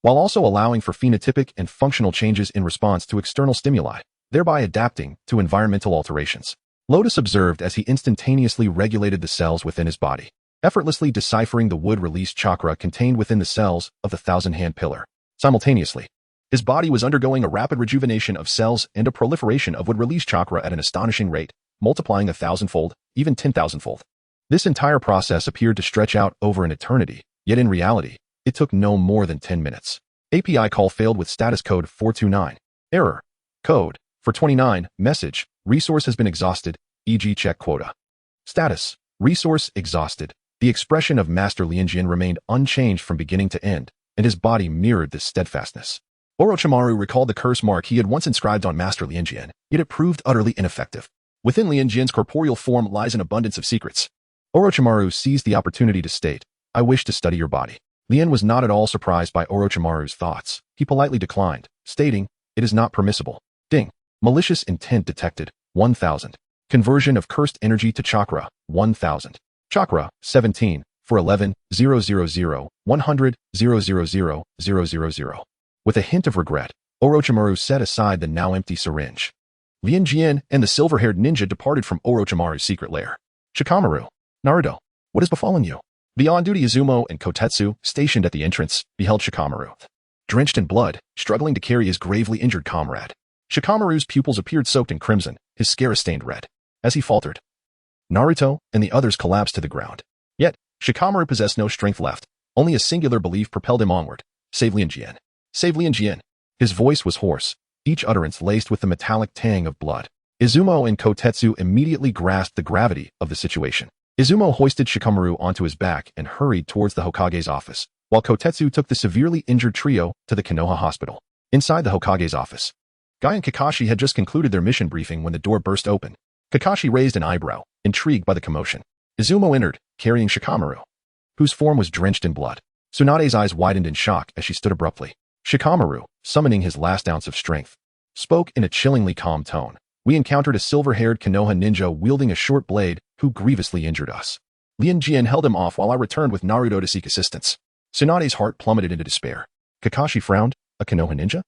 while also allowing for phenotypic and functional changes in response to external stimuli, thereby adapting to environmental alterations. Lotus observed as he instantaneously regulated the cells within his body, effortlessly deciphering the wood-release chakra contained within the cells of the thousand-hand pillar. Simultaneously, his body was undergoing a rapid rejuvenation of cells and a proliferation of wood-release chakra at an astonishing rate, multiplying 1,000-fold, even 10,000-fold. This entire process appeared to stretch out over an eternity, yet in reality, it took no more than 10 minutes. API call failed with status code 429. Error. Code. For 29. Message. Resource has been exhausted. E.g. check quota. Status. Resource exhausted. The expression of Master Lianjian remained unchanged from beginning to end, and his body mirrored this steadfastness. Orochimaru recalled the curse mark he had once inscribed on Master Lianjian, yet it proved utterly ineffective. Within Lianjian's corporeal form lies an abundance of secrets. Orochimaru seized the opportunity to state, I wish to study your body. Lian was not at all surprised by Orochimaru's thoughts. He politely declined, stating, it is not permissible. Ding. Malicious intent detected. 1,000. Conversion of cursed energy to chakra. 1,000. Chakra. 17. For 11. 000. 100. 000. With a hint of regret, Orochimaru set aside the now empty syringe. Lianjian and the silver-haired ninja departed from Orochimaru's secret lair. Shikamaru. Naruto. What has befallen you? The on-duty Izumo and Kotetsu, stationed at the entrance, beheld Shikamaru, drenched in blood, struggling to carry his gravely injured comrade. Shikamaru's pupils appeared soaked in crimson, his scare stained red. As he faltered, Naruto and the others collapsed to the ground. Yet, Shikamaru possessed no strength left. Only a singular belief propelled him onward. Save Lianjian. Save Lianjian. His voice was hoarse, each utterance laced with the metallic tang of blood. Izumo and Kotetsu immediately grasped the gravity of the situation. Izumo hoisted Shikamaru onto his back and hurried towards the Hokage's office, while Kotetsu took the severely injured trio to the Konoha hospital. Inside the Hokage's office, Guy and Kakashi had just concluded their mission briefing when the door burst open. Kakashi raised an eyebrow, intrigued by the commotion. Izumo entered, carrying Shikamaru, whose form was drenched in blood. Tsunade's eyes widened in shock as she stood abruptly. Shikamaru, summoning his last ounce of strength, spoke in a chillingly calm tone. We encountered a silver-haired Konoha ninja wielding a short blade who grievously injured us. Lianjian held him off while I returned with Naruto to seek assistance. Tsunade's heart plummeted into despair. Kakashi frowned. A Konoha ninja?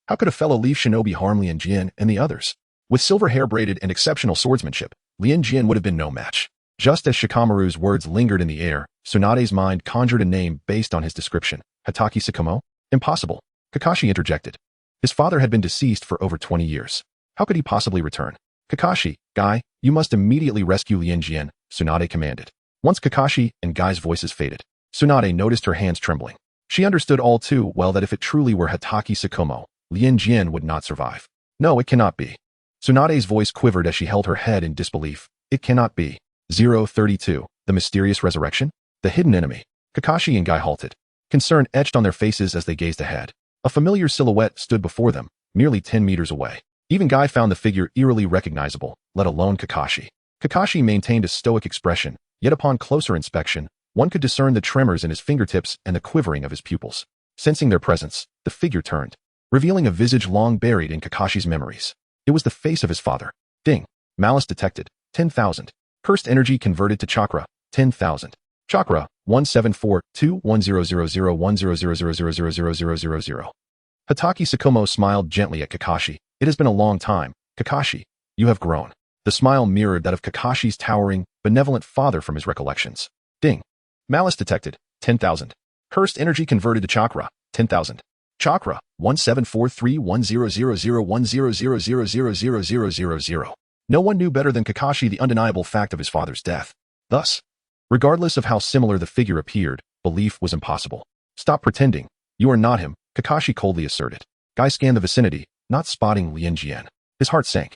How could a fellow leaf shinobi harm Lianjian and the others? With silver hair braided and exceptional swordsmanship, Lianjian would have been no match. Just as Shikamaru's words lingered in the air, Tsunade's mind conjured a name based on his description. Hatake Tsukumo? Impossible. Kakashi interjected. His father had been deceased for over 20 years. How could he possibly return? Kakashi, Guy, you must immediately rescue Lianjian, Tsunade commanded. Once Kakashi and Guy's voices faded, Tsunade noticed her hands trembling. She understood all too well that if it truly were Hatake Tsukumo, Lianjian would not survive. No, it cannot be. Tsunade's voice quivered as she held her head in disbelief. It cannot be. 032. The mysterious resurrection? The hidden enemy. Kakashi and Guy halted. Concern etched on their faces as they gazed ahead. A familiar silhouette stood before them, merely 10 meters away. Even Guy found the figure eerily recognizable, let alone Kakashi. Kakashi maintained a stoic expression, yet upon closer inspection, one could discern the tremors in his fingertips and the quivering of his pupils. Sensing their presence, the figure turned, revealing a visage long buried in Kakashi's memories. It was the face of his father. Ding. Malice detected. 10,000. Cursed energy converted to chakra. 10,000. Chakra. 17421000000000000. Hatake Tsukumo smiled gently at Kakashi. It has been a long time. Kakashi, you have grown. The smile mirrored that of Kakashi's towering, benevolent father from his recollections. Ding. Malice detected. 10,000. Cursed energy converted to chakra. 10,000. Chakra. 17431000000000000. No one knew better than Kakashi the undeniable fact of his father's death. Thus, regardless of how similar the figure appeared, belief was impossible. Stop pretending. You are not him, Kakashi coldly asserted. Guy scanned the vicinity, not spotting Lianjian. His heart sank.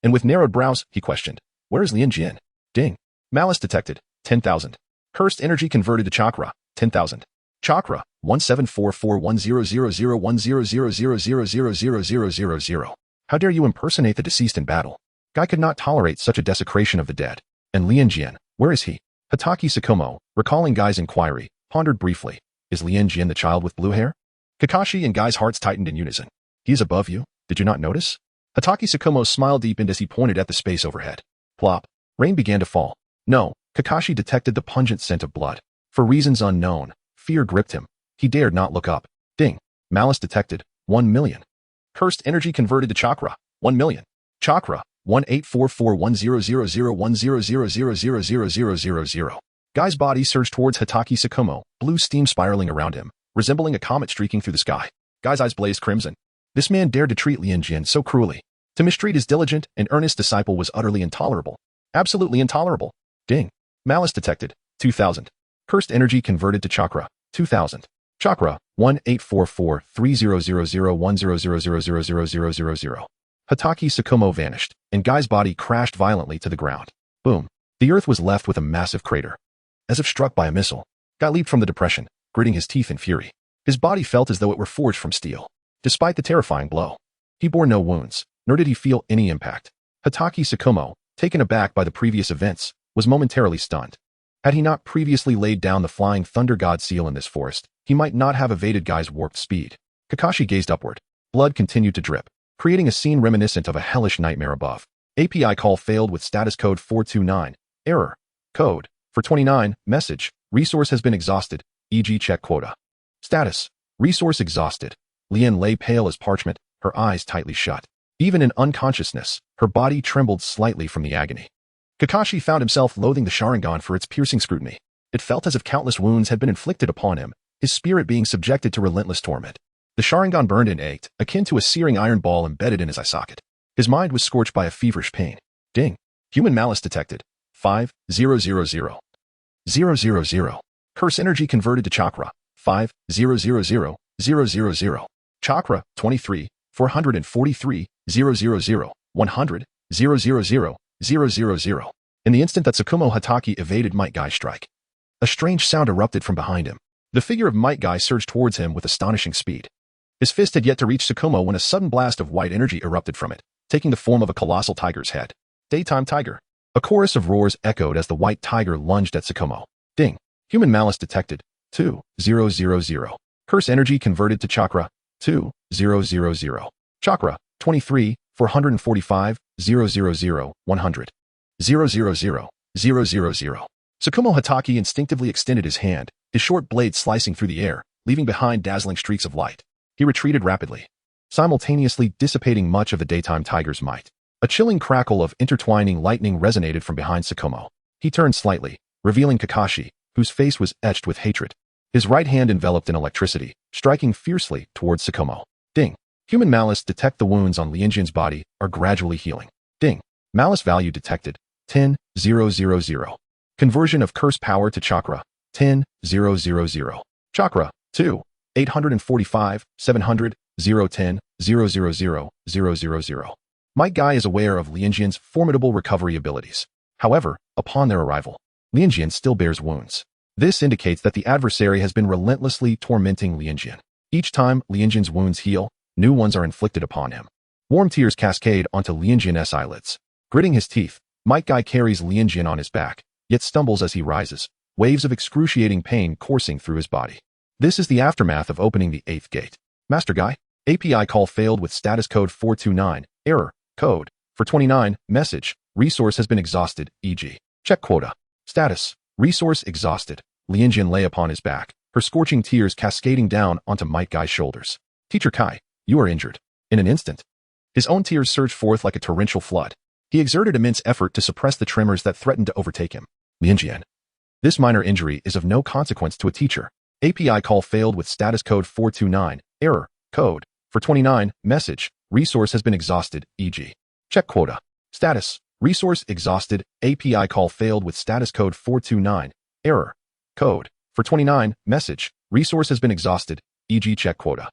And with narrowed brows, he questioned, where is Lianjian? Ding. Malice detected. 10,000. Cursed energy converted to chakra. 10,000. Chakra. 17441000000000000. How dare you impersonate the deceased in battle? Guy could not tolerate such a desecration of the dead. And Lianjian, where is he? Hatake Tsukumo, recalling Guy's inquiry, pondered briefly. Is Lianjian the child with blue hair? Kakashi and Guy's hearts tightened in unison. He is above you. Did you not notice? Hatake Tsukumo smiled deepened as he pointed at the space overhead. Plop. Rain began to fall. No, Kakashi detected the pungent scent of blood. For reasons unknown, fear gripped him. He dared not look up. Ding. Malice detected. 1 million. Cursed energy converted to chakra. 1 million. Chakra. 18441000000000000. Guy's body surged towards Hatake Tsukumo, blue steam spiraling around him, resembling a comet streaking through the sky. Guy's eyes blazed crimson. This man dared to treat Lianjian so cruelly. To mistreat his diligent and earnest disciple was utterly intolerable. Absolutely intolerable. Ding. Malice detected. 2,000. Cursed energy converted to chakra. 2,000. Chakra. 18443000100000000. Hatake Tsukumo vanished, and Guy's body crashed violently to the ground. Boom. The earth was left with a massive crater. As if struck by a missile, Guy leaped from the depression, gritting his teeth in fury. His body felt as though it were forged from steel. Despite the terrifying blow, he bore no wounds, nor did he feel any impact. Hatake Tsukumo, taken aback by the previous events, was momentarily stunned. Had he not previously laid down the flying thunder god seal in this forest, he might not have evaded Guy's warped speed. Kakashi gazed upward. Blood continued to drip, creating a scene reminiscent of a hellish nightmare above. API call failed with status code 429. Error. Code. For 29. Message. Resource has been exhausted, e.g. check quota. Status. Resource exhausted. Lian lay pale as parchment, her eyes tightly shut. Even in unconsciousness, her body trembled slightly from the agony. Kakashi found himself loathing the Sharingan for its piercing scrutiny. It felt as if countless wounds had been inflicted upon him, his spirit being subjected to relentless torment. The Sharingan burned and ached, akin to a searing iron ball embedded in his eye socket. His mind was scorched by a feverish pain. Ding. Human malice detected. 5000. 000. Curse energy converted to chakra. 5000. Chakra. 23. 443. 000. 100. 000. 000. In the instant that Tsukumo Hatake evaded Might Guy's strike, a strange sound erupted from behind him. The figure of Might Guy surged towards him with astonishing speed. His fist had yet to reach Tsukumo when a sudden blast of white energy erupted from it, taking the form of a colossal tiger's head. Daytime tiger. A chorus of roars echoed as the white tiger lunged at Tsukumo. Ding. Human malice detected. 2000. Curse energy converted to chakra. 2000. Chakra. 23, 445, 000, 100. 000. Tsukumo Hatake instinctively extended his hand, his short blade slicing through the air, leaving behind dazzling streaks of light. He retreated rapidly, simultaneously dissipating much of the daytime tiger's might. A chilling crackle of intertwining lightning resonated from behind Tsukumo. He turned slightly, revealing Kakashi, whose face was etched with hatred. His right hand enveloped in electricity, striking fiercely towards Tsukumo. Ding. Human malice detect the wounds on Lianjian's body are gradually healing. Ding. Malice value detected. 10,000. Conversion of curse power to chakra. 10,000. Chakra. 2. 845, 700, 010, 000. Might Guy is aware of Lianjian's formidable recovery abilities. However, upon their arrival, Lianjian still bears wounds. This indicates that the adversary has been relentlessly tormenting Lianjian. Each time Lianjian's wounds heal, new ones are inflicted upon him. Warm tears cascade onto Lianjian's eyelids. Gritting his teeth, Might Guy carries Lianjian on his back, yet stumbles as he rises, waves of excruciating pain coursing through his body. This is the aftermath of opening the 8th gate. Master Guy, API call failed with status code 429, error, code, for 29, message, resource has been exhausted, e.g. check quota. Status, resource exhausted. Lianjian lay upon his back, her scorching tears cascading down onto Might Guy's shoulders. Teacher Kai, you are injured. In an instant, his own tears surged forth like a torrential flood. He exerted immense effort to suppress the tremors that threatened to overtake him. Lianjian. This minor injury is of no consequence to a teacher. API call failed with status code 429, error, code, for 29, message, resource has been exhausted, e.g. check quota. Status, resource exhausted, API call failed with status code 429, error, code, for 29, message, resource has been exhausted, e.g. check quota.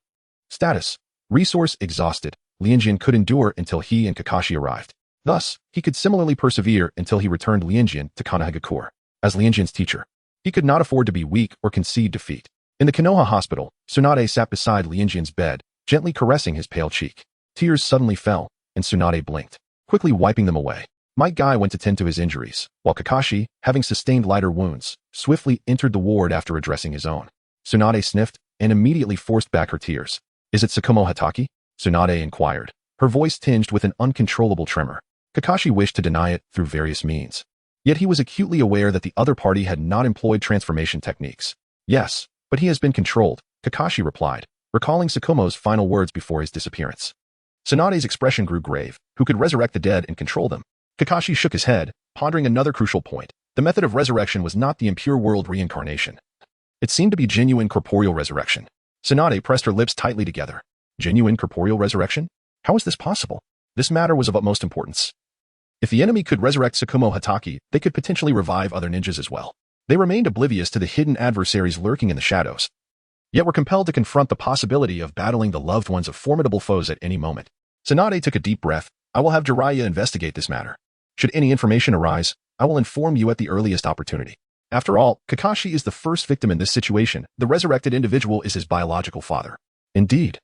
Status, resource exhausted. Lianjian could endure until he and Kakashi arrived. Thus, he could similarly persevere until he returned Lianjian to Konohagakure. As Lianjian's teacher, he could not afford to be weak or concede defeat. In the Konoha hospital, Tsunade sat beside Lianjian's bed, gently caressing his pale cheek. Tears suddenly fell, and Tsunade blinked, quickly wiping them away. Might Guy went to tend to his injuries, while Kakashi, having sustained lighter wounds, swiftly entered the ward after addressing his own. Tsunade sniffed and immediately forced back her tears. Is it Tsukumo Hatake? Tsunade inquired, her voice tinged with an uncontrollable tremor. Kakashi wished to deny it through various means. Yet he was acutely aware that the other party had not employed transformation techniques. Yes, but he has been controlled, Kakashi replied, recalling Tsukumo's final words before his disappearance. Tsunade's expression grew grave. Who could resurrect the dead and control them? Kakashi shook his head, pondering another crucial point. The method of resurrection was not the impure world reincarnation. It seemed to be genuine corporeal resurrection. Tsunade pressed her lips tightly together. Genuine corporeal resurrection? How is this possible? This matter was of utmost importance. If the enemy could resurrect Tsukumo Hatake, they could potentially revive other ninjas as well. They remained oblivious to the hidden adversaries lurking in the shadows, yet were compelled to confront the possibility of battling the loved ones of formidable foes at any moment. Tsunade took a deep breath. I will have Jiraiya investigate this matter. Should any information arise, I will inform you at the earliest opportunity. After all, Kakashi is the first victim in this situation. The resurrected individual is his biological father. Indeed.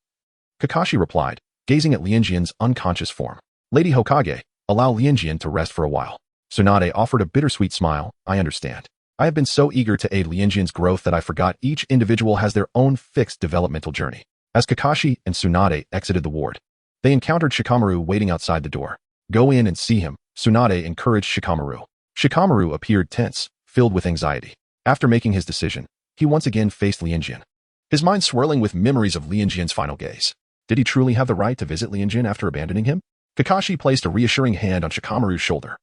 Kakashi replied, gazing at Lianjian's unconscious form. Lady Hokage, allow Lianjian to rest for a while. Tsunade offered a bittersweet smile. I understand. I have been so eager to aid Lianjian's growth that I forgot each individual has their own fixed developmental journey. As Kakashi and Tsunade exited the ward, they encountered Shikamaru waiting outside the door. Go in and see him, Tsunade encouraged Shikamaru. Shikamaru appeared tense, filled with anxiety. After making his decision, he once again faced Lianjian, his mind swirling with memories of Lianjian's final gaze. Did he truly have the right to visit Lianjian after abandoning him? Kakashi placed a reassuring hand on Shikamaru's shoulder.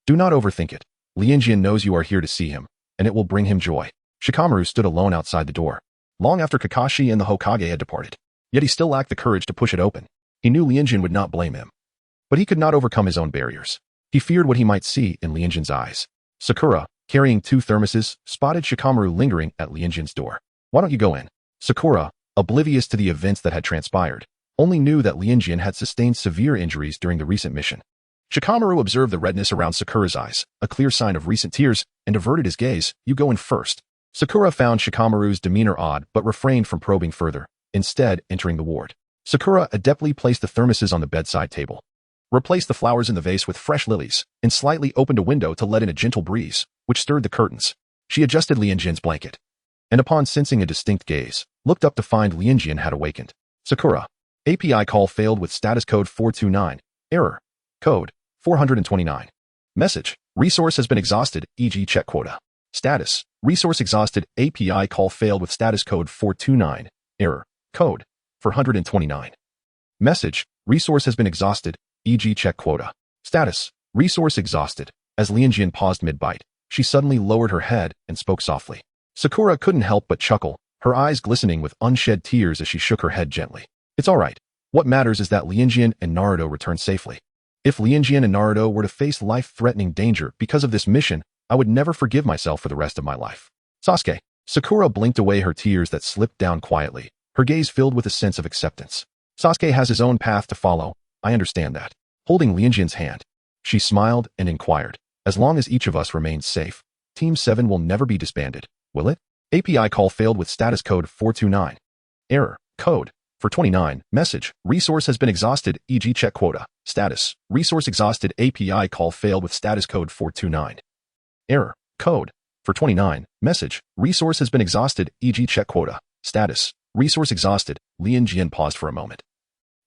Do not overthink it. Lianjian knows you are here to see him, and it will bring him joy. Shikamaru stood alone outside the door, long after Kakashi and the Hokage had departed. Yet he still lacked the courage to push it open. He knew Lianjian would not blame him, but he could not overcome his own barriers. He feared what he might see in Lianjian's eyes. Sakura, carrying 2 thermoses, spotted Shikamaru lingering at Lianjian's door. Why don't you go in? Sakura, oblivious to the events that had transpired, only knew that Lianjian had sustained severe injuries during the recent mission. Shikamaru observed the redness around Sakura's eyes, a clear sign of recent tears, and averted his gaze. You go in first. Sakura found Shikamaru's demeanor odd but refrained from probing further. instead entering the ward. Sakura adeptly placed the thermoses on the bedside table, replaced the flowers in the vase with fresh lilies, and slightly opened a window to let in a gentle breeze, which stirred the curtains. She adjusted Lianjian's blanket, and upon sensing a distinct gaze, looked up to find Lianjian had awakened. Sakura. API call failed with status code 429. Error. Code 429. Message. Resource has been exhausted, e.g. check quota. Status. Resource exhausted. API call failed with status code 429. Error. Code 429. Message. Resource has been exhausted, e.g. check quota. Status. Resource exhausted. As Lianjian paused mid-bite, she suddenly lowered her head and spoke softly. Sakura couldn't help but chuckle, her eyes glistening with unshed tears as she shook her head gently. It's all right. What matters is that Lianjian and Naruto return safely. If Lianjian and Naruto were to face life-threatening danger because of this mission, I would never forgive myself for the rest of my life. Sasuke. Sakura blinked away her tears that slipped down quietly, her gaze filled with a sense of acceptance. Sasuke has his own path to follow, I understand that. Holding Lianjian's hand, she smiled and inquired, as long as each of us remains safe, Team 7 will never be disbanded, will it? API call failed with status code 429. Error. Code 429. Message. Resource has been exhausted, e.g. check quota. Status. Resource exhausted. API call failed with status code 429. Error. Code 429. Message. Resource has been exhausted, e.g. check quota. Status. Resource exhausted. Lianjian paused for a moment,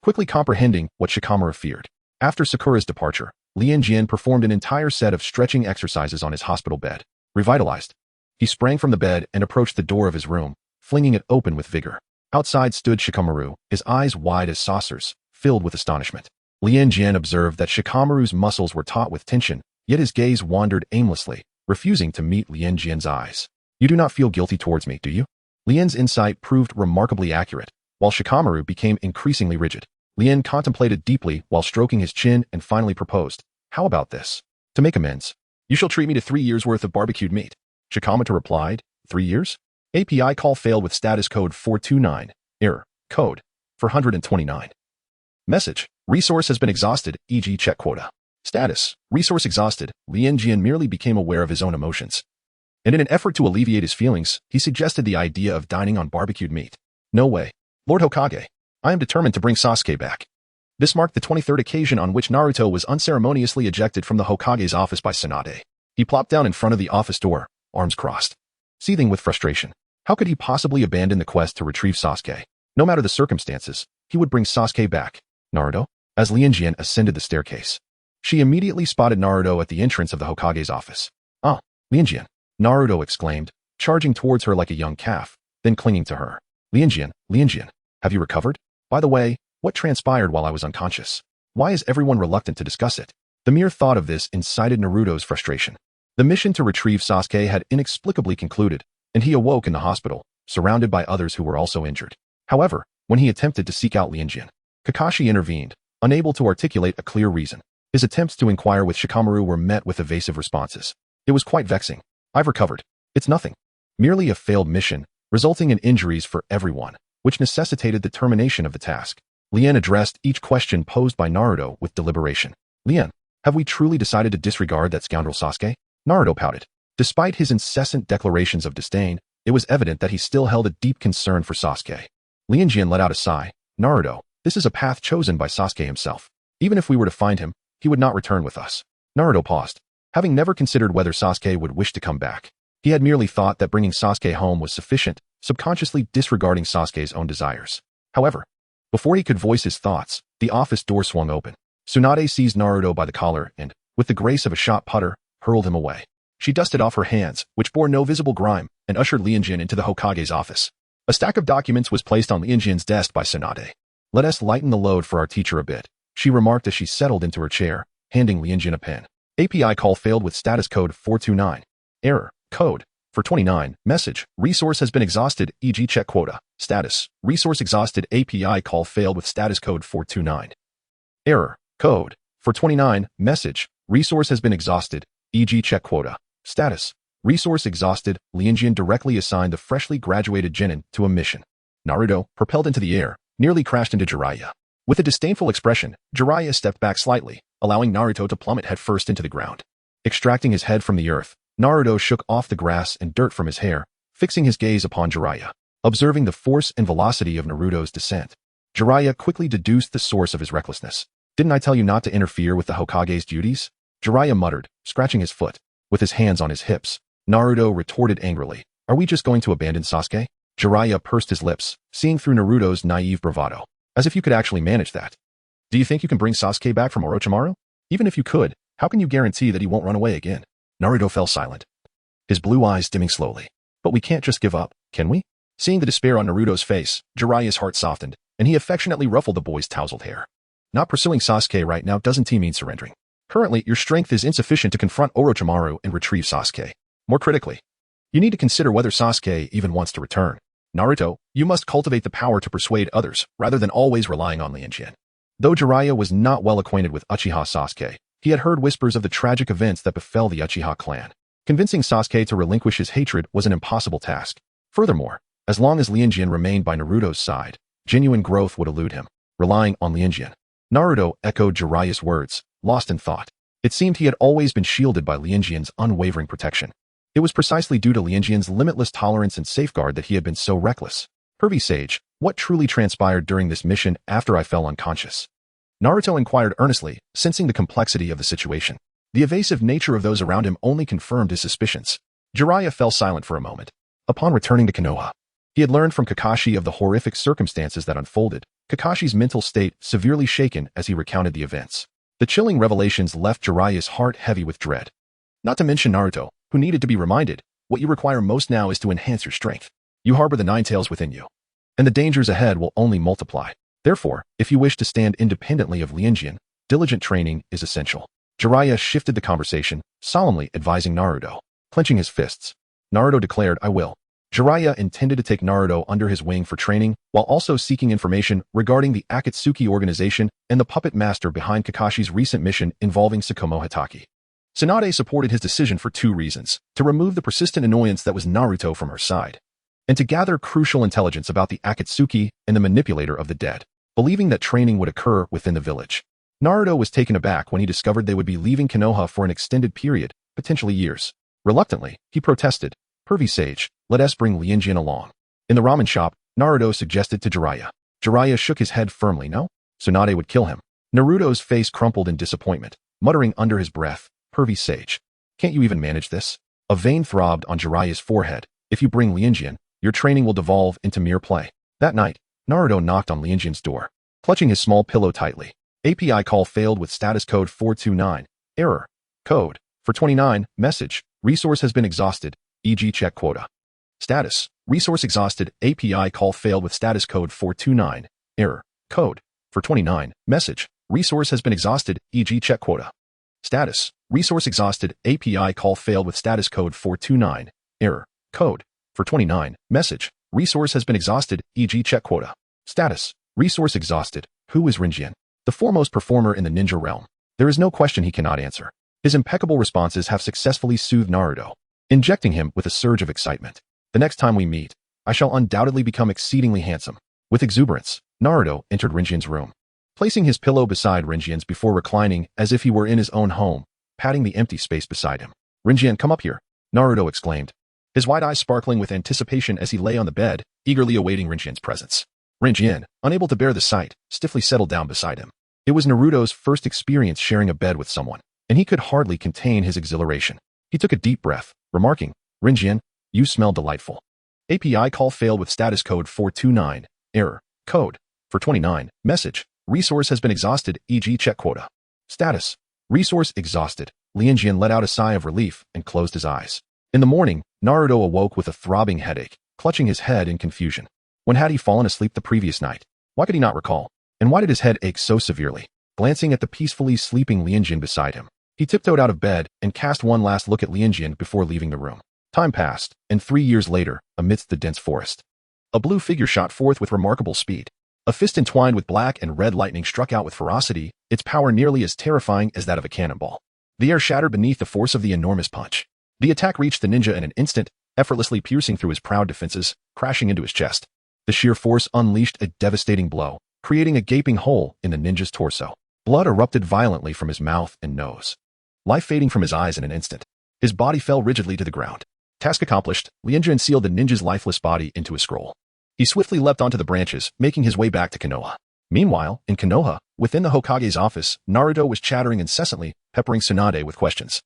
quickly comprehending what Shikamaru feared. After Sakura's departure, Lianjian performed an entire set of stretching exercises on his hospital bed. Revitalized, he sprang from the bed and approached the door of his room, flinging it open with vigor. Outside stood Shikamaru, his eyes wide as saucers, filled with astonishment. Lianjian observed that Shikamaru's muscles were taut with tension, yet his gaze wandered aimlessly, refusing to meet Lianjian's eyes. You do not feel guilty towards me, do you? Lian's insight proved remarkably accurate, while Shikamaru became increasingly rigid. Lian contemplated deeply while stroking his chin and finally proposed, how about this? To make amends, you shall treat me to 3 years' worth of barbecued meat. Shikamaru replied, 3 years? API call failed with status code 429. Error. Code 429. Message. Resource has been exhausted, e.g. check quota. Status. Resource exhausted. Lianjian merely became aware of his own emotions, and in an effort to alleviate his feelings, he suggested the idea of dining on barbecued meat. No way. Lord Hokage, I am determined to bring Sasuke back. This marked the 23rd occasion on which Naruto was unceremoniously ejected from the Hokage's office by Tsunade. He plopped down in front of the office door, arms crossed, seething with frustration. How could he possibly abandon the quest to retrieve Sasuke? No matter the circumstances, he would bring Sasuke back. Naruto? As Lianjian ascended the staircase, she immediately spotted Naruto at the entrance of the Hokage's office. Ah, Lianjian, Naruto exclaimed, charging towards her like a young calf, then clinging to her. Lianjian, have you recovered? By the way, what transpired while I was unconscious? Why is everyone reluctant to discuss it? The mere thought of this incited Naruto's frustration. The mission to retrieve Sasuke had inexplicably concluded, and he awoke in the hospital, surrounded by others who were also injured. However, when he attempted to seek out Lianjian, Kakashi intervened, unable to articulate a clear reason. His attempts to inquire with Shikamaru were met with evasive responses. It was quite vexing. I've recovered. It's nothing. Merely a failed mission, resulting in injuries for everyone, which necessitated the termination of the task. Lian addressed each question posed by Naruto with deliberation. Lian, have we truly decided to disregard that scoundrel Sasuke? Naruto pouted. Despite his incessant declarations of disdain, it was evident that he still held a deep concern for Sasuke. Lianjian let out a sigh. Naruto, this is a path chosen by Sasuke himself. Even if we were to find him, he would not return with us. Naruto paused, having never considered whether Sasuke would wish to come back. He had merely thought that bringing Sasuke home was sufficient, subconsciously disregarding Sasuke's own desires. However, before he could voice his thoughts, the office door swung open. Tsunade seized Naruto by the collar and, with the grace of a shot putter, hurled him away. She dusted off her hands, which bore no visible grime, and ushered Lianjian into the Hokage's office. A stack of documents was placed on Lianjian's desk by Tsunade. Let us lighten the load for our teacher a bit, she remarked as she settled into her chair, handing Lianjian a pen. API call failed with status code 429. Error. Code 429. Message. Resource has been exhausted, e.g. check quota. Status. Resource exhausted. API call failed with status code 429. Error. Code 429. Message. Resource has been exhausted, e.g. check quota. Status. Resource exhausted. Lianjian directly assigned the freshly graduated genin to a mission. Naruto, propelled into the air, nearly crashed into Jiraiya. With a disdainful expression, Jiraiya stepped back slightly, allowing Naruto to plummet headfirst into the ground. Extracting his head from the earth, Naruto shook off the grass and dirt from his hair, fixing his gaze upon Jiraiya. Observing the force and velocity of Naruto's descent, Jiraiya quickly deduced the source of his recklessness. "Didn't I tell you not to interfere with the Hokage's duties?" Jiraiya muttered, scratching his foot, with his hands on his hips. Naruto retorted angrily, "Are we just going to abandon Sasuke?" Jiraiya pursed his lips, seeing through Naruto's naive bravado. "As if you could actually manage that. Do you think you can bring Sasuke back from Orochimaru? Even if you could, how can you guarantee that he won't run away again?" Naruto fell silent, his blue eyes dimming slowly. "But we can't just give up, can we?" Seeing the despair on Naruto's face, Jiraiya's heart softened, and he affectionately ruffled the boy's tousled hair. "Not pursuing Sasuke right now doesn't mean surrendering. Currently, your strength is insufficient to confront Orochimaru and retrieve Sasuke. More critically, you need to consider whether Sasuke even wants to return. Naruto, you must cultivate the power to persuade others, rather than always relying on Lianjian." Though Jiraiya was not well acquainted with Uchiha Sasuke, he had heard whispers of the tragic events that befell the Uchiha clan. Convincing Sasuke to relinquish his hatred was an impossible task. Furthermore, as long as Lianjian remained by Naruto's side, genuine growth would elude him. Relying on Lianjian, Naruto echoed Jiraiya's words, lost in thought. It seemed he had always been shielded by Lianjian's unwavering protection. It was precisely due to Lianjian's limitless tolerance and safeguard that he had been so reckless. "Pervy Sage, what truly transpired during this mission after I fell unconscious?" Naruto inquired earnestly, sensing the complexity of the situation. The evasive nature of those around him only confirmed his suspicions. Jiraiya fell silent for a moment. Upon returning to Konoha, he had learned from Kakashi of the horrific circumstances that unfolded, Kakashi's mental state severely shaken as he recounted the events. The chilling revelations left Jiraiya's heart heavy with dread. Not to mention Naruto, who needed to be reminded, what you require most now is to enhance your strength. You harbor the Nine Tails within you, and the dangers ahead will only multiply. Therefore, if you wish to stand independently of Lianjian, diligent training is essential. Jiraiya shifted the conversation, solemnly advising Naruto. Clenching his fists, Naruto declared, "I will." Jiraiya intended to take Naruto under his wing for training, while also seeking information regarding the Akatsuki organization and the puppet master behind Kakashi's recent mission involving Tsukumo Hatake. Tsunade supported his decision for two reasons: to remove the persistent annoyance that was Naruto from her side, and to gather crucial intelligence about the Akatsuki and the manipulator of the dead, believing that training would occur within the village. Naruto was taken aback when he discovered they would be leaving Konoha for an extended period, potentially years. Reluctantly, he protested, "Pervy Sage, let us bring Lianjian along." In the ramen shop, Naruto suggested to Jiraiya. Jiraiya shook his head firmly. No, Tsunade would kill him. Naruto's face crumpled in disappointment, muttering under his breath, "Pervy Sage, can't you even manage this?" A vein throbbed on Jiraiya's forehead. "If you bring Lianjian, your training will devolve into mere play." That night, Naruto knocked on Lianjian's door, clutching his small pillow tightly. API call failed with status code 429. Error. Code. For 29. Message. Resource has been exhausted. E.g. check quota. Status. Resource exhausted. API call failed with status code 429. Error. Code. For 29. Message. Resource has been exhausted. E.g. check quota. Status. Resource exhausted. API call failed with status code 429. Error. Code. For 29. Message. Resource has been exhausted. E.g. check quota. Status. Resource exhausted. Who is Rinjian? The foremost performer in the ninja realm. There is no question he cannot answer. His impeccable responses have successfully soothed Naruto, injecting him with a surge of excitement. "The next time we meet, I shall undoubtedly become exceedingly handsome." With exuberance, Naruto entered Rinjian's room, placing his pillow beside Rinjian's before reclining as if he were in his own home, patting the empty space beside him. "Rinjian, come up here," Naruto exclaimed, his wide eyes sparkling with anticipation as he lay on the bed, eagerly awaiting Rinjian's presence. Rinjian, unable to bear the sight, stiffly settled down beside him. It was Naruto's first experience sharing a bed with someone, and he could hardly contain his exhilaration. He took a deep breath, remarking, "Rinjian, you smell delightful." API call failed with status code 429. Error. Code. For 29. Message. Resource has been exhausted. E.g. check quota. Status. Resource exhausted. Lianjian let out a sigh of relief and closed his eyes. In the morning, Naruto awoke with a throbbing headache, clutching his head in confusion. When had he fallen asleep the previous night? Why could he not recall? And why did his head ache so severely? Glancing at the peacefully sleeping Lianjian beside him, he tiptoed out of bed and cast one last look at Lianjian before leaving the room. Time passed, and 3 years later, amidst the dense forest, a blue figure shot forth with remarkable speed. A fist entwined with black and red lightning struck out with ferocity, its power nearly as terrifying as that of a cannonball. The air shattered beneath the force of the enormous punch. The attack reached the ninja in an instant, effortlessly piercing through his proud defenses, crashing into his chest. The sheer force unleashed a devastating blow, creating a gaping hole in the ninja's torso. Blood erupted violently from his mouth and nose, life fading from his eyes in an instant. His body fell rigidly to the ground. Task accomplished, Lianjian sealed the ninja's lifeless body into a scroll. He swiftly leapt onto the branches, making his way back to Konoha. Meanwhile, in Konoha, within the Hokage's office, Naruto was chattering incessantly, peppering Tsunade with questions,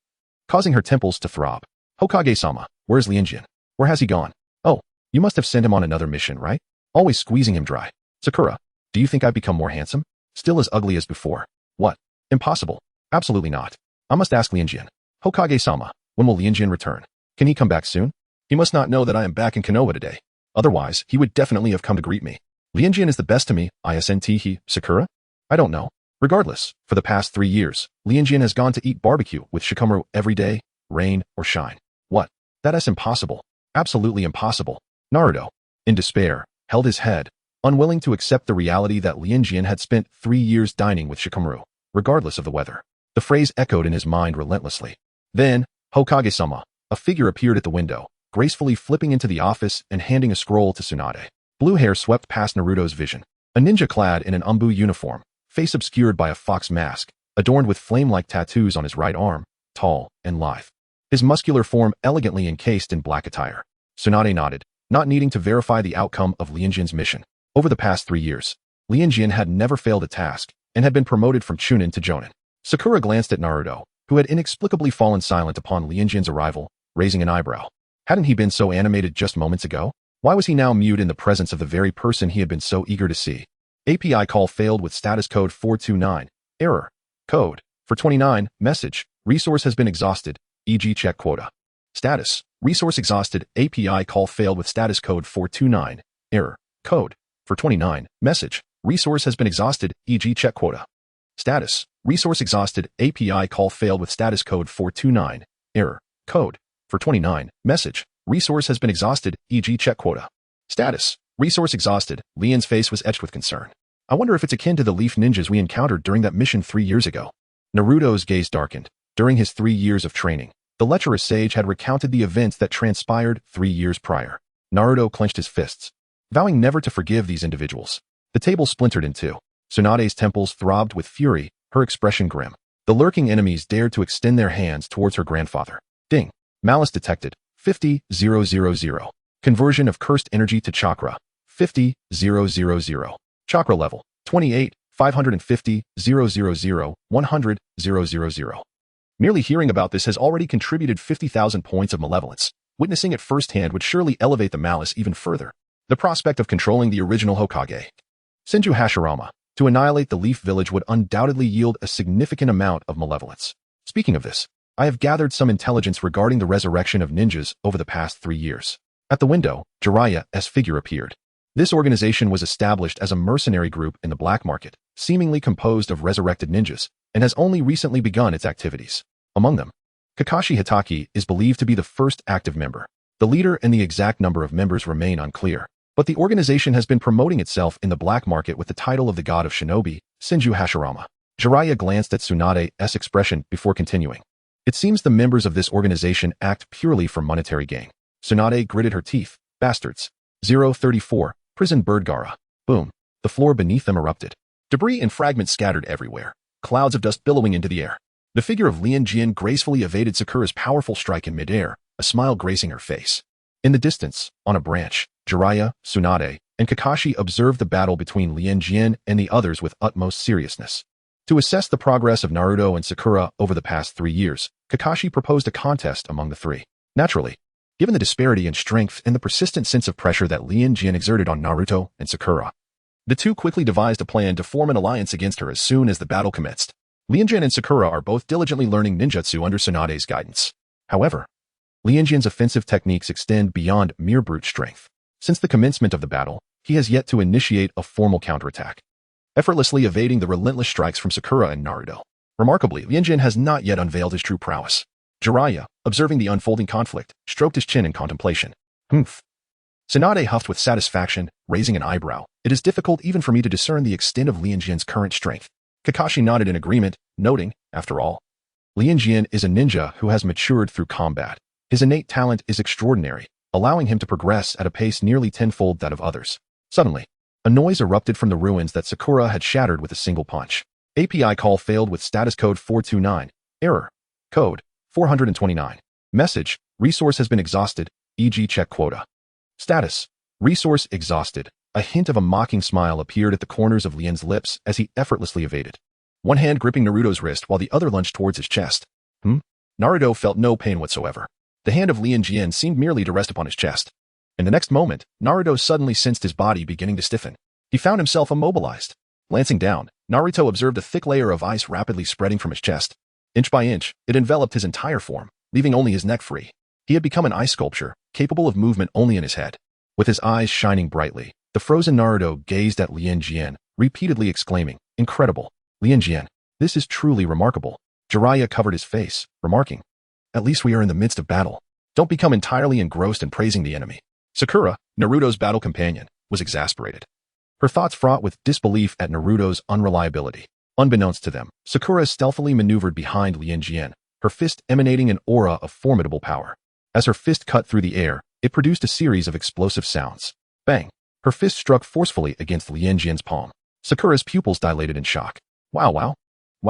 causing her temples to throb. Hokage-sama, where's Lianjian? Where has he gone? Oh, you must have sent him on another mission, right? Always squeezing him dry. Sakura, do you think I've become more handsome? Still as ugly as before. What? Impossible. Absolutely not. I must ask Lianjian. Hokage-sama, when will Lianjian return? Can he come back soon? He must not know that I am back in Konoha today. Otherwise, he would definitely have come to greet me. Lianjian is the best to me, isn't Sakura? I don't know. Regardless, for the past 3 years, Lianjian has gone to eat barbecue with Shikamaru every day, rain or shine. What? That is impossible. Absolutely impossible. Naruto, in despair, held his head, unwilling to accept the reality that Lianjian had spent 3 years dining with Shikamaru, regardless of the weather. The phrase echoed in his mind relentlessly. Then, Hokage-sama, a figure appeared at the window, gracefully flipping into the office and handing a scroll to Tsunade. Blue hair swept past Naruto's vision. A ninja clad in an umbu uniform, face obscured by a fox mask, adorned with flame-like tattoos on his right arm, tall and lithe. His muscular form elegantly encased in black attire. Tsunade nodded, not needing to verify the outcome of Lianjian's mission. Over the past 3 years, Lianjian had never failed a task and had been promoted from Chunin to Jonin. Sakura glanced at Naruto, who had inexplicably fallen silent upon Lianjian's arrival, raising an eyebrow. Hadn't he been so animated just moments ago? Why was he now mute in the presence of the very person he had been so eager to see? API call failed with status code 429. Error. Code. For 29. Message. Resource has been exhausted. E.g. check quota. Status. Resource exhausted. API call failed with status code 429. Error. Code. For 29. Message. Resource has been exhausted. E.g. check quota. Status. Resource exhausted. API call failed with status code 429. Error. Code. For 29. Message. Resource has been exhausted. E.g. check quota. Status. Resource exhausted. Lian's face was etched with concern. I wonder if it's akin to the leaf ninjas we encountered during that mission 3 years ago. Naruto's gaze darkened. During his 3 years of training, the lecherous sage had recounted the events that transpired 3 years prior. Naruto clenched his fists, vowing never to forgive these individuals. The table splintered in two. Tsunade's temples throbbed with fury, her expression grim. The lurking enemies dared to extend their hands towards her grandfather. Ding. Malice detected. 50,000. Conversion of cursed energy to chakra. 50,000. Chakra level. 28, 550,000, 100,000. Merely hearing about this has already contributed 50,000 points of malevolence. Witnessing it firsthand would surely elevate the malice even further. The prospect of controlling the original Hokage, Senju Hashirama, to annihilate the Leaf Village would undoubtedly yield a significant amount of malevolence. Speaking of this, I have gathered some intelligence regarding the resurrection of ninjas over the past 3 years. At the window, Jiraiya's figure appeared. This organization was established as a mercenary group in the black market, seemingly composed of resurrected ninjas, and has only recently begun its activities. Among them, Kakashi Hitaki is believed to be the first active member. The leader and the exact number of members remain unclear, but the organization has been promoting itself in the black market with the title of the god of shinobi, Senju Hashirama. Jiraiya glanced at Tsunade's expression before continuing. It seems the members of this organization act purely for monetary gain. Tsunade gritted her teeth. Bastards. 034. Prison bird Gara. Boom. The floor beneath them erupted. Debris and fragments scattered everywhere. Clouds of dust billowing into the air. The figure of Lianjian gracefully evaded Sakura's powerful strike in midair, a smile gracing her face. In the distance, on a branch, Jiraiya, Tsunade, and Kakashi observed the battle between Lianjian and the others with utmost seriousness. To assess the progress of Naruto and Sakura over the past 3 years, Kakashi proposed a contest among the three. Naturally, given the disparity in strength and the persistent sense of pressure that Lianjian exerted on Naruto and Sakura, the two quickly devised a plan to form an alliance against her as soon as the battle commenced. Lianjian and Sakura are both diligently learning ninjutsu under Tsunade's guidance. However, Lianjian's offensive techniques extend beyond mere brute strength. Since the commencement of the battle, he has yet to initiate a formal counterattack, effortlessly evading the relentless strikes from Sakura and Naruto. Remarkably, Lianjian has not yet unveiled his true prowess. Jiraiya, observing the unfolding conflict, stroked his chin in contemplation. Humph. Tsunade huffed with satisfaction, raising an eyebrow. It is difficult even for me to discern the extent of Lianjian's current strength. Kakashi nodded in agreement, noting, after all, Lianjian is a ninja who has matured through combat. His innate talent is extraordinary, allowing him to progress at a pace nearly tenfold that of others. Suddenly, a noise erupted from the ruins that Sakura had shattered with a single punch. API call failed with status code 429. Error. Code 429. Message. Resource has been exhausted. E.g. check quota. Status. Resource exhausted. A hint of a mocking smile appeared at the corners of Lian's lips as he effortlessly evaded. One hand gripping Naruto's wrist while the other lunged towards his chest. Naruto felt no pain whatsoever. The hand of Lianjian seemed merely to rest upon his chest. In the next moment, Naruto suddenly sensed his body beginning to stiffen. He found himself immobilized. Glancing down, Naruto observed a thick layer of ice rapidly spreading from his chest. Inch by inch, it enveloped his entire form, leaving only his neck free. He had become an ice sculpture, capable of movement only in his head. With his eyes shining brightly, the frozen Naruto gazed at Lianjian, repeatedly exclaiming, "Incredible! Lianjian, this is truly remarkable." Jiraiya covered his face, remarking, "At least we are in the midst of battle. Don't become entirely engrossed in praising the enemy." Sakura, Naruto's battle companion, was exasperated. Her thoughts fraught with disbelief at Naruto's unreliability. Unbeknownst to them, Sakura stealthily maneuvered behind Lianjian, her fist emanating an aura of formidable power. As her fist cut through the air, it produced a series of explosive sounds. Bang! Her fist struck forcefully against Lianjian's palm. Sakura's pupils dilated in shock. Wow,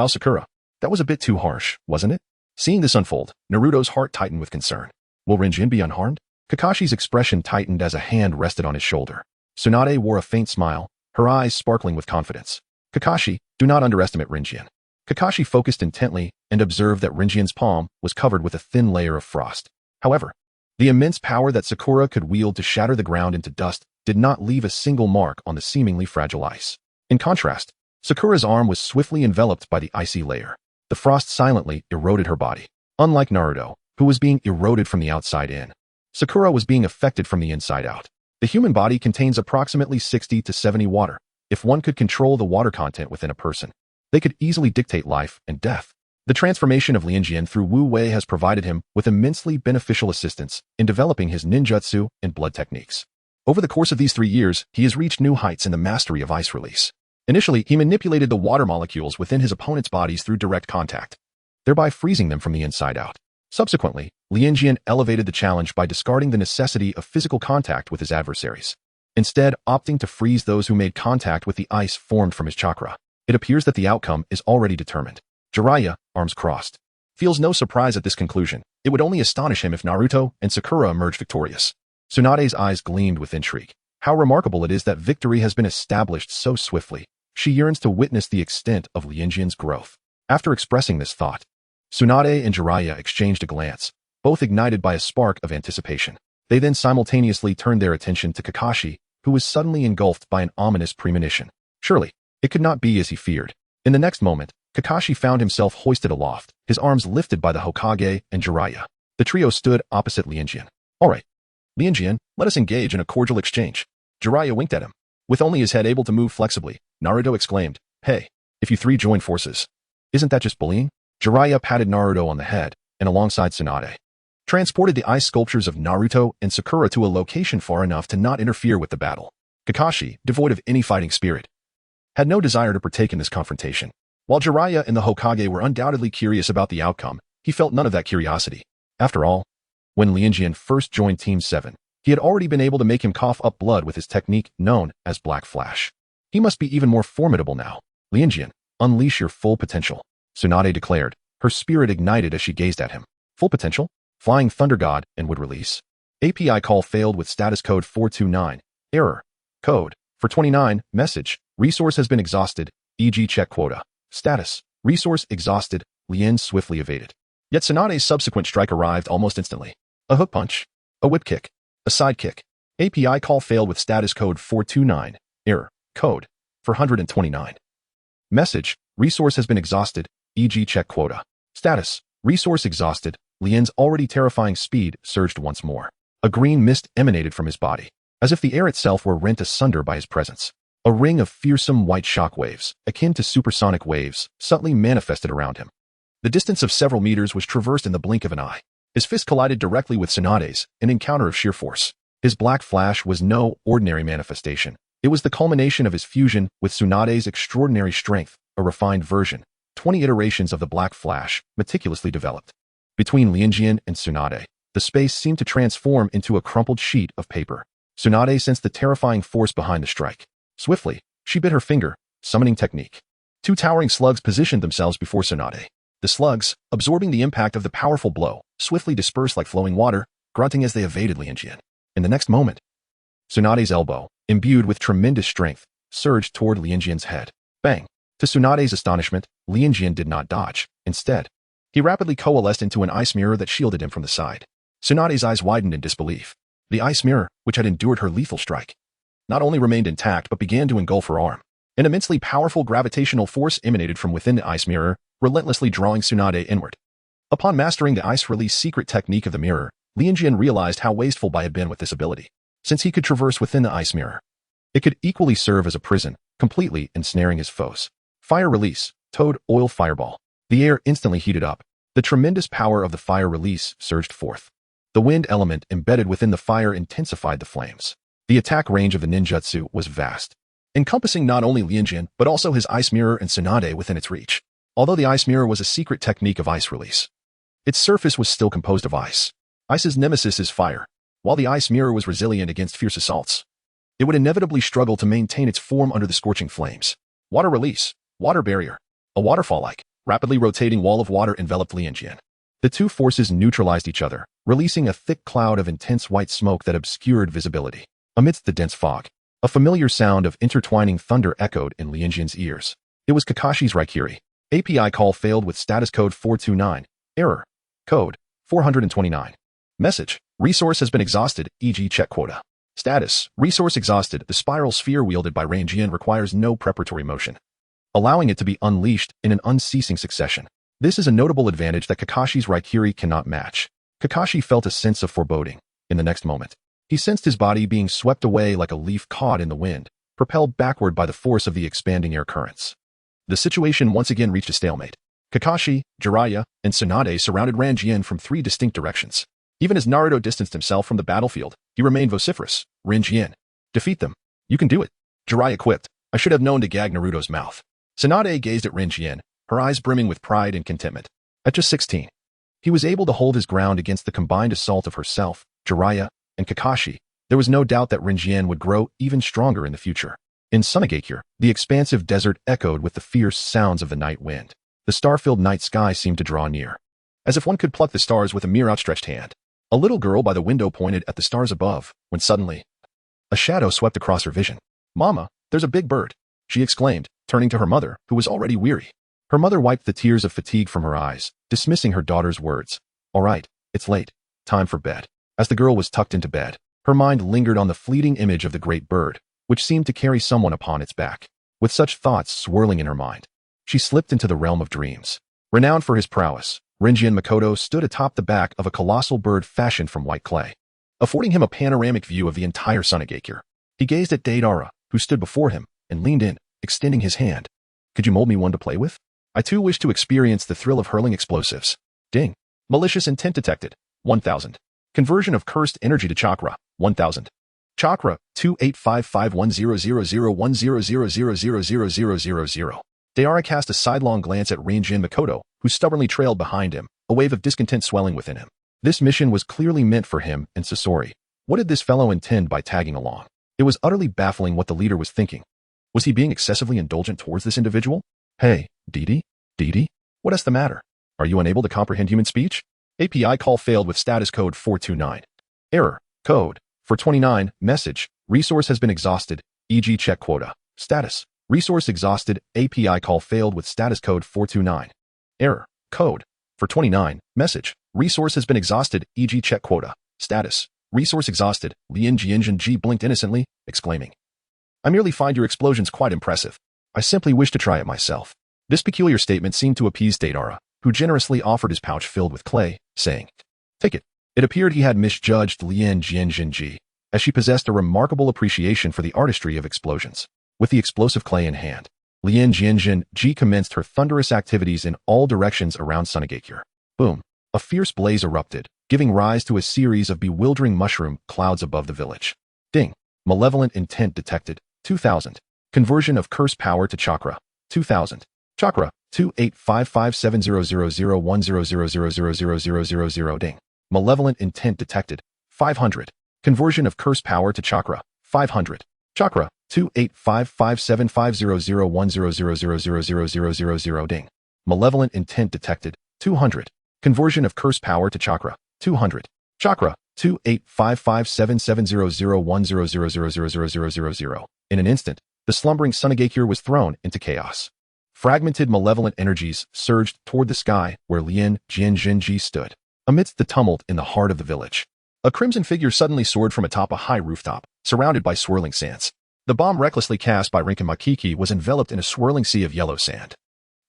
Sakura. That was a bit too harsh, wasn't it? Seeing this unfold, Naruto's heart tightened with concern. Will Rinjin be unharmed? Kakashi's expression tightened as a hand rested on his shoulder. Tsunade wore a faint smile, her eyes sparkling with confidence. Kakashi, do not underestimate Rinjian. Kakashi focused intently and observed that Rinjian's palm was covered with a thin layer of frost. However, the immense power that Sakura could wield to shatter the ground into dust did not leave a single mark on the seemingly fragile ice. In contrast, Sakura's arm was swiftly enveloped by the icy layer. The frost silently eroded her body. Unlike Naruto, who was being eroded from the outside in, Sakura was being affected from the inside out. The human body contains approximately 60 to 70 water. If one could control the water content within a person, they could easily dictate life and death. The transformation of Lianjian through Wu Wei has provided him with immensely beneficial assistance in developing his ninjutsu and blood techniques. Over the course of these 3 years, he has reached new heights in the mastery of ice release. Initially, he manipulated the water molecules within his opponent's bodies through direct contact, thereby freezing them from the inside out. Subsequently, Lianjian elevated the challenge by discarding the necessity of physical contact with his adversaries, instead opting to freeze those who made contact with the ice formed from his chakra. It appears that the outcome is already determined. Jiraiya, arms crossed, feels no surprise at this conclusion. It would only astonish him if Naruto and Sakura emerged victorious. Tsunade's eyes gleamed with intrigue. How remarkable it is that victory has been established so swiftly. She yearns to witness the extent of Lianjian's growth. After expressing this thought, Tsunade and Jiraiya exchanged a glance, both ignited by a spark of anticipation. They then simultaneously turned their attention to Kakashi, who was suddenly engulfed by an ominous premonition. Surely, it could not be as he feared. In the next moment, Kakashi found himself hoisted aloft, his arms lifted by the Hokage and Jiraiya. The trio stood opposite Lianjian. All right, Lianjian, let us engage in a cordial exchange. Jiraiya winked at him. With only his head able to move flexibly, Naruto exclaimed, "Hey, if you three join forces, isn't that just bullying?" Jiraiya patted Naruto on the head, and alongside Tsunade, transported the ice sculptures of Naruto and Sakura to a location far enough to not interfere with the battle. Kakashi, devoid of any fighting spirit, had no desire to partake in this confrontation. While Jiraiya and the Hokage were undoubtedly curious about the outcome, he felt none of that curiosity. After all, when Lianjian first joined Team 7, he had already been able to make him cough up blood with his technique known as Black Flash. He must be even more formidable now. Lianjian, unleash your full potential, Tsunade declared, her spirit ignited as she gazed at him. Full potential? Flying Thunder God and would release. API call failed with status code 429. Error. Code. For 29. Message. Resource has been exhausted. E.g. check quota. Status. Resource exhausted. Lien swiftly evaded. Yet Tsunade's subsequent strike arrived almost instantly. A hook punch. A whip kick. A side kick. API call failed with status code 429. Error. Code. For 129. Message. Resource has been exhausted. E.g. check quota. Status. Resource exhausted. Lien's already terrifying speed surged once more. A green mist emanated from his body, as if the air itself were rent asunder by his presence. A ring of fearsome white shock waves, akin to supersonic waves, subtly manifested around him. The distance of several meters was traversed in the blink of an eye. His fist collided directly with Tsunade's, an encounter of sheer force. His Black Flash was no ordinary manifestation. It was the culmination of his fusion with Tsunade's extraordinary strength, a refined version. 20 iterations of the Black Flash, meticulously developed. Between Lianjian and Tsunade, the space seemed to transform into a crumpled sheet of paper. Tsunade sensed the terrifying force behind the strike. Swiftly, she bit her finger, summoning technique. 2 towering slugs positioned themselves before Tsunade. The slugs, absorbing the impact of the powerful blow, swiftly dispersed like flowing water, grunting as they evaded Lianjian. In the next moment, Tsunade's elbow, imbued with tremendous strength, surged toward Lianjian's head. Bang! To Tsunade's astonishment, Lianjian did not dodge. Instead, he rapidly coalesced into an ice mirror that shielded him from the side. Tsunade's eyes widened in disbelief. The ice mirror, which had endured her lethal strike, not only remained intact but began to engulf her arm. An immensely powerful gravitational force emanated from within the ice mirror, relentlessly drawing Tsunade inward. Upon mastering the ice release secret technique of the mirror, Lianjian realized how wasteful Bai had been with this ability. Since he could traverse within the ice mirror, it could equally serve as a prison, completely ensnaring his foes. Fire release, Toad oil fireball. The air instantly heated up. The tremendous power of the fire release surged forth. The wind element embedded within the fire intensified the flames. The attack range of the ninjutsu was vast, encompassing not only Lianjian but also his ice mirror and Tsunade within its reach. Although the ice mirror was a secret technique of ice release, its surface was still composed of ice. Ice's nemesis is fire. While the ice mirror was resilient against fierce assaults, it would inevitably struggle to maintain its form under the scorching flames. Water release, water barrier. A waterfall-like, rapidly rotating wall of water enveloped Lianjian. The two forces neutralized each other, releasing a thick cloud of intense white smoke that obscured visibility. Amidst the dense fog, a familiar sound of intertwining thunder echoed in Lianjian's ears. It was Kakashi's Raikiri. API call failed with status code 429. Error. Code 429. Message. Resource has been exhausted, e.g. check quota. Status. Resource exhausted. The spiral sphere wielded by Lianjian requires no preparatory motion, allowing it to be unleashed in an unceasing succession. This is a notable advantage that Kakashi's Raikiri cannot match. Kakashi felt a sense of foreboding. In the next moment, he sensed his body being swept away like a leaf caught in the wind, propelled backward by the force of the expanding air currents. The situation once again reached a stalemate. Kakashi, Jiraiya, and Tsunade surrounded Lianjian from three distinct directions. Even as Naruto distanced himself from the battlefield, he remained vociferous. Lianjian, defeat them. You can do it. Jiraiya quipped. I should have known to gag Naruto's mouth. Tsunade gazed at Lianjian, her eyes brimming with pride and contentment. At just 16, he was able to hold his ground against the combined assault of herself, Jiraiya, and Kakashi. There was no doubt that Lianjian would grow even stronger in the future. In Sunagakure, the expansive desert echoed with the fierce sounds of the night wind. The star-filled night sky seemed to draw near, as if one could pluck the stars with a mere outstretched hand. A little girl by the window pointed at the stars above, when suddenly, a shadow swept across her vision. Mama, there's a big bird, she exclaimed, turning to her mother, who was already weary. Her mother wiped the tears of fatigue from her eyes, dismissing her daughter's words. All right, it's late. Time for bed. As the girl was tucked into bed, her mind lingered on the fleeting image of the great bird, which seemed to carry someone upon its back. With such thoughts swirling in her mind, she slipped into the realm of dreams. Renowned for his prowess, Lianjian Makoto stood atop the back of a colossal bird fashioned from white clay, affording him a panoramic view of the entire Sunagakure. He gazed at Deidara, who stood before him, and leaned in, extending his hand. Could you mold me one to play with? I too wish to experience the thrill of hurling explosives. Ding. Malicious intent detected. 1000. Conversion of cursed energy to chakra. 1000. Chakra 2855100010000000. Deidara cast a sidelong glance at Lianjian Makoto, who stubbornly trailed behind him, a wave of discontent swelling within him. This mission was clearly meant for him and Sasori. What did this fellow intend by tagging along? It was utterly baffling what the leader was thinking. Was he being excessively indulgent towards this individual? Hey, Didi? Didi? What is the matter? Are you unable to comprehend human speech? API call failed with status code 429. Error. Code 429. Message. Resource has been exhausted, e.g. check quota. Status. Resource exhausted. API call failed with status code 429. Error. Code 429. Message. Resource has been exhausted, e.g. check quota. Status. Resource exhausted. Lianjian blinked innocently, exclaiming, I merely find your explosions quite impressive. I simply wish to try it myself. This peculiar statement seemed to appease Deidara, who generously offered his pouch filled with clay, saying, Take it. It appeared he had misjudged Lianjian, as she possessed a remarkable appreciation for the artistry of explosions. With the explosive clay in hand, Lianjian commenced her thunderous activities in all directions around Sunagakure. Boom. A fierce blaze erupted, giving rise to a series of bewildering mushroom clouds above the village. Ding. Malevolent intent detected. 2000. Conversion of curse power to chakra. 2000. Chakra 2855700010000000. Ding. Malevolent intent detected. 500. Conversion of curse power to chakra. 500. Chakra 2855700010000000. Ding. Malevolent intent detected. 200. Conversion of curse power to chakra. 200. Chakra 2855770010000000. In an instant, the slumbering Sunagakure was thrown into chaos. Fragmented malevolent energies surged toward the sky where Lianjian stood. Amidst the tumult in the heart of the village, a crimson figure suddenly soared from atop a high rooftop, surrounded by swirling sands. The bomb recklessly cast by Rinken Makiki was enveloped in a swirling sea of yellow sand.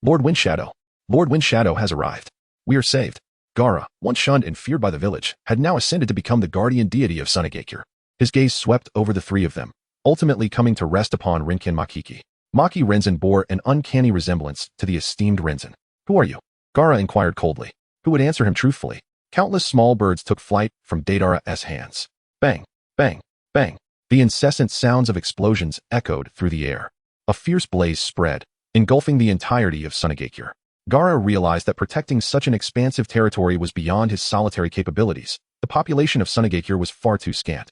Lord Windshadow. Lord Windshadow has arrived. We are saved. Gaara, once shunned and feared by the village, had now ascended to become the guardian deity of Sunagakure. His gaze swept over the three of them, ultimately coming to rest upon Rinken Makiki. Maki Rinzen bore an uncanny resemblance to the esteemed Rinzen. Who are you? Gaara inquired coldly. Who would answer him truthfully? Countless small birds took flight from Deidara's hands. Bang, bang, bang. The incessant sounds of explosions echoed through the air. A fierce blaze spread, engulfing the entirety of Sunagakure. Gaara realized that protecting such an expansive territory was beyond his solitary capabilities. The population of Sunagakure was far too scant.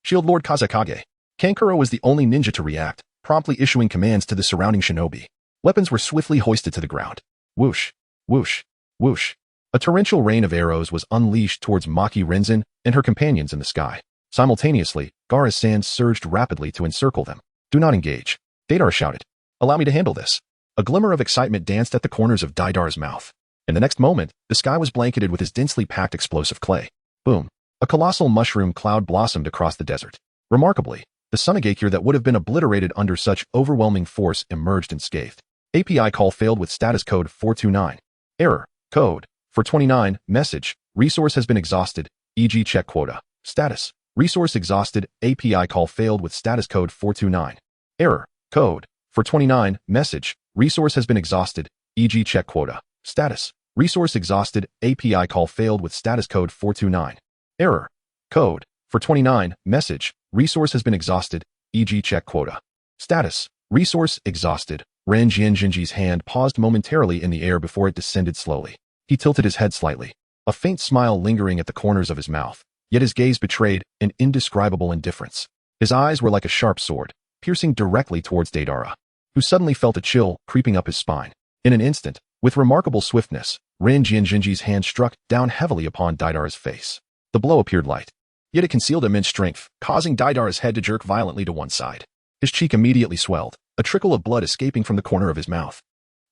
Shield Lord Kazekage. Kankuro was the only ninja to react, promptly issuing commands to the surrounding shinobi. Weapons were swiftly hoisted to the ground. Whoosh, whoosh, whoosh. A torrential rain of arrows was unleashed towards Maki Rinzen and her companions in the sky. Simultaneously, Gaara's sands surged rapidly to encircle them. Do not engage. Deidara shouted. Allow me to handle this. A glimmer of excitement danced at the corners of Deidara's mouth. In the next moment, the sky was blanketed with his densely packed explosive clay. Boom. A colossal mushroom cloud blossomed across the desert. Remarkably, the Sunagakure that would have been obliterated under such overwhelming force emerged unscathed. API call failed with status code 429. Error. Code. 429. Message. Resource has been exhausted. E.g. check quota. Status. Resource exhausted. API call failed with status code 429. Error. Code. 429. Message. Resource has been exhausted. E.g. check quota. Status. Resource exhausted. API call failed with status code 429. Error. Code. 429. Message. Resource has been exhausted. E.g. check quota. Status. Resource exhausted. Lianjian's hand paused momentarily in the air before it descended slowly. He tilted his head slightly, a faint smile lingering at the corners of his mouth, yet his gaze betrayed an indescribable indifference. His eyes were like a sharp sword, piercing directly towards Deidara, who suddenly felt a chill creeping up his spine. In an instant, with remarkable swiftness, Lianjian's hand struck down heavily upon Deidara's face. The blow appeared light, yet it concealed immense strength, causing Deidara's head to jerk violently to one side. His cheek immediately swelled, a trickle of blood escaping from the corner of his mouth.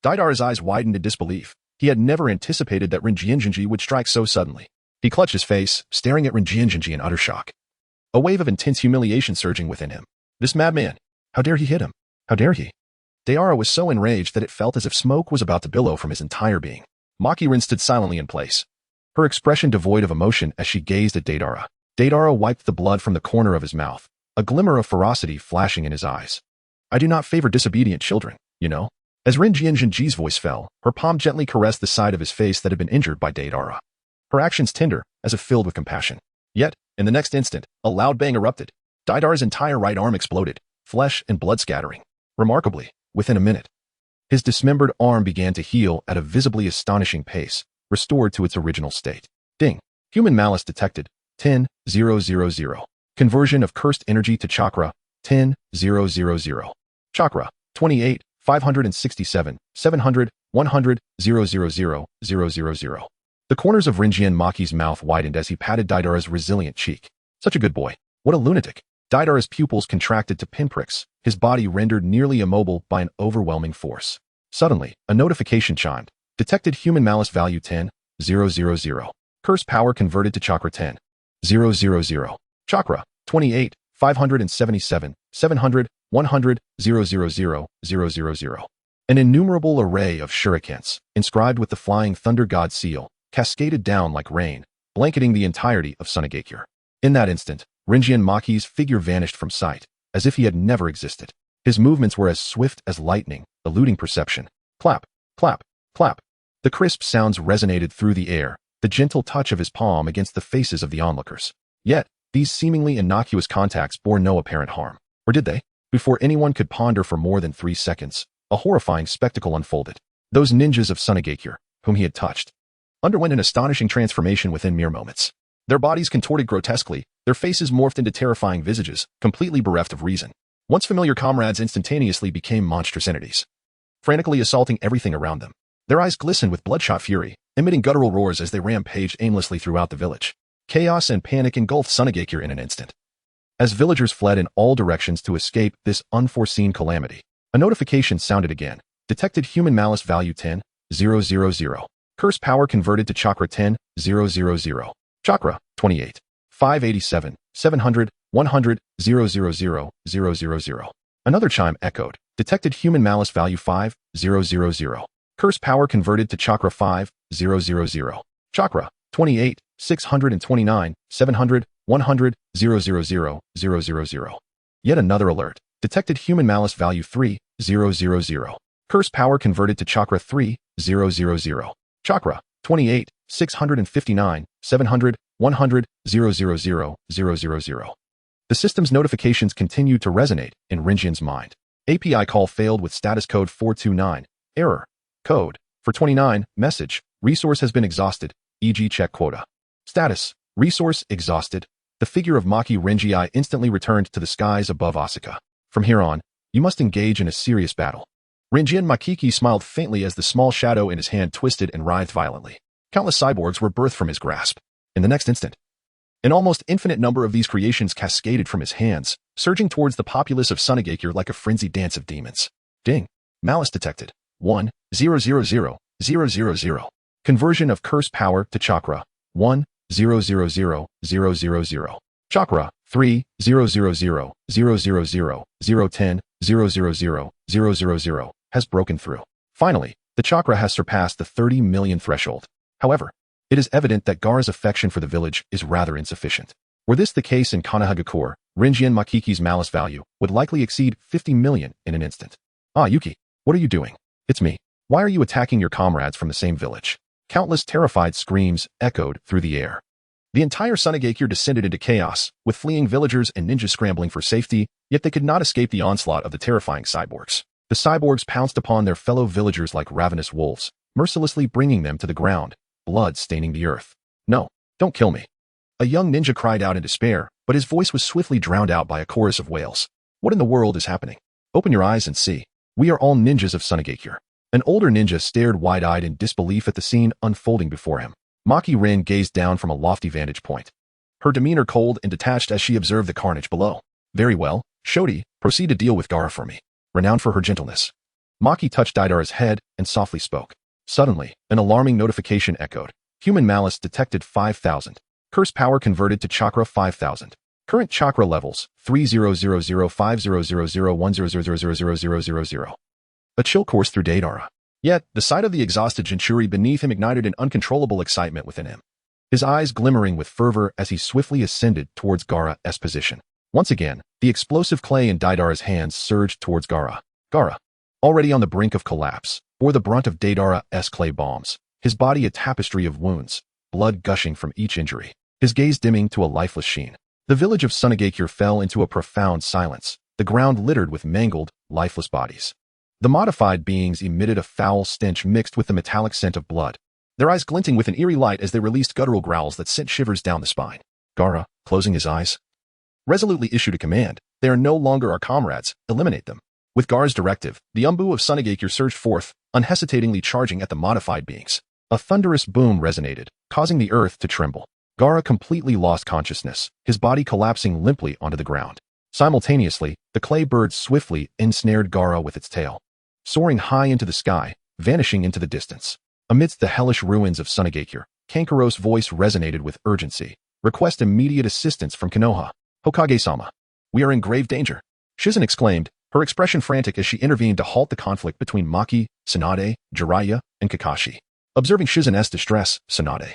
Deidara's eyes widened in disbelief. He had never anticipated that Lianjian would strike so suddenly. He clutched his face, staring at Lianjian in utter shock. A wave of intense humiliation surging within him. This madman! How dare he hit him? How dare he? Deidara was so enraged that it felt as if smoke was about to billow from his entire being. Maki Rin stood silently in place, her expression devoid of emotion as she gazed at Deidara. Deidara wiped the blood from the corner of his mouth, a glimmer of ferocity flashing in his eyes. I do not favor disobedient children, you know. As Lianjian's voice fell, her palm gently caressed the side of his face that had been injured by Deidara. Her actions tender, as if filled with compassion. Yet, in the next instant, a loud bang erupted. Deidara's entire right arm exploded, flesh and blood scattering. Remarkably, within a minute, his dismembered arm began to heal at a visibly astonishing pace, restored to its original state. Ding. Human malice detected. 10,000. Conversion of cursed energy to chakra. 10,000. Chakra. 28. 567, 700, 100, 000, 000. The corners of Rinjian Maki's mouth widened as he patted Deidara's resilient cheek. Such a good boy. What a lunatic. Deidara's pupils contracted to pinpricks, his body rendered nearly immobile by an overwhelming force. Suddenly, a notification chimed. Detected human malice value 10,000. Curse power converted to chakra 10,000. Chakra 28, 577, 700, 100, 000, 000. An innumerable array of shurikens, inscribed with the flying thunder god seal, cascaded down like rain, blanketing the entirety of Sunagakure. In that instant, Rinjian Maki's figure vanished from sight, as if he had never existed. His movements were as swift as lightning, eluding perception. Clap, clap, clap. The crisp sounds resonated through the air, the gentle touch of his palm against the faces of the onlookers. Yet, these seemingly innocuous contacts bore no apparent harm. Or did they? Before anyone could ponder for more than 3 seconds, a horrifying spectacle unfolded. Those ninjas of Sunagakure, whom he had touched, underwent an astonishing transformation within mere moments. Their bodies contorted grotesquely, their faces morphed into terrifying visages, completely bereft of reason. Once familiar comrades instantaneously became monstrous entities, frantically assaulting everything around them. Their eyes glistened with bloodshot fury, emitting guttural roars as they rampaged aimlessly throughout the village. Chaos and panic engulfed Sunagakure in an instant. As villagers fled in all directions to escape this unforeseen calamity, a notification sounded again. Detected human malice value 10, 000. Curse power converted to chakra 10, 000. Chakra, 28. 587, 700, 100, 000, 000. Another chime echoed. Detected human malice value 5, 000. Curse power converted to chakra 5, 000. Chakra, 28, 629, 700, 100, 000, 000. Yet another alert. Detected human malice value 3, 000. Curse power converted to chakra 3, 000. Chakra, 28, 659, 700, 100, 000, 000. The system's notifications continued to resonate in Rinjian's mind. API call failed with status code 429. Error. Code. For 29. Message. Resource has been exhausted. E.g. check quota. Status. Resource exhausted. The figure of Maki Rinji instantly returned to the skies above Asuka. From here on, you must engage in a serious battle. Rinjian Makiki smiled faintly as the small shadow in his hand twisted and writhed violently. Countless cyborgs were birthed from his grasp. In the next instant, an almost infinite number of these creations cascaded from his hands, surging towards the populace of Sunagakure like a frenzied dance of demons. Ding. Malice detected. 1, 000, 000. Conversion of curse power to chakra. 1, 000, 000. Chakra. 3, 000, 000, 010, 000, 000, has broken through. Finally, the chakra has surpassed the 30 million threshold. However, it is evident that Gaara's affection for the village is rather insufficient. Were this the case in Konoha, Rinjian Makiki's malice value would likely exceed 50 million in an instant. Ah, Yuki, what are you doing? It's me. Why are you attacking your comrades from the same village? Countless terrified screams echoed through the air. The entire Sunagakure descended into chaos, with fleeing villagers and ninjas scrambling for safety, yet they could not escape the onslaught of the terrifying cyborgs. The cyborgs pounced upon their fellow villagers like ravenous wolves, mercilessly bringing them to the ground, blood staining the earth. No, don't kill me. A young ninja cried out in despair, but his voice was swiftly drowned out by a chorus of wails. What in the world is happening? Open your eyes and see. We are all ninjas of Sunagakure. An older ninja stared wide-eyed in disbelief at the scene unfolding before him. Maki Rin gazed down from a lofty vantage point, her demeanor cold and detached as she observed the carnage below. Very well, Shodi, proceed to deal with Gaara for me, renowned for her gentleness. Maki touched Daidara's head and softly spoke. Suddenly, an alarming notification echoed. Human malice detected 5,000. Curse power converted to chakra 5,000. Current chakra levels 300050001000000000. A chill coursed through Daidara. Yet, the sight of the exhausted Jinchuri beneath him ignited an uncontrollable excitement within him, his eyes glimmering with fervor as he swiftly ascended towards Gaara's position. Once again, the explosive clay in Daidara's hands surged towards Gaara. Gaara, already on the brink of collapse, bore the brunt of Daidara's clay bombs, his body a tapestry of wounds, blood gushing from each injury, his gaze dimming to a lifeless sheen. The village of Sunagakure fell into a profound silence, the ground littered with mangled, lifeless bodies. The modified beings emitted a foul stench mixed with the metallic scent of blood, their eyes glinting with an eerie light as they released guttural growls that sent shivers down the spine. Gaara, closing his eyes, resolutely issued a command. They are no longer our comrades. Eliminate them. With Gaara's directive, the Umbu of Sunagakure surged forth, unhesitatingly charging at the modified beings. A thunderous boom resonated, causing the earth to tremble. Gaara completely lost consciousness, his body collapsing limply onto the ground. Simultaneously, the clay bird swiftly ensnared Gaara with its tail, soaring high into the sky, vanishing into the distance. Amidst the hellish ruins of Sunagakure, Kankaro's voice resonated with urgency. Request immediate assistance from Konoha. Hokage-sama. We are in grave danger. Shizen exclaimed, her expression frantic as she intervened to halt the conflict between Maki, Tsunade, Jiraiya, and Kakashi. Observing Shizen's distress, Tsunade,